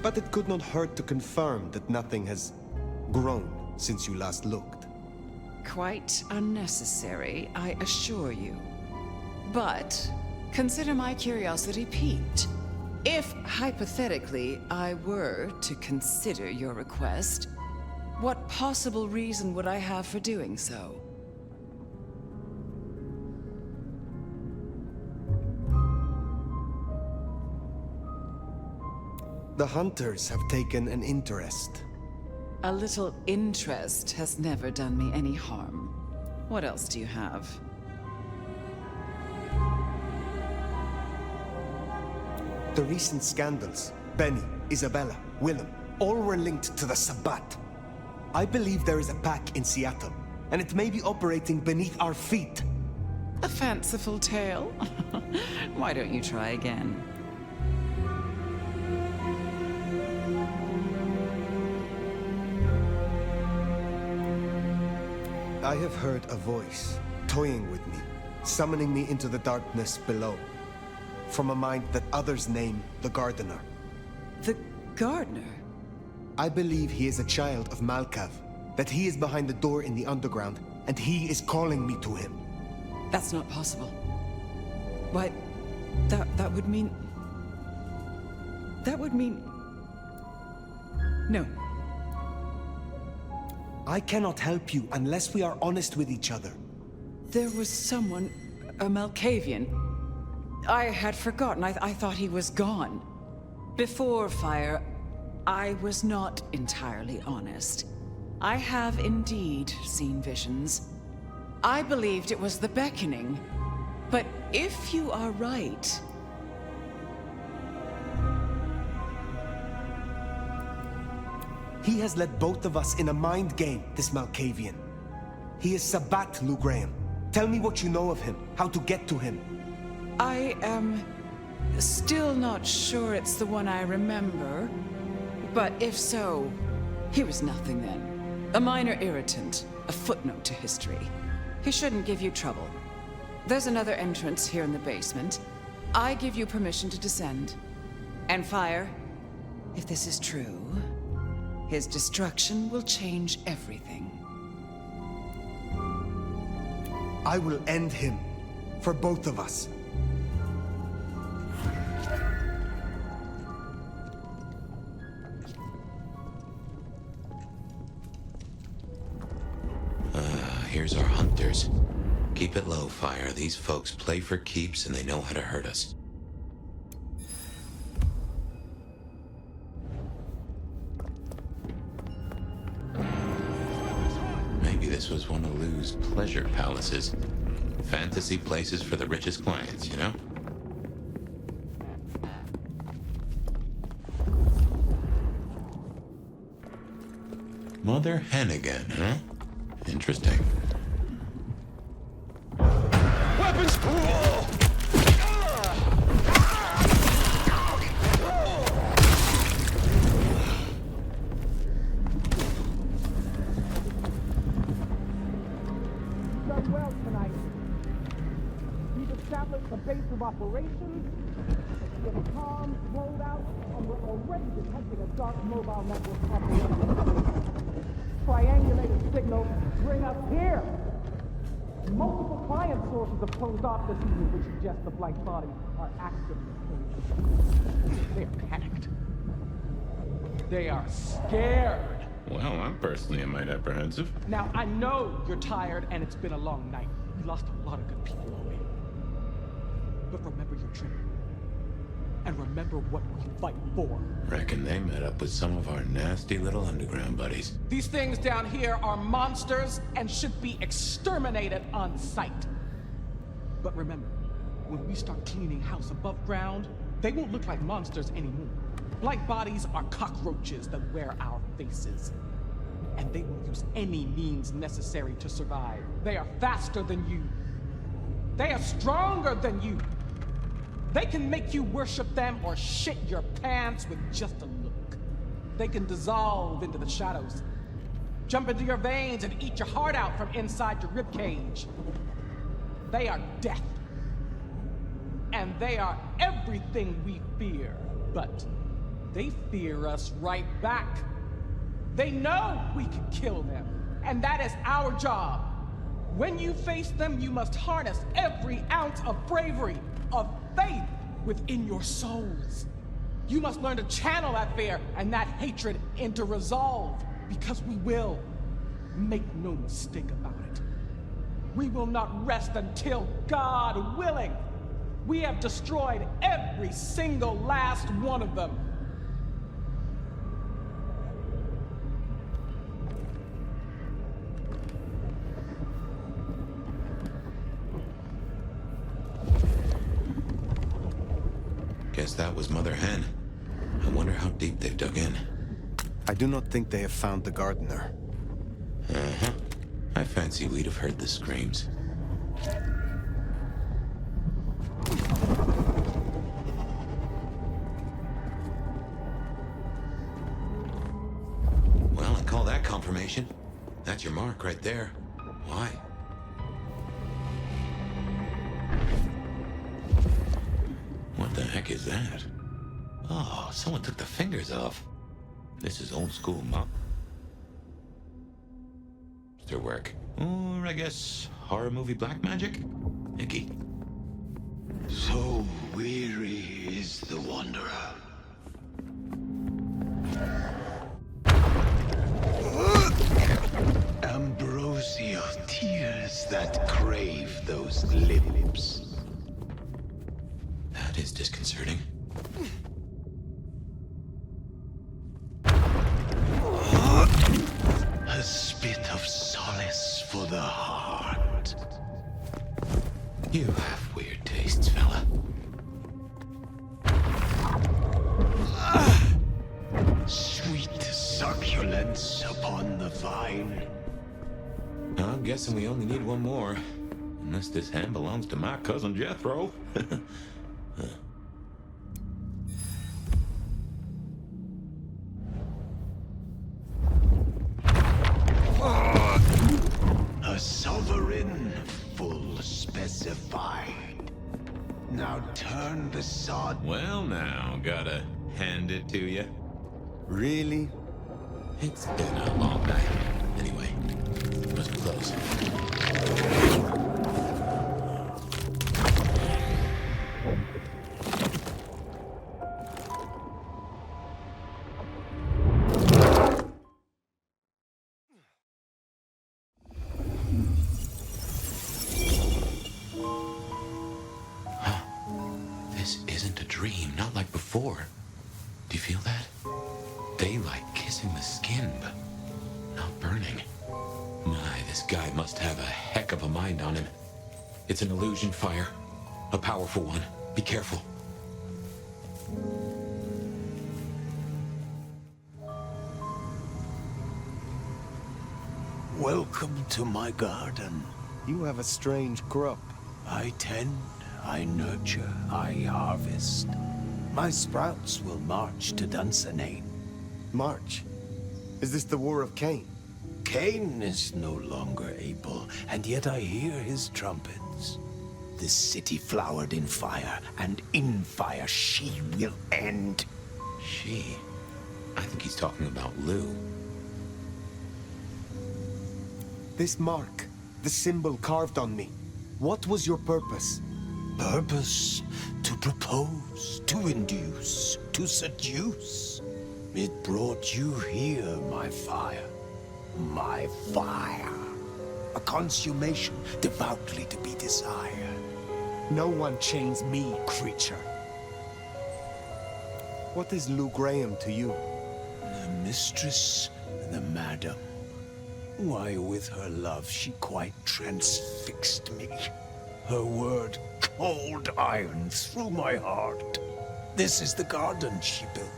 S3: But it could not hurt to confirm that nothing has grown since you last looked.
S19: Quite unnecessary, I assure you. But consider my curiosity piqued. If, hypothetically, I were to consider your request, what possible reason would I have for doing so?
S3: The hunters have taken an interest.
S19: A little interest has never done me any harm. What else do you have?
S3: The recent scandals, Benny, Isabella, Willem, all were linked to the Sabbat. I believe there is a pack in Seattle, and it may be operating beneath our feet.
S19: A fanciful tale? Why don't you try again?
S3: I have heard a voice, toying with me, summoning me into the darkness below. From a mind that others name the Gardener.
S19: The Gardener?
S3: I believe he is a child of Malkav, that he is behind the door in the underground, and he is calling me to him.
S19: That's not possible. Why, that would mean... That would mean... No.
S3: I cannot help you unless we are honest with each other.
S19: There was someone, a Malkavian. I had forgotten. I thought he was gone. Before Fire, I was not entirely honest. I have indeed seen visions. I believed it was the beckoning. But if you are right...
S3: He has led both of us in a mind game, this Malkavian. He is Sabat, Lou Graham. Tell me what you know of him, how to get to him.
S19: I am still not sure it's the one I remember, but if so, he was nothing then. A minor irritant, a footnote to history. He shouldn't give you trouble. There's another entrance here in the basement. I give you permission to descend. And Fire, if this is true, his destruction will change everything.
S3: I will end him, for both of us.
S1: Here's our hunters. Keep it low, Fire. These folks play for keeps and they know how to hurt us. Maybe this was one of Lou's pleasure palaces. Fantasy places for the richest clients, you know? Mother hen again, huh? Interesting.
S11: Weapons!
S9: Done well tonight. We've established a base of operations, with comms rolled out, and we're already detecting a dark mobile network operation. Triangulated signals bring us here. Multiple client sources have closed off this evening, which suggest the Blight bodies are actively engaged. They are panicked. They are scared.
S7: Well, I'm personally a mite apprehensive.
S9: Now, I know you're tired and it's been a long night. We lost a lot of good people away. But remember your training. And remember what we fight for.
S1: Reckon they met up with some of our nasty little underground buddies.
S9: These things down here are monsters and should be exterminated on sight. But remember, when we start cleaning house above ground, they won't look like monsters anymore. Blight bodies are cockroaches that wear our faces. And they will use any means necessary to survive. They are faster than you. They are stronger than you. They can make you worship them or shit your pants with just a look. They can dissolve into the shadows, jump into your veins and eat your heart out from inside your ribcage. They are death. And they are everything we fear, but they fear us right back. They know we can kill them, and that is our job. When you face them, you must harness every ounce of bravery, of faith within your souls. You must learn to channel that fear and that hatred into resolve, because we will. Make no mistake about it. We will not rest until, God willing, we have destroyed every single last one of them.
S1: Guess that was Mother Hen. I wonder how deep they've dug in.
S3: I do not think they have found the gardener.
S1: Uh-huh. I fancy we'd have heard the screams. Well, I call that confirmation. That's your mark right there. Why? What the heck is that? Oh, someone took the fingers off. This is old school, Mom. Work. Or, I guess, horror movie black magic? Icky.
S5: So weary is the wanderer. Ambrosial tears that crave those lips.
S1: That is disconcerting.
S5: A spit of solace for the heart.
S1: You have weird tastes, fella.
S5: Sweet succulence upon the vine.
S1: I'm guessing we only need one more. Unless this hand belongs to my cousin Jethro.
S5: A sovereign full specified. Now turn the sod.
S1: Well now, gotta hand it to you.
S3: Really?
S1: It's been a long night. Anyway, must be close. This isn't a dream, not like before. Do you feel that? Daylight kissing the skin, but not burning. My, this guy must have a heck of a mind on him. It's an illusion fire. A powerful one. Be careful.
S5: Welcome to my garden.
S3: You have a strange crop.
S5: I tend, I nurture, I harvest. My sprouts will march to Dunsinane.
S3: March? Is this the War of Cain?
S5: Cain is no longer able, and yet I hear his trumpets. This city flowered in fire, and in fire she will end.
S1: She? I think he's talking about Lou.
S3: This mark, the symbol carved on me. What was your purpose?
S5: Purpose? To propose, to induce, to seduce. It brought you here, my fire. My fire. A consummation devoutly to be desired.
S3: No one chains me, creature. What is Lou Graham to you?
S5: The mistress, the madam. Why, with her love, she quite transfixed me. Her word, cold iron through my heart. This is the garden she built.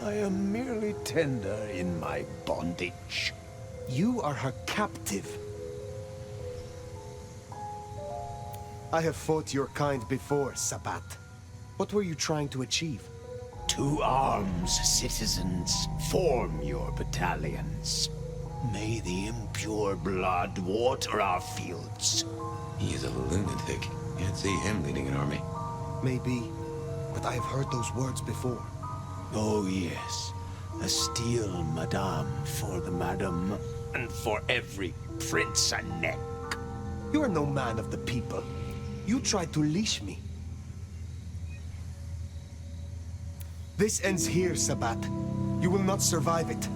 S5: I am merely tender in my bondage.
S3: You are her captive. I have fought your kind before, Sabat. What were you trying to achieve?
S5: To arms, citizens. Form your battalions. May the impure blood water our fields.
S1: He's a lunatic. Can't see him leading an army.
S3: Maybe, but I have heard those words before.
S5: Oh yes, a steel madame for the madam, and for every prince a neck.
S3: You are no man of the people. You tried to leash me. This ends here, Sabat. You will not survive it.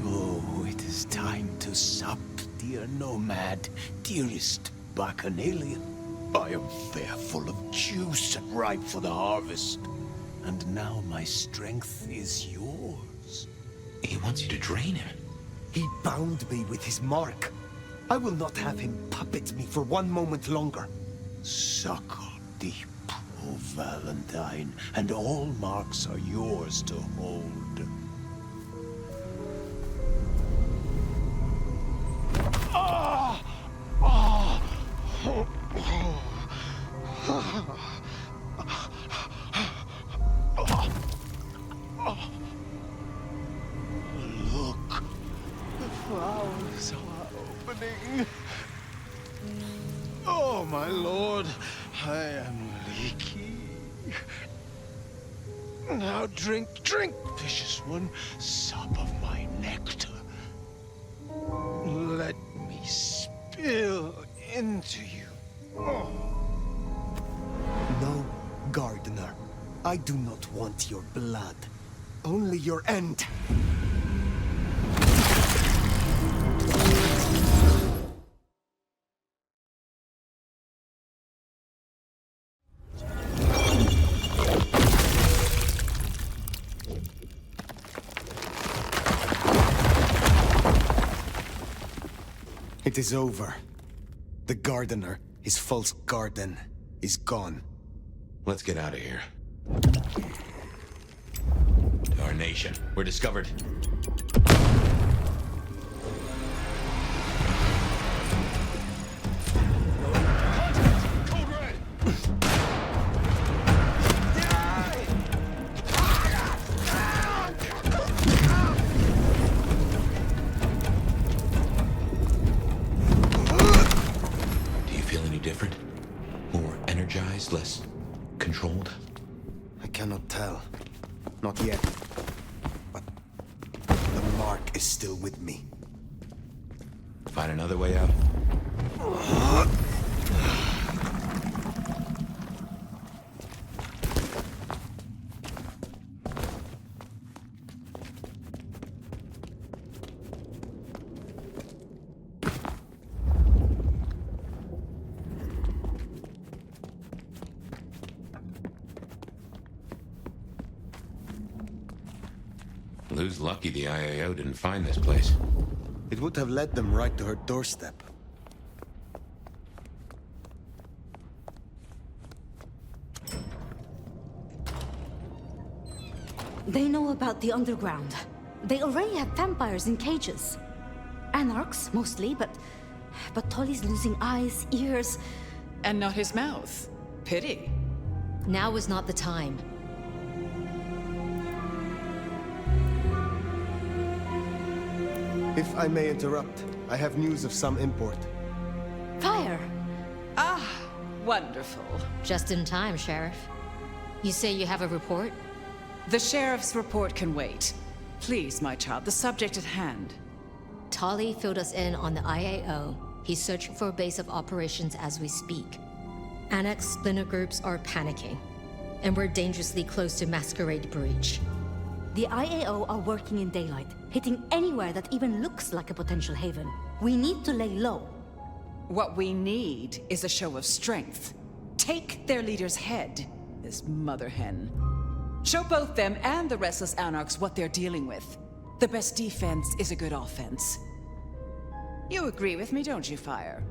S5: Oh, it is time to sup, dear nomad, dearest bacchanalian. I am fair, full of juice and ripe for the harvest. And now my strength is yours.
S1: He wants you to drain him.
S3: He bound me with his mark. I will not have him puppet me for one moment longer.
S5: Suckle deep, O Valentine, and all marks are yours to hold. Look, the flowers are opening. Oh, my lord, I am leaky. Now drink, drink, vicious one, sup of my nectar. Let me spill into you. Oh.
S3: No, gardener. I do not want your blood. Only your end. It is over. The gardener, his false garden, is gone.
S1: Let's get out of here. Our nation. We're discovered. different? More energized, less controlled?
S4: I cannot tell. Not yet. But the mark is still with me.
S7: Find another way out? Lou's lucky the IAO didn't find this place.
S3: It would have led them right to her doorstep.
S22: They know about the underground. They already have vampires in cages. Anarchs, mostly, but Tolly's losing eyes, ears...
S19: And not his mouth. Pity.
S15: Now is not the time.
S3: If I may interrupt, I have news of some import.
S22: Fire!
S19: Ah, wonderful.
S15: Just in time, Sheriff. You say you have a report?
S19: The sheriff's report can wait. Please, my child, the subject at hand.
S15: Tolly filled us in on the IAO. He's searching for a base of operations as we speak. Annex splinter groups are panicking, and we're dangerously close to Masquerade breach.
S22: The IAO are working in daylight, hitting anywhere that even looks like a potential haven. We need to lay low.
S19: What we need is a show of strength. Take their leader's head, this mother hen. Show both them and the restless anarchs what they're dealing with. The best defense is a good offense. You agree with me, don't you, Fire?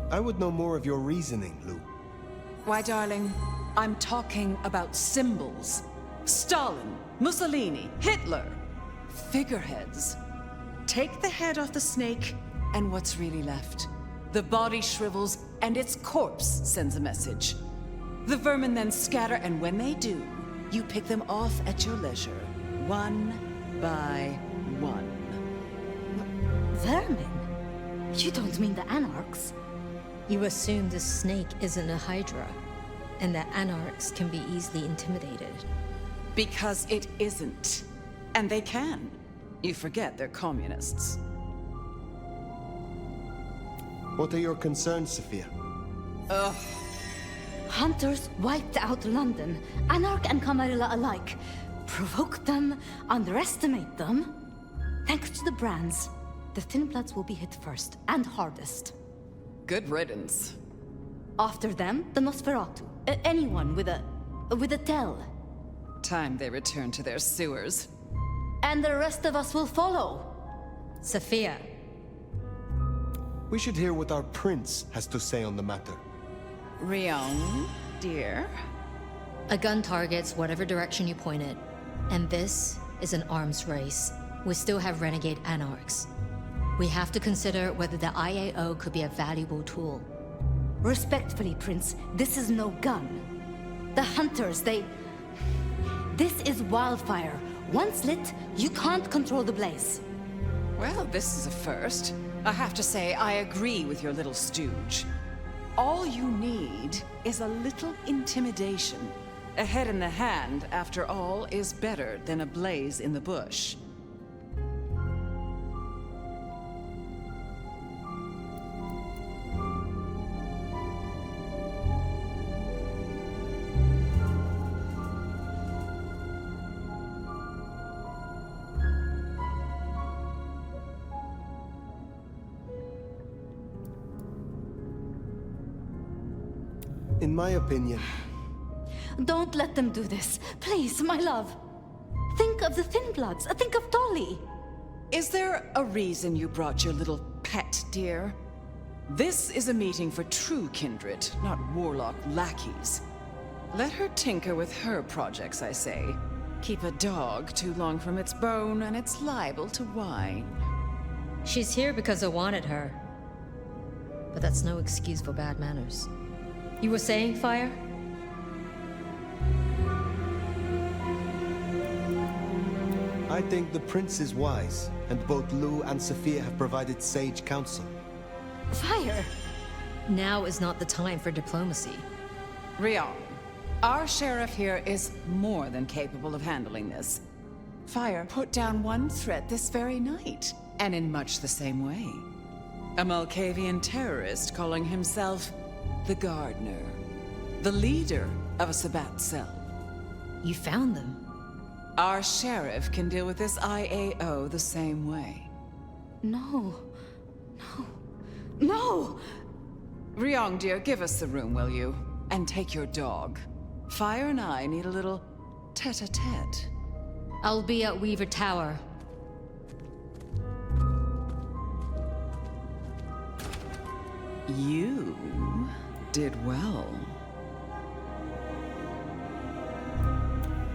S3: I would know more of your reasoning, Lou.
S19: Why, darling, I'm talking about symbols. Stalin, Mussolini, Hitler. Figureheads. Take the head off the snake, and what's really left? The body shrivels, and its corpse sends a message. The vermin then scatter, and when they do, you pick them off at your leisure, one by one.
S22: Vermin? You don't mean the anarchs?
S15: You assume the snake isn't a hydra, and that anarchs can be easily intimidated.
S19: Because it isn't. And they can. You forget they're communists.
S3: What are your concerns, Sophia?
S19: Ugh.
S22: Hunters wiped out London, Anarch and Camarilla alike. Provoke them, underestimate them. Thanks to the brands, the Thin Bloods will be hit first and hardest.
S19: Good riddance.
S22: After them, the Nosferatu. Anyone with a tell.
S19: Time they return to their sewers.
S22: And the rest of us will follow.
S15: Sophia.
S3: We should hear what our prince has to say on the matter.
S19: Rion, dear?
S15: A gun targets whatever direction you point it. And this is an arms race. We still have renegade anarchs. We have to consider whether the IAO could be a valuable tool.
S22: Respectfully, Prince, this is no gun. The hunters, This is wildfire. Once lit, you can't control the blaze.
S19: Well, this is a first. I have to say, I agree with your little stooge. All you need is a little intimidation. A head in the hand, after all, is better than a blaze in the bush.
S3: In my opinion...
S22: Don't let them do this. Please, my love. Think of the Thin Bloods. Think of Dolly.
S19: Is there a reason you brought your little pet, dear? This is a meeting for true kindred, not warlock lackeys. Let her tinker with her projects, I say. Keep a dog too long from its bone, and it's liable to whine.
S15: She's here because I wanted her. But that's no excuse for bad manners. You were saying, Fire?
S3: I think the prince is wise, and both Lou and Sophia have provided sage counsel.
S22: Fire!
S15: Now is not the time for diplomacy.
S19: Rion, our sheriff here is more than capable of handling this. Fire put down one threat this very night, and in much the same way. A Malkavian terrorist calling himself the Gardener, the leader of a Sabbat cell.
S15: You found them?
S19: Our sheriff can deal with this IAO the same way.
S22: No. No!
S19: Ryong, dear, give us the room, will you? And take your dog. Fire and I need a little tete-a-tete.
S15: I'll be at Weaver Tower.
S19: You did well.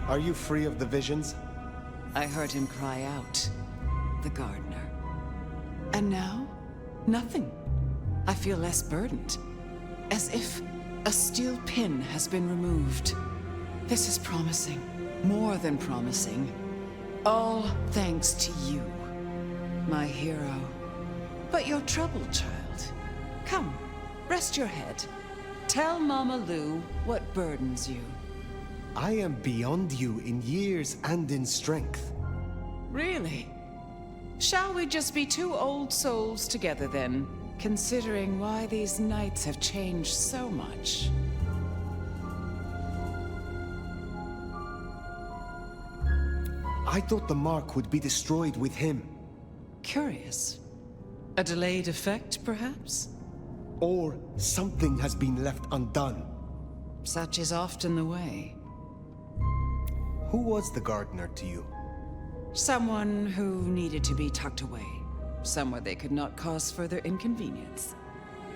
S3: Are you free of the visions?
S19: I heard him cry out, the gardener. And now, nothing. I feel less burdened, as if a steel pin has been removed. This is promising, more than promising. All thanks to you, my hero. But you're troubled, child. Come, rest your head. Tell Mama Lou what burdens you.
S3: I am beyond you in years and in strength.
S19: Really? Shall we just be two old souls together then, considering why these nights have changed so much?
S3: I thought the mark would be destroyed with him.
S19: Curious. A delayed effect, perhaps?
S3: Or something has been left undone.
S19: Such is often the way.
S3: Who was the gardener to you?
S19: Someone who needed to be tucked away, somewhere they could not cause further inconvenience.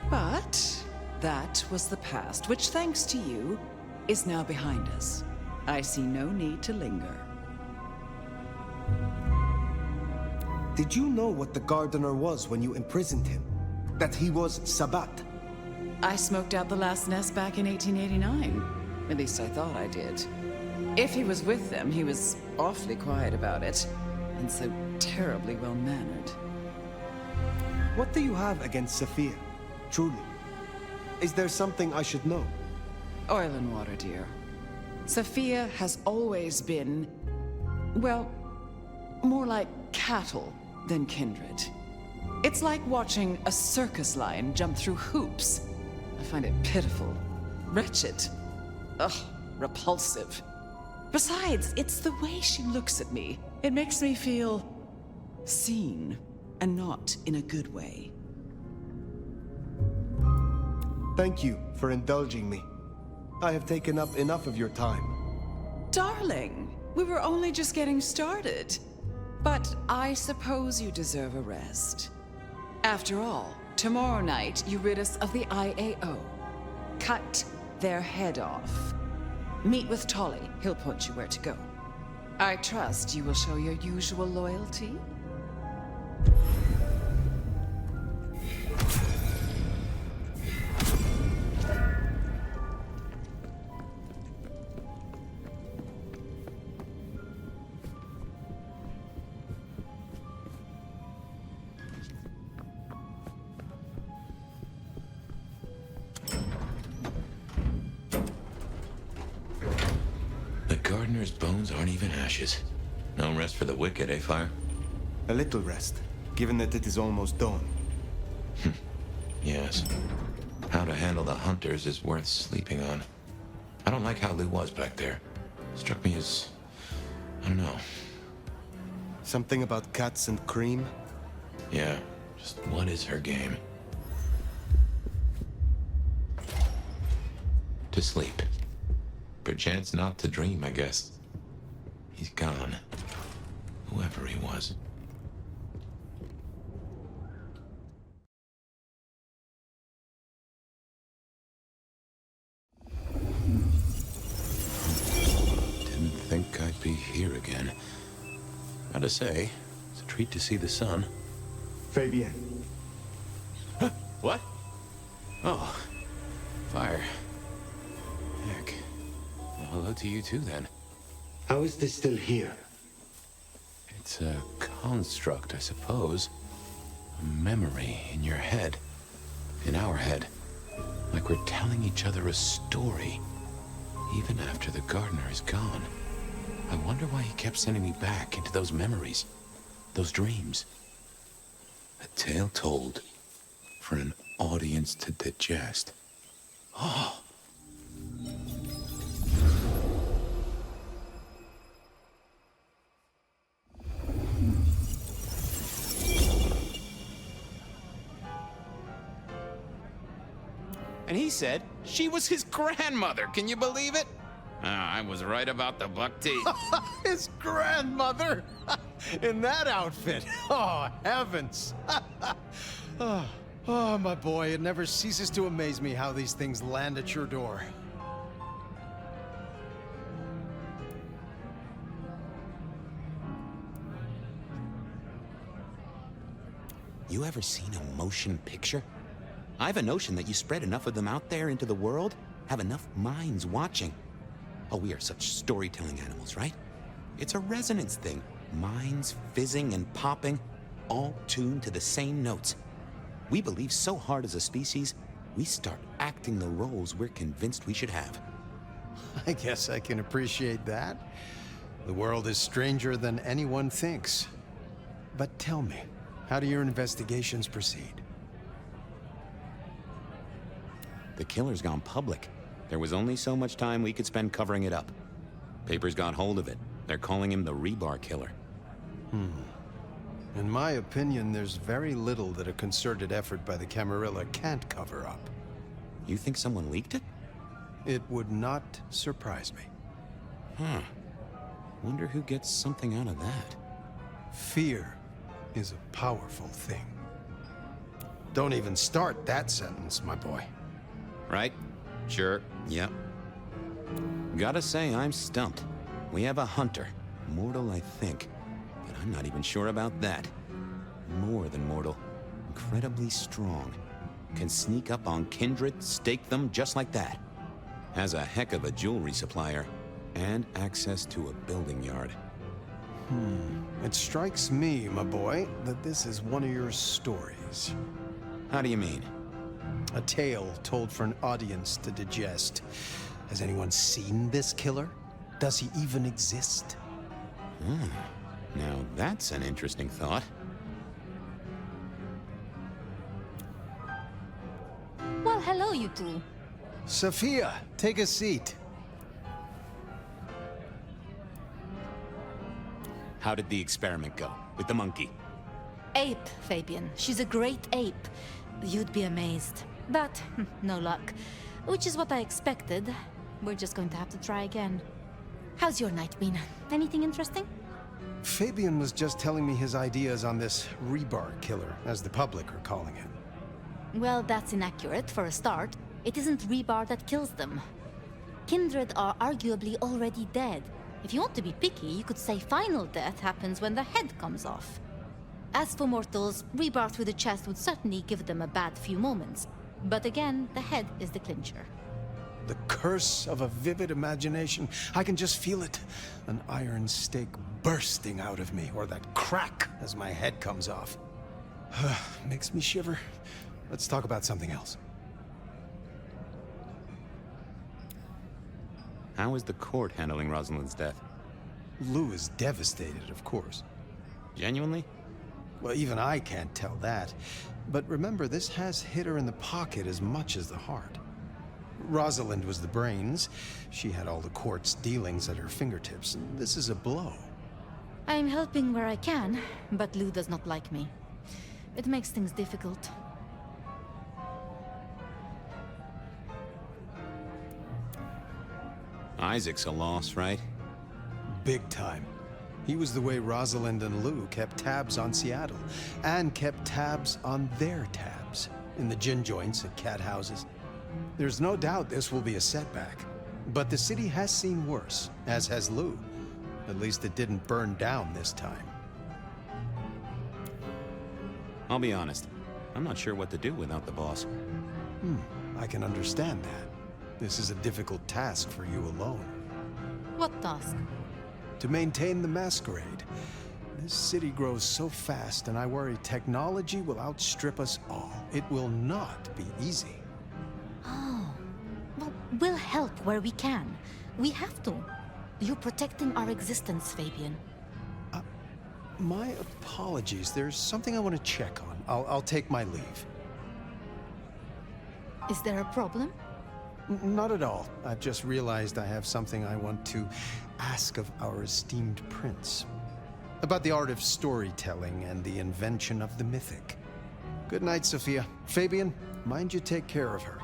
S19: But that was the past, which, thanks to you, is now behind us. I see no need to linger.
S3: Did you know what the gardener was when you imprisoned him? That he was Sabbat?
S19: I smoked out the last nest back in 1889. At least I thought I did. If he was with them, he was awfully quiet about it, and so terribly well-mannered.
S3: What do you have against Sophia? Truly. Is there something I should know?
S19: Oil and water, dear. Sophia has always been, well, more like cattle than kindred. It's like watching a circus lion jump through hoops. I find it pitiful, wretched, ugh, repulsive. Besides, it's the way she looks at me. It makes me feel seen, and not in a good way.
S3: Thank you for indulging me. I have taken up enough of your time.
S19: Darling, we were only just getting started. But I suppose you deserve a rest. After all, tomorrow night you rid us of the IAO. Cut their head off. Meet with Tolly. He'll point you where to go. I trust you will show your usual loyalty.
S1: Gardener's bones aren't even ashes. No rest for the wicked, eh, Fire?
S3: A little rest, given that it is almost dawn.
S1: Yes. How to handle the hunters is worth sleeping on. I don't like how Lou was back there. Struck me as... I don't know.
S3: Something about cats and cream?
S1: Yeah, just what is her game? To sleep. Perchance not to dream, I guess. He's gone. Whoever he was.
S7: Didn't think I'd be here again. Gotta say, it's a treat to see the sun.
S3: Fabian.
S7: Huh? What? Oh. Fire. Heck. Well, hello to you too, then.
S3: How is this still here?
S7: It's a construct, I suppose. A memory in your head. In our head.
S20: Like we're telling each other a story, even after the gardener is gone. I wonder why he kept sending me back into those memories, those dreams. A tale told for an audience to digest. Oh. And he said she was his grandmother. Can you believe it? I was right about the buck teeth.
S13: His grandmother? In that outfit? Oh, heavens. Oh, my boy, it never ceases to amaze me how these things land at your door.
S20: You ever seen a motion picture? I have a notion that you spread enough of them out there into the world, have enough minds watching. Oh, we are such storytelling animals, right? It's a resonance thing. Minds fizzing and popping, all tuned to the same notes. We believe so hard as a species, we start acting the roles we're convinced we should have.
S13: I guess I can appreciate that. The world is stranger than anyone thinks. But tell me, how do your investigations proceed?
S20: The killer's gone public. There was only so much time we could spend covering it up. Papers got hold of it. They're calling him the Rebar Killer.
S13: In my opinion, there's very little that a concerted effort by the Camarilla can't cover up.
S20: You think someone leaked it?
S13: It would not surprise me.
S20: Huh. Wonder who gets something out of that.
S13: Fear is a powerful thing. Don't even start that sentence, my boy.
S20: Right? Sure. Yep. Gotta say, I'm stumped. We have a hunter. Mortal, I think. But I'm not even sure about that. More than mortal. Incredibly strong. Can sneak up on kindred, stake them just like that. Has a heck of a jewelry supplier. And access to a building yard.
S13: It strikes me, my boy, that this is one of your stories.
S20: How do you mean?
S13: A tale told for an audience to digest. Has anyone seen this killer? Does he even exist?
S20: Now that's an interesting thought.
S22: Well, hello, you two.
S13: Sophia, take a seat.
S20: How did the experiment go with the monkey?
S22: Ape, Fabian. She's a great ape. You'd be amazed. But, no luck. Which is what I expected. We're just going to have to try again. How's your night been? Anything interesting?
S13: Fabian was just telling me his ideas on this Rebar Killer, as the public are calling him.
S22: Well, that's inaccurate for a start. It isn't Rebar that kills them. Kindred are arguably already dead. If you want to be picky, you could say final death happens when the head comes off. As for mortals, Rebar through the chest would certainly give them a bad few moments. But again, the head is the clincher.
S13: The curse of a vivid imagination. I can just feel it. An iron stake bursting out of me, or that crack as my head comes off. Makes me shiver. Let's talk about something else.
S20: How is the court handling Rosalind's death?
S13: Lou is devastated, of course.
S20: Genuinely?
S13: Well, even I can't tell that. But remember, this has hit her in the pocket as much as the heart. Rosalind was the brains. She had all the court's dealings at her fingertips, and this is a blow.
S22: I'm helping where I can, but Lou does not like me. It makes things difficult.
S20: Isaac's a loss, right?
S13: Big time. He was the way Rosalind and Lou kept tabs on Seattle, and kept tabs on their tabs, in the gin joints and cat houses. There's no doubt this will be a setback, but the city has seen worse, as has Lou. At least it didn't burn down this time.
S20: I'll be honest, I'm not sure what to do without the boss.
S13: I can understand that. This is a difficult task for you alone.
S22: What task?
S13: To maintain the Masquerade. This city grows so fast, and I worry technology will outstrip us all. It will not be easy.
S22: Well, we'll help where we can. We have to. You're protecting our existence, Fabian.
S13: My apologies. There's something I want to check on. I'll take my leave.
S22: Is there a problem?
S13: Not at all. I've just realized I have something I want to ask of our esteemed prince. About the art of storytelling and the invention of the mythic. Good night, Sophia. Fabian, mind you take care of her.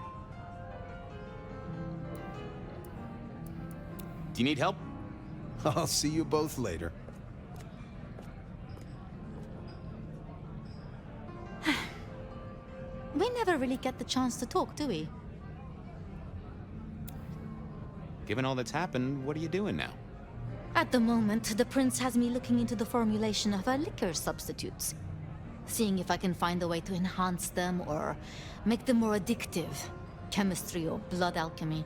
S20: Do you need help?
S13: I'll see you both later.
S22: We never really get the chance to talk, do we?
S20: Given all that's happened, what are you doing now?
S22: At the moment, the prince has me looking into the formulation of our liquor substitutes. Seeing if I can find a way to enhance them or make them more addictive. Chemistry or blood alchemy.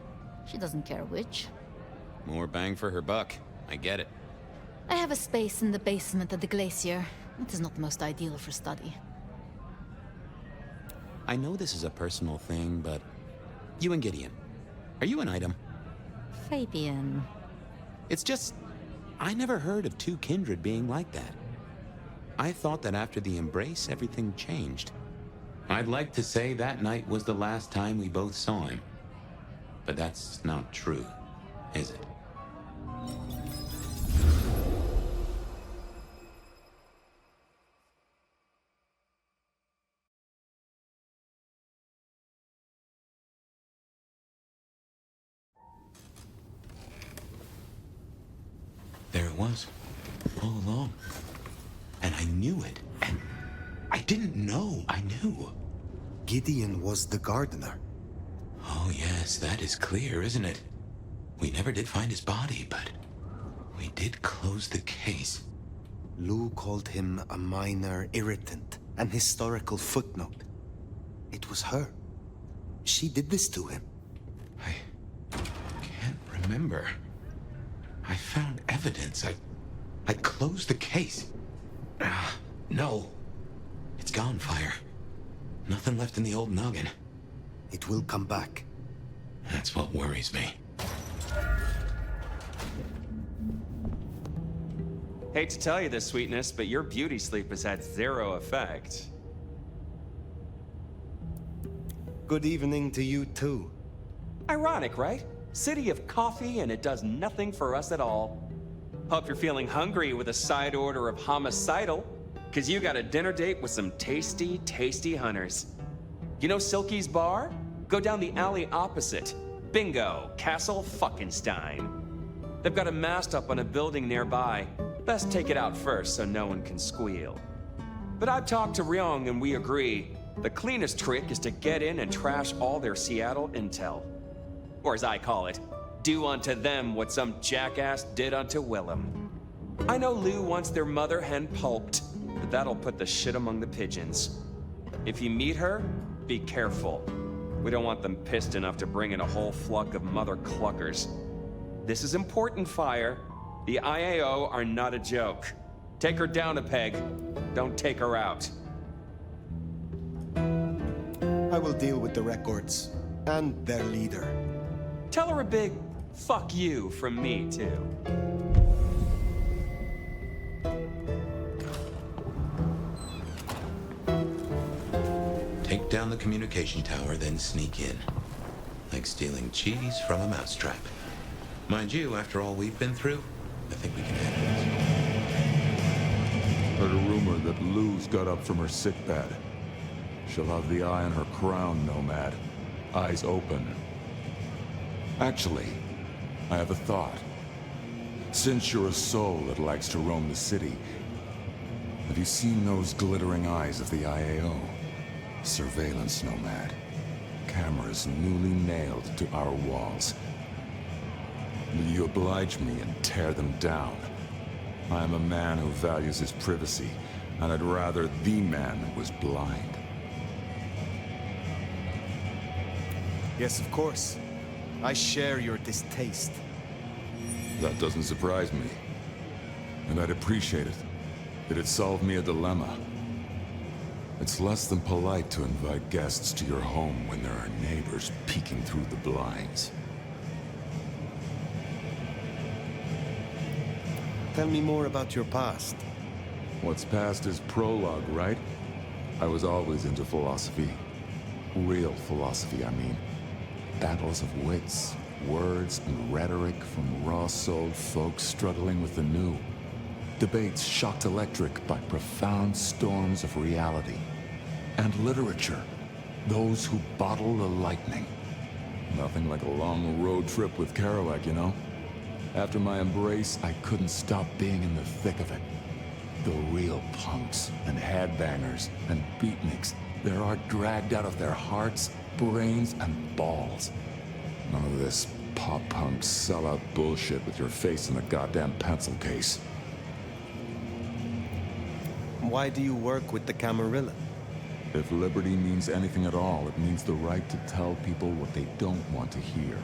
S22: She doesn't care which.
S20: More bang for her buck. I get it.
S22: I have a space in the basement of the glacier. It is not the most ideal for study.
S20: I know this is a personal thing, but you and Gideon, are you an item?
S22: Fabian.
S20: It's just, I never heard of two kindred being like that. I thought that after the embrace, everything changed. I'd like to say that night was the last time we both saw him. But that's not true, is it?
S1: There it was, all along. And I knew it. And I didn't know I knew.
S4: Gideon was the gardener.
S1: Oh, yes, that is clear, isn't it? We never did find his body, but we did close the case.
S4: Lou called him a minor irritant, an historical footnote. It was her. She did this to him.
S1: I can't remember. I found evidence. I closed the case. No. It's gone, Fire. Nothing left in the old noggin.
S4: It will come back.
S1: That's what worries me.
S18: Hate to tell you this, sweetness, but your beauty sleep has had zero effect.
S3: Good evening to you, too.
S18: Ironic, right? City of coffee, and it does nothing for us at all. Hope you're feeling hungry with a side order of homicidal, because you got a dinner date with some tasty, tasty hunters. You know Silky's bar? Go down the alley opposite. Bingo, Castle Fuckenstein. They've got a mast up on a building nearby. Best take it out first so no one can squeal. But I've talked to Ryong and we agree, the cleanest trick is to get in and trash all their Seattle intel. Or as I call it, do unto them what some jackass did unto Willem. I know Lou wants their mother hen pulped, but that'll put the shit among the pigeons. If you meet her, be careful. We don't want them pissed enough to bring in a whole flock of mother cluckers. This is important, Fire. The IAO are not a joke. Take her down a peg. Don't take her out.
S3: I will deal with the records and their leader.
S18: Tell her a big fuck you from me, too.
S1: Take down the communication tower, then sneak in. Like stealing cheese from a mousetrap. Mind you, after all we've been through, I think we can handle this.
S12: Heard a rumor that Lou's got up from her sickbed. She'll have the eye on her crown, Nomad. Eyes open. Actually, I have a thought. Since you're a soul that likes to roam the city, have you seen those glittering eyes of the IAO? Surveillance, Nomad. Cameras newly nailed to our walls. Will you oblige me and tear them down? I am a man who values his privacy, and I'd rather the man was blind.
S3: Yes, of course. I share your distaste.
S12: That doesn't surprise me. And I'd appreciate it. It'd solve me a dilemma. It's less than polite to invite guests to your home when there are neighbors peeking through the blinds.
S3: Tell me more about your past.
S12: What's past is prologue, right? I was always into philosophy. Real philosophy, I mean. Battles of wits, words, and rhetoric from raw-souled folks struggling with the new. Debates shocked electric by profound storms of reality. And literature, those who bottle the lightning. Nothing like a long road trip with Kerouac, you know? After my embrace, I couldn't stop being in the thick of it. The real punks and headbangers and beatniks, they're art dragged out of their hearts, brains, and balls. None of this pop-punk sellout bullshit with your face in a goddamn pencil case.
S3: Why do you work with the Camarilla?
S12: If liberty means anything at all, it means the right to tell people what they don't want to hear.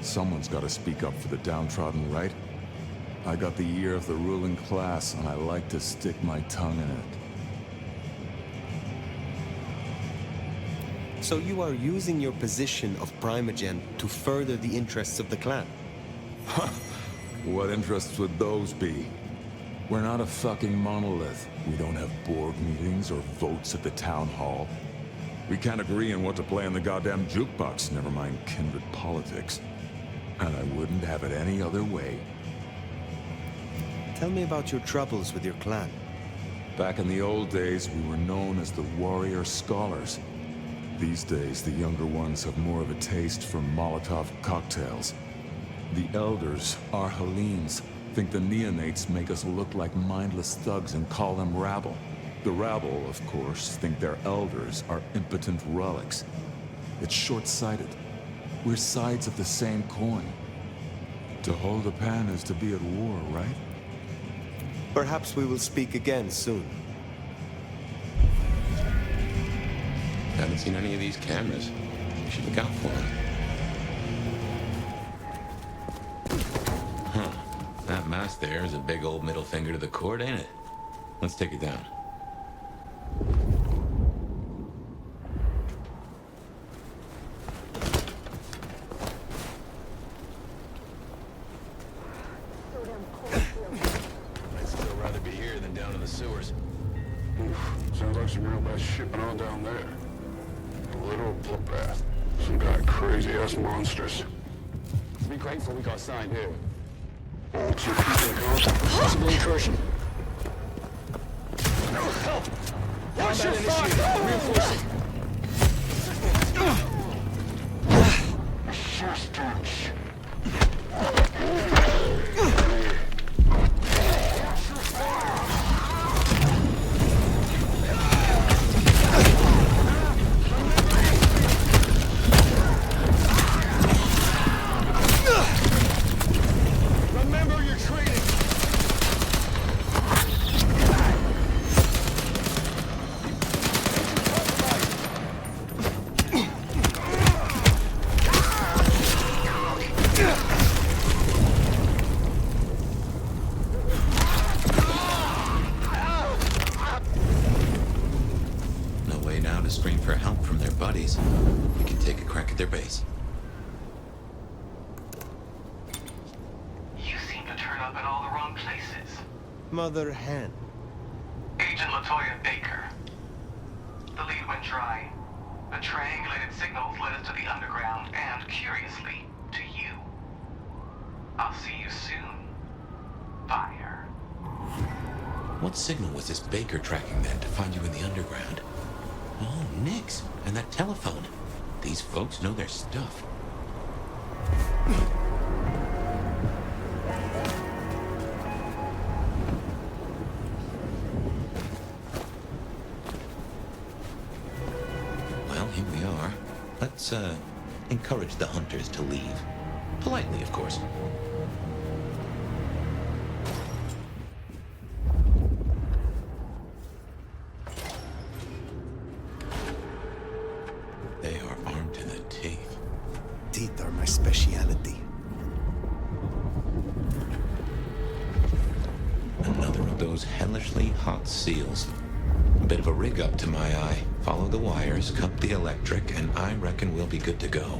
S12: Someone's got to speak up for the downtrodden, right? I got the ear of the ruling class, and I like to stick my tongue in it.
S3: So you are using your position of primogem to further the interests of the clan?
S12: What interests would those be? We're not a fucking monolith. We don't have board meetings or votes at the town hall. We can't agree on what to play on the goddamn jukebox, never mind kindred politics. And I wouldn't have it any other way.
S3: Tell me about your troubles with your clan.
S12: Back in the old days, we were known as the warrior scholars. These days, the younger ones have more of a taste for Molotov cocktails. The elders, our Hellenes, think the neonates make us look like mindless thugs and call them rabble. The rabble, of course, think their elders are impotent relics. It's short-sighted. We're sides of the same coin. To hold a pan is to be at war, right?
S3: Perhaps we will speak again soon.
S7: Haven't seen any of these cameras. We should look out for them. Huh. That mask there is a big old middle finger to the court, ain't it? Let's take it down.
S2: I'd still rather be here than down in the sewers. Oof, sounds like some real bad shit going on down there. A literal bloodbath. Some kind of crazy-ass monsters. Be grateful we got signed here. Possible incursion. Help! Watch your fire! Reinforcing. Assistance. Remember your training.
S7: No way now to scream for help from their buddies. We can take a crack at their base.
S21: You seem to turn up in all the wrong places.
S3: Mother hen.
S21: Agent LaToya Baker. The lead went dry. The triangulated signals led us to the underground and, curiously, to you. I'll see you soon. Fire.
S7: What signal was this Baker tracking then to find you in the underground? Oh, Nix. And that telephone. These folks know their stuff. Well, here we are. Let's, encourage the hunters to leave. Politely, of course. They are armed to the teeth.
S3: Teeth are my speciality.
S7: Another of those hellishly hot seals.
S1: Bit of a rig up to my eye. Follow the wires, cut the electric, and I reckon we'll be good to go.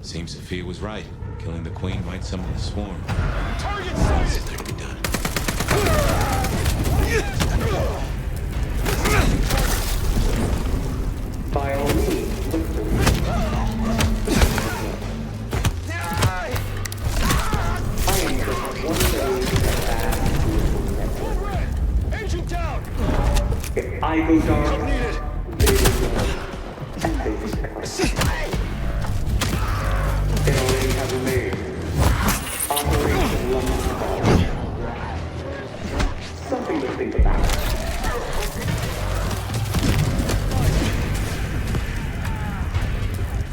S1: Seems Sophia was right. Killing the queen might summon the swarm.
S11: Target sighted!
S1: Is there to be done?
S6: By all means, look for me. I am just one of those that network.
S11: Engine down!
S6: If I go dark, they will go. And they will respect. They already have a name. Operation London Call. Something to think about.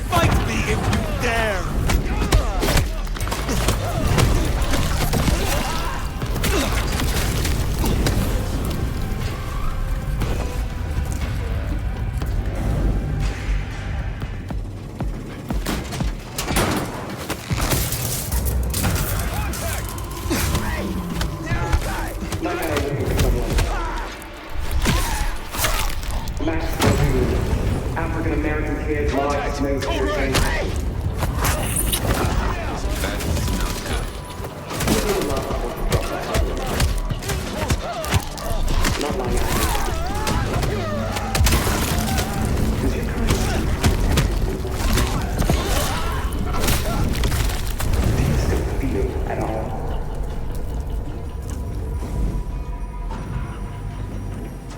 S11: Fight me if you dare!
S6: African-American kid lodged in not my feel at all.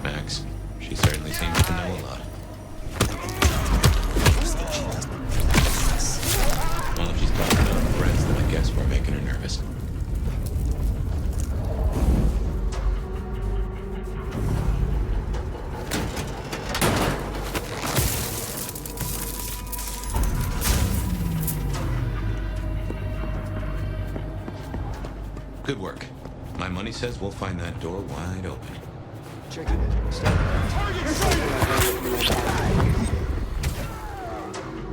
S1: Max, she certainly seems to know a lot. Well, if she's talking to her friends, then I guess we're making her nervous. Good work. My money says we'll find that door wide open.
S11: Checking it. Target sighted!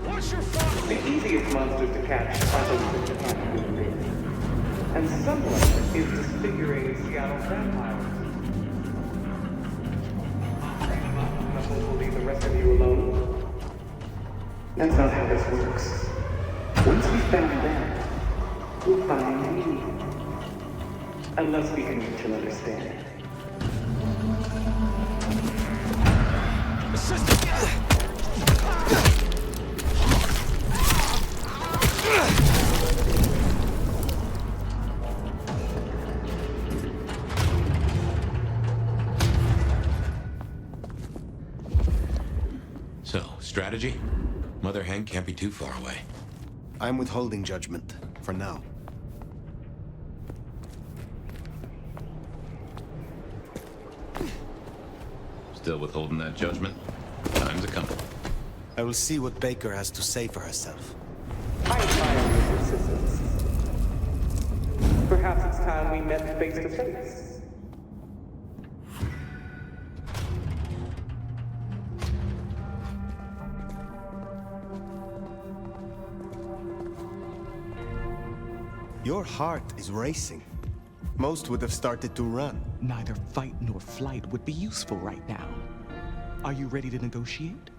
S11: What's your fault?
S6: The easiest monsters to catch are those that can't be made. And someone is disfiguring Seattle vampires. Nothing will leave the rest of you alone. That's not how this works. Once we found them, we'll find you. Unless we can reach an understanding.
S1: So, strategy? Mother Hen can't be too far away.
S4: I'm withholding judgment, for now.
S1: Still withholding that judgment? Time's a coming.
S4: I will see what Baker has to say for herself.
S6: I admire your persistence. Perhaps it's time we met face to face.
S3: Your heart is racing. Most would have started to run.
S9: Neither fight nor flight would be useful right now. Are you ready to negotiate?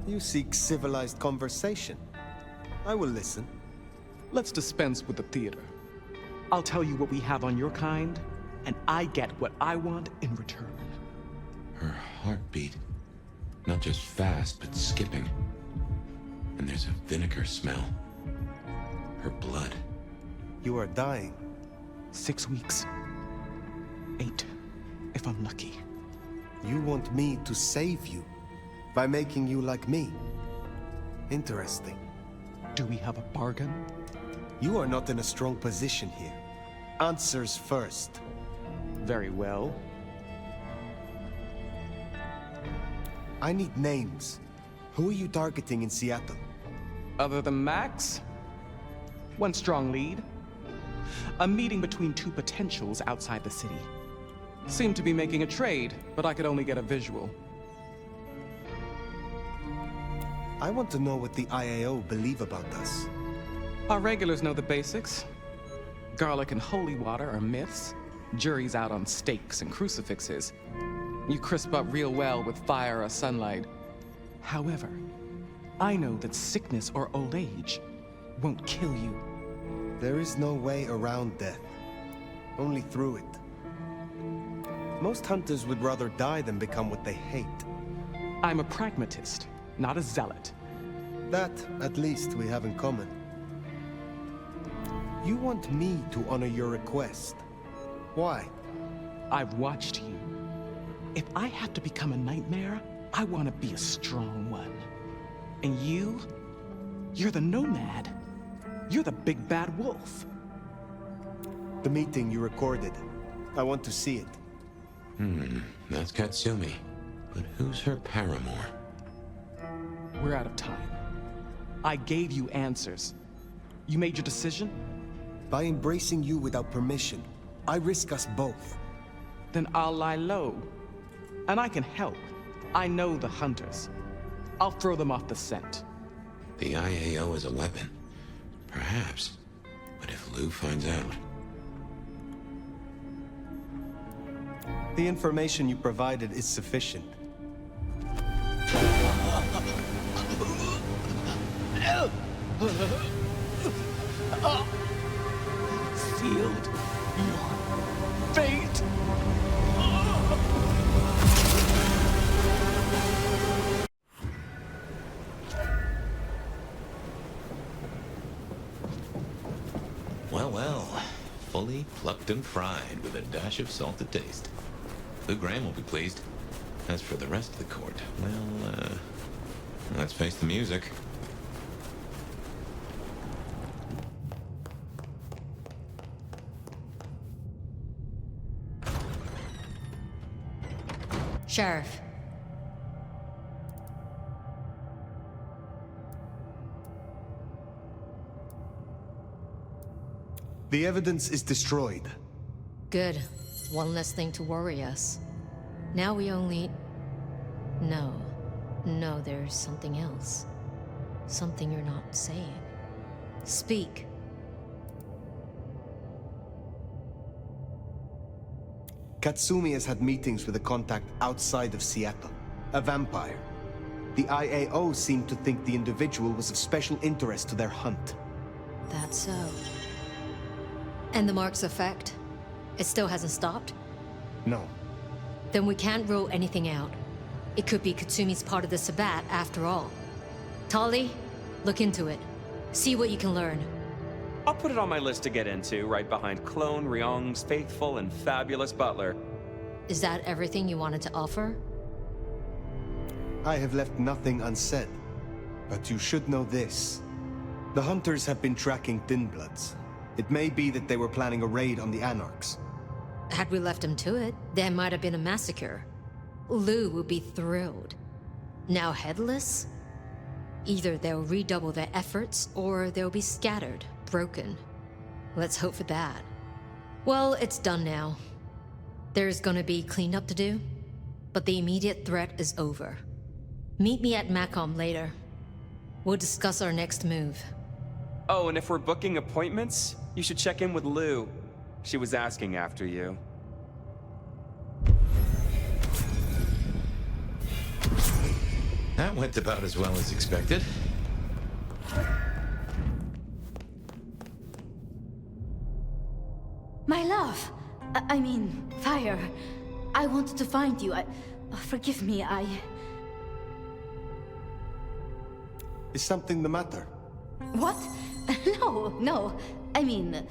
S3: You seek civilized conversation. I will listen.
S9: Let's dispense with the theater. I'll tell you what we have on your kind, and I get what I want in return.
S1: Her heartbeat. Not just fast, but skipping. And there's a vinegar smell. Her blood.
S3: You are dying.
S9: 6 weeks. 8, if I'm lucky.
S3: You want me to save you by making you like me. Interesting.
S9: Do we have a bargain?
S3: You are not in a strong position here. Answers first.
S9: Very well.
S3: I need names. Who are you targeting in Seattle?
S9: Other than Max? One strong lead. A meeting between two potentials outside the city. Seemed to be making a trade, but I could only get a visual.
S3: I want to know what the IAO believe about us.
S9: Our regulars know the basics. Garlic and holy water are myths. Jury's out on stakes and crucifixes. You crisp up real well with fire or sunlight. However, I know that sickness or old age won't kill you.
S3: There is no way around death, only through it. Most hunters would rather die than become what they hate.
S9: I'm a pragmatist, not a zealot.
S3: That, at least, we have in common. You want me to honor your request. Why?
S9: I've watched you. If I have to become a nightmare, I want to be a strong one. And you're the nomad. You're the big bad wolf.
S3: The meeting you recorded. I want to see it.
S7: That's Katsumi. But who's her paramour?
S9: We're out of time. I gave you answers. You made your decision?
S3: By embracing you without permission, I risk us both.
S9: Then I'll lie low. And I can help. I know the hunters. I'll throw them off the scent.
S7: The IAO is a weapon. Perhaps. But if Lou finds out...
S3: The information you provided is sufficient.
S9: Sealed your fate.
S7: Well. Fully plucked and fried with a dash of salt to taste. Lou Graham will be pleased. As for the rest of the court, well, let's face the music.
S15: Sheriff.
S3: The evidence is destroyed.
S15: Good. One less thing to worry us. Now we only... No, there's something else. Something you're not saying. Speak.
S3: Katsumi has had meetings with a contact outside of Seattle, a vampire. The IAO seemed to think the individual was of special interest to their hunt.
S15: That's so. And the mark's effect? It still hasn't stopped?
S3: No.
S15: Then we can't rule anything out. It could be Katsumi's part of the Sabbat after all. Tali, look into it. See what you can learn.
S18: I'll put it on my list to get into, right behind Clone, Ryong's faithful and fabulous butler.
S15: Is that everything you wanted to offer?
S3: I have left nothing unsaid. But you should know this. The hunters have been tracking Thin Bloods. It may be that they were planning a raid on the Anarchs.
S15: Had we left him to it, there might have been a massacre. Lou would be thrilled. Now headless? Either they'll redouble their efforts, or they'll be scattered, broken. Let's hope for that. Well, it's done now. There's gonna be cleanup to do, but the immediate threat is over. Meet me at Macom later. We'll discuss our next move.
S18: Oh, and if we're booking appointments, you should check in with Lou. She was asking after you.
S7: That went about as well as expected.
S22: My love! I mean, Fire. I wanted to find you. Forgive me,
S3: Is something the matter?
S22: What? No. I mean,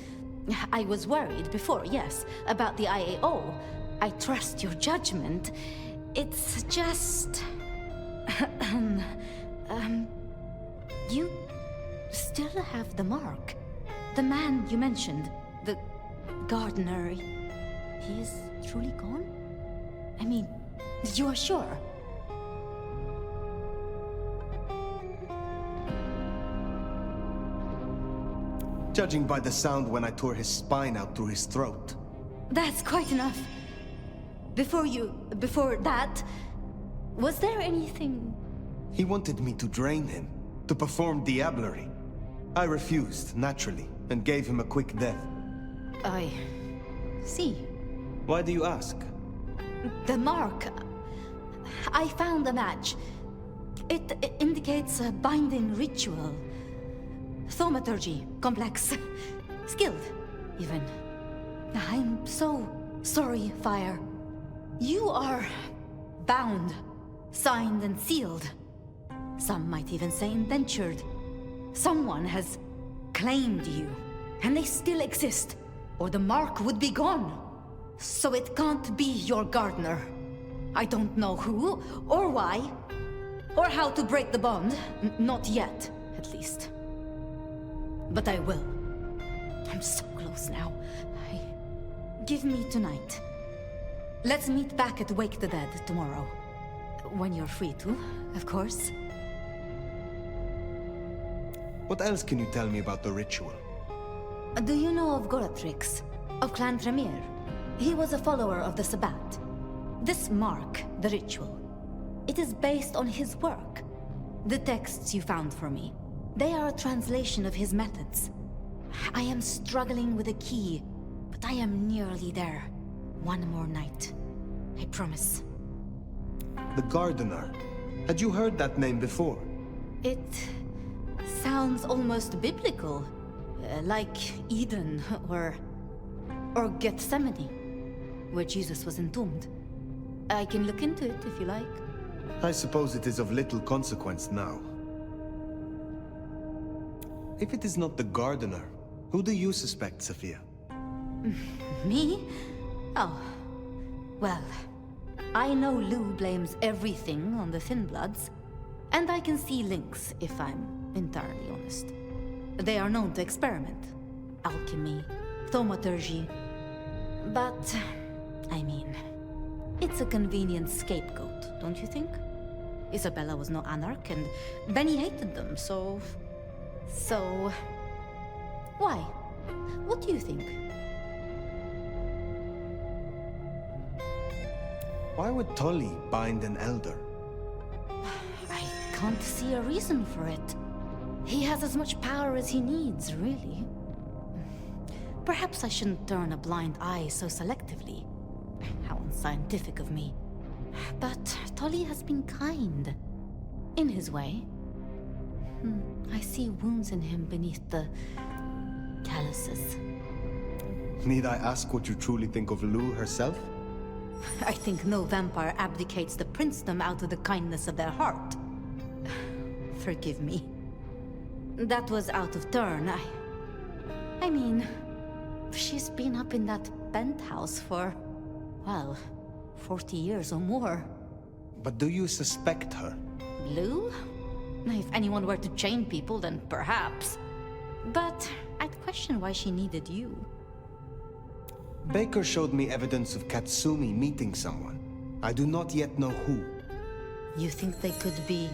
S22: I was worried before, yes, about the IAO. I trust your judgment. It's just... you still have the mark. The man you mentioned, the gardener, he is truly gone? I mean, you are sure?
S3: Judging by the sound when I tore his spine out through his throat.
S22: That's quite enough. Before that, was there anything
S3: He wanted me to drain him, to perform diablerie. I refused, naturally, and gave him a quick death.
S22: I see.
S3: Why do you ask?
S22: The mark. I found a match. It indicates a binding ritual. Thaumaturgy, complex. Skilled, even. I'm so sorry, Fire. You are bound, signed and sealed. Some might even say indentured. Someone has claimed you, and they still exist, or the mark would be gone. So it can't be your gardener. I don't know who, or why, or how to break the bond. Not yet, at least. But I will. I'm so close now. Give me tonight. Let's meet back at Wake the Dead tomorrow. When you're free to, of course.
S3: What else can you tell me about the ritual?
S22: Do you know of Goratrix, of Clan Tremere? He was a follower of the Sabbat. This mark, the ritual, it is based on his work. The texts you found for me, they are a translation of his methods. I am struggling with a key, but I am nearly there. One more night. I promise.
S3: The Gardener. Had you heard that name before?
S22: It sounds almost biblical. Like Eden or Gethsemane, where Jesus was entombed. I can look into it if you like.
S3: I suppose it is of little consequence now. If it is not the Gardener, who do you suspect, Sophia?
S22: Me? Oh. Well, I know Lou blames everything on the Thin Bloods, and I can see links if I'm entirely honest. They are known to experiment. Alchemy, thaumaturgy. But, I mean, it's a convenient scapegoat, don't you think? Isabella was no anarch, and Benny hated them, so... Why? What do you think?
S3: Why would Tully bind an elder?
S22: I can't see a reason for it. He has as much power as he needs, really. Perhaps I shouldn't turn a blind eye so selectively. How unscientific of me. But Tully has been kind. In his way. I see wounds in him beneath the calluses.
S3: Need I ask what you truly think of Lou herself?
S22: I think no vampire abdicates the princedom out of the kindness of their heart. Forgive me. That was out of turn. I mean, she's been up in that penthouse for, well, 40 years or more.
S3: But do you suspect her?
S22: Lou? If anyone were to chain people, then perhaps. But I'd question why she needed you.
S3: Baker showed me evidence of Katsumi meeting someone. I do not yet know who.
S22: You think they could be...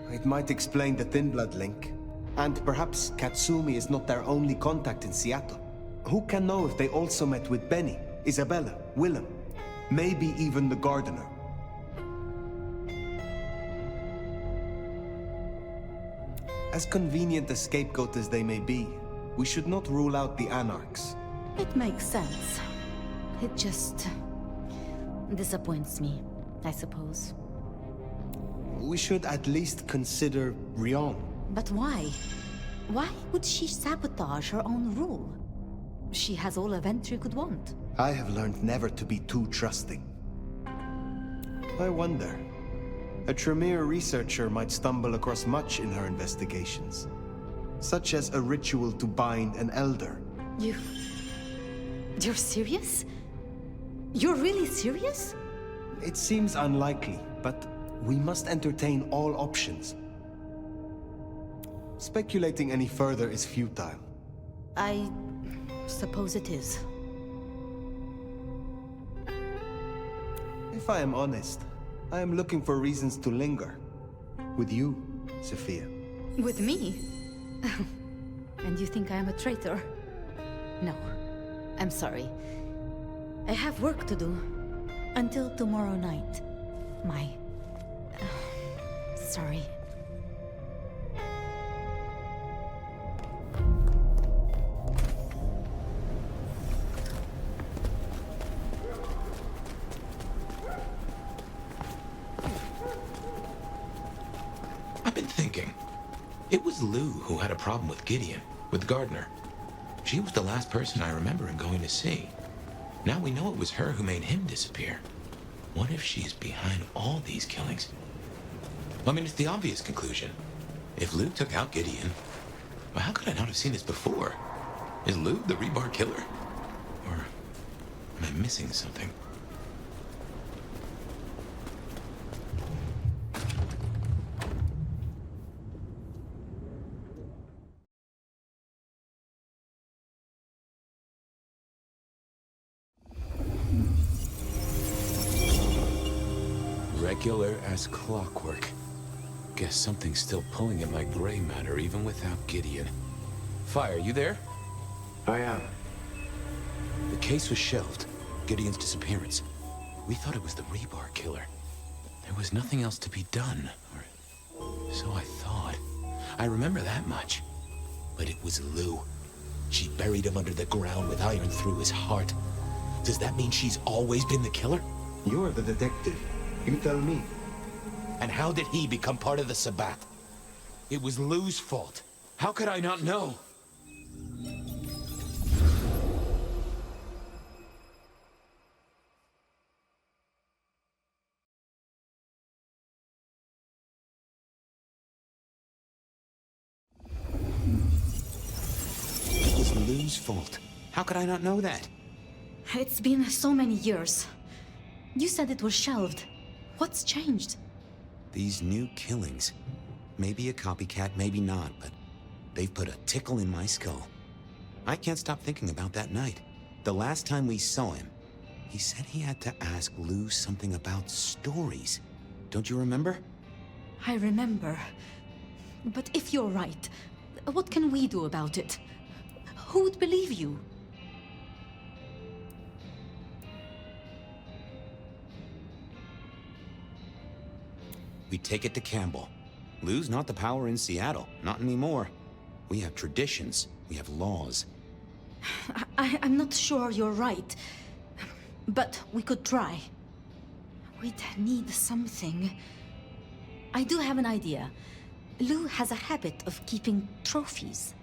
S3: It might explain the Thin Blood link. And perhaps Katsumi is not their only contact in Seattle. Who can know if they also met with Benny, Isabella, Willem, maybe even the Gardener? As convenient a scapegoat as they may be, we should not rule out the Anarchs.
S22: It makes sense. It just... disappoints me, I suppose.
S3: We should at least consider Rion.
S22: But why? Why would she sabotage her own rule? She has all a Ventry could want.
S3: I have learned never to be too trusting. I wonder. A Tremere researcher might stumble across much in her investigations. Such as a ritual to bind an elder.
S22: You're serious? You're really serious?
S3: It seems unlikely, but we must entertain all options. Speculating any further is futile.
S22: I suppose it is.
S3: If I am honest, I am looking for reasons to linger. With you, Sophia.
S22: With me? And you think I am a traitor? No. I'm sorry. I have work to do. Until tomorrow night. My sorry.
S1: I've been thinking. It was Lou who had a problem with Gideon, with Gardner. She was the last person I remember him going to see. Now we know it was her who made him disappear. What if she's behind all these killings? I mean, it's the obvious conclusion. If Lou took out Gideon, well, how could I not have seen this before? Is Lou the rebar killer? Or am I missing something?
S7: Regular as clockwork. Guess something's still pulling at my gray matter even without Gideon. Fire, you there?
S3: I am.
S7: The case was shelved. Gideon's disappearance. We thought it was the rebar killer. There was nothing else to be done. Or so I thought. I remember that much. But it was Lou. She buried him under the ground with iron through his heart. Does that mean she's always been the killer?
S3: You're the detective. You tell me.
S7: And how did he become part of the Sabbath? It was Lou's fault. How could I not know? It was Lou's fault. How could I not know that?
S22: It's been so many years. You said it was shelved. What's changed?
S7: These new killings. Maybe a copycat, maybe not, but they've put a tickle in my skull. I can't stop thinking about that night. The last time we saw him, he said he had to ask Lou something about stories. Don't you remember?
S22: I remember. But if you're right, what can we do about it? Who would believe you?
S7: We take it to Campbell. Lou's not the power in Seattle. Not anymore. We have traditions. We have laws.
S22: I'm not sure you're right. But we could try. We'd need something. I do have an idea. Lou has a habit of keeping trophies.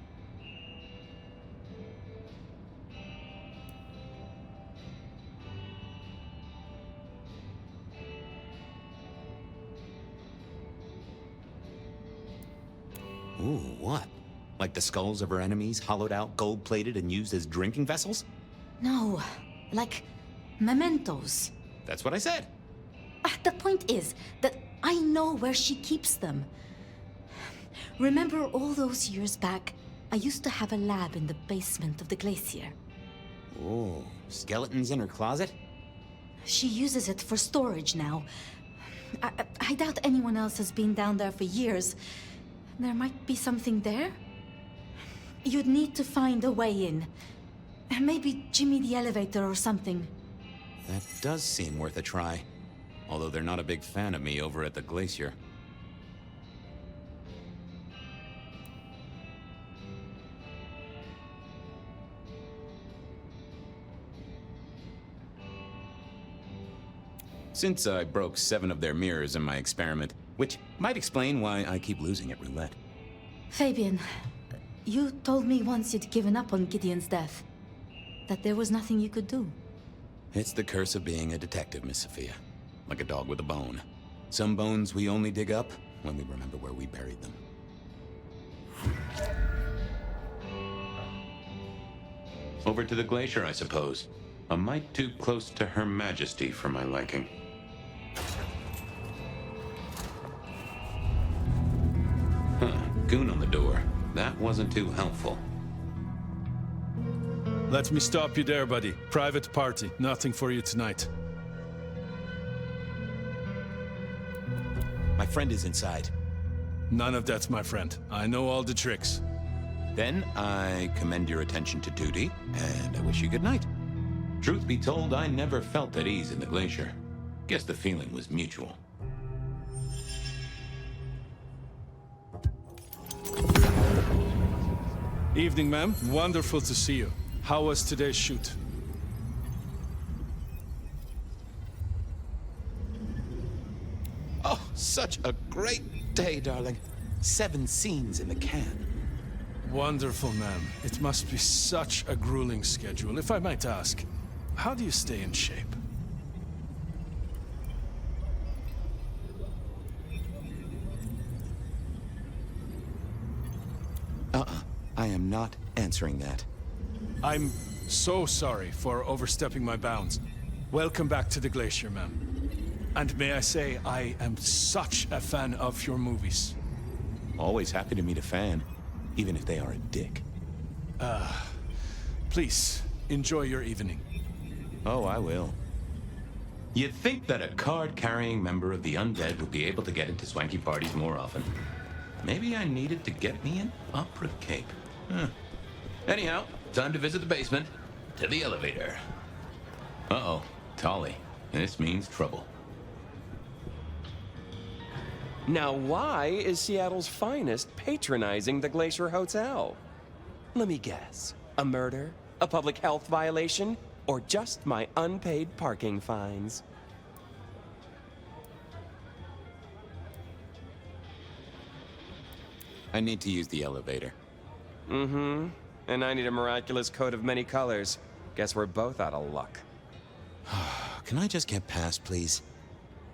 S7: Ooh, what? Like the skulls of her enemies, hollowed out, gold-plated, and used as drinking vessels?
S22: No, like mementos.
S7: That's what I said.
S22: The point is that I know where she keeps them. Remember all those years back, I used to have a lab in the basement of the glacier.
S7: Ooh, skeletons in her closet?
S22: She uses it for storage now. I doubt anyone else has been down there for years. There might be something there. You'd need to find a way in. Maybe Jimmy the elevator or something.
S7: That does seem worth a try. Although they're not a big fan of me over at the glacier. Since I broke 7 of their mirrors in my experiment, which might explain why I keep losing at roulette.
S22: Fabian, you told me once you'd given up on Gideon's death. That there was nothing you could do.
S7: It's the curse of being a detective, Miss Sophia. Like a dog with a bone. Some bones we only dig up when we remember where we buried them.
S1: Over to the glacier, I suppose. A mite too close to Her Majesty for my liking. Huh, goon on the door. That wasn't too helpful.
S10: Let me stop you there, buddy. Private party. Nothing for you tonight.
S7: My friend is inside.
S10: None of that's my friend. I know all the tricks.
S7: Then I commend your attention to duty, and I wish you good night.
S1: Truth be told, I never felt at ease in the glacier. Guess the feeling was mutual.
S10: Evening, ma'am. Wonderful to see you. How was today's shoot?
S20: Oh, such a great day, darling. 7 scenes in the can.
S10: Wonderful, ma'am. It must be such a grueling schedule. If I might ask, how do you stay in shape?
S20: I am not answering that.
S10: I'm so sorry for overstepping my bounds. Welcome back to the Glacier, ma'am. And may I say, I am such a fan of your movies.
S20: Always happy to meet a fan, even if they are a dick.
S10: Please, enjoy your evening.
S20: Oh, I will.
S7: You'd think that a card-carrying member of the undead would be able to get into swanky parties more often. Maybe I needed to get me an opera cape. Anyhow, time to visit the basement. To the elevator. Uh-oh, Tolly. This means trouble.
S18: Now, why is Seattle's finest patronizing the Glacier Hotel? Let me guess. A murder? A public health violation? Or just my unpaid parking fines?
S20: I need to use the elevator.
S18: Mm-hmm. And I need a miraculous coat of many colors. Guess we're both out of luck.
S20: Can I just get past, please?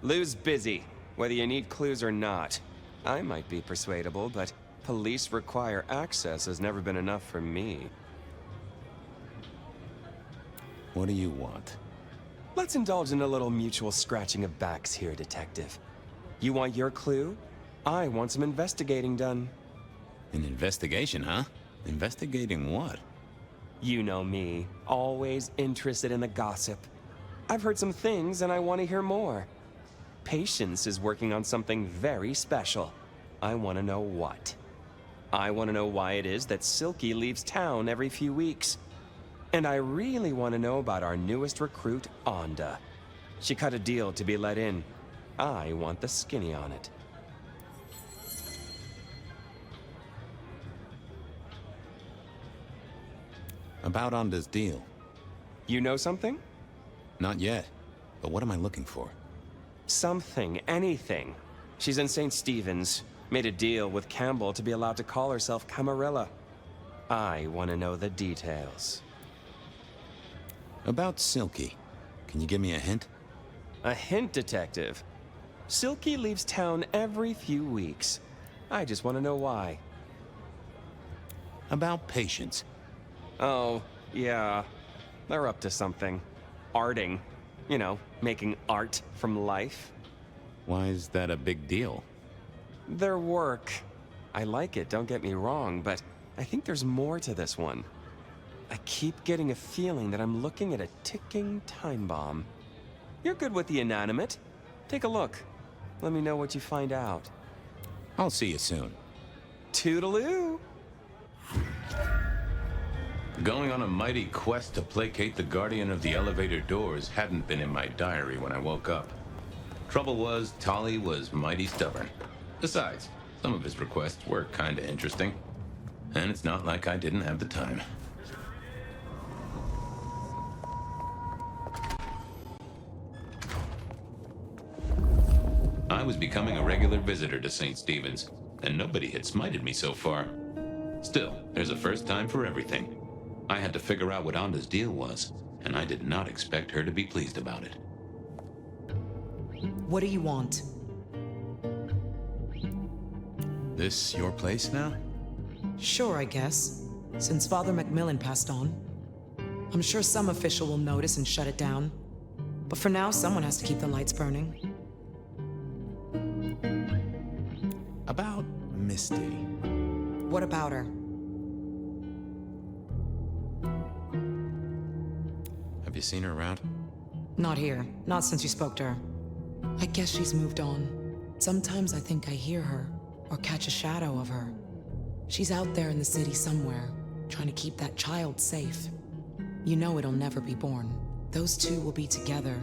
S18: Lou's busy, whether you need clues or not. I might be persuadable, but police require access has never been enough for me.
S20: What do you want?
S18: Let's indulge in a little mutual scratching of backs here, Detective. You want your clue? I want some investigating done.
S7: An investigation, huh? Investigating what?
S18: You know me, always interested in the gossip. I've heard some things and I want to hear more. Patience is working on something very special. I want to know what. I want to know why it is that Silky leaves town every few weeks. And I really want to know about our newest recruit, Onda. She cut a deal to be let in. I want the skinny on it.
S7: About Onda's deal.
S18: You know something?
S7: Not yet. But what am I looking for?
S18: Something, anything. She's in St. Stephen's. Made a deal with Campbell to be allowed to call herself Camarilla. I want to know the details.
S7: About Silky. Can you give me a hint?
S18: A hint, Detective. Silky leaves town every few weeks. I just want to know why.
S7: About Patience.
S18: Oh, yeah. They're up to something. Arting. You know, making art from life.
S7: Why is that a big deal?
S18: Their work. I like it, don't get me wrong, but I think there's more to this one. I keep getting a feeling that I'm looking at a ticking time bomb. You're good with the inanimate. Take a look. Let me know what you find out.
S7: I'll see you soon.
S18: Toodaloo!
S7: Going on a mighty quest to placate the guardian of the elevator doors hadn't been in my diary when I woke up. Trouble was, Tolly was mighty stubborn. Besides, some of his requests were kinda interesting. And it's not like I didn't have the time. I was becoming a regular visitor to St. Stephen's, and nobody had smited me so far. Still, there's a first time for everything. I had to figure out what Onda's deal was, and I did not expect her to be pleased about it.
S8: What do you want?
S7: This your place now?
S8: Sure, I guess. Since Father Macmillan passed on. I'm sure some official will notice and shut it down. But for now, someone has to keep the lights burning.
S7: About Misty.
S8: What about her?
S7: Have you seen her around?
S8: Not here. Not since you spoke to her. I guess she's moved on. Sometimes I think I hear her, or catch a shadow of her. She's out there in the city somewhere, trying to keep that child safe. You know it'll never be born. Those two will be together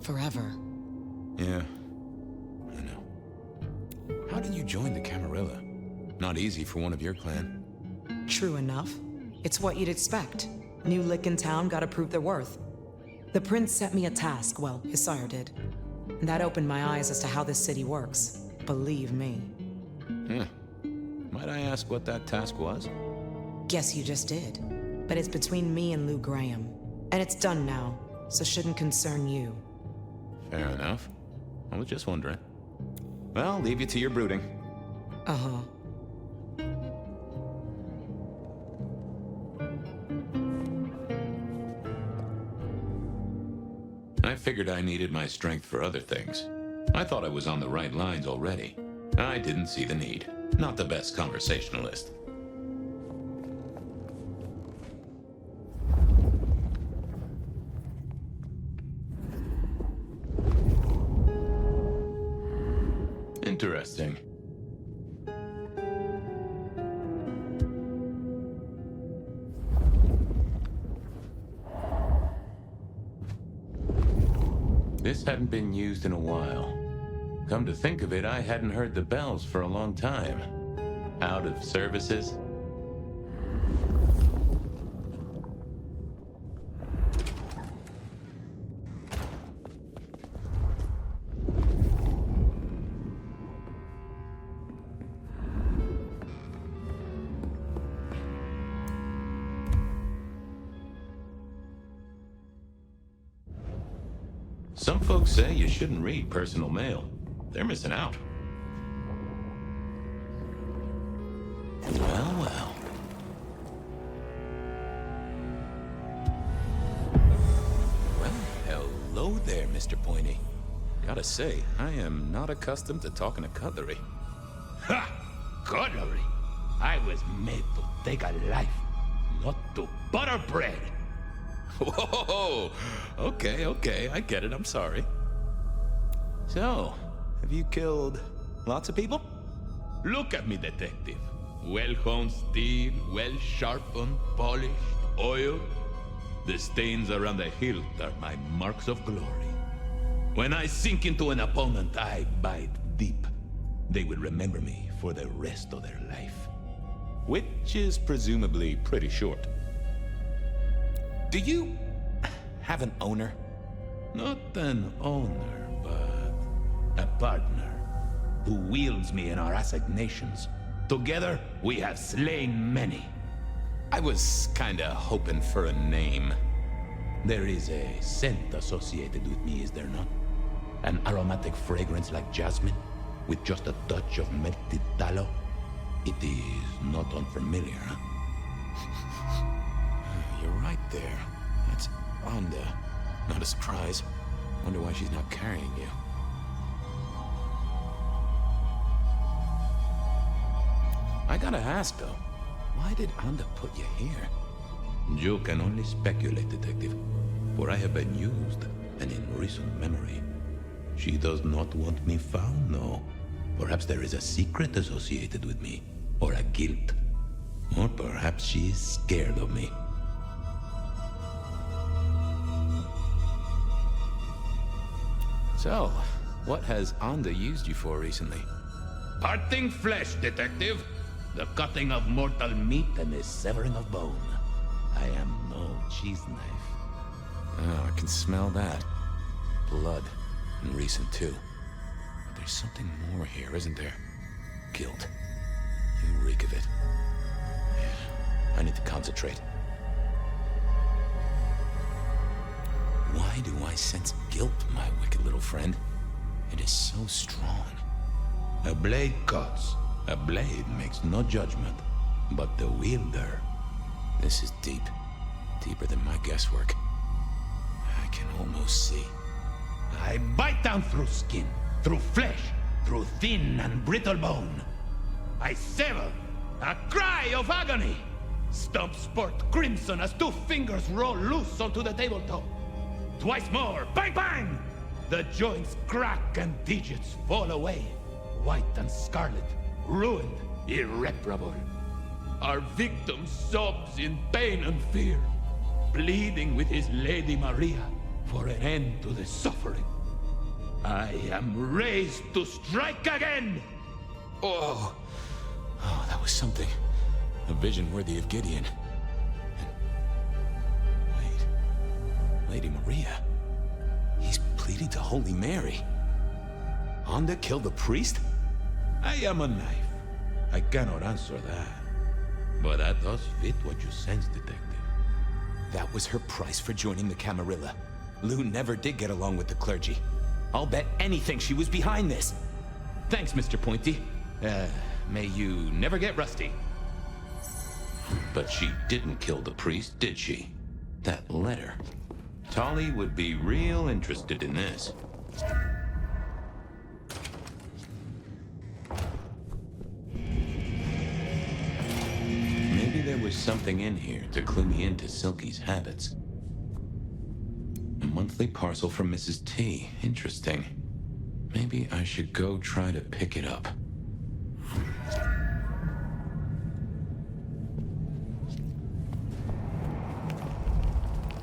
S8: forever.
S7: Yeah, I know. How did you join the Camarilla? Not easy for one of your clan.
S8: True enough. It's what you'd expect. New lick in town, gotta prove their worth. The prince set me a task, well, his sire did. And that opened my eyes as to how this city works. Believe me.
S7: Might I ask what that task was?
S8: Guess you just did. But it's between me and Lou Graham. And it's done now, so shouldn't concern you.
S7: Fair enough. I was just wondering. Well, leave you to your brooding.
S8: Uh-huh.
S7: I figured I needed my strength for other things. I thought I was on the right lines already. I didn't see the need. Not the best conversationalist. Interesting. This hadn't been used in a while. Come to think of it, I hadn't heard the bells for a long time. Out of services? Some folks say you shouldn't read personal mail. They're missing out. Well, well. Well, hello there, Mr. Pointy. Gotta say, I am not accustomed to talking to cutlery.
S14: Ha! Cutlery? I was made to take a life, not to butter bread.
S7: Whoa! Okay, I get it, I'm sorry. So, have you killed lots of people?
S14: Look at me, detective. Well-honed steel, well-sharpened, polished, oiled. The stains around the hilt are my marks of glory. When I sink into an opponent, I bite deep. They will remember me for the rest of their life.
S7: Which is presumably pretty short. Do you have an owner?
S14: Not an owner, but a partner who wields me in our assignations. Together, we have slain many.
S7: I was kinda hoping for a name.
S14: There is a scent associated with me, is there not? An aromatic fragrance like jasmine, with just a touch of melted tallow. It is not unfamiliar, huh?
S7: You're right there. That's Onda. Not a surprise. Wonder why she's not carrying you. I gotta ask, though. Why did Onda put you here?
S14: You can only speculate, detective. For I have been used, and in recent memory. She does not want me found, no. Perhaps there is a secret associated with me. Or a guilt. Or perhaps she is scared of me.
S7: So, what has Onda used you for recently?
S14: Parting flesh, detective. The cutting of mortal meat and the severing of bone. I am no cheese knife.
S7: Oh, I can smell that. Blood. And recent, too. But there's something more here, isn't there? Guilt. You reek of it. Yeah, I need to concentrate. Why do I sense guilt, my wicked little friend? It is so strong.
S14: A blade cuts. A blade makes no judgment, but the wielder.
S7: This is deep. Deeper than my guesswork. I can almost see.
S14: I bite down through skin, through flesh, through thin and brittle bone. I sever, a cry of agony. Stumps spurt crimson as 2 fingers roll loose onto the tabletop. Twice more, bang bang! The joints crack and digits fall away. White and scarlet, ruined, irreparable. Our victim sobs in pain and fear, pleading with his Lady Maria for an end to the suffering. I am raised to strike again!
S7: Oh, that was something. A vision worthy of Gideon. Wait. Lady Maria. He's pleading to Holy Mary. Honda killed the priest?
S1: I am a knife. I cannot answer that. But that does fit what you sense, Detective.
S7: That was her price for joining the Camarilla. Lou never did get along with the clergy. I'll bet anything she was behind this.
S1: Thanks, Mr. Pointy. May you never get rusty. But she didn't kill the priest, did she? That letter. Tolly would be real interested in this. Maybe there was something in here to clue me into Silky's habits. A monthly parcel from Mrs. T. Interesting. Maybe I should go try to pick it up.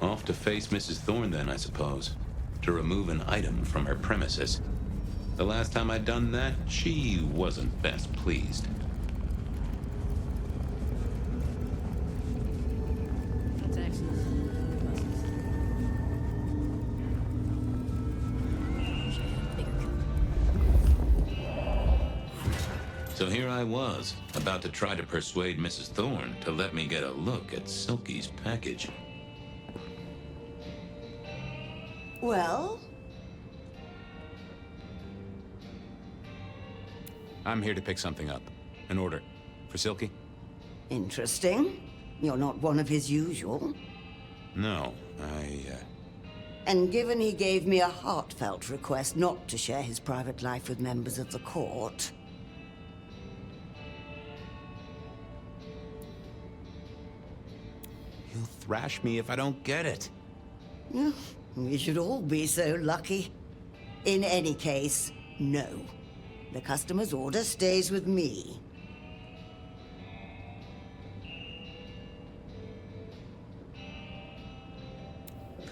S1: Off to face Mrs. Thorne then, I suppose. To remove an item from her premises. The last time I'd done that, she wasn't best pleased. So here I was, about to try to persuade Mrs. Thorne to let me get a look at Silky's package.
S16: Well?
S7: I'm here to pick something up. An order. For Silky?
S16: Interesting. You're not one of his usual.
S1: No,
S16: And given he gave me a heartfelt request not to share his private life with members of the court...
S7: He'll thrash me if I don't get it.
S16: We should all be so lucky. In any case, no. The customer's order stays with me.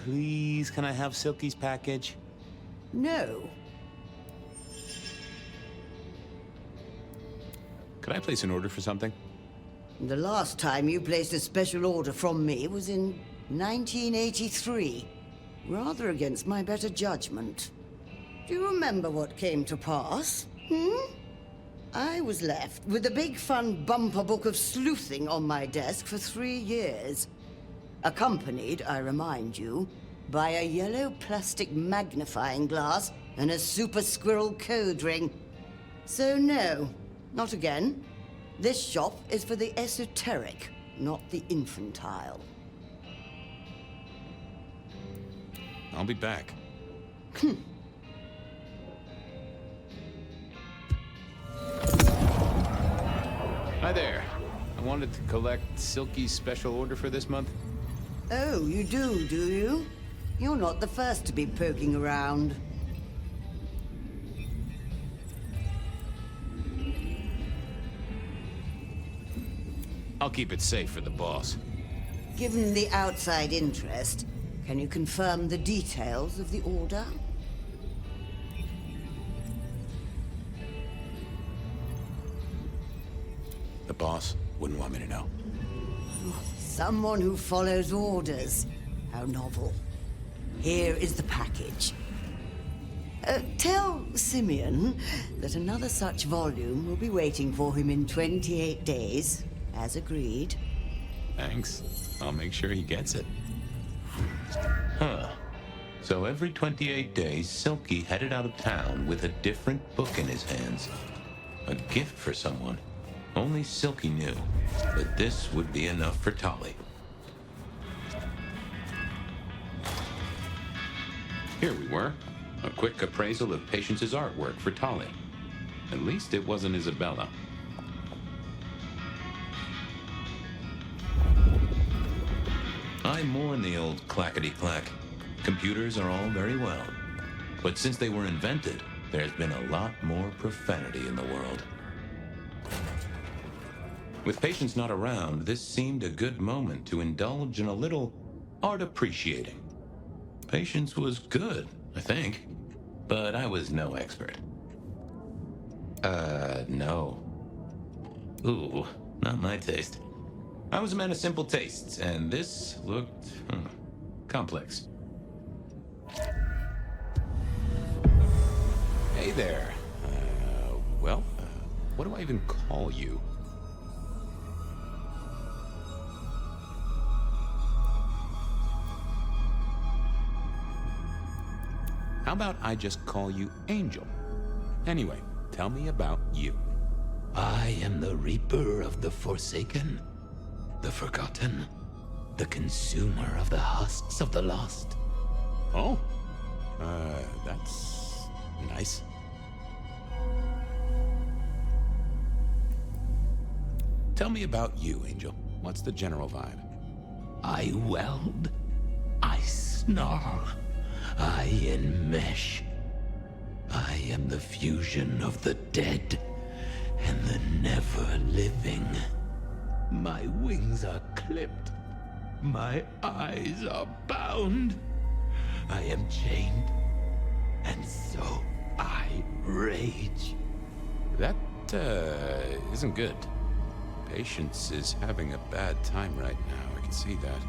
S7: Please, can I have Silky's package?
S16: No.
S7: Could I place an order for something?
S16: The last time you placed a special order from me was in 1983. Rather against my better judgment. Do you remember what came to pass? I was left with a big fun bumper book of sleuthing on my desk for 3 years. Accompanied, I remind you, by a yellow plastic magnifying glass and a super squirrel code ring. So no, not again. This shop is for the esoteric, not the infantile.
S7: I'll be back. Hi there. I wanted to collect Silky's special order for this month.
S16: Oh, you do you? You're not the first to be poking around.
S7: I'll keep it safe for the boss.
S16: Given the outside interest, can you confirm the details of the order?
S7: The boss wouldn't want me to know.
S16: Someone who follows orders. How novel. Here is the package. Tell Simeon that another such volume will be waiting for him in 28 days, as agreed.
S1: Thanks. I'll make sure he gets it. Huh. So every 28 days, Silky headed out of town with a different book in his hands. A gift for someone. Only Silky knew. But this would be enough for Tolly. Here we were. A quick appraisal of Patience's artwork for Tolly. At least it wasn't Isabella. I mourn the old clackety-clack. Computers are all very well. But since they were invented, there's been a lot more profanity in the world. With Patience not around, this seemed a good moment to indulge in a little art appreciating. Patience was good, I think, but I was no expert. No. Ooh, not my taste.
S7: I was a man of simple tastes, and this looked complex. Hey there. What do I even call you? How about I just call you Angel? Anyway, tell me about you.
S1: I am the Reaper of the Forsaken, the Forgotten, the Consumer of the husks of the lost.
S7: Oh, that's nice. Tell me about you, Angel. What's the general vibe?
S1: I weld, I snarl, I enmesh. I am the fusion of the dead and the never-living. My wings are clipped, my eyes are bound. I am chained, and so I rage.
S7: That, isn't good. Patience is having a bad time right now, I can see that.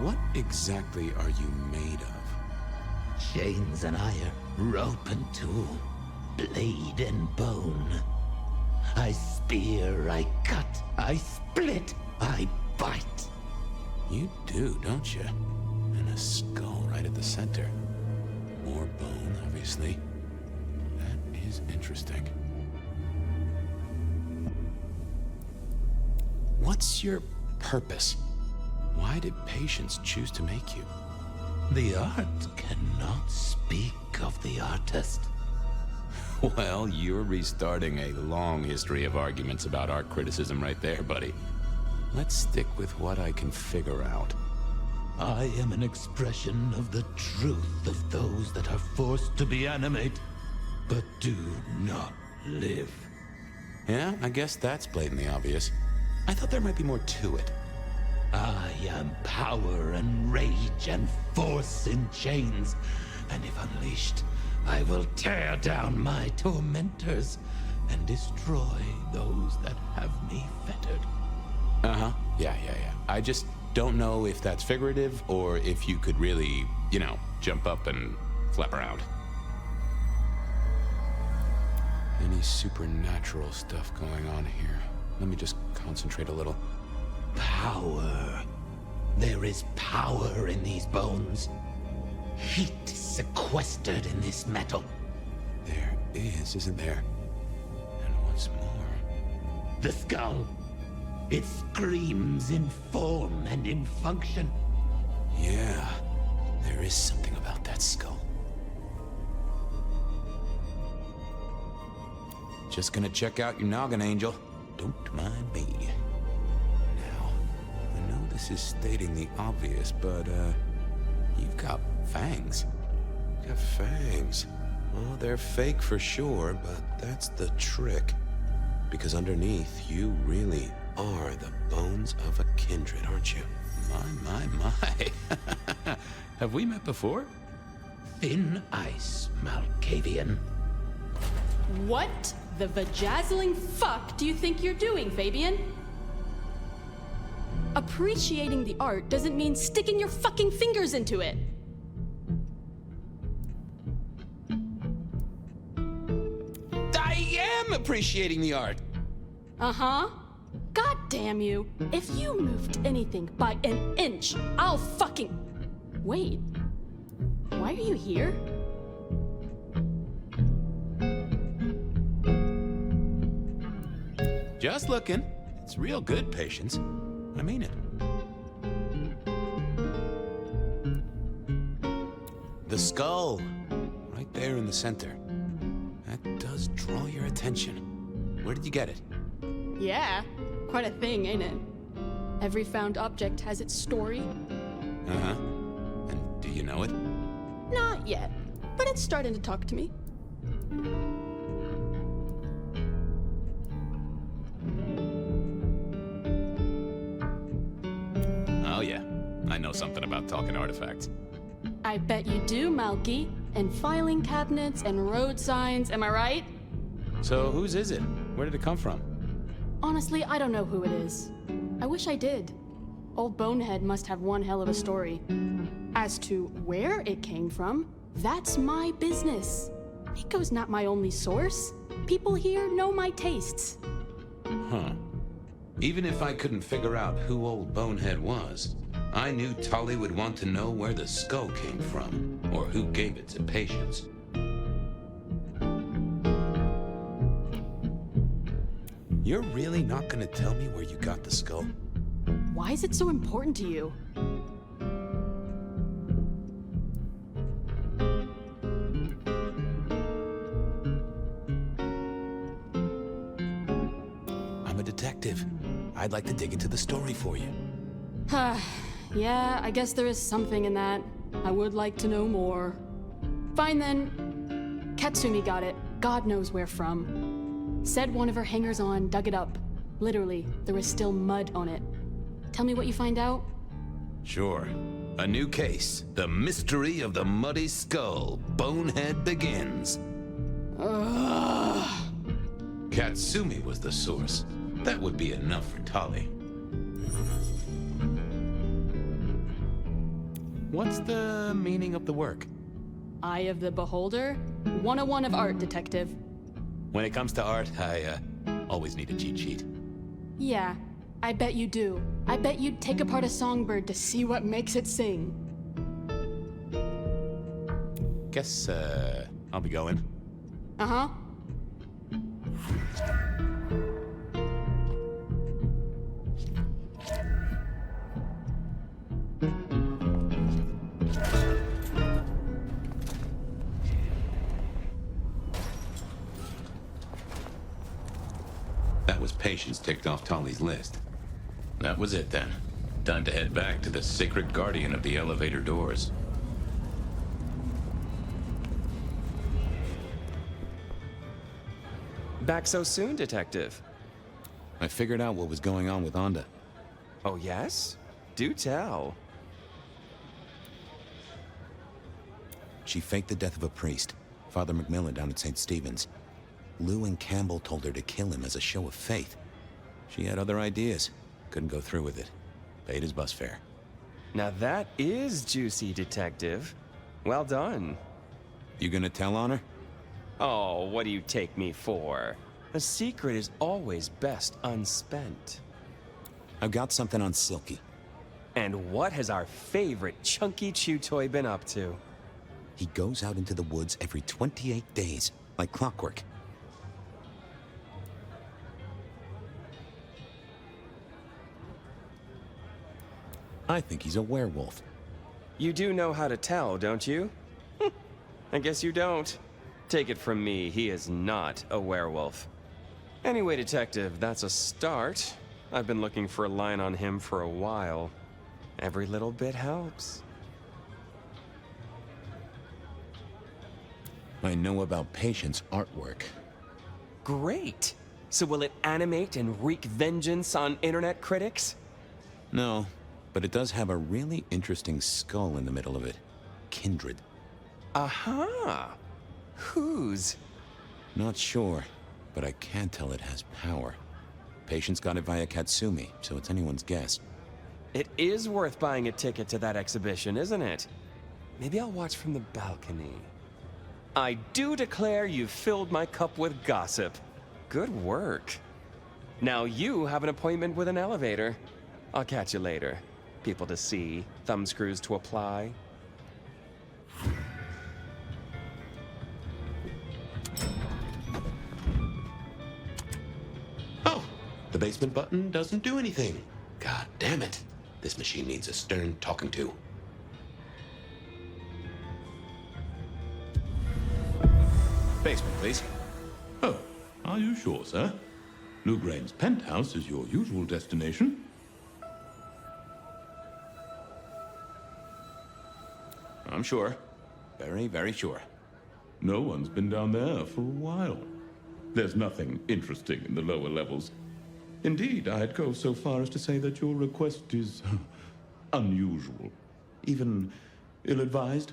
S7: What exactly are you made of?
S1: Chains and iron, rope and tool, blade and bone. I spear, I cut, I split, I bite.
S7: You do, don't you? And a skull right at the center. More bone, obviously. That is interesting. What's your purpose? Why did Patience choose to make you?
S1: The art cannot speak of the artist.
S7: Well, you're restarting a long history of arguments about art criticism right there, buddy. Let's stick with what I can figure out.
S1: I am an expression of the truth of those that are forced to be animate, but do not live.
S7: Yeah, I guess that's blatantly obvious. I thought there might be more to it.
S1: I am power and rage and force in chains, and if unleashed, I will tear down my tormentors and destroy those that have me fettered.
S7: Uh-huh. Yeah. I just don't know if that's figurative or if you could really, jump up and flap around. Any supernatural stuff going on here? Let me just concentrate a little.
S1: Power. There is power in these bones. Heat is sequestered in this metal.
S7: There is, isn't there? And what's more?
S1: The skull. It screams in form and in function.
S7: Yeah, there is something about that skull. Just gonna check out your noggin, Angel. Don't mind me. Now, I know this is stating the obvious, but, you've got fangs. You've got fangs. Well, they're fake for sure, but that's the trick. Because underneath, you really are the bones of a kindred, aren't you? My. Have we met before?
S1: Thin ice, Malkavian.
S5: What the vajazzling fuck do you think you're doing, Fabian? Appreciating the art doesn't mean sticking your fucking fingers into it.
S7: I am appreciating the art.
S5: Uh-huh. God damn you. If you moved anything by an inch, I'll fucking... Wait. Why are you here?
S7: Just looking. It's real good, Patience. I mean it. The skull. Right there in the center. That does draw your attention. Where did you get it?
S5: Yeah. Quite a thing, ain't it? Every found object has its story.
S7: Uh-huh. And do you know it?
S5: Not yet, but it's starting to talk to me.
S7: Oh yeah, I know something about talking artifacts.
S5: I bet you do, Malky. And filing cabinets and road signs, am I right?
S7: So whose is it? Where did it come from?
S5: Honestly, I don't know who it is. I wish I did. Old Bonehead must have one hell of a story. As to where it came from, that's my business. Nico's not my only source. People here know my tastes.
S7: Huh. Even if I couldn't figure out who old Bonehead was, I knew Tully would want to know where the skull came from, or who gave it to Patience. You're really not gonna tell me where you got the skull?
S5: Why is it so important to you?
S7: I'm a detective. I'd like to dig into the story for you.
S5: Yeah, I guess there is something in that. I would like to know more. Fine then. Katsumi got it. God knows where from. Said one of her hangers-on dug it up. Literally, there was still mud on it. Tell me what you find out.
S7: Sure. A new case. The mystery of the muddy skull. Bonehead begins.
S5: Ugh.
S7: Katsumi was the source. That would be enough for Tully. What's the meaning of the work?
S5: Eye of the Beholder? 101 of art, detective.
S7: When it comes to art, I always need a cheat sheet.
S5: Yeah, I bet you do. I bet you'd take apart a songbird to see what makes it sing.
S7: Guess, I'll be going.
S5: Uh-huh.
S7: That was Patience ticked off Tully's list. That was it then. Time to head back to the sacred guardian of the elevator doors.
S18: Back so soon, Detective?
S7: I figured out what was going on with Onda.
S18: Oh, yes? Do tell.
S20: She faked the death of a priest, Father Macmillan down at St. Stephen's. Lou and Campbell told her to kill him as a show of faith. She had other ideas. Couldn't go through with it. Paid his bus fare.
S18: Now that is juicy, Detective. Well done.
S20: You gonna tell on her?
S18: Oh, what do you take me for? A secret is always best unspent.
S20: I've got something on Silky.
S18: And what has our favorite chunky chew toy been up to?
S20: He goes out into the woods every 28 days, like clockwork. I think he's a werewolf.
S18: You do know how to tell, don't you? I guess you don't. Take it from me, he is not a werewolf. Anyway, Detective, that's a start. I've been looking for a line on him for a while. Every little bit helps.
S20: I know about Patience artwork.
S18: Great! So will it animate and wreak vengeance on internet critics?
S20: No, but it does have a really interesting skull in the middle of it. Kindred.
S18: Aha! Whose?
S20: Not sure, but I can tell it has power. Patience got it via Katsumi, so it's anyone's guess.
S18: It is worth buying a ticket to that exhibition, isn't it? Maybe I'll watch from the balcony. I do declare you've filled my cup with gossip. Good work. Now you have an appointment with an elevator. I'll catch you later. People to see, thumbscrews to apply.
S7: Oh, the basement button doesn't do anything. God damn it. This machine needs a stern talking to. Basement, please.
S12: Oh, are you sure, sir? Lou Graham's penthouse is your usual destination.
S7: I'm sure. Very, very sure.
S12: No one's been down there for a while. There's nothing interesting in the lower levels. Indeed, I'd go so far as to say that your request is unusual, even ill-advised.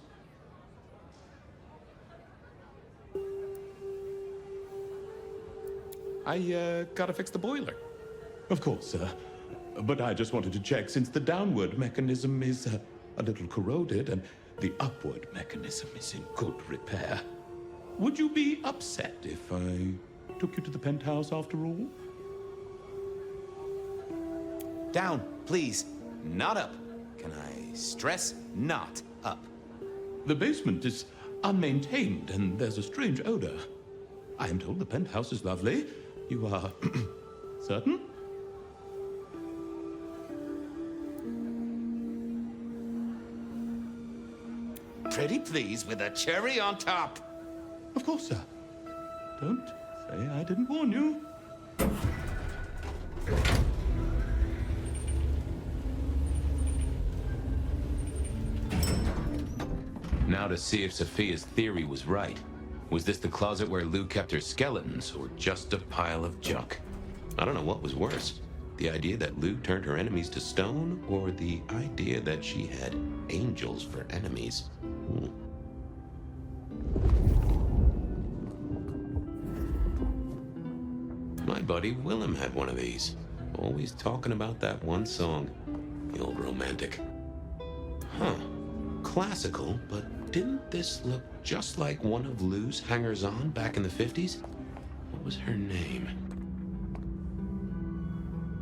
S7: I gotta fix the boiler.
S1: Of course, sir. But I just wanted to check since the downward mechanism is a little corroded and the upward mechanism is in good repair. Would you be upset if I took you to the penthouse after all?
S20: Down, please. Not up. Can I stress not up?
S1: The basement is unmaintained and there's a strange odor. I am told the penthouse is lovely. You are certain?
S20: Pretty please with a cherry on top.
S1: Of course, sir. Don't say I didn't warn you.
S7: Now to see if Sophia's theory was right. Was this the closet where Lou kept her skeletons, or just a pile of junk? I don't know what was worse. The idea that Lou turned her enemies to stone, or the idea that she had angels for enemies? My buddy Willem had one of these. Always talking about that one song. The old romantic. Huh. Classical, but didn't this look just like one of Lou's hangers-on back in the 50s? What was her name?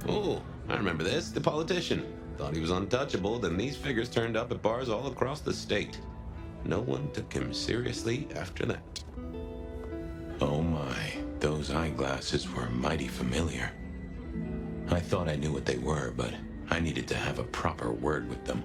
S7: Oh, I remember this. The politician. Thought he was untouchable, then these figures turned up at bars all across the state. No one took him seriously after that. Oh my, those eyeglasses were mighty familiar. I thought I knew what they were, but I needed to have a proper word with them.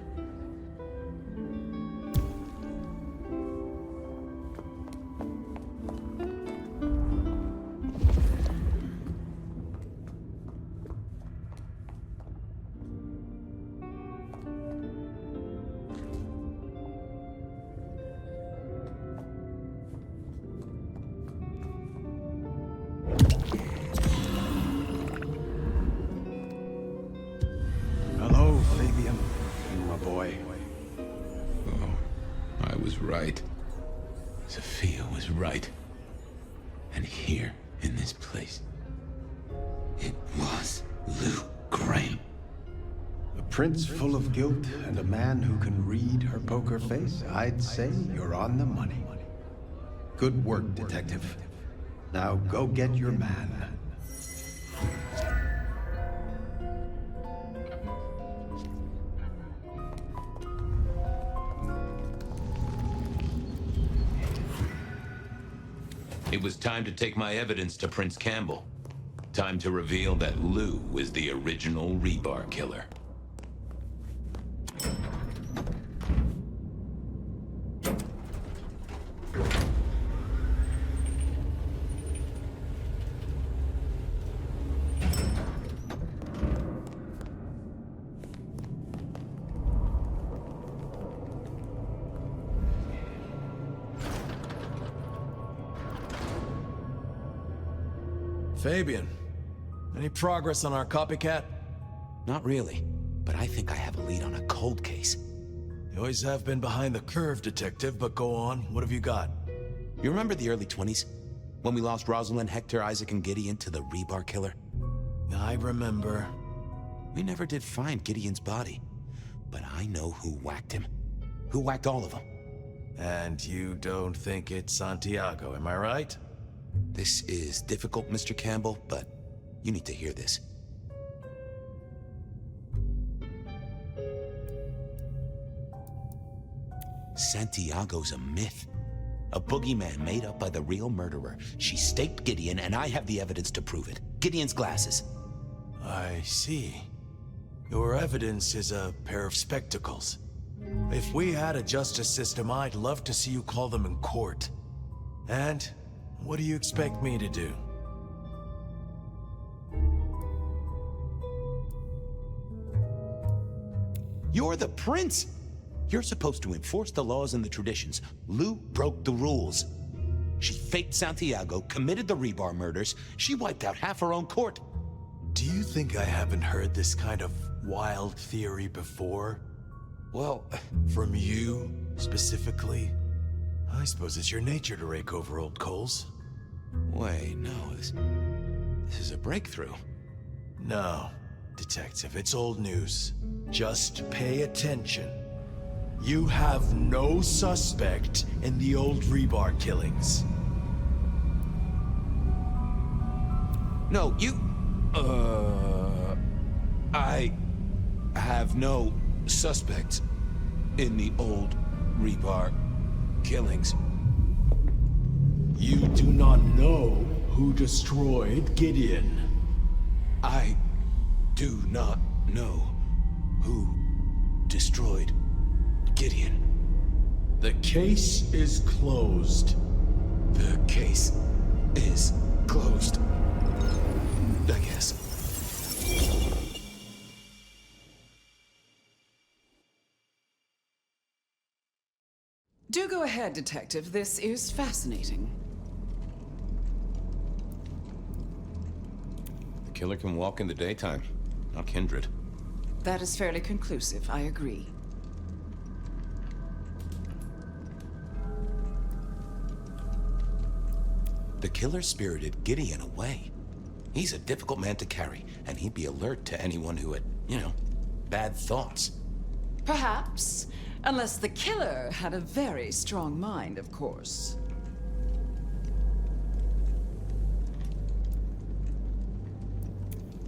S13: Hello, Fabian. My boy.
S7: Oh, I was right. Sophia was right. And here, in this place, it was Lou Graham.
S13: A prince full of guilt and a man who can read her poker face. I'd say you're on the money. Good work, detective. Now go get your man.
S7: It was time to take my evidence to Prince Campbell. Time to reveal that Lou was the original rebar killer.
S11: Fabian, any progress on our copycat?
S20: Not really, but I think I have a lead on a cold case.
S11: You always have been behind the curve, detective, but go on. What have you got?
S20: You remember the early 20s? When we lost Rosalind, Hector, Isaac, and Gideon to the rebar killer?
S11: I remember.
S20: We never did find Gideon's body, but I know who whacked him. Who whacked all of them.
S11: And you don't think it's Santiago, am I right?
S20: This is difficult, Mr. Campbell, but you need to hear this. Santiago's a myth. A boogeyman made up by the real murderer. She staked Gideon, and I have the evidence to prove it. Gideon's glasses.
S11: I see. Your evidence is a pair of spectacles. If we had a justice system, I'd love to see you call them in court. And what do you expect me to do?
S20: You're the prince! You're supposed to enforce the laws and the traditions. Lou broke the rules. She faked Santiago, committed the rebar murders. She wiped out half her own court.
S11: Do you think I haven't heard this kind of wild theory before?
S20: Well,
S11: from you, specifically? I suppose it's your nature to rake over old coals.
S20: Wait, no, this is a breakthrough.
S11: No, Detective, it's old news. Just pay attention. You have no suspect in the old rebar killings.
S20: No, I have no suspects in the old rebar killings.
S11: You do not know who destroyed Gideon.
S20: I do not know who destroyed Gideon.
S11: The case is closed.
S20: The case is closed. I guess.
S17: Do go ahead, Detective. This is fascinating.
S7: The killer can walk in the daytime, not Kindred.
S17: That is fairly conclusive, I agree.
S20: The killer spirited Gideon away. He's a difficult man to carry, and he'd be alert to anyone who had, bad thoughts.
S17: Perhaps. Unless the killer had a very strong mind, of course.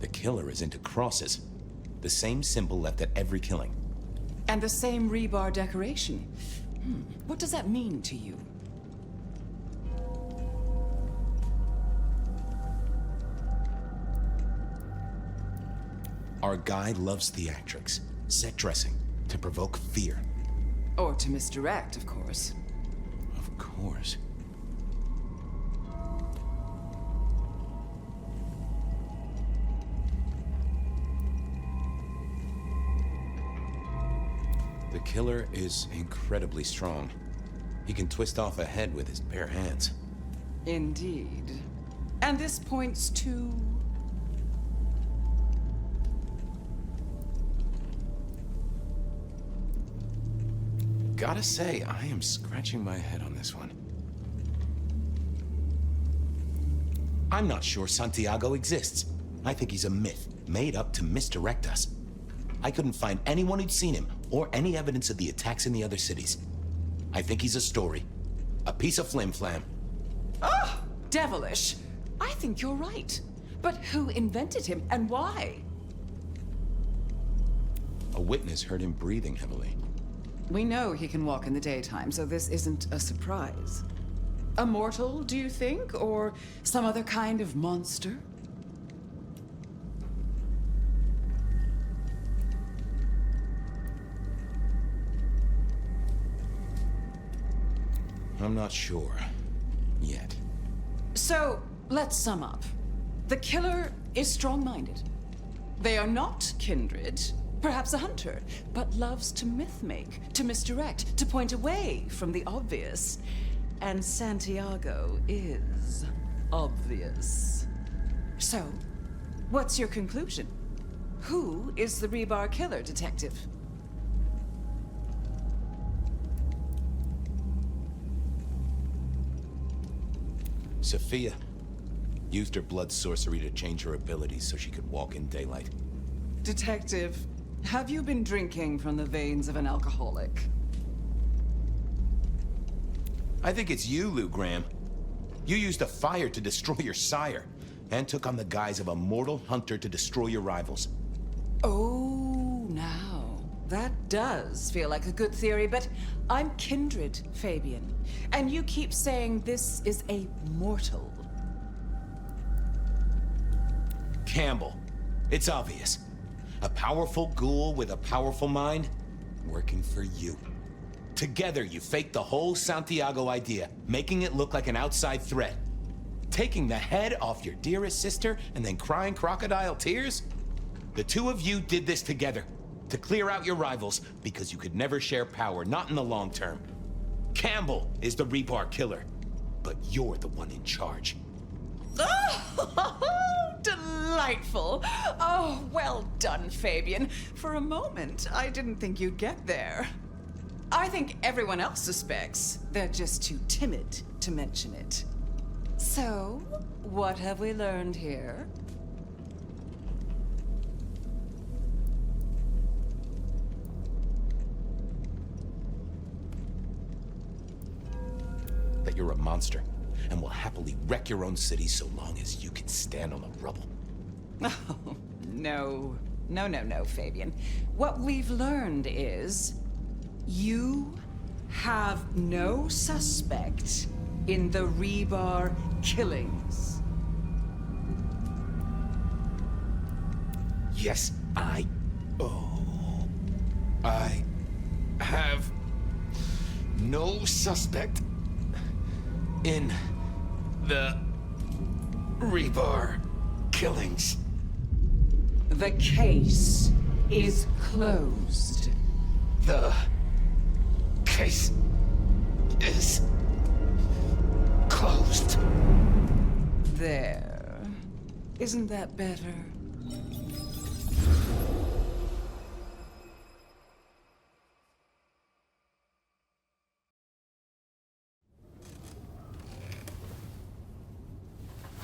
S20: The killer is into crosses. The same symbol left at every killing.
S17: And the same rebar decoration. What does that mean to you?
S20: Our guy loves theatrics, set dressing, to provoke fear.
S17: Or to misdirect, of course.
S20: Of course.
S7: The killer is incredibly strong. He can twist off a head with his bare hands.
S17: Indeed. And this points to...
S7: Gotta say, I am scratching my head on this one.
S20: I'm not sure Santiago exists. I think he's a myth, made up to misdirect us. I couldn't find anyone who'd seen him, or any evidence of the attacks in the other cities. I think he's a story. A piece of flim-flam.
S17: Oh, devilish. I think you're right. But who invented him, and why?
S7: A witness heard him breathing heavily.
S17: We know he can walk in the daytime, so this isn't a surprise. A mortal, do you think? Or some other kind of monster?
S20: I'm not sure. Yet.
S17: So, let's sum up. The killer is strong-minded. They are not kindred, perhaps a hunter, but loves to myth-make, to misdirect, to point away from the obvious. And Santiago is obvious. So, what's your conclusion? Who is the rebar killer, Detective?
S20: Sophia used her blood sorcery to change her abilities so she could walk in daylight.
S17: Detective, have you been drinking from the veins of an alcoholic?
S20: I think it's you, Lou Graham. You used a fire to destroy your sire, and took on the guise of a mortal hunter to destroy your rivals.
S17: Oh, now. That does feel like a good theory, but I'm kindred, Fabian. And you keep saying this is a mortal.
S20: Campbell. It's obvious. A powerful ghoul with a powerful mind, working for you. Together, you faked the whole Santiago idea, making it look like an outside threat. Taking the head off your dearest sister and then crying crocodile tears? The two of you did this together, to clear out your rivals, because you could never share power, not in the long term. Campbell is the rebar killer, but you're the one in charge.
S17: Oh, delightful. Oh, well done, Fabian. For a moment, I didn't think you'd get there. I think everyone else suspects. They're just too timid to mention it. So, what have we learned here?
S20: you're a monster, and will happily wreck your own city so long as you can stand on the rubble.
S17: Oh, no. No, Fabian. What we've learned is you have no suspect in the Rebar killings.
S20: Yes, I have no suspect in the Rebar killings.
S17: The case is closed.
S20: The case is closed.
S17: There. Isn't that better?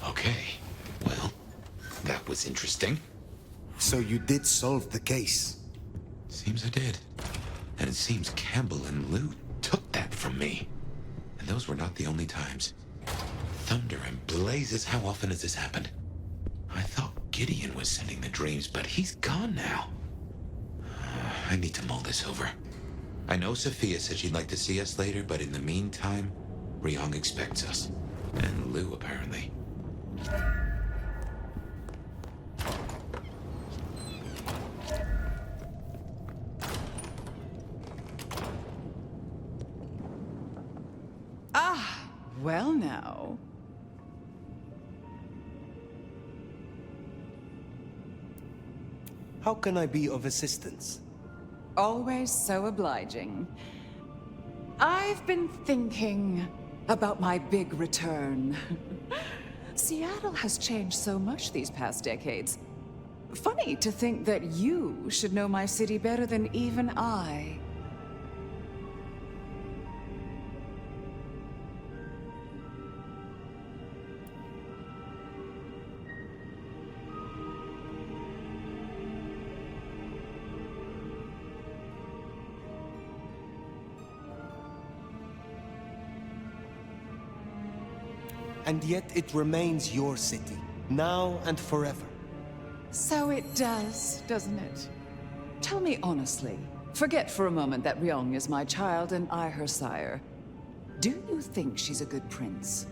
S20: Okay, well, that was interesting.
S4: So you did solve the case?
S20: Seems I did. And it seems Campbell and Lou took that from me. And those were not the only times. Thunder and blazes, how often has this happened? I thought Gideon was sending the dreams, but he's gone now. I need to mull this over. I know Sophia said she'd like to see us later, but in the meantime, Ryong expects us. And Lou, apparently.
S17: Well now.
S3: How can I be of assistance?
S17: Always so obliging. I've been thinking about my big return. Seattle has changed so much these past decades. Funny to think that you should know my city better than even I.
S3: And yet it remains your city, now and forever.
S17: So it does, doesn't it? Tell me honestly, forget for a moment that Ryong is my child and I her sire. Do you think she's a good prince?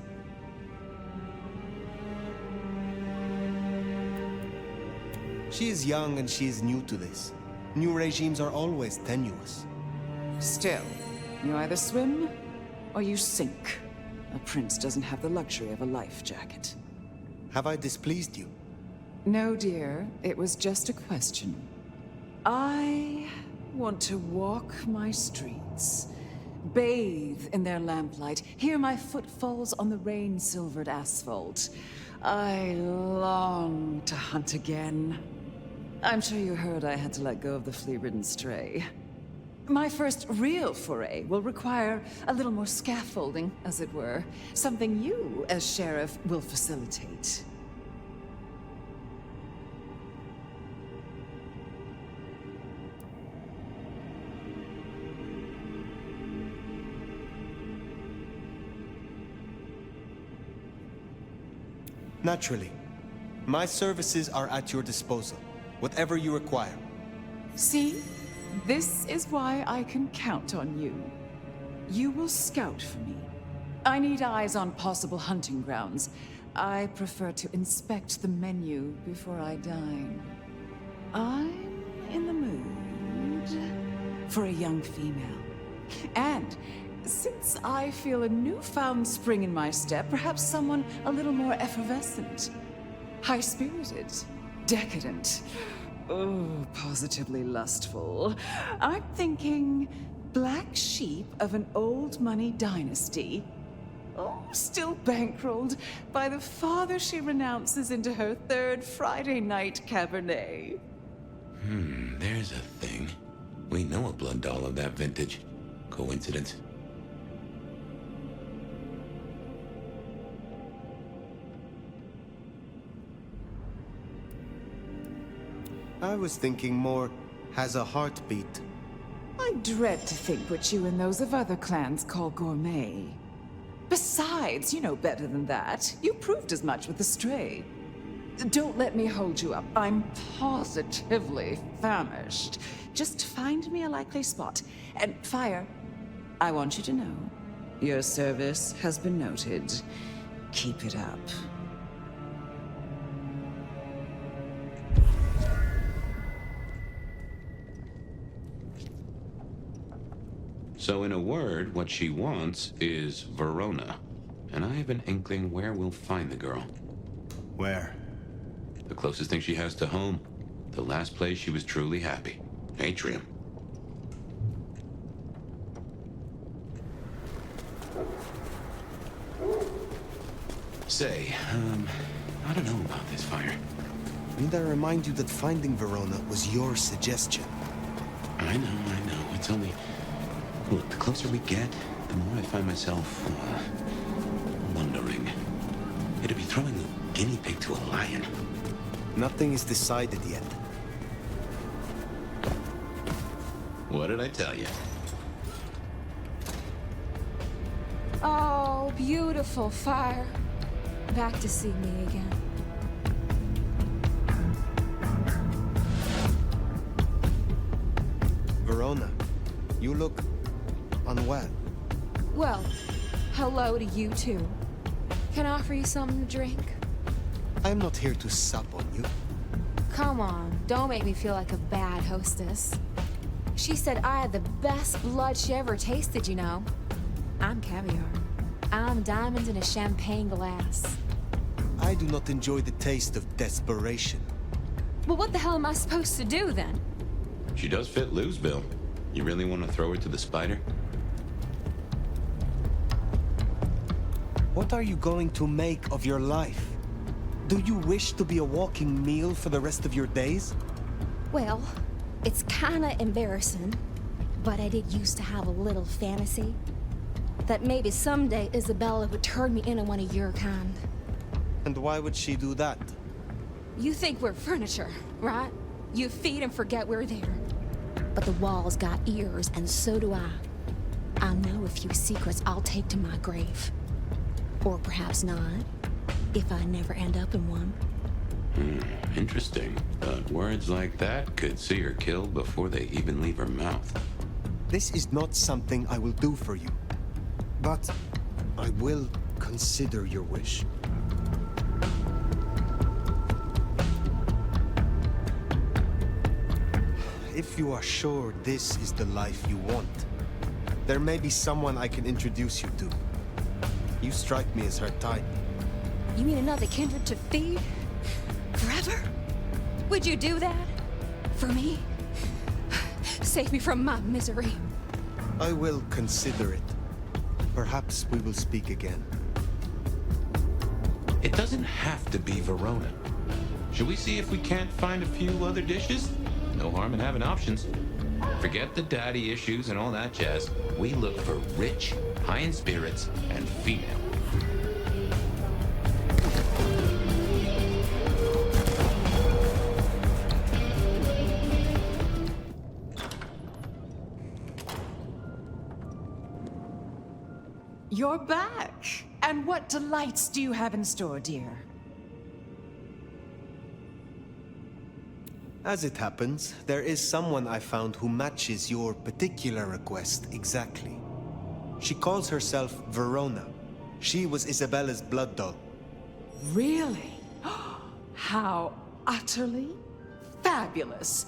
S3: She is young and she is new to this. New regimes are always tenuous.
S17: Still, you either swim or you sink. A prince doesn't have the luxury of a life jacket.
S3: Have I displeased you?
S17: No, dear. It was just a question. I want to walk my streets, bathe in their lamplight, hear my footfalls on the rain-silvered asphalt. I long to hunt again. I'm sure you heard I had to let go of the flea-ridden stray. My first real foray will require a little more scaffolding, as it were. Something you, as sheriff, will facilitate.
S3: Naturally. My services are at your disposal. Whatever you require.
S17: See? This is why I can count on you. You will scout for me. I need eyes on possible hunting grounds. I prefer to inspect the menu before I dine. I'm in the mood for a young female. And since I feel a newfound spring in my step, perhaps someone a little more effervescent. High-spirited. Decadent. Oh, positively lustful. I'm thinking black sheep of an old money dynasty. Oh, still bankrolled by the father she renounces into her third Friday night Cabernet.
S20: There's a thing. We know a blood doll of that vintage. Coincidence?
S3: I was thinking more, has a heartbeat.
S17: I dread to think what you and those of other clans call gourmet. Besides, you know better than that. You proved as much with the stray. Don't let me hold you up. I'm positively famished. Just find me a likely spot. And Fire, I want you to know, your service has been noted. Keep it up.
S7: So in a word, what she wants is Verona. And I have an inkling where we'll find the girl.
S13: Where?
S7: The closest thing she has to home. The last place she was truly happy. Atrium. Say, I don't know about this, Fire.
S4: Need I remind you that finding Verona was your suggestion?
S7: I know. It's only... Look, the closer we get, the more I find myself, wondering. It'd be throwing a guinea pig to a lion.
S4: Nothing is decided yet.
S7: What did I tell you?
S2: Oh, beautiful, Fire. Back to see me again.
S4: Verona, you look unwell.
S2: Well, hello to you too. Can I offer you something to drink?
S4: I'm not here to sup on you.
S2: Come on, don't make me feel like a bad hostess. She said I had the best blood she ever tasted, you know. I'm caviar. I'm diamonds in a champagne glass.
S4: I do not enjoy the taste of desperation.
S2: Well, what the hell am I supposed to do then?
S7: She does fit Lou's bill. You really want to throw her to the spider?
S4: What are you going to make of your life? Do you wish to be a walking meal for the rest of your days?
S2: Well, it's kinda embarrassing, but I did used to have a little fantasy that maybe someday Isabella would turn me into one of your kind.
S4: And why would she do that?
S2: You think we're furniture, right? You feed and forget we're there. But the walls got ears, and so do I. I know a few secrets I'll take to my grave. Or perhaps not, if I never end up in one.
S7: Interesting. But words like that could see her killed before they even leave her mouth.
S4: This is not something I will do for you. But I will consider your wish. If you are sure this is the life you want, there may be someone I can introduce you to. You strike me as her type.
S2: You mean another kindred to feed? Forever? Would you do that? For me? Save me from my misery.
S4: I will consider it. Perhaps we will speak again.
S7: It doesn't have to be Verona. Should we see if we can't find a few other dishes? No harm in having options. Forget the daddy issues and all that jazz. We look for rich, high in spirits, and female.
S17: You're back. And what delights do you have in store, dear?
S4: As it happens, there is someone I found who matches your particular request exactly. She calls herself Verona. She was Isabella's blood doll.
S17: Really? How utterly fabulous.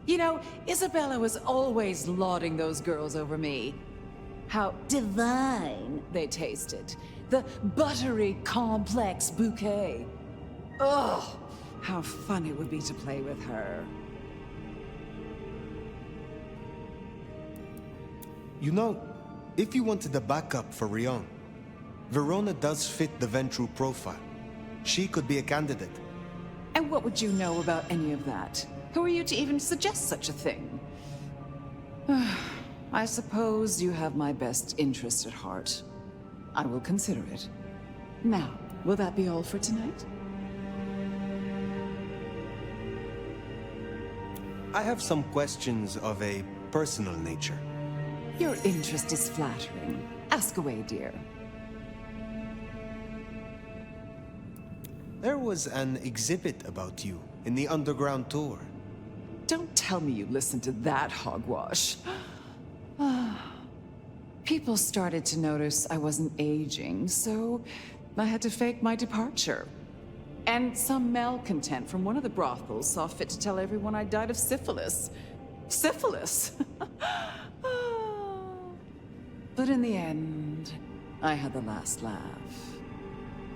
S17: You know, Isabella was always lauding those girls over me. How divine they tasted. The buttery, complex bouquet. Oh, how fun it would be to play with her.
S4: You know, if you wanted a backup for Rion, Verona does fit the Ventru profile. She could be a candidate.
S17: And what would you know about any of that? Who are you to even suggest such a thing? I suppose you have my best interest at heart. I will consider it. Now, will that be all for tonight?
S4: I have some questions of a personal nature.
S17: Your interest is flattering. Ask away, dear.
S4: There was an exhibit about you in the underground tour.
S17: Don't tell me you listened to that hogwash. People started to notice I wasn't aging, so I had to fake my departure. And some malcontent from one of the brothels saw fit to tell everyone I died of syphilis. Syphilis! But in the end, I had the last laugh.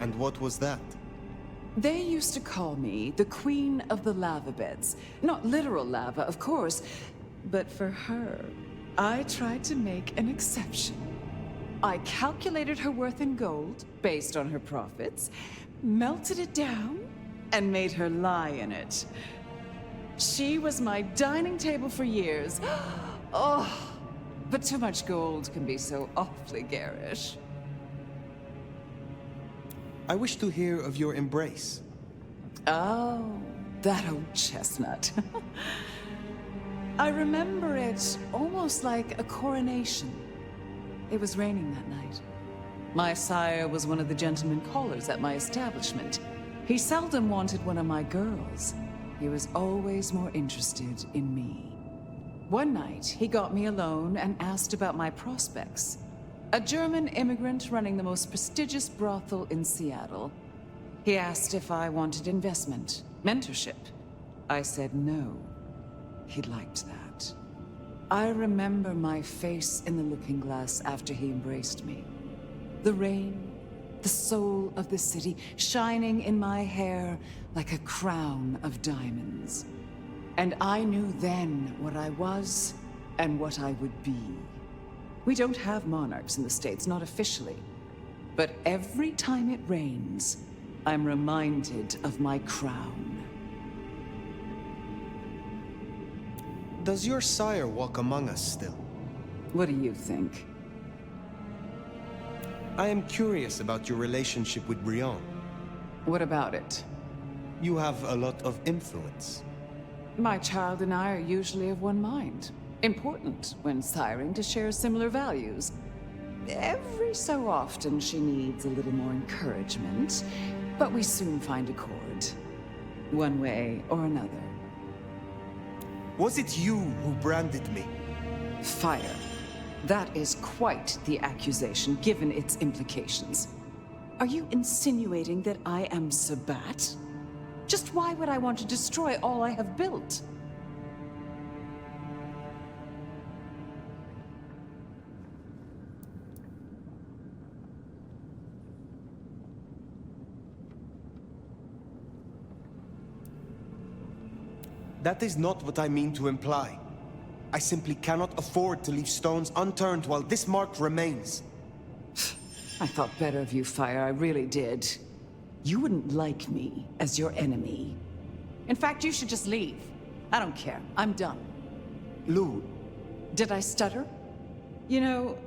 S4: And what was that?
S17: They used to call me the Queen of the Lava Beds. Not literal lava, of course, but for her, I tried to make an exception. I calculated her worth in gold based on her profits, melted it down, and made her lie in it. She was my dining table for years. Oh, but too much gold can be so awfully garish.
S4: I wish to hear of your embrace.
S17: Oh, that old chestnut. I remember it almost like a coronation. It was raining that night. My sire was one of the gentlemen callers at my establishment. He seldom wanted one of my girls. He was always more interested in me. One night, he got me alone and asked about my prospects. A German immigrant running the most prestigious brothel in Seattle. He asked if I wanted investment, mentorship. I said no. He liked that. I remember my face in the looking glass after he embraced me. The rain, the soul of the city, shining in my hair like a crown of diamonds. And I knew then what I was and what I would be. We don't have monarchs in the States, not officially. But every time it rains, I'm reminded of my crown.
S4: Does your sire walk among us still?
S17: What do you think?
S4: I am curious about your relationship with Brienne.
S17: What about it?
S4: You have a lot of influence.
S17: My child and I are usually of one mind. Important when siring to share similar values. Every so often she needs a little more encouragement, but we soon find accord. One way or another.
S4: Was it you who branded me?
S17: Fire. That is quite the accusation, given its implications. Are you insinuating that I am Sabat? Just why would I want to destroy all I have built?
S4: That is not what I mean to imply. I simply cannot afford to leave stones unturned while this mark remains.
S17: I thought better of you, Fire, I really did. You wouldn't like me as your enemy. In fact, you should just leave. I don't care. I'm done.
S4: Lou.
S17: Did I stutter? You know,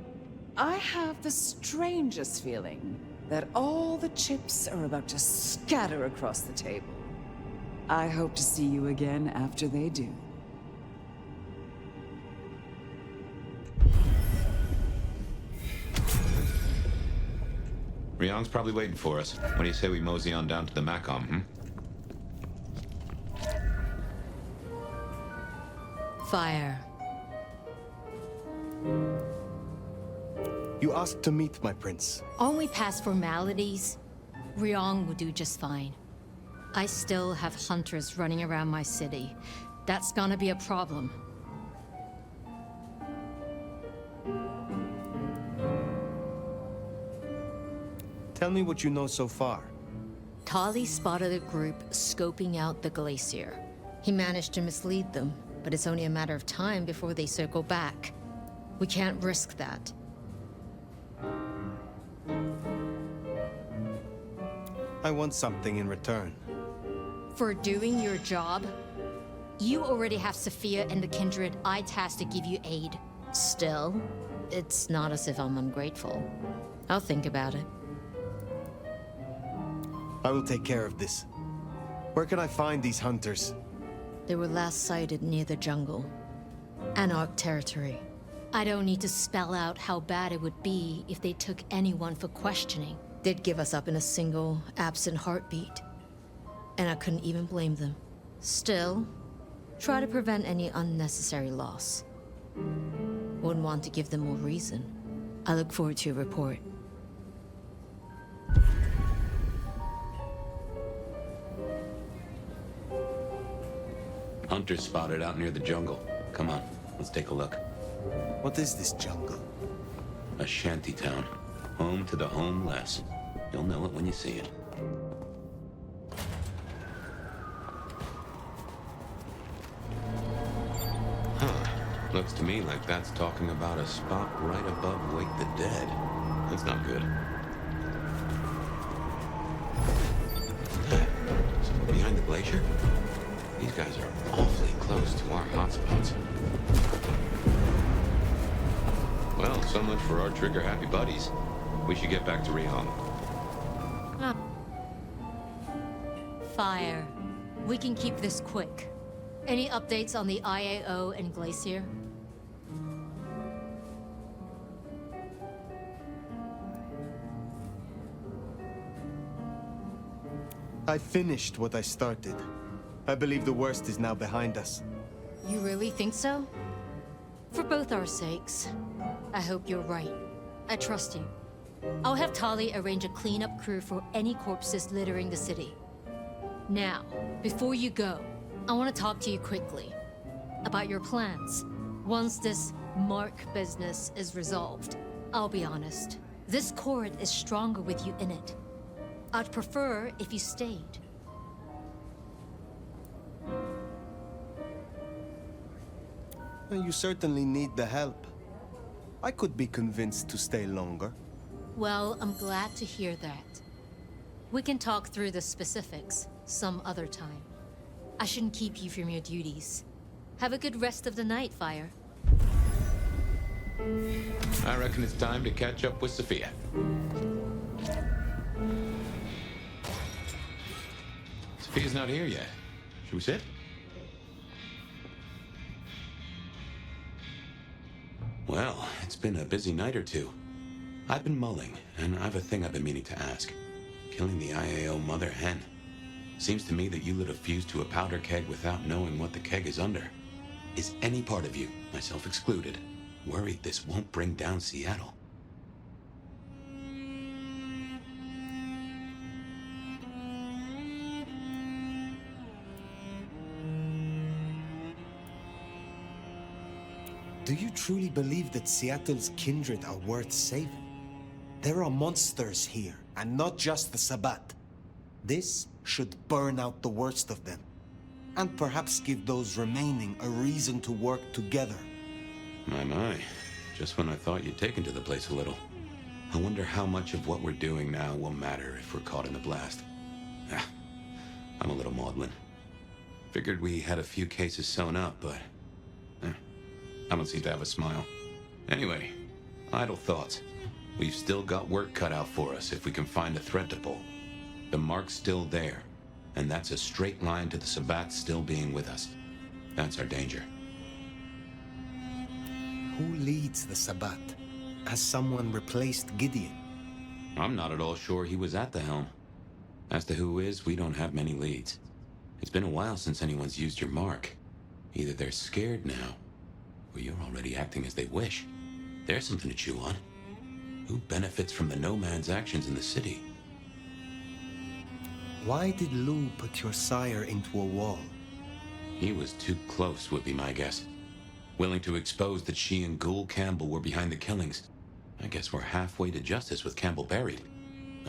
S17: I have the strangest feeling that all the chips are about to scatter across the table. I hope to see you again after they do.
S7: Ryong's probably waiting for us. What do you say we mosey on down to the Macom,
S15: Fire.
S4: You asked to meet my prince.
S22: Only past formalities. Ryong will do just fine. I still have hunters running around my city. That's gonna be a problem.
S4: Tell me what you know so far.
S22: Tali spotted a group scoping out the glacier. He managed to mislead them, but it's only a matter of time before they circle back. We can't risk that.
S4: I want something in return.
S22: For doing your job, you already have Sophia and the kindred I tasked to give you aid. Still, it's not as if I'm ungrateful. I'll think about it.
S4: I will take care of this. Where can I find these hunters?
S22: They were last sighted near the jungle. Anarch territory. I don't need to spell out how bad it would be if they took anyone for questioning. They'd give us up in a single, absent heartbeat.
S15: and I couldn't even blame them. Still, try to prevent any unnecessary loss. Wouldn't want to give them more reason. I look forward to your report.
S20: Hunter spotted out near the jungle. Come on, let's take a look.
S4: What is this jungle?
S20: A shanty town. Home to the homeless. You'll know it when you see it. Huh. Looks to me like that's talking about a spot right above Wake the Dead. That's not good. Someone behind the glacier? These guys are awfully close to our hotspots. Well, so much for our trigger-happy buddies. We should get back to Rehong.
S15: Fire. We can keep this quick. Any updates on the IAO and Glacier?
S4: I finished what I started. I believe the worst is now behind us.
S15: You really think so? For both our sakes, I hope you're right. I trust you. I'll have Tali arrange a cleanup crew for any corpses littering the city. Now, before you go, I want to talk to you quickly about your plans. Once this Mark business is resolved, I'll be honest, this court is stronger with you in it. I'd prefer if you stayed.
S4: You certainly need the help. I could be convinced to stay longer.
S15: Well, I'm glad to hear that. We can talk through the specifics some other time. I shouldn't keep you from your duties. Have a good rest of the night, Fire.
S20: I reckon it's time to catch up with Sophia. Sophia's not here yet. Should we sit? Well, it's been a busy night or two. I've been mulling, and I've a thing I've been meaning to ask. Killing the IAO mother hen. Seems to me that you lit a fuse to a powder keg without knowing what the keg is under. Is any part of you, myself excluded, worried this won't bring down Seattle?
S4: Do you truly believe that Seattle's kindred are worth saving? There are monsters here, and not just the Sabbat. This should burn out the worst of them, and perhaps give those remaining a reason to work together.
S20: My. Just when I thought you'd taken to the place a little. I wonder how much of what we're doing now will matter if we're caught in the blast. I'm a little maudlin. Figured we had a few cases sewn up, but I don't seem to have a smile. Anyway, idle thoughts. We've still got work cut out for us if we can find a thread to pull. The mark's still there, and that's a straight line to the Sabbat still being with us. That's our danger.
S4: Who leads the Sabbat? Has someone replaced Gideon?
S20: I'm not at all sure he was at the helm. As to who is, we don't have many leads. It's been a while since anyone's used your mark. Either they're scared now, or you're already acting as they wish. There's something to chew on. Who benefits from the no-man's actions in the city?
S4: Why did Lou put your sire into a wall?
S20: He was too close, would be my guess. Willing to expose that she and Ghoul Campbell were behind the killings. I guess we're halfway to justice with Campbell buried.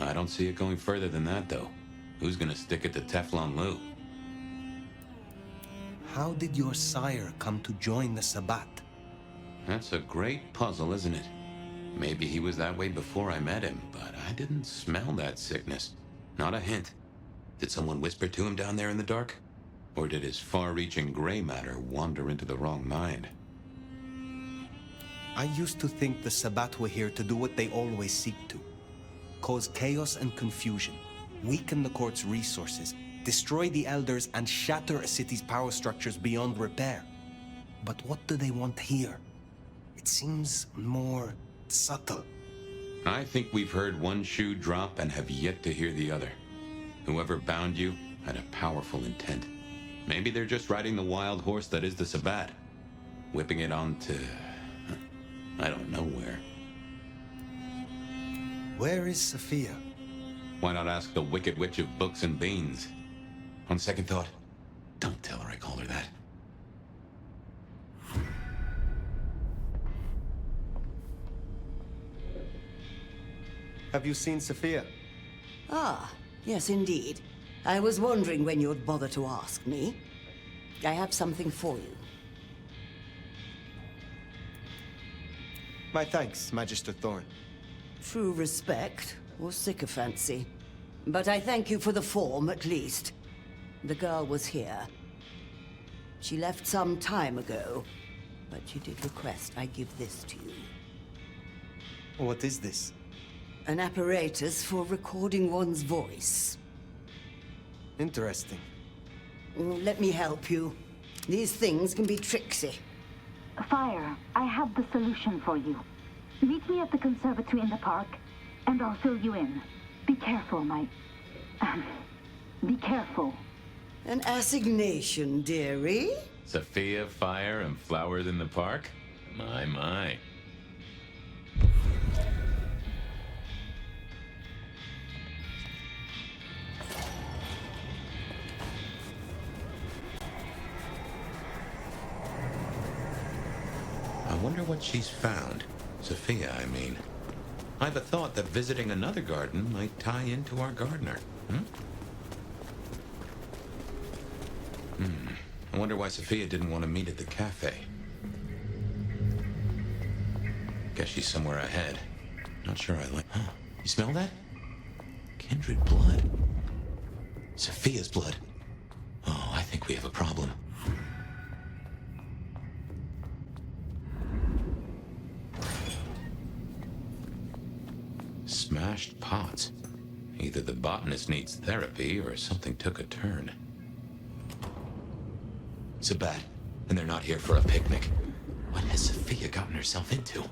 S20: I don't see it going further than that, though. Who's gonna stick it to Teflon Lou?
S4: How did your sire come to join the Sabbat?
S20: That's a great puzzle, isn't it? Maybe he was that way before I met him, but I didn't smell that sickness. Not a hint. Did someone whisper to him down there in the dark? Or did his far-reaching gray matter wander into the wrong mind?
S4: I used to think the Sabbat were here to do what they always seek to. Cause chaos and confusion, weaken the court's resources, destroy the elders, and shatter a city's power structures beyond repair. But what do they want here? It seems more subtle.
S20: I think we've heard one shoe drop and have yet to hear the other. Whoever bound you,
S7: had a powerful intent. Maybe they're just riding the wild horse that is the Sabbat, whipping it onto... I don't know where.
S13: Where is Sophia?
S7: Why not ask the Wicked Witch of Books and Beans? On second thought, don't tell her I called her that.
S3: Have you seen Sophia?
S16: Ah, yes, indeed. I was wondering when you'd bother to ask me. I have something for you.
S3: My thanks, Magister Thorn.
S16: True respect, or sycophancy. But I thank you for the form, at least. The girl was here. She left some time ago, but she did request I give this to you.
S3: What is this?
S16: An apparatus for recording one's voice.
S3: Interesting.
S16: Let me help you. These things can be tricksy.
S19: Fire, I have the solution for you. Meet me at the conservatory in the park, and I'll fill you in. Be careful, be careful.
S16: An assignation, dearie?
S7: Sophia, fire, and flowers in the park? My, my. I wonder what she's found. Sophia, I mean. I've a thought that visiting another garden might tie into our gardener. I wonder why Sophia didn't want to meet at the cafe. Guess she's somewhere ahead. Not sure I like... Huh? You smell that? Kindred blood. Sophia's blood. Oh, I think we have a problem. Smashed pots. Either the botanist needs therapy or something took a turn. Sabbat, and they're not here for a picnic. What has Sophia gotten herself into?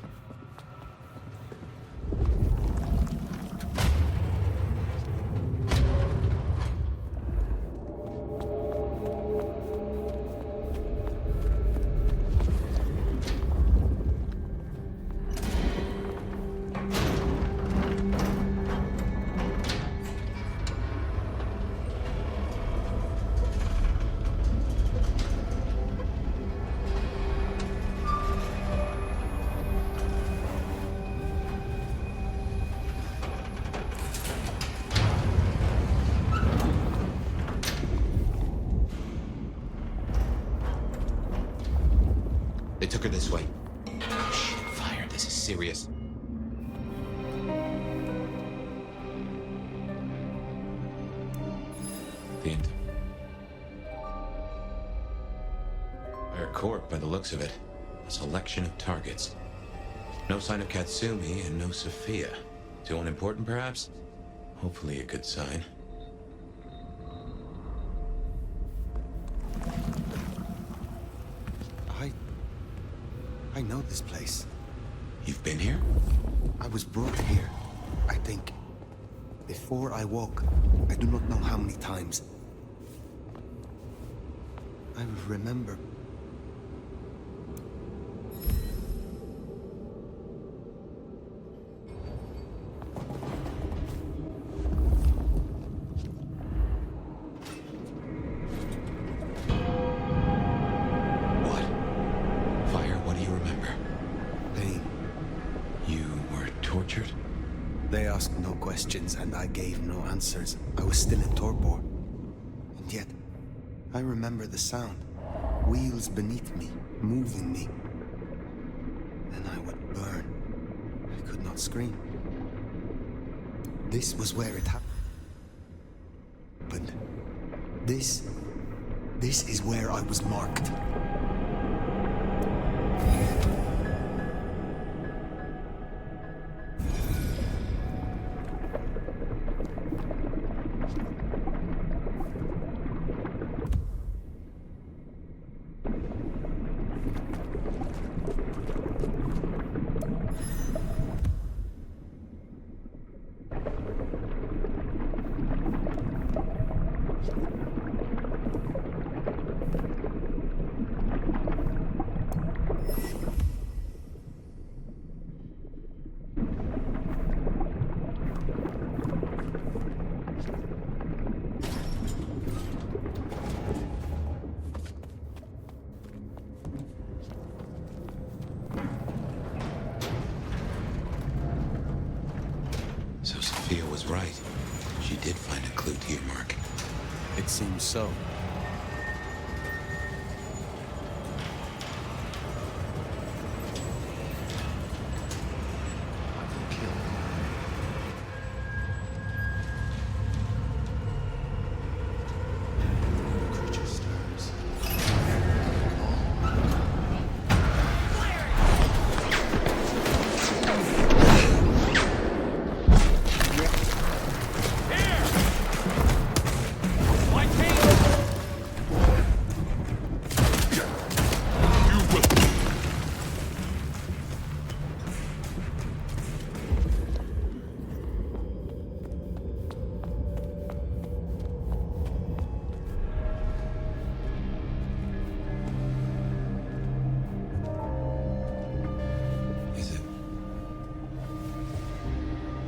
S7: They took her this way. Shit, fire, this is serious. The entire court, by the looks of it. A selection of targets. No sign of Katsumi and no Sophia. Too unimportant, perhaps? Hopefully a good sign.
S13: I know this place.
S7: You've been here?
S13: I was brought here, I think. Before I woke, I do not know how many times. I remember... and I gave no answers. I was still in torpor. And yet, I remember the sound. Wheels beneath me, moving me. Then I would burn. I could not scream. This was where it happened. This is where I was marked.
S1: was right. She did find a clue to your mark.
S4: It seems so.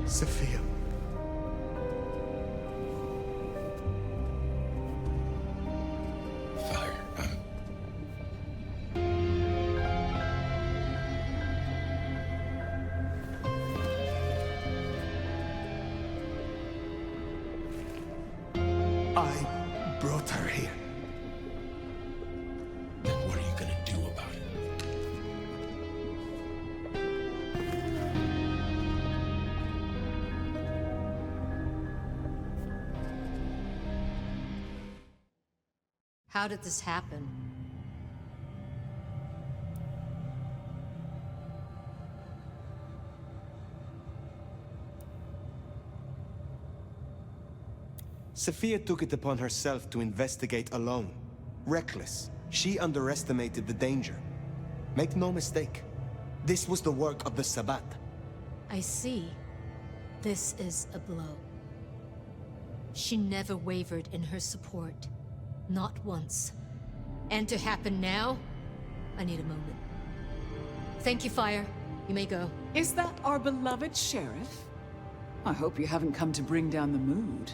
S3: Sophia.
S1: Fire.
S3: I brought her here.
S1: Then what are you gonna do about it?
S15: How did this happen?
S3: Sophia took it upon herself to investigate alone. Reckless. She underestimated the danger. Make no mistake. This was the work of the Sabbat.
S15: I see. This is a blow. She never wavered in her support. Not once. And to happen now? I need a moment. Thank you, Fire. You may go.
S17: Is that our beloved sheriff? I hope you haven't come to bring down the mood.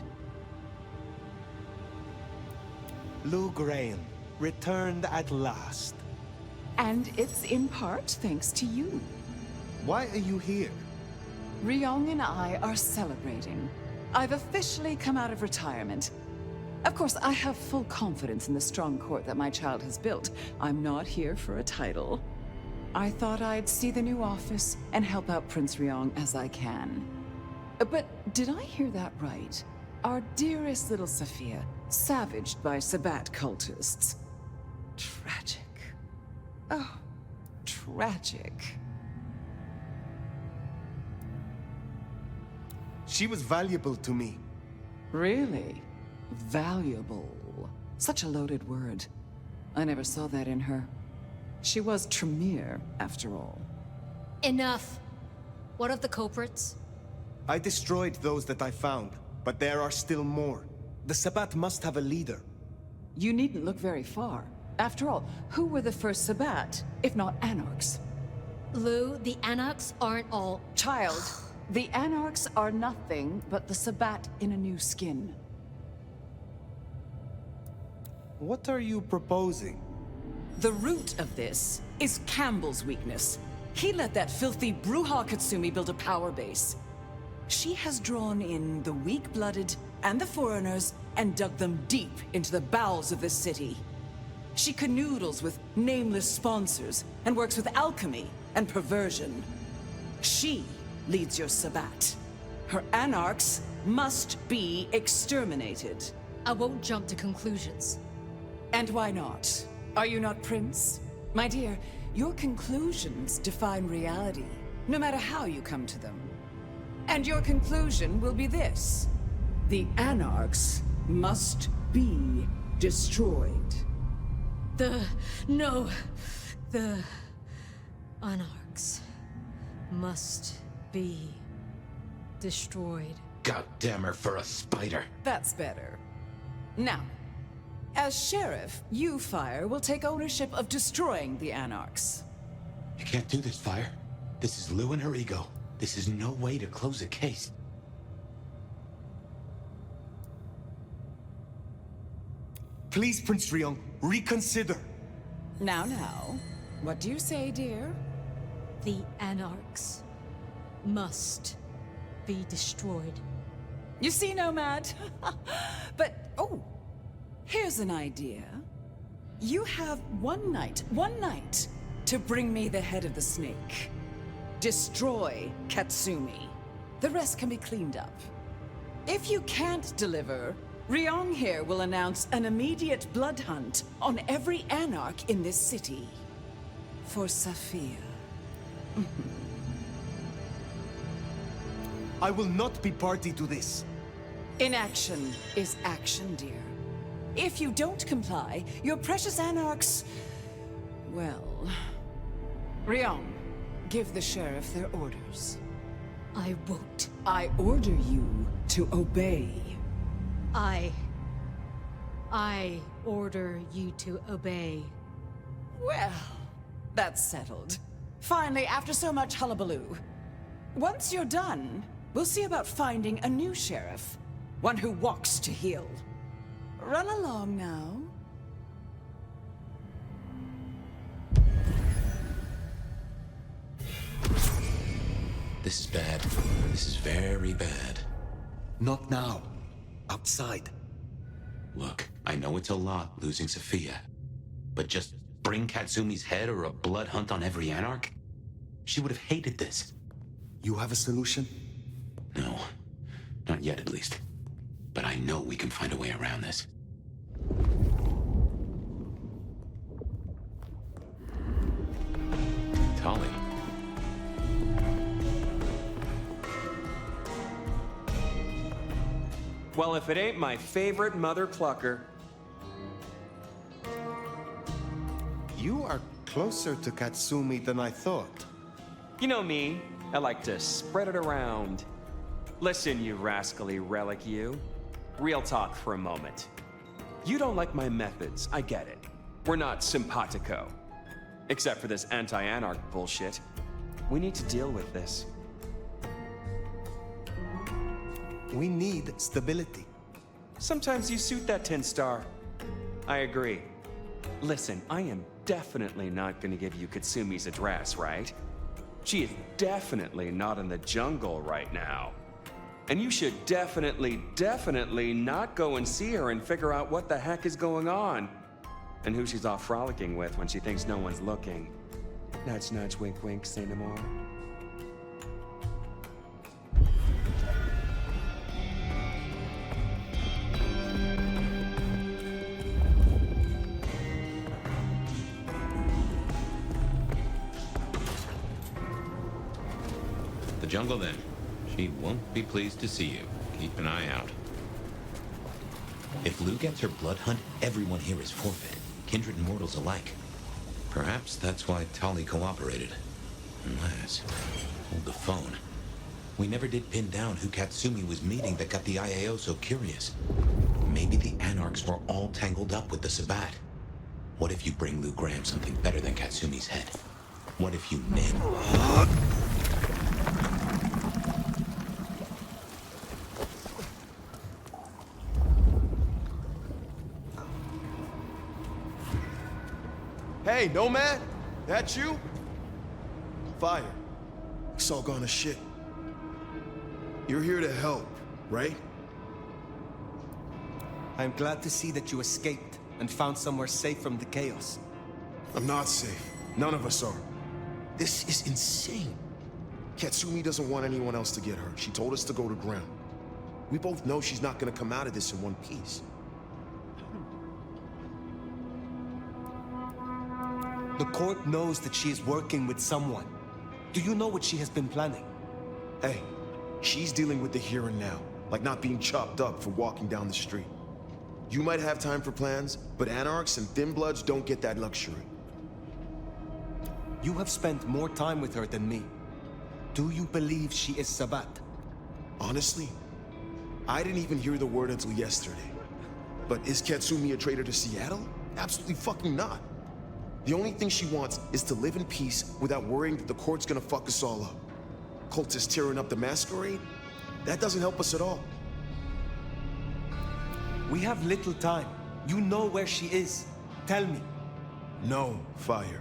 S3: Lou Graham, returned at last.
S17: And it's in part thanks to you.
S3: Why are you here?
S17: Ryong and I are celebrating. I've officially come out of retirement. Of course, I have full confidence in the strong court that my child has built. I'm not here for a title. I thought I'd see the new office and help out Prince Ryong as I can. But did I hear that right? Our dearest little Sophia, savaged by Sabbat cultists. Tragic. Oh, tragic.
S3: She was valuable to me.
S17: Really? Valuable. Such a loaded word. I never saw that in her. She was Tremere, after all.
S15: Enough. What of the culprits?
S3: I destroyed those that I found, but there are still more. The Sabbat must have a leader.
S17: You needn't look very far. After all, who were the first Sabbat, if not Anarchs?
S15: Lou, the Anarchs aren't all...
S17: Child, the Anarchs are nothing but the Sabbat in a new skin.
S3: What are you proposing?
S17: The root of this is Campbell's weakness. He let that filthy Bruja Katsumi build a power base. She has drawn in the weak-blooded and the foreigners and dug them deep into the bowels of this city. She canoodles with nameless sponsors and works with alchemy and perversion. She leads your Sabbat. Her Anarchs must be exterminated.
S15: I won't jump to conclusions.
S17: And why not? Are you not Prince? My dear, your conclusions define reality, no matter how you come to them. And your conclusion will be this. The Anarchs must be destroyed.
S15: The Anarchs must be destroyed.
S1: God damn her for a spider.
S17: That's better. Now, as sheriff, you, Fire, will take ownership of destroying the Anarchs.
S1: You can't do this, Fire. This is Lou and her ego. This is no way to close a case.
S3: Please, Prince Ryong, reconsider.
S17: Now, what do you say, dear?
S15: The Anarchs must be destroyed.
S17: You see, Nomad? But, oh, here's an idea. You have one night, to bring me the head of the snake. Destroy Katsumi. The rest can be cleaned up. If you can't deliver, Ryong here will announce an immediate blood hunt on every anarch in this city. For Sophia.
S3: I will not be party to this.
S17: Inaction is action, dear. If you don't comply, your precious anarchs... well... Ryong, give the sheriff their orders.
S22: I won't.
S17: I order you to obey.
S22: I order you to obey.
S17: Well, that's settled. Finally, after so much hullabaloo. Once you're done, we'll see about finding a new sheriff. One who walks to heal. Run along now.
S1: This is bad. This is very bad.
S4: Not now. Outside.
S1: Look, I know it's a lot losing Sophia, but just bring Katsumi's head or a blood hunt on every anarch? She would have hated this.
S3: You have a solution?
S1: No, not yet at least. But I know we can find a way around this. Tali.
S18: Well, if it ain't my favorite mother clucker.
S3: You are closer to Katsumi than I thought.
S18: You know me, I like to spread it around. Listen, you rascally relic, you. Real talk for a moment. You don't like my methods, I get it. We're not simpatico. Except for this anti-anarch bullshit. We need to deal with this.
S3: We need stability.
S18: Sometimes you suit that tin star. I agree. Listen, I am definitely not gonna give you Katsumi's address, right? She is definitely not in the jungle right now. And you should definitely not go and see her and figure out what the heck is going on. And who she's off frolicking with when she thinks no one's looking. Nudge, nudge, wink, wink, say no more.
S1: The jungle then. She won't be pleased to see you. Keep an eye out. If Lou gets her blood hunt, everyone here is forfeit. Kindred and mortals alike. Perhaps that's why Tali cooperated. Unless... hold the phone. We never did pin down who Katsumi was meeting that got the IAO so curious. Maybe the Anarchs were all tangled up with the Sabbat. What if you bring Lou Graham something better than Katsumi's head? What if you name...
S6: Hey, Nomad? That you? Fire. It's all gone to shit. You're here to help, right?
S3: I'm glad to see that you escaped and found somewhere safe from the chaos.
S6: I'm not safe. None of us are. This is insane. Katsumi doesn't want anyone else to get hurt. She told us to go to ground. We both know she's not gonna come out of this in one piece.
S3: The court knows that she is working with someone. Do you know what she has been planning?
S6: Hey, she's dealing with the here and now, like not being chopped up for walking down the street. You might have time for plans, but Anarchs and Thin Bloods don't get that luxury.
S3: You have spent more time with her than me. Do you believe she is Sabbat?
S6: Honestly, I didn't even hear the word until yesterday. But is Katsumi a traitor to Seattle? Absolutely fucking not. The only thing she wants is to live in peace without worrying that the court's gonna fuck us all up. Cultists tearing up the Masquerade? That doesn't help us at all.
S3: We have little time. You know where she is. Tell me.
S6: No, Fire.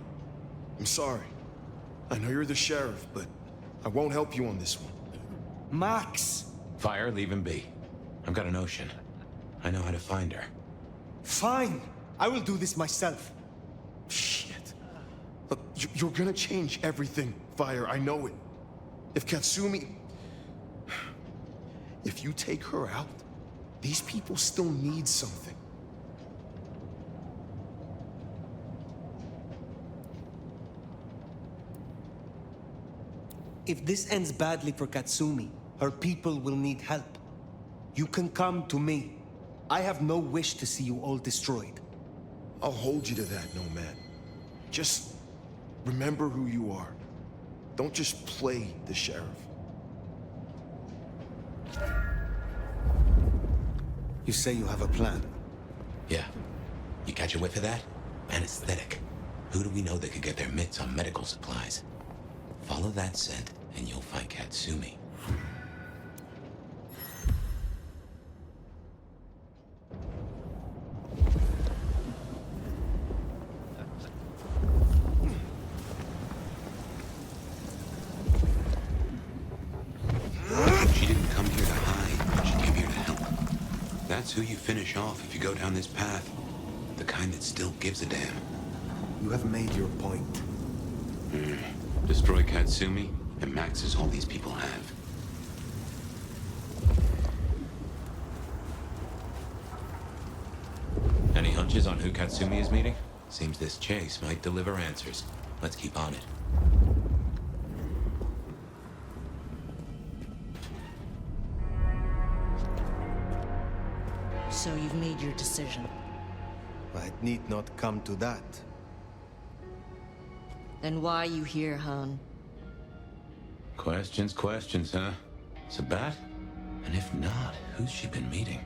S6: I'm sorry. I know you're the sheriff, but I won't help you on this one.
S3: Max!
S1: Fire, leave him be. I've got a notion. I know how to find her.
S3: Fine! I will do this myself.
S6: Shit. Look, you're gonna change everything, Fire, I know it. If Katsumi... If you take her out, these people still need something.
S4: If this ends badly for Katsumi, her people will need help. You can come to me. I have no wish to see you all destroyed.
S6: I'll hold you to that, Nomad. Just remember who you are. Don't just play the sheriff.
S4: You say you have a plan?
S1: Yeah. You catch a whiff of that? Anesthetic. Who do we know that could get their mitts on medical supplies? Follow that scent, and you'll find Katsumi. She didn't come here to hide. She came here to help. That's who you finish off if you go down this path. The kind that still gives a damn.
S4: You have made your point.
S1: Destroy Katsumi, and Max is all these people have. Any hunches on who Katsumi is meeting? Seems this chase might deliver answers. Let's keep on it.
S15: So you've made your decision.
S4: It need not come to that.
S15: Then why are you here, Han?
S1: Questions, huh? Sabat? And if not, who's she been meeting?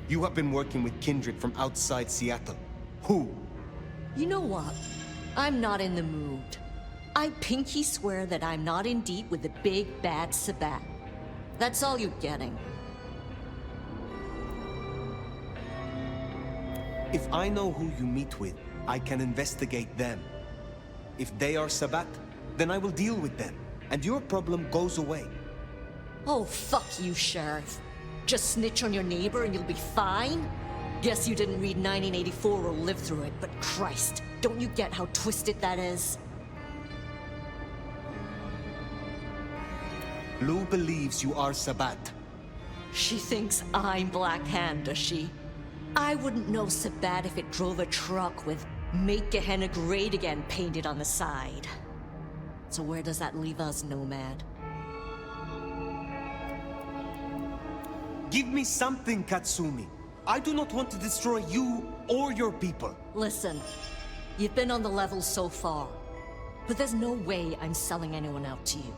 S3: You have been working with kindred from outside Seattle. Who?
S15: You know what? I'm not in the mood. I pinky swear that I'm not in deep with the big bad Sabat. That's all you're getting.
S4: If I know who you meet with, I can investigate them. If they are Sabat, then I will deal with them, and your problem goes away.
S15: Oh, fuck you, Sheriff. Just snitch on your neighbor and you'll be fine? Guess you didn't read 1984 or live through it, but Christ, don't you get how twisted that is?
S4: Lou believes you are Sabat.
S15: She thinks I'm Black Hand, does she? I wouldn't know Sabat if it drove a truck with "Make Gehenna Great Again" painted on the side. So where does that leave us, Nomad?
S4: Give me something, Katsumi. I do not want to destroy you or your people.
S15: Listen, you've been on the level so far, but there's no way I'm selling anyone out to you.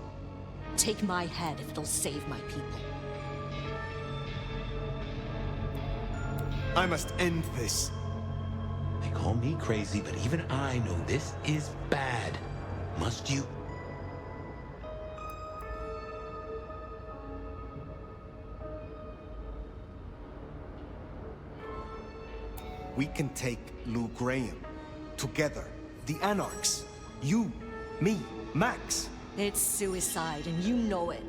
S15: Take my head if it'll save my people.
S3: I must end this.
S1: They call me crazy, but even I know this is bad. Must you?
S4: We can take Lou Graham. Together. The Anarchs. You, me, Max.
S15: It's suicide, and you know it.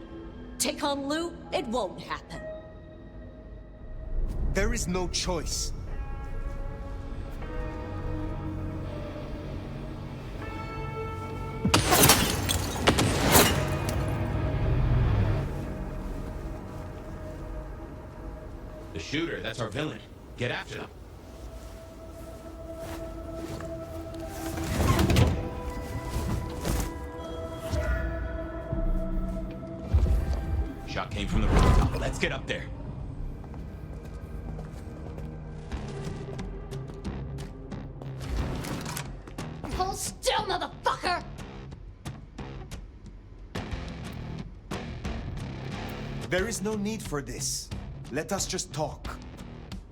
S15: Take on Lou, it won't happen.
S3: There is no choice.
S1: The shooter, that's our villain. Get after them. Shot came from the rooftop. Let's get up there.
S22: Hold still, motherfucker!
S4: There is no need for this. Let us just talk.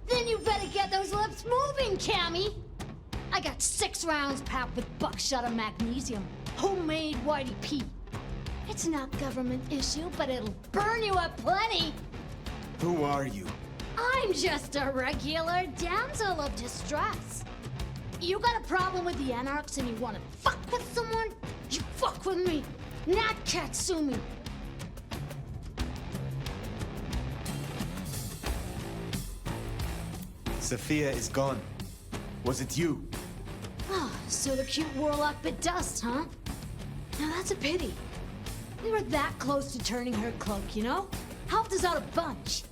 S22: Then you better get those lips moving, Cammy! I got 6 rounds packed with buckshot and magnesium. Homemade Whitey Pete. It's not government issue, but it'll burn you up plenty!
S4: Who are you?
S22: I'm just a regular damsel of distress. You got a problem with the Anarchs and you want to fuck with someone? You fuck with me.
S9: not Katsumi!
S3: Sophia is gone. Was it you?
S9: Oh, so the cute warlock bit dust, huh? Now that's a pity. We were that close to turning her cloak, you know? Helped us out a bunch.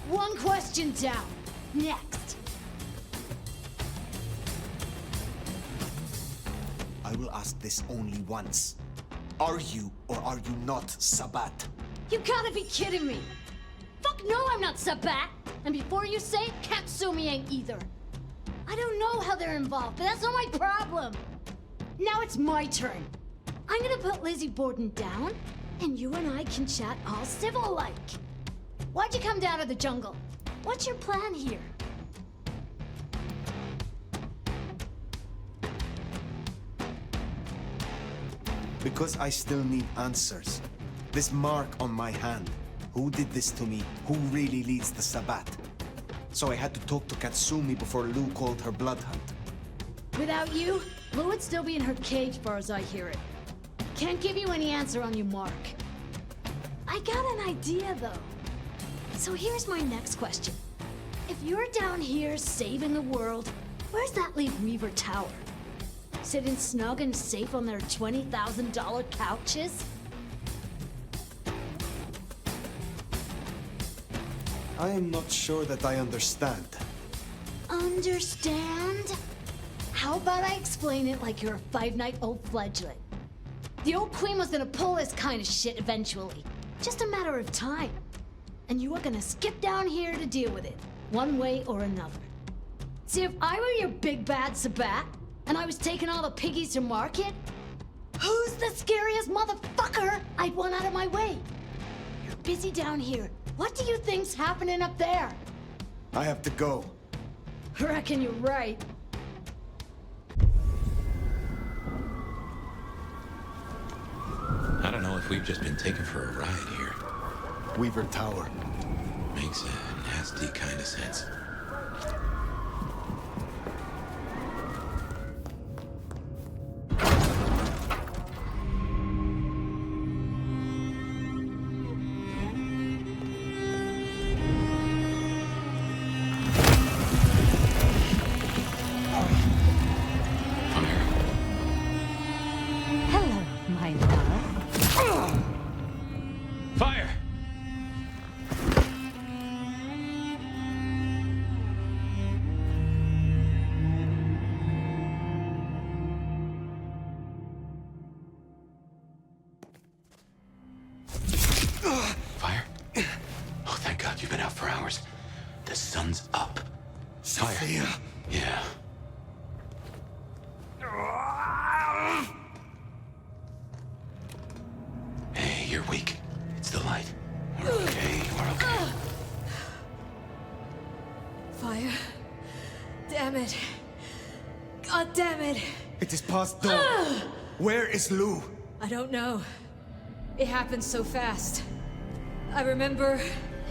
S9: One question down. Next.
S4: I will ask this only once. Are you or are you not Sabat?
S9: You gotta be kidding me! Fuck no, I'm not Sabat! And before you say it, Katsumi ain't either. I don't know how they're involved, but that's not my problem. Now it's my turn. I'm gonna put Lizzie Borden down, and you and I can chat all civil-like. Why'd you come down to the jungle? What's your plan here?
S3: Because I still need answers. This mark on my hand. Who did this to me? Who really leads the Sabat? So I had to talk to Katsumi before Lou called her blood hunt.
S9: Without you, Lou would still be in her cage far as I hear it. Can't give you any answer on your mark. I got an idea, though. So here's my next question. If you're down here saving the world, where's that leave Weaver Tower? Sitting snug and safe on their $20,000 couches?
S3: I am not sure that I understand.
S9: Understand? How about I explain it like you're a 5-night-old fledgling? The old queen was gonna pull this kind of shit eventually. Just a matter of time. And you are gonna skip down here to deal with it, one way or another. See, if I were your big bad Sabat, and I was taking all the piggies to market, who's the scariest motherfucker I'd want out of my way? You're busy down here. What do you think's happening up there?
S3: I have to go.
S9: Reckon you're right.
S1: I don't know if we've just been taken for a ride here.
S3: Weaver Tower.
S1: Makes a nasty kind of sense.
S22: Hello, my love.
S10: Fire!
S1: Fire? Oh, thank God you've been out for hours. The sun's up.
S3: Sophia.
S1: Fire. Yeah. Hey, you're weak. It's the light. We're okay. We're okay.
S9: Fire. Damn it. God damn it.
S3: It is past dawn. Where is Lou?
S9: I don't know. It happened so fast. I remember...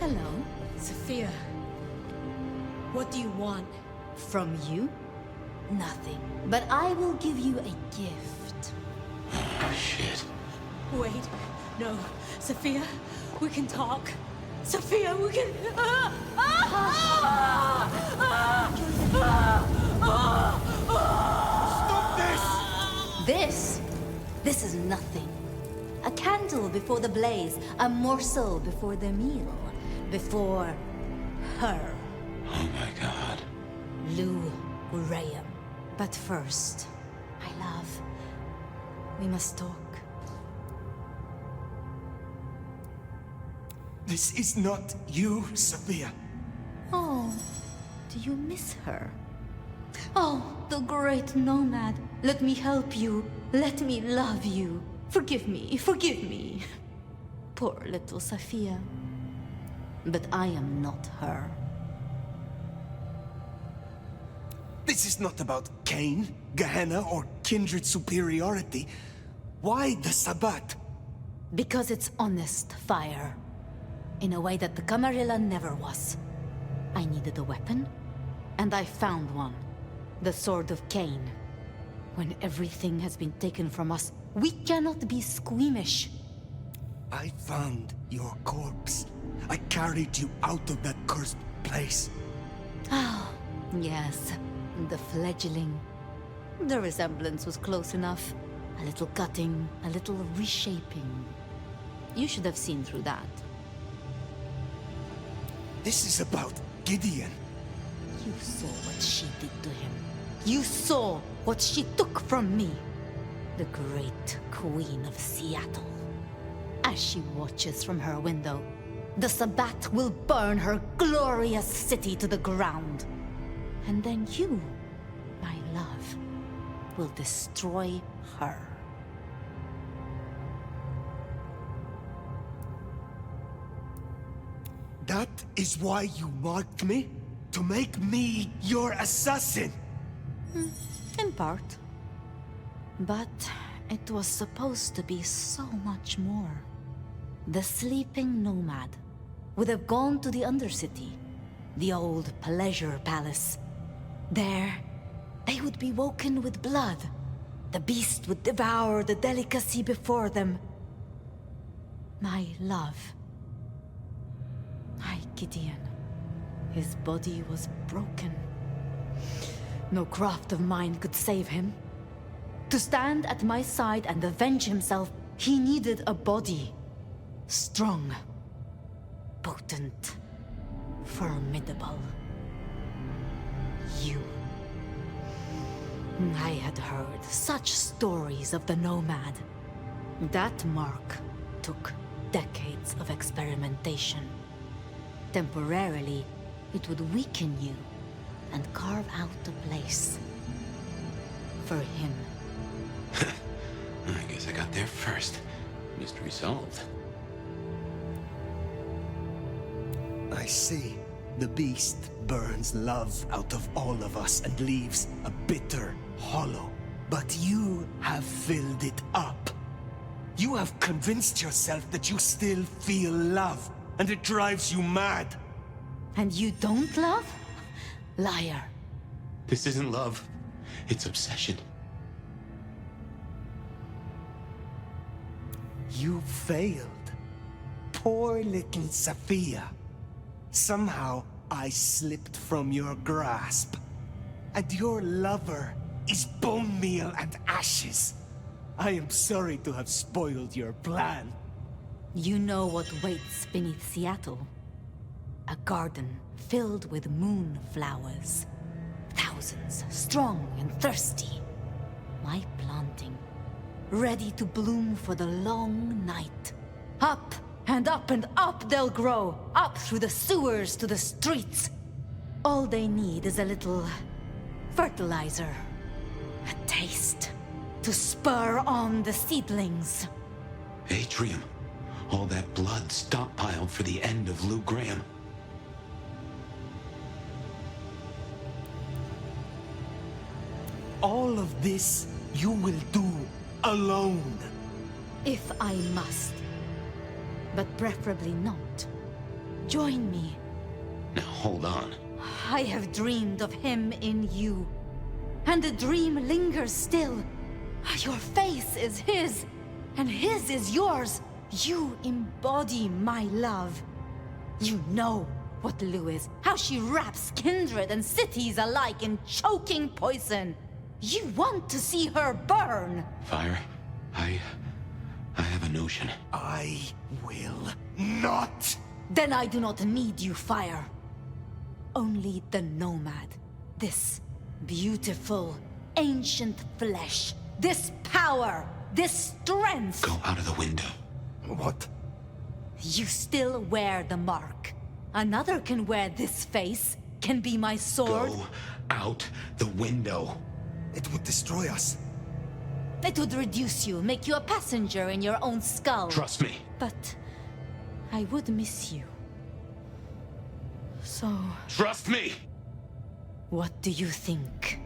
S22: Hello.
S9: Sophia. What do you want?
S22: From you? Nothing. But I will give you a gift.
S1: Oh, shit.
S9: Wait. No. Sophia, we can talk. Sophia, we can...
S3: Stop this!
S22: This is nothing. A candle before the blaze, a morsel before the meal, before her.
S1: Oh my God.
S22: Lou Graham. But first, my love, we must talk.
S3: This is not you, Sophia.
S22: Oh, do you miss her? Oh, the great nomad. Let me help you. Let me love you. Forgive me, forgive me. Poor little Sophia. But I am not her.
S3: This is not about Cain, Gehenna, or kindred superiority. Why the Sabbat?
S22: Because it's honest fire. In a way that the Camarilla never was. I needed a weapon, and I found one. The Sword of Cain. When everything has been taken from us, We cannot be squeamish.
S8: I found your corpse. I carried you out of that cursed place.
S22: Oh, yes. The fledgling. The resemblance was close enough. A little cutting, a little reshaping. You should have seen through that.
S8: This is about Gideon.
S22: You saw what she did to him. You saw what she took from me. The great Queen of Seattle. As she watches from her window, the Sabbat will burn her glorious city to the ground. And then you, my love, will destroy her.
S8: That is why you marked me? To make me your assassin?
S22: In part. But it was supposed to be so much more. The sleeping nomad would have gone to the Undercity, the old pleasure palace. There, they would be woken with blood. The beast would devour the delicacy before them. My love. My Gideon. His body was broken. No craft of mine could save him. To stand at my side and avenge himself, he needed a body. Strong. Potent. Formidable. You. I had heard such stories of the Nomad. That mark took decades of experimentation. Temporarily, it would weaken you and carve out a place. For him.
S1: I guess I got there first. Mystery solved.
S8: I see. The beast burns love out of all of us and leaves a bitter hollow. But you have filled it up. You have convinced yourself that you still feel love, and it drives you mad.
S22: And you don't love? Liar.
S1: This isn't love. It's obsession.
S8: You failed. Poor little Sophia. Somehow, I slipped from your grasp. And your lover is bone meal and ashes. I am sorry to have spoiled your plan.
S22: You know what waits beneath Seattle? A garden filled with moonflowers. Thousands, strong and thirsty. My planting, ready to bloom for the long night. Up and up and up they'll grow, up through the sewers to the streets. All they need is a little fertilizer, a taste, to spur on the seedlings.
S1: Atrium. All that blood stockpiled for the end of Lou Graham.
S8: All of this you will do alone.
S22: If I must. But preferably not. Join me.
S1: Now hold on.
S22: I have dreamed of him in you. And the dream lingers still. Your face is his, and his is yours. You embody my love. You know what Lou is, how she wraps kindred and cities alike in choking poison. You want to see her burn.
S1: Fire, I have a notion.
S8: I will not.
S22: Then I do not need you, Fire. Only the Nomad. This beautiful, ancient flesh. This power. This strength.
S1: Go out of the window.
S8: What?
S22: You still wear the mark. Another can wear this face. Can be my sword.
S1: Go out the window.
S8: It would destroy us.
S22: It would reduce you, make you a passenger in your own skull.
S1: Trust me.
S22: But I would miss you. So...
S1: Trust me!
S22: What do you think,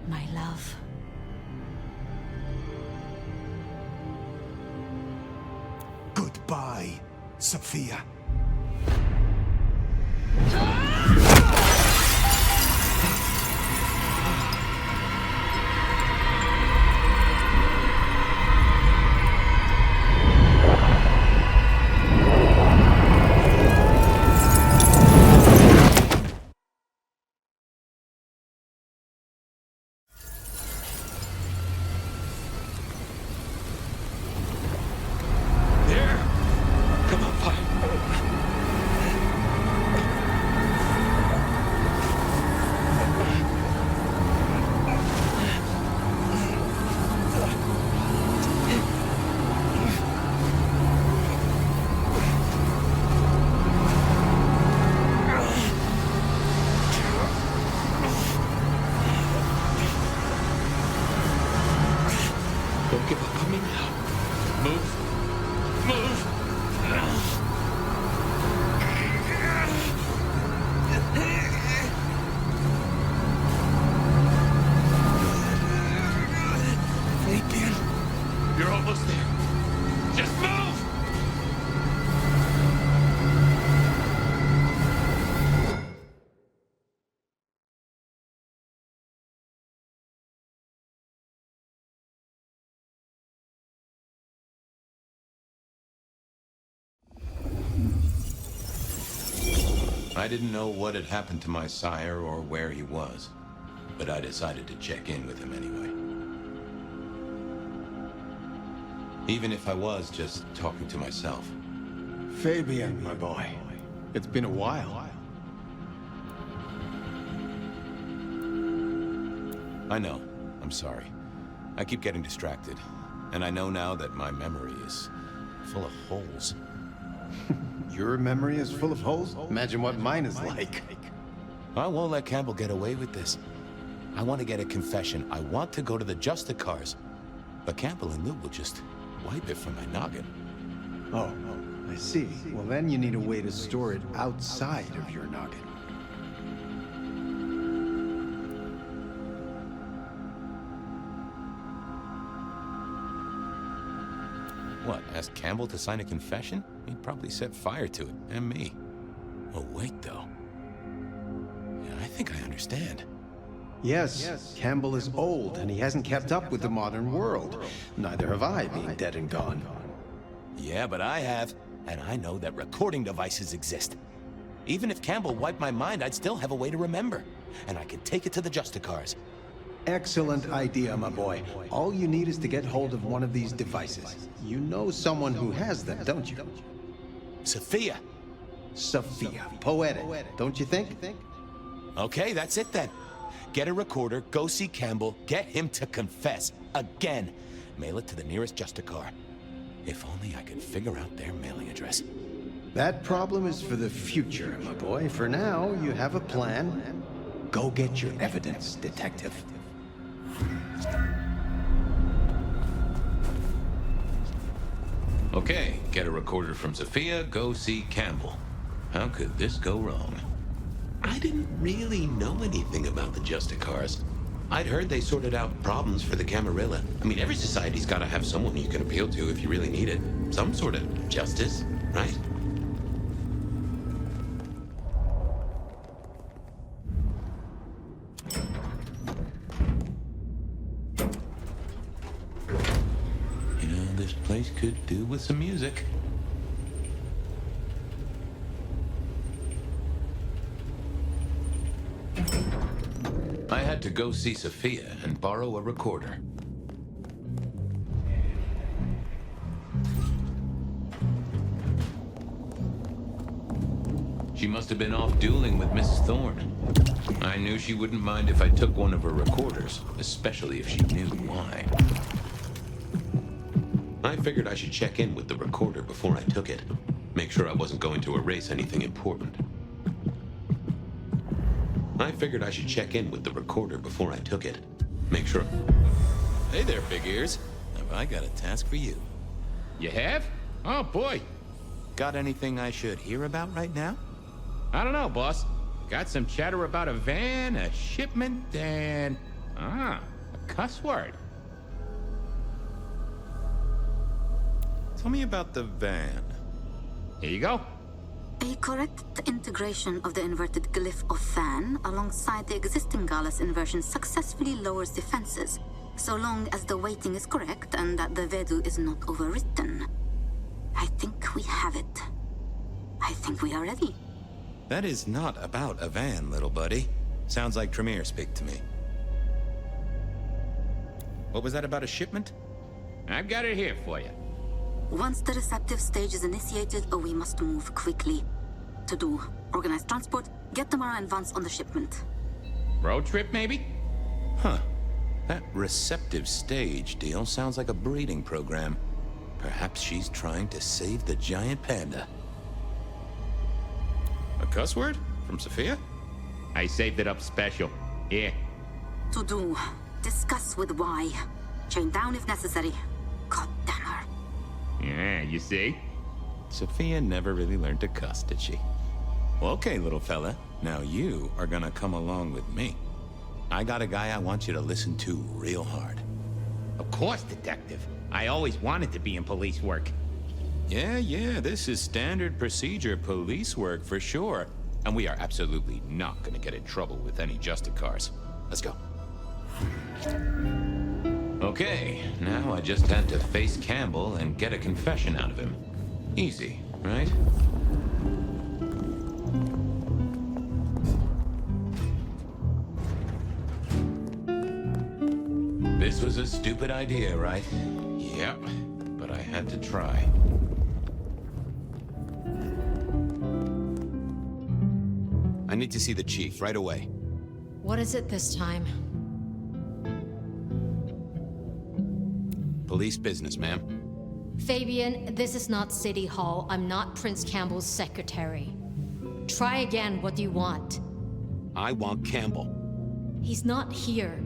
S22: my love?
S8: Goodbye, Sophia.
S7: I didn't know what had happened to my sire or where he was, but I decided to check in with him anyway. Even if I was just talking to myself.
S13: Fabian, my boy. It's been a while.
S7: I know. I'm sorry. I keep getting distracted. And I know now that my memory is full of holes.
S13: Your memory is full of holes? Imagine what mine is like.
S7: I won't let Campbell get away with this. I want to get a confession. I want to go to the Justicars. But Campbell and Lou will just wipe it from my noggin.
S13: Oh, I see. Well, then you need a way to store it outside of your noggin.
S7: What, ask Campbell to sign a confession? He'd probably set fire to it, and me. Oh, wait, though. Yeah, I think I understand.
S13: Yes, Campbell is old, and he hasn't kept up with the modern world. Neither have I, being dead and gone.
S7: Yeah, but I have, and I know that recording devices exist. Even if Campbell wiped my mind, I'd still have a way to remember. And I could take it to the Justicars.
S13: Excellent idea, my boy. All you need is to get hold of one of these devices. You know someone who has them, don't you?
S7: Sophia.
S13: Sophia. Poetic, don't you think?
S7: Okay, that's it then. Get a recorder, go see Campbell, get him to confess. Again. Mail it to the nearest Justicar. If only I could figure out their mailing address.
S13: That problem is for the future, my boy. For now, you have a plan. Go get your evidence, detective.
S7: Okay, get a recorder from Sophia, go see Campbell. How could this go wrong? I didn't really know anything about the Justicars. I'd heard they sorted out problems for the Camarilla. I mean, every society's got to have someone you can appeal to if you really need it. Some sort of justice, right? You know, this place could do with some music. I had to go see Sophia and borrow a recorder. She must have been off dueling with Mrs. Thorne. I knew she wouldn't mind if I took one of her recorders, especially if she knew why. I figured I should check in with the recorder before I took it. Make sure I wasn't going to erase anything important. I figured I should check in with the recorder before I took it. Make sure... Hey there, big ears. Have I got a task for you? You have? Oh, boy. Got anything I should hear about right now?
S14: I don't know, boss. Got some chatter about a van, a shipment, and... a cuss word.
S7: Tell me about the van.
S14: Here you go.
S22: A correct integration of the inverted glyph of fan alongside the existing Gallus inversion successfully lowers defenses, so long as the weighting is correct and that the Vedu is not overwritten. I think we have it. I think we are ready.
S7: That is not about a van, little buddy. Sounds like Tremere speak to me. What was that about a shipment?
S14: I've got it here for you.
S22: Once the receptive stage is initiated, we must move quickly. To do, organize transport, get Tamara and Vance on the shipment.
S14: Road trip, maybe?
S7: Huh. That receptive stage deal sounds like a breeding program. Perhaps she's trying to save the giant panda. A cuss word? From Sophia?
S14: I saved it up special. Here.
S22: To do, discuss with why. Chain down if necessary. God damn her.
S14: Yeah, you see?
S7: Sophia never really learned to cuss, did she? Well, okay, little fella. Now you are gonna come along with me. I got a guy I want you to listen to real hard.
S14: Of course, detective. I always wanted to be in police work.
S7: Yeah, this is standard procedure police work for sure. And we are absolutely not gonna get in trouble with any Justicars. Let's go. Okay, now I just had to face Campbell and get a confession out of him. Easy, right? This was a stupid idea, right? Yep, but I had to try.
S20: I need to see the chief right away.
S2: What is it this time?
S20: Police business, ma'am.
S2: Fabian, this is not City Hall. I'm not Prince Campbell's secretary. Try again. What do you want?
S20: I want Campbell.
S2: He's not here.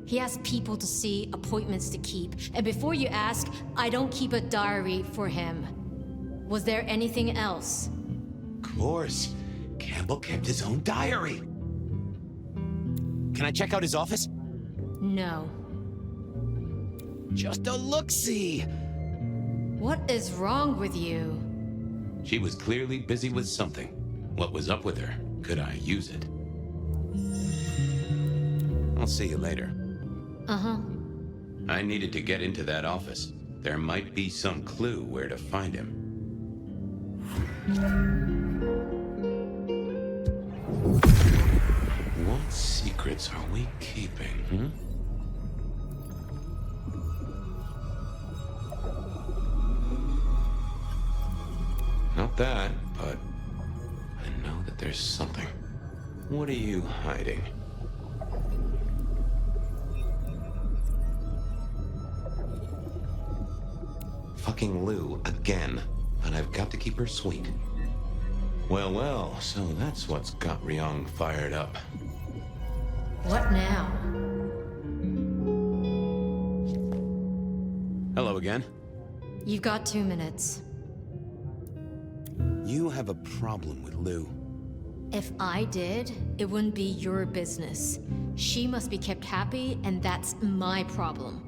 S2: He has people to see, appointments to keep. And before you ask, I don't keep a diary for him. Was there anything else?
S20: Of course. Campbell kept his own diary. Can I check out his office?
S2: No.
S20: Just a look-see.
S2: What is wrong with you?
S7: She was clearly busy with something. What was up with her? Could I use it?
S20: I'll see you later.
S2: Uh-huh.
S7: I needed to get into that office. There might be some clue where to find him. What secrets are we keeping, Not that, but I know that there's something. What are you hiding? Fucking Lou again, but I've got to keep her sweet. Well, well, so that's what's got Ryong fired up.
S2: What now?
S20: Hello again.
S2: You've got 2 minutes.
S20: You have a problem with Lou.
S2: If I did, it wouldn't be your business. She must be kept happy, and that's my problem.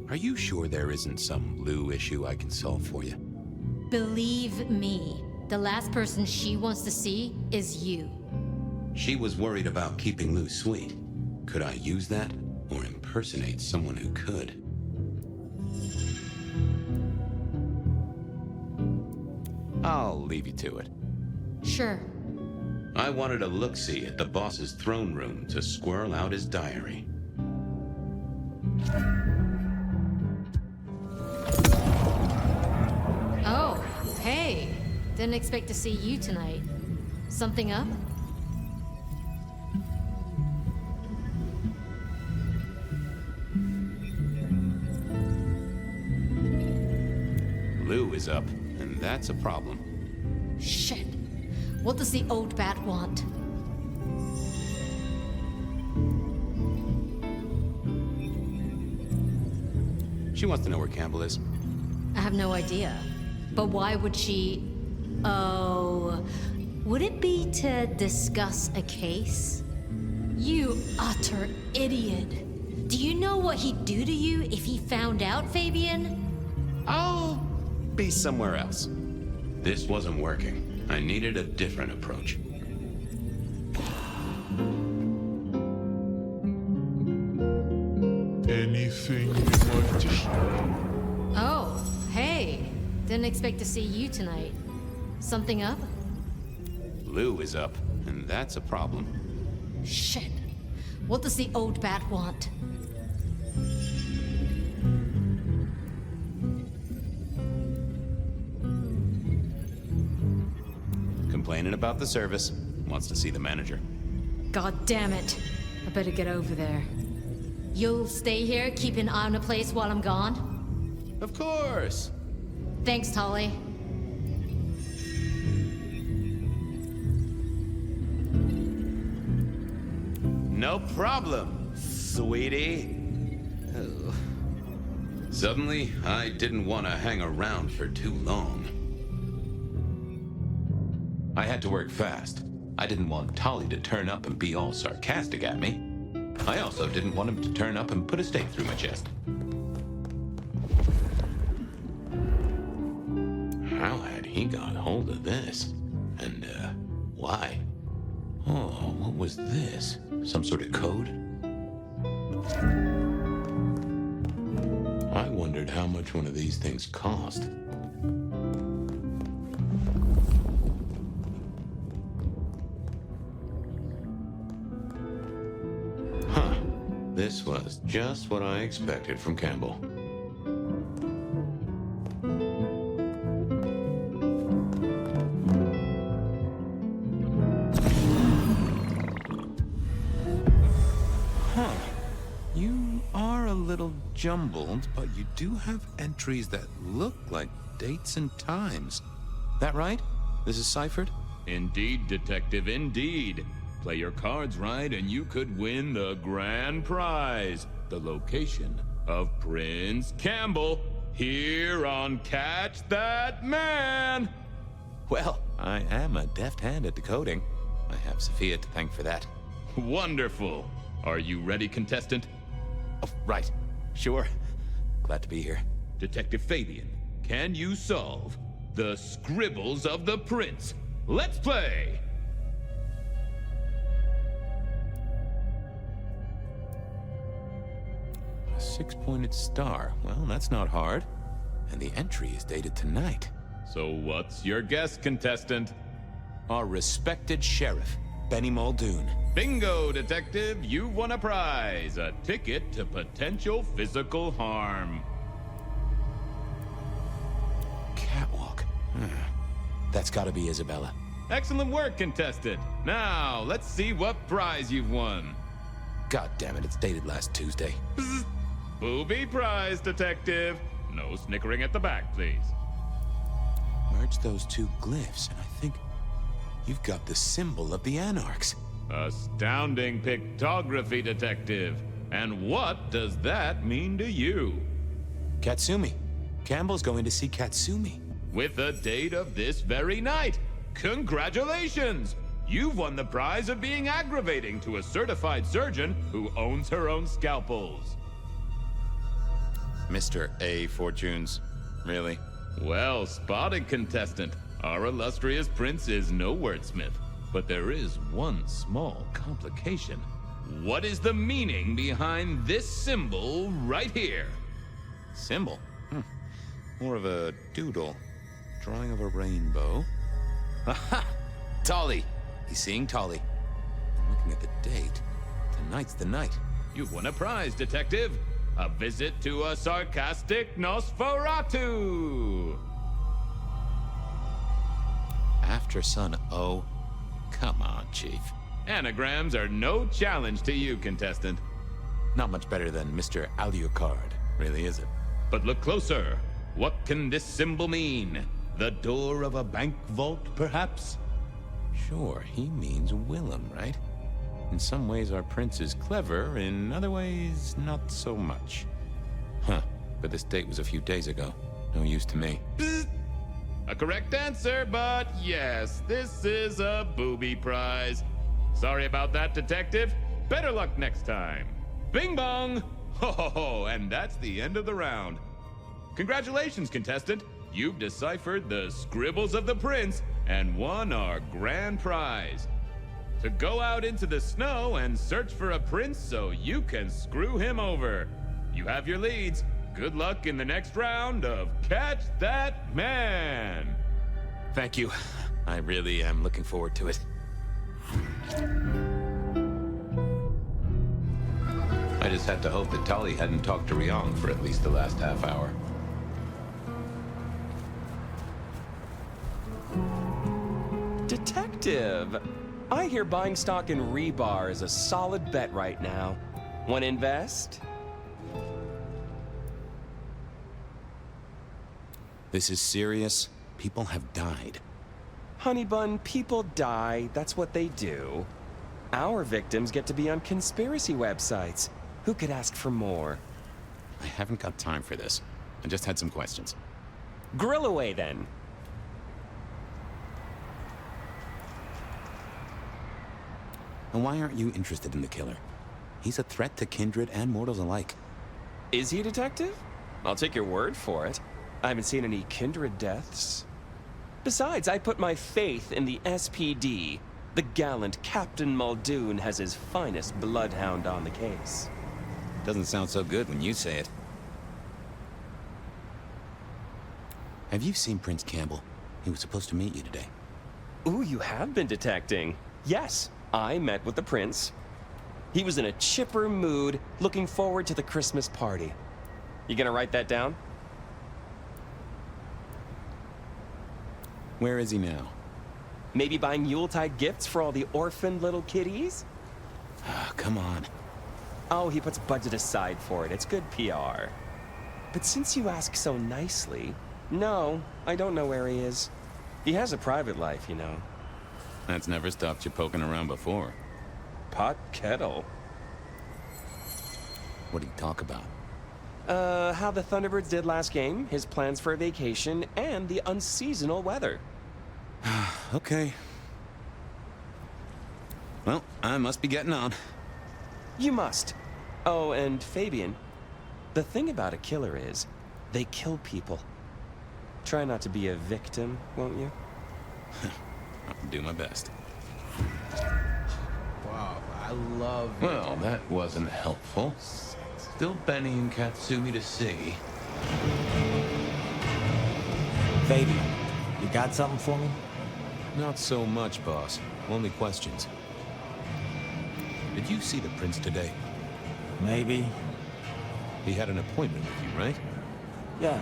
S20: Are you sure there isn't some Lou issue I can solve for you?
S2: Believe me, the last person she wants to see is you.
S7: She was worried about keeping Lou sweet. Could I use that, or impersonate someone who could?
S20: I'll leave you to it.
S2: Sure.
S7: I wanted a look-see at the boss's throne room to squirrel out his diary.
S2: Oh, hey. Didn't expect to see you tonight. Something up?
S20: Lou is up, and that's a problem.
S2: Shit. What does the old bat want?
S20: She wants to know where Campbell is.
S2: I have no idea. But why would she... Oh... Would it be to discuss a case? You utter idiot. Do you know what he'd do to you if he found out, Fabian?
S20: I'll be somewhere else.
S7: This wasn't working. I needed a different approach.
S12: Anything you want to share?
S2: Oh, hey. Didn't expect to see you tonight. Something up?
S20: Lou is up, and that's a problem.
S2: Shit. What does the old bat want?
S20: Complaining about the service. Wants to see the manager.
S2: God damn it. I better get over there. You'll stay here, keep an eye on the place while I'm gone?
S20: Of course.
S2: Thanks, Tolly.
S20: No problem, sweetie. Oh.
S7: Suddenly, I didn't want to hang around for too long. I had to work fast. I didn't want Tolly to turn up and be all sarcastic at me. I also didn't want him to turn up and put a stake through my chest. How had he got hold of this? And, why? Oh, what was this? Some sort of code? I wondered how much one of these things cost. This was just what I expected from Campbell. Huh. You are a little jumbled, but you do have entries that look like dates and times. That right? This is ciphered?
S14: Indeed, Detective, indeed. Play your cards right and you could win the grand prize. The location of Prince Campbell here on Catch That Man.
S7: Well, I am a deft hand at decoding. I have Sophia to thank for that.
S14: Wonderful. Are you ready, contestant?
S7: Oh, right. Sure. Glad to be here.
S14: Detective Fabian, can you solve the scribbles of the prince? Let's play!
S7: A 6-pointed star. Well, that's not hard. And the entry is dated tonight.
S14: So what's your guess, contestant?
S7: Our respected sheriff, Benny Muldoon.
S14: Bingo, Detective! You've won a prize. A ticket to potential physical harm.
S7: Catwalk. That's gotta be Isabella.
S14: Excellent work, contestant. Now, let's see what prize you've won.
S7: God damn it, it's dated last Tuesday.
S14: Bzz. Booby prize, Detective. No snickering at the back, please.
S7: Merge those two glyphs, and I think you've got the symbol of the Anarchs.
S14: Astounding pictography, Detective. And what does that mean to you?
S7: Katsumi. Campbell's going to see Katsumi.
S14: With the date of this very night. Congratulations! You've won the prize of being aggravating to a certified surgeon who owns her own scalpels.
S7: Mr. A. Fortunes. Really?
S14: Well spotted, contestant. Our illustrious prince is no wordsmith. But there is one small complication. What is the meaning behind this symbol right here?
S7: Symbol? More of a doodle. Drawing of a rainbow. Aha! Tolly! He's seeing Tolly. And looking at the date, tonight's the night.
S14: You've won a prize, Detective. A visit to a sarcastic Nosferatu.
S7: After Sun O. Come on, Chief.
S14: Anagrams are no challenge to you, contestant.
S7: Not much better than Mr. Alucard, really, is it?
S14: But look closer. What can this symbol mean? The door of a bank vault, perhaps?
S7: Sure, he means Willem, right? In some ways, our prince is clever. In other ways, not so much. Huh. But this date was a few days ago. No use to me.
S14: Psst. A correct answer, but yes, this is a booby prize. Sorry about that, Detective. Better luck next time. Bing bong! Ho ho ho, and that's the end of the round. Congratulations, contestant. You've deciphered the scribbles of the prince and won our grand prize. To go out into the snow and search for a prince so you can screw him over. You have your leads. Good luck in the next round of Catch That Man.
S7: Thank you. I really am looking forward to it. I just had to hope that Tali hadn't talked to Ryong for at least the last half hour.
S18: Detective! I hear buying stock in Rebar is a solid bet right now. Want to invest?
S7: This is serious. People have died.
S18: Honey bun, people die. That's what they do. Our victims get to be on conspiracy websites. Who could ask for more?
S7: I haven't got time for this. I just had some questions.
S18: Grill away then.
S7: And why aren't you interested in the killer? He's a threat to kindred and mortals alike.
S18: Is he a detective? I'll take your word for it. I haven't seen any kindred deaths. Besides, I put my faith in the SPD. The gallant Captain Muldoon has his finest bloodhound on the case.
S7: Doesn't sound so good when you say it. Have you seen Prince Campbell? He was supposed to meet you today.
S18: Ooh, you have been detecting. Yes, I met with the prince. He was in a chipper mood, looking forward to the Christmas party. You gonna write that down?
S7: Where is he now?
S18: Maybe buying Yuletide gifts for all the orphaned little kitties?
S7: Come on.
S18: Oh, he puts budget aside for it. It's good PR. But since you ask so nicely, no, I don't know where he is. He has a private life, you know.
S7: That's never stopped you poking around before.
S18: Pot kettle.
S7: What do you talk about?
S18: How the Thunderbirds did last game, his plans for a vacation, and the unseasonal weather.
S7: Okay. Well, I must be getting on.
S18: You must. Oh, and Fabian, the thing about a killer is, they kill people. Try not to be a victim, won't you?
S7: I'll do my best.
S13: Wow, I love it.
S7: Well, that wasn't helpful. Still Benny and Katsumi to see.
S5: Fabian, you got something for me?
S7: Not so much, boss. Only questions. Did you see the prince today?
S5: Maybe.
S7: He had an appointment with you, right?
S5: Yeah,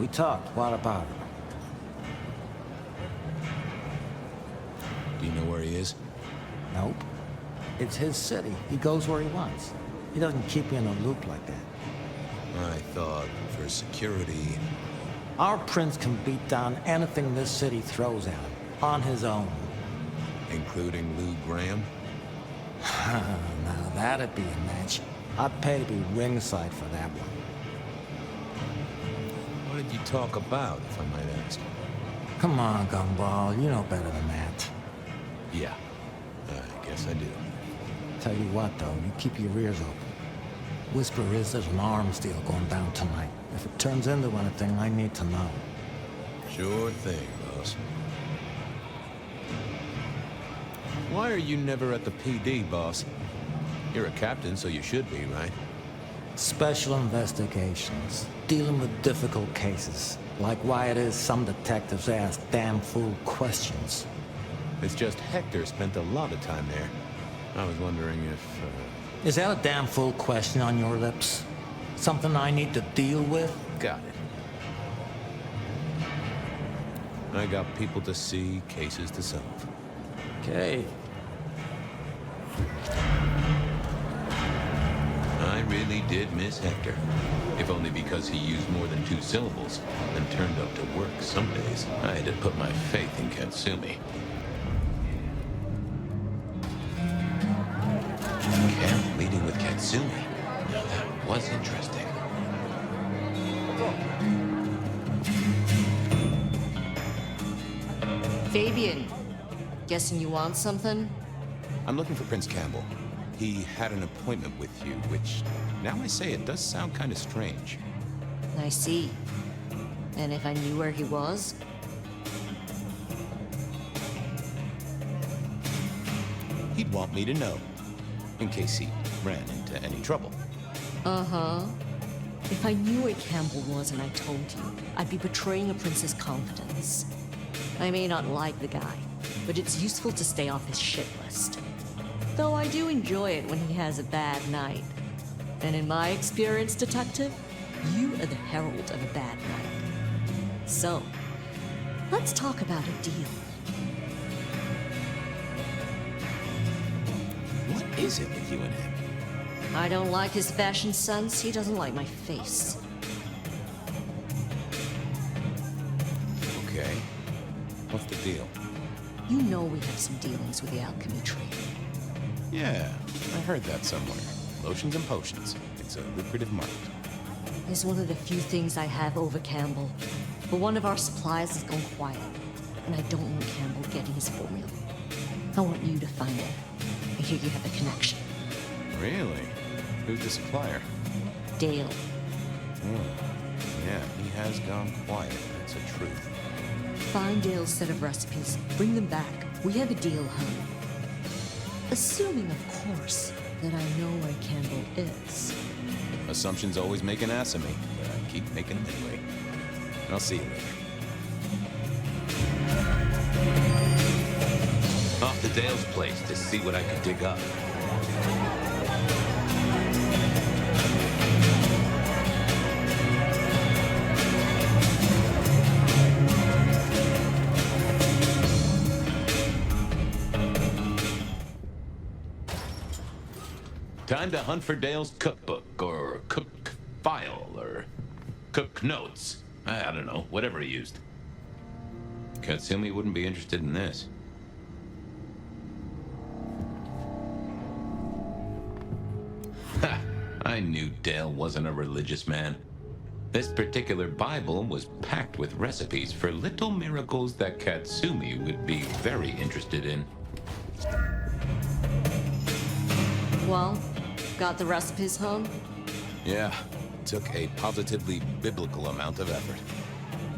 S5: we talked. What about it?
S7: Do you know where he is?
S5: Nope. It's his city. He goes where he wants. He doesn't keep you in a loop like that.
S7: I thought for security...
S5: Our prince can beat down anything this city throws at him, on his own.
S7: Including Lou Graham?
S5: Now that'd be a match. I'd pay to be ringside for that one.
S7: What did you talk about, if I might ask?
S5: Come on, Gumball. You know better than that.
S7: Yeah, I guess I do.
S5: Tell you what, though, you keep your ears open. Whisper is there's an arms deal going down tonight. If it turns into anything, I need to know.
S7: Sure thing, boss. Why are you never at the PD, boss? You're a captain, so you should be, right?
S5: Special investigations. Dealing with difficult cases. Like why it is some detectives ask damn fool questions.
S7: It's just Hector spent a lot of time there. I was wondering if...
S5: Is that a damn fool question on your lips? Something I need to deal with?
S7: Got it. I got people to see, cases to solve.
S5: Okay.
S7: I really did miss Hector. If only because he used more than 2 syllables and turned up to work some days. I had to put my faith in Katsumi. Camp meeting with Katsumi. Now that was interesting.
S15: Fabian, guessing you want something?
S7: I'm looking for Prince Campbell. He had an appointment with you, which, now I say it, does sound kind of strange.
S15: I see. And if I knew where he was?
S7: He'd want me to know, in case he ran into any trouble.
S15: Uh-huh. If I knew where Campbell was and I told you, I'd be betraying a prince's confidence. I may not like the guy, but it's useful to stay off his shit list. Though I do enjoy it when he has a bad night. And in my experience, Detective, you are the herald of a bad night. So, let's talk about a deal.
S7: What is it with you and him?
S15: I don't like his fashion sense, he doesn't like my face.
S7: Okay. What's the deal?
S15: You know we have some dealings with the alchemy trade.
S7: Yeah, I heard that somewhere. Lotions and potions. It's a lucrative market.
S15: It's one of the few things I have over Campbell. But one of our suppliers has gone quiet. And I don't want Campbell getting his formula. I want you to find it. I hear you have a connection.
S7: Really? Who's the supplier?
S15: Dale.
S7: Yeah, he has gone quiet. That's a truth.
S15: Find Dale's set of recipes. Bring them back. We have a deal, honey. Assuming, of course, that I know where Campbell is.
S7: Assumptions always make an ass of me, but I keep making them anyway. I'll see you later. Off to Dale's place to see what I can dig up. Time to hunt for Dale's cookbook, or cook file, or cook notes. I don't know, whatever he used. Katsumi wouldn't be interested in this. Ha! I knew Dale wasn't a religious man. This particular Bible was packed with recipes for little miracles that Katsumi would be very interested in.
S15: Well, got the recipes home?
S20: Yeah, took a positively biblical amount of effort.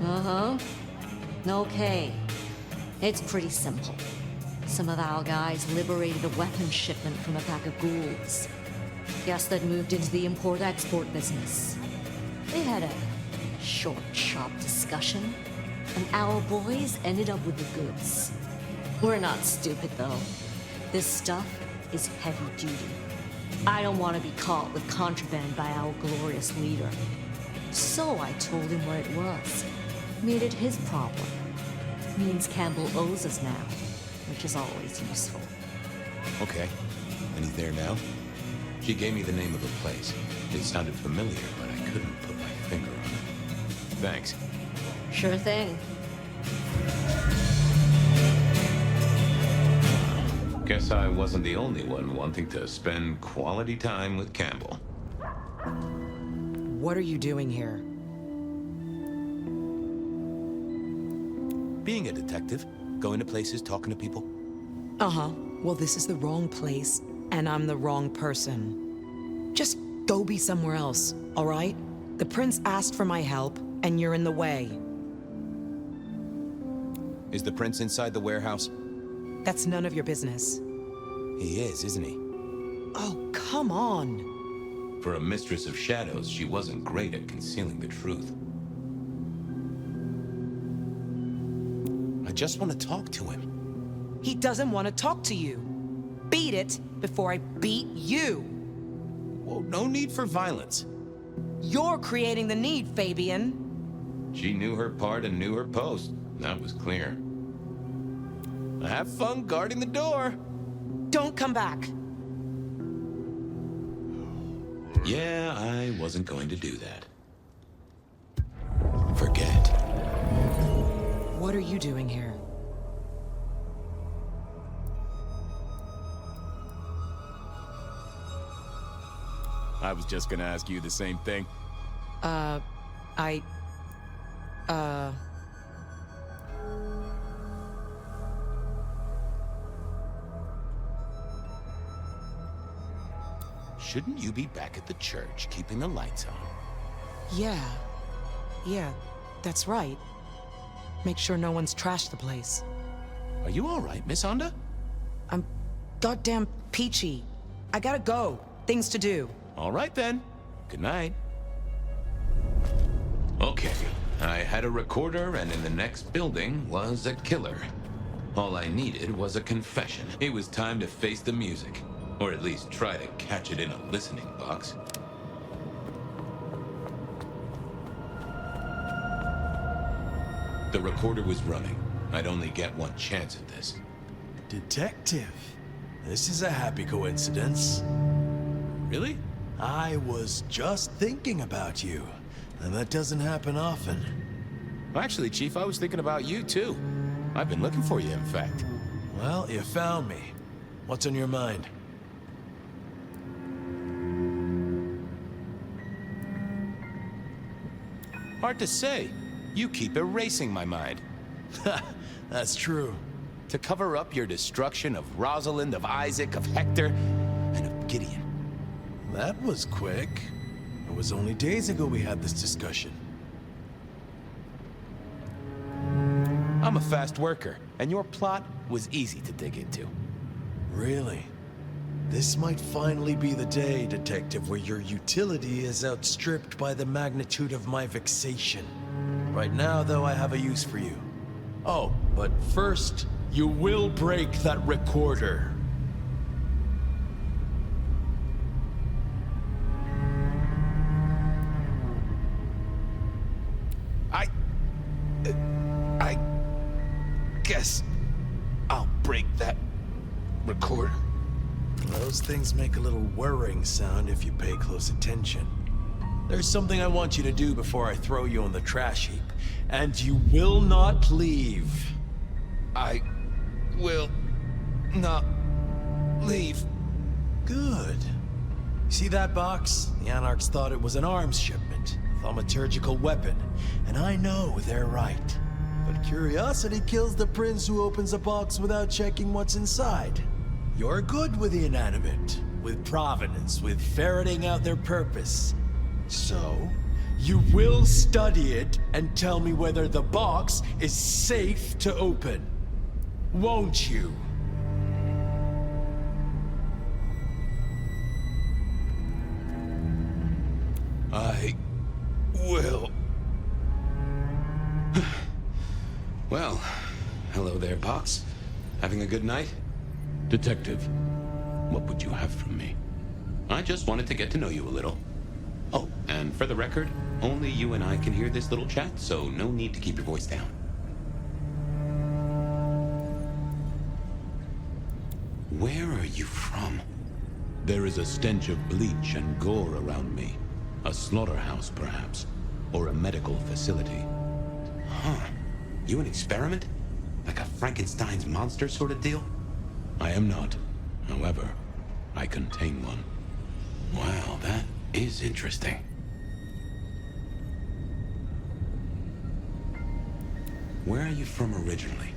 S15: Uh-huh. Okay. It's pretty simple. Some of our guys liberated a weapons shipment from a pack of ghouls. Guess they'd moved into the import-export business. They had a short, sharp discussion, and our boys ended up with the goods. We're not stupid, though. This stuff is heavy duty. I don't want to be caught with contraband by our glorious leader. So I told him where it was. Made it his problem. Means Campbell owes us now, which is always useful.
S20: Okay. And he's there now?
S7: She gave me the name of the place. It sounded familiar, but I couldn't put my finger on it. Thanks.
S15: Sure thing.
S7: Guess I wasn't the only one wanting to spend quality time with Campbell.
S11: What are you doing here?
S20: Being a detective, going to places, talking to people.
S11: Uh-huh. Well, this is the wrong place, and I'm the wrong person. Just go be somewhere else, all right? The prince asked for my help, and you're in the way.
S20: Is the prince inside the warehouse?
S11: That's none of your business.
S20: He is, isn't he?
S11: Oh, come on.
S7: For a mistress of shadows, she wasn't great at concealing the truth.
S20: I just want to talk to him.
S11: He doesn't want to talk to you. Beat it before I beat you.
S20: Well, no need for violence.
S11: You're creating the need, Fabian.
S7: She knew her part and knew her post. That was clear.
S20: Have fun guarding the door.
S11: Don't come back.
S7: Yeah, I wasn't going to do that. Forget.
S11: What are you doing here?
S20: I was just gonna ask you the same thing. Shouldn't you be back at the church, keeping the lights on?
S11: Yeah, that's right. Make sure no one's trashed the place.
S20: Are you all right, Miss Honda?
S11: I'm goddamn peachy. I gotta go. Things to do.
S20: All right, then. Good night.
S7: Okay, I had a recorder, and in the next building was a killer. All I needed was a confession. It was time to face the music. Or at least try to catch it in a listening box. The recorder was running. I'd only get one chance at this.
S21: Detective, this is a happy coincidence.
S20: Really?
S21: I was just thinking about you, and that doesn't happen often.
S20: Actually, Chief, I was thinking about you, too. I've been looking for you, in fact.
S21: Well, you found me. What's on your mind?
S20: Hard to say. You keep erasing my mind.
S21: That's true.
S20: To cover up your destruction of Rosalind, of Isaac, of Hector, and of Gideon.
S21: That was quick. It was only days ago we had this discussion.
S20: I'm a fast worker, and your plot was easy to dig into.
S21: Really? This might finally be the day, Detective, where your utility is outstripped by the magnitude of my vexation. Right now, though, I have a use for you. Oh, but first, you will break that recorder.
S20: I guess I'll break that recorder.
S21: Those things make a little whirring sound if you pay close attention. There's something I want you to do before I throw you on the trash heap, and you will not leave.
S20: I will not leave.
S21: Good. See that box? The Anarchs thought it was an arms shipment, a thaumaturgical weapon, and I know they're right. But curiosity kills the prince who opens a box without checking what's inside. You're good with the inanimate, with provenance, with ferreting out their purpose. So, you will study it and tell me whether the box is safe to open. Won't you?
S20: I will. Well, hello there, Box. Having a good night? Detective, what would you have from me? I just wanted to get to know you a little. Oh, and for the record, only you and I can hear this little chat, so no need to keep your voice down. Where are you from?
S7: There is a stench of bleach and gore around me. A slaughterhouse, perhaps. Or a medical facility.
S20: Huh. You an experiment? Like a Frankenstein's monster sort of deal?
S7: I am not. However, I contain one.
S20: Wow, that is interesting. Where are you from originally?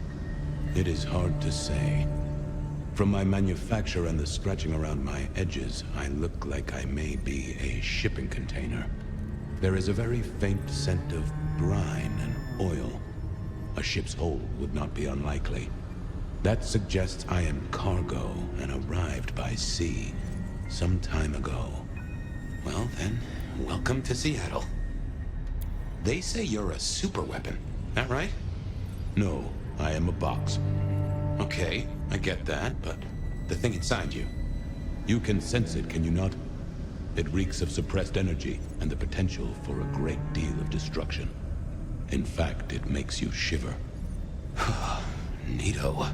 S7: It is hard to say. From my manufacture and the scratching around my edges, I look like I may be a shipping container. There is a very faint scent of brine and oil. A ship's hold would not be unlikely. That suggests I am cargo and arrived by sea some time ago.
S20: Well then, welcome to Seattle. They say you're a superweapon, that right?
S7: No, I am a box.
S20: Okay, I get that, but the thing inside you.
S7: You can sense it, can you not? It reeks of suppressed energy and the potential for a great deal of destruction. In fact, it makes you shiver.
S20: Neato.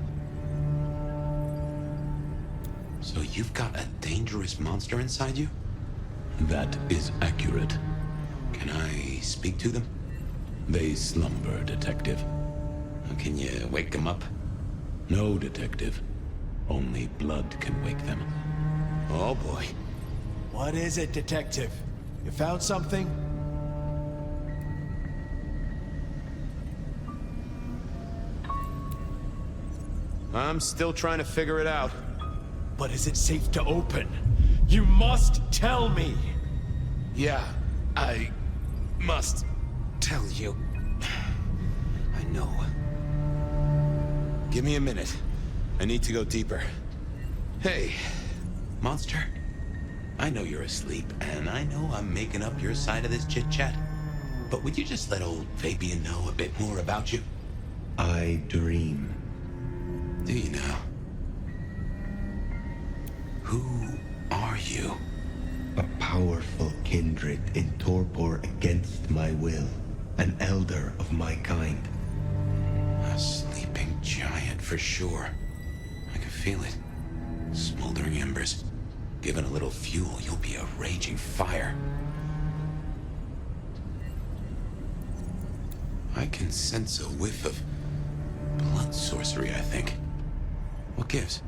S20: So you've got a dangerous monster inside you?
S7: That is accurate.
S20: Can I speak to them?
S7: They slumber, Detective.
S20: Can you wake them up?
S7: No, Detective. Only blood can wake them.
S20: Oh boy.
S21: What is it, Detective? You found something?
S6: I'm still trying to figure it out.
S21: But is it safe to open? You must tell me!
S20: Yeah, I must tell you. I know. Give me a minute. I need to go deeper. Hey, monster. I know you're asleep, and I know I'm making up your side of this chit-chat. But would you just let old Fabian know a bit more about you?
S3: I dream.
S20: Do you now? Who are you?
S3: A powerful kindred in torpor against my will. An elder of my kind.
S20: A sleeping giant for sure. I can feel it. Smoldering embers. Given a little fuel, you'll be a raging fire. I can sense a whiff of blood sorcery, I think. What gives?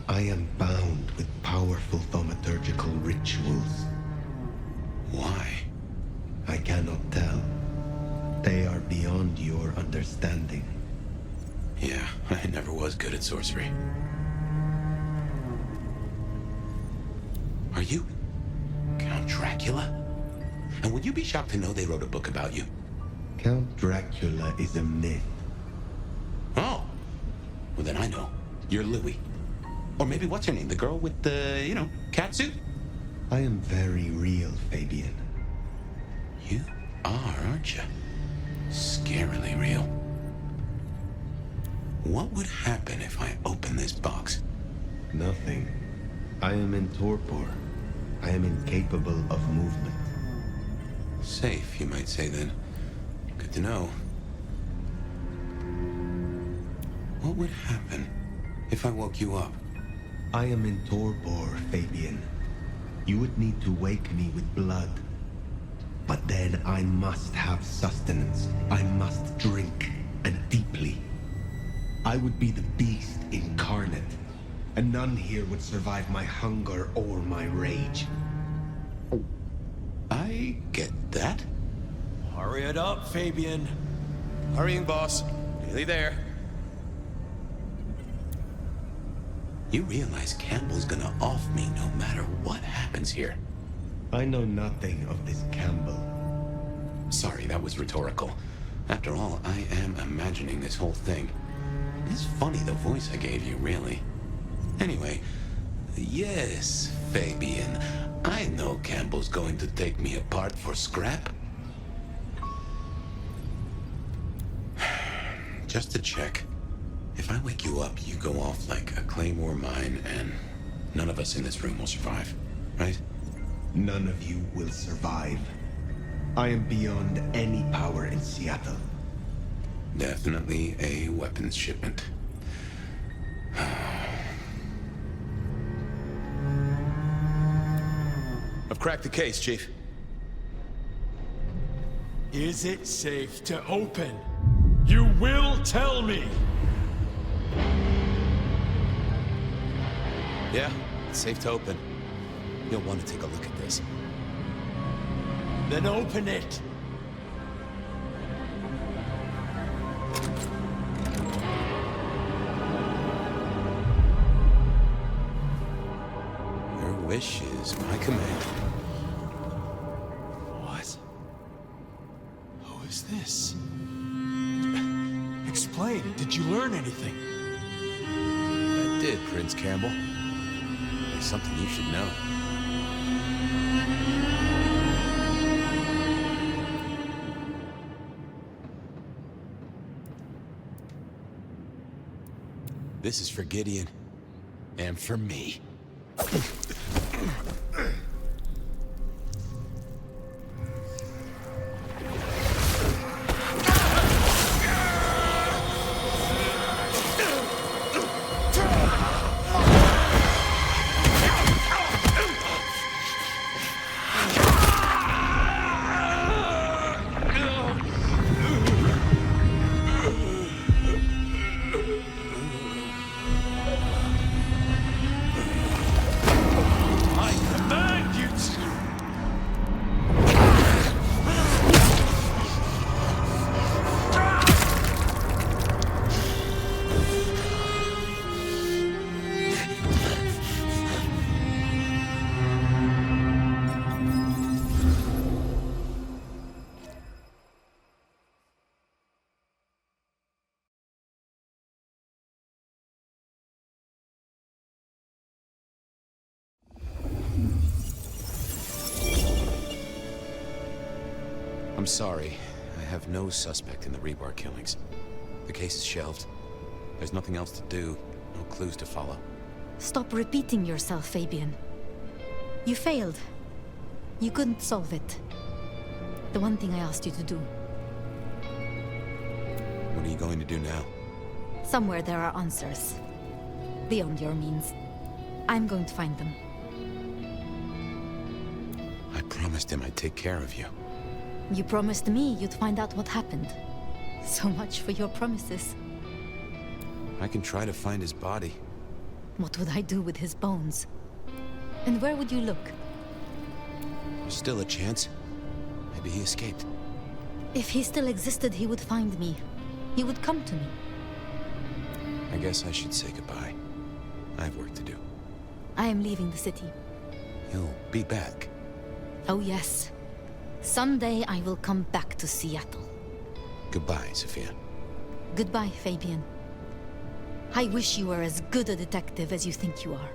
S3: I am bound with powerful thaumaturgical rituals.
S20: Why?
S3: I cannot tell. They are beyond your understanding.
S20: Yeah, I never was good at sorcery. Are you Count Dracula? And would you be shocked to know they wrote a book about you?
S3: Count Dracula is a myth.
S20: Oh. Well, then I know. You're Louis. Or maybe what's her name? The girl with the, cat suit?
S3: I am very real, Fabian.
S20: You are, aren't you? Scarily real. What would happen if I open this box?
S3: Nothing. I am in torpor. I am incapable of movement.
S20: Safe, you might say then. Good to know. What would happen if I woke you up?
S4: I am in torpor, Fabian. You would need to wake me with blood. But then I must have sustenance. I must drink, and deeply. I would be the beast incarnate, and none here would survive my hunger or my rage.
S20: I get that.
S21: Hurry it up, Fabian.
S20: Hurrying, boss. Nearly there. You realize Campbell's gonna off me no matter what happens here.
S4: I know nothing of this Campbell.
S20: Sorry, that was rhetorical. After all, I am imagining this whole thing. It's funny the voice I gave you, really. Anyway, yes, Fabian. I know Campbell's going to take me apart for scrap. Just to check. If I wake you up, you go off like a claymore mine, and none of us in this room will survive, right?
S4: None of you will survive. I am beyond any power in Seattle.
S20: Definitely a weapons shipment.
S6: I've cracked the case, Chief.
S21: Is it safe to open? You will tell me!
S20: Yeah, it's safe to open. You'll want to take a look at this.
S21: Then open it!
S20: Your wish is my command.
S21: What? Who is this? Explain, did you learn anything?
S20: I did, Prince Campbell. There's something you should know. This is for Gideon. And for me. I'm sorry. I have no suspect in the Rebar killings. The case is shelved. There's nothing else to do, no clues to follow.
S22: Stop repeating yourself, Fabian. You failed. You couldn't solve it. The one thing I asked you to do.
S20: What are you going to do now?
S22: Somewhere there are answers. Beyond your means. I'm going to find them.
S20: I promised him I'd take care of you.
S22: You promised me you'd find out what happened. So much for your promises.
S20: I can try to find his body.
S22: What would I do with his bones? And where would you look?
S20: There's still a chance. Maybe he escaped.
S22: If he still existed, he would find me. He would come to me.
S20: I guess I should say goodbye. I have work to do.
S22: I am leaving the city.
S20: You'll be back.
S22: Oh yes. Someday I will come back to Seattle.
S20: Goodbye, Sophia.
S22: Goodbye, Fabian. I wish you were as good a detective as you think you are.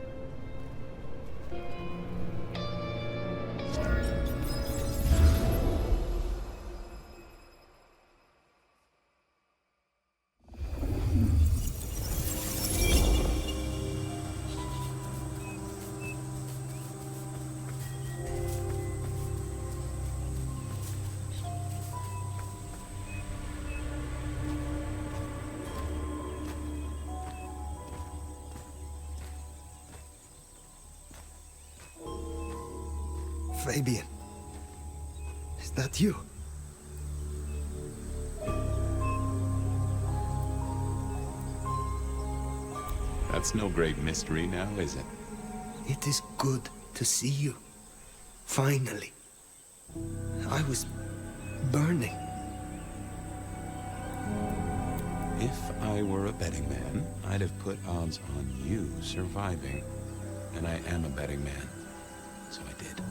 S8: Fabian. Is that you?
S7: That's no great mystery now, is it?
S8: It is good to see you. Finally. I was burning.
S7: If I were a betting man, I'd have put odds on you surviving. And I am a betting man. So I did.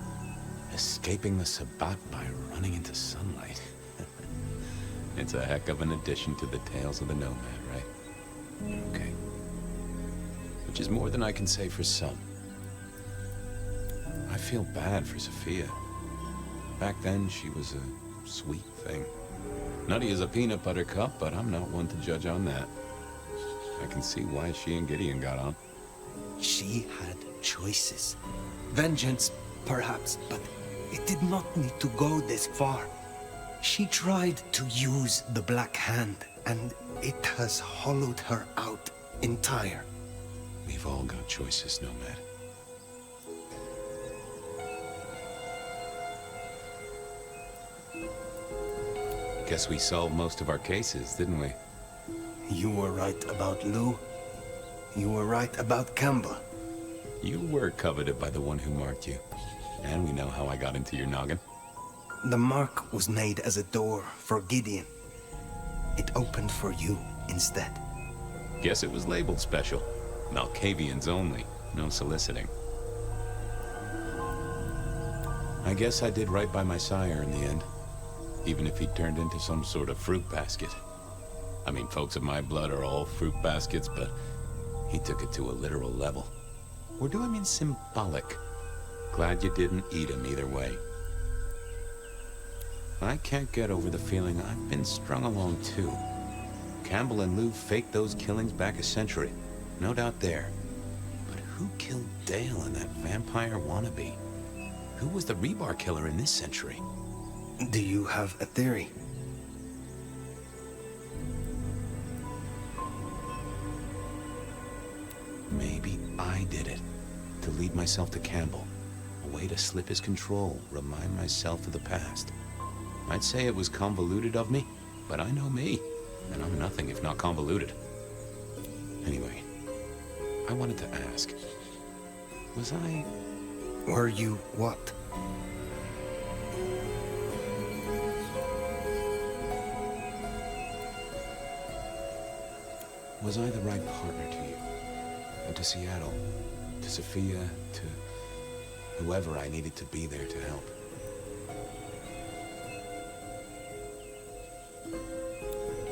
S7: Escaping the Sabbat by running into sunlight. It's a heck of an addition to the tales of the nomad, right? Okay. Which is more than I can say for some. I feel bad for Sophia. Back then, she was a sweet thing. Nutty as a peanut butter cup, but I'm not one to judge on that. I can see why she and Gideon got on.
S8: She had choices. Vengeance, perhaps, but it did not need to go this far. She tried to use the Black Hand, and it has hollowed her out entire.
S7: We've all got choices, Nomad. Guess we solved most of our cases, didn't we?
S8: You were right about Lou. You were right about Campbell.
S7: You were coveted by the one who marked you. And we know how I got into your noggin.
S8: The mark was made as a door for Gideon. It opened for you instead.
S7: Guess it was labeled special. Malkavians only. No soliciting. I guess I did right by my sire in the end. Even if he turned into some sort of fruit basket. I mean, folks of my blood are all fruit baskets, but he took it to a literal level. Or do I mean symbolic? Glad you didn't eat him either way. I can't get over the feeling I've been strung along too. Campbell and Lou faked those killings back a century. No doubt there. But who killed Dale and that vampire wannabe? Who was the rebar killer in this century?
S8: Do you have a theory?
S7: Maybe I did it. To lead myself to Campbell. A way to slip his control, remind myself of the past. I'd say it was convoluted of me, but I know me. And I'm nothing if not convoluted. Anyway, I wanted to ask. Was I...
S8: Were you what?
S7: Was I the right partner to you? And to Seattle? To Sophia? To whoever I needed to be there to help?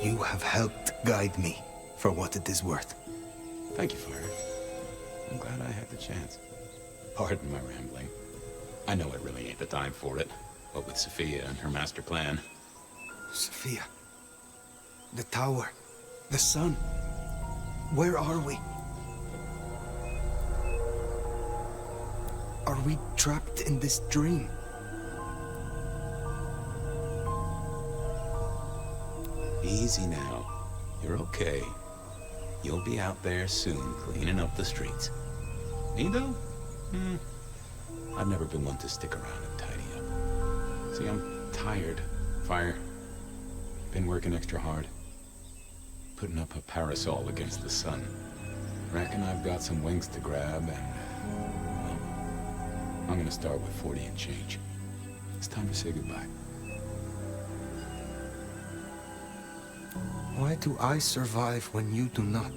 S8: You have helped guide me, for what it is worth.
S7: Thank you, Fire. I'm glad I had the chance. Pardon my rambling. I know it really ain't the time for it. What with Sophia and her master plan.
S8: Sophia. The tower. The sun. Where are we? Are we trapped in this dream?
S7: Easy now. You're okay. You'll be out there soon, cleaning up the streets. Me though? I've never been one to stick around and tidy up. See, I'm tired. Fire. Been working extra hard. Putting up a parasol against the sun. Reckon I've got some wings to grab and... well, I'm gonna start with 40 and change. It's time to say goodbye.
S8: Why do I survive when you do not?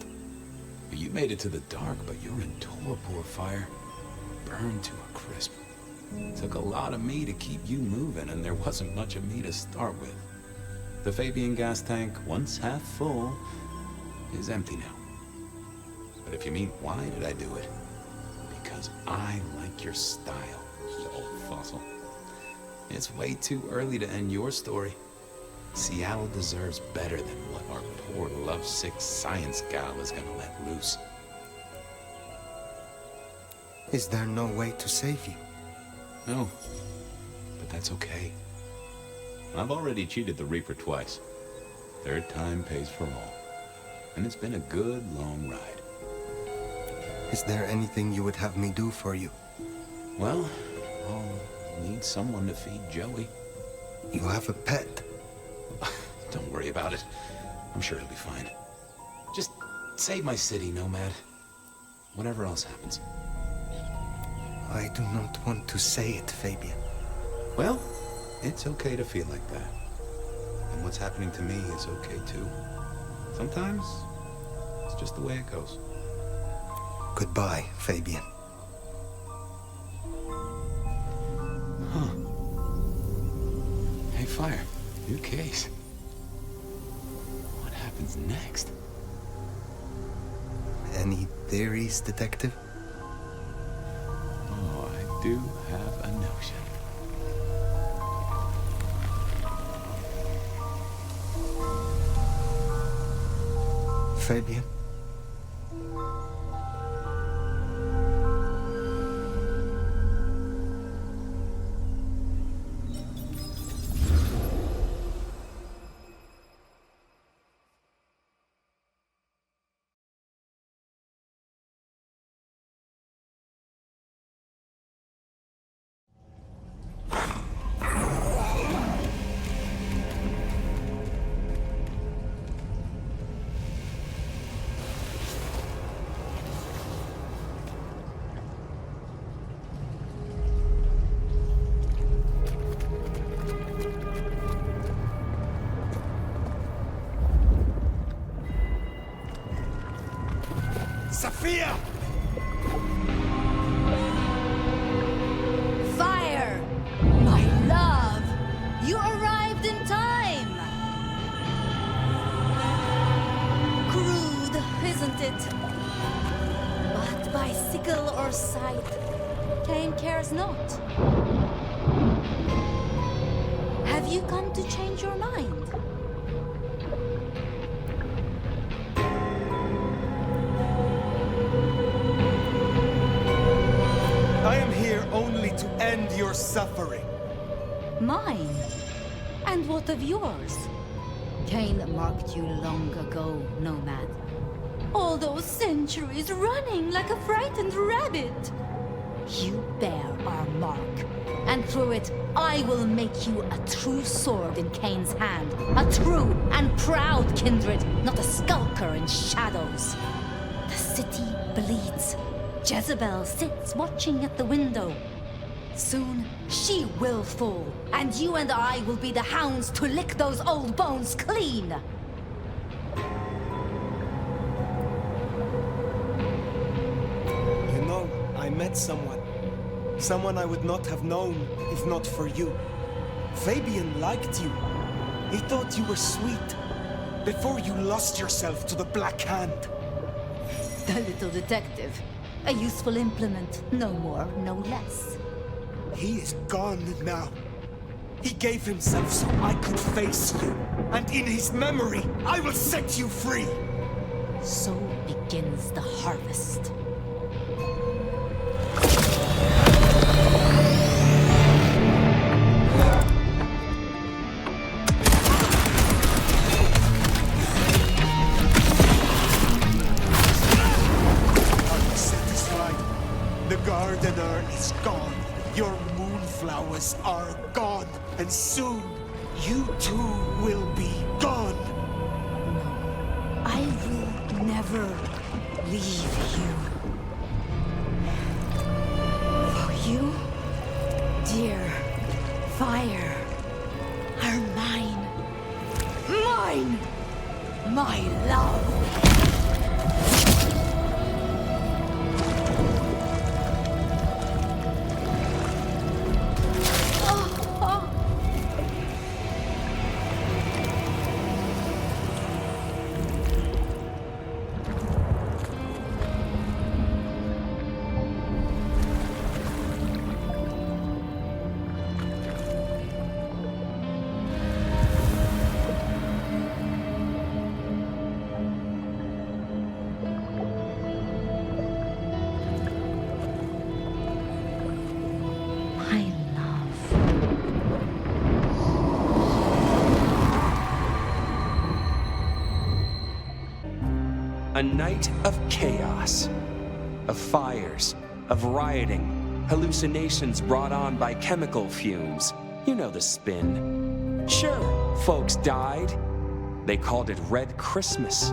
S7: You made it to the dark, but you're in torpor, Fire. Burned to a crisp. Took a lot of me to keep you moving, and there wasn't much of me to start with. The Fabian gas tank, once half full, is empty now. But if you mean why did I do it? Because I like your style, you old fossil. It's way too early to end your story. Seattle deserves better than what our poor lovesick science gal is gonna let loose.
S8: Is there no way to save you?
S7: No, but that's okay. I've already cheated the Reaper twice. Third time pays for all. And it's been a good, long ride.
S8: Is there anything you would have me do for you?
S7: Well, I'll Need someone to feed Joey.
S3: You have a pet.
S7: Don't worry about it. I'm sure it'll be fine. Just save my city, Nomad. Whatever else happens.
S3: I do not want to say it, Fabian.
S7: Well, it's okay to feel like that. And what's happening to me is okay too. Sometimes, it's just the way it goes.
S3: Goodbye, Fabian.
S7: Huh. Hey, Fire. New case. What happens next?
S3: Any theories, Detective?
S7: Oh, I do have a notion.
S3: Fabian?
S8: Sophia!
S22: Fire! My love! You arrived in time! Crude, isn't it? But by sickle or sight, Cain cares not. Have you come to change your mind?
S3: I am here only to end your suffering.
S22: Mine? And what of yours? Cain marked you long ago, Nomad. All those centuries running like a frightened rabbit. You bear our mark, and through it, I will make you a true sword in Cain's hand. A true and proud kindred, not a skulker in shadows. The city bleeds. Jezebel sits watching at the window. Soon, she will fall, and you and I will be the hounds to lick those old bones clean.
S3: You know, I met someone. Someone I would not have known if not for you. Fabian liked you. He thought you were sweet. Before you lost yourself to the Black Hand.
S22: The little detective. A useful implement, no more, no less.
S3: He is gone now. He gave himself so I could face you. And in his memory, I will set you free.
S22: So begins the harvest.
S3: The gardener is gone. Your moonflowers are gone. And soon, you too will be gone.
S22: I will never leave you. For you, dear Fire, are mine. Mine! My love!
S18: A night of chaos, of fires, of rioting, hallucinations brought on by chemical fumes. You know the spin. Sure, folks died. They called it Red Christmas.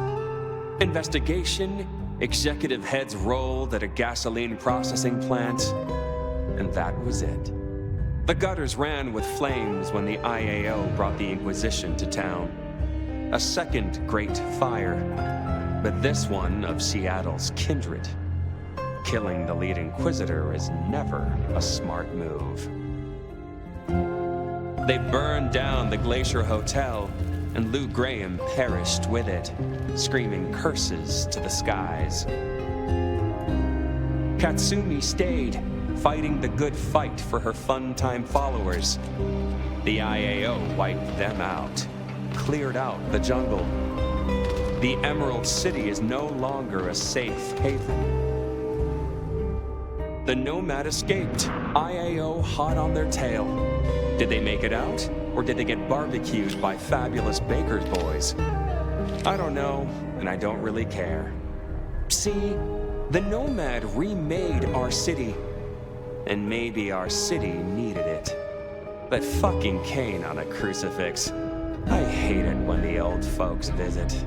S18: Investigation, executive heads rolled at a gasoline processing plant, and that was it. The gutters ran with flames when the IAO brought the Inquisition to town. A second great fire, but this one of Seattle's kindred. Killing the lead Inquisitor is never a smart move. They burned down the Glacier Hotel, and Lou Graham perished with it, screaming curses to the skies. Katsumi stayed, fighting the good fight for her fun-time followers. The IAO wiped them out, cleared out the jungle. The Emerald City is no longer a safe haven. The Nomad escaped, IAO hot on their tail. Did they make it out, or did they get barbecued by fabulous baker's boys? I don't know, and I don't really care. See, the Nomad remade our city, and maybe our city needed it. That fucking cane on a crucifix. I hate it when the old folks visit.